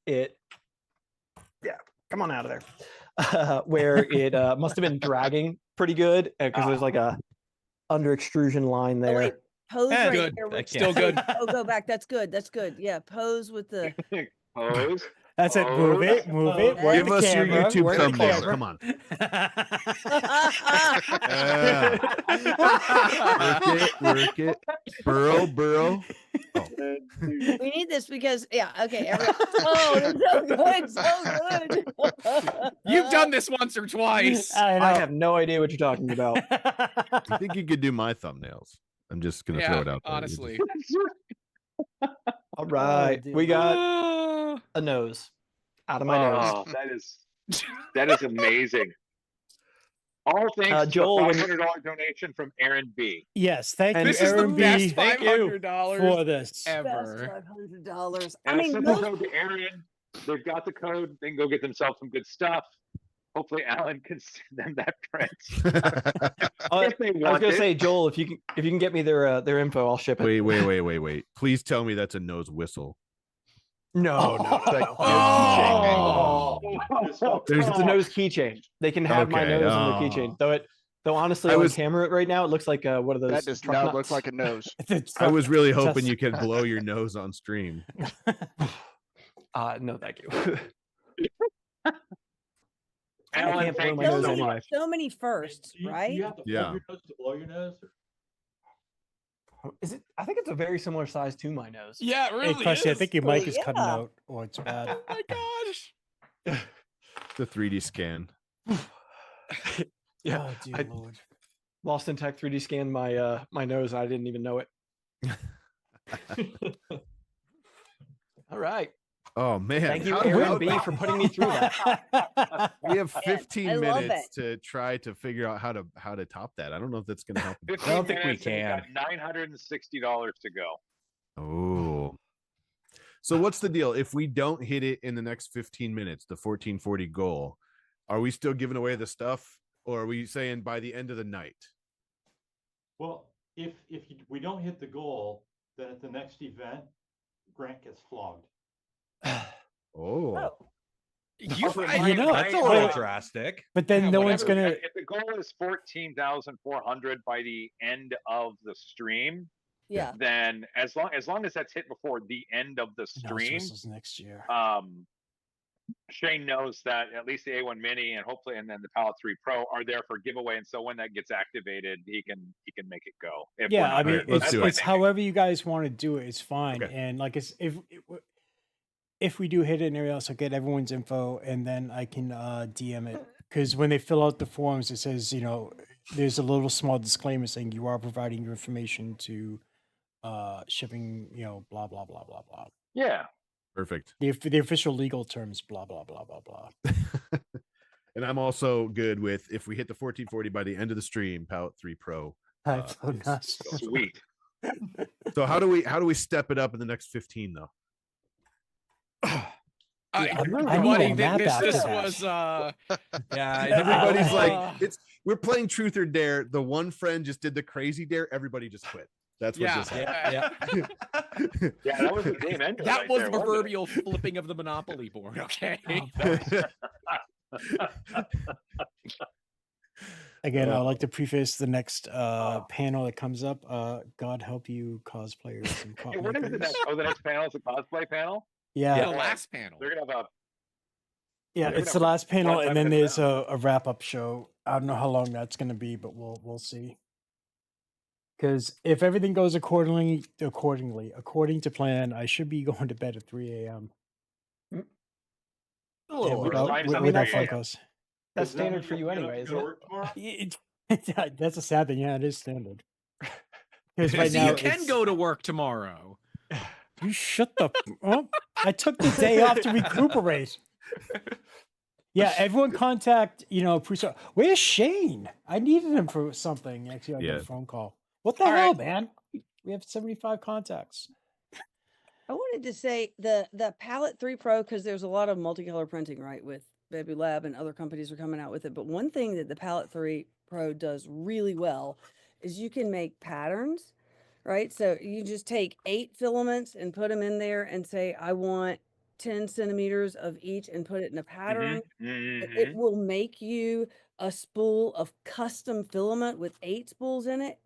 it come on out of there. Where it must have been dragging pretty good because there's like a under extrusion line Oh, there. wait, pose Yeah, right good. there. With, Still good. Oh, go back. That's good. That's good. Yeah, pose with the. Pose. That's it. Move it. Move it. Work Give the us your camera, YouTube work the thumbnail. camera. Come on. Work it. Burrow. Oh. We need this because okay. Oh, it's so good, so good. You've done this once or twice. I have no idea what you're talking about. I think you could do my thumbnails. I'm just gonna throw it out there. Honestly. All right, we got a nose out of my Oh, nose. that is amazing. All thanks to Joel, the $500 donation from Aaron B. Yes, thank you, This is the Aaron best B. $500 for this. ever. $500. I And I mean, sent the code to Aaron. They've got the code. They can go get themselves some good stuff. Hopefully, Alan can send them that print. If they I was want gonna it. say, Joel, if you can get me their info, I'll ship it. Wait. Please tell me that's a nose whistle. No. It's a nose keychain. They can have my Okay, nose on their keychain. Though honestly, on camera right now, it looks like one of those. That does truck not nuts. look like a nose. I was really hoping you could blow your nose on stream. No, thank you. I Alan, can't blow thank my you nose so anyway. much. so many firsts, right? You have to Yeah. hold your nose to blow your nose. Is it? I think it's a very similar size to my nose. Yeah, it really Hey, Krusty, I is. think your mic is Yeah. cutting out, or it's bad. Oh my gosh. The 3D scan. Yeah, Oh, dear I Lord. lost in tech 3D scanned my my nose. And I didn't even know it. All right. Oh man. Thank you, How- Aaron B, for putting me through that. We have I 15 love minutes to try to figure out how to top that. I don't know if that's gonna help. 15 I don't think we minutes and you can. got $960 to go. Oh. So what's the deal? If we don't hit it in the next 15 minutes, the 1440 goal, are we still giving away the stuff, or are we saying by the end of the night? Well, if we don't hit the goal, then at the next event, Grant gets flogged. Oh. You know, That's a little drastic. But then Yeah, no one's whatever. gonna. If the goal is 14,400 by the end of the stream, Yeah. then as long as that's hit before the end of the No, stream, this is next year. Shane knows that at least the A1 Mini and hopefully and then the Palette 3 Pro are there for giveaway, and so when that gets activated, he can make it go. If we're Yeah, not I mean, there. let's it's, do it. it's however you guys want to do it. It's fine. Okay. And like, if we do hit it and everything else, I'll get everyone's info and then I can DM it. Because when they fill out the forms, it says, there's a little small disclaimer saying you are providing your information to shipping, blah, blah, blah, blah, blah. Yeah. Perfect. The official legal terms, blah, blah, blah, blah, blah. And I'm also good with if we hit the 1440 by the end of the stream, Palette 3 Pro. That's so is- nice. Sweet. So how do we step it up in the next 15 though? I need Buddy, a map this after that. was yeah. Everybody's like, we're playing truth or dare. The one friend just did the crazy dare. Everybody just quit. That's what just happened. Yeah, that was the game ender. That right was there, the wasn't it? proverbial flipping of the Monopoly board. Okay. Again, I'd like to preface the next panel that comes up. God help you, cosplayers and Hey, what is the makers. next? Oh, the next panel is a cosplay panel. Yeah, The last panel. They're gonna have a. yeah, they're it's gonna the have last panel, lot of and time then to there's a wrap-up show. I don't know how long that's going to be, but we'll see. Because if everything goes according to plan, I should be going to bed at 3 a.m. A Yeah, little without, early. with, I mean, without that's flight like costs. that's standard for you anyway, isn't it? That's a sad thing. Yeah, it is standard. Because right So now you can it's- go to work tomorrow. You shut the. Oh, I took the day off to recuperate. Yeah, everyone contact, Prusa. Where's Shane? I needed him for something. Actually, I got Yeah. a phone call. What the hell, man? We have 75 contacts. I wanted to say the Palette 3 Pro, because there's a lot of multicolor printing, right, with Baby Lab and other companies are coming out with it. But one thing that the Palette 3 Pro does really well is you can make patterns, right? So you just take 8 filaments and put them in there and say, I want 10 centimeters of each and put it in a pattern. It will make you a spool of custom filament with 8 spools in it.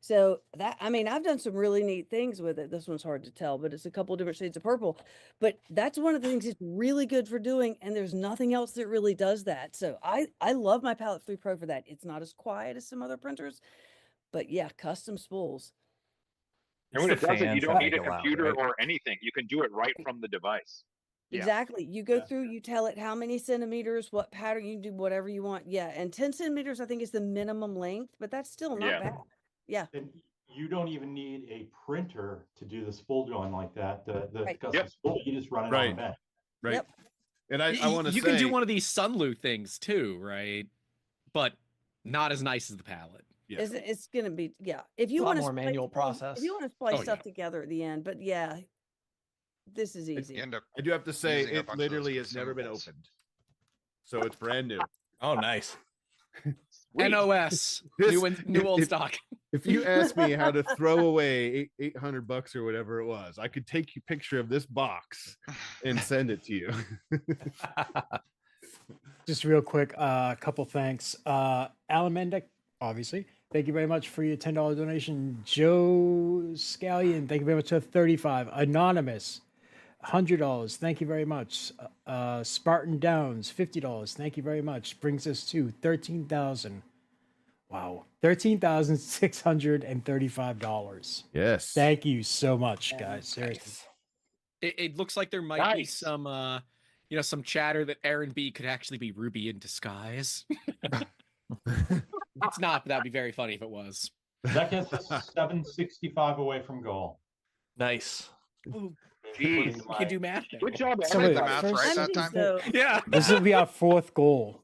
So that, I mean, I've done some really neat things with it. This one's hard to tell, but it's a couple different shades of purple. But that's one of the things it's really good for doing, and there's nothing else that really does that. So I love my Palette 3 Pro for that. It's not as quiet as some other printers, but yeah, custom spools. And when it does it, you don't need a make it loud, computer right? or anything. You can do it right from the device. Exactly. You go through, you tell it how many centimeters, what pattern, you do whatever you want. Yeah. And 10 centimeters, I think, is the minimum length, but that's still not Yeah. bad. Yeah. And you don't even need a printer to do the spool drawing like that. The Right. custom spool, you just run it on a Right. bench. Right. Yep. And I want to You say can do one of these Sunlu things too, right? But not as nice as the palette. Yeah. It's going to be, yeah. If It's you a lot want to more manual process. if you want to splice Oh, stuff yeah. together at the end, but yeah, this is easy. You end up I do have to say using a it bunch of those literally has never been consumables. opened. So it's brand new. Oh, nice. NOS, This- new old if- stock. If you ask me how to throw away $800 or whatever it was, I could take a picture of this box and send it to you. Just real quick, a couple thanks. Alan Mendick, obviously. Thank you very much for your $10 donation. Joe Scallion, thank you very much for $35. Anonymous, $100. Thank you very much. Spartan Downs, $50. Thank you very much. Brings us to 13,000. Wow, $13,635. Yes. Thank you so much, guys. Seriously. It looks like there might be some some chatter that Aaron B could actually be Ruby in disguise. It's not, but that'd be very funny if it was. That gets us 765 away from goal. Nice. Ooh, Jeez. we can do math there. Good job, So Aaron. wait, the math first- right that time. So, Yeah. This will be our fourth goal.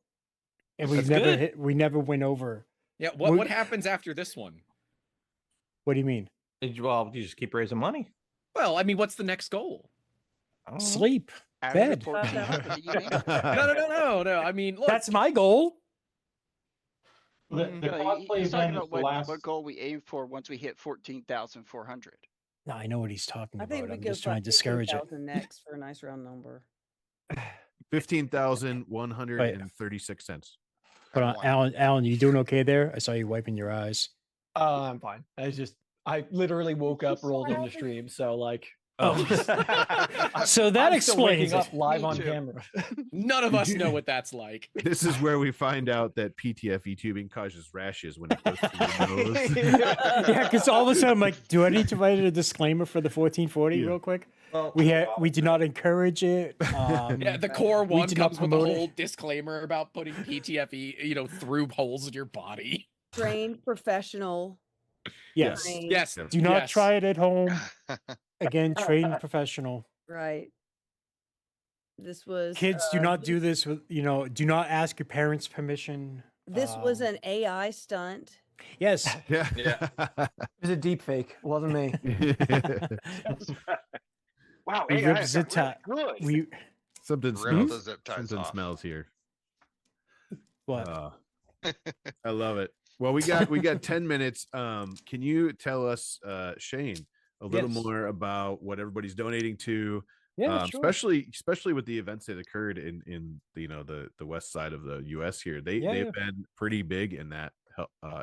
And we That's never good. hit, we never went over. Yeah. We- What happens after this one? What do you mean? Well, you just keep raising money. Well, I mean, what's the next goal? I don't know. Sleep. Out Bed. of the 14, you mean? No. I mean, look, That's my goal. The No, cosplay he's talking event is about the last. what goal we aim for once we hit 14,400. No, I know what he's talking I think about. we I'm go just trying to discourage it. 15,000 next for a nice round number. 15,136 cents. Hold on, Alan, you doing okay there? I saw you wiping your eyes. I'm fine. I literally woke up, rolled into stream, so like. Oh. So that I'm still waking explains up it. live Me on too. camera. none of us know what that's like. This is where we find out that PTFE tubing causes rashes when it goes through your nose. Yeah, because all of a sudden I'm like, do I need to write a disclaimer for the 1440 Yeah. real quick? Well, We do not encourage it. Yeah, the core we one do not comes with a promote it. whole disclaimer about putting PTFE, through holes in your body. Trained professional. Yes. Trained, Yes. Do not yes. try it at home. Again, trained professional. Right. This was Kids, do not do this with, do not ask your parents' permission. This was an AI stunt. Yes. Yeah. It was a deep fake. It wasn't me. Wow, We AI ripped is zip really tie. good. We Something Rip smells. the zip ties Something off. smells here. what? I love it. Well, we got 10 minutes. Can you tell us, Shane, a little Yes. more about what everybody's donating to? Yeah, sure. Especially with the events that occurred in the west side of the US here. They've been pretty big in that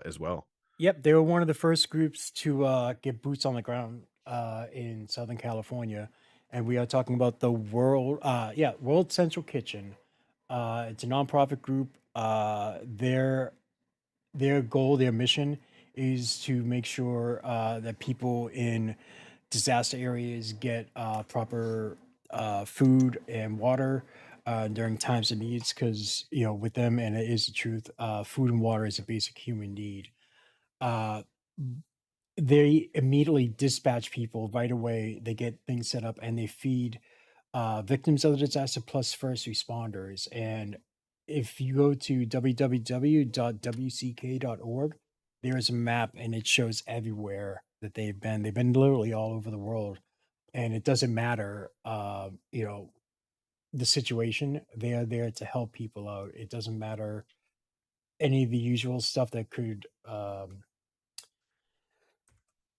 as well. Yep, they were one of the first groups to get boots on the ground in Southern California, and we are talking about the World Central Kitchen. It's a nonprofit group. Their goal, their mission, is to make sure that people in disaster areas get proper food and water during times of needs. Because with them, and it is the truth, food and water is a basic human need. They immediately dispatch people right away. They get things set up and they feed victims of the disaster plus first responders. And if you go to www.wck.org, there is a map and it shows everywhere that they've been. They've been literally all over the world. And it doesn't matter, the situation. They are there to help people out. It doesn't matter any of the usual stuff that could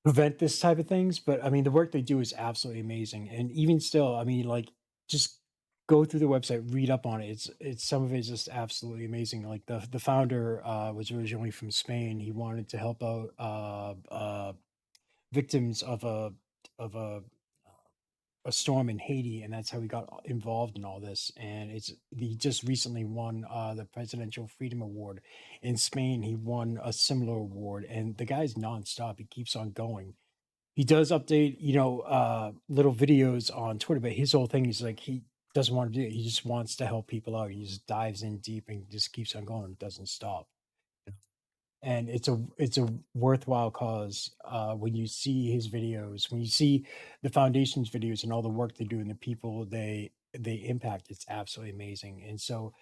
prevent this type of things. But I mean, the work they do is absolutely amazing. And even still, I mean, like, just go through the website, read up on it. It's some of it is just absolutely amazing. Like the founder was originally from Spain. He wanted to help out victims of a storm in Haiti, and that's how he got involved in all this. And he just recently won the Presidential Freedom Award in Spain. He won a similar award, and the guy's nonstop. He keeps on going. He does update, little videos on Twitter, but his whole thing is like he doesn't want to do it. He just wants to help people out. He just dives in deep and just keeps on going, doesn't stop. And it's a worthwhile cause when you see his videos, when you see the foundation's videos and all the work they do and the people they impact. It's absolutely amazing. And so,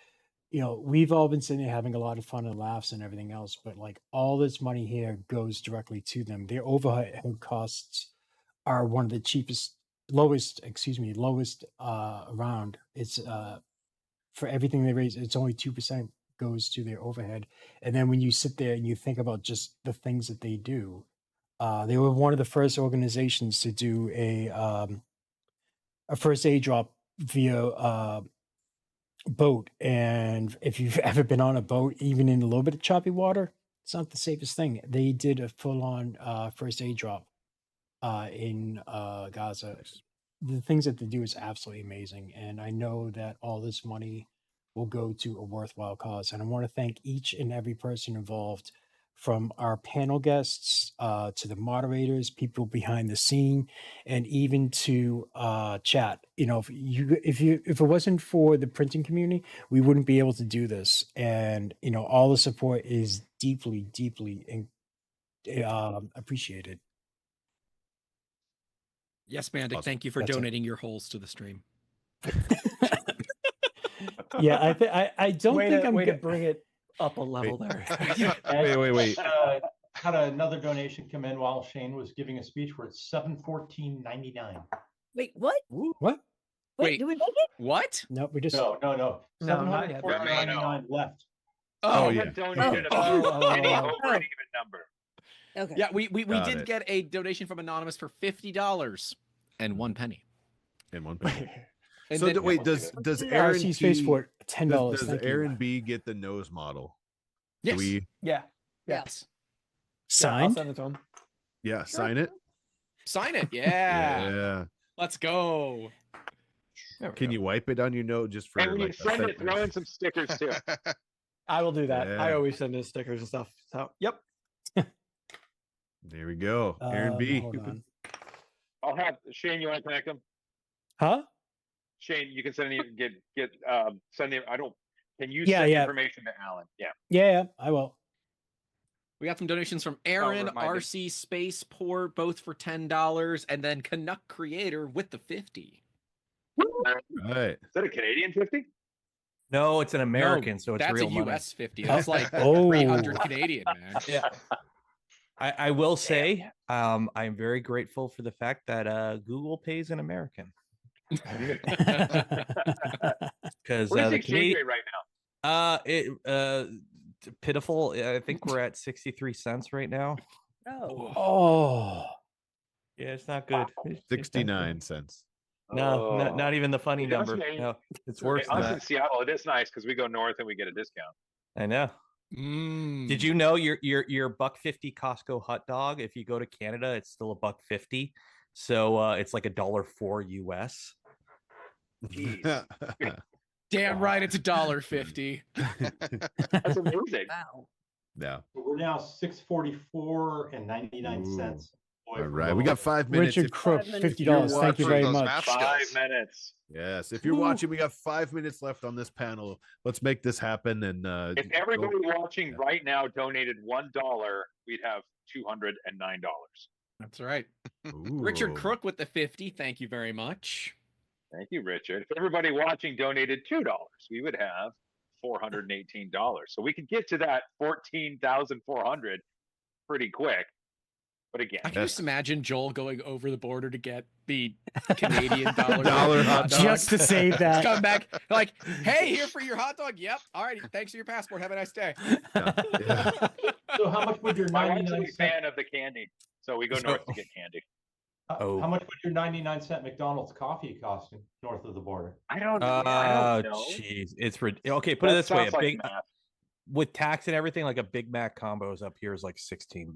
we've all been sitting there having a lot of fun and laughs and everything else, but like all this money here goes directly to them. Their overhead costs are one of the lowest around. It's for everything they raise, it's only 2% goes to their overhead. And then when you sit there and you think about just the things that they do, they were one of the first organizations to do a first aid drop via boat. And if you've ever been on a boat, even in a little bit of choppy water, it's not the safest thing. They did a full-on first aid drop in Gaza. The things that they do is absolutely amazing, and I know that all this money will go to a worthwhile cause. And I want to thank each and every person involved, from our panel guests to the moderators, people behind the scene, and even to chat. If it wasn't for the printing community, we wouldn't be able to do this. And all the support is deeply, deeply appreciated. Yes, Mandic, Awesome. thank you for That's it. donating your holes to the stream. Yeah, I don't think I'm way to go- bring it up a level there. Wait. Had another donation come in while Shane was giving a speech where it's $714.99. Wait, what? What? Wait, do we make it? What? No, we just No. No, not yet. $714.99 left. Oh, yeah. Donated Oh. about any over Oh. an even number. Okay. Yeah, we Got did it. get a donation from Anonymous for $50 and 1 penny. And one penny. And So then- wait, does Aaron RC Spaceport $10? Does Thank Aaron you. B get the nose model? Yes. Yeah. Yes. Signed? I'll send it to him. Yeah, sign it. Sign it. Yeah. Yeah. Let's go. Can you wipe it on your note just for And when you like send it, throw in some stickers too. I will do that. I Yeah. always send in stickers and stuff. So, yep. There we go. Aaron B. Hold on. I'll have Shane. You want to connect them? Huh? Shane, you can send send them. I don't. Can you Yeah, send yeah. information to Alan? Yeah. Yeah, I will. We got some donations from Aaron, reminder. RC Spaceport, both for $10, and then Canuck Creator with the 50. Right. Is that a Canadian 50? No, it's an American, No, so it's that's real a money. US 50. That's like Oh. 300 Canadian, man. Yeah. I will say, I'm very grateful for the fact that Google pays an American. Because What is the the exchange Canadian, rate right now? pitiful. I think we're at 63 cents right now. Oh. Oh. Yeah, it's not good. It's not good. 69 cents. No, not even the funny It does number. change. No, it's worse Us than in that. Seattle, it is nice because we go north and we get a discount. I know. Mm. Did you know your $1.50 Costco hot dog? If you go to Canada, it's still $1.50. So it's like $1.04 US. Damn right, it's $1.50. That's amazing. Wow. Yeah. We're now $644.99. All right. We got 5 minutes. Richard If Crook, minutes. $50. Thank you very Those much. math 5 skills. minutes. Yes. If you're watching, we got 5 minutes left on this panel. Let's make this happen. And If everybody watching right now donated $1, we'd have $209. That's right. Ooh. Richard Crook with the 50. Thank you very much. Thank you, Richard. If everybody watching donated $2, we would have $418. So we could get to that 14,400 pretty quick. But again, I can just imagine Joel going over the border to get the Canadian dollar hot dog. Just to save that. Come back like, hey, here for your hot dog. Yep. All righty. Thanks for your passport. Have a nice day. Yeah. So how much would your my wife's a 99 big cent? fan of the candy, so we go north to get candy. How much would your 99-cent McDonald's coffee cost north of the border? I don't Oh, know. jeez, it's okay. Put it That this way: sounds a like big math. with tax and everything, like a Big Mac combos up here is like $16.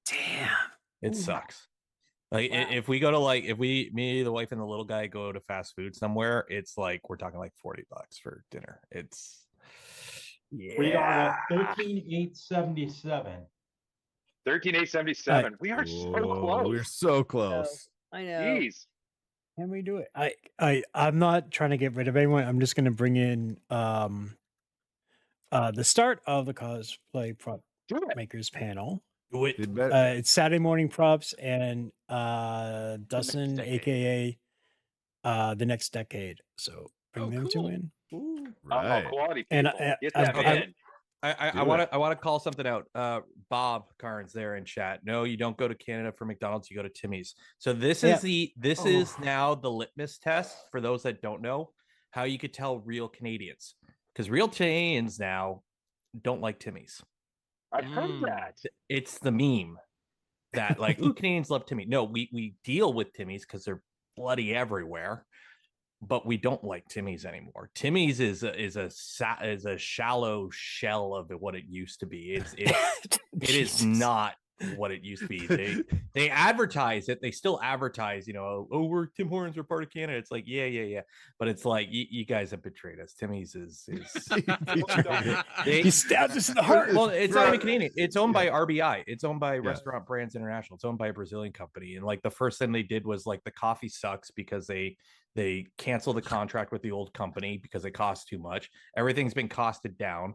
Damn. It sucks. Like if we go to me, the wife, and the little guy go to fast food somewhere, it's like we're talking like $40 for dinner. It's We are at 13,877. 13,877. We are so close. We're so close. I know. Jeez. Can we do it? I'm not trying to get rid of anyone. I'm just going to bring in the start of the cosplay prop makers panel. It's Saturday morning props and Dustin, aka the next decade. So bring them two in. Right. Quality people. And Get them in. I want to call something out. Bob Carnes there in chat. No, you don't go to Canada for McDonald's. You go to Timmy's. So this is is now the litmus test for those that don't know how you could tell real Canadians, because real Canadians now don't like Timmy's. I've heard that. It's the meme that like Canadians love Timmy. No, we deal with Timmy's because they're bloody everywhere. But we don't like Timmy's anymore. Timmy's is a shallow shell of what it used to be. It is not what it used to be. They advertise it. They still advertise, we're Tim Hortons, we're part of Canada. It's like, yeah. But it's like you guys have betrayed us. Timmy's is he stabbed us in the heart. Well, it's not even Canadian. It's owned by RBI. It's owned by Restaurant Brands International. It's owned by a Brazilian company. And like the first thing they did was like the coffee sucks because they canceled the contract with the old company because it cost too much. Everything's been costed down.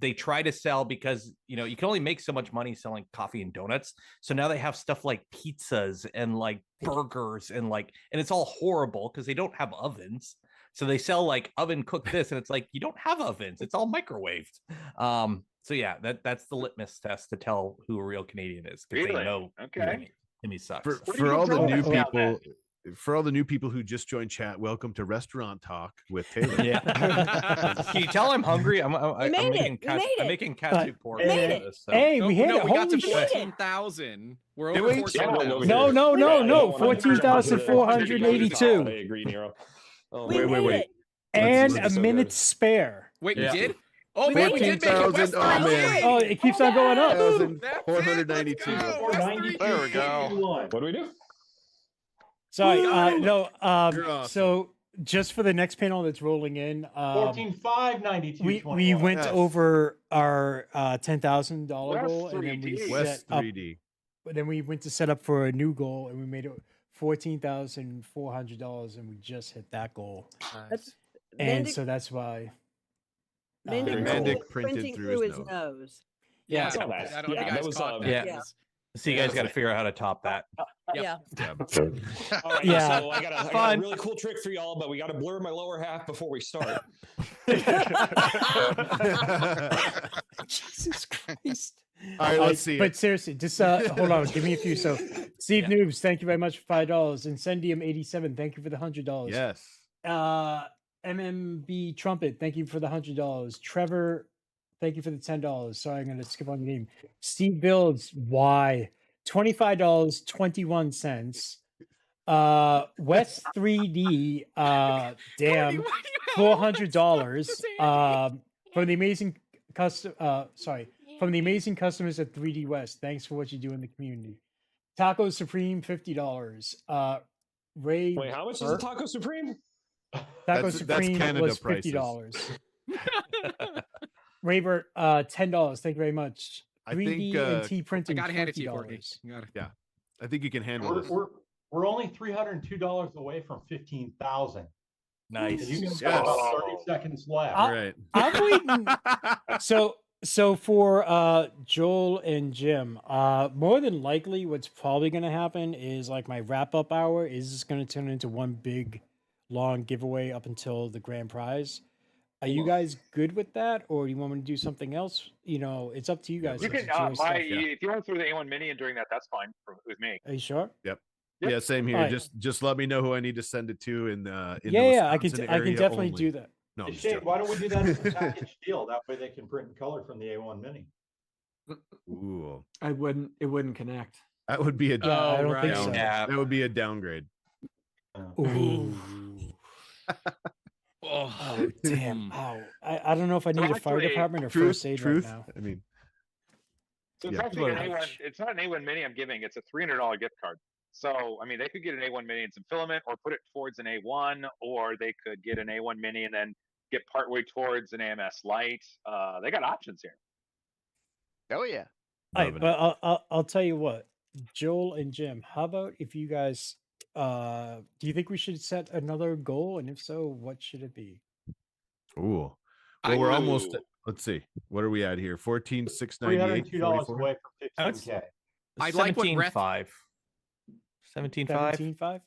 They try to sell because you can only make so much money selling coffee and donuts. So now they have stuff like pizzas and like burgers and it's all horrible because they don't have ovens. So they sell like oven cooked this, and it's like you don't have ovens. It's all microwaved. So yeah, that's the litmus test to tell who a real Canadian is, because they know Timmy sucks. For all the new people. For all the new people who just joined chat, welcome to Restaurant Talk with Taylor. Yeah. Can you tell I'm hungry? I'm making cat soup pork. Hey, we hit it. We got to Holy shit. 14,000. We're over 14,000. No. 14,482. I agree, Nero. Wait. And a minute spare. Wait, we did? Oh, man, we did make it West. Oh, man. Oh, it keeps on going up. 492. There we go. What do we do? Sorry, so just for the next panel that's rolling in, 14,592. we went over our $10,000 goal, and then we set up. But then we went to set up for a new goal, and we made it $14,400, and we just hit that goal. And so that's why. Mandic printed through his nose. Yeah, I saw that. I don't know if you guys caught that. Yeah. So you guys got to figure out how to top that. Yeah. All right, Yeah. so I got a really cool trick for y'all, but we got to blur my lower half before we start. Jesus Christ. All right, let's see. But seriously, just hold on. Give me a few. So, Steve Noobs, thank you very much for $5. Incendium87, thank you for the $100. Yes. MMB Trumpet, thank you for the $100. Trevor, thank you for the $10. Sorry, I'm going to skip on your name. Steve Builds, why? $25.21. West 3D, damn, $400. From the amazing from the amazing customers at 3D West. Thanks for what you do in the community. Taco Supreme, $50. Ray, wait, how much is a Taco Supreme? Taco Supreme was $50. Raver, $10. Thank you very much. 3D and T printing. I gotta hand it to you, $20. Courtney. Yeah, I think you can handle this. We're only $302 away from 15,000. Nice. And you can got about 30 seconds left. All right. I'm waiting. So for Joel and Jim, more than likely, what's probably going to happen is like my wrap up hour is just going to turn into one big, long giveaway up until the grand prize. Are you guys good with that, or do you want me to do something else? It's up to you guys. You can if you want to throw the A1 Mini and during that, that's fine with me. Are you sure? Yep. Yeah, same here. Right. Just let me know who I need to send it to in the I can Wisconsin definitely area do that. No, I'm Hey, just Shane, joking. why don't we do that as a package deal? That way they can print in color from the A1 Mini. Ooh. It wouldn't connect. That would be a Yeah, I don't think so. That would be a downgrade. Ooh. Oh, damn! Ow! I don't know if I need a fire actually, department or first aid right now. I mean, So it's Yeah. actually an A1. It's not an A1 mini I'm giving. It's a $300 gift card. So I mean, they could get an A1 mini and some filament, or put it towards an A1, or they could get an A1 mini and then get partway towards an AMS Lite. They got options here. Oh yeah. All right, but I'll tell you what, Joel and Jim. How about if you guys, do you think we should set another goal, and if so, what should it be? Ooh. Well, we're almost. Let's see. What are we at here? 14,698. $302 away from 15K. I like what Reth 17.5.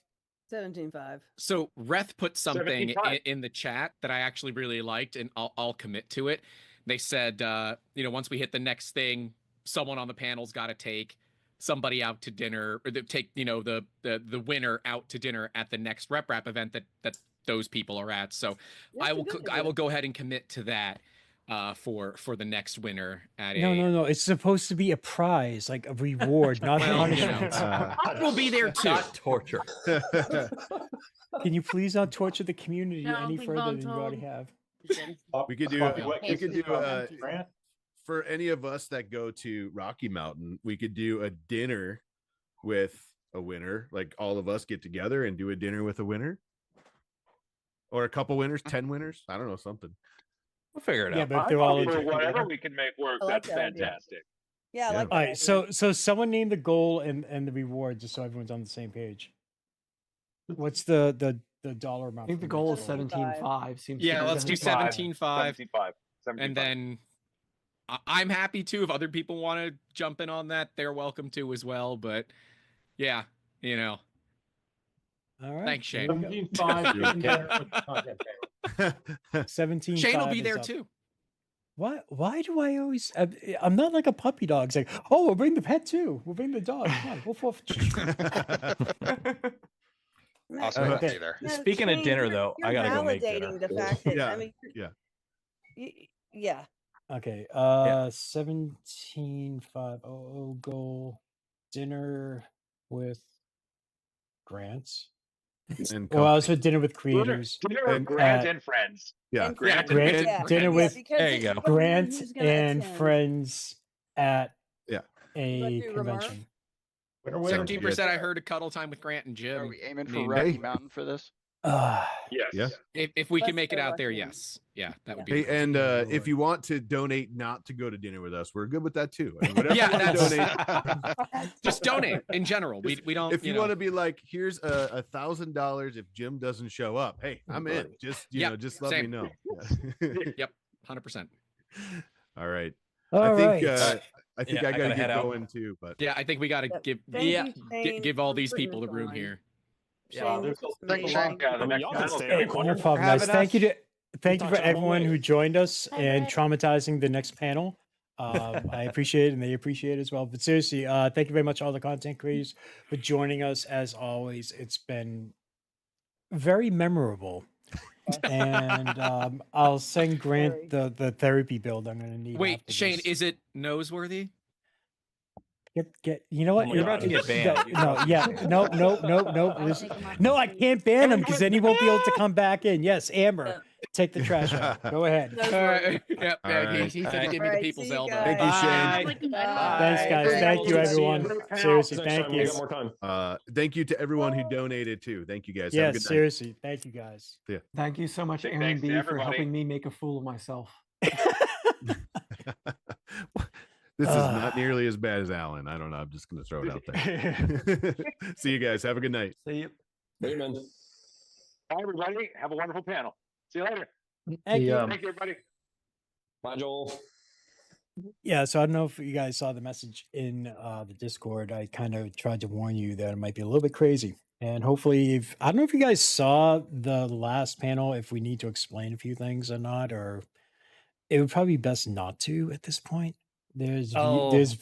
17.5. So Reth put something 17.5. in the chat that I actually really liked, and I'll commit to it. They said, once we hit the next thing, someone on the panel's got to take somebody out to dinner, or take the winner out to dinner at the next rep event that those people are at. So I will go ahead and commit to that for the next winner at No. It's supposed to be a prize, like a reward, not punishment. I will be there too. Not torture. Can you please not torture the community any further than you already have? We could do. We could do. For any of us that go to Rocky Mountain, we could do a dinner with a winner. Like all of us get together and do a dinner with a winner, or a couple winners, 10 winners. I don't know, something. We'll figure it out. But if they're all For whatever we can make work, I like that's that idea. fantastic. Yeah, I like All that right, idea. so someone name the goal and the reward, just so everyone's on the same page. What's the dollar amount? I think the for goal is next goal? 17.5. Seems Yeah, to be let's do 17.5. 17.5. And then I'm happy to. If other people want to jump in on that, they're welcome to as well. But yeah, All right. Thanks, Shane. 17.5. 17. Shane will be there too. Why do I always? I'm not like a puppy dog. It's like, oh, we'll bring the pet too. We'll bring the dog. Come on, go for. Also, won't be there. Speaking of dinner, though, I gotta go make dinner. Validating the fact that I mean, Yeah. yeah. Okay. 17.500 goal dinner with grants. And Well, I was for dinner with creators. Dinner with Grant and friends. Yeah. And Grant friends, and yeah. dinner Yeah, with because There you it's go. someone Grant who's gonna and attend. friends at Yeah. a do convention. 17%. I heard a cuddle time with Grant and Jim. Are we aiming I for mean, Rocky Mountain for this? Yes. Yeah. If we can Let's make it go out there, Rocky yes. Yeah, that would Hey, be. and if you want to donate not to go to dinner with us, we're good with that too. I mean, whatever Yeah, you want to that's- Just donate in general. We don't. If you want to be like, here's $1,000 if Jim doesn't show up. Hey, I'm in. Just Yep, just let same. me know. Yep, 100%. All right. All I think right. I think Yeah, I I gotta gotta get head out. going too. But Yeah, I think we got to Yep. give Thank you, Shane, give all for these putting people this the room on. here. Shane, there's this is Thanks, amazing. Shane. Yeah, the I mean, next y'all can panel's stay gonna in be the No corner. problem, guys. Having Thank you us. thank you for Talk to them all everyone who day. joined us Bye, and bye. traumatizing the next panel. I appreciate it, and they appreciate it as well. But seriously, thank you very much, all the content creators, for joining us. As always, it's been very memorable. And I'll send Grant the therapy build I'm going to need. Wait, after Shane, this. is it noseworthy? Get you know what? You're about to get banned. No, yeah, no. Listen. No, I can't ban him because then he won't be able to come back in. Yes, Amber, take the trash out. Go ahead. All right. Yep. All yeah, right. he said, "Give me the Alright, people's see you elbow." guys. Thank you, Shane. Thanks, guys. Thank you, everyone. Seriously, Next thank time we you. got more time. Thank you to everyone who donated too. Thank you guys. Have a Yes, good night. seriously, thank you guys. Yeah. Thank you so much, Big Aaron thanks to B, for everybody. helping me make a fool of myself. This is not nearly as bad as Alan. I don't know. I'm just going to throw it out there. See you guys. Have a good night. See you. Amen. Bye, everybody. Have a wonderful panel. See you later. Thank you. Thank you, everybody. Bye, Joel. Yeah, so I don't know if you guys saw the message in the Discord. I kind of tried to warn you that it might be a little bit crazy. And hopefully, I don't know if you guys saw the last panel, if we need to explain a few things or not, or it would probably be best not to at this point. There's I VODs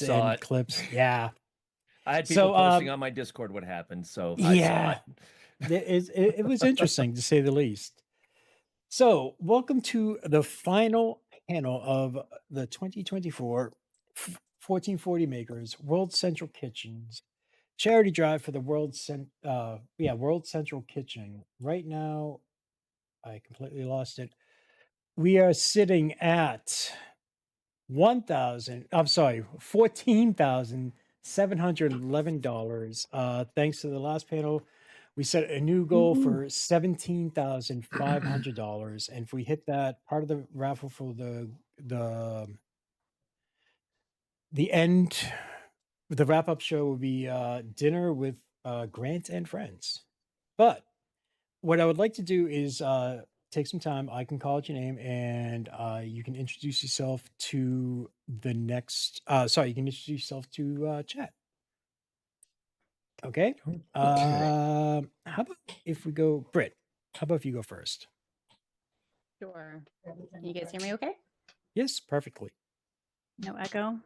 saw and it. clips. Yeah. I had people So, posting on my Discord what happened, so I yeah, saw it. it was interesting to say the least. So, welcome to the final panel of the 2024 1440 Makers, World Central Kitchens, charity drive for the World Central Kitchen. Right now, I completely lost it. We are sitting at $14,711. Thanks to the last panel, we set a new goal for $17,500, and if we hit that, part of the raffle for the end, the wrap up show will be dinner with Grant and friends. But what I would like to do is take some time. I can call out your name, and you can introduce yourself to the next. You can introduce yourself to chat. Okay. How about if we go, Britt? How about if you go first? Sure. Can you guys hear me okay? Yes, perfectly. No echo?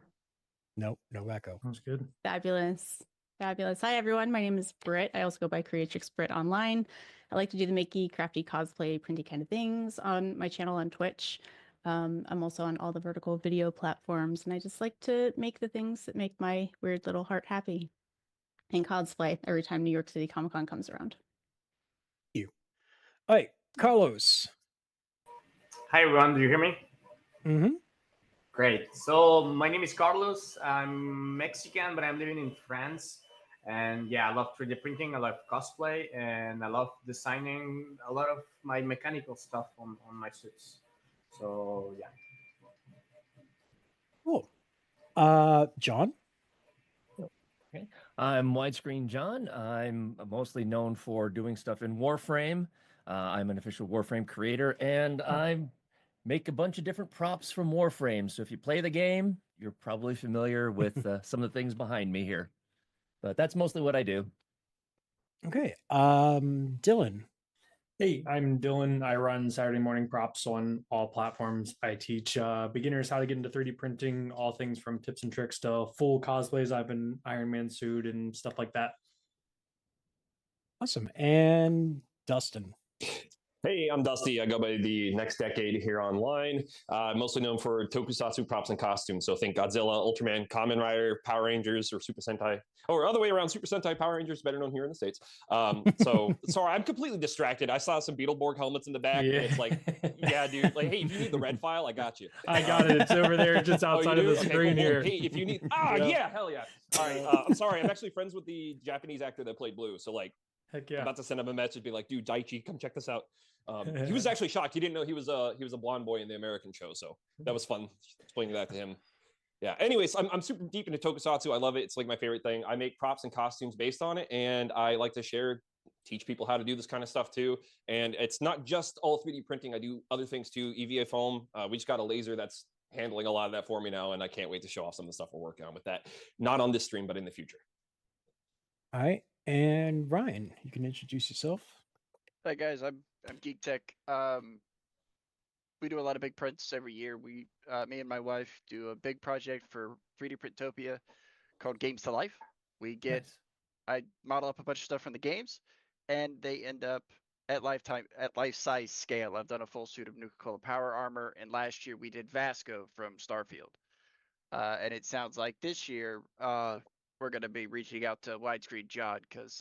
No echo. That's good. Fabulous. Fabulous. Hi, everyone. My name is Britt. I also go by Creatrix Britt online. I like to do the makey, crafty, cosplay, printy kind of things on my channel on Twitch. I'm also on all the vertical video platforms, and I just like to make the things that make my weird little heart happy and cosplay every time New York City Comic Con comes around. You. All right, Carlos. Hi, everyone. Do you hear me? Mm-hmm. Great. So my name is Carlos. I'm Mexican, but I'm living in France. And yeah, I love 3D printing. I love cosplay, and I love designing a lot of my mechanical stuff on my suits. So yeah. Cool. John. Okay. I'm Widescreen John. I'm mostly known for doing stuff in Warframe. I'm an official Warframe creator, and I make a bunch of different props from Warframe. So if you play the game, you're probably familiar with some of the things behind me here. But that's mostly what I do. Okay. Dylan. Hey, I'm Dylan. I run Saturday Morning Props on all platforms. I teach beginners how to get into 3D printing, all things from tips and tricks to full cosplays. I've been Iron Man suit and stuff like that. Awesome. And Dustin. Hey, I'm Dusty. I go by the Next Decade here online. Mostly known for tokusatsu props and costumes. So think Godzilla, Ultraman, Kamen Rider, Power Rangers, or Super Sentai. Or other way around, Super Sentai, Power Rangers, better known here in the States. So sorry, I'm completely distracted. I saw some Beetleborg helmets in the back, and it's like, yeah, dude. Like, hey, if you need the red file, I got you. I got it. It's over there, just outside of the screen cool. here. Hey, if you need, yeah, hell yeah. All right, I'm sorry. I'm actually friends with the Japanese actor that played Blue. So like, heck yeah. I'm about to send him a message, be like, dude, Daichi, come check this out. He was actually shocked. He didn't know he was a blonde boy in the American show, so that was fun explaining that to him. Yeah. Anyways, I'm super deep into tokusatsu. I love it. It's like my favorite thing. I make props and costumes based on it, and I like to teach people how to do this kind of stuff too. And it's not just all 3D printing. I do other things too. EVA foam. We just got a laser that's handling a lot of that for me now, and I can't wait to show off some of the stuff we're working on with that. Not on this stream, but in the future. All right, and Ryan, you can introduce yourself. Hi guys, I'm Geek Tech. We do a lot of big prints every year. Me and my wife do a big project for 3D Printopia called Games to Life. I model up a bunch of stuff from the games, and they end up at life size scale. I've done a full suit of Nuka-Cola Power Armor, and last year we did Vasco from Starfield. And it sounds like this year we're gonna be reaching out to Widescreen John because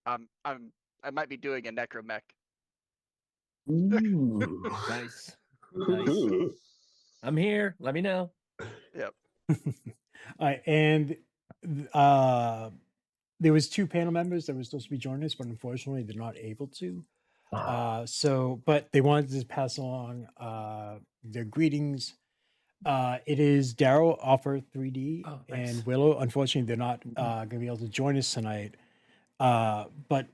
I might be doing a necromech. Ooh, nice. Nice. I'm here. Let me know. Yep. All right, and there was 2 panel members that were supposed to be joining us, but unfortunately they're not able to. But they wanted to pass along their greetings. It is Daryl, Offer 3D, and Willow. Unfortunately, they're not going to be able to join us tonight. But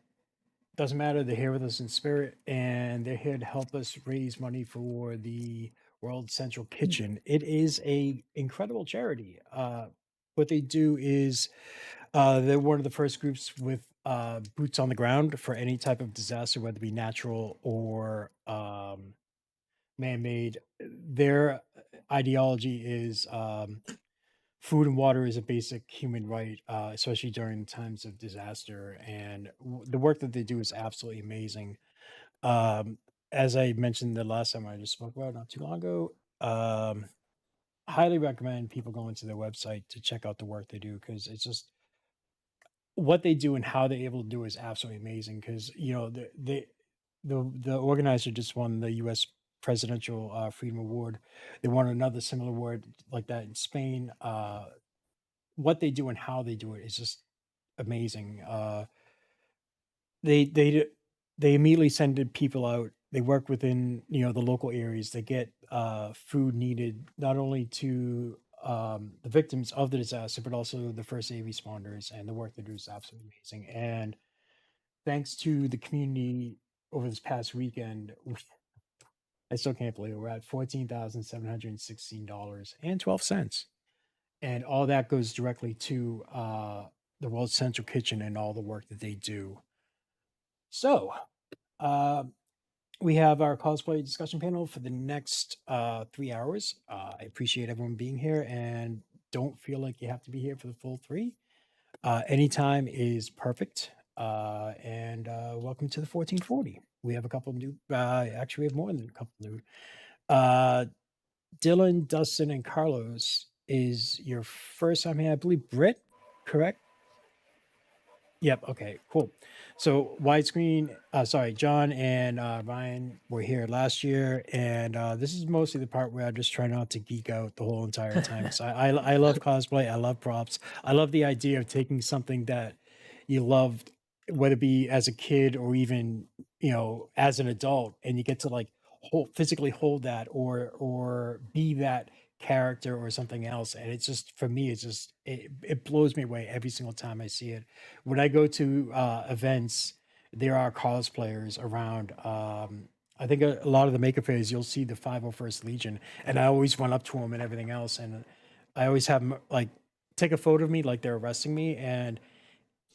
doesn't matter. They're here with us in spirit, and they're here to help us raise money for the World Central Kitchen. It is a incredible charity. What they do is they're one of the first groups with boots on the ground for any type of disaster, whether it be natural or man-made. Their ideology is food and water is a basic human right, especially during times of disaster. And the work that they do is absolutely amazing. As I mentioned the last time I just spoke about not too long ago, highly recommend people going to their website to check out the work they do, because it's just what they do and how they're able to do is absolutely amazing. Because the organizer just won the U.S. Presidential Freedom Award. They won another similar award like that in Spain. What they do and how they do it is just amazing. They immediately send people out. They work within the local areas. They get food needed not only to the victims of the disaster, but also the first aid responders. And the work they do is absolutely amazing. And thanks to the community over this past weekend, I still can't believe it. We're at $14,716.12, and all that goes directly to the World Central Kitchen and all the work that they do. So, we have our cosplay discussion panel for the next 3 hours. I appreciate everyone being here, and don't feel like you have to be here for the full 3. Anytime is perfect. And welcome to the 1440. We have a couple new, actually, we have more than a couple new. Dylan, Dustin, and Carlos is your first time here. I believe Britt, correct? Yep. Okay, cool. So widescreen, John and Ryan were here last year, and this is mostly the part where I just try not to geek out the whole entire time. Because I love cosplay, I love props, I love the idea of taking something that you loved, whether it be as a kid or even as an adult, and you get to like physically hold that or be that character or something else. And it's just, for me, it's just it blows me away every single time I see it. When I go to events, there are cosplayers around. I think a lot of the maker fairs, you'll see the 501st Legion, and I always run up to them and everything else, and I always have them like take a photo of me like they're arresting me. And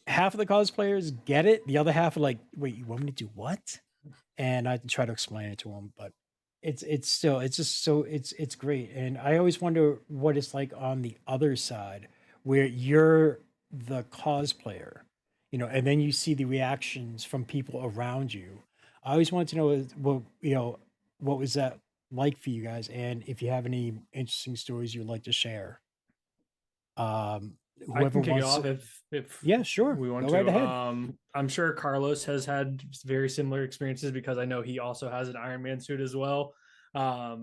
half of the cosplayers get it, the other half are like, wait, you want me to do what? And I try to explain it to them, but it's still, it's just so it's great. And I always wonder what it's like on the other side, where you're the cosplayer, and then you see the reactions from people around you. I always want to know what was that like for you guys, and if you have any interesting stories you'd like to share. I Whoever can kick it wants off to- if Yeah, sure. we want Go to. right ahead. I'm sure Carlos has had very similar experiences, because I know he also has an Iron Man suit as well. I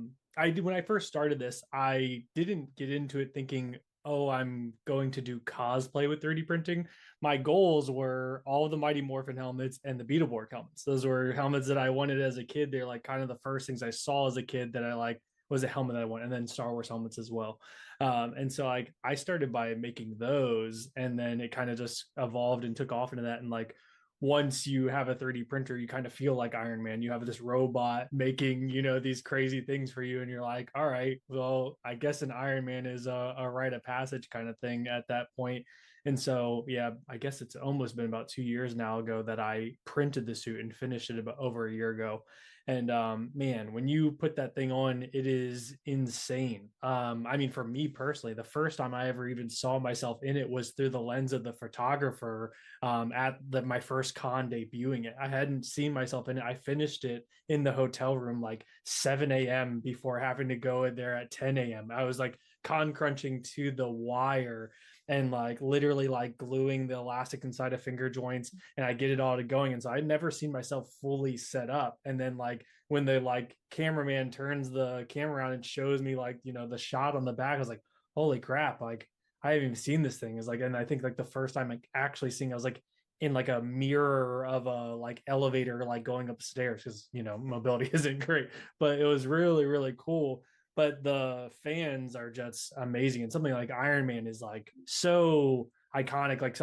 did, when I first started this, I didn't get into it thinking, oh, I'm going to do cosplay with 3D printing. My goals were all of the Mighty Morphin helmets and the Beetleborg helmets. Those were helmets that I wanted as a kid. They're like kind of the first things I saw as a kid that I like, was a helmet that I wanted, and then Star Wars helmets as well. And so like I started by making those, and then it kind of just evolved and took off into that. And like once you have a 3D printer, you kind of feel like Iron Man. You have this robot making, these crazy things for you, and you're like, all right, well, I guess an Iron Man is a rite of passage kind of thing at that point. And so, yeah, I guess it's almost been about 2 years now ago that I printed the suit and finished it about over a year ago. And man, when you put that thing on, it is insane. I mean, for me personally, the first time I ever even saw myself in it was through the lens of the photographer at my first con debuting it. I hadn't seen myself in it. I finished it in the hotel room like 7 a.m. before having to go in there at 10 a.m. I was like con crunching to the wire and like literally like gluing the elastic inside of finger joints, and I get it all to going. And so I'd never seen myself fully set up. And then like when the like cameraman turns the camera around and shows me like, the shot on the back, I was like, holy crap, like I haven't even seen this thing. Is like, and I think like the first time like actually seeing, I was like in like a mirror of a like elevator, like going upstairs, because mobility isn't great, but it was really, really cool. But the fans are just amazing, and something like Iron Man is like so iconic. Like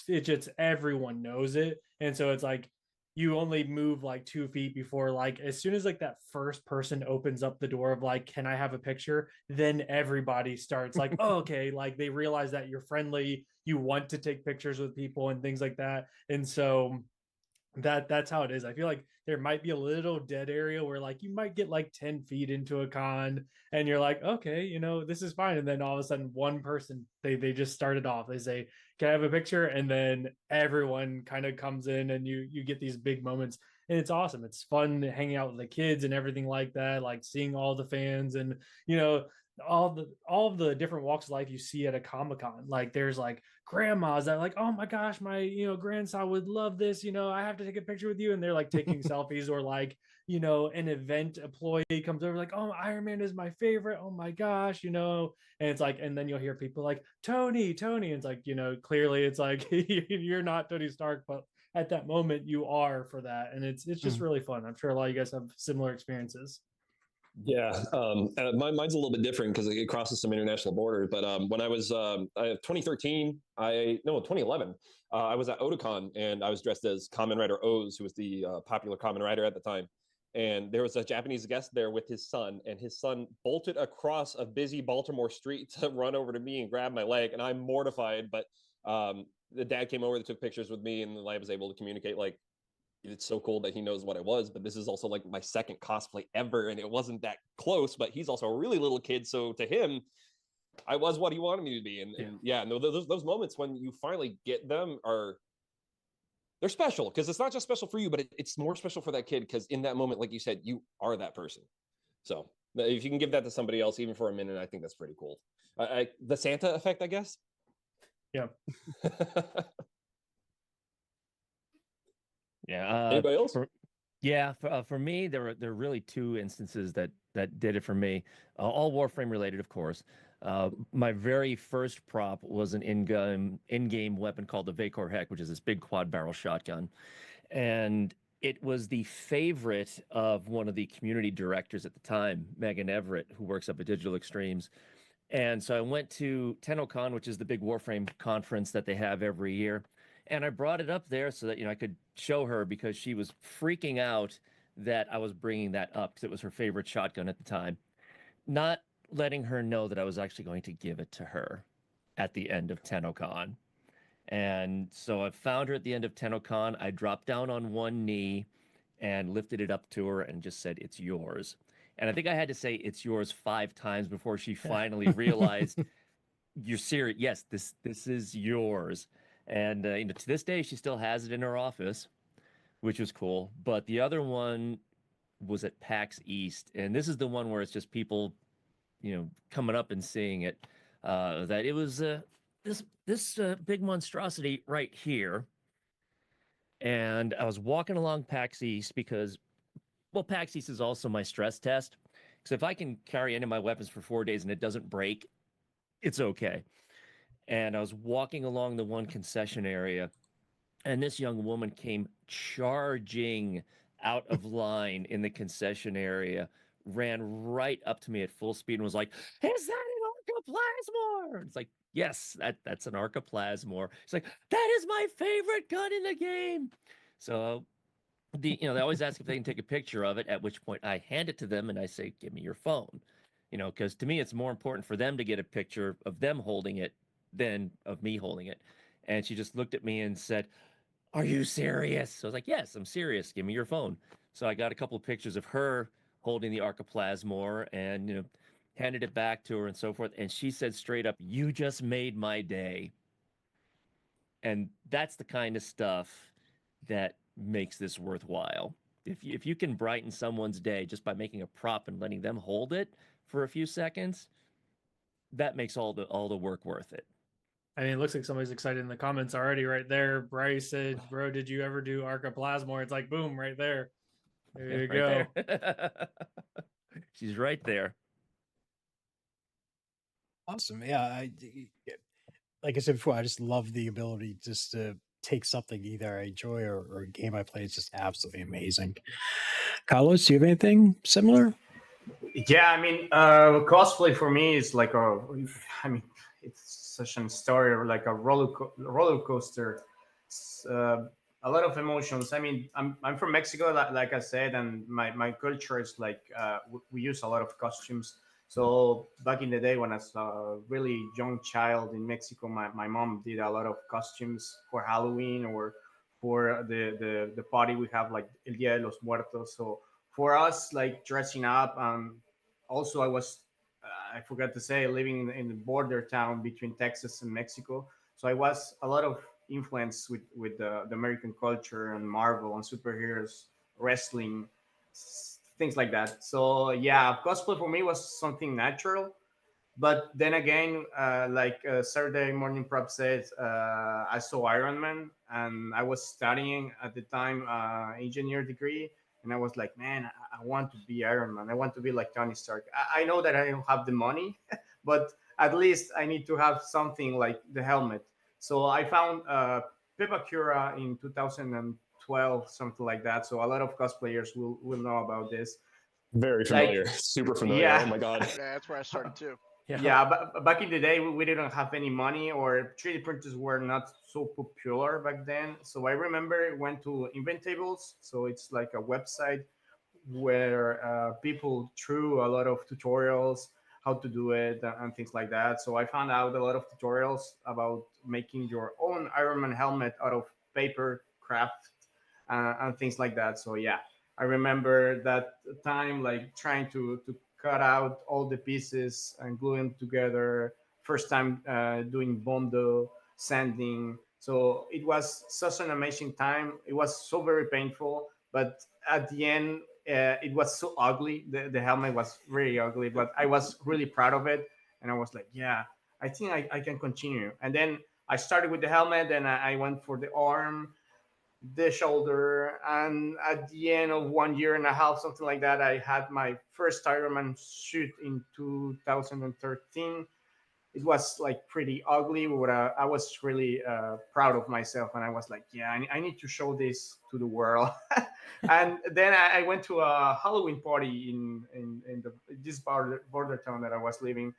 it just, everyone knows it, and so it's like you only move like 2 feet before, like as soon as like that first person opens up the door of like, can I have a picture, then everybody starts like, oh, okay, like they realize that you're friendly, you want to take pictures with people and things like that. And so that's how it is. I feel like there might be a little dead area where like you might get like 10 feet into a con and you're like, okay, this is fine. And then all of a sudden one person, they just started off, they say, can I have a picture? And then everyone kind of comes in, and you get these big moments, and it's awesome. It's fun hanging out with the kids and everything like that, like seeing all the fans. And all of the different walks of life you see at a Comic-Con. Like there's like grandmas that are like, oh my gosh, my grandson would love this. I have to take a picture with you, and they're like taking selfies, or like an event employee comes over like, oh, Iron Man is my favorite. Oh my gosh, and it's like, and then you'll hear people like Tony, and it's like clearly it's like you're not Tony Stark, but at that moment you are for that, and it's just really fun. I'm sure a lot of you guys have similar experiences. Yeah, mine's a little bit different because it crosses some international borders. But when I was 2013, 2011, I was at Otakon and I was dressed as Kamen Rider Oz, who was the popular Kamen Rider at the time. And there was a Japanese guest there with his son, and his son bolted across a busy Baltimore street to run over to me and grab my leg. And I'm mortified, but the dad came over, that took pictures with me, and I was able to communicate like, it's so cool that he knows what I was, but this is also like my second cosplay ever, and it wasn't that close, but he's also a really little kid, so to him I was what he wanted me to be. And yeah, no, those moments when you finally get them they're special, because it's not just special for you, but it's more special for that kid, because in that moment, like you said, you are that person. So if you can give that to somebody else even for a minute, I think that's pretty cool. The Santa effect, I guess. Yeah. Yeah. Anybody else? For me, there are really two instances that did it for me. All Warframe related, of course. My very first prop was an in-game weapon called the Vacor Heck, which is this big quad barrel shotgun, and it was the favorite of one of the community directors at the time, Megan Everett, who works up at Digital Extremes. And so I went to TennoCon, which is the big Warframe conference that they have every year. And I brought it up there so that, I could show her, because she was freaking out that I was bringing that up because it was her favorite shotgun at the time. Not letting her know that I was actually going to give it to her at the end of TennoCon. And so I found her at the end of TennoCon. I dropped down on one knee and lifted it up to her and just said, "It's yours." And I think I had to say "it's yours" 5 times before she finally realized, "You're serious? Yes, this is yours." And to this day, she still has it in her office, which was cool. But the other one was at PAX East, and this is the one where it's just people, coming up and seeing it. That it was this big monstrosity right here, and I was walking along PAX East because, well, PAX East is also my stress test. Because if I can carry any of my weapons for 4 days and it doesn't break, it's okay. And I was walking along the one concession area, and this young woman came charging out of line in the concession area, ran right up to me at full speed and was like, "Is that an Arca Plasmor?" It's like, "Yes, that's an Arca Plasmor." It's like, "That is my favorite gun in the game." So they always ask if they can take a picture of it, at which point I hand it to them and I say, "Give me your phone." Because to me, it's more important for them to get a picture of them holding it than of me holding it. And she just looked at me and said, "Are you serious?" So I was like, "Yes, I'm serious. Give me your phone." So I got a couple of pictures of her holding the Arca Plasmor and, handed it back to her and so forth. And she said straight up, "You just made my day." And that's the kind of stuff that makes this worthwhile. If you can brighten someone's day just by making a prop and letting them hold it for a few seconds, that makes all the work worth it. I mean, it looks like somebody's excited in the comments already right there. Bryce said, "Bro, did you ever do Arca Plasmor?" It's like, boom, right there. There you go. There. She's right there. Awesome. Yeah. Like I said before, I just love the ability just to take something either I enjoy or a game I play. It's just absolutely amazing. Carlos, do you have anything similar? Yeah, I mean, cosplay for me is like it's such a story, or like a roller coaster. It's, a lot of emotions. I mean, I'm from Mexico, like I said, and my culture is like we use a lot of costumes. So back in the day when I was a really young child in Mexico, my mom did a lot of costumes for Halloween or for the party we have, like El Dia de los Muertos. So for us, like dressing up, also I forgot to say, living in the border town between Texas and Mexico. So I was a lot of influence with the American culture and Marvel and superheroes, wrestling, things like that. So yeah, cosplay for me was something natural. But then again, like Saturday Morning Prop said, I saw Iron Man, and I was studying at the time engineer degree, and I was like, man, I want to be Iron Man. I want to be like Tony Stark. I know that I don't have the money, but at least I need to have something like the helmet. So I found Pipakura in 2012, something like that. So a lot of cosplayers will know about this. Very familiar, super familiar. Yeah. Oh my god. Yeah, that's where I started too. Yeah, but back in the day, we didn't have any money, or 3D printers were not so popular back then. So I remember I went to Inventables. So it's like a website where people threw a lot of tutorials how to do it and things like that. So I found out a lot of tutorials about making your own Iron Man helmet out of paper craft and things like that. So yeah, I remember that time, like trying to cut out all the pieces and glue them together. First time doing bondo sanding. So it was such an amazing time. It was so very painful, but at the end, it was so ugly. The helmet was very ugly, but I was really proud of it. And I was like, yeah, I think I can continue. And then I started with the helmet, and I went for the arm, the shoulder, and at the end of 1.5 years, something like that, I had my first Iron Man shoot in 2013. It was like pretty ugly, but I was really proud of myself, and I was like, yeah, I need to show this to the world. And then I went to a Halloween party in this border town that I was living.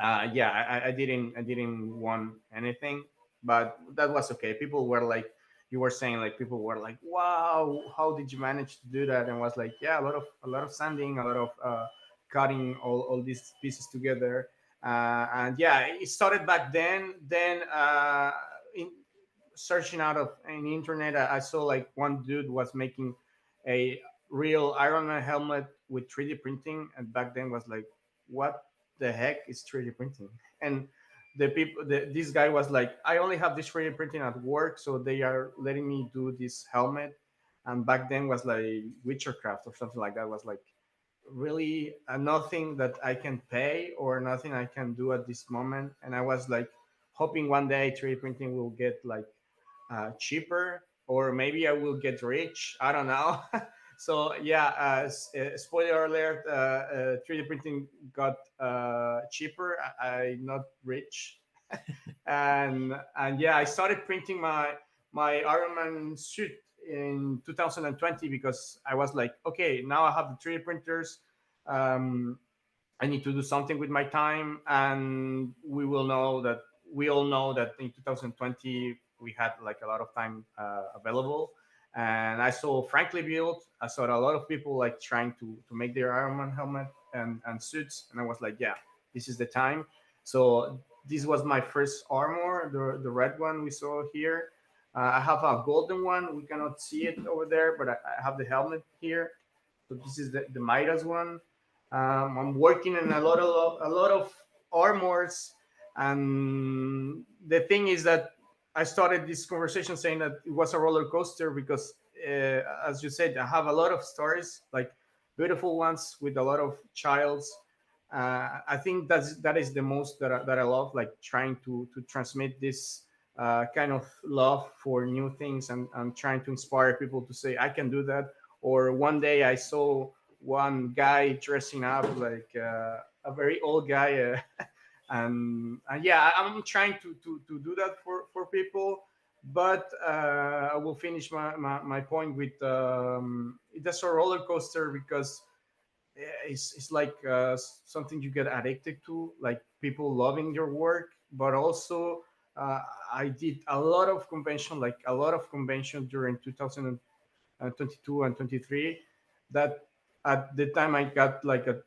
Yeah, I didn't want anything, but that was okay. People were like, you were saying, like people were like, wow, how did you manage to do that? And I was like, yeah, a lot of sanding, a lot of cutting all these pieces together. And yeah, it started back then. Then in searching out of an internet, I saw like one dude was making a real Iron Man helmet with 3D printing, and back then was like, what the heck is 3D printing? And this guy was like, I only have this 3D printing at work, so they are letting me do this helmet. And back then was like Witchercraft or something like that. Was like really nothing that I can pay or nothing I can do at this moment. And I was like hoping one day 3D printing will get like cheaper, or maybe I will get rich. I don't know. So yeah, spoiler alert: 3D printing got cheaper. I not rich, and yeah, I started printing my Iron Man suit in 2020 because I was like, okay, now I have the 3D printers. Um, I need to do something with my time, and we all know that in 2020 we had like a lot of time available. And I saw Frankly Built. I saw a lot of people like trying to make their Iron Man helmet and suits, and I was like, yeah, this is the time. So this was my first armor, the red one we saw here. I have a golden one. We cannot see it over there, but I have the helmet here. So this is the Midas one. I'm working in a lot of armors, and the thing is that I started this conversation saying that it was a roller coaster because, as you said, I have a lot of stories, like beautiful ones with a lot of childs. I think that is the most that I love, like trying to transmit this kind of love for new things, and trying to inspire people to say I can do that. Or one day I saw one guy dressing up like a very old guy, and yeah, I'm trying to do that for people. But I will finish my point with it's a roller coaster because it's like something you get addicted to, like people loving your work, but also I did a lot of convention during 2022 and 23, that at the time I got like a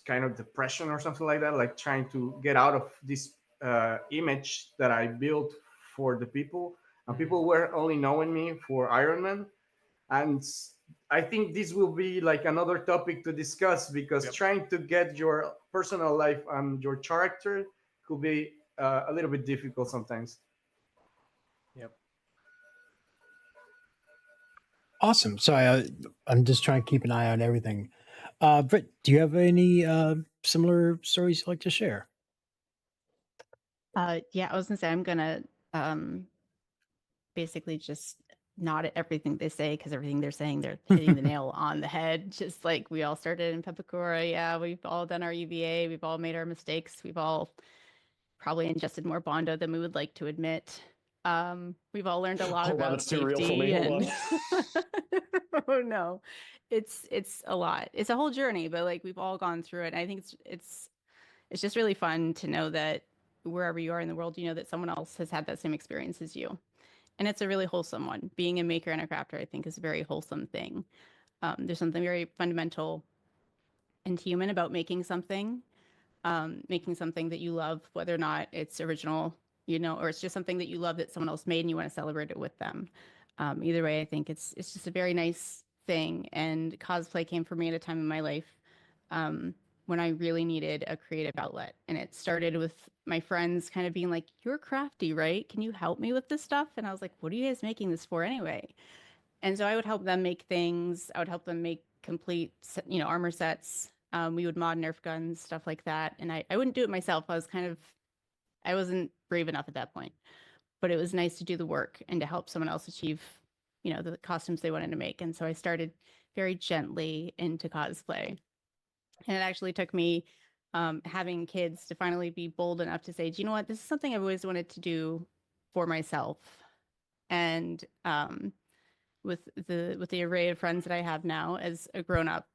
kind of depression or something like that, like trying to get out of this image that I built for the people, and people were only knowing me for Iron Man. And I think this will be like another topic to discuss, because trying to get your personal life and your character could be a little bit difficult sometimes. Yep. Awesome. So I'm just trying to keep an eye on everything. Britt, do you have any similar stories you'd like to share? Yeah, I was gonna say I'm gonna basically just nod at everything they say because everything they're saying, they're hitting the nail on the head. Just like we all started in Pepakura. Yeah, we've all done our UVA. We've all made our mistakes. We've all probably ingested more Bondo than we would like to admit. We've all learned a lot Hold on, about it's too real for me. safety Hold and oh no, it's a lot. It's a whole journey, but like we've all gone through it. I think it's just really fun to know that wherever you are in the world, you know that someone else has had that same experience as you. And it's a really wholesome one. Being a maker and a crafter, I think, is a very wholesome thing. There's something very fundamental and human about making something that you love, whether or not it's original, you know, or it's just something that you love that someone else made and you want to celebrate it with them. Either way, I think it's just a very nice thing. And cosplay came for me at a time in my life when I really needed a creative outlet. And it started with my friends kind of being like, "You're crafty, right? Can you help me with this stuff?" And I was like, "What are you guys making this for anyway?" And so I would help them make things. I would help them make complete, you know, armor sets. We would mod Nerf guns, stuff like that. And I wouldn't do it myself. I wasn't brave enough at that point. But it was nice to do the work and to help someone else achieve, you know, the costumes they wanted to make. And so I started very gently into cosplay. And it actually took me having kids to finally be bold enough to say, "Do you know what? This is something I've always wanted to do for myself." And with the array of friends that I have now as a grown up,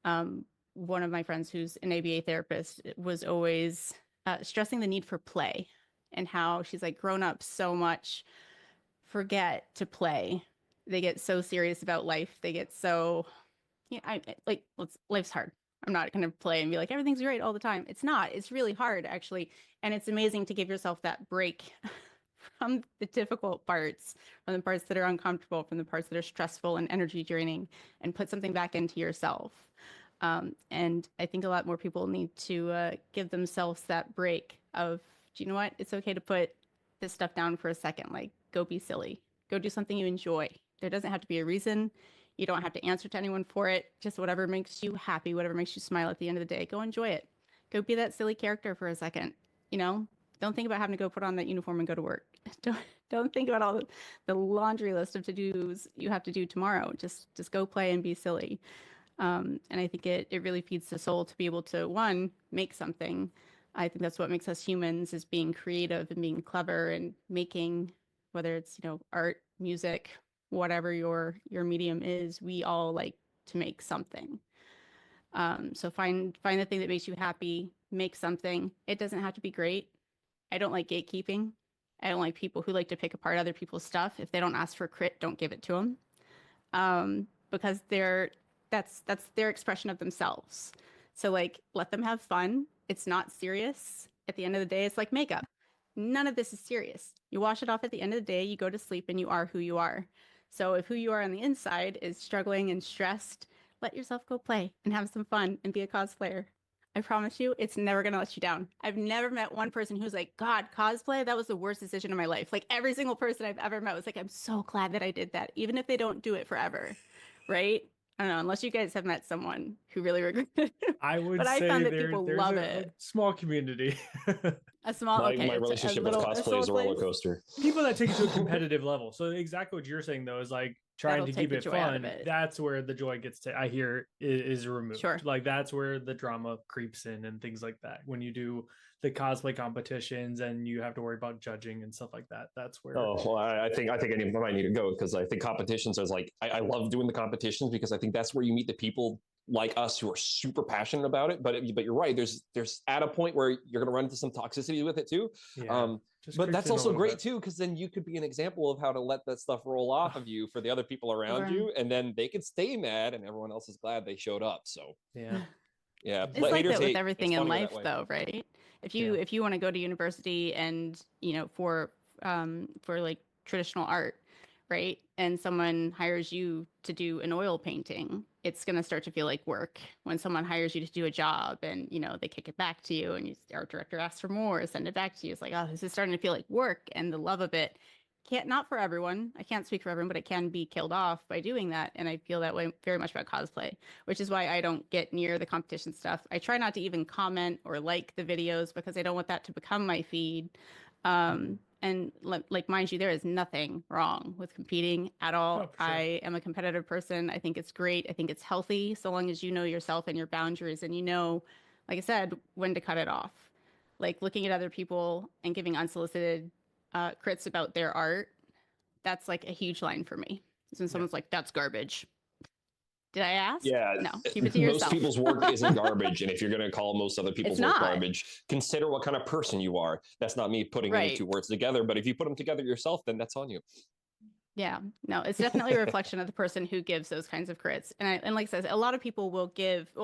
one of my friends who's an ABA therapist was always stressing the need for play and how she's like, grown ups so much forget to play. They get so serious about life. They get so, yeah, life's hard. I'm not going to play and be like, everything's great all the time. It's not. It's really hard, actually. And it's amazing to give yourself that break from the difficult parts, from the parts that are uncomfortable, from the parts that are stressful and energy draining, and put something back into yourself. And I think a lot more people need to give themselves that break of, do you know what? It's okay to put this stuff down for a second. Like, go be silly. Go do something you enjoy. There doesn't have to be a reason. You don't have to answer to anyone for it. Just whatever makes you happy, whatever makes you smile at the end of the day, go enjoy it. Go be that silly character for a second. You know, don't think about having to go put on that uniform and go to work. Don't think about all the laundry list of to-dos you have to do tomorrow. Just go play and be silly. And I think it really feeds the soul to be able to, one, make something. I think that's what makes us humans, is being creative and being clever and making, whether it's, you know, art, music, whatever your medium is, we all like to make something. So find the thing that makes you happy, make something. It doesn't have to be great. I don't like gatekeeping. I don't like people who like to pick apart other people's stuff. If they don't ask for crit, don't give it to them. Because that's their expression of themselves. So like, let them have fun. It's not serious. At the end of the day, it's like makeup. None of this is serious. You wash it off at the end of the day, you go to sleep, and you are who you are. So if who you are on the inside is struggling and stressed, let yourself go play and have some fun and be a cosplayer. I promise you, it's never going to let you down. I've never met one person who's like, God, cosplay, that was the worst decision of my life. Like, every single person I've ever met was like, I'm so glad that I did that, even if they don't do it forever, right? I don't know, unless you guys have met someone who really regretted it. I would but say I found that there's people love a it. small community. A small, My okay, relationship with cosplay is a roller coaster. People that take it to a competitive level. So exactly what you're saying though is like trying That'll to take keep the it joy out of fun. it. That's where the joy I hear is removed. Sure. Like that's where the drama creeps in and things like that. When you do the cosplay competitions and you have to worry about judging and stuff like that. That's where. Oh, well, I think I might need to go, because I think competitions is like, I love doing the competitions because I think that's where you meet the people like us who are super passionate about it. But you're right. There's at a point where you're going to run into some toxicity with it too. Yeah, but that's also great too, because then you could be an example of how to let that stuff roll off of you for the other people around you, and then they could stay mad, and everyone else is glad they showed up. So yeah. It's like that with everything in life though, right? If you want to go to university and, you know, for like traditional art, right? And someone hires you to do an oil painting, it's going to start to feel like work. When someone hires you to do a job and, you know, they kick it back to you and art director asks for more, send it back to you. It's like, oh, this is starting to feel like work, and the love of it can't, not for everyone. I can't speak for everyone, but it can be killed off by doing that. And I feel that way very much about cosplay, which is why I don't get near the competition stuff. I try not to even comment or like the videos because I don't want that to become my feed. And like, mind you, there is nothing wrong with competing at all. Oh, for sure. I am a competitive person. I think it's great. I think it's healthy so long as you know yourself and your boundaries and you know, like I said, when to cut it off. Like looking at other people and giving unsolicited crits about their art, that's like a huge line for me. It's when someone's like, that's garbage. Did I ask? Yeah, No, keep it to most yourself. people's work isn't garbage, and if you're going to call most other people's work not. garbage, consider what kind of person you are. That's not me putting any Right. two words together, but if you put them together yourself, then that's on you. Yeah, no, it's definitely a reflection of the person who gives those kinds of crits. And like I said, a lot of people will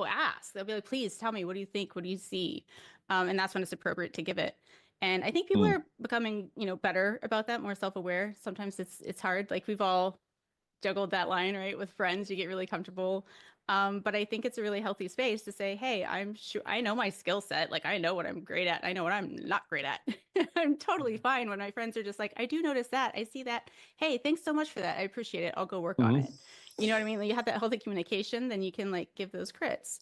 ask. They'll be like, please tell me, what do you think? What do you see? And that's when it's appropriate to give it. And I think people are becoming, better about that, more self-aware. Sometimes it's hard. Like we've all juggled that line, right? With friends, you get really comfortable. But I think it's a really healthy space to say, hey, I'm sure I know my skill set. Like I know what I'm great at. I know what I'm not great at. I'm totally fine when my friends are just like, I do notice that. I see that. Hey, thanks so much for that. I appreciate it. I'll go work on it. You know what I mean? Like, you have that healthy communication, then you can like give those crits.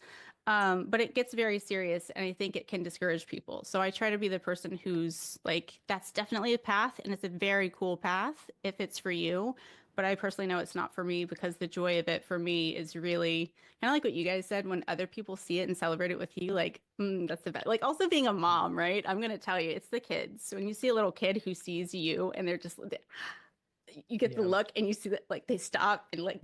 But it gets very serious and I think it can discourage people. So I try to be the person who's like, that's definitely a path and it's a very cool path if it's for you. But I personally know it's not for me because the joy of it for me is really kind of like what you guys said, when other people see it and celebrate it with you, like, that's the best. Like also being a mom, right? I'm going to tell you, it's the kids. When you see a little kid who sees you and they're just, you get the look and you see that like they stop and like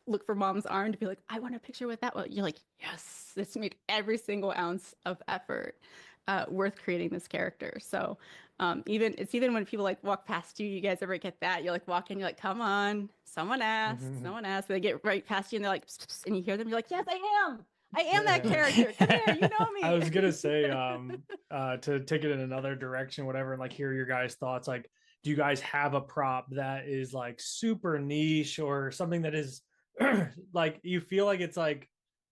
look for mom's arm to be like, I want a picture with that one. You're like, yes, this made every single ounce of effort worth creating this character. So even when people like walk past you, you guys ever get that? You're like walking, you're like, come on, someone asked. They get right past you and they're like, psst, psst, and you hear them, you're like, yes, I am that character. Come here, you know me. I was gonna say, to take it in another direction, whatever, and like hear your guys' thoughts. Like, do you guys have a prop that is like super niche or something that is like you feel like it's like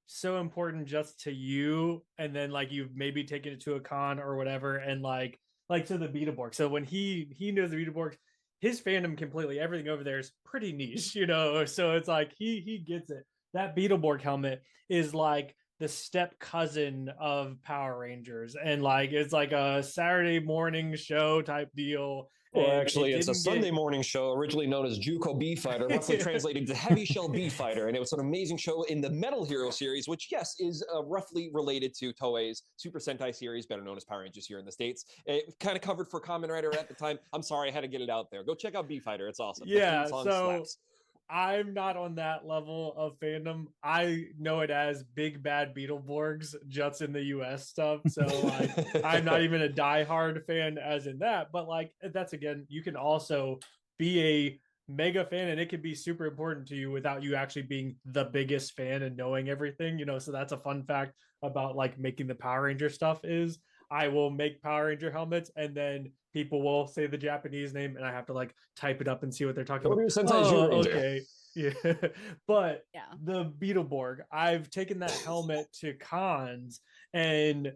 so important just to you, and then like you've maybe taken it to a con or whatever, and like to the Beetleborg. So when he knows the Beetleborg, his fandom completely, everything over there is pretty niche, So it's like he gets it. That Beetleborg helmet is like the step cousin of Power Rangers, and like it's like a Saturday morning show type deal. Well, actually, it's a Sunday morning show originally known as Juco B Fighter, roughly translated to Heavy Shell B Fighter, and it was an amazing show in the Metal Hero series, which, yes, is roughly related to Toei's Super Sentai series, better known as Power Rangers here in the States. It kind of covered for Kamen Rider at the time. I'm sorry, I had to get it out there. Go check out B Fighter; it's awesome. Yeah, the theme song so slaps. I'm not on that level of fandom. I know it as Big Bad Beetleborgs, just in the US stuff. So like, I'm not even a diehard fan as in that, but like that's, again, you can also be a mega fan and it can be super important to you without you actually being the biggest fan and knowing everything, so that's a fun fact about like making the Power Ranger stuff is I will make Power Ranger helmets and then people will say the Japanese name and I have to like type it up and see what they're talking about. Okay. Yeah. But the Beetleborg, I've taken that helmet to cons and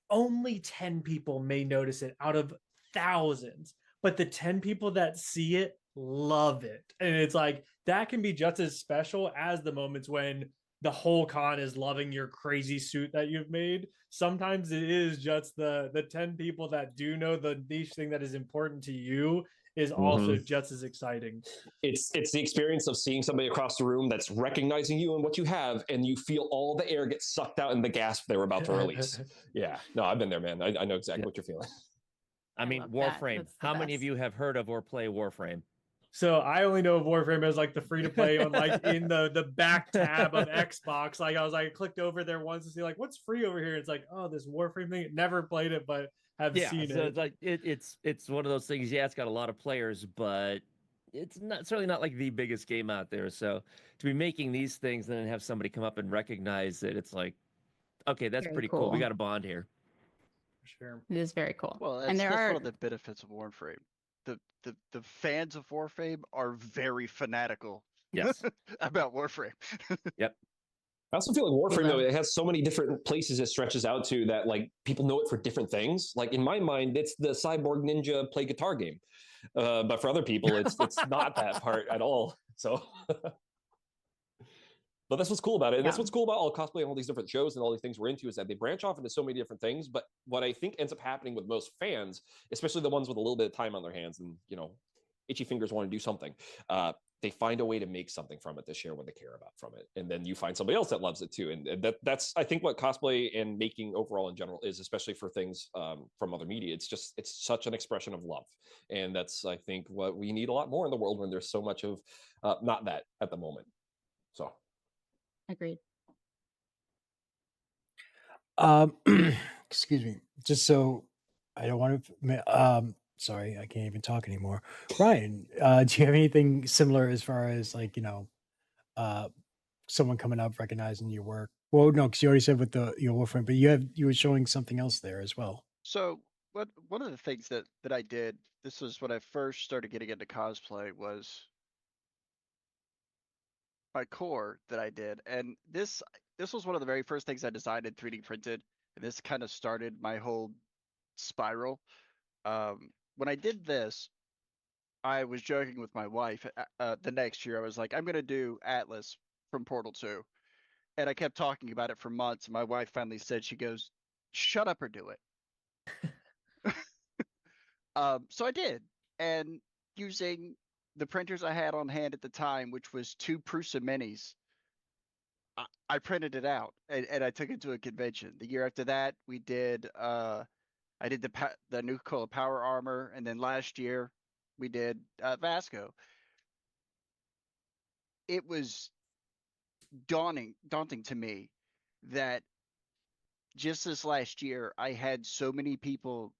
only 10 people may notice it out of thousands, but the 10 people that see it love it. And it's like that can be just as special as the moments when the whole con is loving your crazy suit that you've made. Sometimes it is just the 10 people that do know the niche thing that is important to you is also just as exciting. It's the experience of seeing somebody across the room that's recognizing you and what you have, and you feel all the air get sucked out in the gasp they were about to release. Yeah, no, I've been there, man. I know exactly what you're feeling. I mean, Warframe. How many of you have heard of or play Warframe? So I only know of Warframe as like the free to play on like in the back tab of Xbox. Like I was like, I clicked over there once to see like what's free over here. It's like, oh, this Warframe thing. Never played it, but have seen so it. It's like it's one of those things. Yeah, it's got a lot of players, but it's certainly not like the biggest game out there. So to be making these things and then have somebody come up and recognize it, it's like, okay, that's Very pretty cool. We cool. got a bond here. Sure, it is very cool. Well, and that's there one are of the benefits of Warframe. The fans of Warframe are very fanatical about Warframe. Yep. I also feel like Warframe, though, it has so many different places it stretches out to that, like, people know it for different things. Like, in my mind, it's the Cyborg Ninja play guitar game. But for other people, it's not that part at all. So. But that's what's cool about it. And that's what's cool about all cosplay and all these different shows and all these things we're into, is that they branch off into so many different things. But what I think ends up happening with most fans, especially the ones with a little bit of time on their hands and, itchy fingers want to do something, they find a way to make something from it to share what they care about from it. And then you find somebody else that loves it too. And that's, I think, what cosplay and making overall in general is, especially for things from other media. It's such an expression of love. And that's, I think, what we need a lot more in the world when there's so much of not that at the moment. So. Agreed. Excuse me. Just so I don't want to. Sorry, I can't even talk anymore. Ryan, do you have anything similar as far as like someone coming up recognizing your work? Well, no, because you already said with your Warframe, but you were showing something else there as well. So one of the things that I did, this was when I first started getting into cosplay, was my core that I did. And this was one of the very first things I designed and 3D printed. And this kind of started my whole spiral. When I did this, I was joking with my wife. The next year, I was like, I'm going to do Atlas from Portal 2. And I kept talking about it for months. And my wife finally said, she goes, shut up or do it. So I did. And using the printers I had on hand at the time, which was 2 Prusa Minis, I printed it out and I took it to a convention. The year after that, we did, I did the Nuka-Cola Power Armor. And then last year we did Vasco. It was daunting to me that just this last year, I had so many people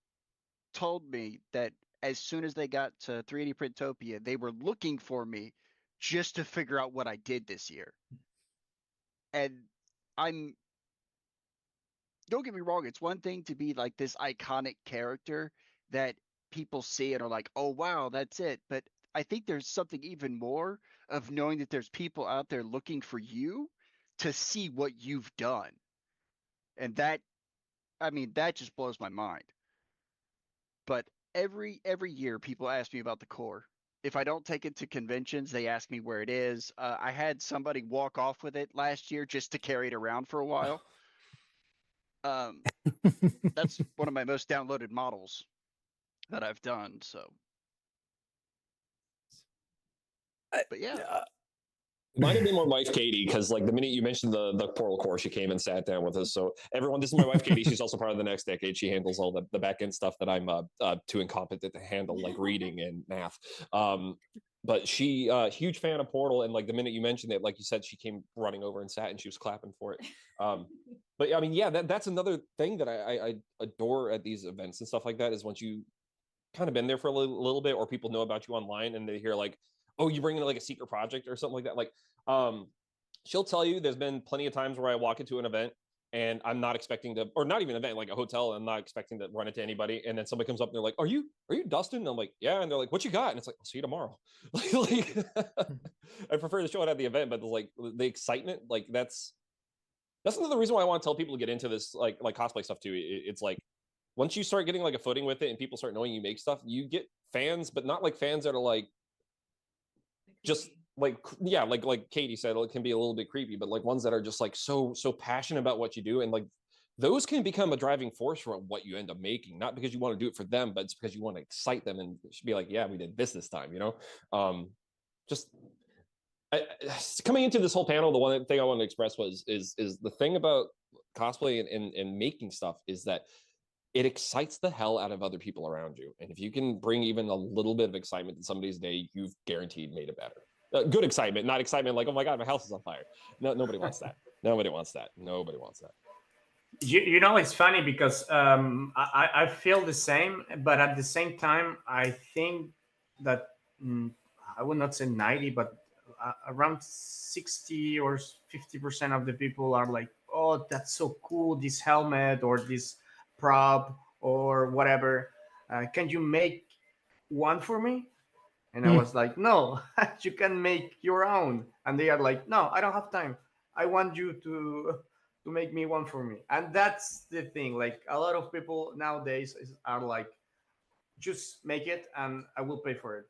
told me that as soon as they got to 3D Printopia, they were looking for me just to figure out what I did this year. And don't get me wrong, it's one thing to be like this iconic character that people see and are like, oh, wow, that's it. But I think there's something even more of knowing that there's people out there looking for you to see what you've done. And that just blows my mind. But every year people ask me about the core. If I don't take it to conventions, they ask me where it is. I had somebody walk off with it last year just to carry it around for a while. That's one of my most downloaded models that I've done. So, but yeah. Might have been my wife Katie, because like the minute you mentioned the Portal core, she came and sat down with us. So everyone, this is my wife Katie. She's also part of the next decade. She handles all the back end stuff that I'm too incompetent to handle, like reading and math. But she huge fan of Portal, and like the minute you mentioned it, like you said, she came running over and sat and she was clapping for it. But I mean, yeah, that's another thing that I adore at these events and stuff like that, is once you kind of been there for a little bit, or people know about you online and they hear like, oh, you bring in like a secret project or something like that. Like, she'll tell you there's been plenty of times where I walk into an event and I'm not expecting to, or not even an event, like a hotel, and I'm not expecting to run into anybody. And then somebody comes up and they're like, are you Dustin? And I'm like, yeah. And they're like, what you got? And it's like, I'll see you tomorrow. like I prefer to show it at the event, but like the excitement, like that's another reason why I want to tell people to get into this, like cosplay stuff too. It's like, once you start getting like a footing with it and people start knowing you make stuff, you get fans, but not like fans that are like, just like, yeah, like Katie said, it can be a little bit creepy, but like ones that are just like so passionate about what you do, and like those can become a driving force for what you end up making, not because you want to do it for them, but it's because you want to excite them and be like, yeah, we did this time, just coming into this whole panel. The one thing I wanted to express is the thing about cosplay and making stuff is that it excites the hell out of other people around you. And if you can bring even a little bit of excitement to somebody's day, you've guaranteed made it better. Good excitement, not excitement like, oh my God, my house is on fire. No, nobody wants that. Nobody wants that. Nobody wants that. You know, it's funny because I feel the same, but at the same time, I think that I would not say 90, but around 60 or 50% of the people are like, oh, that's so cool, this helmet or this prop or whatever. Can you make one for me? And I was like, no, you can make your own. And they are like, no, I don't have time. I want you to make me one for me. And that's the thing. Like a lot of people nowadays are like, just make it and I will pay for it.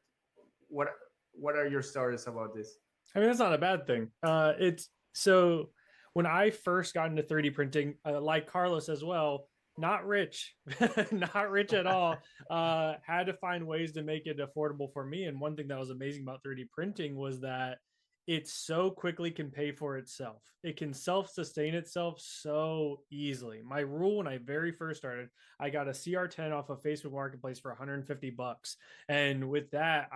What What are your stories about this? I mean, that's not a bad thing. It's so when I first got into 3D printing, like Carlos as well, not rich, not rich at all. Had to find ways to make it affordable for me. And one thing that was amazing about 3D printing was that it so quickly can pay for itself. It can self-sustain itself so easily. My rule when I very first started, I got a CR10 off of Facebook Marketplace for 150 bucks. And with that,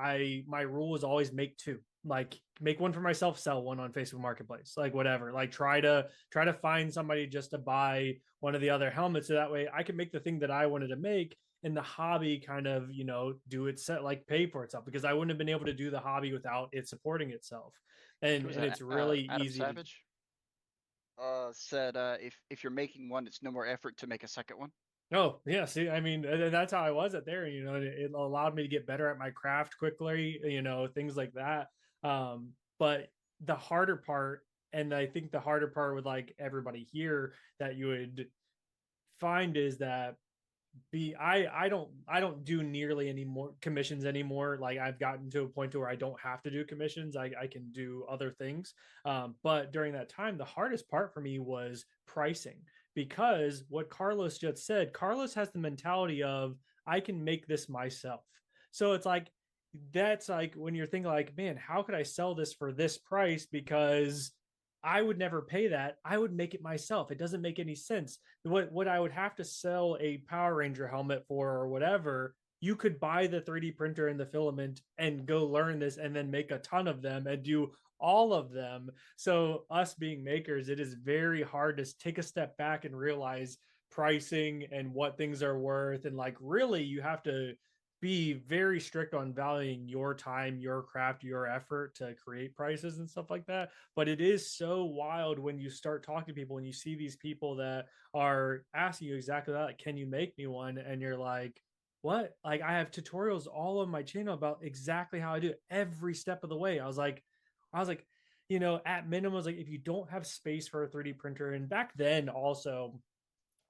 my rule was always make two. Like make one for myself, sell one on Facebook Marketplace, like whatever. Like try to find somebody just to buy one of the other helmets, so that way I can make the thing that I wanted to make, and the hobby kind of, you know, do it set like pay for itself, because I wouldn't have been able to do the hobby without it supporting itself. And Who was and that? it's really Adam easy to, Savage said if you're making one, it's no more effort to make a second one. oh yeah, see, I mean, and that's how I was at there. You know, it allowed me to get better at my craft quickly, you know, things like that. But the harder part, and I think the harder part with like everybody here that you would find, is that I don't do nearly any more commissions anymore. Like I've gotten to a point to where I don't have to do commissions. I can do other things. But during that time, the hardest part for me was pricing, because what Carlos just said, Carlos has the mentality of I can make this myself. So it's like that's like when you're thinking like, man, how could I sell this for this price? Because I would never pay that. I would make it myself. It doesn't make any sense. What I would have to sell a Power Ranger helmet for or whatever, you could buy the 3D printer and the filament and go learn this and then make a ton of them and do all of them. So us being makers, it is very hard to take a step back and realize pricing and what things are worth. And like really you have to be very strict on valuing your time, your craft, your effort to create prices and stuff like that. But it is so wild when you start talking to people and you see these people that are asking you exactly that, like, can you make me one? And you're like, what? Like I have tutorials all on my channel about exactly how I do it every step of the way. I was like, you know, at minimum, I was like, if you don't have space for a 3D printer, and back then also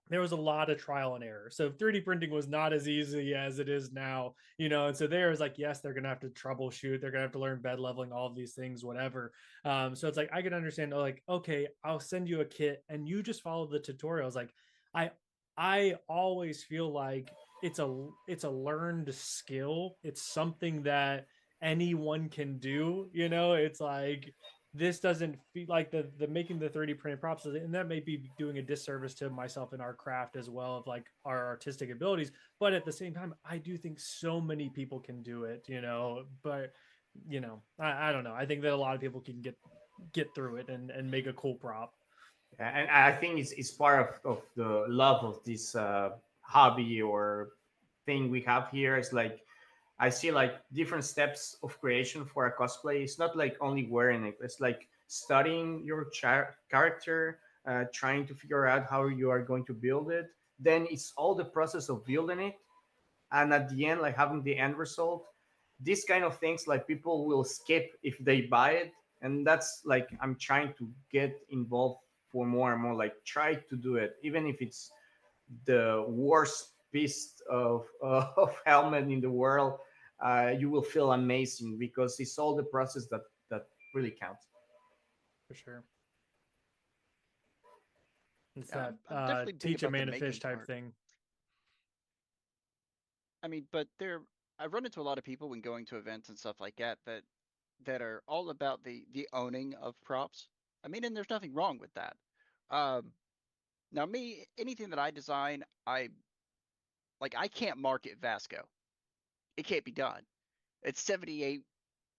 there was a lot of trial and error. So 3D printing was not as easy as it is now, you know. And so there was like, yes, they're going to have to troubleshoot. They're going to have to learn bed leveling, all of these things, whatever. So it's like, I can understand like, okay, I'll send you a kit and you just follow the tutorials. Like I, I always feel like it's a learned skill. It's something that anyone can do, you know. It's like, this doesn't feel like the making the 3D printed props, and that may be doing a disservice to myself and our craft as well, of like our artistic abilities. But at the same time, I do think so many people can do it, you know. But you know, I don't know. I think that a lot of people can get through it and make a cool prop. And I think it's part of the love of this hobby or thing we have here. It's like I see like different steps of creation for a cosplay. It's not like only wearing it. It's like studying your character, trying to figure out how you are going to build it. Then it's all the process of building it, and at the end, like having the end result. These kind of things, like people will skip if they buy it, and that's like I'm trying to get involved for more and more. Like try to do it, even if it's the worst piece of helmet in the world, you will feel amazing because it's all the process that really counts. For sure. It's Yeah, that I'm definitely big teach a about the man to fish making type part. thing. I mean, but I've run into a lot of people when going to events and stuff like that are all about the owning of props. I mean, and there's nothing wrong with that. Um, Now me, anything that I design, I can't market Vasco. It can't be done. It's 78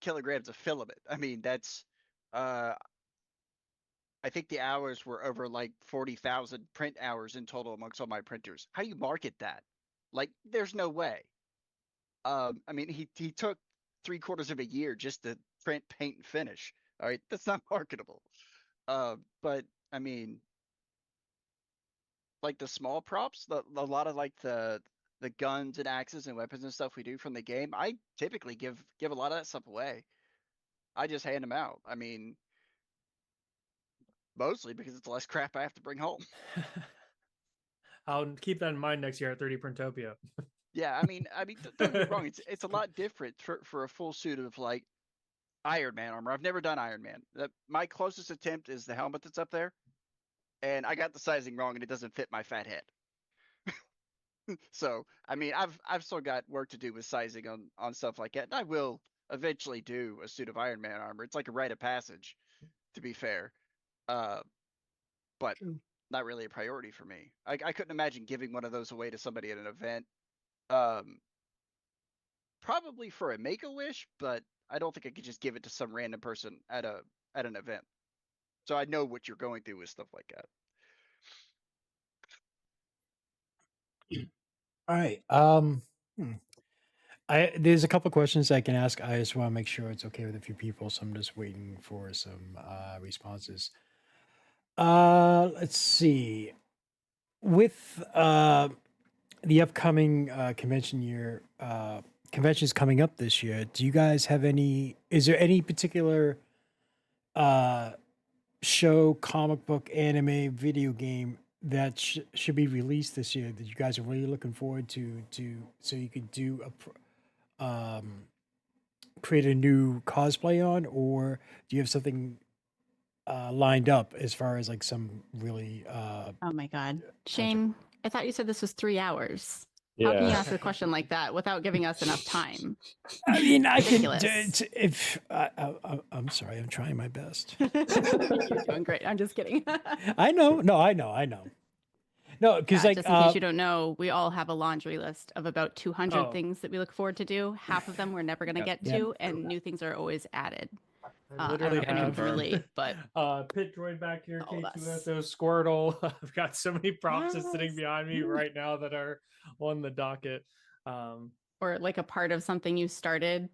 kilograms of filament. I mean, that's uh I think the hours were over like 40,000 print hours in total amongst all my printers. How do you market that? Like, there's no way. I mean, he took 3/4 of a year just to print, paint, and finish. All right, that's not marketable. But I mean, like the small props, a lot of like the guns and axes and weapons and stuff we do from the game, I typically give a lot of that stuff away. I just hand them out. I mean, mostly because it's less crap I have to bring home. I'll keep that in mind next year at 3D Printopia. Yeah, I mean, don't get me wrong. It's a lot different for a full suit of like Iron Man armor. I've never done Iron Man. My closest attempt is the helmet that's up there, and I got the sizing wrong, and it doesn't fit my fat head. So, I mean, I've still got work to do with sizing on stuff like that. And I will eventually do a suit of Iron Man armor. It's like a rite of passage, to be fair. But not really a priority for me. I couldn't imagine giving one of those away to somebody at an event. Probably for a Make-A-Wish, but I don't think I could just give it to some random person at an event. So I know what you're going through with stuff like that. All right. There's a couple questions I can ask. I just want to make sure it's okay with a few people, so I'm just waiting for some responses. Let's see. With the upcoming conventions coming up this year, do you guys have any? Is there any particular show, comic book, anime, video game that should be released this year that you guys are really looking forward to so you could do create a new cosplay on, or do you have something lined up as far as like some really Oh my God. Shane, I thought you said this was 3 hours. How can you ask a question like that without giving us enough time? I mean, I could Ridiculous. if I'm sorry, I'm trying my best. You're doing great. I'm just kidding. I know. No, I know. No, because like just in case you don't know, we all have a laundry list of about 200 Oh. things that we look forward to do. Half of them we're never going to get to, and new things are always added. I don't know if anyone can relate, but Pit Droid back here, all of us. K2SO, Squirtle. I've got so many props just sitting behind me right now that are on the docket. Or like a part of something you started.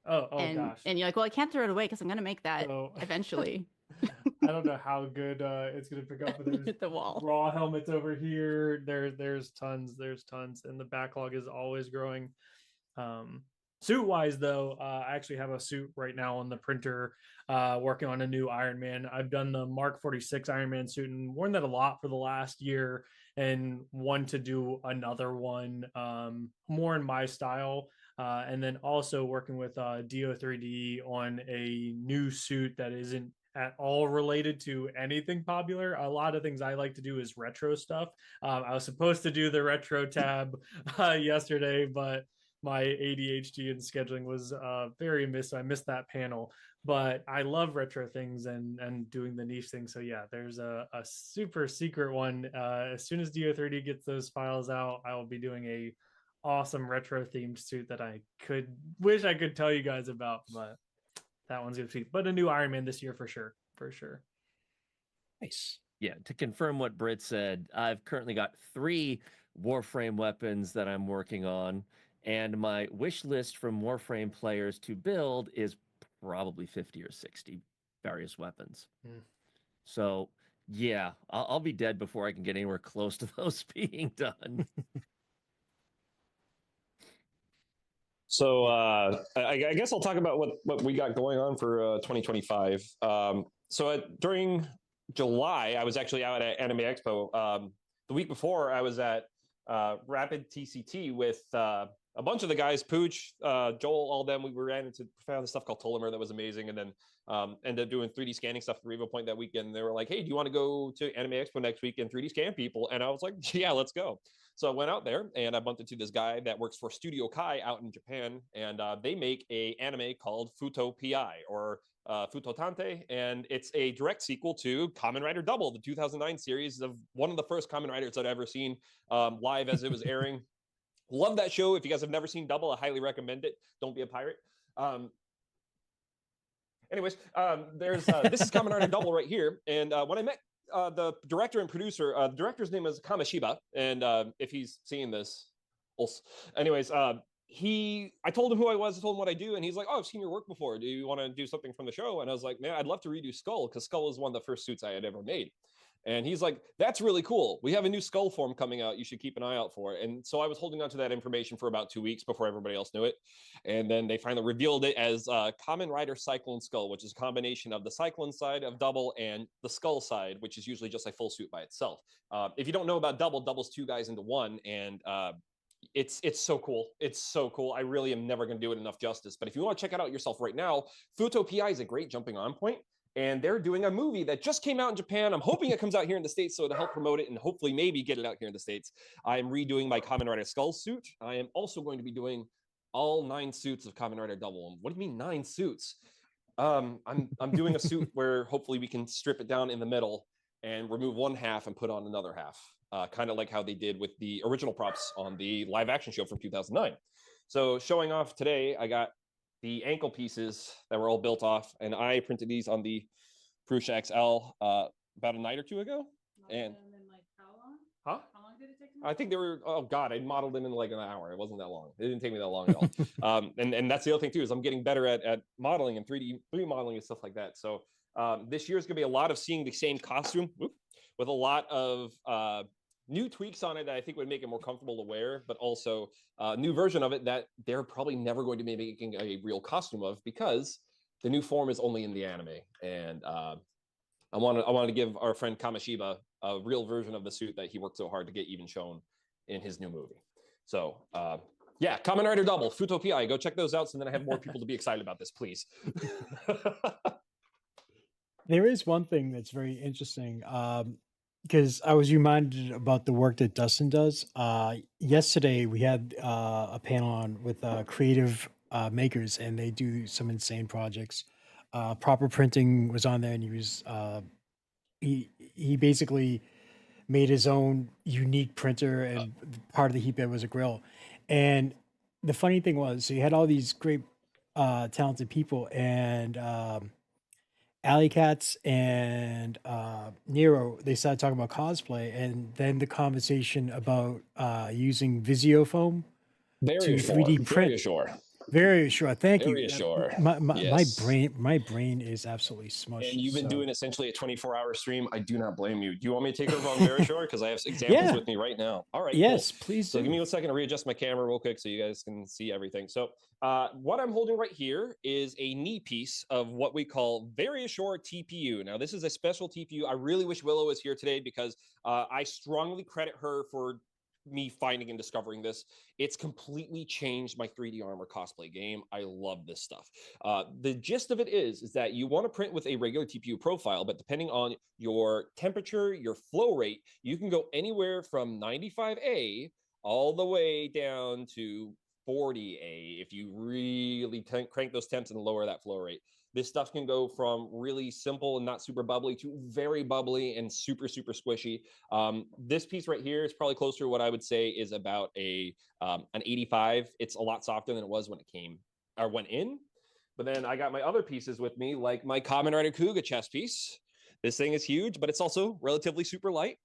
Oh and gosh. you're like, well, I can't throw it away because I'm going to make that eventually. I don't know how good it's going to pick up, but there's the wall. Raw helmets over here. There's tons, and the backlog is always growing. Suit wise though, I actually have a suit right now on the printer, working on a new Iron Man. I've done the Mark 46 Iron Man suit and worn that a lot for the last year, and want to do another one, more in my style. And then also working with Do3D on a new suit that isn't at all related to anything popular. A lot of things I like to do is retro stuff. I was supposed to do the retro tab yesterday, but my ADHD and scheduling was very missed. So I missed that panel, but I love retro things and doing the niche thing. So yeah, there's a super secret one. As soon as Do3D gets those files out, I will be doing a awesome retro themed suit that I wish I could tell you guys about, but that one's gonna be. But a new Iron Man this year for sure. Nice. Yeah, to confirm what Britt said, I've currently got 3 Warframe weapons that I'm working on, and my wish list from Warframe players to build is probably 50 or 60 various weapons. So yeah, I'll be dead before I can get anywhere close to those being done. So I guess I'll talk about what we got going on for 2025. During July, I was actually out at Anime Expo. The week before, I was at Rapid TCT with a bunch of the guys, Pooch, Joel, all them. We ran into found this stuff called Tolimer that was amazing, and then ended up doing 3D scanning stuff for Revo Point that weekend. They were like, "Hey, do you want to go to Anime Expo next week and 3D scan people?" And I was like, "Yeah, let's go." So I went out there and I bumped into this guy that works for Studio Kai out in Japan, and they make a anime called Futo Pi, or Futo Tante, and it's a direct sequel to Kamen Rider Double, the 2009 series of one of the first Kamen Riders I'd ever seen live as it was airing. Love that show. If you guys have never seen Double, I highly recommend it. Don't be a pirate. Anyways, there's this is Kamen Rider Double right here, and when I met the director and producer, the director's name is Kamashiba, and if he's seeing this, anyways, I told him who I was, I told him what I do, and he's like, "Oh, I've seen your work before. Do you want to do something from the show?" And I was like, "Man, I'd love to redo Skull, because Skull is one of the first suits I had ever made." And he's like, "That's really cool. We have a new Skull form coming out. You should keep an eye out for it." And so I was holding on to that information for about 2 weeks before everybody else knew it. And then they finally revealed it as Kamen Rider Cyclone Skull, which is a combination of the Cyclone side of Double and the Skull side, which is usually just a full suit by itself. If you don't know about Double, Double's 2 guys into one. And it's so cool. It's so cool. I really am never going to do it enough justice. But if you want to check it out yourself right now, Futopi is a great jumping on point. And they're doing a movie that just came out in Japan. I'm hoping it comes out here in the States, so to help promote it and hopefully maybe get it out here in the States. I'm redoing my Kamen Rider Skull suit. I am also going to be doing all 9 suits of Kamen Rider Double. What do you mean 9 suits? I'm doing a suit where hopefully we can strip it down in the middle and remove one half and put on another half. Kind of like how they did with the original props on the live action show from 2009. So showing off today, I got the ankle pieces that were all built off, and I printed these on the Prusa XL about a night or 2 ago. And huh? How long did it take? I think they were, oh God, I modeled them in like an hour. It wasn't that long. It didn't take me that long at all. And that's the other thing too, is I'm getting better at modeling and 3D modeling and stuff like that. So this year is gonna be a lot of seeing the same costume with a lot of new tweaks on it that I think would make it more comfortable to wear, but also a new version of it that they're probably never going to be making a real costume of, because the new form is only in the anime. And I wanted to give our friend Kamashiba a real version of the suit that he worked so hard to get even shown in his new movie. So yeah, Kamen Rider Double, Futopi, go check those out, so then I have more people to be excited about this, please. There is one thing that's very interesting, because I was reminded about the work that Dustin does. Yesterday, we had a panel on with creative makers, and they do some insane projects. Proper Printing was on there, and he basically made his own unique printer, and part of the heat bed was a grill. And the funny thing was, so you had all these great talented people, and Alley Cats and Nero, they started talking about cosplay, and then the conversation about using Visiofoam to 3D print. Very sure. Very sure. Thank you. Very sure. My Yes. brain is absolutely smushed. And you've been so- doing essentially a 24-hour stream. I do not blame you. Do you want me to take over on Very Shore? Because I have examples Yeah. with me right now. All right. Yes, cool. please So do. give me 1 second to readjust my camera real quick so you guys can see everything. So what I'm holding right here is a knee piece of what we call Very Shore TPU. Now, this is a special TPU. I really wish Willow was here today, because I strongly credit her for me finding and discovering this. It's completely changed my 3D armor cosplay game. I love this stuff. The gist of it is that you want to print with a regular TPU profile, but depending on your temperature, your flow rate, you can go anywhere from 95A all the way down to 40A if you really crank those temps and lower that flow rate. This stuff can go from really simple and not super bubbly to very bubbly and super, super squishy. This piece right here is probably closer to what I would say is about an 85. It's a lot softer than it was when it came or went in. But then I got my other pieces with me, like my Kamen Rider Kuga chest piece. This thing is huge, but it's also relatively super light.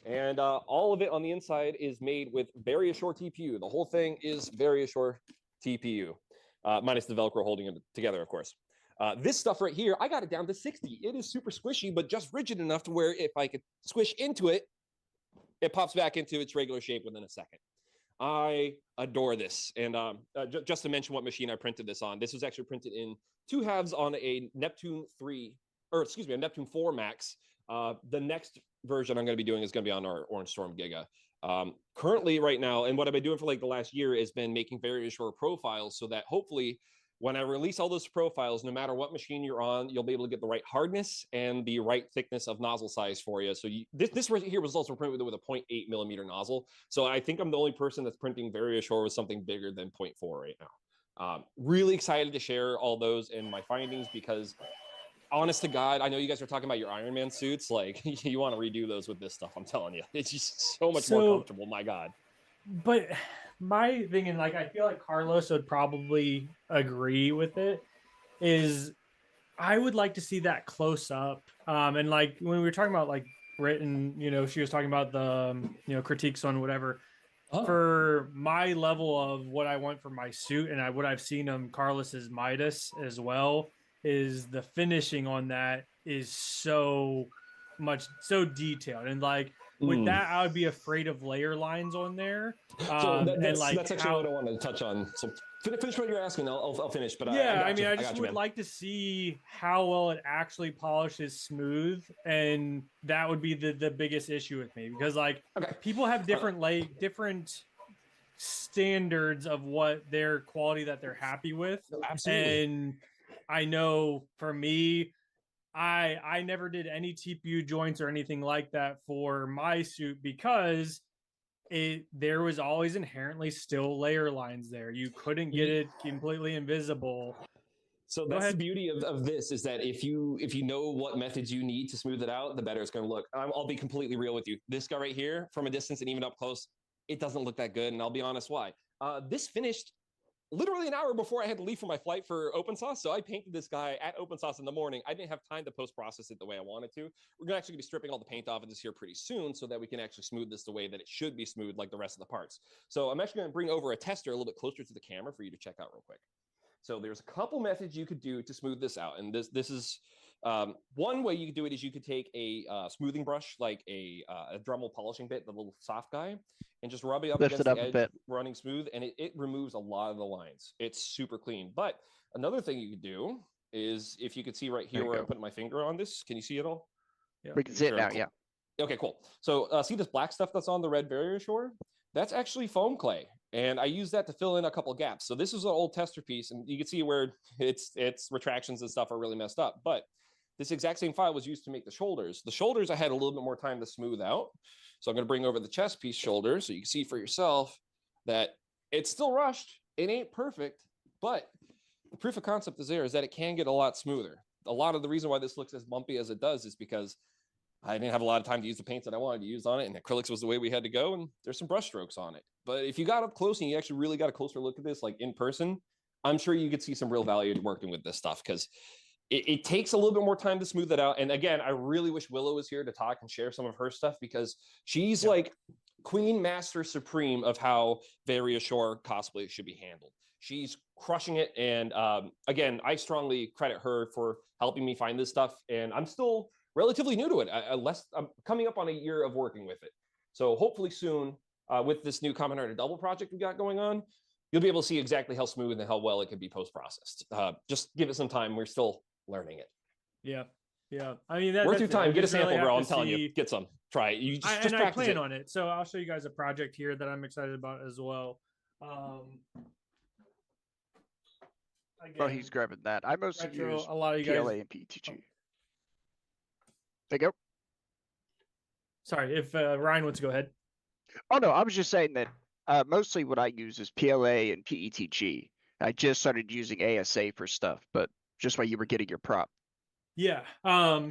And all of it on the inside is made with Very Shore TPU. The whole thing is Very Shore TPU, minus the Velcro holding it together, of course. This stuff right here, I got it down to 60. It is super squishy, but just rigid enough to where if I could squish into it, it pops back into its regular shape within a second. I adore this. And just to mention what machine I printed this on, this was actually printed in 2 halves on a Neptune 4 Max. The next version I'm going to be doing is going to be on our Orange Storm Giga. Currently right now, and what I've been doing for like the last year is been making Very Shore profiles so that hopefully when I release all those profiles, no matter what machine you're on, you'll be able to get the right hardness and the right thickness of nozzle size for you. So this right here was also printed with a 0.8 millimeter nozzle. So I think I'm the only person that's printing Very Shore with something bigger than 0.4 right now. Really excited to share all those and my findings, because honest to God, I know you guys are talking about your Iron Man suits. Like, you want to redo those with this stuff. I'm telling you, it's just so much more comfortable. My God. But my thing, and like I feel like Carlos would probably agree with it, is I would like to see that close up. And like when we were talking about like Brit and she was talking about the critiques on whatever. For my level of what I want for my suit, and what I've seen on Carlos's Midas as well, is the finishing on that is so detailed, and like with that I would be afraid of layer lines on there. That's actually what I wanted to touch on. So finish what you're asking. I'll finish. But yeah, I just would like to see how well it actually polishes smooth, and that would be the biggest issue with me, because like people have different standards of what their quality that they're happy with. Absolutely. And I know for me, I never did any TPU joints or anything like that for my suit because there was always inherently still layer lines there. You couldn't get it completely invisible. So that's the beauty of this, is that if you know what methods you need to smooth it out, the better it's going to look. I'll be completely real with you. This guy right here, from a distance and even up close, it doesn't look that good. And I'll be honest why. This finished literally an hour before I had to leave for my flight for open source. So I painted this guy at open source in the morning. I didn't have time to post-process it the way I wanted to. We're going to actually be stripping all the paint off of this here pretty soon so that we can actually smooth this the way that it should be smooth, like the rest of the parts. So I'm actually going to bring over a tester a little bit closer to the camera for you to check out real quick. So there's a couple methods you could do to smooth this out. And this is one way you could do it is you could take a smoothing brush, like a Dremel polishing bit, the little soft guy, and just rub it up Lift against it up the a edge, bit. running smooth, and it removes a lot of the lines. It's super clean. But another thing you could do is, if you could see right here where I put my finger on this, can you see it all? We can see it now, yeah. Okay, cool. So see this black stuff that's on the red barrier shore? That's actually foam clay. And I use that to fill in a couple of gaps. So this is an old tester piece, and you can see where its retractions and stuff are really messed up. But this exact same file was used to make the shoulders. The shoulders I had a little bit more time to smooth out. So I'm going to bring over the chest piece shoulder so you can see for yourself that it's still rushed. It ain't perfect, but the proof of concept is there, is that it can get a lot smoother. A lot of the reason why this looks as bumpy as it does is because I didn't have a lot of time to use the paints that I wanted to use on it, and acrylics was the way we had to go, and there's some brush strokes on it. But if you got up close and you actually really got a closer look at this, like in person, I'm sure you could see some real value to working with this stuff, because it takes a little bit more time to smooth it out. And again, I really wish Willow was here to talk and share some of her stuff, because she's like queen master supreme of how Various Shore cosplay should be handled. She's crushing it. And again, I strongly credit her for helping me find this stuff. And I'm still relatively new to it. I'm coming up on a year of working with it. So hopefully soon, with this new Kamen Rider Double project we got going on, you'll be able to see exactly how smooth and how well it can be post-processed. Just give it some time. We're still learning it. Yeah. I mean, worth your time. Get a sample, really bro. I'm telling you, get some. Try it. You just and I practice plan it. on it. So I'll show you guys a project here that I'm excited about as well. Well, he's grabbing that. I mostly retro, use a lot of you PLA guys. and PETG. There you go. Sorry, if Ryan wants to go ahead. Oh no, I was just saying that mostly what I use is PLA and PETG. I just started using ASA for stuff, but just while you were getting your prop. Yeah.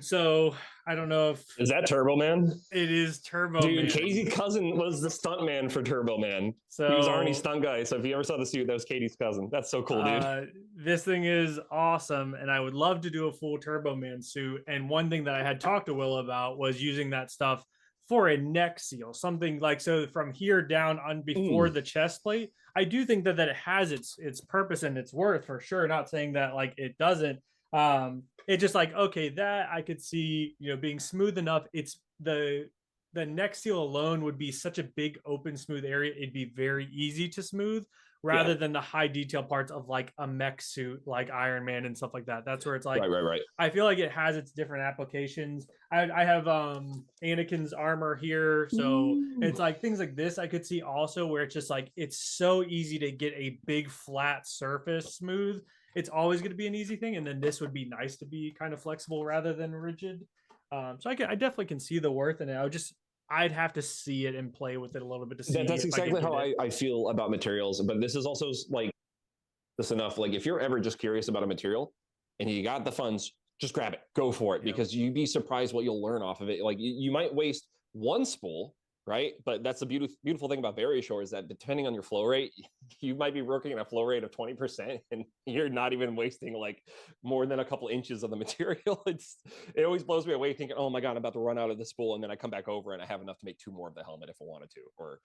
So I don't know if Is that Turbo Man? It is Turbo Dude, Man. Katie's cousin was the stunt man for Turbo Man. So he was Arnie's stunt guy. So if you ever saw the suit, that was Katie's cousin. That's so cool, dude. This thing is awesome, and I would love to do a full Turbo Man suit. And one thing that I had talked to Will about was using that stuff for a neck seal, something like so from here down on before the chest plate. I do think that it has its purpose and its worth for sure. Not saying that like it doesn't. It's just like, okay, that I could see, being smooth enough. It's the neck seal alone would be such a big open smooth area. It'd be very easy to smooth rather than the high detail parts of like a mech suit, like Iron Man and stuff like that. That's where it's like, right. I feel like it has its different applications. I have Anakin's armor here. So it's like things like this I could see also, where it's just like, it's so easy to get a big flat surface smooth. It's always going to be an easy thing. And then this would be nice to be kind of flexible rather than rigid. So I definitely can see the worth in it. I'd have to see it and play with it a little bit to see. That's exactly how I feel about materials. But this is also like this enough. Like if you're ever just curious about a material and you got the funds, just grab it, go for it, because you'd be surprised what you'll learn off of it. Like you might waste one spool, right? But that's the beautiful thing about Various Shore is that depending on your flow rate, you might be working at a flow rate of 20% and you're not even wasting like more than a couple inches of the material. It always blows me away thinking, oh my God, I'm about to run out of the spool. And then I come back over and I have enough to make 2 more of the helmet if I wanted to, or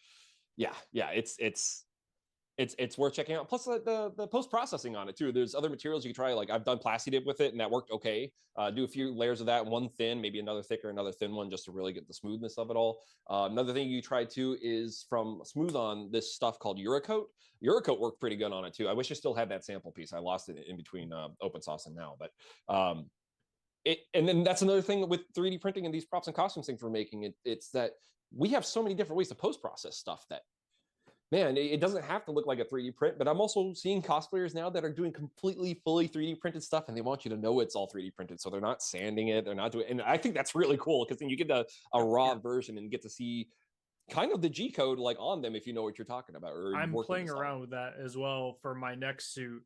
it's worth checking out. Plus the post-processing on it too. There's other materials you can try. Like I've done Plastidip with it and that worked okay. Do a few layers of that, one thin, maybe another thicker, another thin one, just to really get the smoothness of it all. Another thing you try too is from Smooth On this stuff called Eurocoat. Eurocoat worked pretty good on it too. I wish I still had that sample piece. I lost it in between open source and now, but and then that's another thing with 3D printing and these props and costumes things we're making. It's that we have so many different ways to post-process stuff that man, it doesn't have to look like a 3D print, but I'm also seeing cosplayers now that are doing completely fully 3D printed stuff, and they want you to know it's all 3D printed. So they're not sanding it, they're not doing, and I think that's really cool because then you get a raw version and get to see kind of the G code like on them if you know what you're talking about. Or I'm working playing this on. around with that as well for my next suit.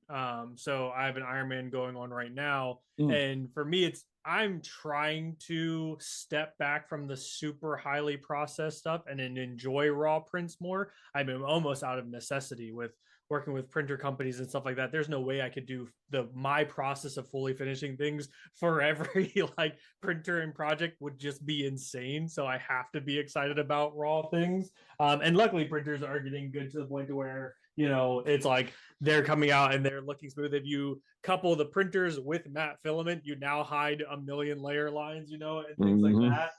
So I have an Iron Man going on right now, and for me, I'm trying to step back from the super highly processed stuff and then enjoy raw prints more. I'm almost out of necessity with working with printer companies and stuff like that. There's no way I could do my process of fully finishing things for every like printer and project would just be insane. So I have to be excited about raw things. And luckily printers are getting good to the point to where, you know, it's like they're coming out and they're looking smooth. If you couple the printers with matte filament, you now hide a million layer lines, you know, and things like that.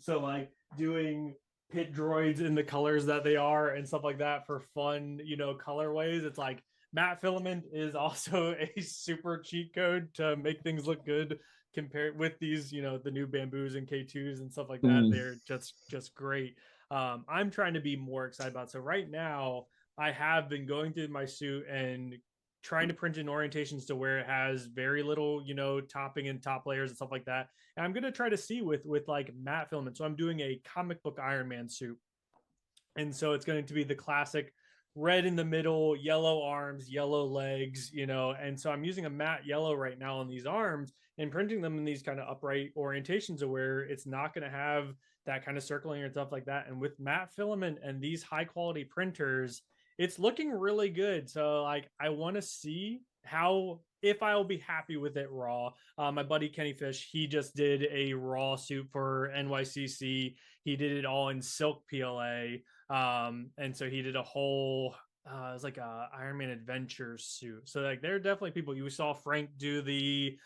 So like doing pit droids in the colors that they are and stuff like that for fun, you know, colorways. It's like matte filament is also a super cheat code to make things look good compared with these, you know, the new bamboos and K2s and stuff like that. They're just great. I'm trying to be more excited about. So right now I have been going through my suit and trying to print in orientations to where it has very little, you know, topping and top layers and stuff like that. And I'm going to try to see with like matte filament. So I'm doing a comic book Iron Man suit. And so it's going to be the classic red in the middle, yellow arms, yellow legs, you know. And so I'm using a matte yellow right now on these arms and printing them in these kind of upright orientations of where it's not going to have that kind of circling and stuff like that. And with matte filament and these high quality printers, it's looking really good. So like I want to see how, if I'll be happy with it raw. My buddy Kenny Fish, he just did a raw suit for NYCC. He did it all in silk PLA. And so he did a whole it was like a Iron Man adventure suit. So like there are definitely people. You saw Frank do the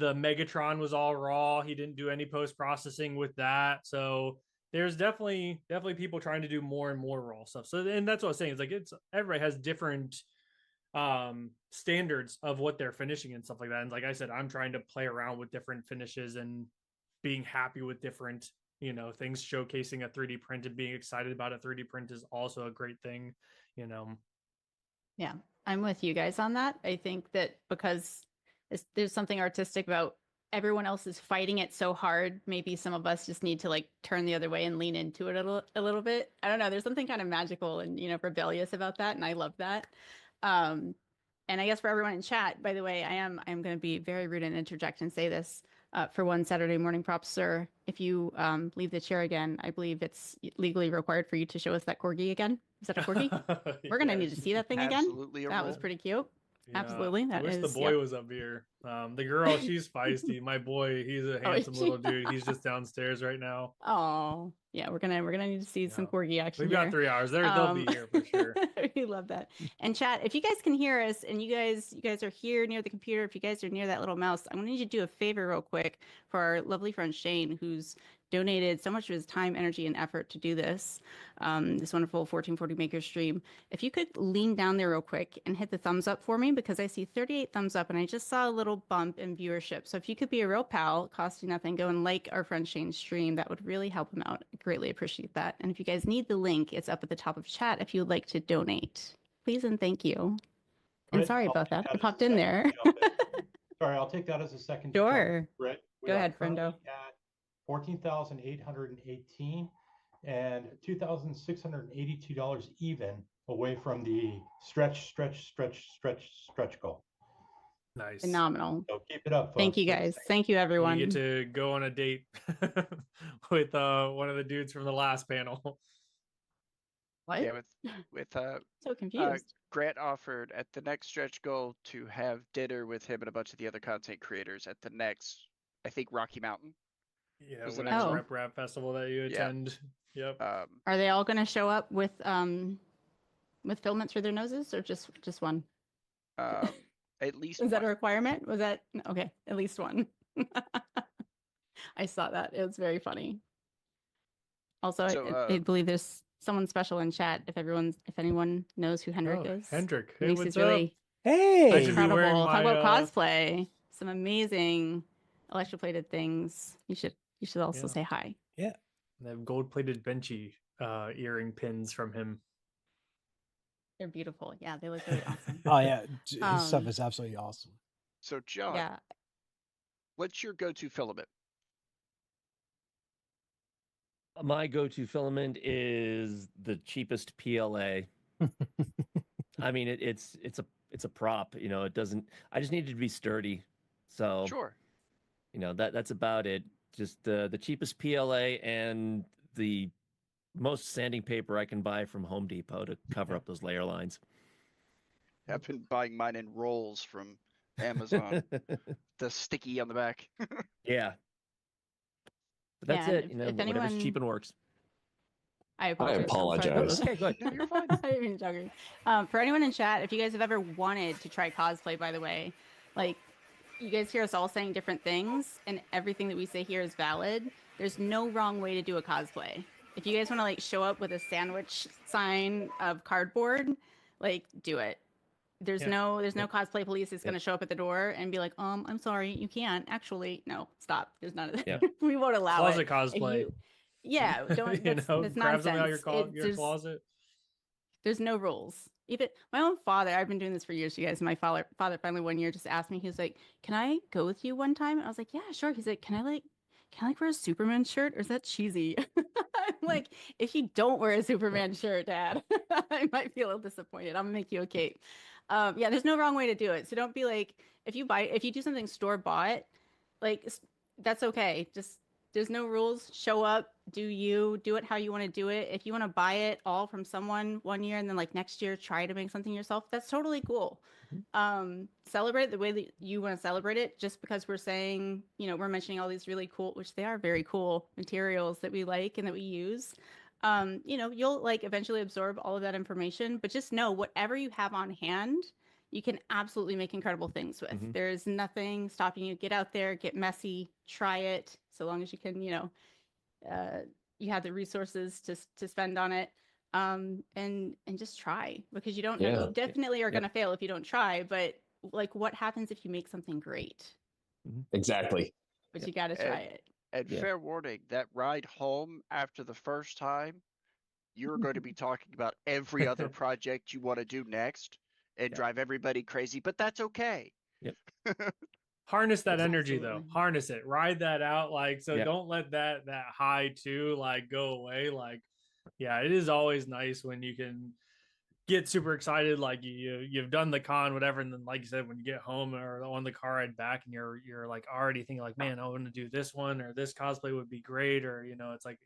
Megatron was all raw. He didn't do any post-processing with that. So there's definitely people trying to do more and more raw stuff. So, and that's what I was saying. It's like everybody has different standards of what they're finishing and stuff like that. And like I said, I'm trying to play around with different finishes and being happy with different, you know, things. Showcasing a 3D print and being excited about a 3D print is also a great thing, you know. Yeah, I'm with you guys on that. I think that because there's something artistic about everyone else is fighting it so hard. Maybe some of us just need to like turn the other way and lean into it a little bit. I don't know. There's something kind of magical and, you know, rebellious about that. And I love that. And I guess for everyone in chat, by the way, I'm going to be very rude and interject and say this. For one Saturday morning props, sir, if you leave the chair again, I believe it's legally required for you to show us that corgi again. Is that a corgi? We're going to need to see that thing again. That was pretty cute. Yeah, Absolutely. I wish the boy was up here. The girl, she's feisty. My boy, he's a handsome little dude. He's just downstairs right now. Oh, yeah, we're gonna need to see some corgi action. We've got 3 hours. They'll be here for sure. We love that. And chat, if you guys can hear us and you guys are here near the computer, if you guys are near that little mouse, I'm gonna need you to do a favor real quick for our lovely friend Shane, who's donated so much of his time, energy, and effort to do this wonderful 1440 maker stream. If you could lean down there real quick and hit the thumbs up for me, because I see 38 thumbs up and I just saw a little bump in viewership. So if you could be a real pal, costing nothing, go and like our friend Shane's stream, that would really help him out. I greatly appreciate that. And if you guys need the link, it's up at the top of chat if you'd like to donate. Please and thank you. And sorry about that. I popped in there. Sorry, I'll take that as a second. Sure. Brett, go ahead, friendo. 14,818 and $2,682 even away from the stretch goal. Nice. Phenomenal. So keep it up, folks. Thank you guys. Thank you, everyone. You get to go on a date with one of the dudes from the last panel. What? Yeah, with so confused. Grant offered at the next stretch goal to have dinner with him and a bunch of the other content creators at the next, I think, Rocky Mountain. Yeah, whatever rap festival that you attend. Yep. Are they all going to show up with filaments through their noses, or just one? At least. Is that a requirement? Was that okay? At least one. I saw that. It was very funny. Also, so, I believe there's someone special in chat. If anyone knows who Hendrik is. Hendrik, hey, what's up? Really hey, incredible. Talk about cosplay. Some amazing electroplated things. You should also say hi. Yeah. They have gold-plated benchy earring pins from him. They're beautiful. Yeah, they look really awesome. Oh yeah, his stuff Um, is absolutely awesome. So John, yeah. what's your go-to filament? My go-to filament is the cheapest PLA. I mean, it's a prop. You know, it doesn't. I just need it to be sturdy. So Sure. you know that's about it. Just the cheapest PLA and the most sanding paper I can buy from Home Depot to cover up those layer lines. I've been buying mine in rolls from Amazon. The sticky on the back. Yeah. But that's Yeah, and it. You know, if whatever's cheap anyone, and works. I apologize. I'm sorry. apologize. Okay, good. No, you're fine. I didn't mean to talk. For anyone in chat, if you guys have ever wanted to try cosplay, by the way, like you guys hear us all saying different things, and everything that we say here is valid. There's no wrong way to do a cosplay. If you guys want to like show up with a sandwich sign of cardboard, like do it. There's no cosplay police that's going to show up at the door and be like, I'm sorry, you can't. Actually, no, stop. There's none of that. Yeah. We won't allow Closet it. cosplay. Yeah, don't. You That's, know, that's grab nonsense. something out your There's closet. no rules. Even my own father, I've been doing this for years, you guys. My father finally one year just asked me, he was like, "Can I go with you one time?" I was like, "Yeah, sure." He's like, "Can I wear a Superman shirt, or is that cheesy?" I'm like, "If you don't wear a Superman shirt, Dad, I might be a little disappointed. I'm gonna make you a cape." Yeah, there's no wrong way to do it. So don't be like, if you do something store bought, like that's okay. Just there's no rules. Show up, do it how you want to do it. If you want to buy it all from someone one year and then like next year try to make something yourself, that's totally cool. Celebrate the way that you want to celebrate it. Just because we're saying, we're mentioning all these really cool, which they are very cool materials that we like and that we use. You'll like eventually absorb all of that information, but just know whatever you have on hand, you can absolutely make incredible things with. There's nothing stopping you. Get out there, get messy, try it, so long as you can, you have the resources to spend on it. And just try, because you don't know, you definitely are going to fail if you don't try, but like what happens if you make something great? Exactly. But you got to try it. And fair warning, that ride home after the first time, you're going to be talking about every other project you want to do next and drive everybody crazy, but that's okay. Yep. Harness that energy though. Harness it. Ride that out. Yep. Don't let that high too go away. It is always nice when you can get super excited, like you've done the con, whatever, and then like you said, when you get home or on the car ride back and you're like already thinking like, man, I want to do this one, or this cosplay would be great, or it's like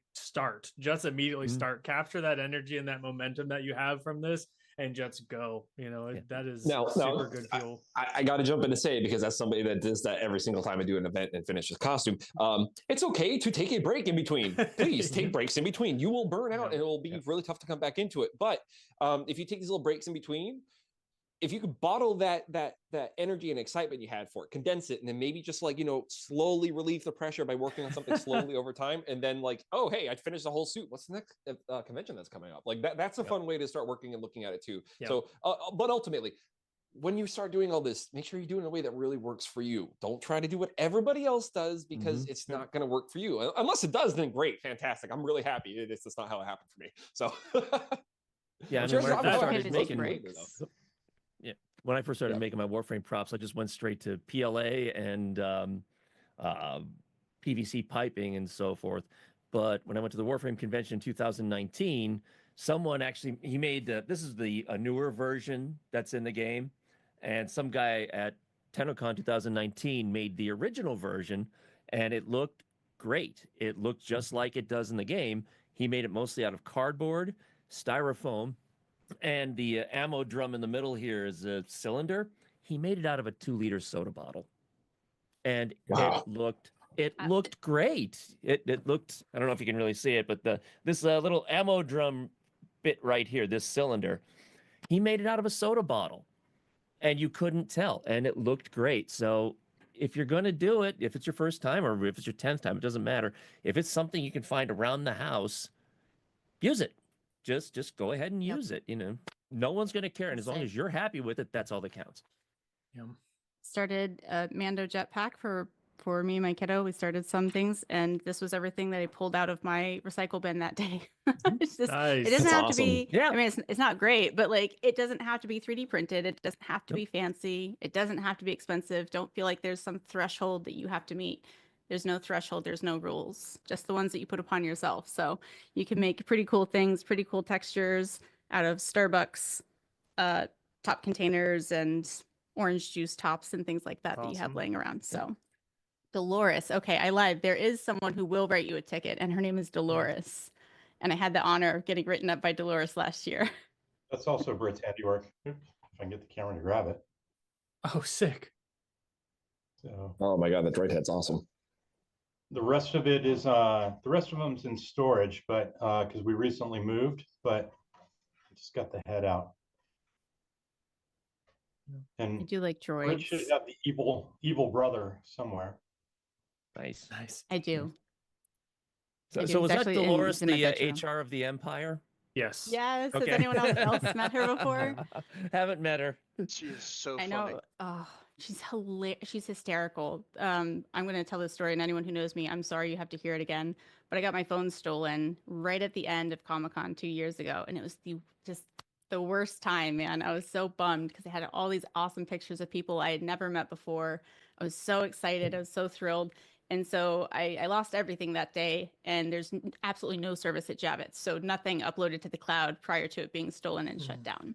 just immediately start, capture that energy and that momentum that you have from this and just go. That is super good fuel. I got to jump in to say, because as somebody that does that every single time I do an event and finish a costume, it's okay to take a break in between. Please take breaks in between. You will burn out and it will be really tough to come back into it. But if you take these little breaks in between, if you could bottle that energy and excitement you had for it, condense it, and then maybe just slowly relieve the pressure by working on something slowly over time, and then oh, hey, I finished the whole suit. What's the next convention that's coming up? That's a fun way to start working and looking at it too. So, but ultimately, when you start doing all this, make sure you do it in a way that really works for you. Don't try to do what everybody else does, because it's not going to work for you. Unless it does, then great, fantastic. I'm really happy. It's just not how it happened for me. So, yeah, when I first started making my Warframe props, I just went straight to PLA and PVC piping and so forth. But when I went to the Warframe convention in 2019, someone actually, he made, this is a newer version that's in the game. And some guy at TennoCon 2019 made the original version, and it looked great. It looked just like it does in the game. He made it mostly out of cardboard, styrofoam, and the ammo drum in the middle here is a cylinder. He made it out of a 2-liter soda bottle, and it looked great. It looked, I don't know if you can really see it, but this little ammo drum bit right here, this cylinder, he made it out of a soda bottle, and you couldn't tell, and it looked great. So if you're going to do it, if it's your first time or if it's your 10th time, it doesn't matter. If it's something you can find around the house, use it. Just go ahead and use it. No one's going to care. And as long as you're happy with it, that's all that counts. Started a Mando jetpack for for me and my kiddo. We started some things, and this was everything that I pulled out of my recycle bin that day. It's just, Nice. it doesn't That's have to awesome. be, Yeah. I mean, it's not great, but like, it doesn't have to be 3D printed. It doesn't have to be fancy. It doesn't have to be expensive. Don't feel like there's some threshold that you have to meet. There's no threshold. There's no rules, just the ones that you put upon yourself. So you can make pretty cool things, pretty cool textures out of Starbucks top containers and orange juice tops and things like that that you have Awesome. laying around. So Dolores, okay, I lied. There is someone who will write you a ticket, and her name is Dolores. And I had the honor of getting written up by Dolores last year. That's also Britt's handiwork. If I can get the camera to grab it. Oh, sick. So Oh my god, that droid head's awesome. the rest of it is the rest of them's in storage, but because we recently moved, but I just got the head out. I And do like Britt should droids. have the evil brother somewhere. Nice. Nice. I do. So, I do. so was It's that actually in- Dolores it's in my the bedroom. HR of the Empire? Yes. Yes. Has Okay. anyone else met her before? Haven't met her. She is so I funny. know. Oh, she's hilarious. She's hysterical. I'm going to tell this story, and anyone who knows me, I'm sorry you have to hear it again. But I got my phone stolen right at the end of Comic-Con 2 years ago, and it was just the worst time, man. I was so bummed because I had all these awesome pictures of people I had never met before. I was so excited. I was so thrilled. And so I lost everything that day, and there's absolutely no service at Javits. So nothing uploaded to the cloud prior to it being stolen and shut down.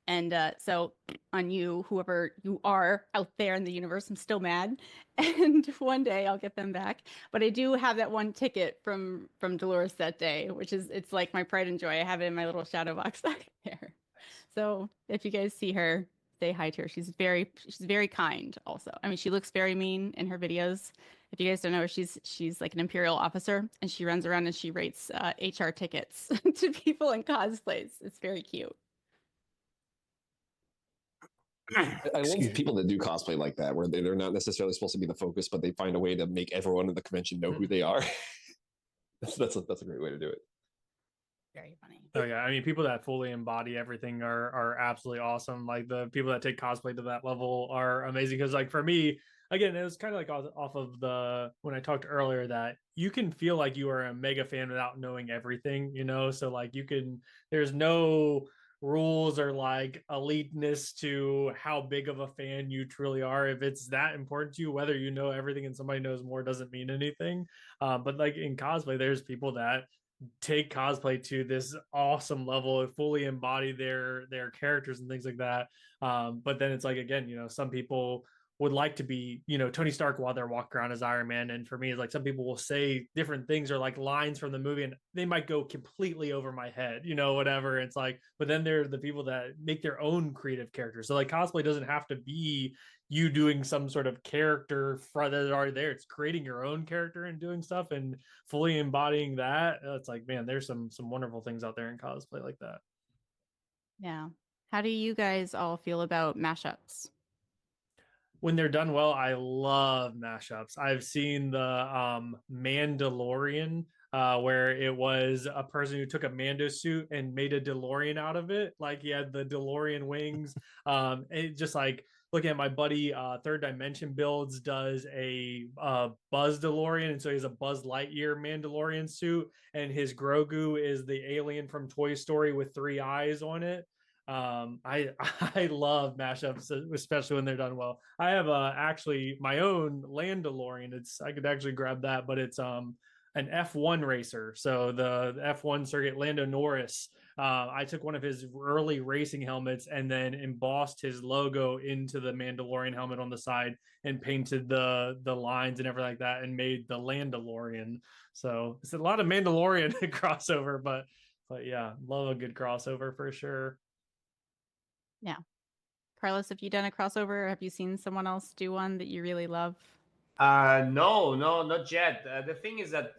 And so on you, whoever you are out there in the universe, I'm still mad. And one day I'll get them back. But I do have that one ticket from Dolores that day, which is, it's like my pride and joy. I have it in my little shadow box back there. So if you guys see her, say hi to her. She's very kind also. I mean, she looks very mean in her videos. If you guys don't know her, she's like an Imperial officer, and she runs around and she rates HR tickets to people in cosplays. It's very cute. I love people that do cosplay like that, where they're not necessarily supposed to be the focus, but they find a way to make everyone in the convention know who they are. that's a great way to do it. Very funny. Oh yeah, I mean, people that fully embody everything are absolutely awesome. Like the people that take cosplay to that level are amazing. Because like for me, again, it was kind of like off of the when I talked earlier that you can feel like you are a mega fan without knowing everything, you know. So like you can, there's no rules or like eliteness to how big of a fan you truly are. If it's that important to you, whether you know everything and somebody knows more doesn't mean anything. But like in cosplay, there's people that take cosplay to this awesome level, fully embody their characters and things like that. But then it's like, again, you know, some people would like to be, you know, Tony Stark while they're walking around as Iron Man. And for me, it's like some people will say different things or like lines from the movie and they might go completely over my head, you know, whatever. It's like, but then they're the people that make their own creative characters. So like cosplay doesn't have to be you doing some sort of character that is already there. It's creating your own character and doing stuff and fully embodying that. It's like, man, there's some wonderful things out there in cosplay like that. Yeah. How do you guys all feel about mashups? When they're done well, I love mashups. I've seen the Mandalorian where it was a person who took a Mando suit and made a DeLorean out of it. Like he had the DeLorean wings. It just like looking at my buddy Third Dimension Builds does a Buzz DeLorean, and so he has a Buzz Lightyear Mandalorian suit, and his Grogu is the alien from Toy Story with 3 eyes on it. I I love mashups, especially when they're done well. I have actually my own Landalorian. I could actually grab that, but it's an F1 racer. So the F1 circuit, Lando Norris. I took one of his early racing helmets and then embossed his logo into the Mandalorian helmet on the side and painted the lines and everything like that and made the Landalorian. So it's a lot of Mandalorian crossover, but yeah, love a good crossover for sure. Yeah. Carlos, have you done a crossover? Or have you seen someone else do one that you really love? No, not yet. The thing is that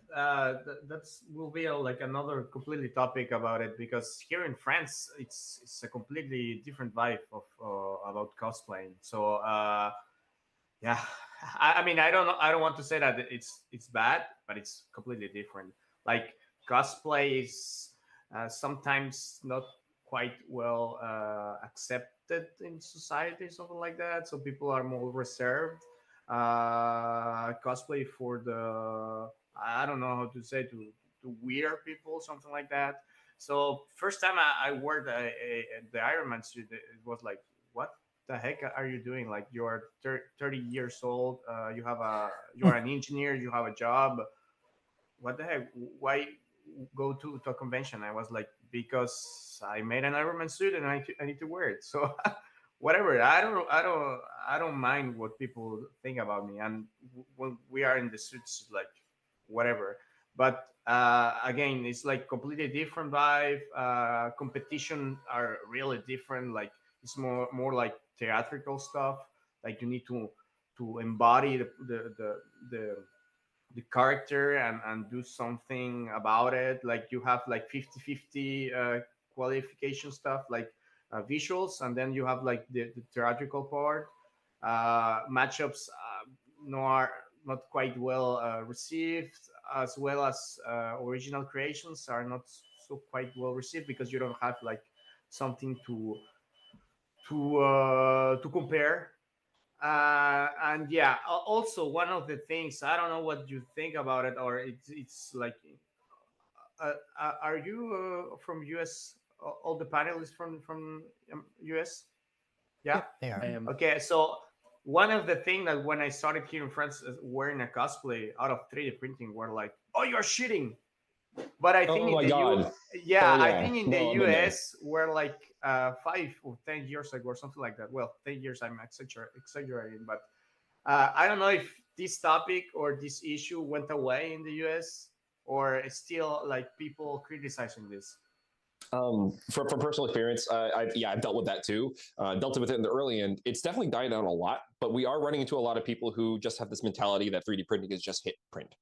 that's will be like another completely topic about it, because here in France it's a completely different vibe of about cosplaying. So yeah, I mean I don't want to say that it's bad, but it's completely different. Like cosplay is sometimes not quite well accepted in society, something like that. So people are more reserved. cosplay for the, I don't know how to say, to weird people, something like that. So first time I wore the Iron Man suit, it was like, what the heck are you doing? Like, you're 30 years old, you're an engineer, you have a job. What the heck? Why go to a convention? I was like, because I made an Iron Man suit and I need to wear it. So whatever. I don't mind what people think about me. And when we are in the suits, like whatever. But again, it's like completely different vibe. Competition are really different. Like, it's more like theatrical stuff. Like, you need to embody the character and do something about it. Like, you have like 50-50 qualification stuff, like visuals, and then you have like the theatrical part. Matchups no are not quite well received, as well as original creations are not so quite well received, because you don't have like something to compare. And yeah, also one of the things, I don't know what you think about it, or it's like, are you from US? All the panelists from US? Yeah, Yep, they are. I am. Okay, so one of the things that when I started here in France wearing a cosplay out of 3D printing were like, oh, you're shitting. But I think Oh my in the God. yeah, Oh, I yeah. think in No, the I'm in there. US we're like 5 or 10 years ago or something like that. Well, 10 years I'm exaggerating, but I don't know if this topic or this issue went away in the US, or it's still like people criticizing this. From personal experience, I've dealt with that too. Dealt with it in the early end. It's definitely died down a lot, but we are running into a lot of people who just have this mentality that 3D printing is just hit print.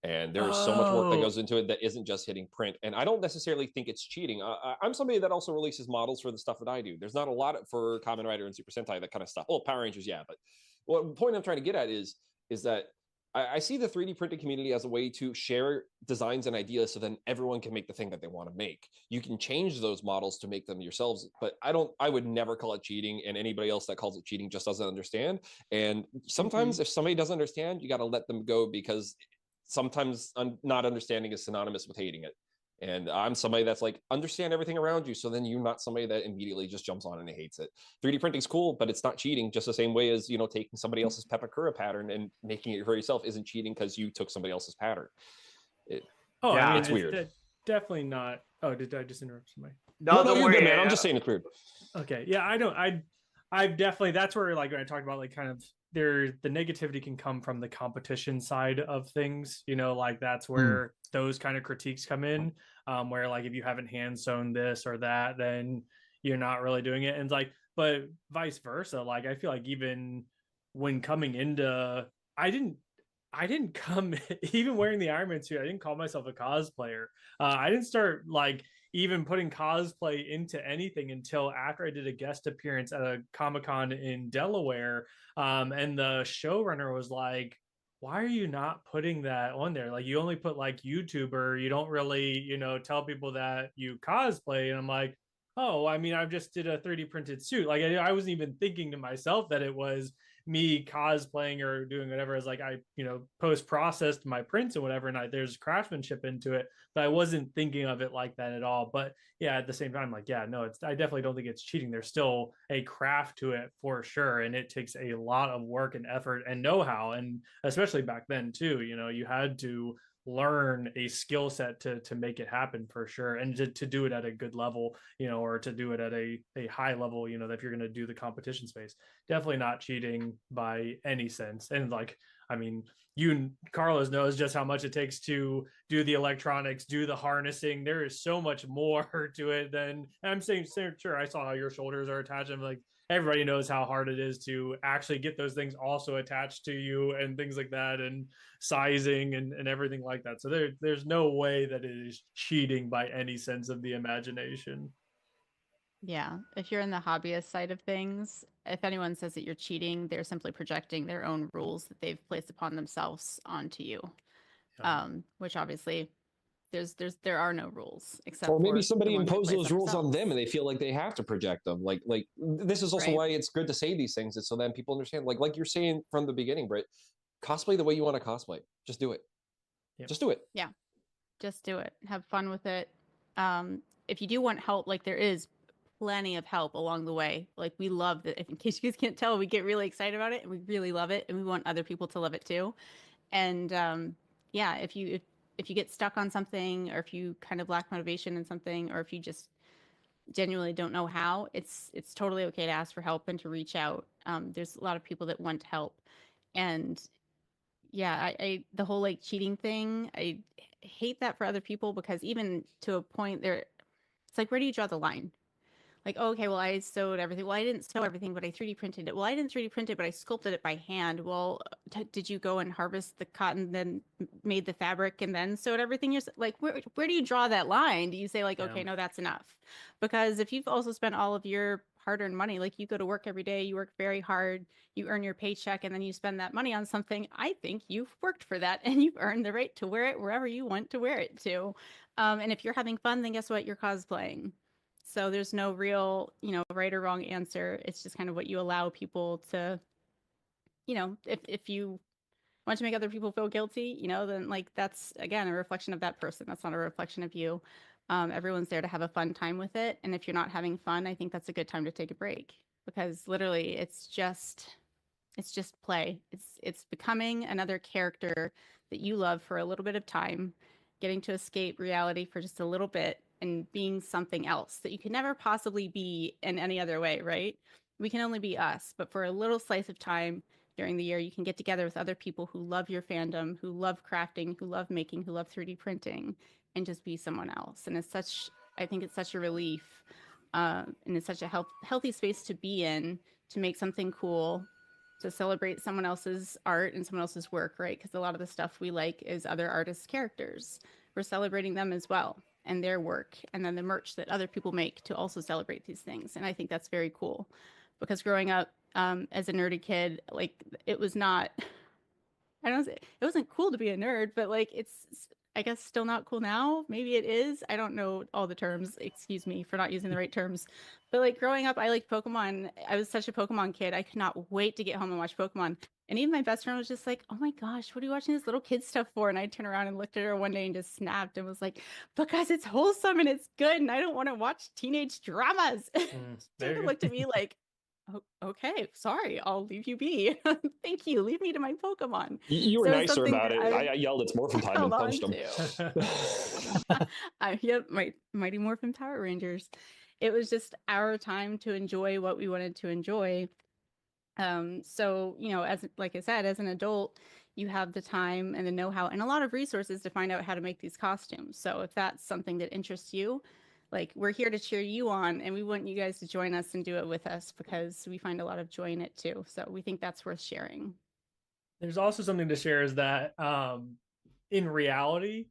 And there is so much work that goes into it that isn't just hitting print. And I don't necessarily think it's cheating. I'm somebody that also releases models for the stuff that I do. There's not a lot for Kamen Rider and Super Sentai, that kind of stuff. Oh, Power Rangers, yeah. But what the point I'm trying to get at is that I see the 3D printing community as a way to share designs and ideas, so then everyone can make the thing that they want to make. You can change those models to make them yourselves, but I would never call it cheating, and anybody else that calls it cheating just doesn't understand. And sometimes if somebody doesn't understand, you got to let them go, because sometimes not understanding is synonymous with hating it. And I'm somebody that's like, understand everything around you, so then you're not somebody that immediately just jumps on and hates it. 3D printing's cool, but it's not cheating, just the same way as, taking somebody else's Pepakura pattern and making it for yourself isn't cheating because you took somebody else's pattern. I mean, it's weird. Definitely not. Oh, did I just interrupt somebody? No, you're good, man. I'm just saying it's weird. Okay. Yeah, I've definitely, that's where, like, when I talked about, like, kind of the negativity can come from the competition side of things, like that's where those kind of critiques come in, where like if you haven't hand sewn this or that, then you're not really doing it. And like, but vice versa, like I feel like even when coming into, I didn't come even wearing the Iron Man suit. I didn't call myself a cosplayer. I didn't start like even putting cosplay into anything until after I did a guest appearance at a Comic-Con in Delaware. And the showrunner was like, why are you not putting that on there? Like, you only put like YouTuber, you don't really, tell people that you cosplay. And I'm like, oh, I mean, I just did a 3D printed suit. Like, I wasn't even thinking to myself that it was me cosplaying or doing whatever. As like, I post processed my prints and whatever, and there's craftsmanship into it, but I wasn't thinking of it like that at all. But yeah, at the same time, like, yeah, no, I definitely don't think it's cheating. There's still a craft to it for sure, and it takes a lot of work and effort and know-how, and especially back then too, you had to learn a skill set to make it happen for sure, and to do it at a good level, or to do it at a high level, that if you're going to do the competition space. Definitely not cheating by any sense. And like, I mean, Carlos knows just how much it takes to do the electronics, do the harnessing. There is so much more to it than, I'm saying, sure, I saw how your shoulders are attached. I'm like, everybody knows how hard it is to actually get those things also attached to you and things like that, and sizing and everything like that. So there's no way that it is cheating by any sense of the imagination. Yeah, if you're in the hobbyist side of things, if anyone says that you're cheating, they're simply projecting their own rules that they've placed upon themselves onto you, which obviously there are no rules except Or maybe for somebody the ones that imposed place those on rules on ourselves. them and they feel like they have to project them. Like this is also Right. why it's good to say these things, is so then people understand. Like you're saying from the beginning, Britt, cosplay the way you want to cosplay. Just do it. Just do it. Yeah, just do it. Have fun with it. If you do want help, like there is plenty of help along the way. Like we love that. In case you guys can't tell, we get really excited about it and we really love it, and we want other people to love it too. And yeah, if you get stuck on something, or if you kind of lack motivation in something, or if you just genuinely don't know how, it's totally okay to ask for help and to reach out. There's a lot of people that want help, and yeah, I the whole like cheating thing, I hate that for other people, because even to a point there, it's like, where do you draw the line? Like, oh, okay, well, I sewed everything. Well, I didn't sew everything, but I 3D printed it. Well, I didn't 3D print it, but I sculpted it by hand. Well, did you go and harvest the cotton, then made the fabric, and then sewed everything? You're like, where do you draw that line? Do you say like, okay, no, that's enough? Because if you've also spent all of your hard-earned money, like you go to work every day, you work very hard, you earn your paycheck, and then you spend that money on something, I think you've worked for that and you've earned the right to wear it wherever you want to wear it to. And if you're having fun, then guess what? You're cosplaying. So there's no real, right or wrong answer. It's just kind of what you allow people to, if you want to make other people feel guilty, then like that's again a reflection of that person. That's not a reflection of you. Everyone's there to have a fun time with it. And if you're not having fun, I think that's a good time to take a break, because literally it's just play. It's becoming another character that you love for a little bit of time, getting to escape reality for just a little bit and being something else that you could never possibly be in any other way, right? We can only be us, but for a little slice of time during the year, you can get together with other people who love your fandom, who love crafting, who love making, who love 3D printing, and just be someone else. And I think it's such a relief, and it's such a healthy space to be in, to make something cool, to celebrate someone else's art and someone else's work, right? Because a lot of the stuff we like is other artists' characters. We're celebrating them as well, and their work, and then the merch that other people make to also celebrate these things. And I think that's very cool, because growing up as a nerdy kid, like it was not, it wasn't cool to be a nerd, but like it's, I guess, still not cool now. Maybe it is. I don't know all the terms. Excuse me for not using the right terms. But like growing up, I liked Pokemon. I was such a Pokemon kid. I could not wait to get home and watch Pokemon. And even my best friend was just like, oh my gosh, what are you watching this little kid stuff for? And I turned around and looked at her one day and just snapped and was like, because it's wholesome and it's good. And I don't want to watch teenage dramas. She looked at me like, oh, okay, sorry, I'll leave you be. Thank you. Leave me to my Pokemon. You were So nicer something about that it. I yelled its morphin time and held on punched him. Yep, Mighty Morphin Power Rangers. It was just our time to enjoy what we wanted to enjoy. So, as like I said, as an adult, you have the time and the know-how and a lot of resources to find out how to make these costumes. So if that's something that interests you, like we're here to cheer you on, and we want you guys to join us and do it with us, because we find a lot of joy in it too. So we think that's worth sharing. There's also something to share, is that in reality,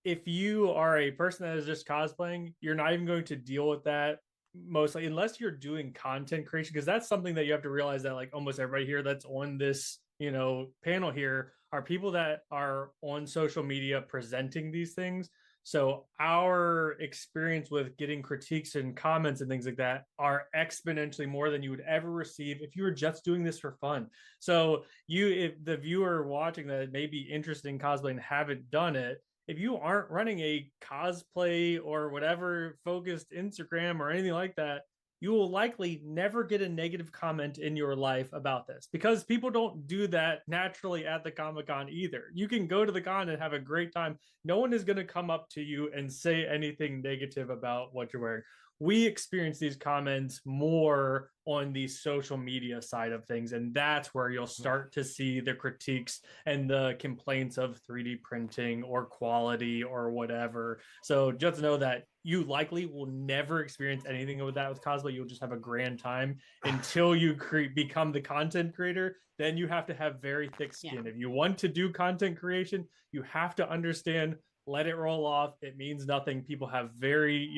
if you are a person that is just cosplaying, you're not even going to deal with that mostly unless you're doing content creation, because that's something that you have to realize, that like almost everybody here that's on this panel here are people that are on social media presenting these things. So our experience with getting critiques and comments and things like that are exponentially more than you would ever receive if you were just doing this for fun. So if the viewer watching that may be interested in cosplay and haven't done it, if you aren't running a cosplay or whatever focused Instagram or anything like that, you will likely never get a negative comment in your life about this, because people don't do that naturally at the Comic-Con either. You can go to the con and have a great time. No one is going to come up to you and say anything negative about what you're wearing. We experience these comments more on the social media side of things, and that's where you'll start to see the critiques and the complaints of 3D printing or quality or whatever. So just know that you likely will never experience anything with that with cosplay. You'll just have a grand time until you become the content creator. Then you have to have very thick skin. If you want to do content creation, you have to understand, let it roll off. It means nothing. People have very,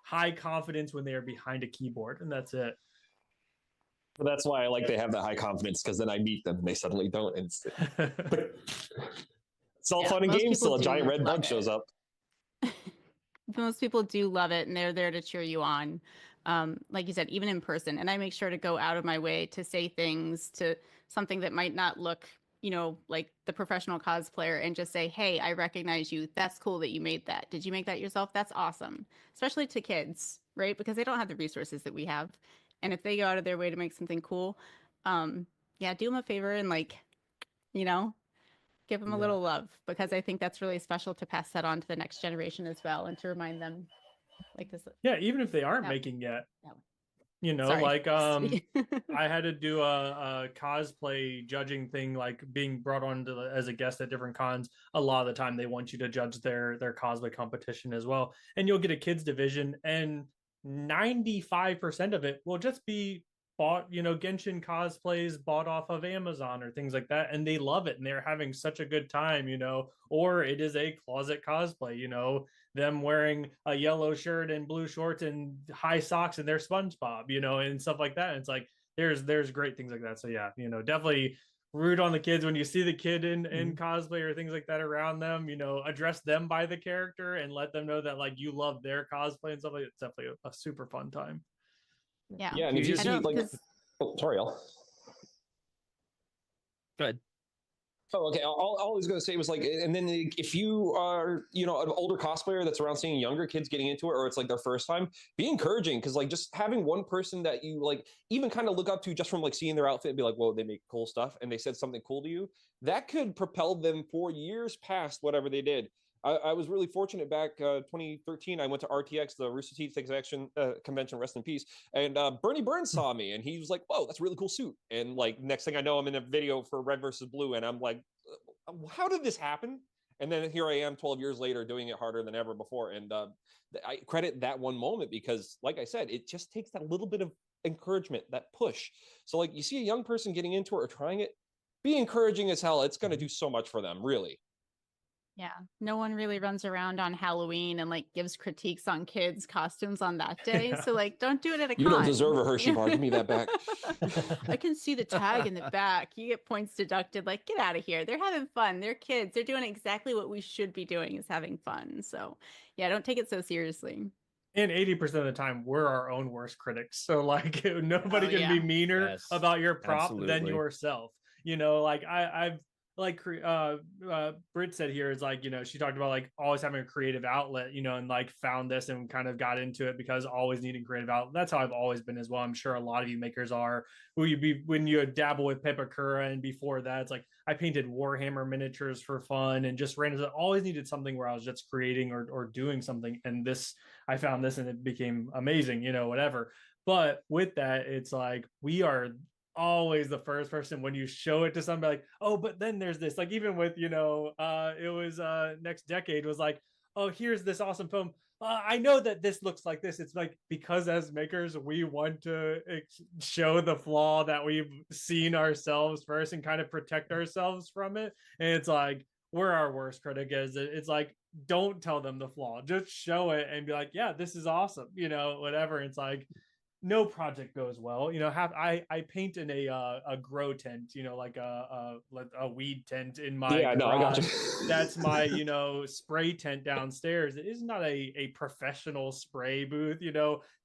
high confidence when they are behind a keyboard, and that's it. But that's why I like they have that high confidence, because then I meet them and they suddenly don't. And it's all fun and games till a giant red bug shows up. most people do love it and they're there to cheer you on. Like you said, even in person. And I make sure to go out of my way to say things to something that might not look, like the professional cosplayer and just say, hey, I recognize you. That's cool that you made that. Did you make that yourself? That's awesome. Especially to kids, right? Because they don't have the resources that we have. And if they go out of their way to make something cool, yeah, do them a favor and you know, give them a little love, because I think that's really special to pass that on to the next generation as well, and to remind them like this. Yeah, even if they aren't that- making yet, that one. like Sorry. I had to do a cosplay judging thing, like being brought on as a guest at different cons. A lot of the time they want you to judge their cosplay competition as well, and you'll get a kids division, and 95% of it will just be bought, Genshin cosplays bought off of Amazon or things like that, and they love it and they're having such a good time, or it is a closet cosplay, them wearing a yellow shirt and blue shorts and high socks and their SpongeBob, and stuff like that. And it's like there's great things like that. So yeah, definitely root on the kids when you see the kid in cosplay or things like that around them, address them by the character and let them know that like you love their cosplay and stuff like that. It's definitely a super fun time. Yeah. Yeah, and if you see like, oh, sorry, Al. Go ahead. Oh, okay. All I was going to say was like, and then if you are, an older cosplayer that's around seeing younger kids getting into it, or it's like their first time, be encouraging, because like just having one person that you like even kind of look up to just from like seeing their outfit and be like, whoa, they make cool stuff, and they said something cool to you, that could propel them for years past whatever they did. I was really fortunate back 2013. I went to RTX, the Rooster Teeth convention, rest in peace. And Bernie Burns saw me and he was like, whoa, that's a really cool suit. And like next thing I know, I'm in a video for Red versus Blue. And I'm like, how did this happen? And then here I am 12 years later doing it harder than ever before. And I credit that one moment because, like I said, it just takes that little bit of encouragement, that push. So like you see a young person getting into it or trying it, be encouraging as hell. It's going to do so much for them, really. Yeah, no one really runs around on Halloween and like gives critiques on kids' costumes on that day. So like, don't do it at a con. You don't deserve a Hershey bar. Give me that back. I can see the tag in the back. You get points deducted. Like, get out of here. They're having fun. They're kids. They're doing exactly what we should be doing, is having fun. So yeah, don't take it so seriously. And 80% of the time, we're our own worst critics. So like, nobody can be meaner about your prop than yourself. Like I've like Britt said here is like, she talked about like always having a creative outlet, and like found this and kind of got into it because always needing creative outlet. That's how I've always been as well. I'm sure a lot of you makers are, when you dabble with Pepakura, and before that, it's like I painted Warhammer miniatures for fun and just randomly always needed something where I was just creating or doing something. And I found this and it became amazing, whatever. But with that, it's like we are always the first person when you show it to somebody, like, oh, but then there's this, like, even with it was Next Decade was like, oh, here's this awesome film. I know that this looks like this. It's like, because as makers we want to show the flaw that we've seen ourselves first and kind of protect ourselves from it. And it's like, we're our worst critic. It's like, don't tell them the flaw, just show it and be like, yeah, this is awesome, whatever. It's like, no project goes well. I paint in a grow tent, like a weed tent in my garage. I got you. That's my spray tent downstairs. It is not a professional spray booth.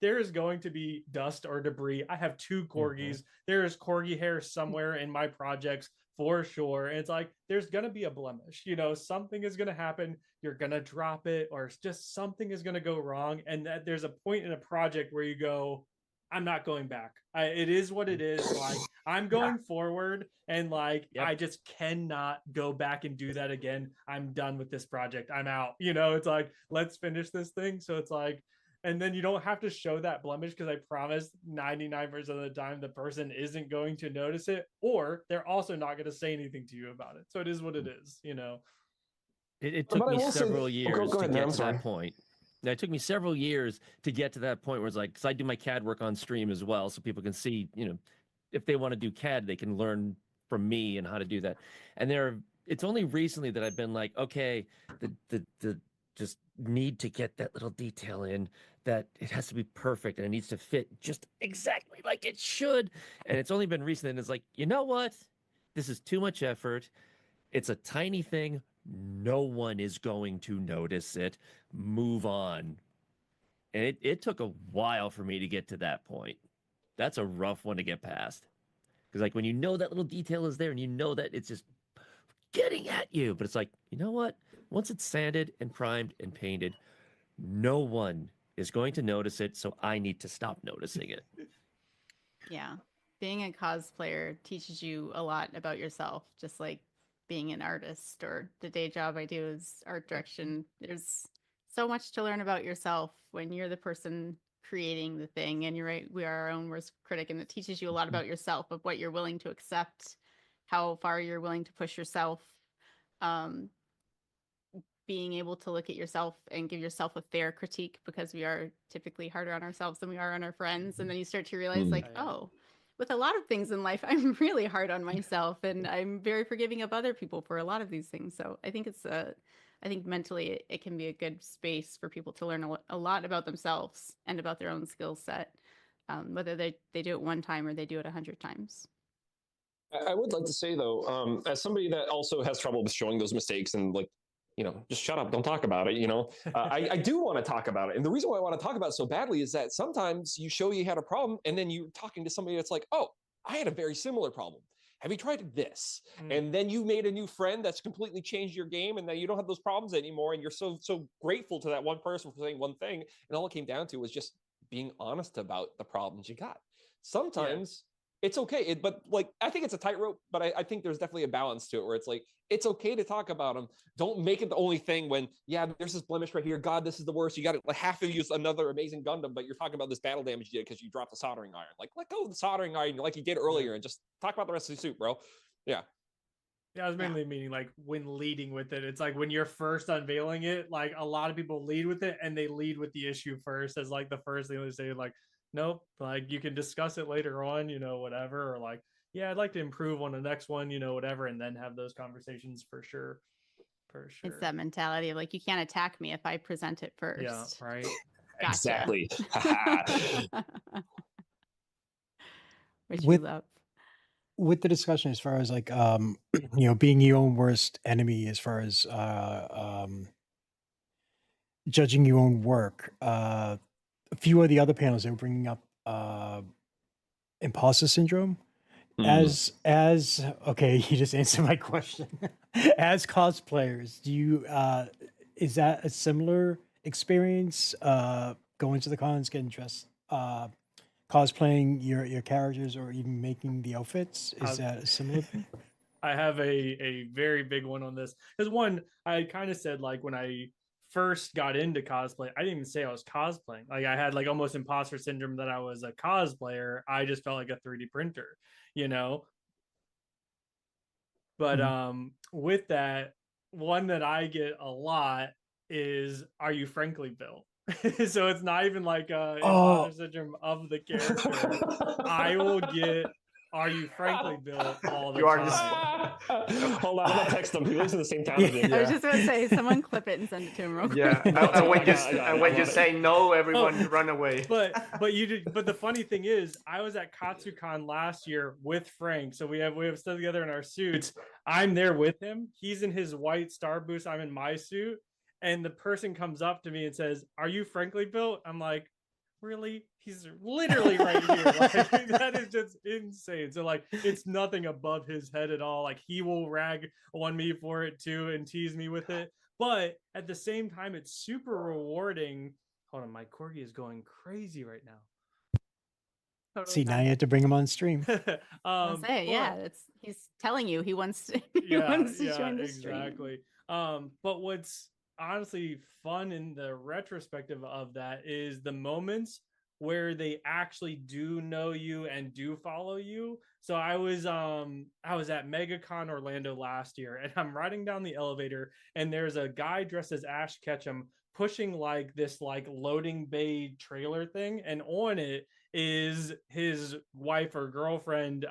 There is going to be dust or debris. I have 2 corgis. There is corgi hair somewhere in my projects for sure. And it's like, there's gonna be a blemish, something is gonna happen. You're gonna drop it, or just something is gonna go wrong. And that there's a point in a project where you go, I'm not going back. It is what it is. Like, I'm going forward, and like, I just cannot go back and do that again. I'm done with this project. I'm out. It's like, let's finish this thing. So it's like, and then you don't have to show that blemish, because I promise 99% of the time the person isn't going to notice it, or they're also not going to say anything to you about it. So it is what it is. It took me several years to get to that point. Now, it took me several years to get to that point where it's like, because I do my CAD work on stream as well, so people can see, if they want to do CAD, they can learn from me and how to do that. And it's only recently that I've been like, okay, the just need to get that little detail in, that it has to be perfect and it needs to fit just exactly like it should. And it's only been recent, and it's like, you know what? This is too much effort. It's a tiny thing. no one is going to notice it. Move on. And it took a while for me to get to that point. That's a rough one to get past. Because like when you know that little detail is there and you know that it's just getting at you, but it's like, you know what? Once it's sanded and primed and painted, no one is going to notice it, so I need to stop noticing it. Yeah. Being a cosplayer teaches you a lot about yourself, just like being an artist or the day job I do is art direction. There's so much to learn about yourself when you're the person creating the thing. And you're right, we are our own worst critic, and it teaches you a lot about yourself, of what you're willing to accept, how far you're willing to push yourself. Being able to look at yourself and give yourself a fair critique, because we are typically harder on ourselves than we are on our friends. And then you start to realize like, oh, with a lot of things in life, I'm really hard on myself, and I'm very forgiving of other people for a lot of these things. So I think I think mentally it can be a good space for people to learn a lot about themselves and about their own skill set, whether they do it one time or they do it 100 times. I would like to say though, as somebody that also has trouble with showing those mistakes and like, just shut up, don't talk about it. I do want to talk about it. And the reason why I want to talk about it so badly is that sometimes you show you had a problem and then you're talking to somebody that's like, oh, I had a very similar problem. Have you tried this? And then you made a new friend that's completely changed your game, and then you don't have those problems anymore. And you're so grateful to that one person for saying one thing. And all it came down to was just being honest about the problems you got. Sometimes it's okay. But like, I think it's a tightrope, but I think there's definitely a balance to it where it's like, it's okay to talk about them. Don't make it the only thing when, there's this blemish right here. God, this is the worst. You got to like half of use another amazing Gundam, but you're talking about this battle damage you did because you dropped the soldering iron. Like, let go of the soldering iron like you did earlier and just talk about the rest of the suit, bro. Yeah. Yeah, I was mainly meaning like when leading with it. It's like when you're first unveiling it, like a lot of people lead with it and they lead with the issue first as like the first thing they say, like, nope, like you can discuss it later on, whatever, or like, yeah, I'd like to improve on the next one, whatever, and then have those conversations for sure. For sure. It's that mentality of like, you can't attack me if I present it first. Yeah, right. Gotcha. Exactly. Which With- we love. With the discussion as far as like being your own worst enemy as far as judging your own work, a few of the other panels they were bringing up imposter syndrome. As okay, you just answered my question. As cosplayers, do you is that a similar experience, going to the cons, getting dressed, cosplaying your characters, or even making the outfits? Is that a similar thing? I have a very big one on this. Because one, I kind of said like when I first got into cosplay, I didn't even say I was cosplaying. Like I had like almost imposter syndrome that I was a cosplayer. I just felt like a 3D printer, But with that, one that I get a lot is, are you frankly built? So it's not even like imposter syndrome of the character. I will get, are you frankly built all the time. Hold on, I'm gonna text them. He lives in the same town as me. I was just gonna say, someone clip it and send it to him real quick. Yeah, and when you say no, everyone run away. But the funny thing is, I was at KatsuCon last year with Frank, so we have stood together in our suits. I'm there with him. He's in his white star boost. I'm in my suit, and the person comes up to me and says, "Are you frankly built?" I'm like, really? He's literally right here. Like, that is just insane. So like, it's nothing above his head at all. Like, he will rag on me for it too and tease me with it. But at the same time, it's super rewarding. Hold on, my corgi is going crazy right now. Totally See, now you have to bring him on stream. He's telling you he wants to, join the stream. Exactly. But what's honestly fun in the retrospective of that is the moments where they actually do know you and do follow you. So I was at MegaCon Orlando last year, and I'm riding down the elevator, and there's a guy dressed as Ash Ketchum pushing like this like loading bay trailer thing, and on it is his wife or girlfriend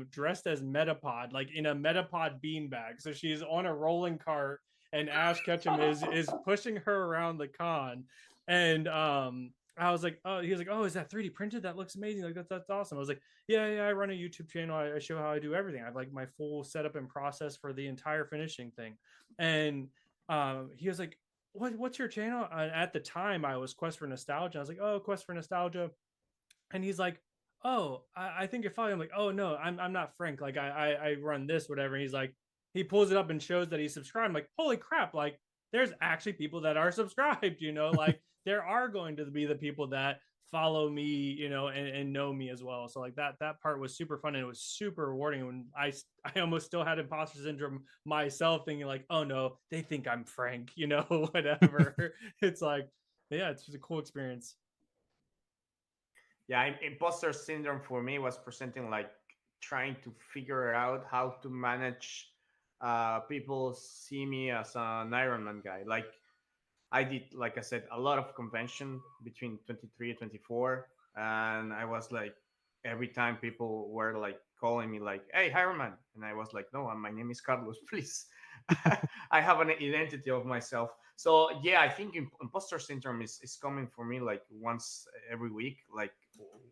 dressed as Metapod, like in a Metapod beanbag. So she's on a rolling cart, and Ash Ketchum is pushing her around the con. And I was like, oh, he was like, oh, is that 3D printed? That looks amazing. Like that's awesome. I was like, yeah, I run a YouTube channel. I show how I do everything. I have like my full setup and process for the entire finishing thing. And he was like, what's your channel? And at the time, I was Quest for Nostalgia. I was like, oh, Quest for Nostalgia. And he's like, oh, I think you're following. I'm like, oh no, I'm not Frank. Like I run this, whatever. And he's like, he pulls it up and shows that he's subscribed. I'm like, holy crap, like there's actually people that are subscribed, like there are going to be the people that follow me, and know me as well. So like that part was super fun, and it was super rewarding when I almost still had imposter syndrome myself, thinking like, oh no, they think I'm Frank, whatever. It's like, yeah, it's just a cool experience. Yeah, imposter syndrome for me was presenting like trying to figure out how to manage people see me as an Ironman guy. Like I did, like I said, a lot of convention between 23 and 24. And I was like, every time people were like calling me like, hey, Ironman. And I was like, no, my name is Carlos, please. I have an identity of myself. So yeah, I think imposter syndrome is coming for me like once every week. Like,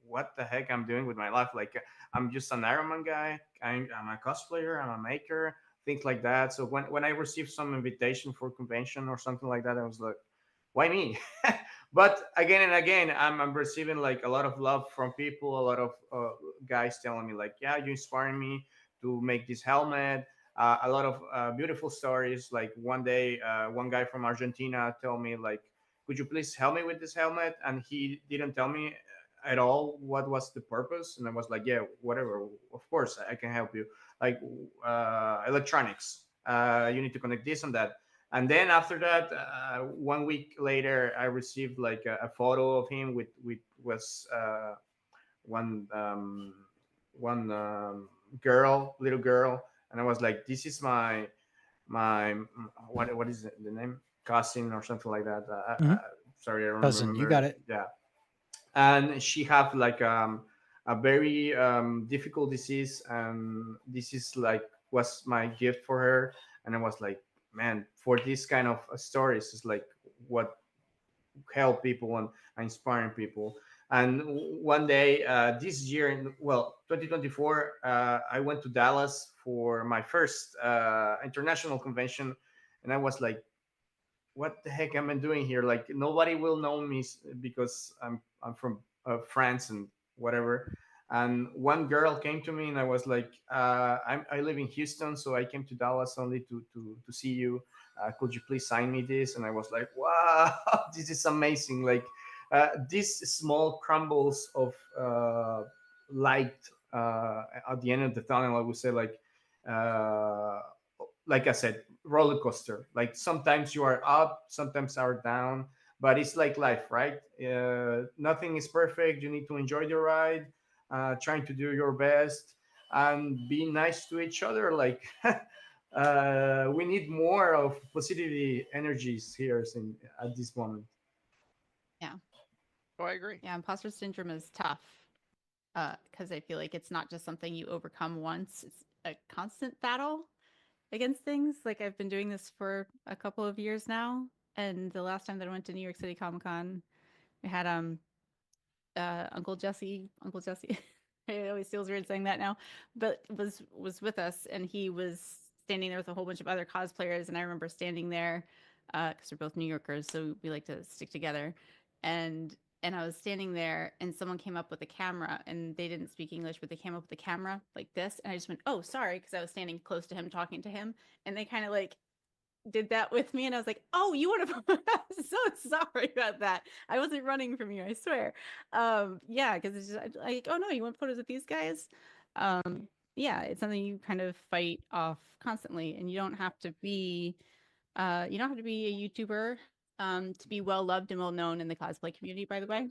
what the heck I'm doing with my life? Like, I'm just an Ironman guy. I'm a cosplayer. I'm a maker. Things like that. So when I received some invitation for convention or something like that, I was like, why me? But again and again, I'm receiving like a lot of love from people. A lot of guys telling me like, yeah, you inspiring me to make this helmet. A lot of beautiful stories. Like one day, one guy from Argentina told me like, could you please help me with this helmet? And he didn't tell me at all what was the purpose. And I was like, yeah, whatever. Of course, I can help you. Like electronics. You need to connect this and that. And then after that, 1 week later, I received like a photo of him with was one little girl, and I was like, this is my what is the name, cousin or something like that. Sorry, I don't Cousin, remember. you got it. Yeah, and she have like a very difficult disease, and this is like was my gift for her. And I was like, man, for this kind of stories is like what help people and inspiring people. And one day this year in 2024, I went to Dallas for my first international convention, and I was like, what the heck am I doing here? Like nobody will know me because I'm from France and whatever. And one girl came to me and I was like, I live in Houston, so I came to Dallas only to see you. Could you please sign me this? And I was like, wow, this is amazing. Like these small crumbles of light at the end of the tunnel, I would say like I said, roller coaster. Like sometimes you are up, sometimes are down, but it's like life, right? Nothing is perfect. You need to enjoy the ride, trying to do your best, and be nice to each other. Like we need more of positivity energies here at this moment. Yeah. Oh, I agree. Yeah, imposter syndrome is tough because I feel like it's not just something you overcome once, it's a constant battle against things. Like I've been doing this for a couple of years now, and the last time that I went to New York City Comic Con, I had Uncle Jesse. It always feels weird saying that now, but was with us, and he was standing there with a whole bunch of other cosplayers, and I remember standing there because we're both New Yorkers, so we like to stick together, and I was standing there, and someone came up with a camera, and they didn't speak English, but they came up with a camera like this, and I just went, oh, sorry, because I was standing close to him talking to him, and they kind of like did that with me, and I was like, oh, you want to I'm so sorry about that. I wasn't running from you, I swear. Yeah, because it's just like, oh no, you want photos with these guys? Yeah, it's something you kind of fight off constantly, and you don't have to be a YouTuber to be well loved and well known in the cosplay community, by the way.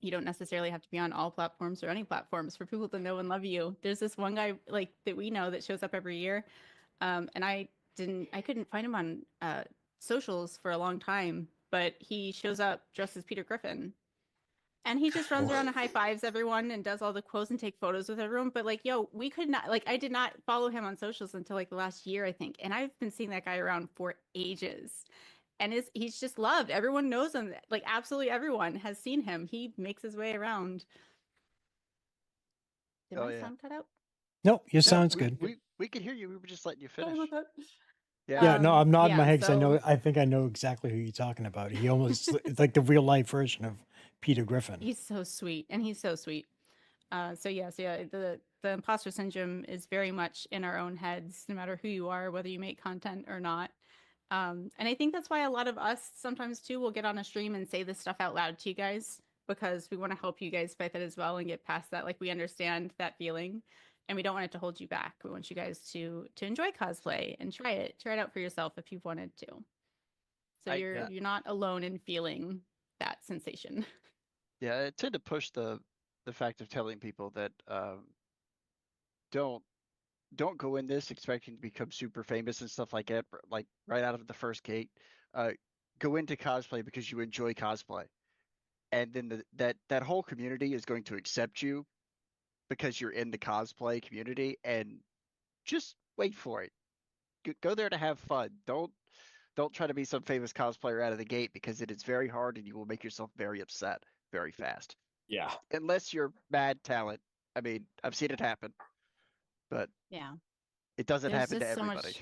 You don't necessarily have to be on all platforms or any platforms for people to know and love you. There's this one guy like that we know that shows up every year, and I couldn't find him on socials for a long time, but he shows up dressed as Peter Griffin, and he just runs around and high fives everyone and does all the quotes and take photos with everyone. But like, yo, we could not, like, I did not follow him on socials until like the last year, I think, and I've been seeing that guy around for ages. and he's just loved. Everyone knows him. Like absolutely everyone has seen him. He makes his way around. Did Oh, my yeah. sound cut out? Nope, your No, sound's good. we could hear you. We were just letting you Sorry finish. about that. Yeah, no, I'm nodding my yeah, head because so I think I know exactly who you're talking about. He almost it's like the real life version of Peter Griffin. he's so sweet, and he's so sweet. So yes, yeah, the imposter syndrome is very much in our own heads, no matter who you are, whether you make content or not. And I think that's why a lot of us sometimes too will get on a stream and say this stuff out loud to you guys, because we want to help you guys fight that as well and get past that. Like we understand that feeling, and we don't want it to hold you back. We want you guys to enjoy cosplay and try it out for yourself if you've wanted to. So you're not alone in feeling that sensation. Yeah, I tend to push the fact of telling people that don't go in this expecting to become super famous and stuff like that, like right out of the first gate. Go into cosplay because you enjoy cosplay, and then that whole community is going to accept you because you're in the cosplay community, and just wait for it. Go there to have fun. Don't try to be some famous cosplayer out of the gate, because it is very hard and you will make yourself very upset very fast. Yeah. Unless you're mad talent. I mean, I've seen it happen, but Yeah. it doesn't There's happen to just everybody.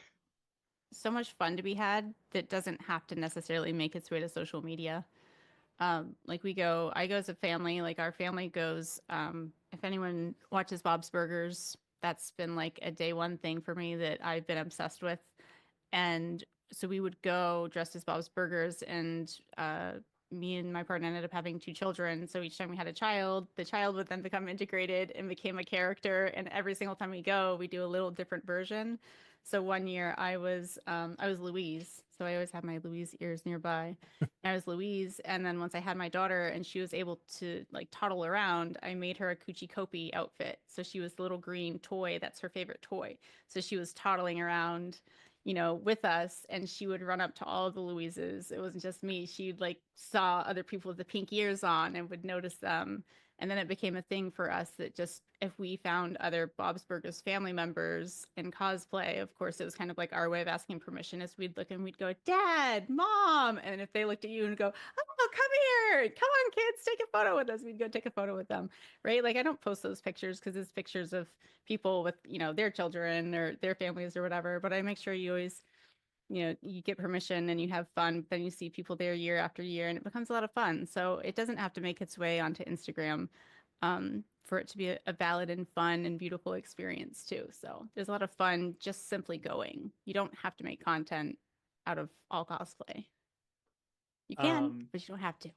So much fun to be had that doesn't have to necessarily make its way to social media. Like I go as a family, like our family goes, if anyone watches Bob's Burgers, that's been like a day one thing for me that I've been obsessed with. And so we would go dressed as Bob's Burgers, and me and my partner ended up having 2 children. So each time we had a child, the child would then become integrated and became a character. And every single time we go, we do a little different version. So one year I was Louise. So I always have my Louise ears nearby. I was Louise, and then once I had my daughter and she was able to like toddle around, I made her a Coochie Kopi outfit. So she was the little green toy. That's her favorite toy. So she was toddling around, with us, and she would run up to all of the Louises. It wasn't just me. She like saw other people with the pink ears on and would notice them. And then it became a thing for us that just if we found other Bob's Burgers family members in cosplay, of course, it was kind of like our way of asking permission, is we'd look and we'd go, Dad, Mom. And if they looked at you and go, oh, come here, come on, kids, take a photo with us, we'd go take a photo with them, right? Like I don't post those pictures because it's pictures of people with, their children or their families or whatever. But I make sure you always, you get permission and you have fun, then you see people there year after year and it becomes a lot of fun. So it doesn't have to make its way onto Instagram for it to be a valid and fun and beautiful experience too. So there's a lot of fun just simply going. You don't have to make content out of all cosplay. You can, but you don't have to.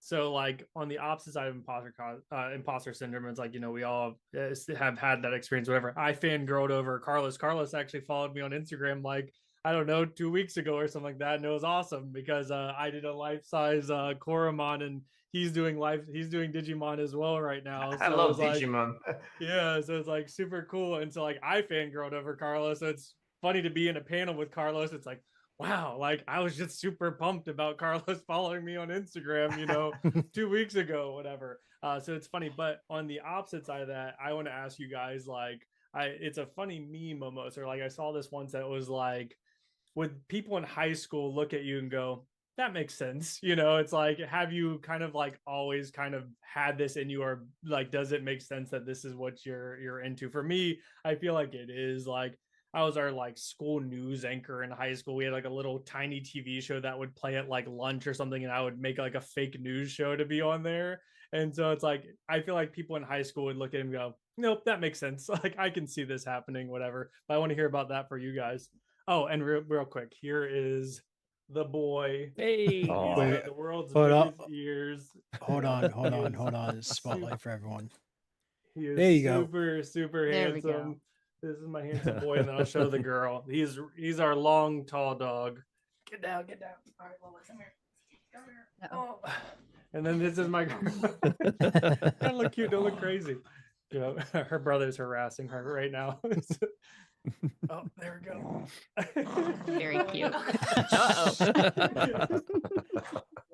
So like on the opposite side of imposter syndrome, it's like, we all have had that experience, whatever. I fangirled over Carlos. Carlos actually followed me on Instagram, like, I don't know, 2 weeks ago or something like that. And it was awesome because I did a life-size Koromon, and he's doing Digimon as well right now. So I love like, Digimon. yeah, so it's like super cool. And so like I fangirled over Carlos. So it's funny to be in a panel with Carlos. It's like, wow, like I was just super pumped about Carlos following me on Instagram, 2 weeks ago, whatever. So it's funny. But on the opposite side of that, I want to ask you guys, like, it's a funny meme almost, or like I saw this once that was like, would people in high school look at you and go, that makes sense? It's like, have you kind of like always kind of had this in you, or like, does it make sense that this is what you're into? For me, I feel like it is. Like, I was our like school news anchor in high school. We had like a little tiny TV show that would play at like lunch or something, and I would make like a fake news show to be on there. And so it's like, I feel like people in high school would look at him and go, nope, that makes sense. Like I can see this happening, whatever. But I want to hear about that for you guys. Oh, and real quick, here is the boy. Hey, he's got the world's biggest ears. Hold on. Spotlight for everyone. He is there you super There handsome. This is my handsome boy, and then I'll show the girl. He's our long, tall dog. Get down. All right, Lola, come here. Oh. And then this is my girl. Don't look cute, don't look crazy. Her brother's harassing her right now. Oh, there we go. Very cute.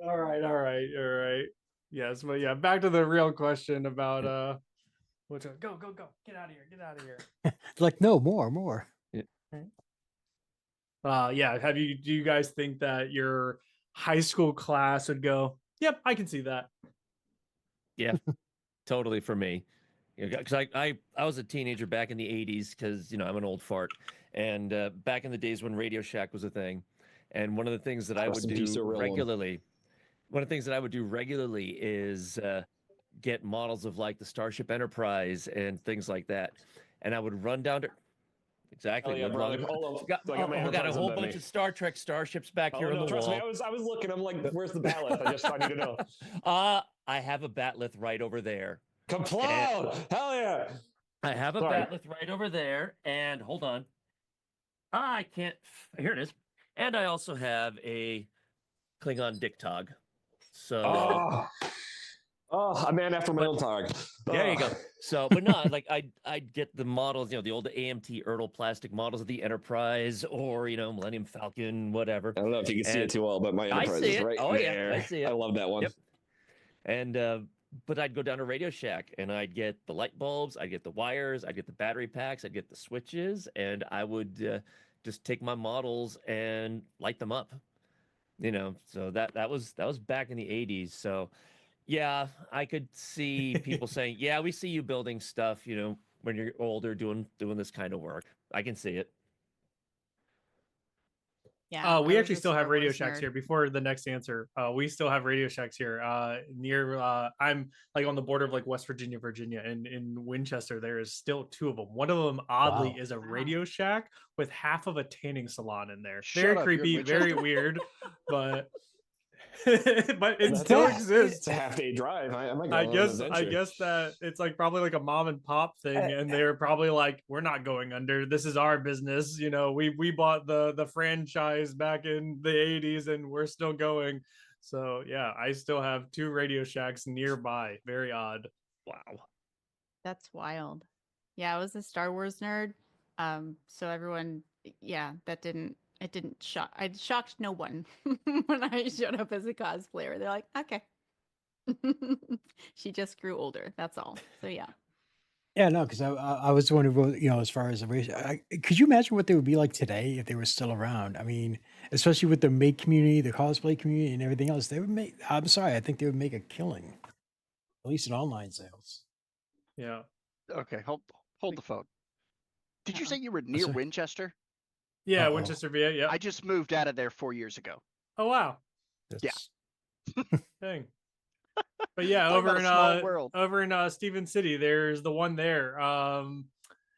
All right. Yes, but yeah, back to the real question about go, get out of here. Like, no, more. Yeah. Yeah, do you guys think that your high school class would go, yep, I can see that? Yeah, totally for me. Because I was a teenager back in the 80s, because I'm an old fart, and back in the days when Radio Shack was a thing, and one of the things that I Rest would in peace do to a real one. regularly, is get models of like the Starship Enterprise and things like that, and I would run down to exactly. Hell yeah, we'd bro. run- Like, all of, got, I got my we got a Enterprise whole above bunch me. of Star Trek starships back Oh here on no, the trust me, wall. I was looking. I'm like, where's the batleth? I need to know. I have a batleth right over there. Kaplowd! Hell yeah! I have a Sorry. batleth right over there, and hold on. I can't. Here it is. And I also have a Klingon dick tog. So a man after my own tog. there you go. So, but no, like I'd get the models, the old AMT Ertl plastic models of the Enterprise, or Millennium Falcon, whatever. I don't know if you can see it too well, but my I Enterprise see is it. right Oh there. yeah, I see it. I love that one. Yep. And but I'd go down to Radio Shack and I'd get the light bulbs, I'd get the wires, I'd get the battery packs, I'd get the switches, and I would just take my models and light them up. So that was back in the 80s. So yeah, I could see people saying, yeah, we see you building stuff, when you're older doing this kind of work. I can see it. Yeah, we I was actually a still have Star Radio Wars Shacks nerd. here. Before the next answer, we still have Radio Shacks here. Near, I'm like on the border of like West Virginia, and in Winchester, there is still two of them. One of them, oddly, Wow. is a Radio Shack with half of a tanning salon in there. Shut Very up, you're in creepy, very Winchester? weird, but but it That's still a- exists. It's a half-day drive. I might go I on an guess adventure. that it's like probably like a mom and pop thing, and they're probably like, we're not going under. This is our business. We bought the franchise back in the 80s and we're still going. So yeah, I still have two Radio Shacks nearby. Very odd. Wow. That's wild. Yeah, I was a Star Wars nerd. So everyone, yeah, it didn't shock. I shocked no one when I showed up as a cosplayer. They're like, okay. She just grew older. That's all. So yeah. Yeah, no, because I was the one who wrote, as far as the race, could you imagine what they would be like today if they were still around? I mean, especially with the make community, the cosplay community, and everything else, they would make. I'm sorry, I think they would make a killing, at least in online sales. Yeah. Okay, hold the phone. Did you say you were Oh, near sorry. Winchester? Yeah, Uh-oh. Winchester, VA. Yeah. I just moved out of there 4 years ago. Oh wow. Yeah. Dang. But yeah, Talk about a small world. over in Stephen City, there's the one there.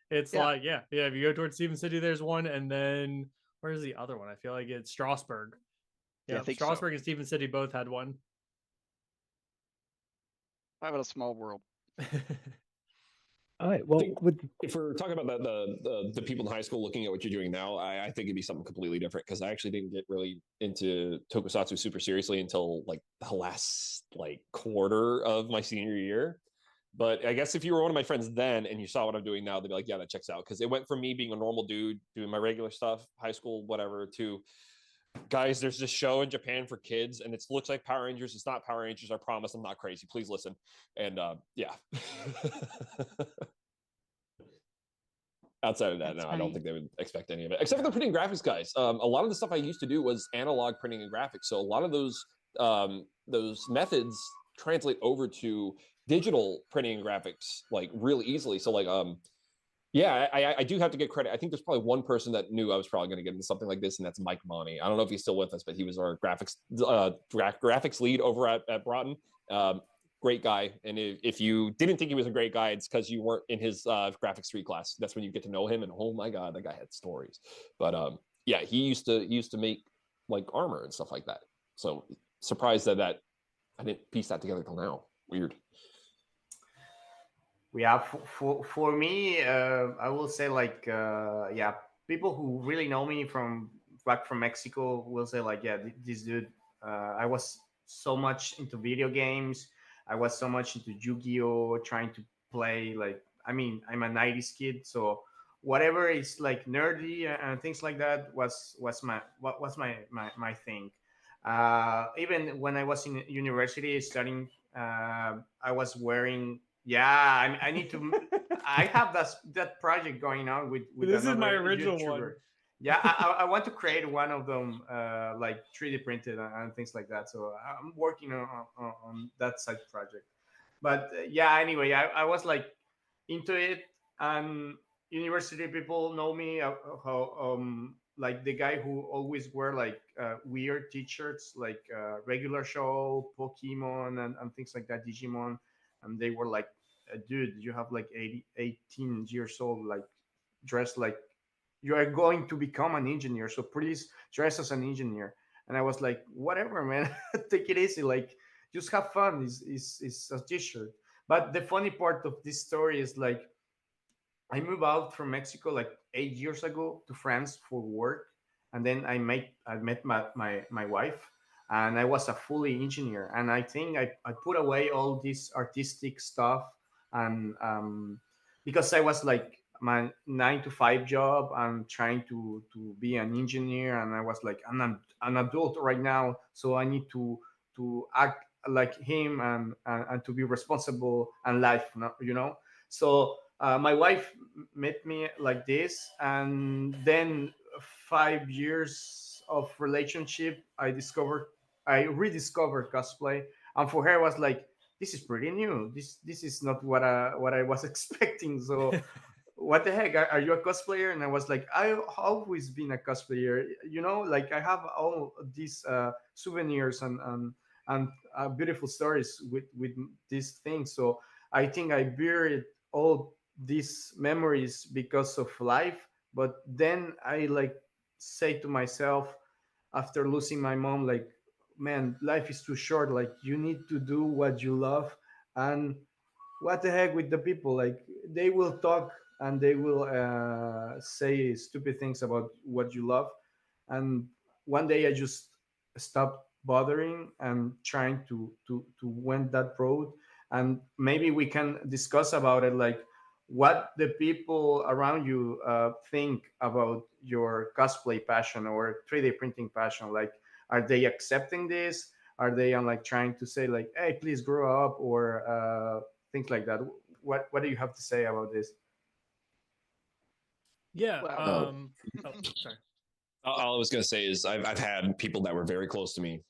It's Yeah. like yeah. If you go towards Stephen City, there's one, and then where's the other one? I feel like it's Strasbourg. Yeah, I Yeah, think so. Strasbourg and Stephen City both had one. Talk about a small world. All right. Well, If we're talking about the people in high school looking at what you're doing now, I think it'd be something completely different, because I actually didn't get really into tokusatsu super seriously until like the last quarter of my senior year. But I guess if you were one of my friends then and you saw what I'm doing now, they'd be like, yeah, that checks out. Because it went from me being a normal dude doing my regular stuff, high school, whatever, to guys, there's this show in Japan for kids and it looks like Power Rangers. It's not Power Rangers. I promise I'm not crazy. Please listen. And yeah. Outside of that, no, I don't think they would expect any of it, except for the printing graphics guys. A lot of the stuff I used to do was analog printing and graphics. So a lot of those methods translate over to digital printing and graphics really easily. So yeah, I do have to get credit. I think there's probably one person that knew I was probably going to get into something like this, and that's Mike Monty. I don't know if he's still with us, but he was our graphics lead over at Broughton. Great guy. And if you didn't think he was a great guy, it's because you weren't in his graphics 3 class. That's when you get to know him, and oh my god, that guy had stories. But yeah, he used to make armor and stuff like that. So surprised that I didn't piece that together till now. Weird. Yeah, for me, I will say yeah, people who really know me from back from Mexico will say yeah, this dude, I was so much into video games. I was so much into Yu-Gi-Oh, trying to play I'm a 90s kid, so whatever is nerdy and things like that was my thing. Even when I was in university studying, I was wearing. Yeah, I need to. I have that project going on with This is my another original YouTuber. one. Yeah, I want to create one of them, like 3D printed and things like that. So I'm working on that side project. But yeah, anyway, I was like into it, and university people know me how like the guy who always wear like weird t-shirts, like regular show Pokemon and things like that, Digimon, and they were like, dude, you have like 18 years old, like dressed like you are going to become an engineer, so please dress as an engineer. And I was like, whatever, man. Take it easy, like just have fun. Is a t-shirt. But the funny part of this story is like I moved out from Mexico like 8 years ago to France for work, and then I met my wife, and I was a fully engineer. And I think I put away all this artistic stuff, and because I was like my 9 to 5 job, I'm trying to be an engineer, and I was like an adult right now, so I need to act like him and to be responsible and life, you know. So my wife met me like this, and then 5 years of relationship, I rediscovered cosplay, and for her was like, this is pretty new. This is not what I was expecting. So what the heck, are you a cosplayer? And I was like, I've always been a cosplayer, you know, like I have all these souvenirs and beautiful stories with these things. So I think I buried all these memories because of life. But then I like say to myself after losing my mom, like, man, life is too short, like you need to do what you love. And what the heck with the people, like they will talk and they will say stupid things about what you love. And one day I just stopped bothering and trying to went that road. And maybe we can discuss about it, like what the people around you think about your cosplay passion or 3D printing passion. Like, are they accepting this? Are they like trying to say like, hey, please grow up, or things like that? What do you have to say about this? Yeah. Well, Oh, sorry. all I was going to say is I've had people that were very close to me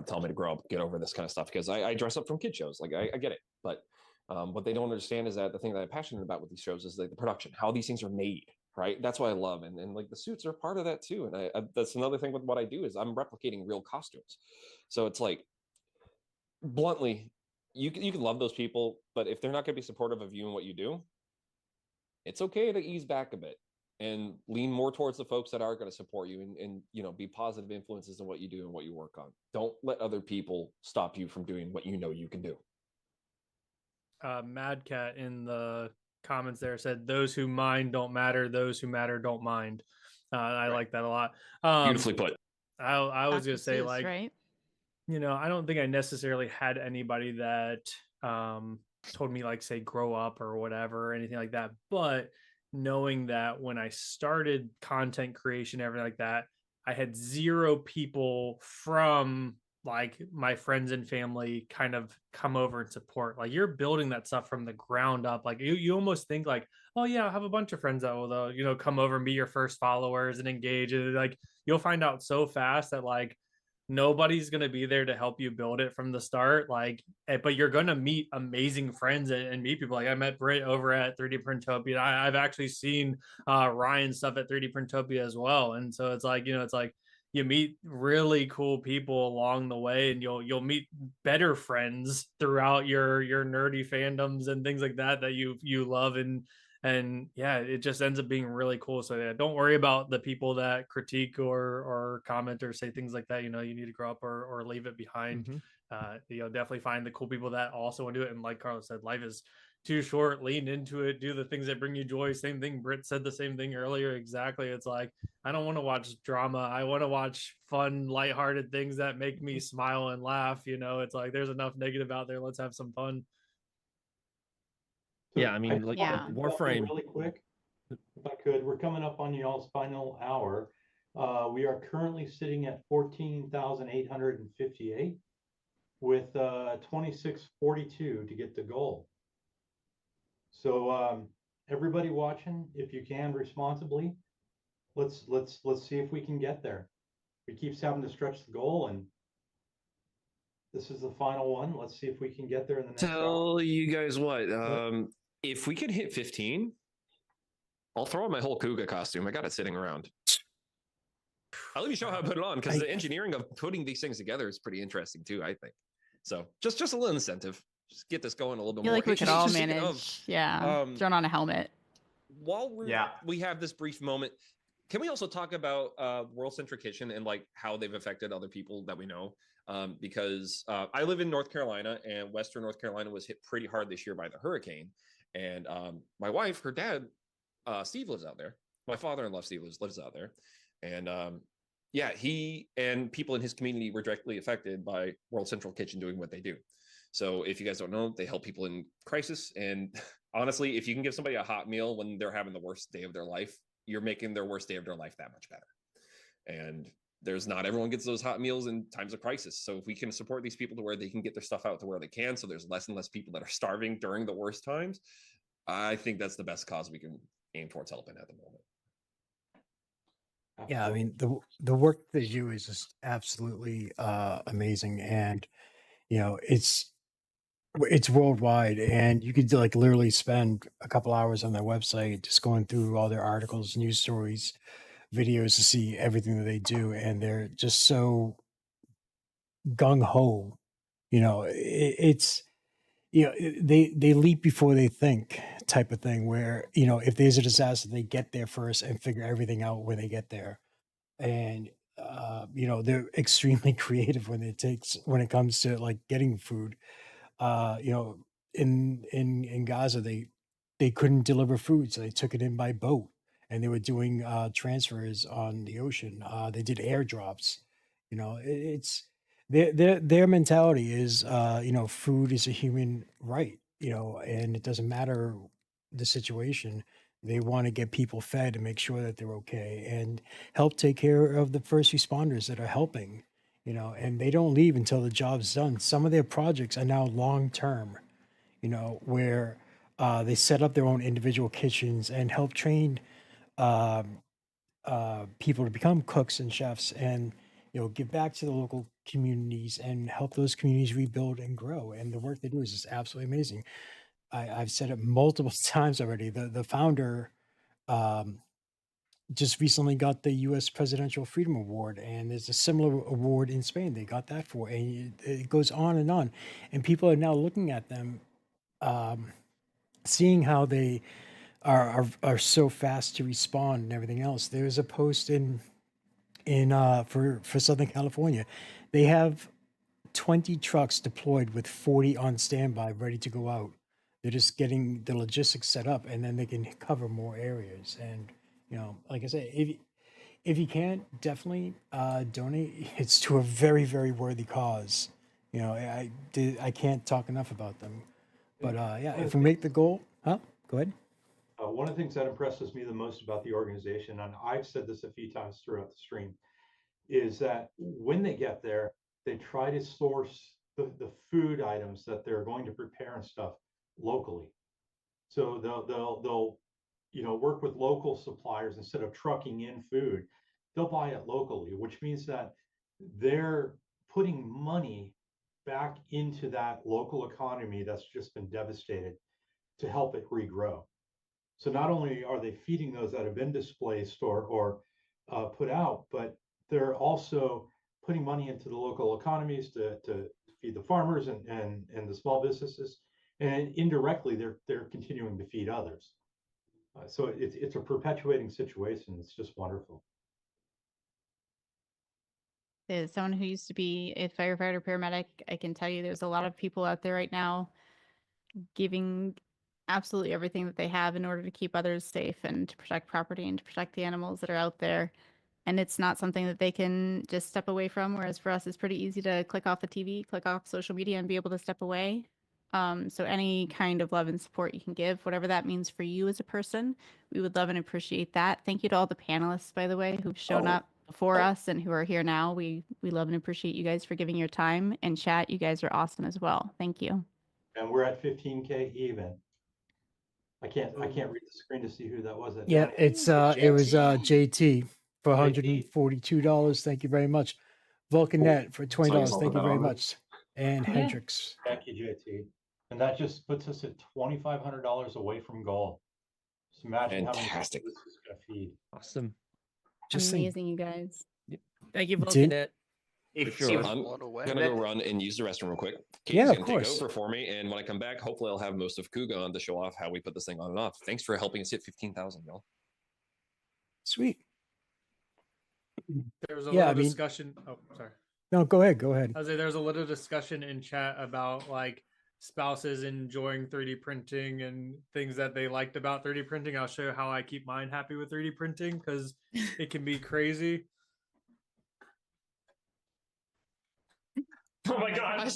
tell me to grow up, get over this kind of stuff, because I dress up from kid shows. Like I get it, but what they don't understand is that the thing that I'm passionate about with these shows is like the production, how these things are made, right? That's what I love, and like the suits are part of that too. And I that's another thing with what I do is I'm replicating real costumes, so it's like bluntly, you can love those people, but if they're not going to be supportive of you and what you do, it's okay to ease back a bit and lean more towards the folks that are going to support you and you know, be positive influences in what you do and what you work on. Don't let other people stop you from doing what you know you can do. Mad Cat in the comments there said, "Those who mind don't matter; those who matter don't mind." I like that a lot. Beautifully put. I was Dr. gonna say, Seuss, like, right? you know, I don't think I necessarily had anybody that told me like, say, grow up or whatever or anything like that. But knowing that when I started content creation, everything like that, I had zero people from like my friends and family kind of come over and support. Like, you're building that stuff from the ground up. Like you almost think like, oh yeah, I'll have a bunch of friends that will, you know, come over and be your first followers and engage. And like, you'll find out so fast that like nobody's going to be there to help you build it from the start. Like, but you're going to meet amazing friends and meet people. Like I met Britt over at 3D Printopia. I've actually seen Ryan stuff at 3D Printopia as well. And so it's like, you know, it's like you meet really cool people along the way, and you'll meet better friends throughout your nerdy fandoms and things like that you love. And yeah, it just ends up being really cool. So yeah, don't worry about the people that critique or comment or say things like that. You know, you need to grow up or leave it behind. You know, definitely find the cool people that also want to do it. And like Carlos said, life is too short. Lean into it. Do the things that bring you joy. Same thing. Britt said the same thing earlier. Exactly. It's like, I don't want to watch drama. I want to watch fun, lighthearted things that make me smile and laugh. You know, it's like there's enough negative out there. Let's have some fun. So Yeah, I mean, like Warframe. Really quick, if I could, we're coming up on y'all's final hour. We are currently sitting at 14,858 with 2642 to get the goal. So everybody watching, if you can responsibly, let's see if we can get there. We keeps having to stretch the goal, and this is the final one. Let's see if we can get there in the next hour. Tell you guys what, if we could hit 15, I'll throw on my whole Kuga costume. I got it sitting around. I'll even show how I put it on, because the engineering of putting these things together is pretty interesting too, I think. So just a little incentive. Just get this going a little bit I feel more. like we could Hey, all speaking manage. of, Yeah. Thrown on a helmet. While we have this brief moment, can we also talk about World Central Kitchen and like how they've affected other people that we know? Because I live in North Carolina, and Western North Carolina was hit pretty hard this year by the hurricane. And my wife, her dad, Steve, lives out there. My father-in-law, Steve, lives out there. And yeah, he and people in his community were directly affected by World Central Kitchen doing what they do. So if you guys don't know, they help people in crisis. And honestly, if you can give somebody a hot meal when they're having the worst day of their life, you're making their worst day of their life that much better. And there's not everyone gets those hot meals in times of crisis. So if we can support these people to where they can get their stuff out to where they can, so there's less and less people that are starving during the worst times, I think that's the best cause we can aim towards helping at the moment. Yeah, I mean the work they do is just absolutely amazing, and you know it's worldwide, and you could like literally spend a couple hours on their website just going through all their articles, news stories, videos to see everything that they do, and they're just so gung ho. You know, it's they leap before they think type of thing. Where if there's a disaster, they get there first and figure everything out when they get there, and they're extremely creative when it comes to like getting food. You know, in Gaza, they couldn't deliver food, so they took it in by boat, and they were doing transfers on the ocean. They did airdrops. It's their mentality is food is a human right. And it doesn't matter the situation. They want to get people fed and make sure that they're okay, and help take care of the first responders that are helping. And they don't leave until the job's done. Some of their projects are now long term, where they set up their own individual kitchens and help train um, people to become cooks and chefs, and give back to the local communities and help those communities rebuild and grow. And the work they do is just absolutely amazing. I've said it multiple times already. The founder um, just recently got the U.S. Presidential Freedom Award, and there's a similar award in Spain. They got that for, and it goes on, and people are now looking at them, um, seeing how they are so fast to respond and everything else. There's a post for Southern California. They have 20 trucks deployed with 40 on standby, ready to go out. They're just getting the logistics set up, and then they can cover more areas. And like I said, if you can't, definitely donate. It's to a very, very worthy cause. I can't talk enough about them. But yeah, if we make the goal, go ahead. One of the things that impresses me the most about the organization, and I've said this a few times throughout the stream, is that when they get there, they try to source the food items that they're going to prepare and stuff locally. So they'll work with local suppliers instead of trucking in food. They'll buy it locally, which means that they're putting money back into that local economy that's just been devastated to help it regrow. So not only are they feeding those that have been displaced or put out, but they're also putting money into the local economies to feed the farmers and the small businesses, and indirectly they're continuing to feed others. So it's a perpetuating situation. It's just wonderful. As someone who used to be a firefighter paramedic, I can tell you there's a lot of people out there right now giving absolutely everything that they have in order to keep others safe and to protect property and to protect the animals that are out there. And it's not something that they can just step away from. Whereas for us, it's pretty easy to click off the TV, click off social media, and be able to step away. So any kind of love and support you can give, whatever that means for you as a person, we would love and appreciate that. Thank you to all the panelists, by the way, who've shown up before us and who are here now. We love and appreciate you guys for giving your time, and chat. You guys are awesome as well. Thank you. And we're at 15K even. I can't read the screen to see who that was. That Yeah, donated. it's it was JT for JT. $142. Thank you very much. Vulcanet for $20. Saw Thank you that very on it. much. And Yeah. Hendrix. Thank you, JT. And that just puts us at $2,500 away from goal. Just imagine Fantastic. how many people this is going to feed. Awesome. Just think. Amazing, you guys. Thank you, Did- Vulcanet. If, So if I'm gonna go run and use the restroom real quick. Katie's Yeah, of gonna course. take over for me, and when I come back, hopefully I'll have most of Kuga on to show off how we put this thing on and off. Thanks for helping us hit 15,000, y'all. Sweet. There was a Yeah, little I mean- discussion. Oh, sorry. No, go ahead. Go ahead. I was like, there's a little discussion in chat about like spouses enjoying 3D printing and things that they liked about 3D printing. I'll show you how I keep mine happy with 3D printing because it can be crazy. Oh my god.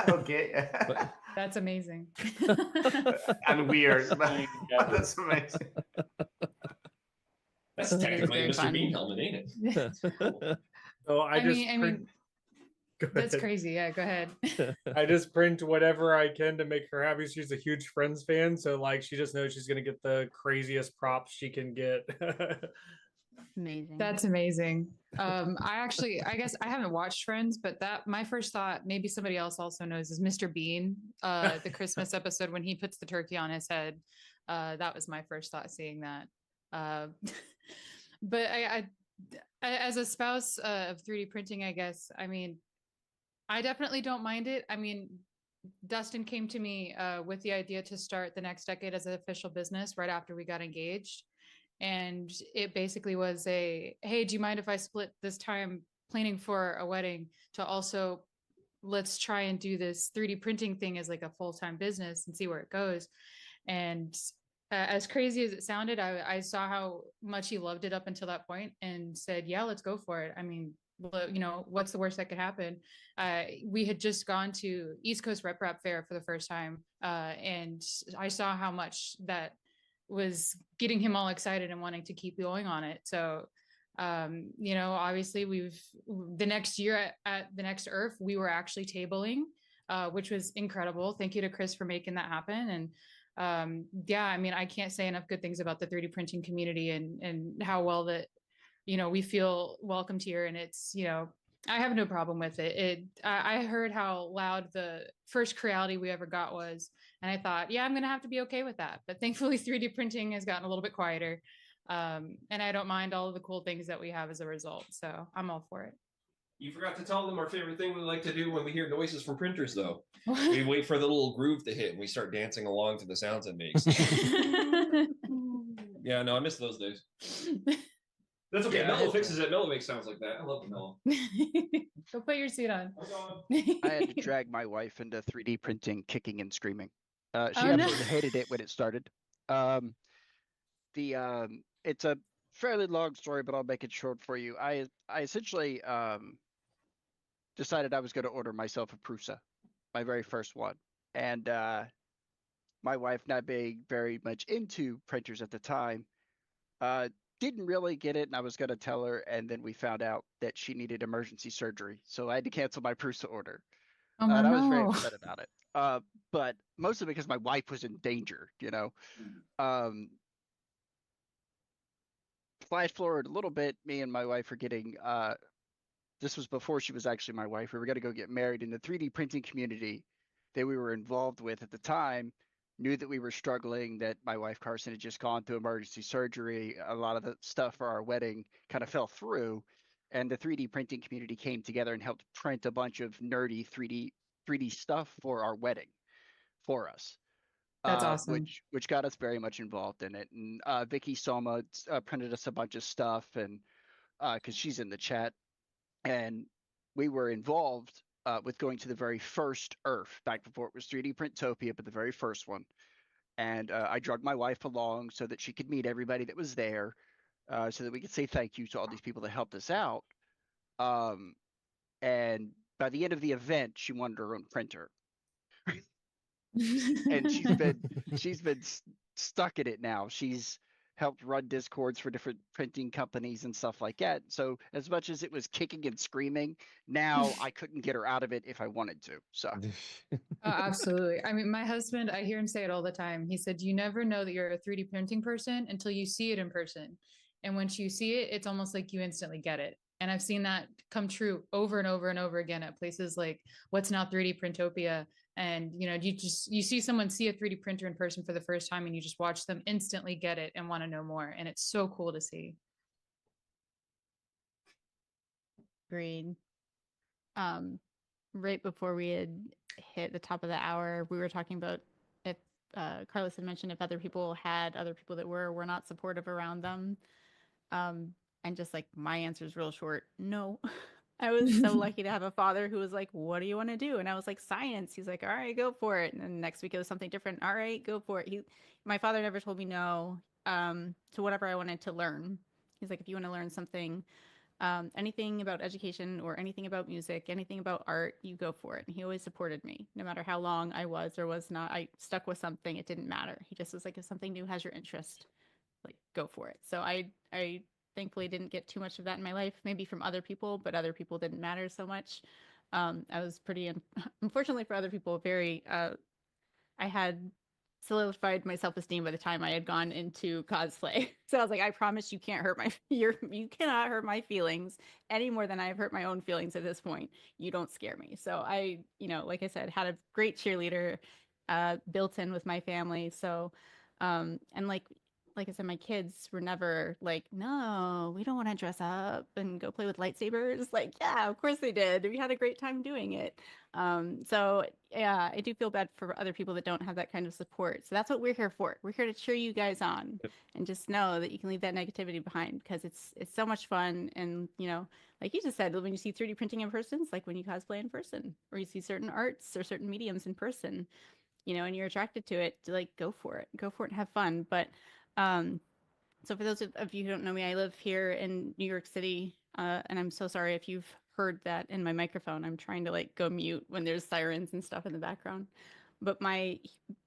Okay. That's amazing. And weird. That's amazing. That's That is technically a very Mr. fun. Bean helmet, ain't it? So I just I print- mean, Go that's ahead. crazy. Yeah, go ahead. I just print whatever I can to make her happy. She's a huge Friends fan, so like she just knows she's gonna get the craziest props she can get. Amazing. That's amazing. I guess I haven't watched Friends, but that my first thought, maybe somebody else also knows, is Mr. Bean. The Christmas episode when he puts the turkey on his head. That was my first thought seeing that. But I as a spouse of 3D printing, I guess, I mean, I definitely don't mind it. I mean, Dustin came to me with the idea to start the next decade as an official business right after we got engaged. And it basically was a, hey, do you mind if I split this time planning for a wedding to also let's try and do this 3D printing thing as like a full-time business and see where it goes. And as crazy as it sounded, I saw how much he loved it up until that point and said, yeah, let's go for it. I mean, you know, what's the worst that could happen? We had just gone to East Coast Rep Rap Fair for the first time. And I saw how much that was getting him all excited and wanting to keep going on it. So, you know, obviously the next year at the next Earth, we were actually tabling, which was incredible. Thank you to Chris for making that happen. And yeah, I mean, I can't say enough good things about the 3D printing community and how well that, you know, we feel welcomed here. And it's, you know, I have no problem with it. I heard how loud the first Creality we ever got was, and I thought, yeah, I'm gonna have to be okay with that. But thankfully, 3D printing has gotten a little bit quieter, and I don't mind all of the cool things that we have as a result. So I'm all for it. You forgot to tell them our favorite thing we like to do when we hear noises from printers, though. We wait for the little groove to hit and we start dancing along to the sounds it makes. Yeah, no, I miss those days. That's okay. Yeah, Mello fixes it. Mello makes sounds like that. I love the Mello. Go put your seat on. I had to drag my wife into 3D printing, kicking and screaming. She Oh, no. absolutely hated it when it started. It's a fairly long story, but I'll make it short for you. I essentially decided I was going to order myself a Prusa, my very first one, and my wife, not being very much into printers at the time, didn't really get it, and I was going to tell her, and then we found out that she needed emergency surgery, so I had to cancel my Prusa order. Oh, And I was very no. upset about it. But mostly because my wife was in danger, you know. Flash forward a little bit, me and my wife were getting, this was before she was actually my wife. We were going to go get married in the 3D printing community that we were involved with at the time. Knew that we were struggling, that my wife Carson had just gone through emergency surgery. A lot of the stuff for our wedding kind of fell through. And the 3D printing community came together and helped print a bunch of nerdy 3D stuff for our wedding for us. That's awesome. Which got us very much involved in it. And Vicky Soma printed us a bunch of stuff, and because she's in the chat, and we were involved with going to the very first Earth back before it was 3D Printopia, but the very first one. And I drugged my wife along so that she could meet everybody that was there, so that we could say thank you to all these people that helped us out. And by the end of the event, she wanted her own printer. And she's been stuck in it now. She's helped run discords for different printing companies and stuff like that. So as much as it was kicking and screaming, now I couldn't get her out of it if I wanted to. So Absolutely. I mean, my husband, I hear him say it all the time. He said, "You never know that you're a 3D printing person until you see it in person. And once you see it, it's almost like you instantly get it." And I've seen that come true over and over and over again at places like what's now 3D Printopia. And you see someone see a 3D printer in person for the first time and you just watch them instantly get it and want to know more. And it's so cool to see. Agreed. Right before we had hit the top of the hour, we were talking about if Carlos had mentioned if other people had other people that were not supportive around them. And just like my answer is real short, no. I was so lucky to have a father who was like, "What do you want to do?" And I was like, "Science." He's like, "All right, go for it." And then next week it was something different. "All right, go for it." My father never told me no to whatever I wanted to learn. He's like, "If you want to learn something, anything about education or anything about music, anything about art, you go for it." And he always supported me, no matter how long I was or was not. I stuck with something; it didn't matter. He just was like, "If something new has your interest, like go for it." So I thankfully didn't get too much of that in my life, maybe from other people, but other people didn't matter so much. I was pretty, unfortunately for other people, very, I had solidified my self-esteem by the time I had gone into cosplay. So I was like, I promise you can't hurt you cannot hurt my feelings any more than I've hurt my own feelings at this point. You don't scare me. So I, like I said, had a great cheerleader built in with my family. So, and like I said, my kids were never like, "No, we don't want to dress up and go play with lightsabers." Like, yeah, of course they did. We had a great time doing it. So yeah, I do feel bad for other people that don't have that kind of support. So that's what we're here for. We're here to cheer you guys on and just know that you can leave that negativity behind because it's so much fun. And like you just said, when you see 3D printing in person, it's like when you cosplay in person, or you see certain arts or certain mediums in person, and you're attracted to it, to like go for it and have fun. But so for those of you who don't know me, I live here in New York City, and I'm so sorry if you've heard that in my microphone. I'm trying to like go mute when there's sirens and stuff in the background. But my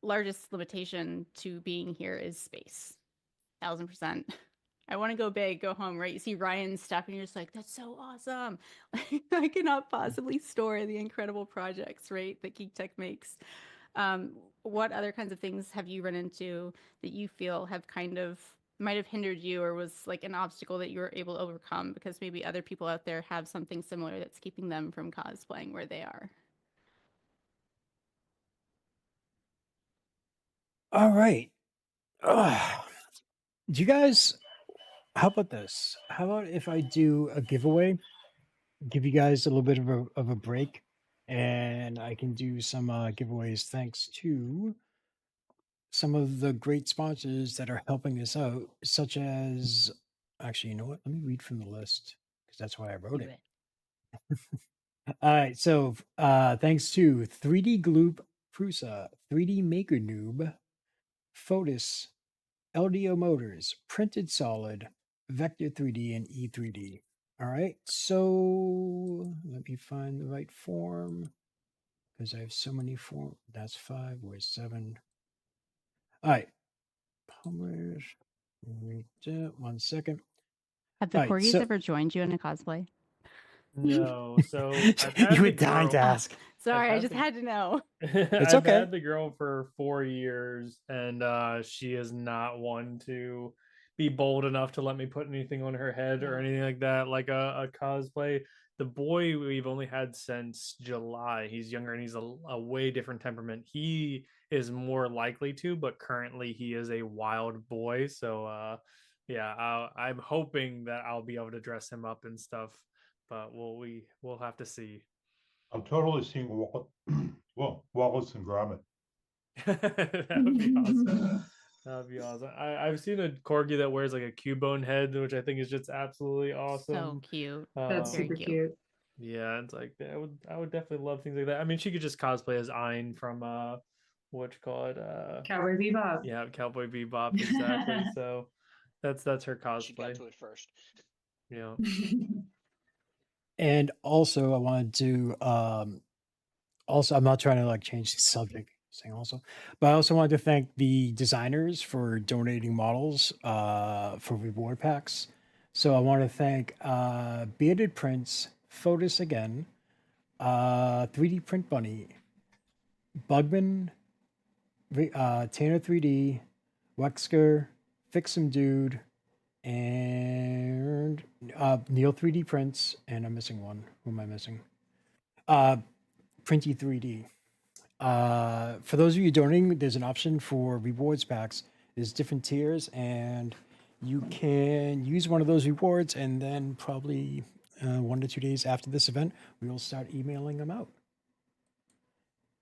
largest limitation to being here is space. 1000%. I want to go big, go home, right? You see Ryan's stuff and you're just like, "That's so awesome." I cannot possibly store the incredible projects, right, that Geek Tech makes. What other kinds of things have you run into that you feel have kind of might have hindered you or was like an obstacle that you were able to overcome because maybe other people out there have something similar that's keeping them from cosplaying where they are? All right. Do you guys, how about this? How about if I do a giveaway, give you guys a little bit of a break, and I can do some giveaways thanks to some of the great sponsors that are helping us out, such as, actually, you know what? Let me read from the list because that's why I wrote it. All right. So, thanks to 3D Gloop, Prusa, 3D Maker Noob, Fotis, LDO Motors, Printed Solid, Vector 3D, and E3D. All right. So, let me find the right form because I have so many forms. That's 5. Where's 7? All right. Publish. Read that. 1 second. Have the All right, corgis so ever joined you in a cosplay? No, so I've had you the were dying girl. to ask. Sorry, I had just had to know. It's I've okay. had the girl for 4 years, and she is not one to be bold enough to let me put anything on her head or anything like that, like a cosplay. The boy we've only had since July. He's younger and he's a way different temperament. He is more likely to, but currently he is a wild boy. So yeah, I'm hoping that I'll be able to dress him up and stuff, but we'll have to see. I'm totally seeing Wallace and Gromit. That would be awesome. That would be awesome. I've seen a corgi that wears like a Cubone head, which I think is just absolutely awesome. So cute. That's Very super cute. Yeah, it's like I would definitely love things like that. I mean, she could just cosplay as Ein from what you call it? Cowboy Bebop. Yeah, Cowboy Bebop, exactly. So that's her she got cosplay. to it first. Yeah. And also, I wanted to also, I'm not trying to like change the subject saying also. But I also wanted to thank the designers for donating models for reward packs. So I want to thank Bearded Prince, Fotis again, 3D Print Bunny, Bugman, Tanner 3D, Wexker, Fix'em Dude, and Neil 3D Prints, and I'm missing one. Who am I missing? Printy 3D. For those of you donating, there's an option for rewards packs. There's different tiers, and you can use one of those rewards, and then probably 1 to 2 days after this event, we will start emailing them out.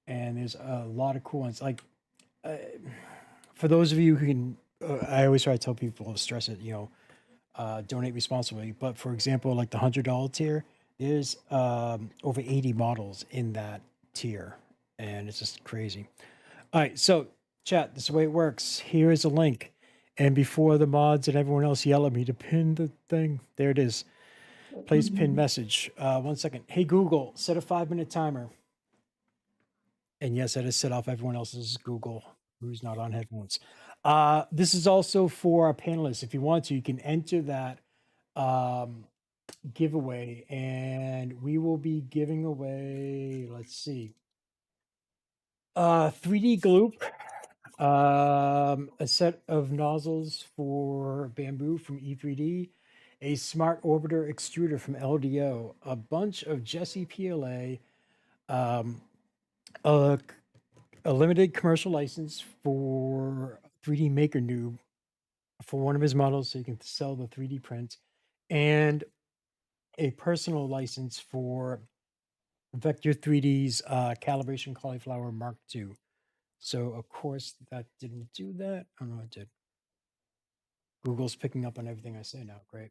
And there's a lot of cool ones. Like, for those of you who can, I always try to tell people to stress it, donate responsibly. But for example, like the $100 tier, there's over 80 models in that tier, and it's just crazy. All right, so chat, this is the way it works. Here is a link. And before the mods and everyone else yell at me to pin the thing, there it is. Place pin message. 1 second. Hey, Google, set a 5-minute timer. And yes, that is set off everyone else's Google who's not on headphones. This is also for our panelists. If you want to, you can enter that giveaway, and we will be giving away, let's see, 3D Gloop, a set of nozzles for bamboo from E3D, a smart orbiter extruder from LDO, a bunch of Jesse PLA, a limited commercial license for 3D Maker Noob for one of his models so you can sell the 3D print, and a personal license for Vector 3D's calibration cauliflower Mark II. So of course that didn't do that. Oh no, it did. Google's picking up on everything I say now. Great.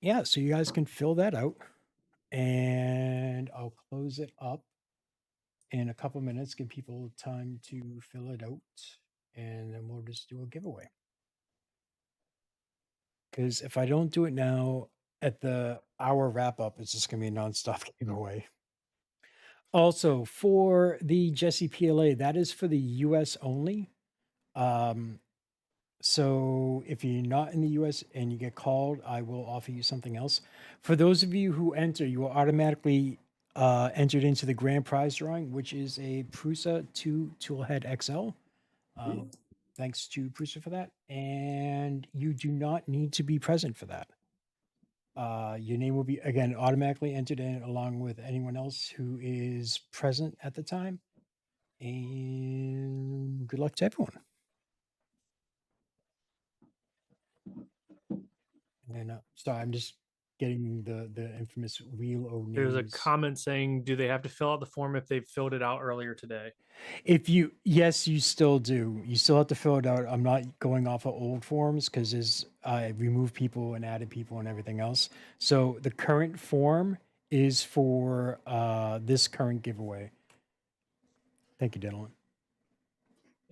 Yeah, so you guys can fill that out, and I'll close it up in a couple minutes, give people time to fill it out, and then we'll just do a giveaway. Because if I don't do it now, at the hour wrap up, it's just going to be a nonstop giveaway. Also, for the Jesse PLA, that is for the US only. So if you're not in the US and you get called, I will offer you something else. For those of you who enter, you are automatically entered into the grand prize drawing, which is a Prusa 2 Toolhead XL. Thanks to Prusa for that. And you do not need to be present for that. Your name will be, again, automatically entered in along with anyone else who is present at the time. And good luck to everyone. And sorry, I'm just getting the infamous wheel of names. There's a comment saying, do they have to fill out the form if they've filled it out earlier today? Yes, you still do. You still have to fill it out. I'm not going off of old forms because I removed people and added people and everything else. So the current form is for this current giveaway. Thank you, Dylan.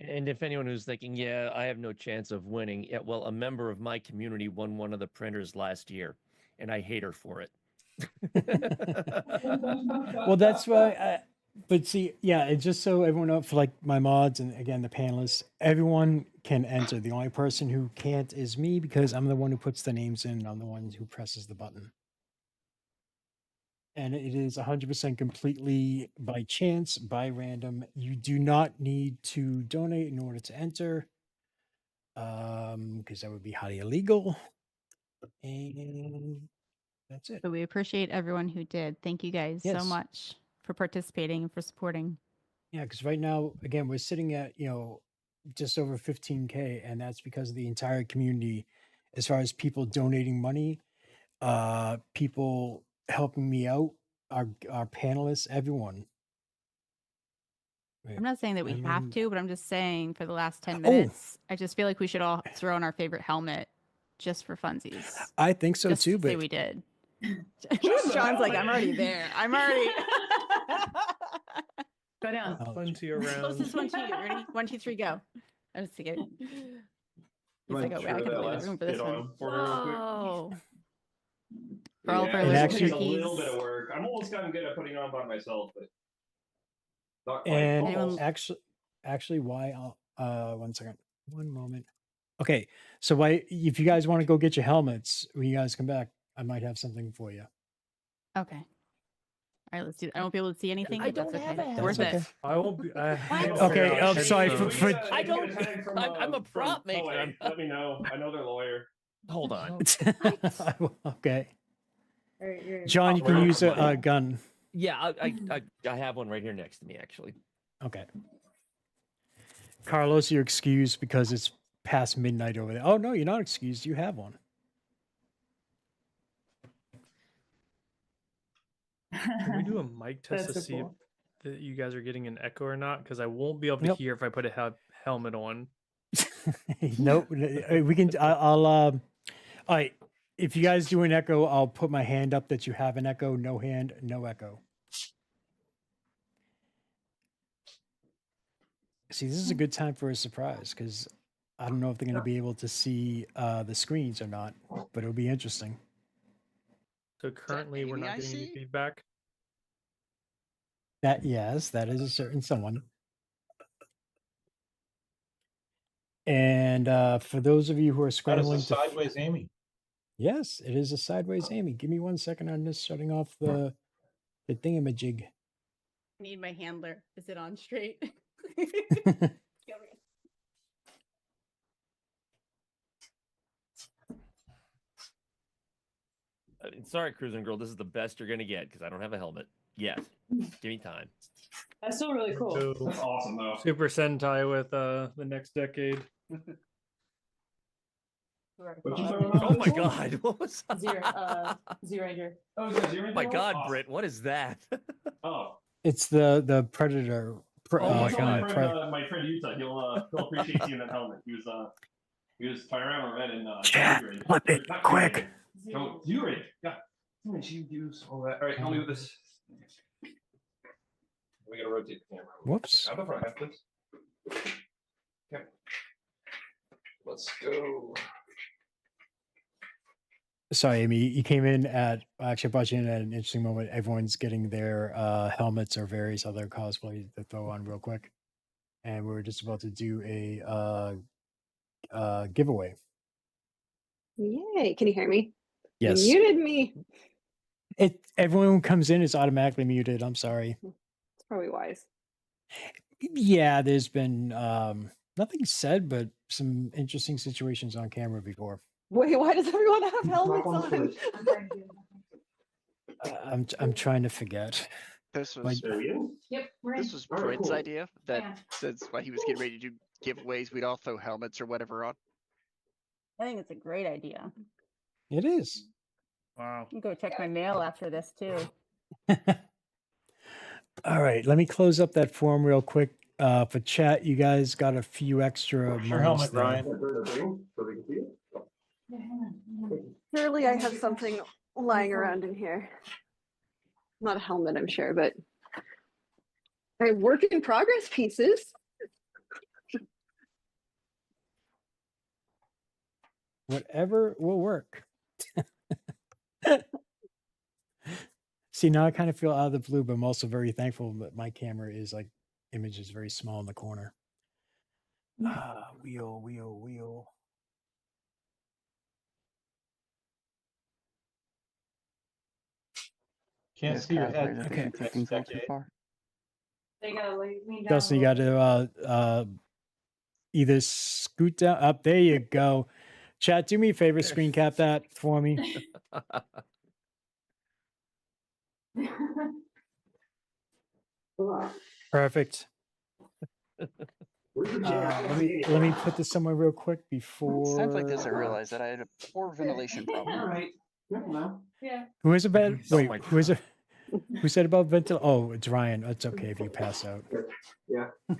And if anyone who's thinking, yeah, I have no chance of winning, yeah, well, a member of my community won one of the printers last year, and I hate her for it. Well, that's why. But see, yeah, it's just so everyone knows, for like my mods and again the panelists, everyone can enter. The only person who can't is me because I'm the one who puts the names in. I'm the one who presses the button. And it is 100% completely by chance, by random. You do not need to donate in order to enter, because that would be highly illegal. And that's it. But we appreciate everyone who did. Thank you guys so Yes. much for participating and for supporting. Yeah, because right now, again, we're sitting at, just over 15K, and that's because of the entire community, as far as people donating money, people helping me out, our panelists, everyone. Wait, I'm not saying that we I'm have in- to, but I'm just saying for the last 10 Oh. minutes, I just feel like we should all throw in our favorite helmet just for funsies. I think so Just too, to say but we did. Sean's like, I'm already there. I'm already. Go down. Plenty Closest one to you. Ready? 1, 2, 3, go. I'm just kidding. He's like, oh, wait, I can leave the room for this one. Whoa. For all of our And it actually- takes a little bit of work. I'm almost gotten good at putting on by myself, but And Anyone- actually, why? 1 second, 1 moment. Okay, so why? If you guys want to go get your helmets when you guys come back, I might have something for you. Okay. All right, let's do. I won't be able to see anything. I but that's don't have okay. a That's Worth okay. it. I won't be. Okay, sorry So- for I don't. I'm a prop maker. I'm Let me know. I know their lawyer. Hold on. Okay, John, you can use a gun. Yeah, I have one right here next to me, actually. Okay, Carlos, you're excused because it's past midnight over there. Oh no, you're not excused. You have one. Can we do a mic test to see if that you guys are getting an echo or not? Because I won't be able to Nope. hear if I put a helmet on. Nope. We can. I'll. All right. If you guys do an echo, I'll put my hand up that you have an echo. No hand, no echo. See, this is a good time for a surprise because I don't know if they're going to be able to see the screens or not, but it'll be interesting. So currently, we're Amy not getting any IC? feedback. That yes, that is a certain someone. And for those of you who are That is scrambling a sideways Amy. yes, it is a sideways Amy. Give me 1 second on this, shutting off the thingamajig. Need my handler. Is it on straight? Sorry, Cruising Girl. This is the best you're gonna get because I don't have a helmet. Yes. Give me time. That's still really cool. That's awesome, though. Super Sentai with the next decade. Oh my God! What was that? Zero right here. Oh, is that zero? My God, Britt, what is that? Oh. It's the Predator. My kind of my friend Utah, he'll appreciate seeing that helmet. He was playing around with red and Chat, Q-grade. flip it Not quick. Q-grade. No, Q-grade. Yeah. She use all that. All right, help me with this. We gotta rotate the camera. Whoops. Out the front, half, please. Okay. Let's go. Sorry, Amy, you came in at actually I brought you in at an interesting moment. Everyone's getting their helmets or various other cosplays to throw on real quick, and we were just about to do a giveaway. Yay! Can you hear me? Yes. You muted me. Everyone who comes in is automatically muted. I'm sorry. It's probably wise. Yeah, there's been nothing said, but some interesting situations on camera before. Wait, why does everyone have helmets on? I'm trying to forget. This Like- was Yep, this was Britt's idea. That's why he was getting ready to do giveaways. We'd all throw helmets or whatever on. I think it's a great idea. It is. Wow. You can go check my mail after this too. All right, let me close up that form real quick. For chat, you guys got a few extra Your moments helmet, there. Ryan. Surely I have something lying around in here. Not a helmet, I'm sure, but I have work in progress pieces. Whatever will work. See, now I kind of feel out of the blue, but I'm also very thankful that my camera is like image is very small in the corner. Wheel. Can't see your head. Okay. Things on too far. They gotta leave me down. Dustin, you got to either scoot down up. There you go. Chat, do me a favor, screen cap that for me. Perfect. Let me put this somewhere real quick before. Times like this, I realized that I had a poor ventilation problem. Right. Yeah. Who is about? Oh Wait, my who is it? Who said about ventil? Oh, it's Ryan. It's okay if you pass out. Yeah. I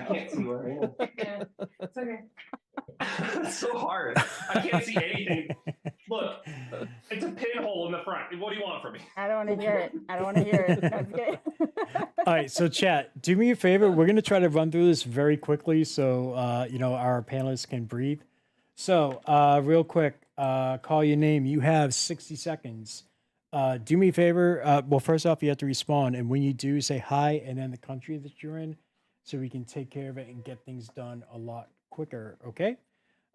can't see where I am. Yeah. It's okay. It's so hard. I can't see anything. Look, it's a pinhole in the front. What do you want from me? I don't want to hear it. I don't want to hear it. That's good. All right, so chat, do me a favor. We're gonna try to run through this very quickly so our panelists can breathe. So real quick, call your name. You have 60 seconds Do me a favor. Well, first off, you have to respawn, and when you do, say hi and then the country that you're in, so we can take care of it and get things done a lot quicker. Okay.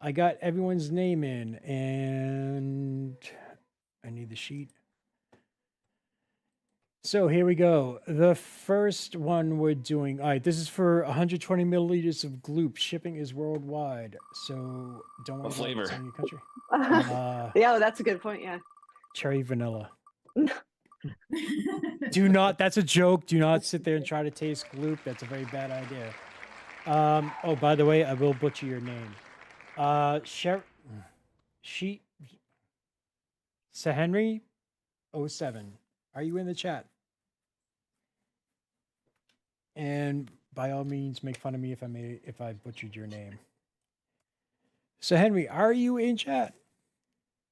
I got everyone's name in, and I need the sheet. So here we go. The first one we're doing. All right, this is for 120 milliliters of gloop. Shipping is worldwide, so don't worry What about flavor? what's in your country. Yeah, that's a good point. Yeah. Cherry vanilla. Do not. That's a joke. Do not sit there and try to taste gloop. That's a very bad idea. Oh, by the way, I will butcher your name. She. Sir Henry 07. Are you in the chat? And by all means, make fun of me if I butchered your name. So Henry, are you in chat?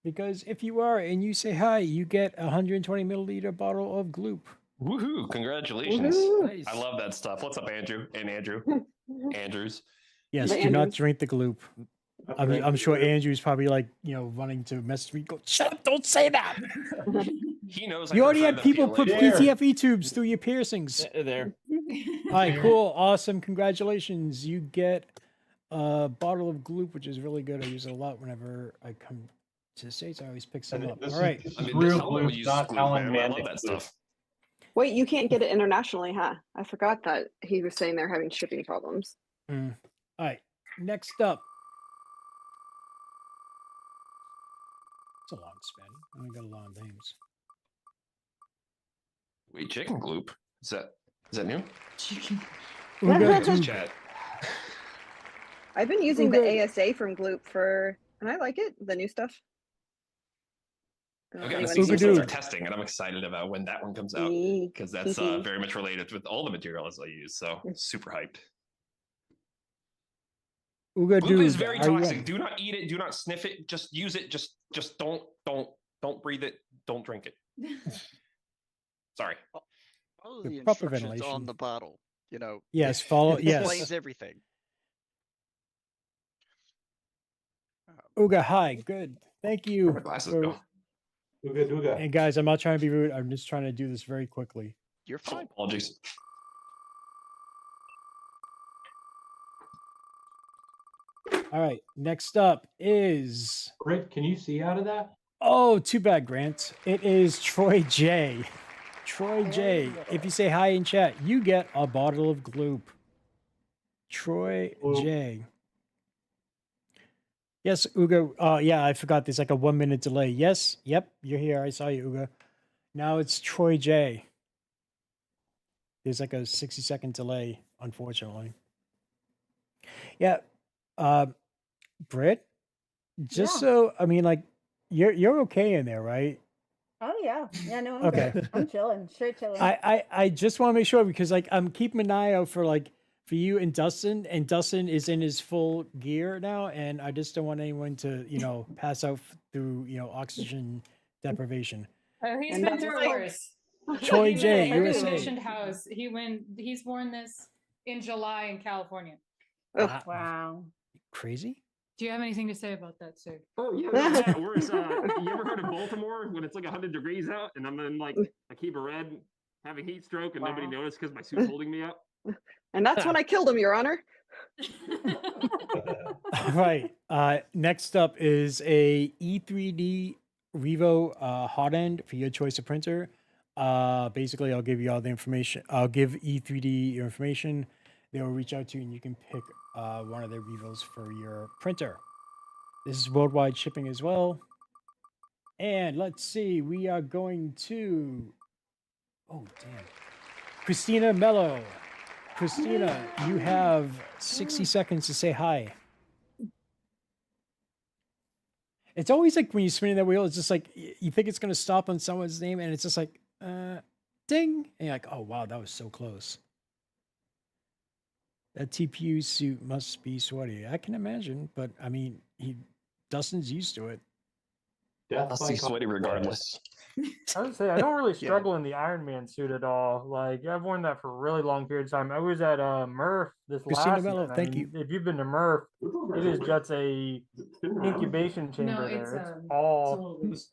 Because if you are and you say hi, you get a 120 milliliter bottle of gloop. Woohoo! Congratulations. Woohoo. I love that stuff. What's up, Andrew? And Andrew. Andrews. Yes, do not drink the gloop. I'm sure Andrew's probably like, wanting to message me. Go, shut up! Don't say that. He knows. You already had people put PTFE tubes through your piercings. There. All right, cool, awesome, congratulations! You get a bottle of gloop, which is really good. I use it a lot whenever I come to the States. I always pick some up. All right, real gloop, not Alan I love Mandic that gloop. stuff. Wait, you can't get it internationally, huh? I forgot that he was saying they're having shipping problems. All right, next up. It's a long spin. I only got a lot of names. Wait, chicken gloop? Is that new? Chicken. Chat. I've been using the ASA from Gloop and I like it, the new stuff. I've gotten to see some stuff they're testing, and I'm excited about when that one comes out because that's very much related with all the materials I use. So super hyped. Gloop is very toxic. Do not eat it. Do not sniff it. Just use it. Just don't breathe it. Don't drink it. Sorry. Follow the proper instructions ventilation. on the bottle. Yes, follow. It Yes, explains everything. Uga, hi, good. Thank you. Glasses Uga. And guys, I'm not trying to be rude. I'm just trying to do this very quickly. You're fine. Apologies. All right, next up is. Grant, can you see out of that? Oh, too bad, Grant. It is Troy J. Troy J. If you say hi in chat, you get a bottle of gloop. Troy J. Yes, Uga. Yeah, I forgot. There's like a 1 minute delay. Yes. Yep. You're here. I saw you, Uga. Now it's Troy J. There's like a 60-second delay, unfortunately. Yeah. Britt, just so, I mean, like, you're okay in there, right? Oh yeah. Yeah, no, I'm Okay. good. I'm chilling. Straight chilling. I just want to make sure because like I'm keeping an eye out for you and Dustin is in his full gear now, and I just don't want anyone to pass out through oxygen deprivation. Oh, he's And been that's through like- worse. Troy He's J, in an USA. air-conditioned house. He's worn this in July in California. Wow. Crazy. Do you have anything to say about that, sir? Oh yeah, no, that works. You ever heard of Baltimore when it's like 100 degrees out and I'm in like a Kiva Red having heat stroke and nobody noticed because my suit's holding me up? And that's when I killed him, Your Honor. All right. Next up is a E3D Revo hot end for your choice of printer. Basically, I'll give you all the information. I'll give E3D your information. They will reach out to you and you can pick one of their Revos for your printer. This is worldwide shipping as well. And let's see, we are going to, oh damn, Christina Mello. Christina, you have 60 seconds to say hi. It's always like when you're spinning that wheel, it's just like you think it's going to stop on someone's name and it's just like, ding. And you're like, oh, wow, that was so close. That TPU suit must be sweaty. I can imagine, but I mean, Dustin's used to it. I'll sweaty regardless. I would say I don't really struggle in the Iron Man suit at all. Like I've worn that for a really long period of time. I was at Murph this Christina last Mello, season. thank you. If you've been to Murph, it is just a incubation chamber it's, there. It's it's a all little loose.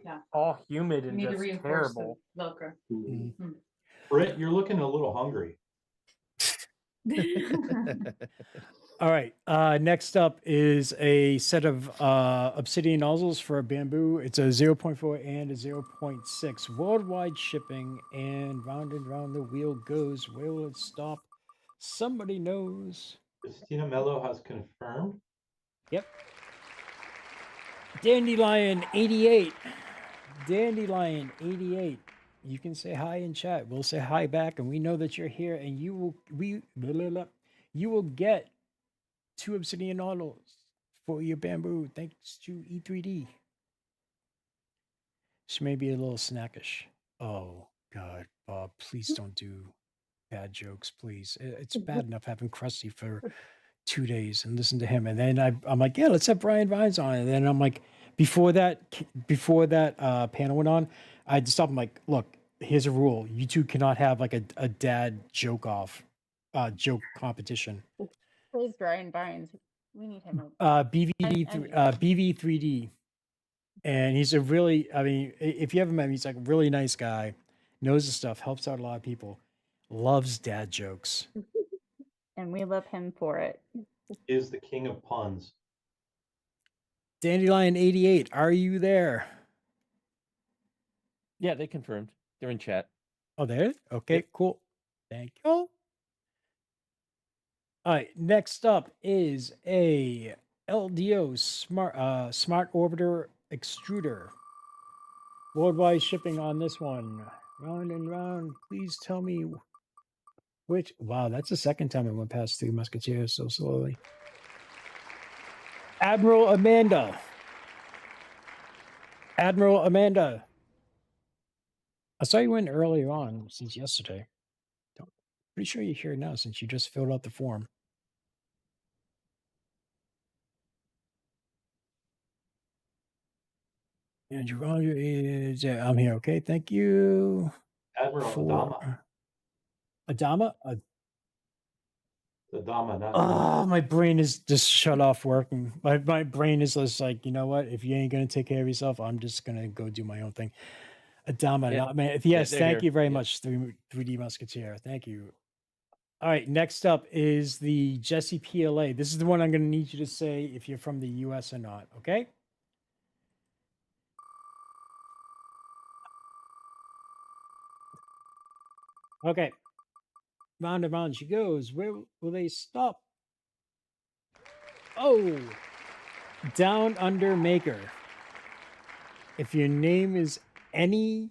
Yeah. all humid You and need to just reinforce terrible. the Velcro. Britt, you're looking a little hungry. All right. Next up is a set of obsidian nozzles for a bamboo. It's a 0.4 and a 0.6 worldwide shipping, and round the wheel goes. Where will it stop? Somebody knows. Christina Mello has confirmed. Yep. Dandelion 88. Dandelion 88. You can say hi in chat. We'll say hi back, and we know that you're here, and you will get 2 obsidian nozzles for your bamboo, thanks to E3D. She may be a little snackish. Oh God, Bob, please don't do bad jokes, please. It's bad enough having Krusty for 2 days and listen to him, and then I'm like, yeah, let's have Brian Vines on, and then I'm like, before that panel went on, I had to stop. I'm like, look, here's a rule: you two cannot have like a dad joke joke competition. Who's Brian Barnes? We need him. BV3D, and he's a really, I mean, if you haven't met him, he's like a really nice guy, knows the stuff, helps out a lot of people, loves dad jokes. And we love him for it. Is the king of puns. Dandelion 88, are you there? Yeah, they confirmed. They're in chat. Oh, there? Okay, cool. Thank you. All right, next up is a LDO smart orbiter extruder. Worldwide shipping on this one. Round and round. Please tell me which. Wow, that's the second time I went past 3 Musketeers so slowly. Admiral Amanda. Admiral Amanda. I saw you in earlier on since yesterday. Pretty sure you're here now since you just filled out the form. Andrew Roger is, yeah, I'm here. Okay, thank you. Admiral Adama. Adama? Adama, not Oh, my brain is just shut off working. My brain is just like, you know what? If you ain't gonna take care of yourself, I'm just gonna go do my own thing. Adama, Yeah. not man. Yeah, Yes, they're thank here. you very Yeah. much, 3D Musketeer. Thank you. All right, next up is the Jesse PLA. This is the one I'm gonna need you to say if you're from the US or not, okay? Okay. Round and round she goes. Where will they stop? Oh, Down Under Maker. If your name is any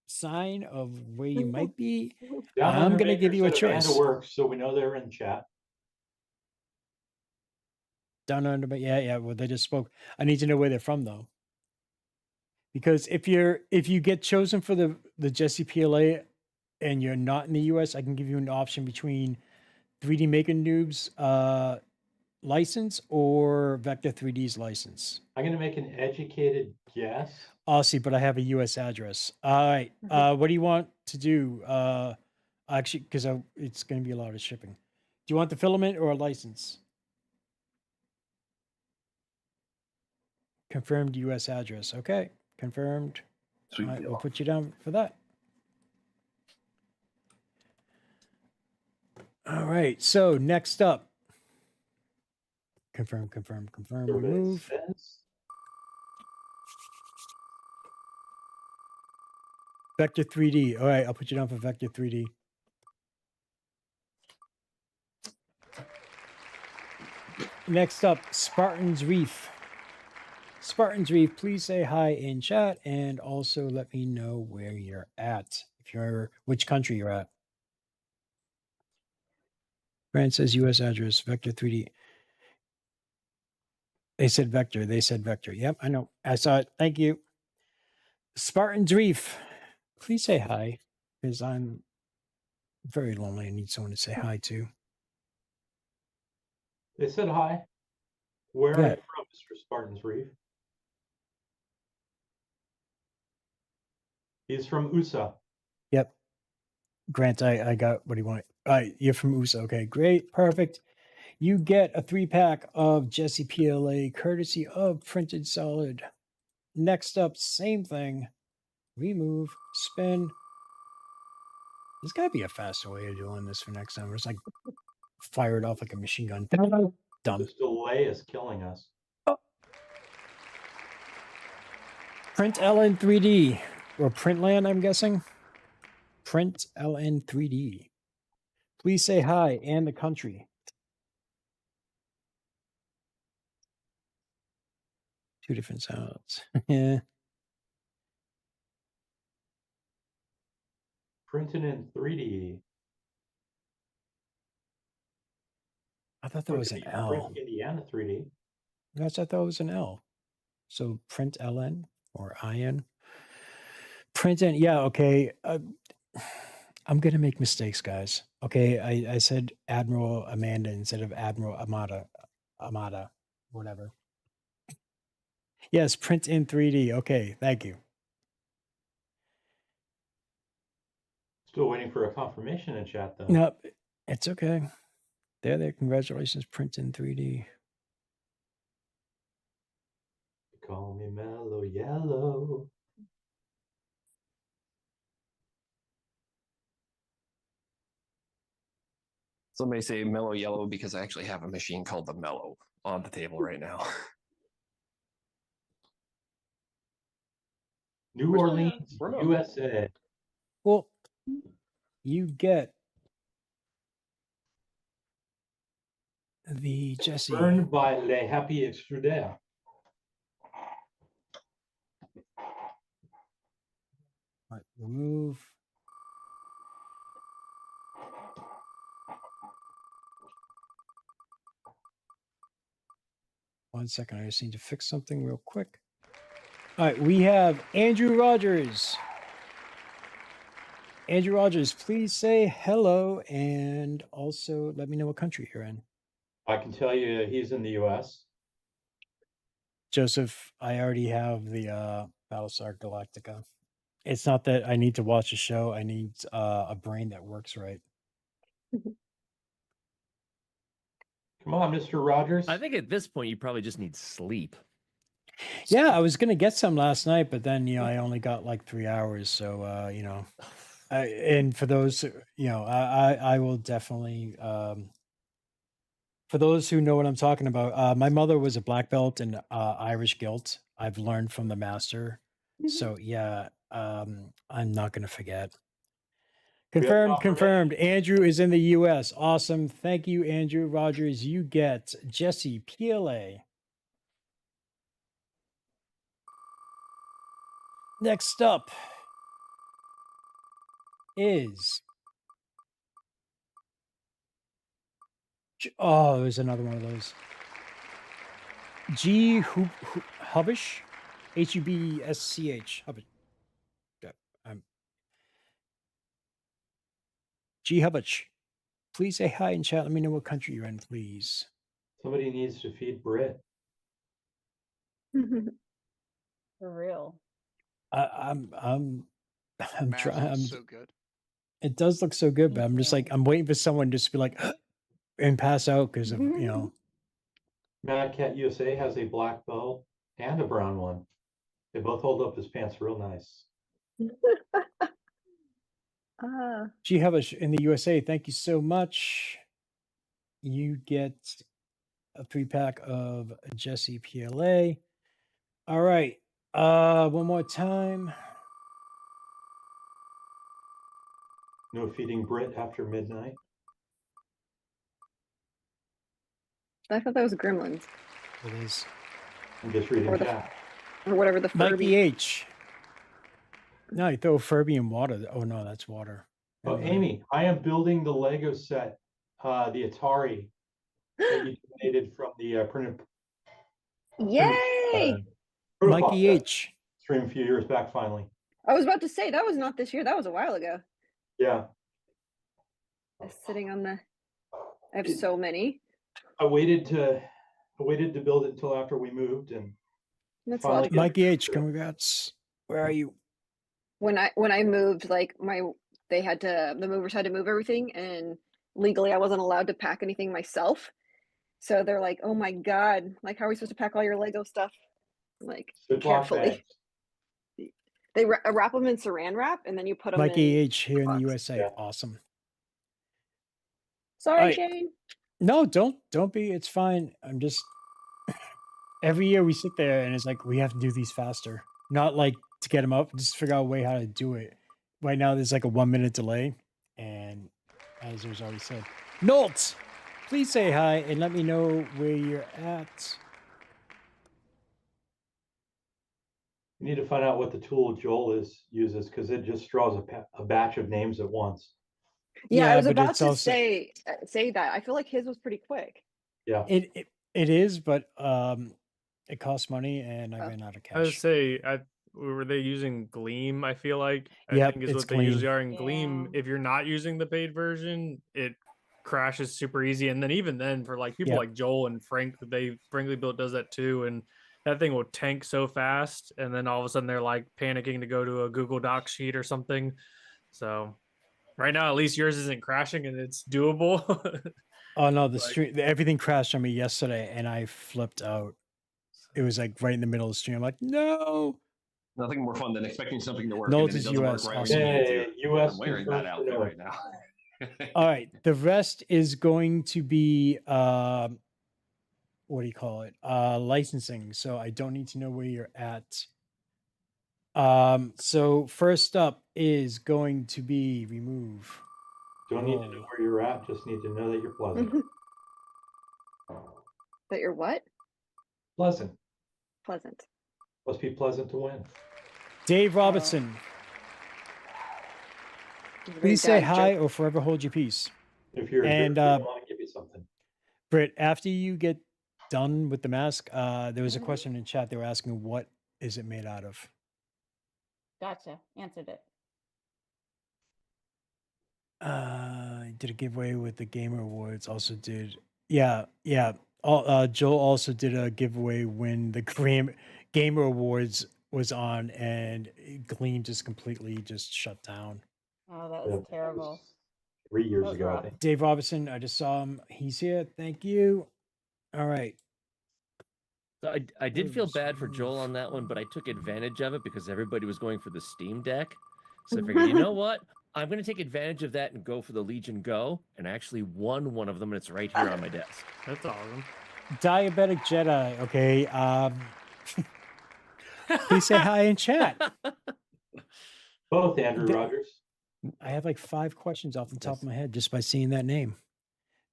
sign of where you might be, Down I'm Under going to give Maker you a said Amanda choice. works, so we know they're in chat. Down Under, but yeah. Well, they just spoke. I need to know where they're from though, because if you get chosen for the Jesse PLA and you're not in the US, I can give you an option between 3D Maker Noob's license or Vector 3D's license. I'm going to make an educated guess. Aussie, but I have a US address. All right. What do you want to do? Actually, because it's going to be a lot of shipping. Do you want the filament or a license? Confirmed US address. Okay. Confirmed. All right, we'll put you down for that. All right. So next up. Confirm. Remove. Vector 3D. All right. I'll put you down for Vector 3D. Next up, Spartan's Reef. Spartan's Reef, please say hi in chat and also let me know where you're at. Which country you're at. Brand says US address, Vector 3D. They said Vector. Yep, I know. I saw it. Thank you. Spartan's Reef, please say hi because I'm very lonely. I need someone to say hi to. They said hi. Where are you from, Mr. Spartan's Reef? He's from USA. Yep. Grant, I got what do you want? All right, you're from USA. Okay, great. Perfect. You get a 3-pack of Jesse PLA courtesy of Printed Solid. Next up, same thing. Remove, spin. There's got to be a faster way of doing this for next time. It's like fire it off like a machine gun. Done. This delay is killing us. Print LN 3D or Printland, I'm guessing. Print LN 3D. Please say hi and the country. Two different sounds. Yeah. Printed in 3D. I thought that was an L. Print Indiana 3D. I thought that was an L. So print LN or IN. Print in, yeah, okay. I'm gonna make mistakes, guys. Okay, I said Admiral Amanda instead of Admiral Amada, whatever. Yes, print in 3D. Okay, thank you. Still waiting for a confirmation in chat though. No, it's okay. There. Congratulations, print in 3D. Call me Mellow Yellow. Somebody say mellow yellow because I actually have a machine called the Mellow on the table right now. New Orleans, USA. Well, you get the Jesse. Burned by Les Happy Extruders. Right, remove. One second, I just need to fix something real quick. All right, we have Andrew Rogers. Andrew Rogers, please say hello and also let me know what country you're in. I can tell you he's in the US. Joseph, I already have the Battlestar Galactica. It's not that I need to watch a show. I need a brain that works right. Come on, Mr. Rogers. I think at this point you probably just need sleep. Yeah, I was gonna get some last night, but then I only got like 3 hours. So and for those I will definitely for those who know what I'm talking about, my mother was a black belt in Irish Guilt. I've learned from the master. So yeah, I'm not gonna forget. Confirmed. Andrew is in the US. Awesome. Thank you, Andrew Rogers. You get Jesse PLA. Next up is there's another one of those. G Hubbish, HUBSCH. Hubbish. G Hubbish. Please say hi in chat. Let me know what country you're in, please. Somebody needs to feed Brit. For real. I'm trying. So good. It does look so good, but I'm just like I'm waiting for someone just to be like and pass out because of Mad Cat USA has a black belt and a brown one. They both hold up his pants real nice. G Hubbish in the USA. Thank you so much. You get a 3-pack of Jesse PLA. All right. One more time. No feeding Brit after midnight. I thought that was Gremlins. It is. I'm just reading Or the- chat. Or whatever the Furby. Mikey H. No, you throw Furby in water. Oh no, that's water. Oh, Amy, I am building the Lego set, the Atari that you donated from the printed. Yay! Mikey H. Stream a few years back, finally. I was about to say that was not this year. That was a while ago. Yeah. Just sitting on the. I have so many. I waited to build it until after we moved, and That's finally logical. Mikey H. Congrats. Where are you? When I moved, like the movers had to move everything, and legally I wasn't allowed to pack anything myself. So they're like, "Oh my god, like how are we supposed to pack all your Lego stuff?" Like Ziploc carefully. bags. They wrap them in saran wrap and then you put them Mike in. AH here in the USA. Yeah. Awesome. Sorry, Alright. Shane. No, don't be. It's fine. I'm just every year we sit there and it's like we have to do these faster. Not like to get them up, just figure out a way how to do it. Right now there's like a 1 minute delay, and as there's already said, Nolt, please say hi and let me know where you're at. You need to find out what the tool Joel uses because it just draws a batch of names at once. Yeah, I was but about it's to also say that. I feel like his was pretty quick. Yeah. it is, but it costs money and I ran out of I would cash. say, were they using Gleam? I feel like Yep, think is it's what they usually Gleam. are in Gleam. If you're not using the paid version, it crashes super easy. And then even then, for like people Yep. like Joel and Frank, Frankly Built does that too. And that thing will tank so fast, and then all of a sudden they're like panicking to go to a Google Doc sheet or something. So right now, at least yours isn't crashing and it's doable. Oh no, the stream, everything crashed on me yesterday and I flipped out. It was like right in the middle of the stream. I'm like, no. Nothing more fun than expecting something to work Nolt and then it is doesn't US, work right awesome. when you need Hey, to. US I'm wearing confirmed that for outfit no. right now. All right, the rest is going to be what do you call it? Licensing. So I don't need to know where you're at. So first up is going to be remove. Don't need to know where you're at, just need to know that you're pleasant. That you're what? Pleasant. Pleasant. Must be pleasant to win. Dave Robertson. Please say hi or forever hold your peace. If you're and I want to give you something. Britt, after you get done with the mask, there was a question in chat. They were asking, what is it made out of? Gotcha. Answered it. Did a giveaway with the Gamer Awards. Also did, yeah. Joel also did a giveaway when the Gamer Awards was on, and Gleam just completely just shut down. Oh, that was terrible. 3 years That was ago, I rough. think. Dave Robertson, I just saw him. He's here. Thank you. All right. So I did feel bad for Joel on that one, but I took advantage of it because everybody was going for the Steam Deck. So I figured, you know what? I'm going to take advantage of that and go for the Legion Go. And I actually won one of them, and it's right here on my desk. That's awesome. Diabetic Jedi. Okay. Please say hi in chat. Both Andrew Rogers. I have like 5 questions off the top of my head just by seeing that name.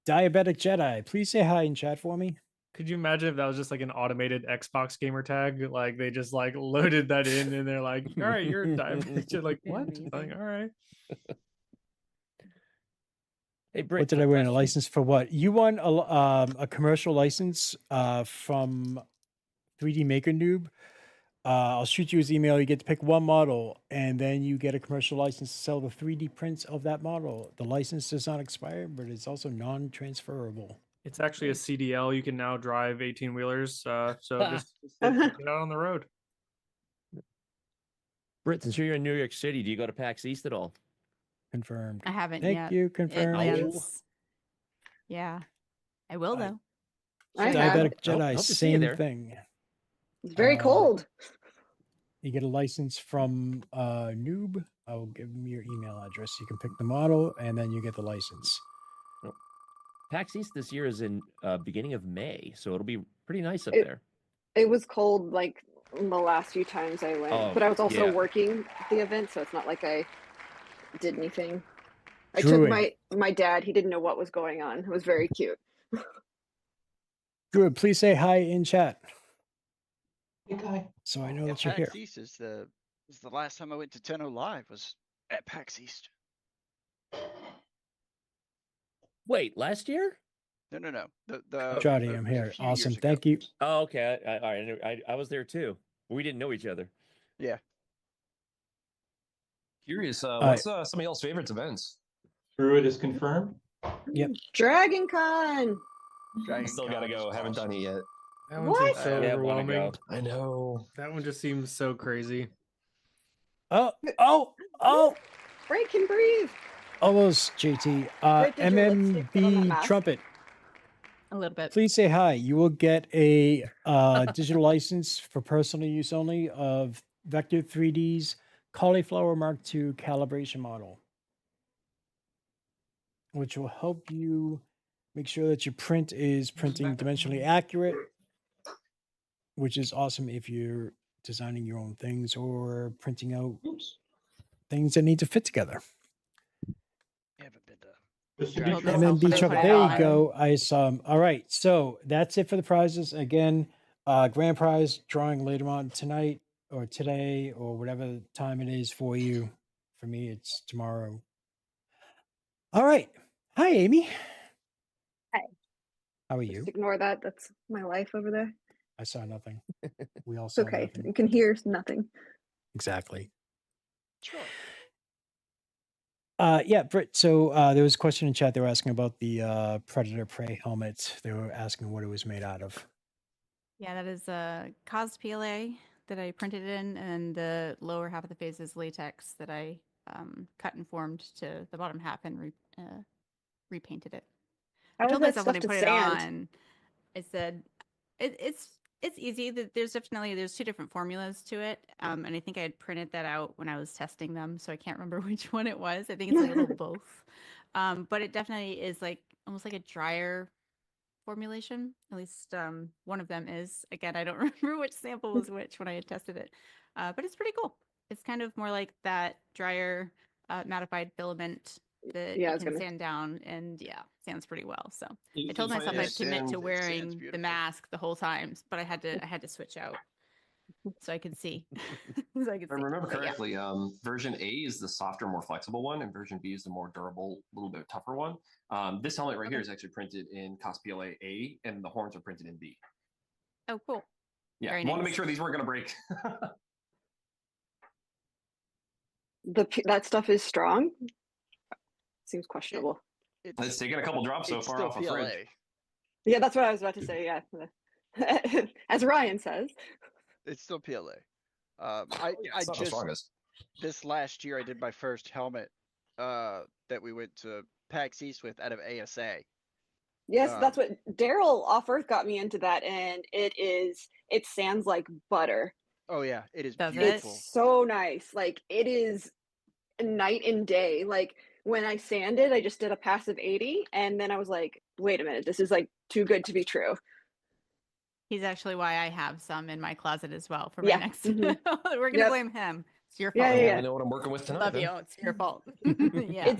Diabetic Jedi. Please say hi in chat for me. Could you imagine if that was just like an automated Xbox gamer tag? Like they just like loaded that in and they're like, all right, you're diabetic. You're like, what? Like, all right. Hey, Britt, What did I win? A license for what? You won a commercial license from 3D Maker Noob. I'll shoot you his email. You get to pick one model, and then you get a commercial license to sell the 3D prints of that model. The license does not expire, but it's also non-transferable. It's actually a CDL. You can now drive 18-wheelers. So just get out on the road. Britt, since you're in New York City, do you go to PAX East at all? Confirmed. I haven't Thank yet. you. It Confirmed. lands- Yeah. I will though. Diabetic Hope Jedi, to see you same there. thing. It's very cold. You get a license from Noob. I will give him your email address. You can pick the model, and then you get the license. PAX East this year is in beginning of May, so it'll be pretty nice up It- there. It was cold like the last few times I went, Oh, but I was also yeah. working the event, so it's not like I did anything. I Druid. took my dad. He didn't know what was going on. It was very cute. Good. Please say hi in chat. Hey, guy. So I know Yeah, that you're here. PAX East is the last time I went to Tenno Live was at PAX East. Wait, last year? No. The Jody, it I'm was a here. few years Awesome. ago. Thank you. Oh, okay. All right. I was there too. We didn't know each other. Yeah. Curious, right. what's some of y'all's favorites events? Druid is confirmed. Yep. Dragon Con. Still gotta go. Haven't done it yet. That one What? seems so Yeah, I wanna overwhelming. go. I know. That one just seems so crazy. Oh! Break and breathe. Almost, JT. Wait, did your lipstick get on that MMB mask? Trumpet. A little bit. Please say hi. You will get a digital license for personal use only of Vector 3D's Cauliflower Mark II calibration model, which will help you make sure that your print is printing dimensionally accurate, which is awesome if you're designing your own things or printing out things that need to fit together. And then D Chuck, there you go. I saw him. All right. So that's it for the prizes. Again, grand prize drawing later on tonight or today or whatever time it is for you. For me, it's tomorrow. All right. Hi, Amy. Hi. How are Just you? ignore that. That's my life over there. I saw nothing. We all It's saw okay. nothing. You can hear nothing. Exactly. Sure. Yeah, Britt. So there was a question in chat. They were asking about the Predator Prey helmet. They were asking what it was made out of. Yeah, that is a Cos PLA that I printed in, and the lower half of the face is latex that I cut and formed to the bottom half and repainted it. I How is told that myself when I stuff to put it sand? on, I said it's easy. There's two different formulas to it, and I think I had printed that out when I was testing them, so I can't remember which one it was. I think it's a little both, but it definitely is like almost like a drier formulation. At least one of them is. Again, I don't remember which sample was which when I had tested it, but it's pretty cool. It's kind of more like that drier mattified filament that Yeah, I you was can gonna- sand down, and yeah, sands pretty well. So You I told can find myself it I'd commit to sands- wearing the mask the whole time, but I had to switch out so I could see. So I could If I see. remember But yeah. correctly, version A is the softer, more flexible one, and version B is the more durable, a little bit tougher one. This helmet right here is actually printed in Cosplay A, and the horns are printed in B. Oh, cool. Yeah, Very want to nice. make sure these weren't going to break. That stuff is strong. Seems questionable. It's taken a couple drops so it's far still off a PLA. fridge. Yeah, that's what I was about to say. Yeah, as Ryan says. It's still PLA. Yeah, it's not the strongest. This last year I did my first helmet that we went to PAX East with out of ASA. Yes, that's what Daryl off Earth got me into that, and it sands like butter. Oh yeah, it is Does it? beautiful. It's so nice. Like it is night and day. Like when I sanded, I just did a passive 80, and then I was like, wait a minute, this is like too good to be true. He's actually why I have some in my closet as well for my Yeah. next. Mhm. We're gonna Yep. blame him. It's your Yeah, fault. yeah, yeah. I know what I'm working with tonight. Love then. you. It's your fault. Yeah.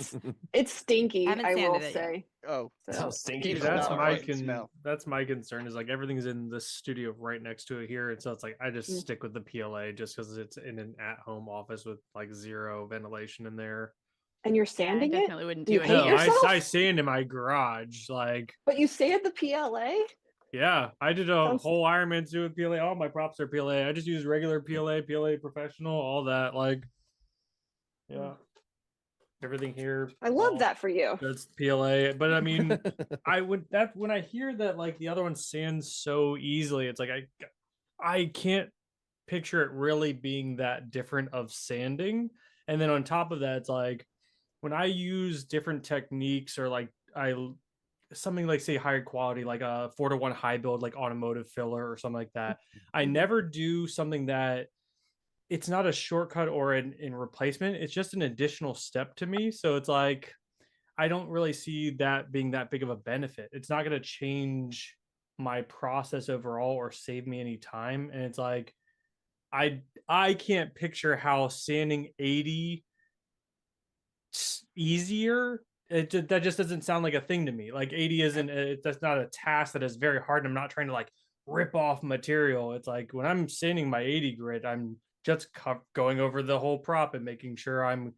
It's stinky, Haven't I will sanded it yet. say. Oh, So stinky. It's That's not my right smell. that's my concern is like everything's in the studio right next to it here, and so it's like I just stick with the PLA just because it's in an at-home office with like zero ventilation in there. And you're Yeah, I sanding it? definitely wouldn't Do you do hate it. No, yourself? I sand in my garage. Like, But you sand the PLA? yeah, I did a Sounds- whole Iron Man suit with PLA. All my props are PLA. I just use regular PLA, PLA Professional, all that. Like, yeah, everything here. I love that for you. That's PLA, but I mean, I would that when I hear that like the other one sands so easily, it's like I can't picture it really being that different of sanding. And then on top of that, it's like when I use different techniques or like something like say higher quality, like a 4:1 high build, like automotive filler or something like that, I never do something that it's not a shortcut or in replacement. It's just an additional step to me. So it's like I don't really see that being that big of a benefit. It's not going to change my process overall or save me any time. And it's like I can't picture how sanding 80 easier. That just doesn't sound like a thing to me. Like 80 isn't that's not a task that is very hard. I'm not trying to like rip off material. It's like when I'm sanding my 80 grit, I'm just going over the whole prop and making sure I'm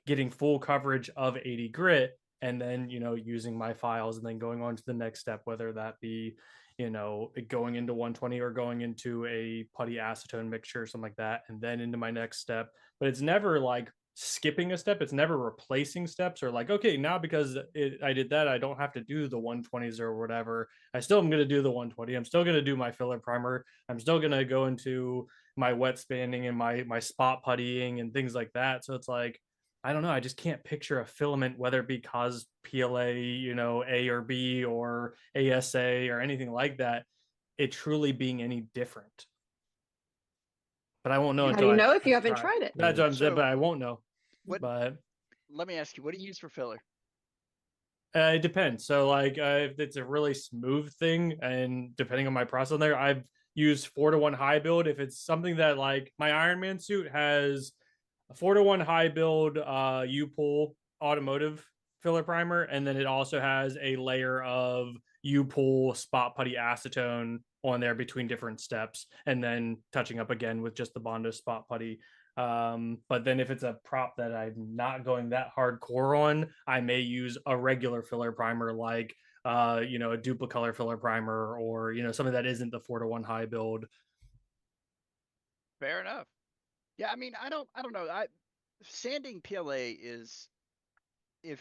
getting full coverage of 80 grit, and then using my files and then going on to the next step, whether that be going into 120 or going into a putty acetone mixture or something like that, and then into my next step. But it's never like skipping a step. It's never replacing steps or like, okay, now because I did that, I don't have to do the 120s or whatever. I still am going to do the 120. I'm still going to do my filler primer. I'm still going to go into my wet spanning and my spot puttying and things like that. So it's like I don't know. I just can't picture a filament, whether it be cause PLA, A or B or ASA or anything like that, it truly being any different. But I won't know How until do you I know if you haven't try. tried it? That's what I'm saying, So but I won't know. what? But Let me ask you, what do you use for filler? it depends. So, like, if it's a really smooth thing, and depending on my process on there, I've used 4-to-1 high build. If it's something that, like, my Iron Man suit has a 4-to-1 high build U-Pull automotive filler primer, and then it also has a layer of U-Pull spot putty acetone on there between different steps, and then touching up again with just the Bondo spot putty. But then if it's a prop that I'm not going that hardcore on, I may use a regular filler primer like a duplicolor filler primer, or something that isn't the 4-to-1 high build. Fair enough. Yeah, I mean, I don't know. Sanding PLA is, if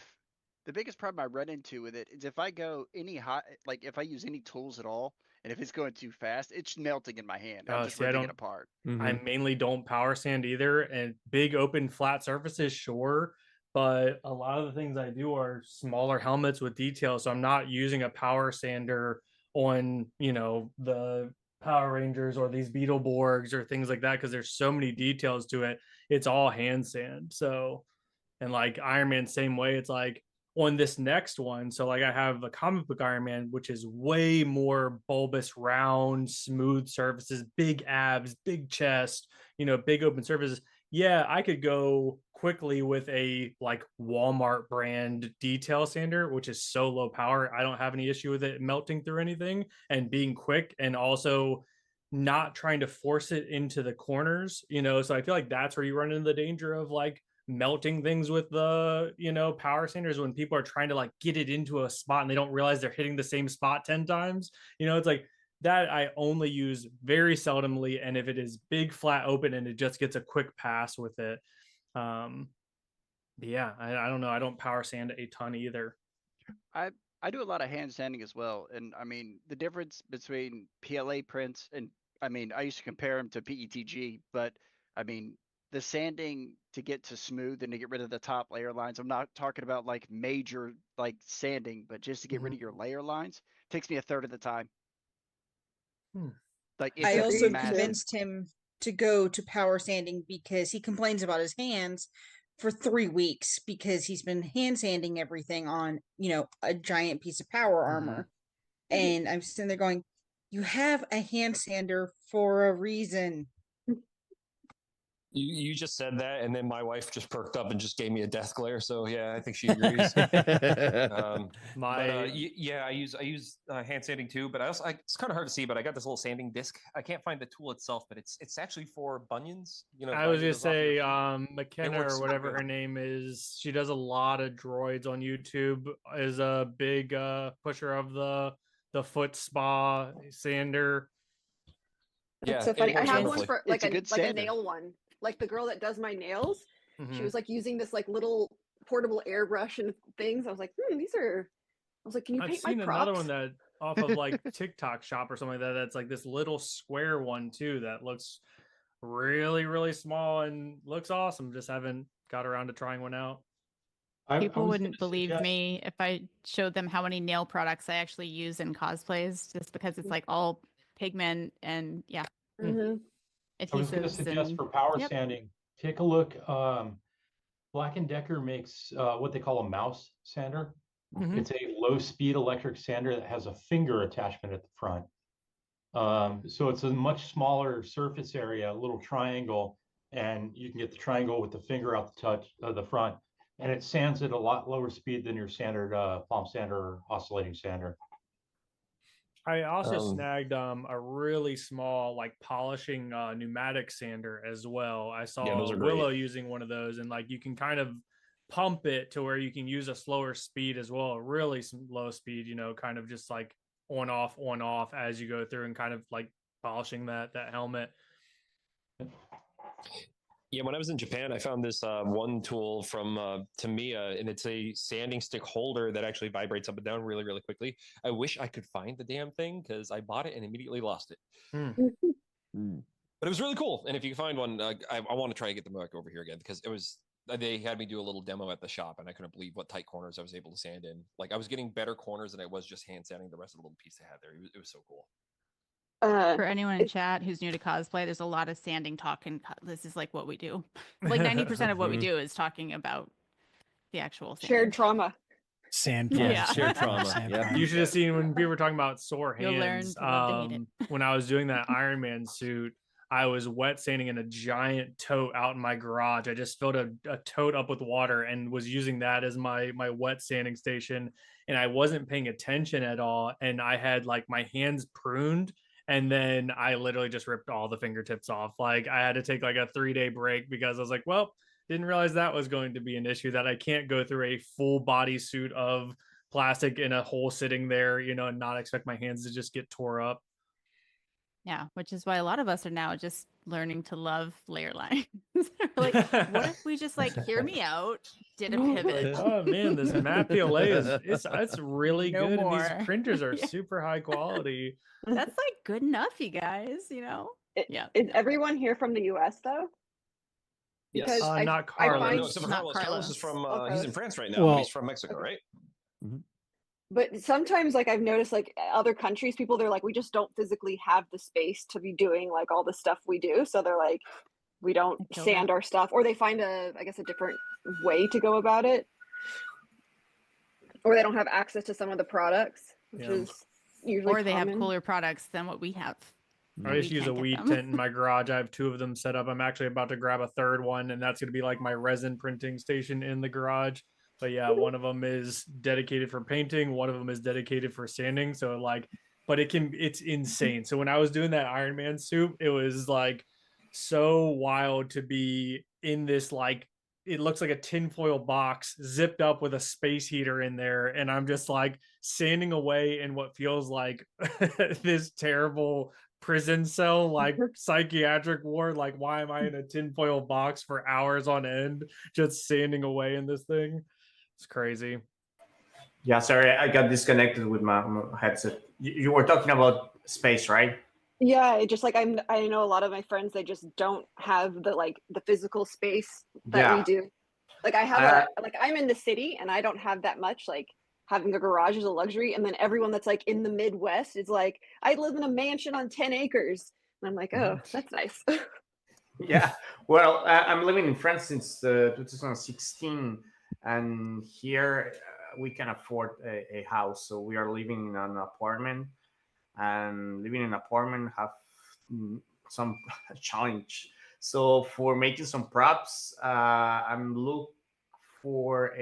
the biggest problem I run into with it is if I go any hot, like if I use any tools at all, and if it's going too fast, it's melting in my hand. I'm just See, ripping it apart. I mainly don't power sand either, and big open flat surfaces, sure, but a lot of the things I do are smaller helmets with details, so I'm not using a power sander on the Power Rangers or these Beetleborgs or things like that, because there's so many details to it. It's all hand sand. So, and like Iron Man, same way. It's like on this next one, so like I have a comic book Iron Man, which is way more bulbous, round, smooth surfaces, big abs, big chest, big open surfaces. Yeah, I could go quickly with a like Walmart brand detail sander, which is so low power. I don't have any issue with it melting through anything and being quick, and also not trying to force it into the corners, so I feel like that's where you run into the danger of like melting things with the power sanders, when people are trying to like get it into a spot and they don't realize they're hitting the same spot 10 times. It's like that I only use very seldomly, and if it is big flat open and it just gets a quick pass with it. Yeah, I don't know, I don't power sand a ton either. I do a lot of hand sanding as well, and I mean the difference between PLA prints and, I mean, I used to compare them to PETG, but I mean the sanding to get to smooth and to get rid of the top layer lines, I'm not talking about like major like sanding, but just to get rid of your layer lines, takes me a third of the time. Like it's I also massive. convinced him to go to power sanding because he complains about his hands for 3 weeks because he's been hand sanding everything on, a giant piece of power armor. And I'm sitting there going, you have a hand sander for a reason. You just said that, and then my wife just perked up and just gave me a death glare. So yeah, I think she agrees. Yeah, I use hand sanding too, but it's kind of hard to see. But I got this little sanding disc. I can't find the tool itself, but it's actually for bunions. I was gonna say McKenna works or so whatever good. her name is. She does a lot of droids on YouTube. Is a big pusher of the foot spa sander. That's so funny. I have one for like a nail one. Like the girl that does my nails, she was like using this like little portable airbrush and things. I was like, these are. I was like, can you paint my props? I've seen another one that off of like TikTok shop or something like that. That's like this little square one too that looks really, really small and looks awesome. Just haven't got around to trying one out. People wouldn't believe me if I showed them how many nail products I actually use in cosplays, just because it's like all pigment and I was going to suggest for power sanding, take a look. Black & Decker makes what they call a mouse sander. It's a low-speed electric sander that has a finger attachment at the front. So it's a much smaller surface area, a little triangle, and you can get the triangle with the finger out the front, and it sands at a lot lower speed than your standard palm sander or oscillating sander. I also snagged a really small like polishing pneumatic sander as well. I saw those are Willow great. using one of those, and like you can kind of pump it to where you can use a slower speed as well, really low speed, kind of just like on off as you go through and kind of like polishing that helmet. Yeah, when I was in Japan, I found this one tool from Tamiya, and it's a sanding stick holder that actually vibrates up and down really, really quickly. I wish I could find the damn thing because I bought it and immediately lost it. But it was really cool. And if you can find one, I want to try and get the back over here again because it was they had me do a little demo at the shop, and I couldn't believe what tight corners I was able to sand in. Like I was getting better corners than I was just hand sanding the rest of the little piece they had there. It was so cool. For anyone in chat who's new to cosplay, there's a lot of sanding talk, and this is like what we do. Like 90% of what we do is talking about the actual sanding. Shared trauma. Sand. Yeah, shared trauma. Yeah. You should have seen when people were talking about sore You'll learn hands. to love to hate it. When I was doing that Iron Man suit, I was wet sanding in a giant tote out in my garage. I just filled a tote up with water and was using that as my wet sanding station. And I wasn't paying attention at all. And I had like my hands pruned. And then I literally just ripped all the fingertips off. Like I had to take like a 3-day break because I was like, well, didn't realize that was going to be an issue, that I can't go through a full body suit of plastic in a hole sitting there, and not expect my hands to just get tore up. Yeah, which is why a lot of us are now just learning to love layer lines. Like, what if we just hear me out, did a pivot? Oh man, this matte PLA it's really No good, more. and these printers are Yeah. super high quality. That's good enough, you guys. Yeah. Is everyone here from the U.S. though? Yes. Not I Carlos. find- No, except for Not Carlos. Carlos is from he's in France right now. Well- but he's from Mexico, right? But sometimes, I've noticed, other countries, people, they're like, we just don't physically have the space to be doing all the stuff we do. So they're like, we don't I feel sand that. our stuff, or they find a different way to go about it, or they don't have access to some of the products, which Yeah. is usually Or they have common. cooler products than what we have. I just We use a can't get weed them. tent in my garage. I have 2 of them set up. I'm actually about to grab a 3rd one, and that's going to be like my resin printing station in the garage. But yeah, one of them is dedicated for painting. One of them is dedicated for sanding. So but it's insane. So when I was doing that Iron Man suit, it was so wild to be in this, it looks like a tinfoil box zipped up with a space heater in there. And I'm just sanding away in what feels like this terrible prison cell, psychiatric ward. Why am I in a tinfoil box for hours on end, just sanding away in this thing? It's crazy. Yeah, sorry, I got disconnected with my headset. You were talking about space, right? Yeah, it just I know a lot of my friends, they just don't have the physical space that we do. I have I'm in the city and I don't have that much. Having a garage is a luxury, and then everyone that's in the Midwest is I live in a mansion on 10 acres. And I'm like, oh, that's nice. Yeah, well, I'm living in France since 2016, and here we can afford a house, so we are living in an apartment. And living in an apartment have some challenge. So for making some props, I'm look for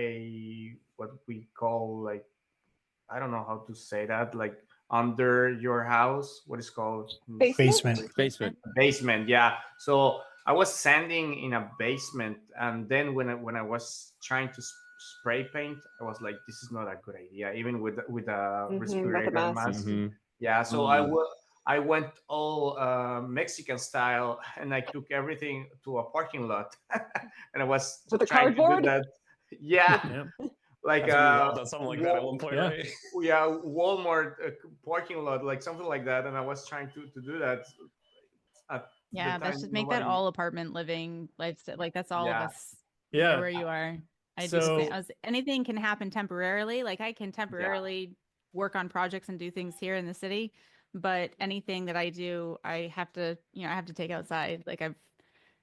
what we call I don't know how to say that, under your house, what is called Basement. Basement, yeah. So I was sanding in a basement, and then when I was trying to spray paint, I was like, this is not a good idea, even with a respirator mask. Yeah, so I went all Mexican style, and I took everything to a parking lot, and I was with a trying cardboard. to do that. Yeah, done something like that at one point, right? Yeah, Walmart parking lot, something like that, and I was trying to do that. Yeah, that should make that all apartment living lifestyle. That's all of us. Yeah. Where you are. Anything can happen temporarily. I can temporarily work on projects and do things here in the city, but anything that I do, I have to take outside.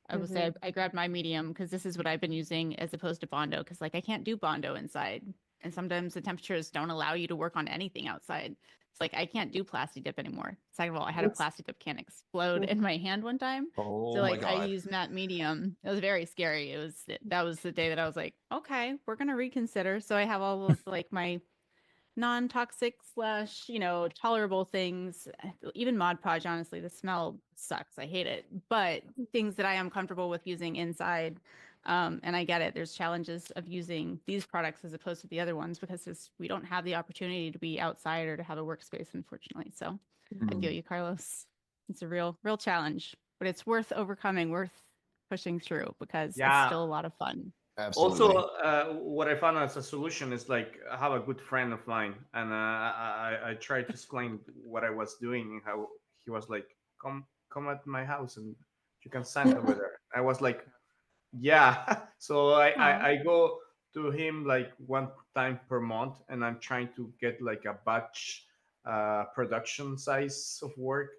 I will say I grabbed my medium because this is what I've been using as opposed to Bondo, because I can't do Bondo inside. And sometimes the temperatures don't allow you to work on anything outside. It's I can't do plastic dip anymore. Second of all, I had a plastic dip can explode in my hand one time. Oh so my God. I used matte medium. It was very scary. That was the day that I was like, okay, we're gonna reconsider. So I have all of my non-toxic / tolerable things. Even Mod Podge, honestly, the smell sucks. I hate it. But things that I am comfortable with using inside. And I get it. There's challenges of using these products as opposed to the other ones because we don't have the opportunity to be outside or to have a workspace, unfortunately. So I feel you, Carlos. It's a real challenge, but it's worth overcoming, worth pushing through because it's still a lot of fun. Absolutely. Also, what I found as a solution is I have a good friend of mine, and I tried to explain what I was doing, and how he was like, come at my house and you can sand over there. I was like, Yeah. So I go to him like one time per month, and I'm trying to get like a batch production size of work.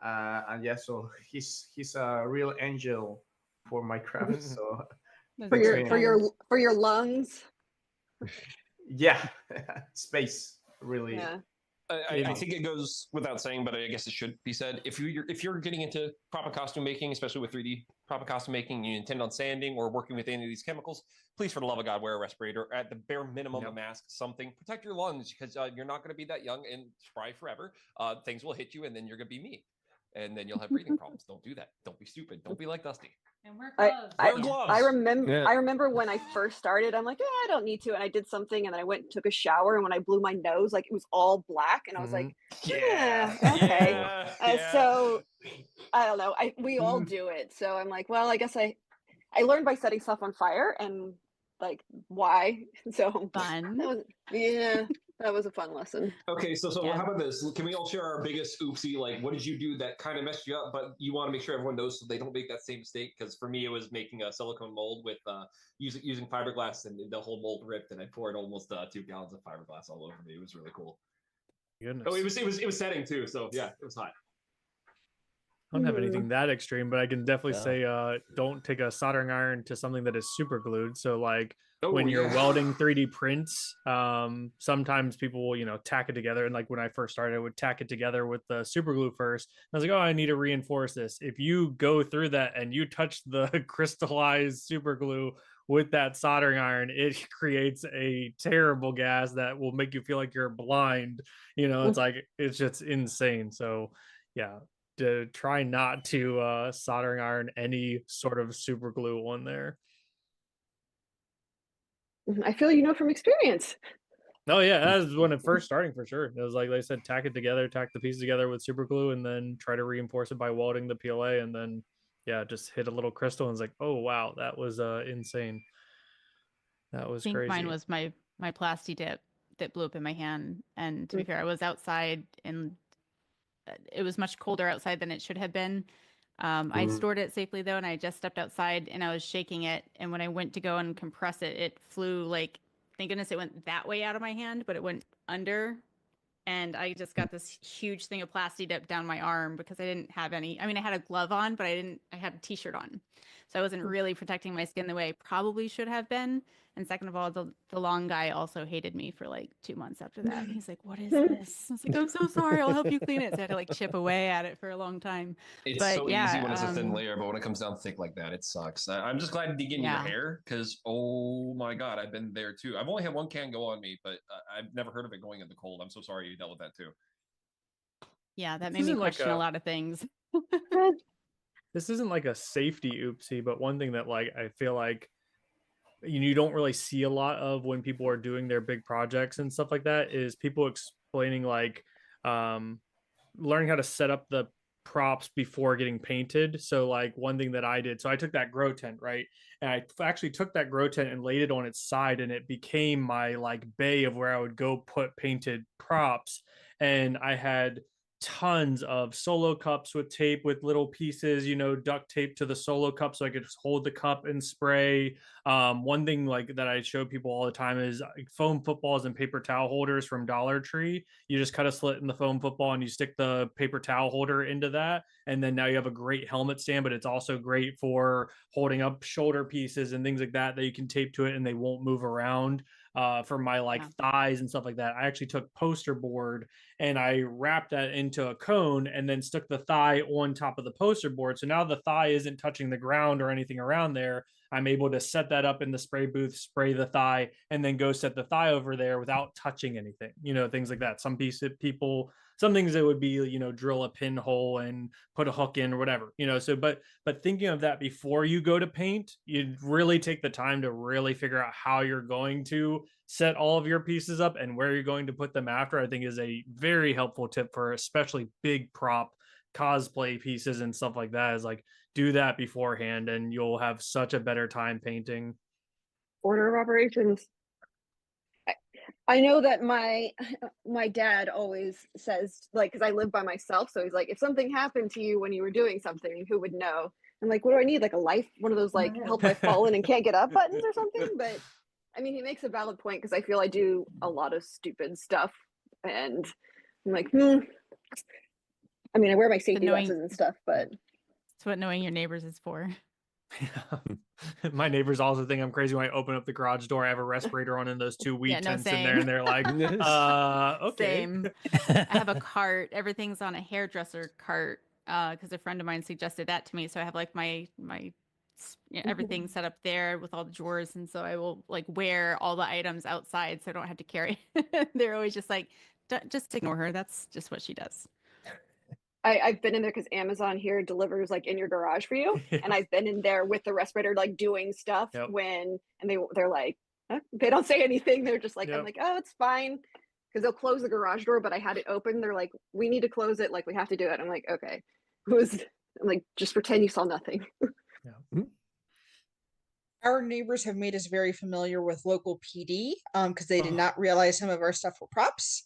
And yeah, so he's a real angel for my craft. So for your lungs. Yeah, space really. Yeah. I think it goes without saying, but I guess it should be said. If you're getting into proper costume making, especially with 3D proper costume making, you intend on sanding or working with any of these chemicals, please, for the love of God, wear a respirator. At the bare minimum, a mask, something. Protect your lungs, because you're not going to be that young and spry forever. Things will hit you, and then you're going to be me. And then you'll have breathing problems. Don't do that. Don't be stupid. Don't be like Dusty. And wear gloves. I gloves. I remember when I first started, I'm like, I don't need to. And I did something, and then I went and took a shower, and when I blew my nose, like it was all black, and I was like, yeah, okay. So I don't know. We all do it. So I'm like, well, I guess I learned by setting stuff on fire, and like why. So fun. That was a fun lesson. Okay, so how about this? Can we all share our biggest oopsie? Like, what did you do that kind of messed you up, but you want to make sure everyone knows so they don't make that same mistake? Because for me, it was making a silicone mold with using fiberglass, and the whole mold ripped, and I poured almost 2 gallons of fiberglass all over me. It was really cool. Goodness. Oh, it was setting too. So yeah, it was hot. I don't have anything that extreme, but I can definitely say don't take a soldering iron to something that is super glued. So like when you're welding 3D prints, sometimes people will, tack it together. And like when I first started, I would tack it together with the super glue first. And I was like, oh, I need to reinforce this. If you go through that and you touch the crystallized super glue with that soldering iron, it creates a terrible gas that will make you feel like you're blind. It's just insane. So yeah. To try not to soldering iron any sort of super glue on there. I feel from experience. Oh yeah, that was when it first starting for sure. It was like they said, tack the pieces together with super glue, and then try to reinforce it by welding the PLA, and then just hit a little crystal, and it's like, oh wow, that was insane. That was crazy. I think crazy. mine was my plasti dip that blew up in my hand, and to be fair, I was outside and it was much colder outside than it should have been. I stored it safely though, and I just stepped outside and I was shaking it. And when I went to go and compress it, it flew like, thank goodness it went that way out of my hand, but it went under. And I just got this huge thing of plasti dip down my arm because I didn't have any. I mean, I had a glove on, but I had a t-shirt on. So I wasn't really protecting my skin the way I probably should have been. And second of all, the long guy also hated me for like 2 months after that. He's like, what is this? I was like, I'm so sorry. I'll help you clean it. So I had to like chip away at it for a long time. It's so easy when it's a thin layer, but when it comes down thick like that, it sucks. I'm just glad to get in your hair because, oh my God, I've been there too. I've only had one can go on me, but I've never heard of it going in the cold. I'm so sorry you dealt with that too. Yeah, that made me question a lot of things. This isn't like a safety oopsie, but one thing that like I feel like you don't really see a lot of when people are doing their big projects and stuff like that is people explaining like learning how to set up the props before getting painted. So like one thing that I did, so I took that grow tent, right? And I actually took that grow tent and laid it on its side, and it became my like bay of where I would go put painted props. And I had tons of solo cups with tape with little pieces, duct tape to the solo cup so I could just hold the cup and spray. One thing like that I show people all the time is foam footballs and paper towel holders from Dollar Tree. You just cut a slit in the foam football and you stick the paper towel holder into that, and then now you have a great helmet stand, but it's also great for holding up shoulder pieces and things like that you can tape to it and they won't move around. For my thighs and stuff like that, I actually took poster board and I wrapped that into a cone and then stuck the thigh on top of the poster board. So now the thigh isn't touching the ground or anything around there. I'm able to set that up in the spray booth, spray the thigh, and then go set the thigh over there without touching anything, things like that. Some things that would be, drill a pinhole and put a hook in or whatever, but thinking of that before you go to paint, you really take the time to really figure out how you're going to set all of your pieces up and where you're going to put them after, I think is a very helpful tip for especially big prop cosplay pieces and stuff like that, is like do that beforehand and you'll have such a better time painting. Order of operations. I know that my dad always says, like, because I live by myself, so he's like, if something happened to you when you were doing something, who would know? I'm like, what do I need? Like a life, one of those like help I've fallen and can't get up buttons or something. But I mean, he makes a valid point because I feel I do a lot of stupid stuff, and I'm like, I mean, I wear my safety glasses and stuff, but it's what knowing your neighbors is for. My neighbors also think I'm crazy when I open up the garage door. I have a respirator on and those two weed Yeah, no, tents in same. there, and they're like, okay. Same. I have a cart. Everything's on a hairdresser cart because a friend of mine suggested that to me. So I have like my everything set up there with all the drawers, and so I will like wear all the items outside so I don't have to carry. They're always just like, just ignore her. That's just what she does. I've been in there because Amazon here delivers like in your garage for you, and I've been in there with the respirator like doing stuff and they're like, huh? They don't say anything. They're just like, I'm like, oh, it's fine, because they'll close the garage door, but I had it open. They're like, we need to close it, like we have to do it. I'm like, okay, I'm like, just pretend you saw nothing. Our neighbors have made us very familiar with local PD because they did not realize some of our stuff were props.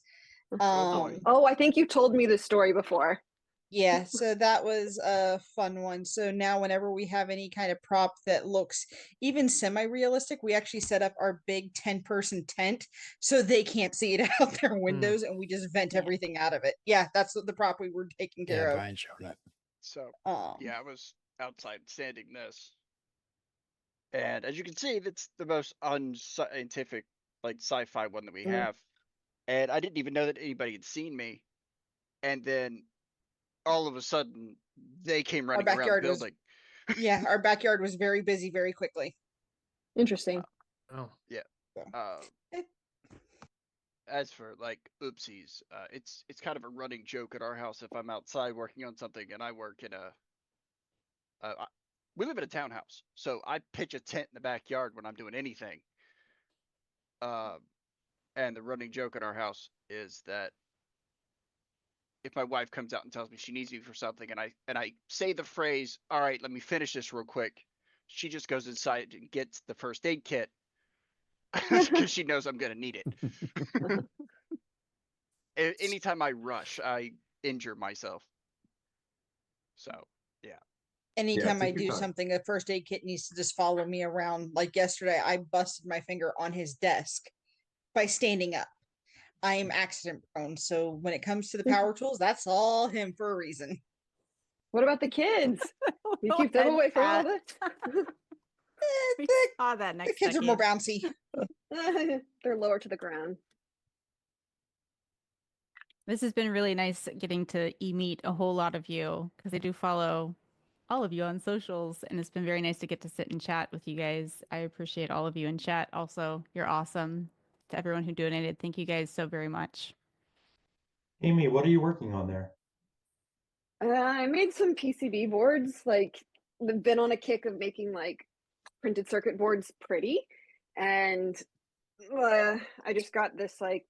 Oh, I think you told me this story before. Yeah, so that was a fun one. So now whenever we have any kind of prop that looks even semi-realistic, we actually set up our big 10-person tent so they can't see it out their windows and we just vent everything out of it. Yeah, that's what the prop we were taking care of. Brian showed that. So yeah, I was outside sanding this. And as you can see, that's the most unscientific, like sci-fi one that we have. And I didn't even know that anybody had seen me. And then all of a sudden, they came running around the building. Yeah, our backyard was very busy very quickly. Interesting. Yeah. As for like oopsies, it's kind of a running joke at our house if I'm outside working on something and I work in we live in a townhouse, so I pitch a tent in the backyard when I'm doing anything. And the running joke at our house is that if my wife comes out and tells me she needs me for something and I say the phrase, all right, let me finish this real quick, she just goes inside and gets the first aid kit because she knows I'm going to need it. Anytime I rush, I injure myself. So, yeah. Anytime I do something, a first aid kit needs to just follow me around. Like yesterday, I busted my finger on his desk by standing up. I am accident prone, so when it comes to the power tools, that's all him for a reason. What about the kids? You keep them away from all this? We saw that next. The kids are more bouncy. They're lower to the ground. This has been really nice getting to meet a whole lot of you because I do follow all of you on socials, and it's been very nice to get to sit and chat with you guys. I appreciate all of you in chat. Also, you're awesome. To everyone who donated, thank you guys so very much. Amy, what are you working on there? I made some PCB boards. Like, I've been on a kick of making like printed circuit boards pretty, and I just got this like,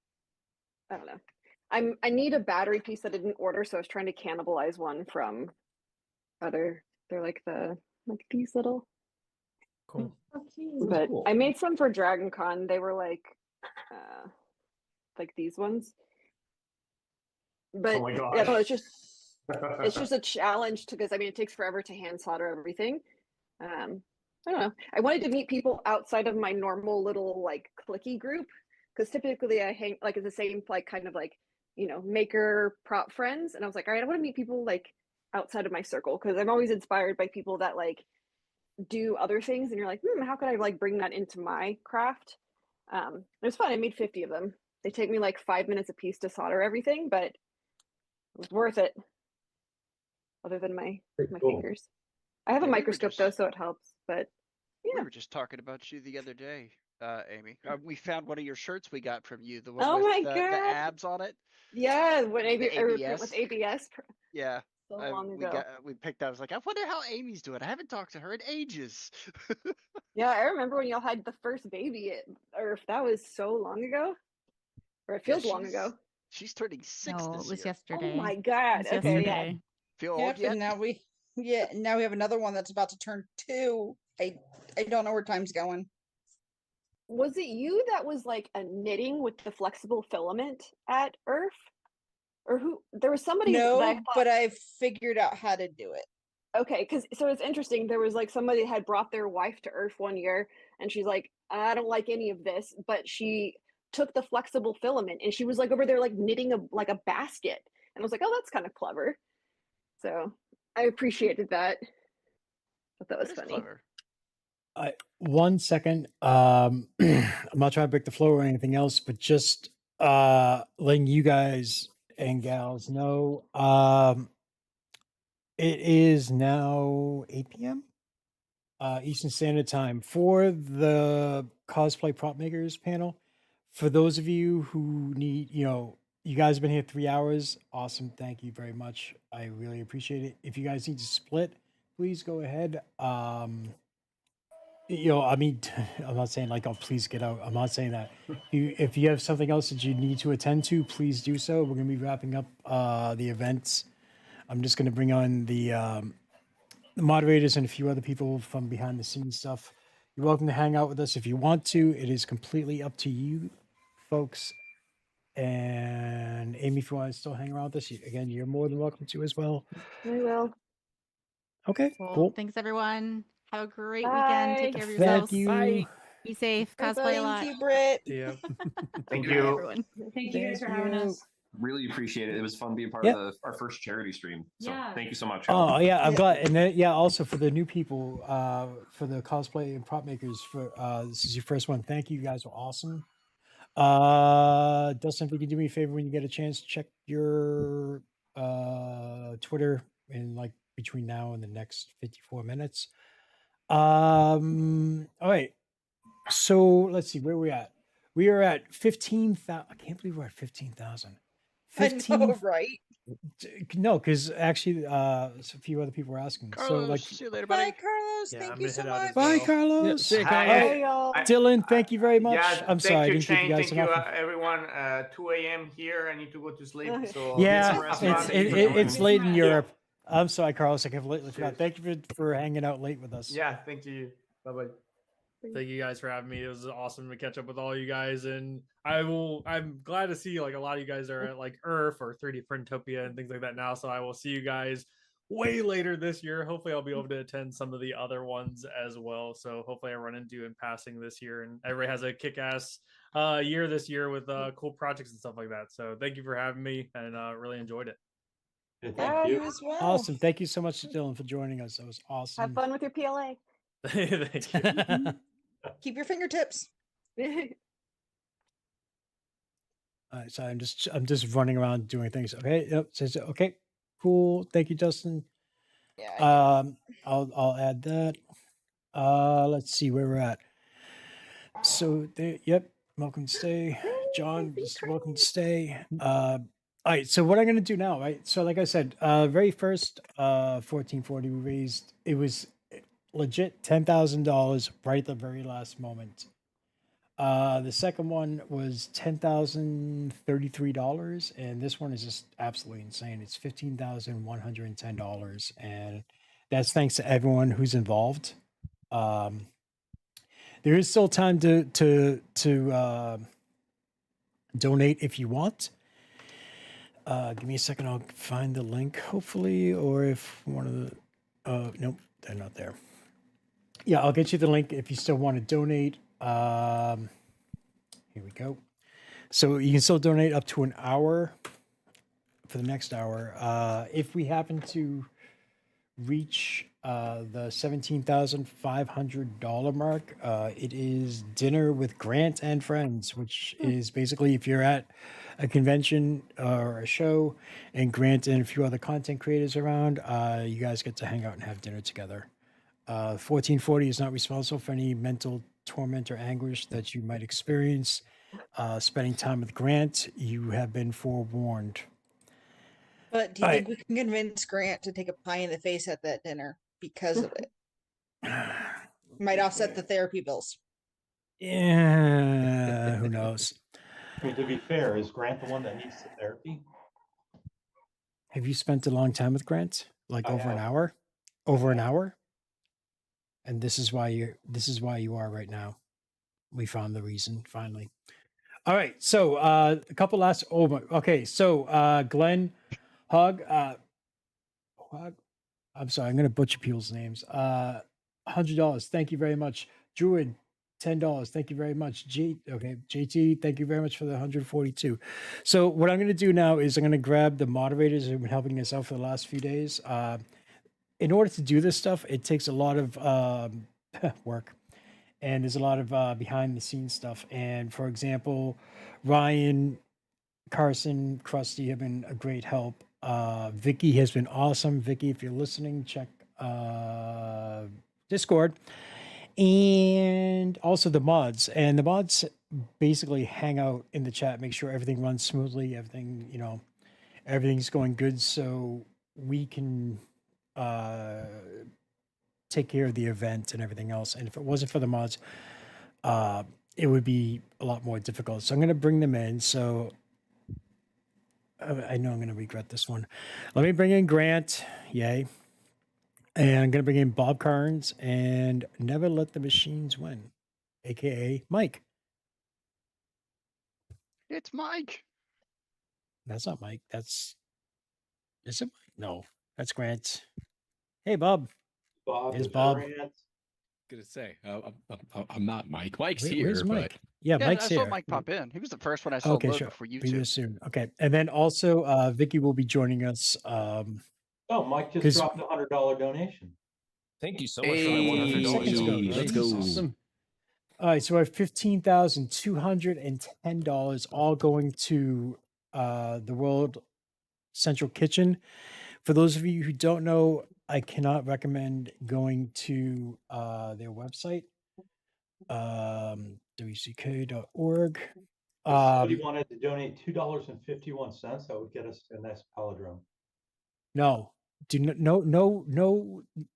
I don't know. I need a battery piece that I didn't order, so I was trying to cannibalize one from other. They're like these little. Cool. But cool. I made some for Dragon Con. They were like these ones. But oh my gosh. yeah, no, it's just a challenge because I mean it takes forever to hand solder everything. I don't know. I wanted to meet people outside of my normal little like clicky group because typically I hang like it's the same like kind of like, you know, maker prop friends, and I was like, all right, I want to meet people like outside of my circle because I'm always inspired by people that like do other things, and you're like, how could I like bring that into my craft? It was fun. I made 50 of them. They take me like 5 minutes a piece to solder everything, but it was worth it. Other than my fingers. I have a microscope though, so it helps. But yeah. We were just talking about you the other day, Amy. We found one of your shirts we got from you, the one with the abs on it. Yeah, when ABS. With ABS. Yeah. So long ago. We picked out. I was like, I wonder how Amy's doing. I haven't talked to her in ages. Yeah, I remember when y'all had the first baby, or if that was so long ago, or it feels long ago. She's turning 6 No, this it was year. yesterday. Oh my god! Okay, yeah. Feel old yet? And now we have another one that's about to turn 2. I don't know where time's going. was it you that was like a knitting with the flexible filament at Earth? Or who? There was somebody that I No, thought, but I figured out how to do it. okay, because so it's interesting. There was like somebody had brought their wife to Earth one year, and she's like, I don't like any of this, but she took the flexible filament and she was like over there like knitting a basket, and I was like, oh, that's kind of clever. So I appreciated that. I thought that was That is funny. clever. 1 second. I'm not trying to break the flow or anything else, but just letting you guys and gals know. It is now 8 p.m. Eastern Standard Time for the cosplay prop makers panel. For those of you who need, you guys have been here 3 hours. Awesome. Thank you very much. I really appreciate it. If you guys need to split, please go ahead. I mean, I'm not saying like, oh, please get out. I'm not saying that. If you have something else that you need to attend to, please do so. We're going to be wrapping up the events. I'm just going to bring on the moderators and a few other people from behind the scenes stuff. You're welcome to hang out with us if you want to. It is completely up to you, folks. And Amy, if you want to still hang around with us, again, you're more than welcome to as well. I will. Okay, Well, cool. thanks everyone. Have a great Bye. weekend. Take care of Thank yourselves. you. Bye. Be safe. Cosplay a lot. Thank you, Britt. Yeah. Thank Bye, you. everyone. Thank you guys for having us. Really appreciate it. It was fun being part Yep. of our first charity stream. So Yeah. thank you so much. Oh yeah, I'm glad. And then, yeah, also for the new people, for the cosplay and prop makers, for this is your first one. Thank you, you guys are awesome. Dustin, if you can do me a favor when you get a chance, check your Twitter in like between now and the next 54 minutes. All right. So let's see where we at. We are at 15,000. I can't believe we're at 15,000. I know, right? No, because actually, a few other people were asking. Carlos, so, like, see you later, buddy. Bye, Carlos. Yeah, Thank I'm you gonna so head out as much. bye, well. Carlos. See you, All Carlos. right. y'all. Dylan, thank you very much. Yeah, I'm sorry, I thank you, didn't give you Shane. guys Thank you, enough. everyone. 2 a.m. here. I need to go to sleep. So Yeah, have fun. it's late in Yeah. Europe. I'm sorry, Carlos. I completely forgot. Thank you for hanging out late with us. Yeah, thank you. Bye bye. Thank you guys for having me. It was awesome to catch up with all you guys, and I'm glad to see like a lot of you guys are at like Earth or 3D Printopia and things like that now. So I will see you guys way later this year. Hopefully I'll be able to attend some of the other ones as well. So hopefully I run into you in passing this year, and everybody has a kick-ass year this year with cool projects and stuff like that. So thank you for having me, and really enjoyed it. Thank you. as well. Awesome. Thank you so much, Dylan, for joining us. That was awesome. Have fun with your PLA. Thank you. Keep your fingertips. All right, so I'm just running around doing things. Okay, yep. Okay, cool. Thank you, Justin. Yeah. I'll add that. Let's see where we're at. So there, yep. Welcome to stay, John. Just welcome to stay. All right. So what I'm gonna do now, right? So like I said, very first 1440 we raised. It was legit $10,000 right at the very last moment. The second one was $10,033, and this one is just absolutely insane. It's $15,110, and that's thanks to everyone who's involved. There is still time to donate if you want. Give me a second. I'll find the link, hopefully, or if one of the nope, they're not there. Yeah, I'll get you the link if you still want to donate. Here we go. So you can still donate up to an hour for the next hour. If we happen to reach the $17,500 mark, it is dinner with Grant and friends, which is basically if you're at a convention or a show and Grant and a few other content creators around, you guys get to hang out and have dinner together. 1440 is not responsible for any mental torment or anguish that you might experience spending time with Grant. You have been forewarned. But do you think we can convince Grant to take a pie in the face at that dinner because of it? Might offset the therapy bills. Yeah, who knows? I mean, to be fair, is Grant the one that needs the therapy? Have you spent a long time with Grant? Like I over an have. hour? Over an hour? And this is why you are right now. we found the reason finally. All right, so a couple last. Oh my. Okay, so Glenn, Hug, Hug. I'm sorry, I'm gonna butcher people's names. $100. Thank you very much, Druid. $10. Thank you very much. Okay, JT. Thank you very much for the 142. So what I'm gonna do now is I'm gonna grab the moderators who've been helping us out for the last few days. In order to do this stuff, it takes a lot of work, and there's a lot of behind the scenes stuff. And for example, Ryan, Carson, Krusty have been a great help. Vicky has been awesome. Vicky, if you're listening, check Discord. And also the mods. And the mods basically hang out in the chat, make sure everything runs smoothly, everything, everything's going good, so we can take care of the event and everything else. And if it wasn't for the mods, it would be a lot more difficult. So I'm going to bring them in. So I know I'm going to regret this one. Let me bring in Grant. Yay. And I'm going to bring in Bob Carnes and Never Let the Machines Win, AKA Mike. It's Mike. That's not Mike. Is it Mike? No, that's Grant. Hey, Bob. Bob. Here's Bob. Gonna say, I'm not Mike. Mike's Where's here, Mike? but Yeah, Yeah, Mike's I saw here. Mike pop in. He was the first one I saw Okay, load sure. before Be YouTube. there soon. Okay, and then also Vicky will be joining us. Oh, Mike just dropped a $100 donation. Thank you so much for that $100. Seconds ago. let's Jeez. go. Awesome. All right, so I have $15,210, all going to the World Central Kitchen. For those of you who don't know, I cannot recommend going to their website, wck.org. If somebody wanted to donate $2.51, that would get us a nice palindrome. No,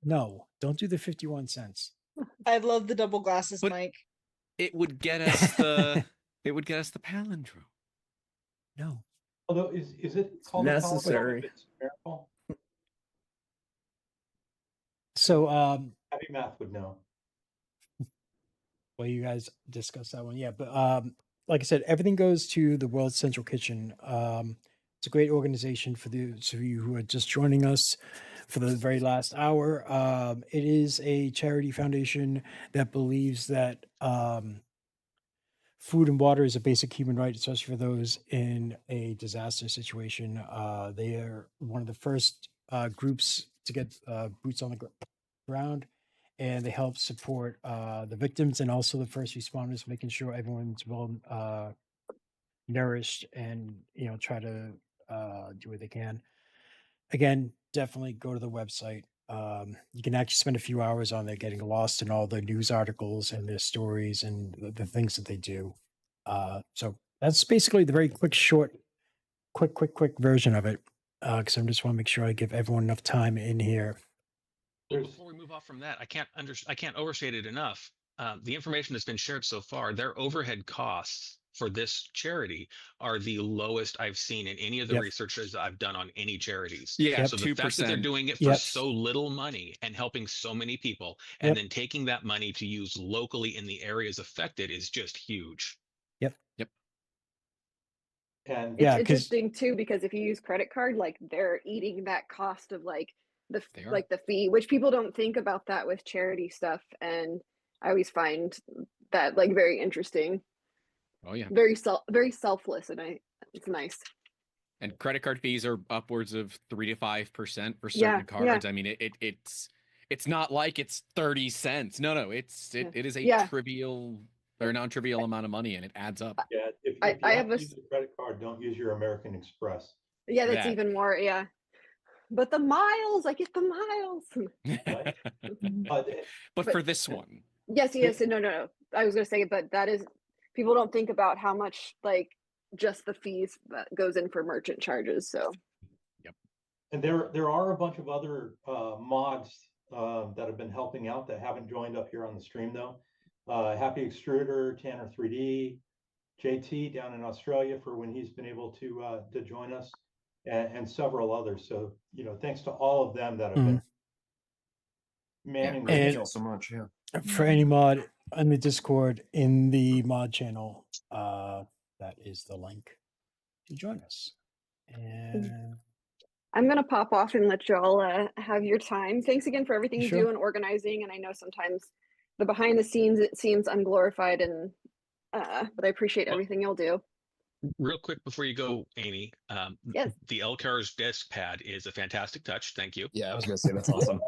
no, don't do the 51 cents. I love the double glasses, Mike. It would get us the palindrome. No. Although is it called necessary? A palindrome if it's numerical? So Heavy math would know. Well, you guys discussed that one. Yeah, but like I said, everything goes to the World Central Kitchen. It's a great organization for those of you who are just joining us for the very last hour. It is a charity foundation that believes that food and water is a basic human right, especially for those in a disaster situation. They are one of the first groups to get boots on the ground, and they help support the victims and also the first responders, making sure everyone's well nourished and try to do what they can. Again, definitely go to the website. You can actually spend a few hours on there getting lost in all the news articles and their stories and the things that they do. So that's basically the very quick version of it. Because I just want to make sure I give everyone enough time in here. Before we move off from that, I can't overstate it enough. The information that's been shared so far, their overhead costs for this charity are the lowest I've seen in any of the researches I've done on any charities. Yeah, so the fact that they're doing it for so little money and helping so many people, and then taking that money to use locally in the areas affected is just huge. Yep. And it's interesting too, because if you use credit card, like they're eating that cost of the fee, which people don't think about that with charity stuff. And I always find that very interesting. Oh yeah. Very selfless, and it's nice. And credit card fees are upwards of 3 to 5% for certain cards. I mean, it's not like it's 30 cents. No, it is a trivial or non-trivial amount of money, and it adds up. Yeah, if you have to use a credit card, don't use your American Express. Yeah, that's even more. Yeah, but the miles, I get the miles. But for this one, yes, no. I was going to say, but that is, people don't think about how much just the fees that goes in for merchant charges. So. And there are a bunch of other mods that have been helping out that haven't joined up here on the stream though. Happy Extruder, Tanner 3D, JT down in Australia for when he's been able to join us, and several others. So thanks to all of them that have been manning. Thank you all so much. Yeah. For any mod, on the Discord in the mod channel. That is the link to join us. And I'm gonna pop off and let y'all have your time. Thanks again for everything you Sure. do and organizing. And I know sometimes the behind the scenes it seems unglorified, and but I appreciate everything y'all do. Real quick before you go, Amy, Yes. the LCAR's desk pad is a fantastic touch. Thank you. Yeah, I was gonna say that's awesome.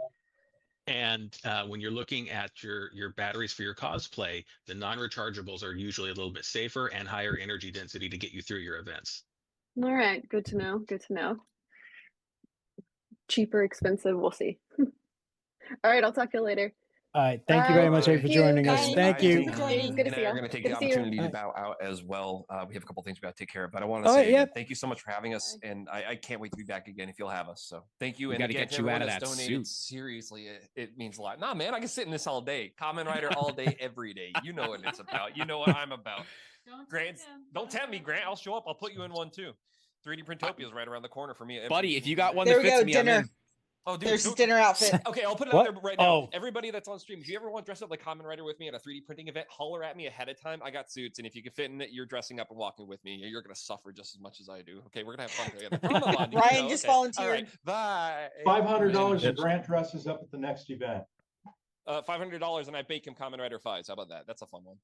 And when you're looking at your batteries for your cosplay, the non-rechargeables are usually a little bit safer and higher energy density to get you through your events. All right, good to know. Good to know. Cheaper, expensive, we'll see. All right, I'll talk to you later. all right, thank you very much for joining us. Thank you. Good to see We're you. going to take Good the to see you. opportunity to bow out as well. We have a couple things we got to take care of, but I want to All say right, yeah. again, thank you so much for having us, and I can't wait to be back again if you'll have us. So thank you. We And gotta again, get to you out everyone of that's that donated, suit. seriously, it means a lot. Nah, man, I can sit in this all day. Kamen Rider all day, every day. You know what it's about. You know what I'm about. Grant, don't tempt me, Grant. I'll show up. I'll put you in one too. 3D Printopia is right around the corner for me. Buddy, if you got one There that we fits go, me, dinner. I'm in. Oh, dude, There's his dinner outfit. Okay, I'll put it What? out there right now. Oh. Everybody that's on stream, if you ever want to dress up like Kamen Rider with me at a 3D printing event, holler at me ahead of time. I got suits, and if you can fit in it, you're dressing up and walking with me. You're gonna suffer just as much as I do. Okay, we're gonna have fun together. Come on, Ryan just volunteered. All right, bye. $500 if Grant dresses up at the next event. $500, and I bake him Kamen Rider 5s. How about that? That's a fun one.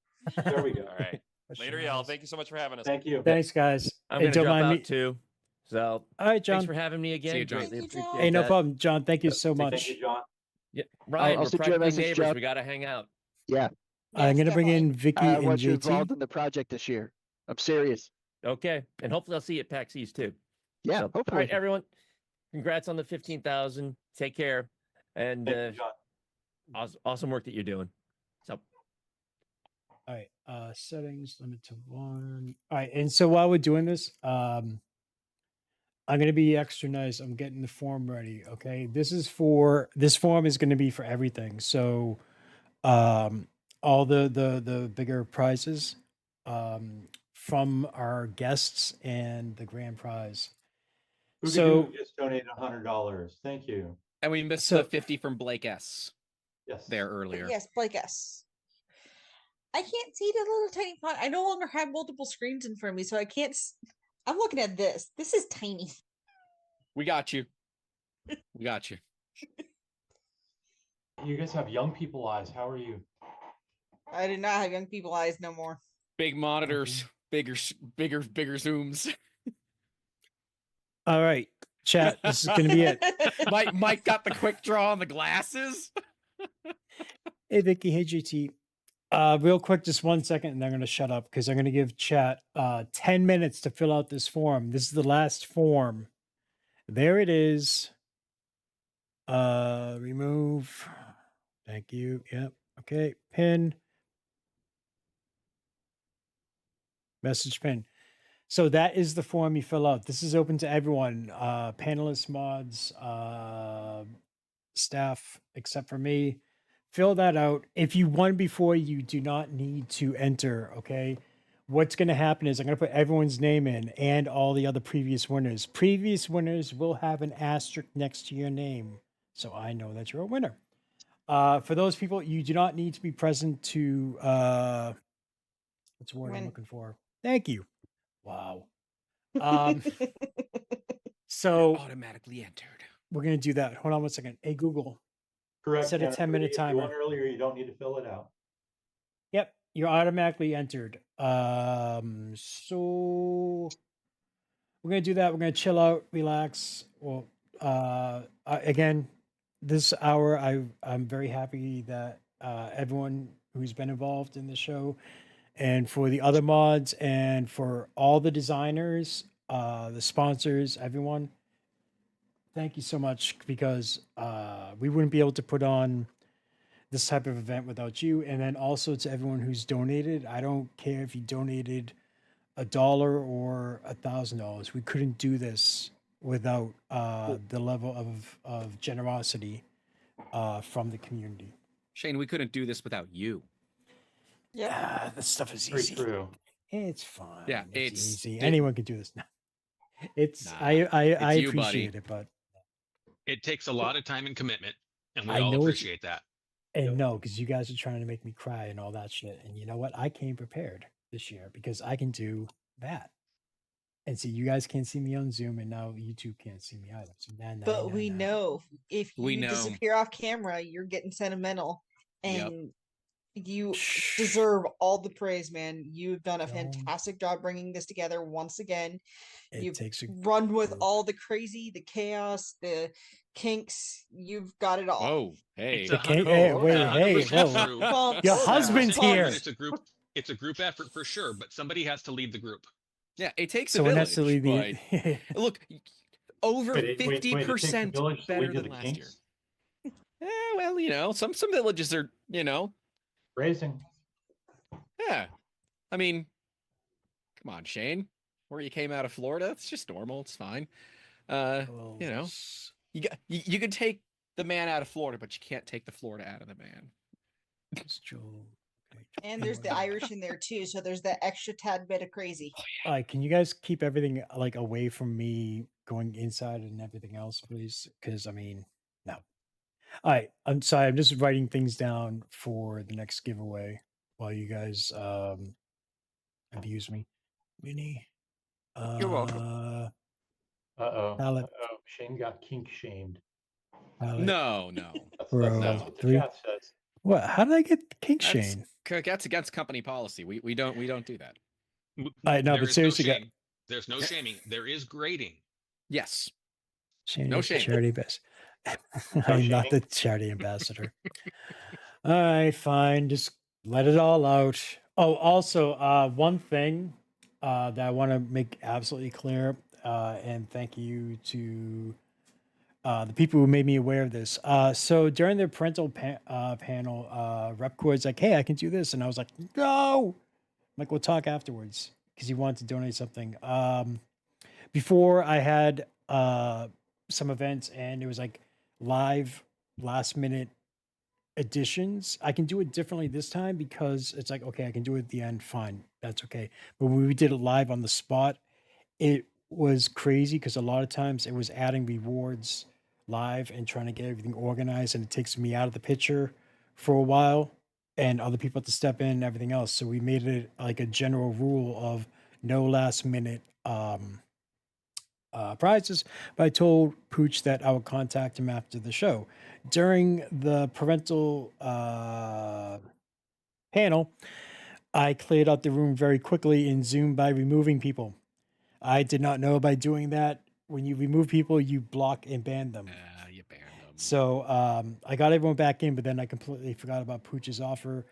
There we go. All right. Later, y'all. Thank you so much for having us. Thank you. Thanks, guys. I'm Hey, gonna don't drop mind out me. too. So All right, John. thanks for having me again. See you, John. Greatly Thank you, appreciate John. Hey, no that. problem, John. Thank you so much. Thank you, John. Yeah, Ryan, I'll we're send you a practically message, neighbors. John. We gotta hang out. Yeah. I'm gonna bring in Vicky I and want you JT. involved in the project this year. I'm serious. Okay, and hopefully I'll see you at PAX East too. Yeah, So, all hopefully. right, everyone. Congrats on the 15,000. Take care, and Thank you, John. awesome work that you're doing. So. All right, settings limit to 1. All right, and so while we're doing this, I'm gonna be extra nice. I'm getting the form ready. Okay, this form is gonna be for everything. So, all the bigger prizes, from our guests and the grand prize. So just donated $100. Thank you. And we missed the 50 from Blake S. Yes. There earlier. Yes, Blake S. I can't see the little tiny font. I no longer have multiple screens in front of me, so I can't. I'm looking at this. This is tiny. We got you. We got you. You guys have young people eyes. How are you? I do not have young people eyes no more. Big monitors, bigger zooms. All right, chat. This is gonna be it. Mike got the quick draw on the glasses. Hey Vicky, hey GT. Real quick, just 1 second, and I'm gonna shut up because I'm gonna give chat 10 minutes to fill out this form. This is the last form. There it is. Remove. Thank you. Yep. Okay. Pin. Message pin. So that is the form you fill out. This is open to everyone, panelists, mods, staff, except for me. Fill that out. If you won before, you do not need to enter, okay? What's going to happen is I'm going to put everyone's name in and all the other previous winners. Previous winners will have an asterisk next to your name, so I know that you're a winner. For those people, you do not need to be present to, what's the word I'm looking for? Thank you. Wow. So automatically entered. We're going to do that. Hold on 1 second. Hey, Google. Correct. Set a 10-minute If timer. you won earlier, you don't need to fill it out. Yep, you're automatically entered. So we're gonna do that. We're gonna chill out, relax. Well, again, this hour, I'm very happy that everyone who's been involved in the show, and for the other mods, and for all the designers, the sponsors, everyone. Thank you so much, because we wouldn't be able to put on this type of event without you. And then also to everyone who's donated. I don't care if you donated $1 or $1,000. We couldn't do this without the level of generosity from the community. Shane, we couldn't do this without you. Yeah, this stuff is Very easy. true. It's fine. Yeah, it's easy. it- Anyone can do this now. It's Nah, I you, appreciate buddy. it, but It takes a lot of time and commitment, and we I all know it's- appreciate that. And no, because you guys are trying to make me cry and all that shit. And you know what? I came prepared this year because I can do that. And see, you guys can't see me on Zoom, and now YouTube can't see me either. So But we know if We you know. disappear off camera, you're getting sentimental, Yep. and you deserve all the praise, man. You've done a fantastic job bringing this together once again. You've run with all the crazy, the chaos, the kinks. You've got it all. Oh, hey. It's The a hundred- hey, oh, wait, it's hey, 100% whoa. true. Bumps, Your It's husband's 100% true here. that it's a group effort for sure, but somebody has to lead the group. Yeah, it takes a Someone village. has to lead the. But look, over Wait, it takes a 50% village to better lead to than the last year. kinks? Yeah, well, some villages are, Raising. Yeah. I mean, come on, Shane. Where you came out of Florida, it's just normal. It's fine. You can take the man out of Florida, but you can't take the Florida out of the man. And there's the Irish in there too, so there's that extra tad bit of crazy. All right, can you guys keep everything like away from me going inside and everything else, please? Because I mean, no. All right, I'm sorry. I'm just writing things down for the next giveaway while you guys abuse me. Mini. You're welcome. Palette. Shane got kink shamed. Palette. No. That's Bro, what the 3. chat says. What? How did I get kink shame? That's against company policy. We don't do that. I know, There but is seriously, no shame. There's no shaming. There is grading. Yes. Shane No is the shame. charity ambassador. I'm not the charity ambassador. All right, fine. Just let it all out. Oh, also, one thing that I want to make absolutely clear, and thank you to the people who made me aware of this. So during the parental panel, Repcord's like, "Hey, I can do this," and I was like, "No." I'm like, we'll talk afterwards because he wanted to donate something. Before I had some events and it was like live last minute additions. I can do it differently this time because it's like, okay, I can do it at the end. Fine. That's okay. But when we did it live on the spot, it was crazy because a lot of times it was adding rewards live and trying to get everything organized, and it takes me out of the picture for a while and other people have to step in and everything else. So we made it like a general rule of no last minute prizes. But I told Pooch that I would contact him after the show. During the parental panel, I cleared out the room very quickly in Zoom by removing people. I did not know by doing that. When you remove people, you block and ban them. You ban them. So I got everyone back in, but then I completely forgot about Pooch's offer.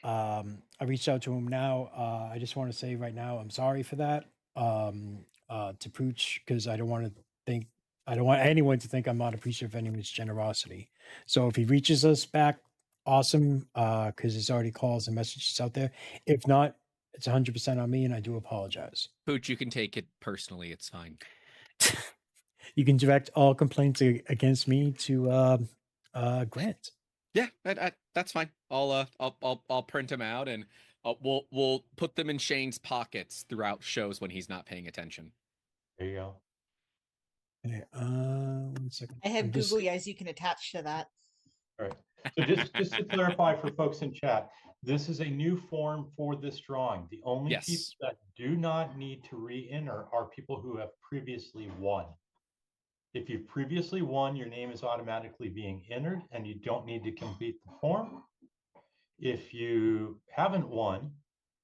I reached out to him now. I just want to say right now, I'm sorry for that to Pooch, because I don't want anyone to think I'm not appreciative of anyone's generosity. So if he reaches us back, awesome, because there's already calls and messages out there. If not, it's 100% on me, and I do apologize. Pooch, you can take it personally. It's fine. You can direct all complaints against me to Grant. Yeah, that's fine. I'll print them out and we'll put them in Shane's pockets throughout shows when he's not paying attention. There you go. Okay, 1 second. I have googly eyes you can attach to that. All right. So just to clarify for folks in chat, this is a new form for this drawing. The only people that do not need to re-enter are people who have previously won. If you've previously won, your name is automatically being entered and you don't need to complete the form. If you haven't won,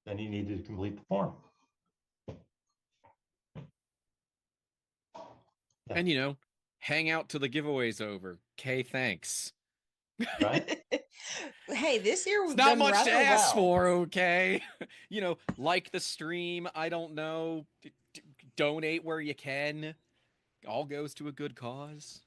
then you need to complete the form. And hang out till the giveaway's over. Okay, thanks. Right? Hey, this year we've It's not done much to rather ask well. for, okay? Like the stream, I don't know. Donate where you can. All goes to a good cause.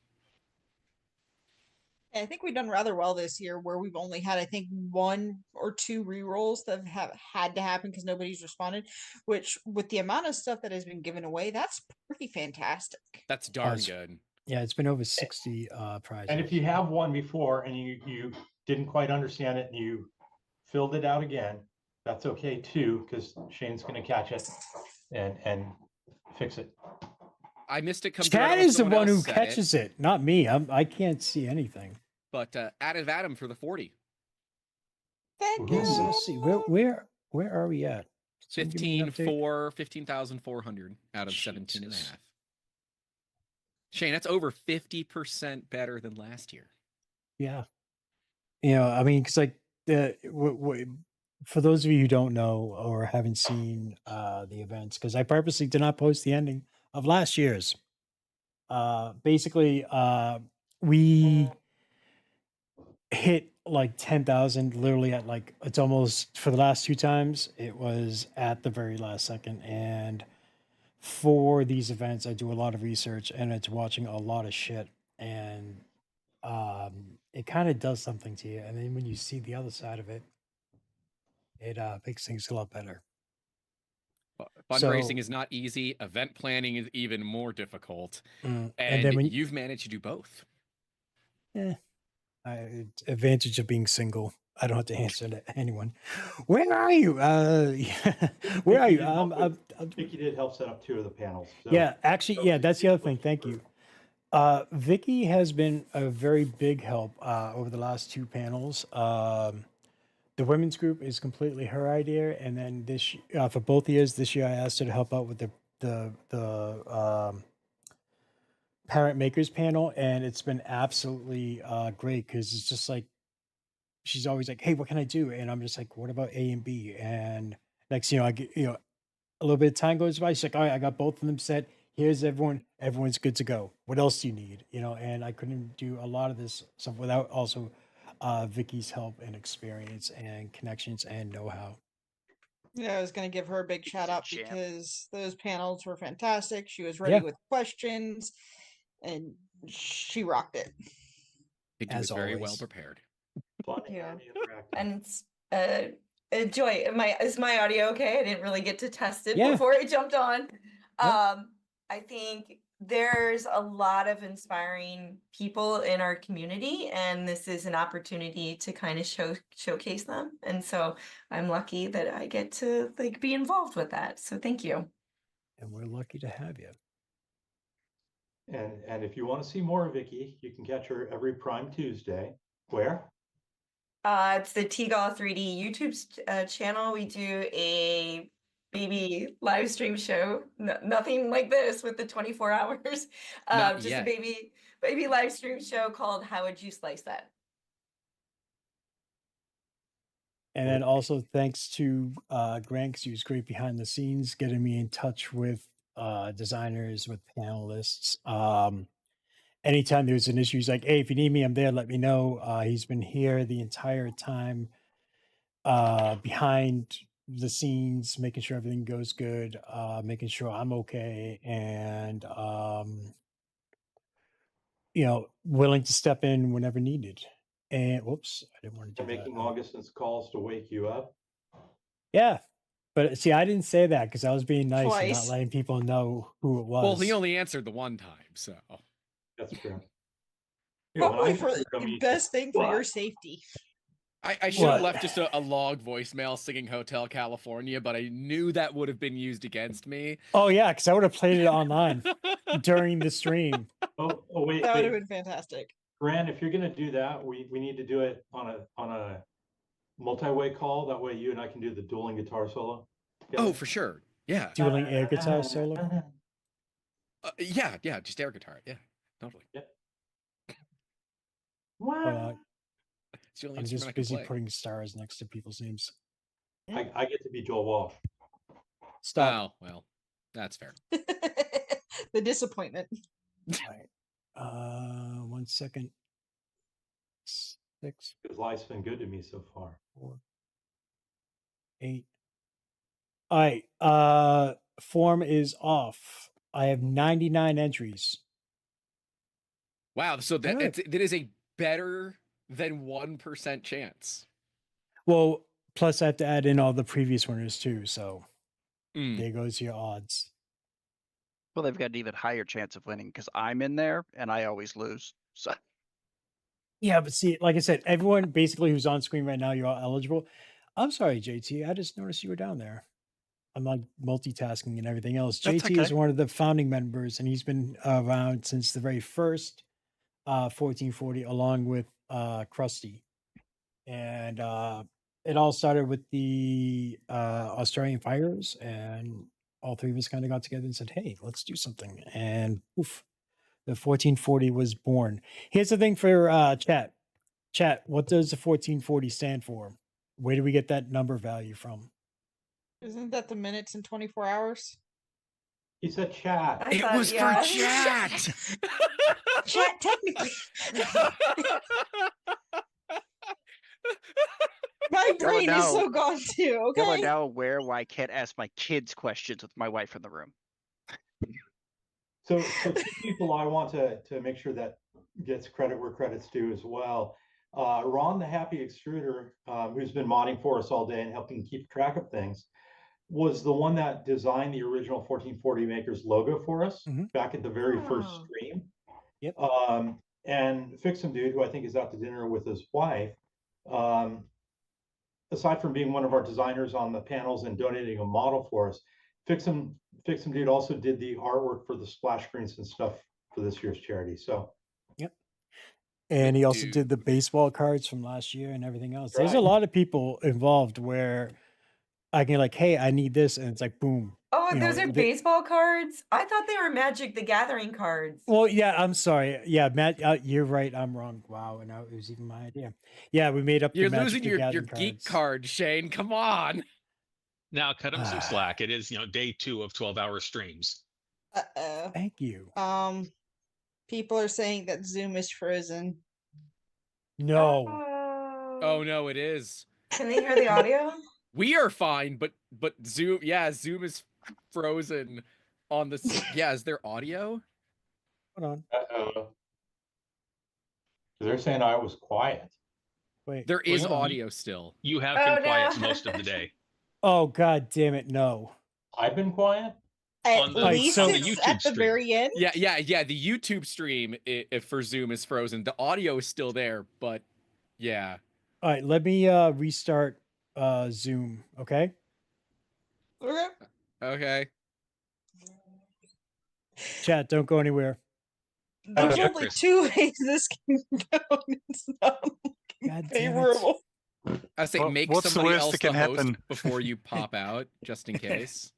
I think we've done rather well this year, where we've only had, I think, 1 or 2 rerolls that have had to happen because nobody's responded, which with the amount of stuff that has been given away, that's pretty fantastic. That's darn good. Yeah, it's been over 60 prizes. And if you have won before and you didn't quite understand it and you filled it out again, that's okay too, because Shane's going to catch it and fix it. I missed it. Chad is the one who catches it, not me. I can't see anything. But added Adam for the 40. Thank Yes, you. let's see. Where are we at? Someone give me an update. 15,400 out of 17 and a half. Shane, that's over 50% better than last year. Yeah. I mean, because like for those of you who don't know or haven't seen the events, because I purposely did not post the ending of last year's. Basically, we hit like 10,000 literally at like, it's almost, for the last two times it was at the very last second. And for these events I do a lot of research and it's watching a lot of shit, and it kind of does something to you, and then when you see the other side of it, it makes things a lot better. Fundraising is not easy. Event planning is even more difficult. And And then you've managed to do both. Advantage of being single, I don't have to answer to anyone. Where are you? Where are you? Vicky did help set up 2 of the panels. So. Yeah, actually, yeah, that's the other thing. Thank you. Vicky has been a very big help over the last 2 panels. The women's group is completely her idea, and then this for both years, this year I asked her to help out with the parent makers panel, and it's been absolutely great because it's just like she's always like, "Hey, what can I do?" And I'm just like, "What about A and B?" And next, I get a little bit of time goes by. She's like, "All right, I got both of them set. Here's everyone. Everyone's good to go. What else do you need?" And I couldn't do a lot of this stuff without also Vicky's help and experience and connections and know-how. Yeah, I was going to give her a big shout out because those panels were fantastic. She was ready with questions and she rocked it. It was very well prepared. Fun and interactive. And Joy, is my audio okay? I didn't really get to test it before I jumped on. I think there's a lot of inspiring people in our community, and this is an opportunity to kind of showcase them. And so I'm lucky that I get to be involved with that. So thank you. And we're lucky to have you. And if you want to see more of Vicky, you can catch her every Prime Tuesday. Where? It's the Teagal 3D YouTube channel. We do a baby live stream show. Nothing like this with the 24 hours. Just a baby live stream show called How Would You Slice That? And then also thanks to Grant, because he was great behind the scenes, getting me in touch with designers, with panelists. Anytime there's an issue, he's like, "Hey, if you need me, I'm there. Let me know." He's been here the entire time, behind the scenes, making sure everything goes good, making sure I'm okay, and willing to step in whenever needed. And whoops, I didn't want to do that. Making Augustin's calls to wake you up. Yeah, but see, I didn't say that because I was being nice and not Twice. letting people know who it was. Well, he only answered the one time, so that's true. Probably for the best thing for your safety. I should have left just a log voicemail singing Hotel California, but I knew that would have been used against me. Oh yeah, because I would have played it online during the stream. Oh wait, that would have been fantastic. Grant, if you're gonna do that, we need to do it on a multi-way call. That way you and I can do the dueling guitar solo. Oh, for sure. Yeah. Dueling air guitar solo? Yeah, just air guitar. Yeah, totally. Yeah. I'm just busy putting stars next to people's names. I get to be Joel Walsh. Stop. Oh, well, that's fair. The disappointment. All right. 1 second. 6. Because life's been good to me so far. 4. 8. All right. Form is off. I have 99 entries. Wow. So that is a better than 1% chance. Well, plus I have to add in all the previous winners too. So there goes your odds. Well, they've got an even higher chance of winning because I'm in there and I always lose. So yeah, but see, like I said, everyone basically who's on screen right now, you're all eligible. I'm sorry, JT. I just noticed you were down there. I'm like multitasking and everything else. That's JT is one of the founding members, and he's been around since the very first 1440, along with Krusty. And it all started with the Australian fires, and all three of us kind of got together and said, "Hey, let's do something." And poof, the 1440 was born. Here's the thing for chat. Chat, what does the 1440 stand for? Where do we get that number value from? Isn't that the minutes in 24 hours? He said chat. It was for chat. Chat, technically. My brain is so gone too. Y'all are Okay. now aware why I can't ask my kids questions with my wife in the room. So two people I want to make sure that gets credit where credit's due as well. Ron, the Happy Extruder, who's been modding for us all day and helping keep track of things, was the one that designed the original 1440 Makers logo for us back at the very first stream. Yep. And Fix'em Dude, who I think is out to dinner with his wife, aside from being one of our designers on the panels and donating a model for us, Fix'em Dude also did the artwork for the splash screens and stuff for this year's charity. So, yep. And he also did the baseball cards from last year and everything else. There's a lot of people involved where I can like, hey, I need this, and it's like, boom. Oh, those are baseball cards? I thought they were Magic the Gathering cards. Well, yeah, I'm sorry. Yeah, Matt, you're right. I'm wrong. Wow, and it was even my idea. Yeah, we made up. You're the Magic losing the your Gathering geek card, Shane. Come on. Now cut him some slack. It is, day 2 of 12-hour streams. Uh-oh. Thank you. People are saying that Zoom is frozen. No. Oh no, it is. Can they hear the audio? We are fine, but Zoom, Zoom is frozen on the. Yeah, is there audio? Hold on. Uh-oh. They're saying I was quiet. Wait. There is audio still. You have been quiet most of the day. Oh God damn it! No. I've been quiet. At least on the it's YouTube at the stream. very end. Yeah. The YouTube stream if for Zoom is frozen. The audio is still there, but yeah. All right, let me restart Zoom. Okay. Okay. Chat, don't go anywhere. There's only 2 ways this can go. It's not favorable. I say make what's the somebody worst else that can the host happen? before you pop out, just in case.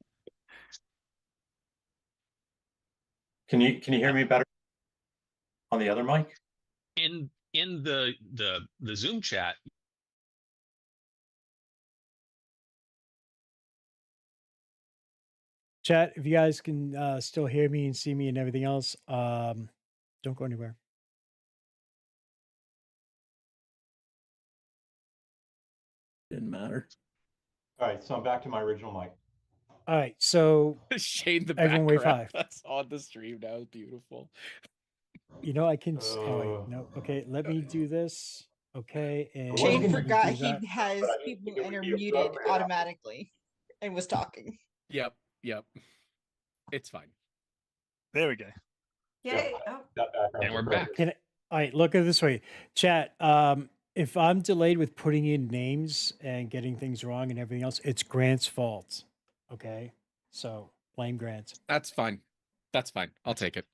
Can you hear me better on the other mic? In the Zoom chat. Chat, if you guys can still hear me and see me and everything else, don't go anywhere. Didn't matter. All right, so I'm back to my original mic. All right, so Shane the everyone wave background five. that's on the stream now is beautiful. You know, I can. Oh wait, no. Okay, let me do this. Okay, and Shane forgot he has people intermuted automatically and was talking. Yep. It's fine. There we go. Yay. And we're back. All right, look at it this way, chat. If I'm delayed with putting in names and getting things wrong and everything else, it's Grant's fault. Okay, so blame Grant. That's fine. I'll take it.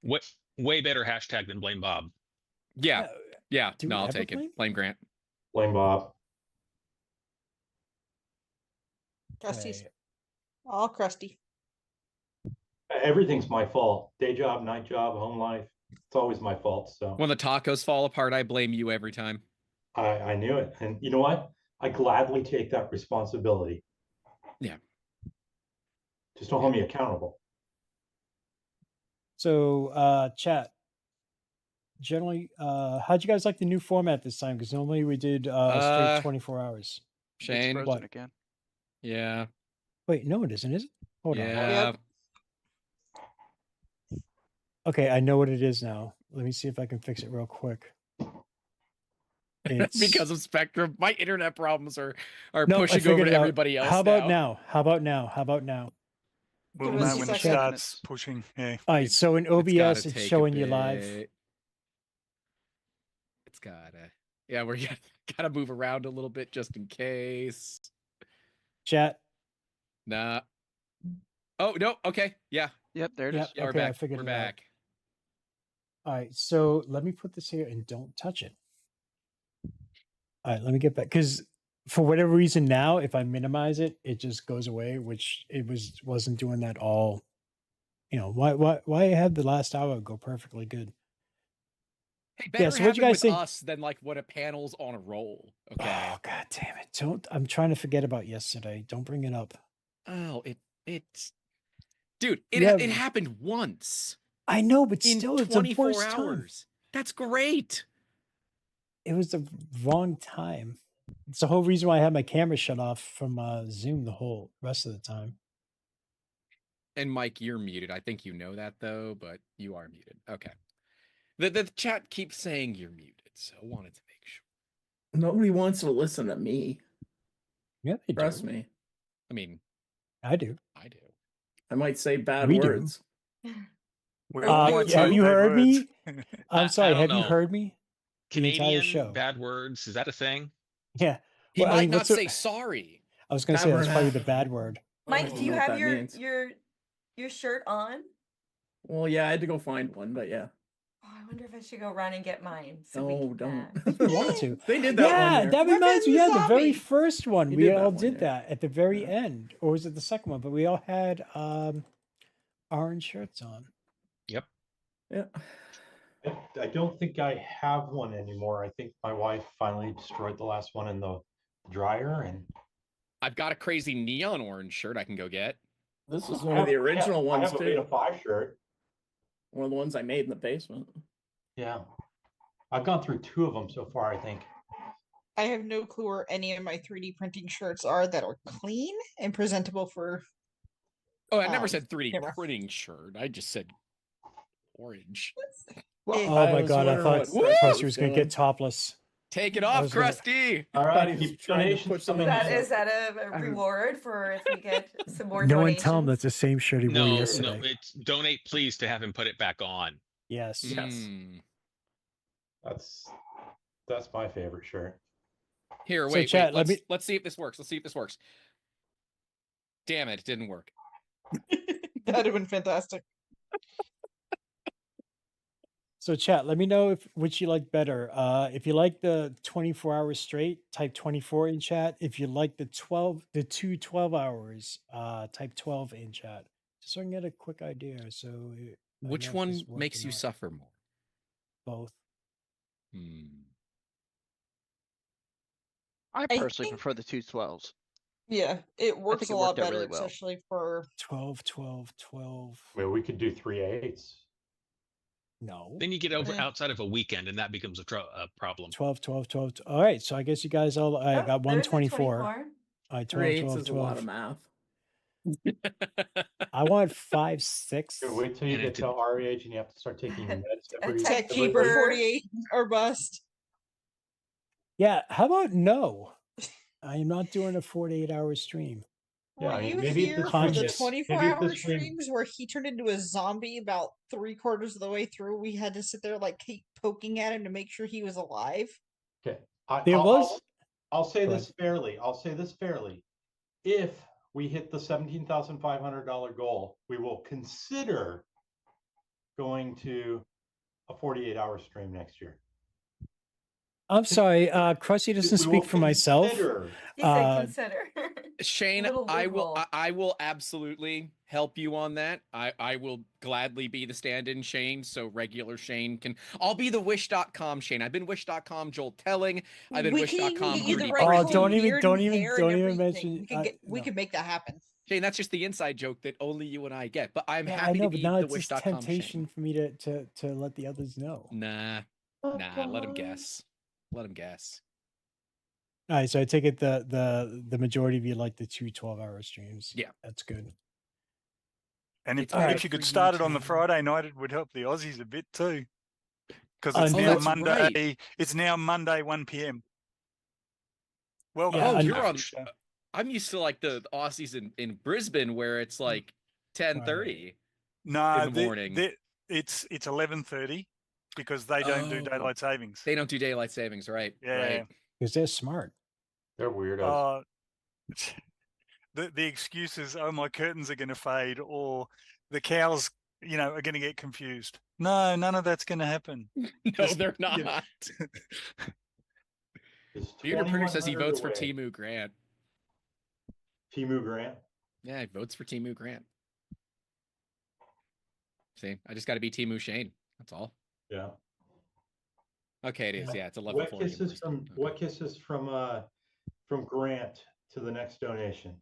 Way better hashtag than blame Bob. Yeah. Do No, we I'll ever take it. Blame Grant. Blame Bob. Krusty's all crusty. Everything's my fault. Day job, night job, home life. It's always my fault. So When the tacos fall apart, I blame you every time. I knew it. And you know what? I gladly take that responsibility. Yeah. Just don't hold me accountable. So, chat. Generally, how'd you guys like the new format this time? Because normally we did straight 24 hours. Shane, It's frozen again. Yeah. Wait, no, it isn't, is it? Hold on. Yeah. Okay, I know what it is now. Let me see if I can fix it real quick. It's... Because of Spectrum, my internet problems are No, I pushing figured over it to out. everybody else. How about now? How about now? We'll Give us know a when it second. starts pushing. Yeah. All right, so in OBS, gotta it's take a showing you live. bit. It's gotta. Yeah, we're gotta move around a little bit just in case. Chat. Nah. Oh no. Okay. Yeah. Yep. There it Yep, is. Yeah, we're okay, I back. figured We're it out. back. All right, so let me put this here and don't touch it. All right, let me get back because for whatever reason now, if I minimize it, it just goes away, which it wasn't doing that all. Why have the last hour go perfectly good? Hey, better so what you happen guys with think? us than like what a panel's on a roll. Okay. Oh god damn it! I'm trying to forget about yesterday. Don't bring it up. Oh, it's dude. It happened once. I know, but in still, it's 24 a worse hours. That's great. It was the wrong time. It's the whole reason why I had my camera shut off from Zoom the whole rest of the time. And Mike, you're muted. I think you know that though, but you are muted. Okay. The chat keeps saying you're muted, so I wanted to make sure. Nobody wants to listen to me. Yeah, they Trust do. me. I mean, I do. I might say bad We do. words. Have you heard me? I'm sorry. I don't Have you know. heard me? The entire Canadian show. bad words, is that a thing? Yeah. He Well, I might mean, not what's the- say sorry. I was going to say that's probably the bad word. Mike, do you know what have that means. your shirt on? Well, yeah, I had to go find one, but yeah. Oh, I wonder if I should go run and get mine. No, don't. If you want to. They did that one Yeah, year. that reminds me. Yeah, the very first one. He We did that all one, did yeah. that at the very end. Or was it the second one? But we all had orange shirts on. Yep. Yeah. I don't think I have one anymore. I think my wife finally destroyed the last one in the dryer, and I've got a crazy neon orange shirt I can go get. This is one of the original ones, I have a too. Beta 5 shirt. One of the ones I made in the basement. Yeah. I've gone through 2 of them so far, I think. I have no clue where any of my 3D printing shirts are that are clean and presentable for. Oh, I never said 3D camera. printing shirt. I just said orange. Oh my god! I thought Krusty was going to get topless. Take it off, Krusty. All right, keep donations coming. Is that a reward for if we get some more No one donations? tell him that's the same shirt he wore No, yesterday. it's donate please to have him put it back on. Yes. That's my favorite shirt. Here, So, wait, chat, wait. Let's see if this works. Let's see if this works. Damn it didn't work. That'd have been fantastic. So chat, let me know which you like better. If you like the 24 hours straight, type 24 in chat. If you like the 12 hours, type 12 in chat. Just so I can get a quick idea. So which one makes you suffer more? Both. I personally prefer the 212s. Yeah, it works think a it lot worked out better, really well. especially for 12, 12, 12. Well, we could do 3/8. No. Then you get over outside of a weekend, and that becomes a problem. 12, 12, 12. All right. So I guess you guys all I got 124. All right, 12, 3/8 12, is a lot 12. of math. I want 5, 6. Dude, wait till you get to our age and you have to start taking your meds. tech keeper 48 or bust. Yeah. How about no? I am not doing a 48-hour stream. Yeah, Were you maybe here it's for the conscious. 24-hour streams where he turned into a zombie about 3/4 of the way through? We had to sit there like keep poking at him to make sure he was alive. Okay. I'll say this fairly. I'll say this fairly. If we hit the $17,500 goal, we will consider going to a 48-hour stream next year. I'm sorry, Krusty doesn't speak for myself. He said consider. Shane, Little I big will roll. I will absolutely help you on that. I will gladly be the stand-in Shane, so regular Shane can. I'll be the wish.com Shane. I've been wish.com Joel Telling. I've been wish.com Rudy. Don't even mention. We could make that happen. Shane, that's just the inside joke that only you and I get. But I'm Yeah, happy I know, to but be now the it's just wish.com temptation Shane. for me to let the others know. Nah, let him guess. Let him guess. All right, so I take it the majority of you like the 2 12-hour streams. Yeah, that's good. And It's if good you for could start it you on the to- Friday night, it would help the Aussies a bit too. Because it's Oh, now that's Monday. right. It's now Monday 1 p.m. Welcome. Oh, to you're the on. show. I'm used to like the Aussies in Brisbane where it's like 10:30 No, in the morning. it's 11:30 because they don't do daylight savings. They don't do daylight savings, right? Yeah. Right. Because they're smart. They're weirdos. The excuses, oh, my curtains are going to fade, or the cows, are going to get confused. No, none of that's going to happen. No, they're not. Peter Printer says he votes for Timu Grant. Timu Grant? Yeah, he votes for Timu Grant. See, I just got to be Timu Shane. That's all. Yeah. Okay, it is. Yeah, it's 11:40. What kisses from Grant to the next donation?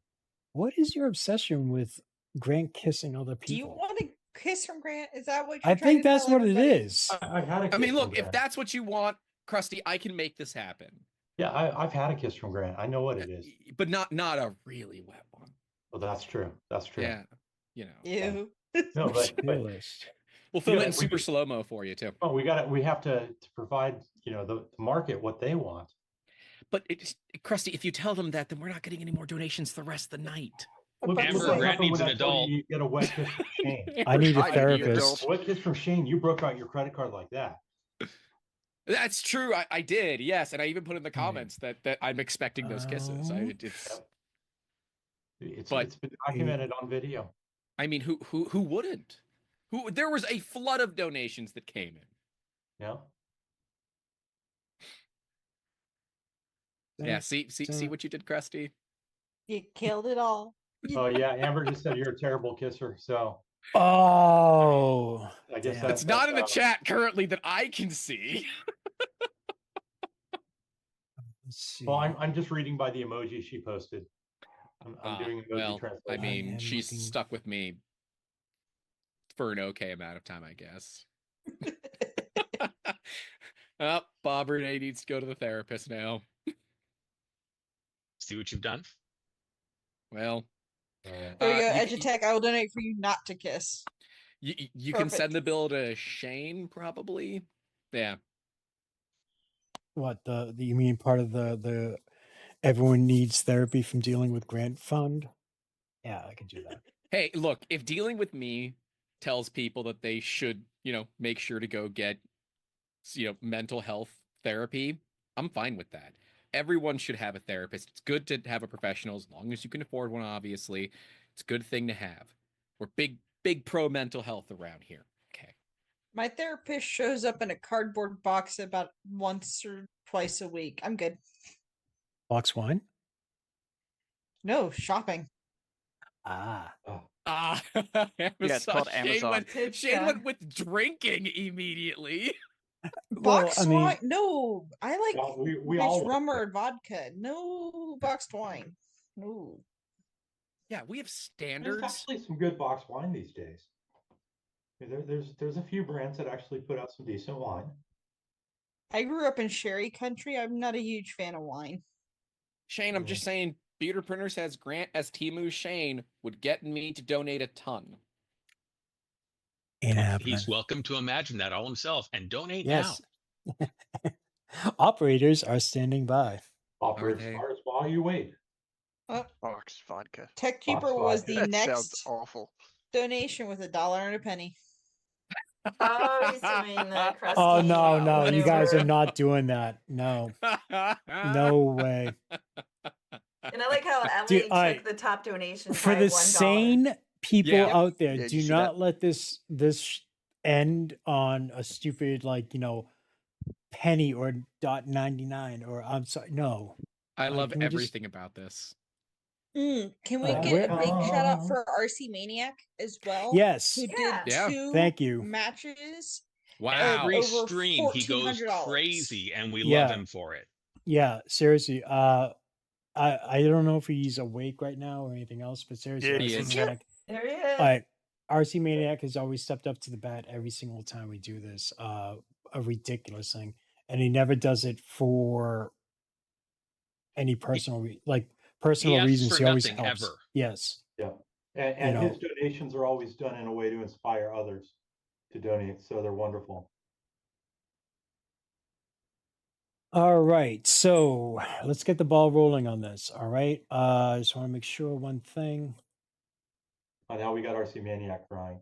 What is your obsession with Grant kissing other people? Do you want a kiss from Grant? Is that what I you're trying think to that's tell what everybody? it is. I've had a kiss I mean, look, from if Grant. that's what you want, Krusty, I can make this happen. Yeah, I've had a kiss from Grant. I know what it is. But not a really wet one. Well, that's true. That's true. Yeah, you know. Ew. No, but we'll film it in super slow-mo for you too. Oh, we have to provide, the market what they want. But Krusty, if you tell them that, then we're not getting any more donations the rest of the night. Amber, Grant needs an adult. You get a wet kiss from Shane. I need a therapist. Wet kiss from Shane. You broke out your credit card like that. That's true. I did. Yes, and I even put in the comments that I'm expecting those kisses. It's been documented on video. I mean, who wouldn't? There was a flood of donations that came in. Yeah. Yeah. See what you did, Krusty. You killed it all. Oh yeah, Amber just said you're a terrible kisser. So. Oh. I guess it's not in the chat currently that I can see. Well, I'm just reading by the emoji she posted. I'm doing emoji translation. I mean, she's stuck with me for an okay amount of time, I guess. Oh, Bob Renee needs to go to the therapist now. See what you've done? Well, there you go, Edutech. I will donate for you not to kiss. You can send the bill to Shane, probably. Yeah. What you mean part of the everyone needs therapy from dealing with Grant Fund? Yeah, I can do that. Hey, look, if dealing with me tells people that they should, make sure to go get, mental health therapy, I'm fine with that. Everyone should have a therapist. It's good to have a professional as long as you can afford one, obviously. It's a good thing to have. We're big pro mental health around here. Okay. My therapist shows up in a cardboard box about once or twice a week. I'm good. Box wine? No, shopping. Ah. Yeah, it's called Amazon. Shane went with drinking immediately. Boxed wine? No, I like we all rum or vodka. No boxed wine. No. Yeah, we have standards. There's actually some good boxed wine these days. There's a few brands that actually put out some decent wine. I grew up in sherry country. I'm not a huge fan of wine. Shane, I'm just saying, Peter Printer says Grant as Timu Shane would get me to donate a ton. He's welcome to imagine that all himself and donate now. Operators are standing by. Operators while you wait. Box vodka. Tech Keeper was the That next sounds awful. donation with $1 and a penny. Oh, he's doing the crusty. Oh no, you guys are not doing that. No. No way. And I like how LA Dude, took the top donation for by the $1. sane people out there. Yeah, Do not let this end on a stupid penny or .99 or I'm sorry. No. I love everything about this. Can we get a big shout out for RC Maniac as well? Yes. Who did two Thank you. matches. Wow. Every over stream he goes $1,400. crazy and we love him for it. Yeah, seriously. I don't know if he's awake right now or anything else, but seriously, Yeah, he is. There he is. All right. RC Maniac has always stepped up to the bat every single time we do this. A ridiculous thing. And he never does it for any personal reasons. He always helps. Ever. Yes. Yeah. And his donations are always done in a way to inspire others to donate. So they're wonderful. All right. So let's get the ball rolling on this. All right. I just want to make sure one thing. And now we got RC Maniac crying.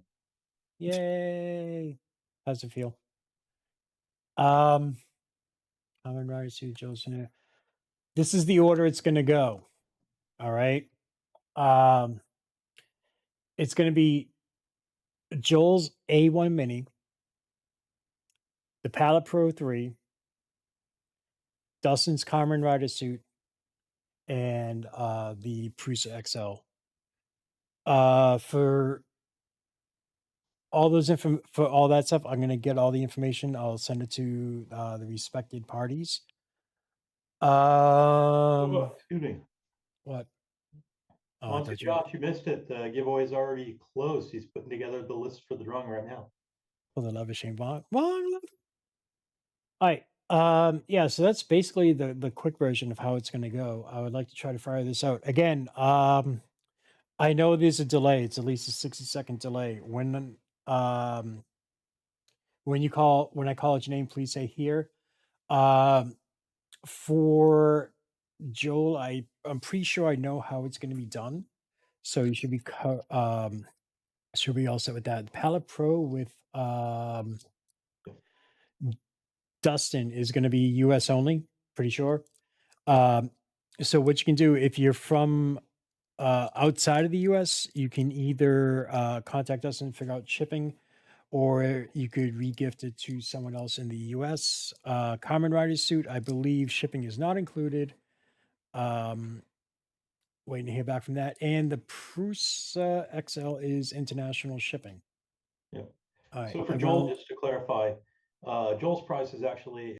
Yay. How's it feel? I'm ready to Joseph. This is the order it's going to go. All right. It's going to be Joel's A1 Mini, the Palette Pro 3, Dustin's Kamen Rider suit, and the Prusa XL. For all those for all that stuff, I'm gonna get all the information. I'll send it to the respected parties. Excuse me. What? Oh, I Uncle thought you were Josh, you missed it. The giveaway's already closed. He's putting together the list for the drawing right now. for the Love of Shane Vaughn. All right. Yeah, so that's basically the quick version of how it's gonna go. I would like to try to fire this out. Again, I know there's a delay. It's at least a 60-second delay. When I call it your name, please say here. For Joel, I'm pretty sure I know how it's going to be done, so you should be all set with that. Palette Pro with Dustin is going to be US only, pretty sure. So what you can do if you're from outside of the US, you can either contact us and figure out shipping, or you could regift it to someone else in the US. Kamen Rider suit, I believe shipping is not included. Waiting to hear back from that. And the Prusa XL is international shipping. Yep. All right. So for Joel, just to clarify, Joel's price is actually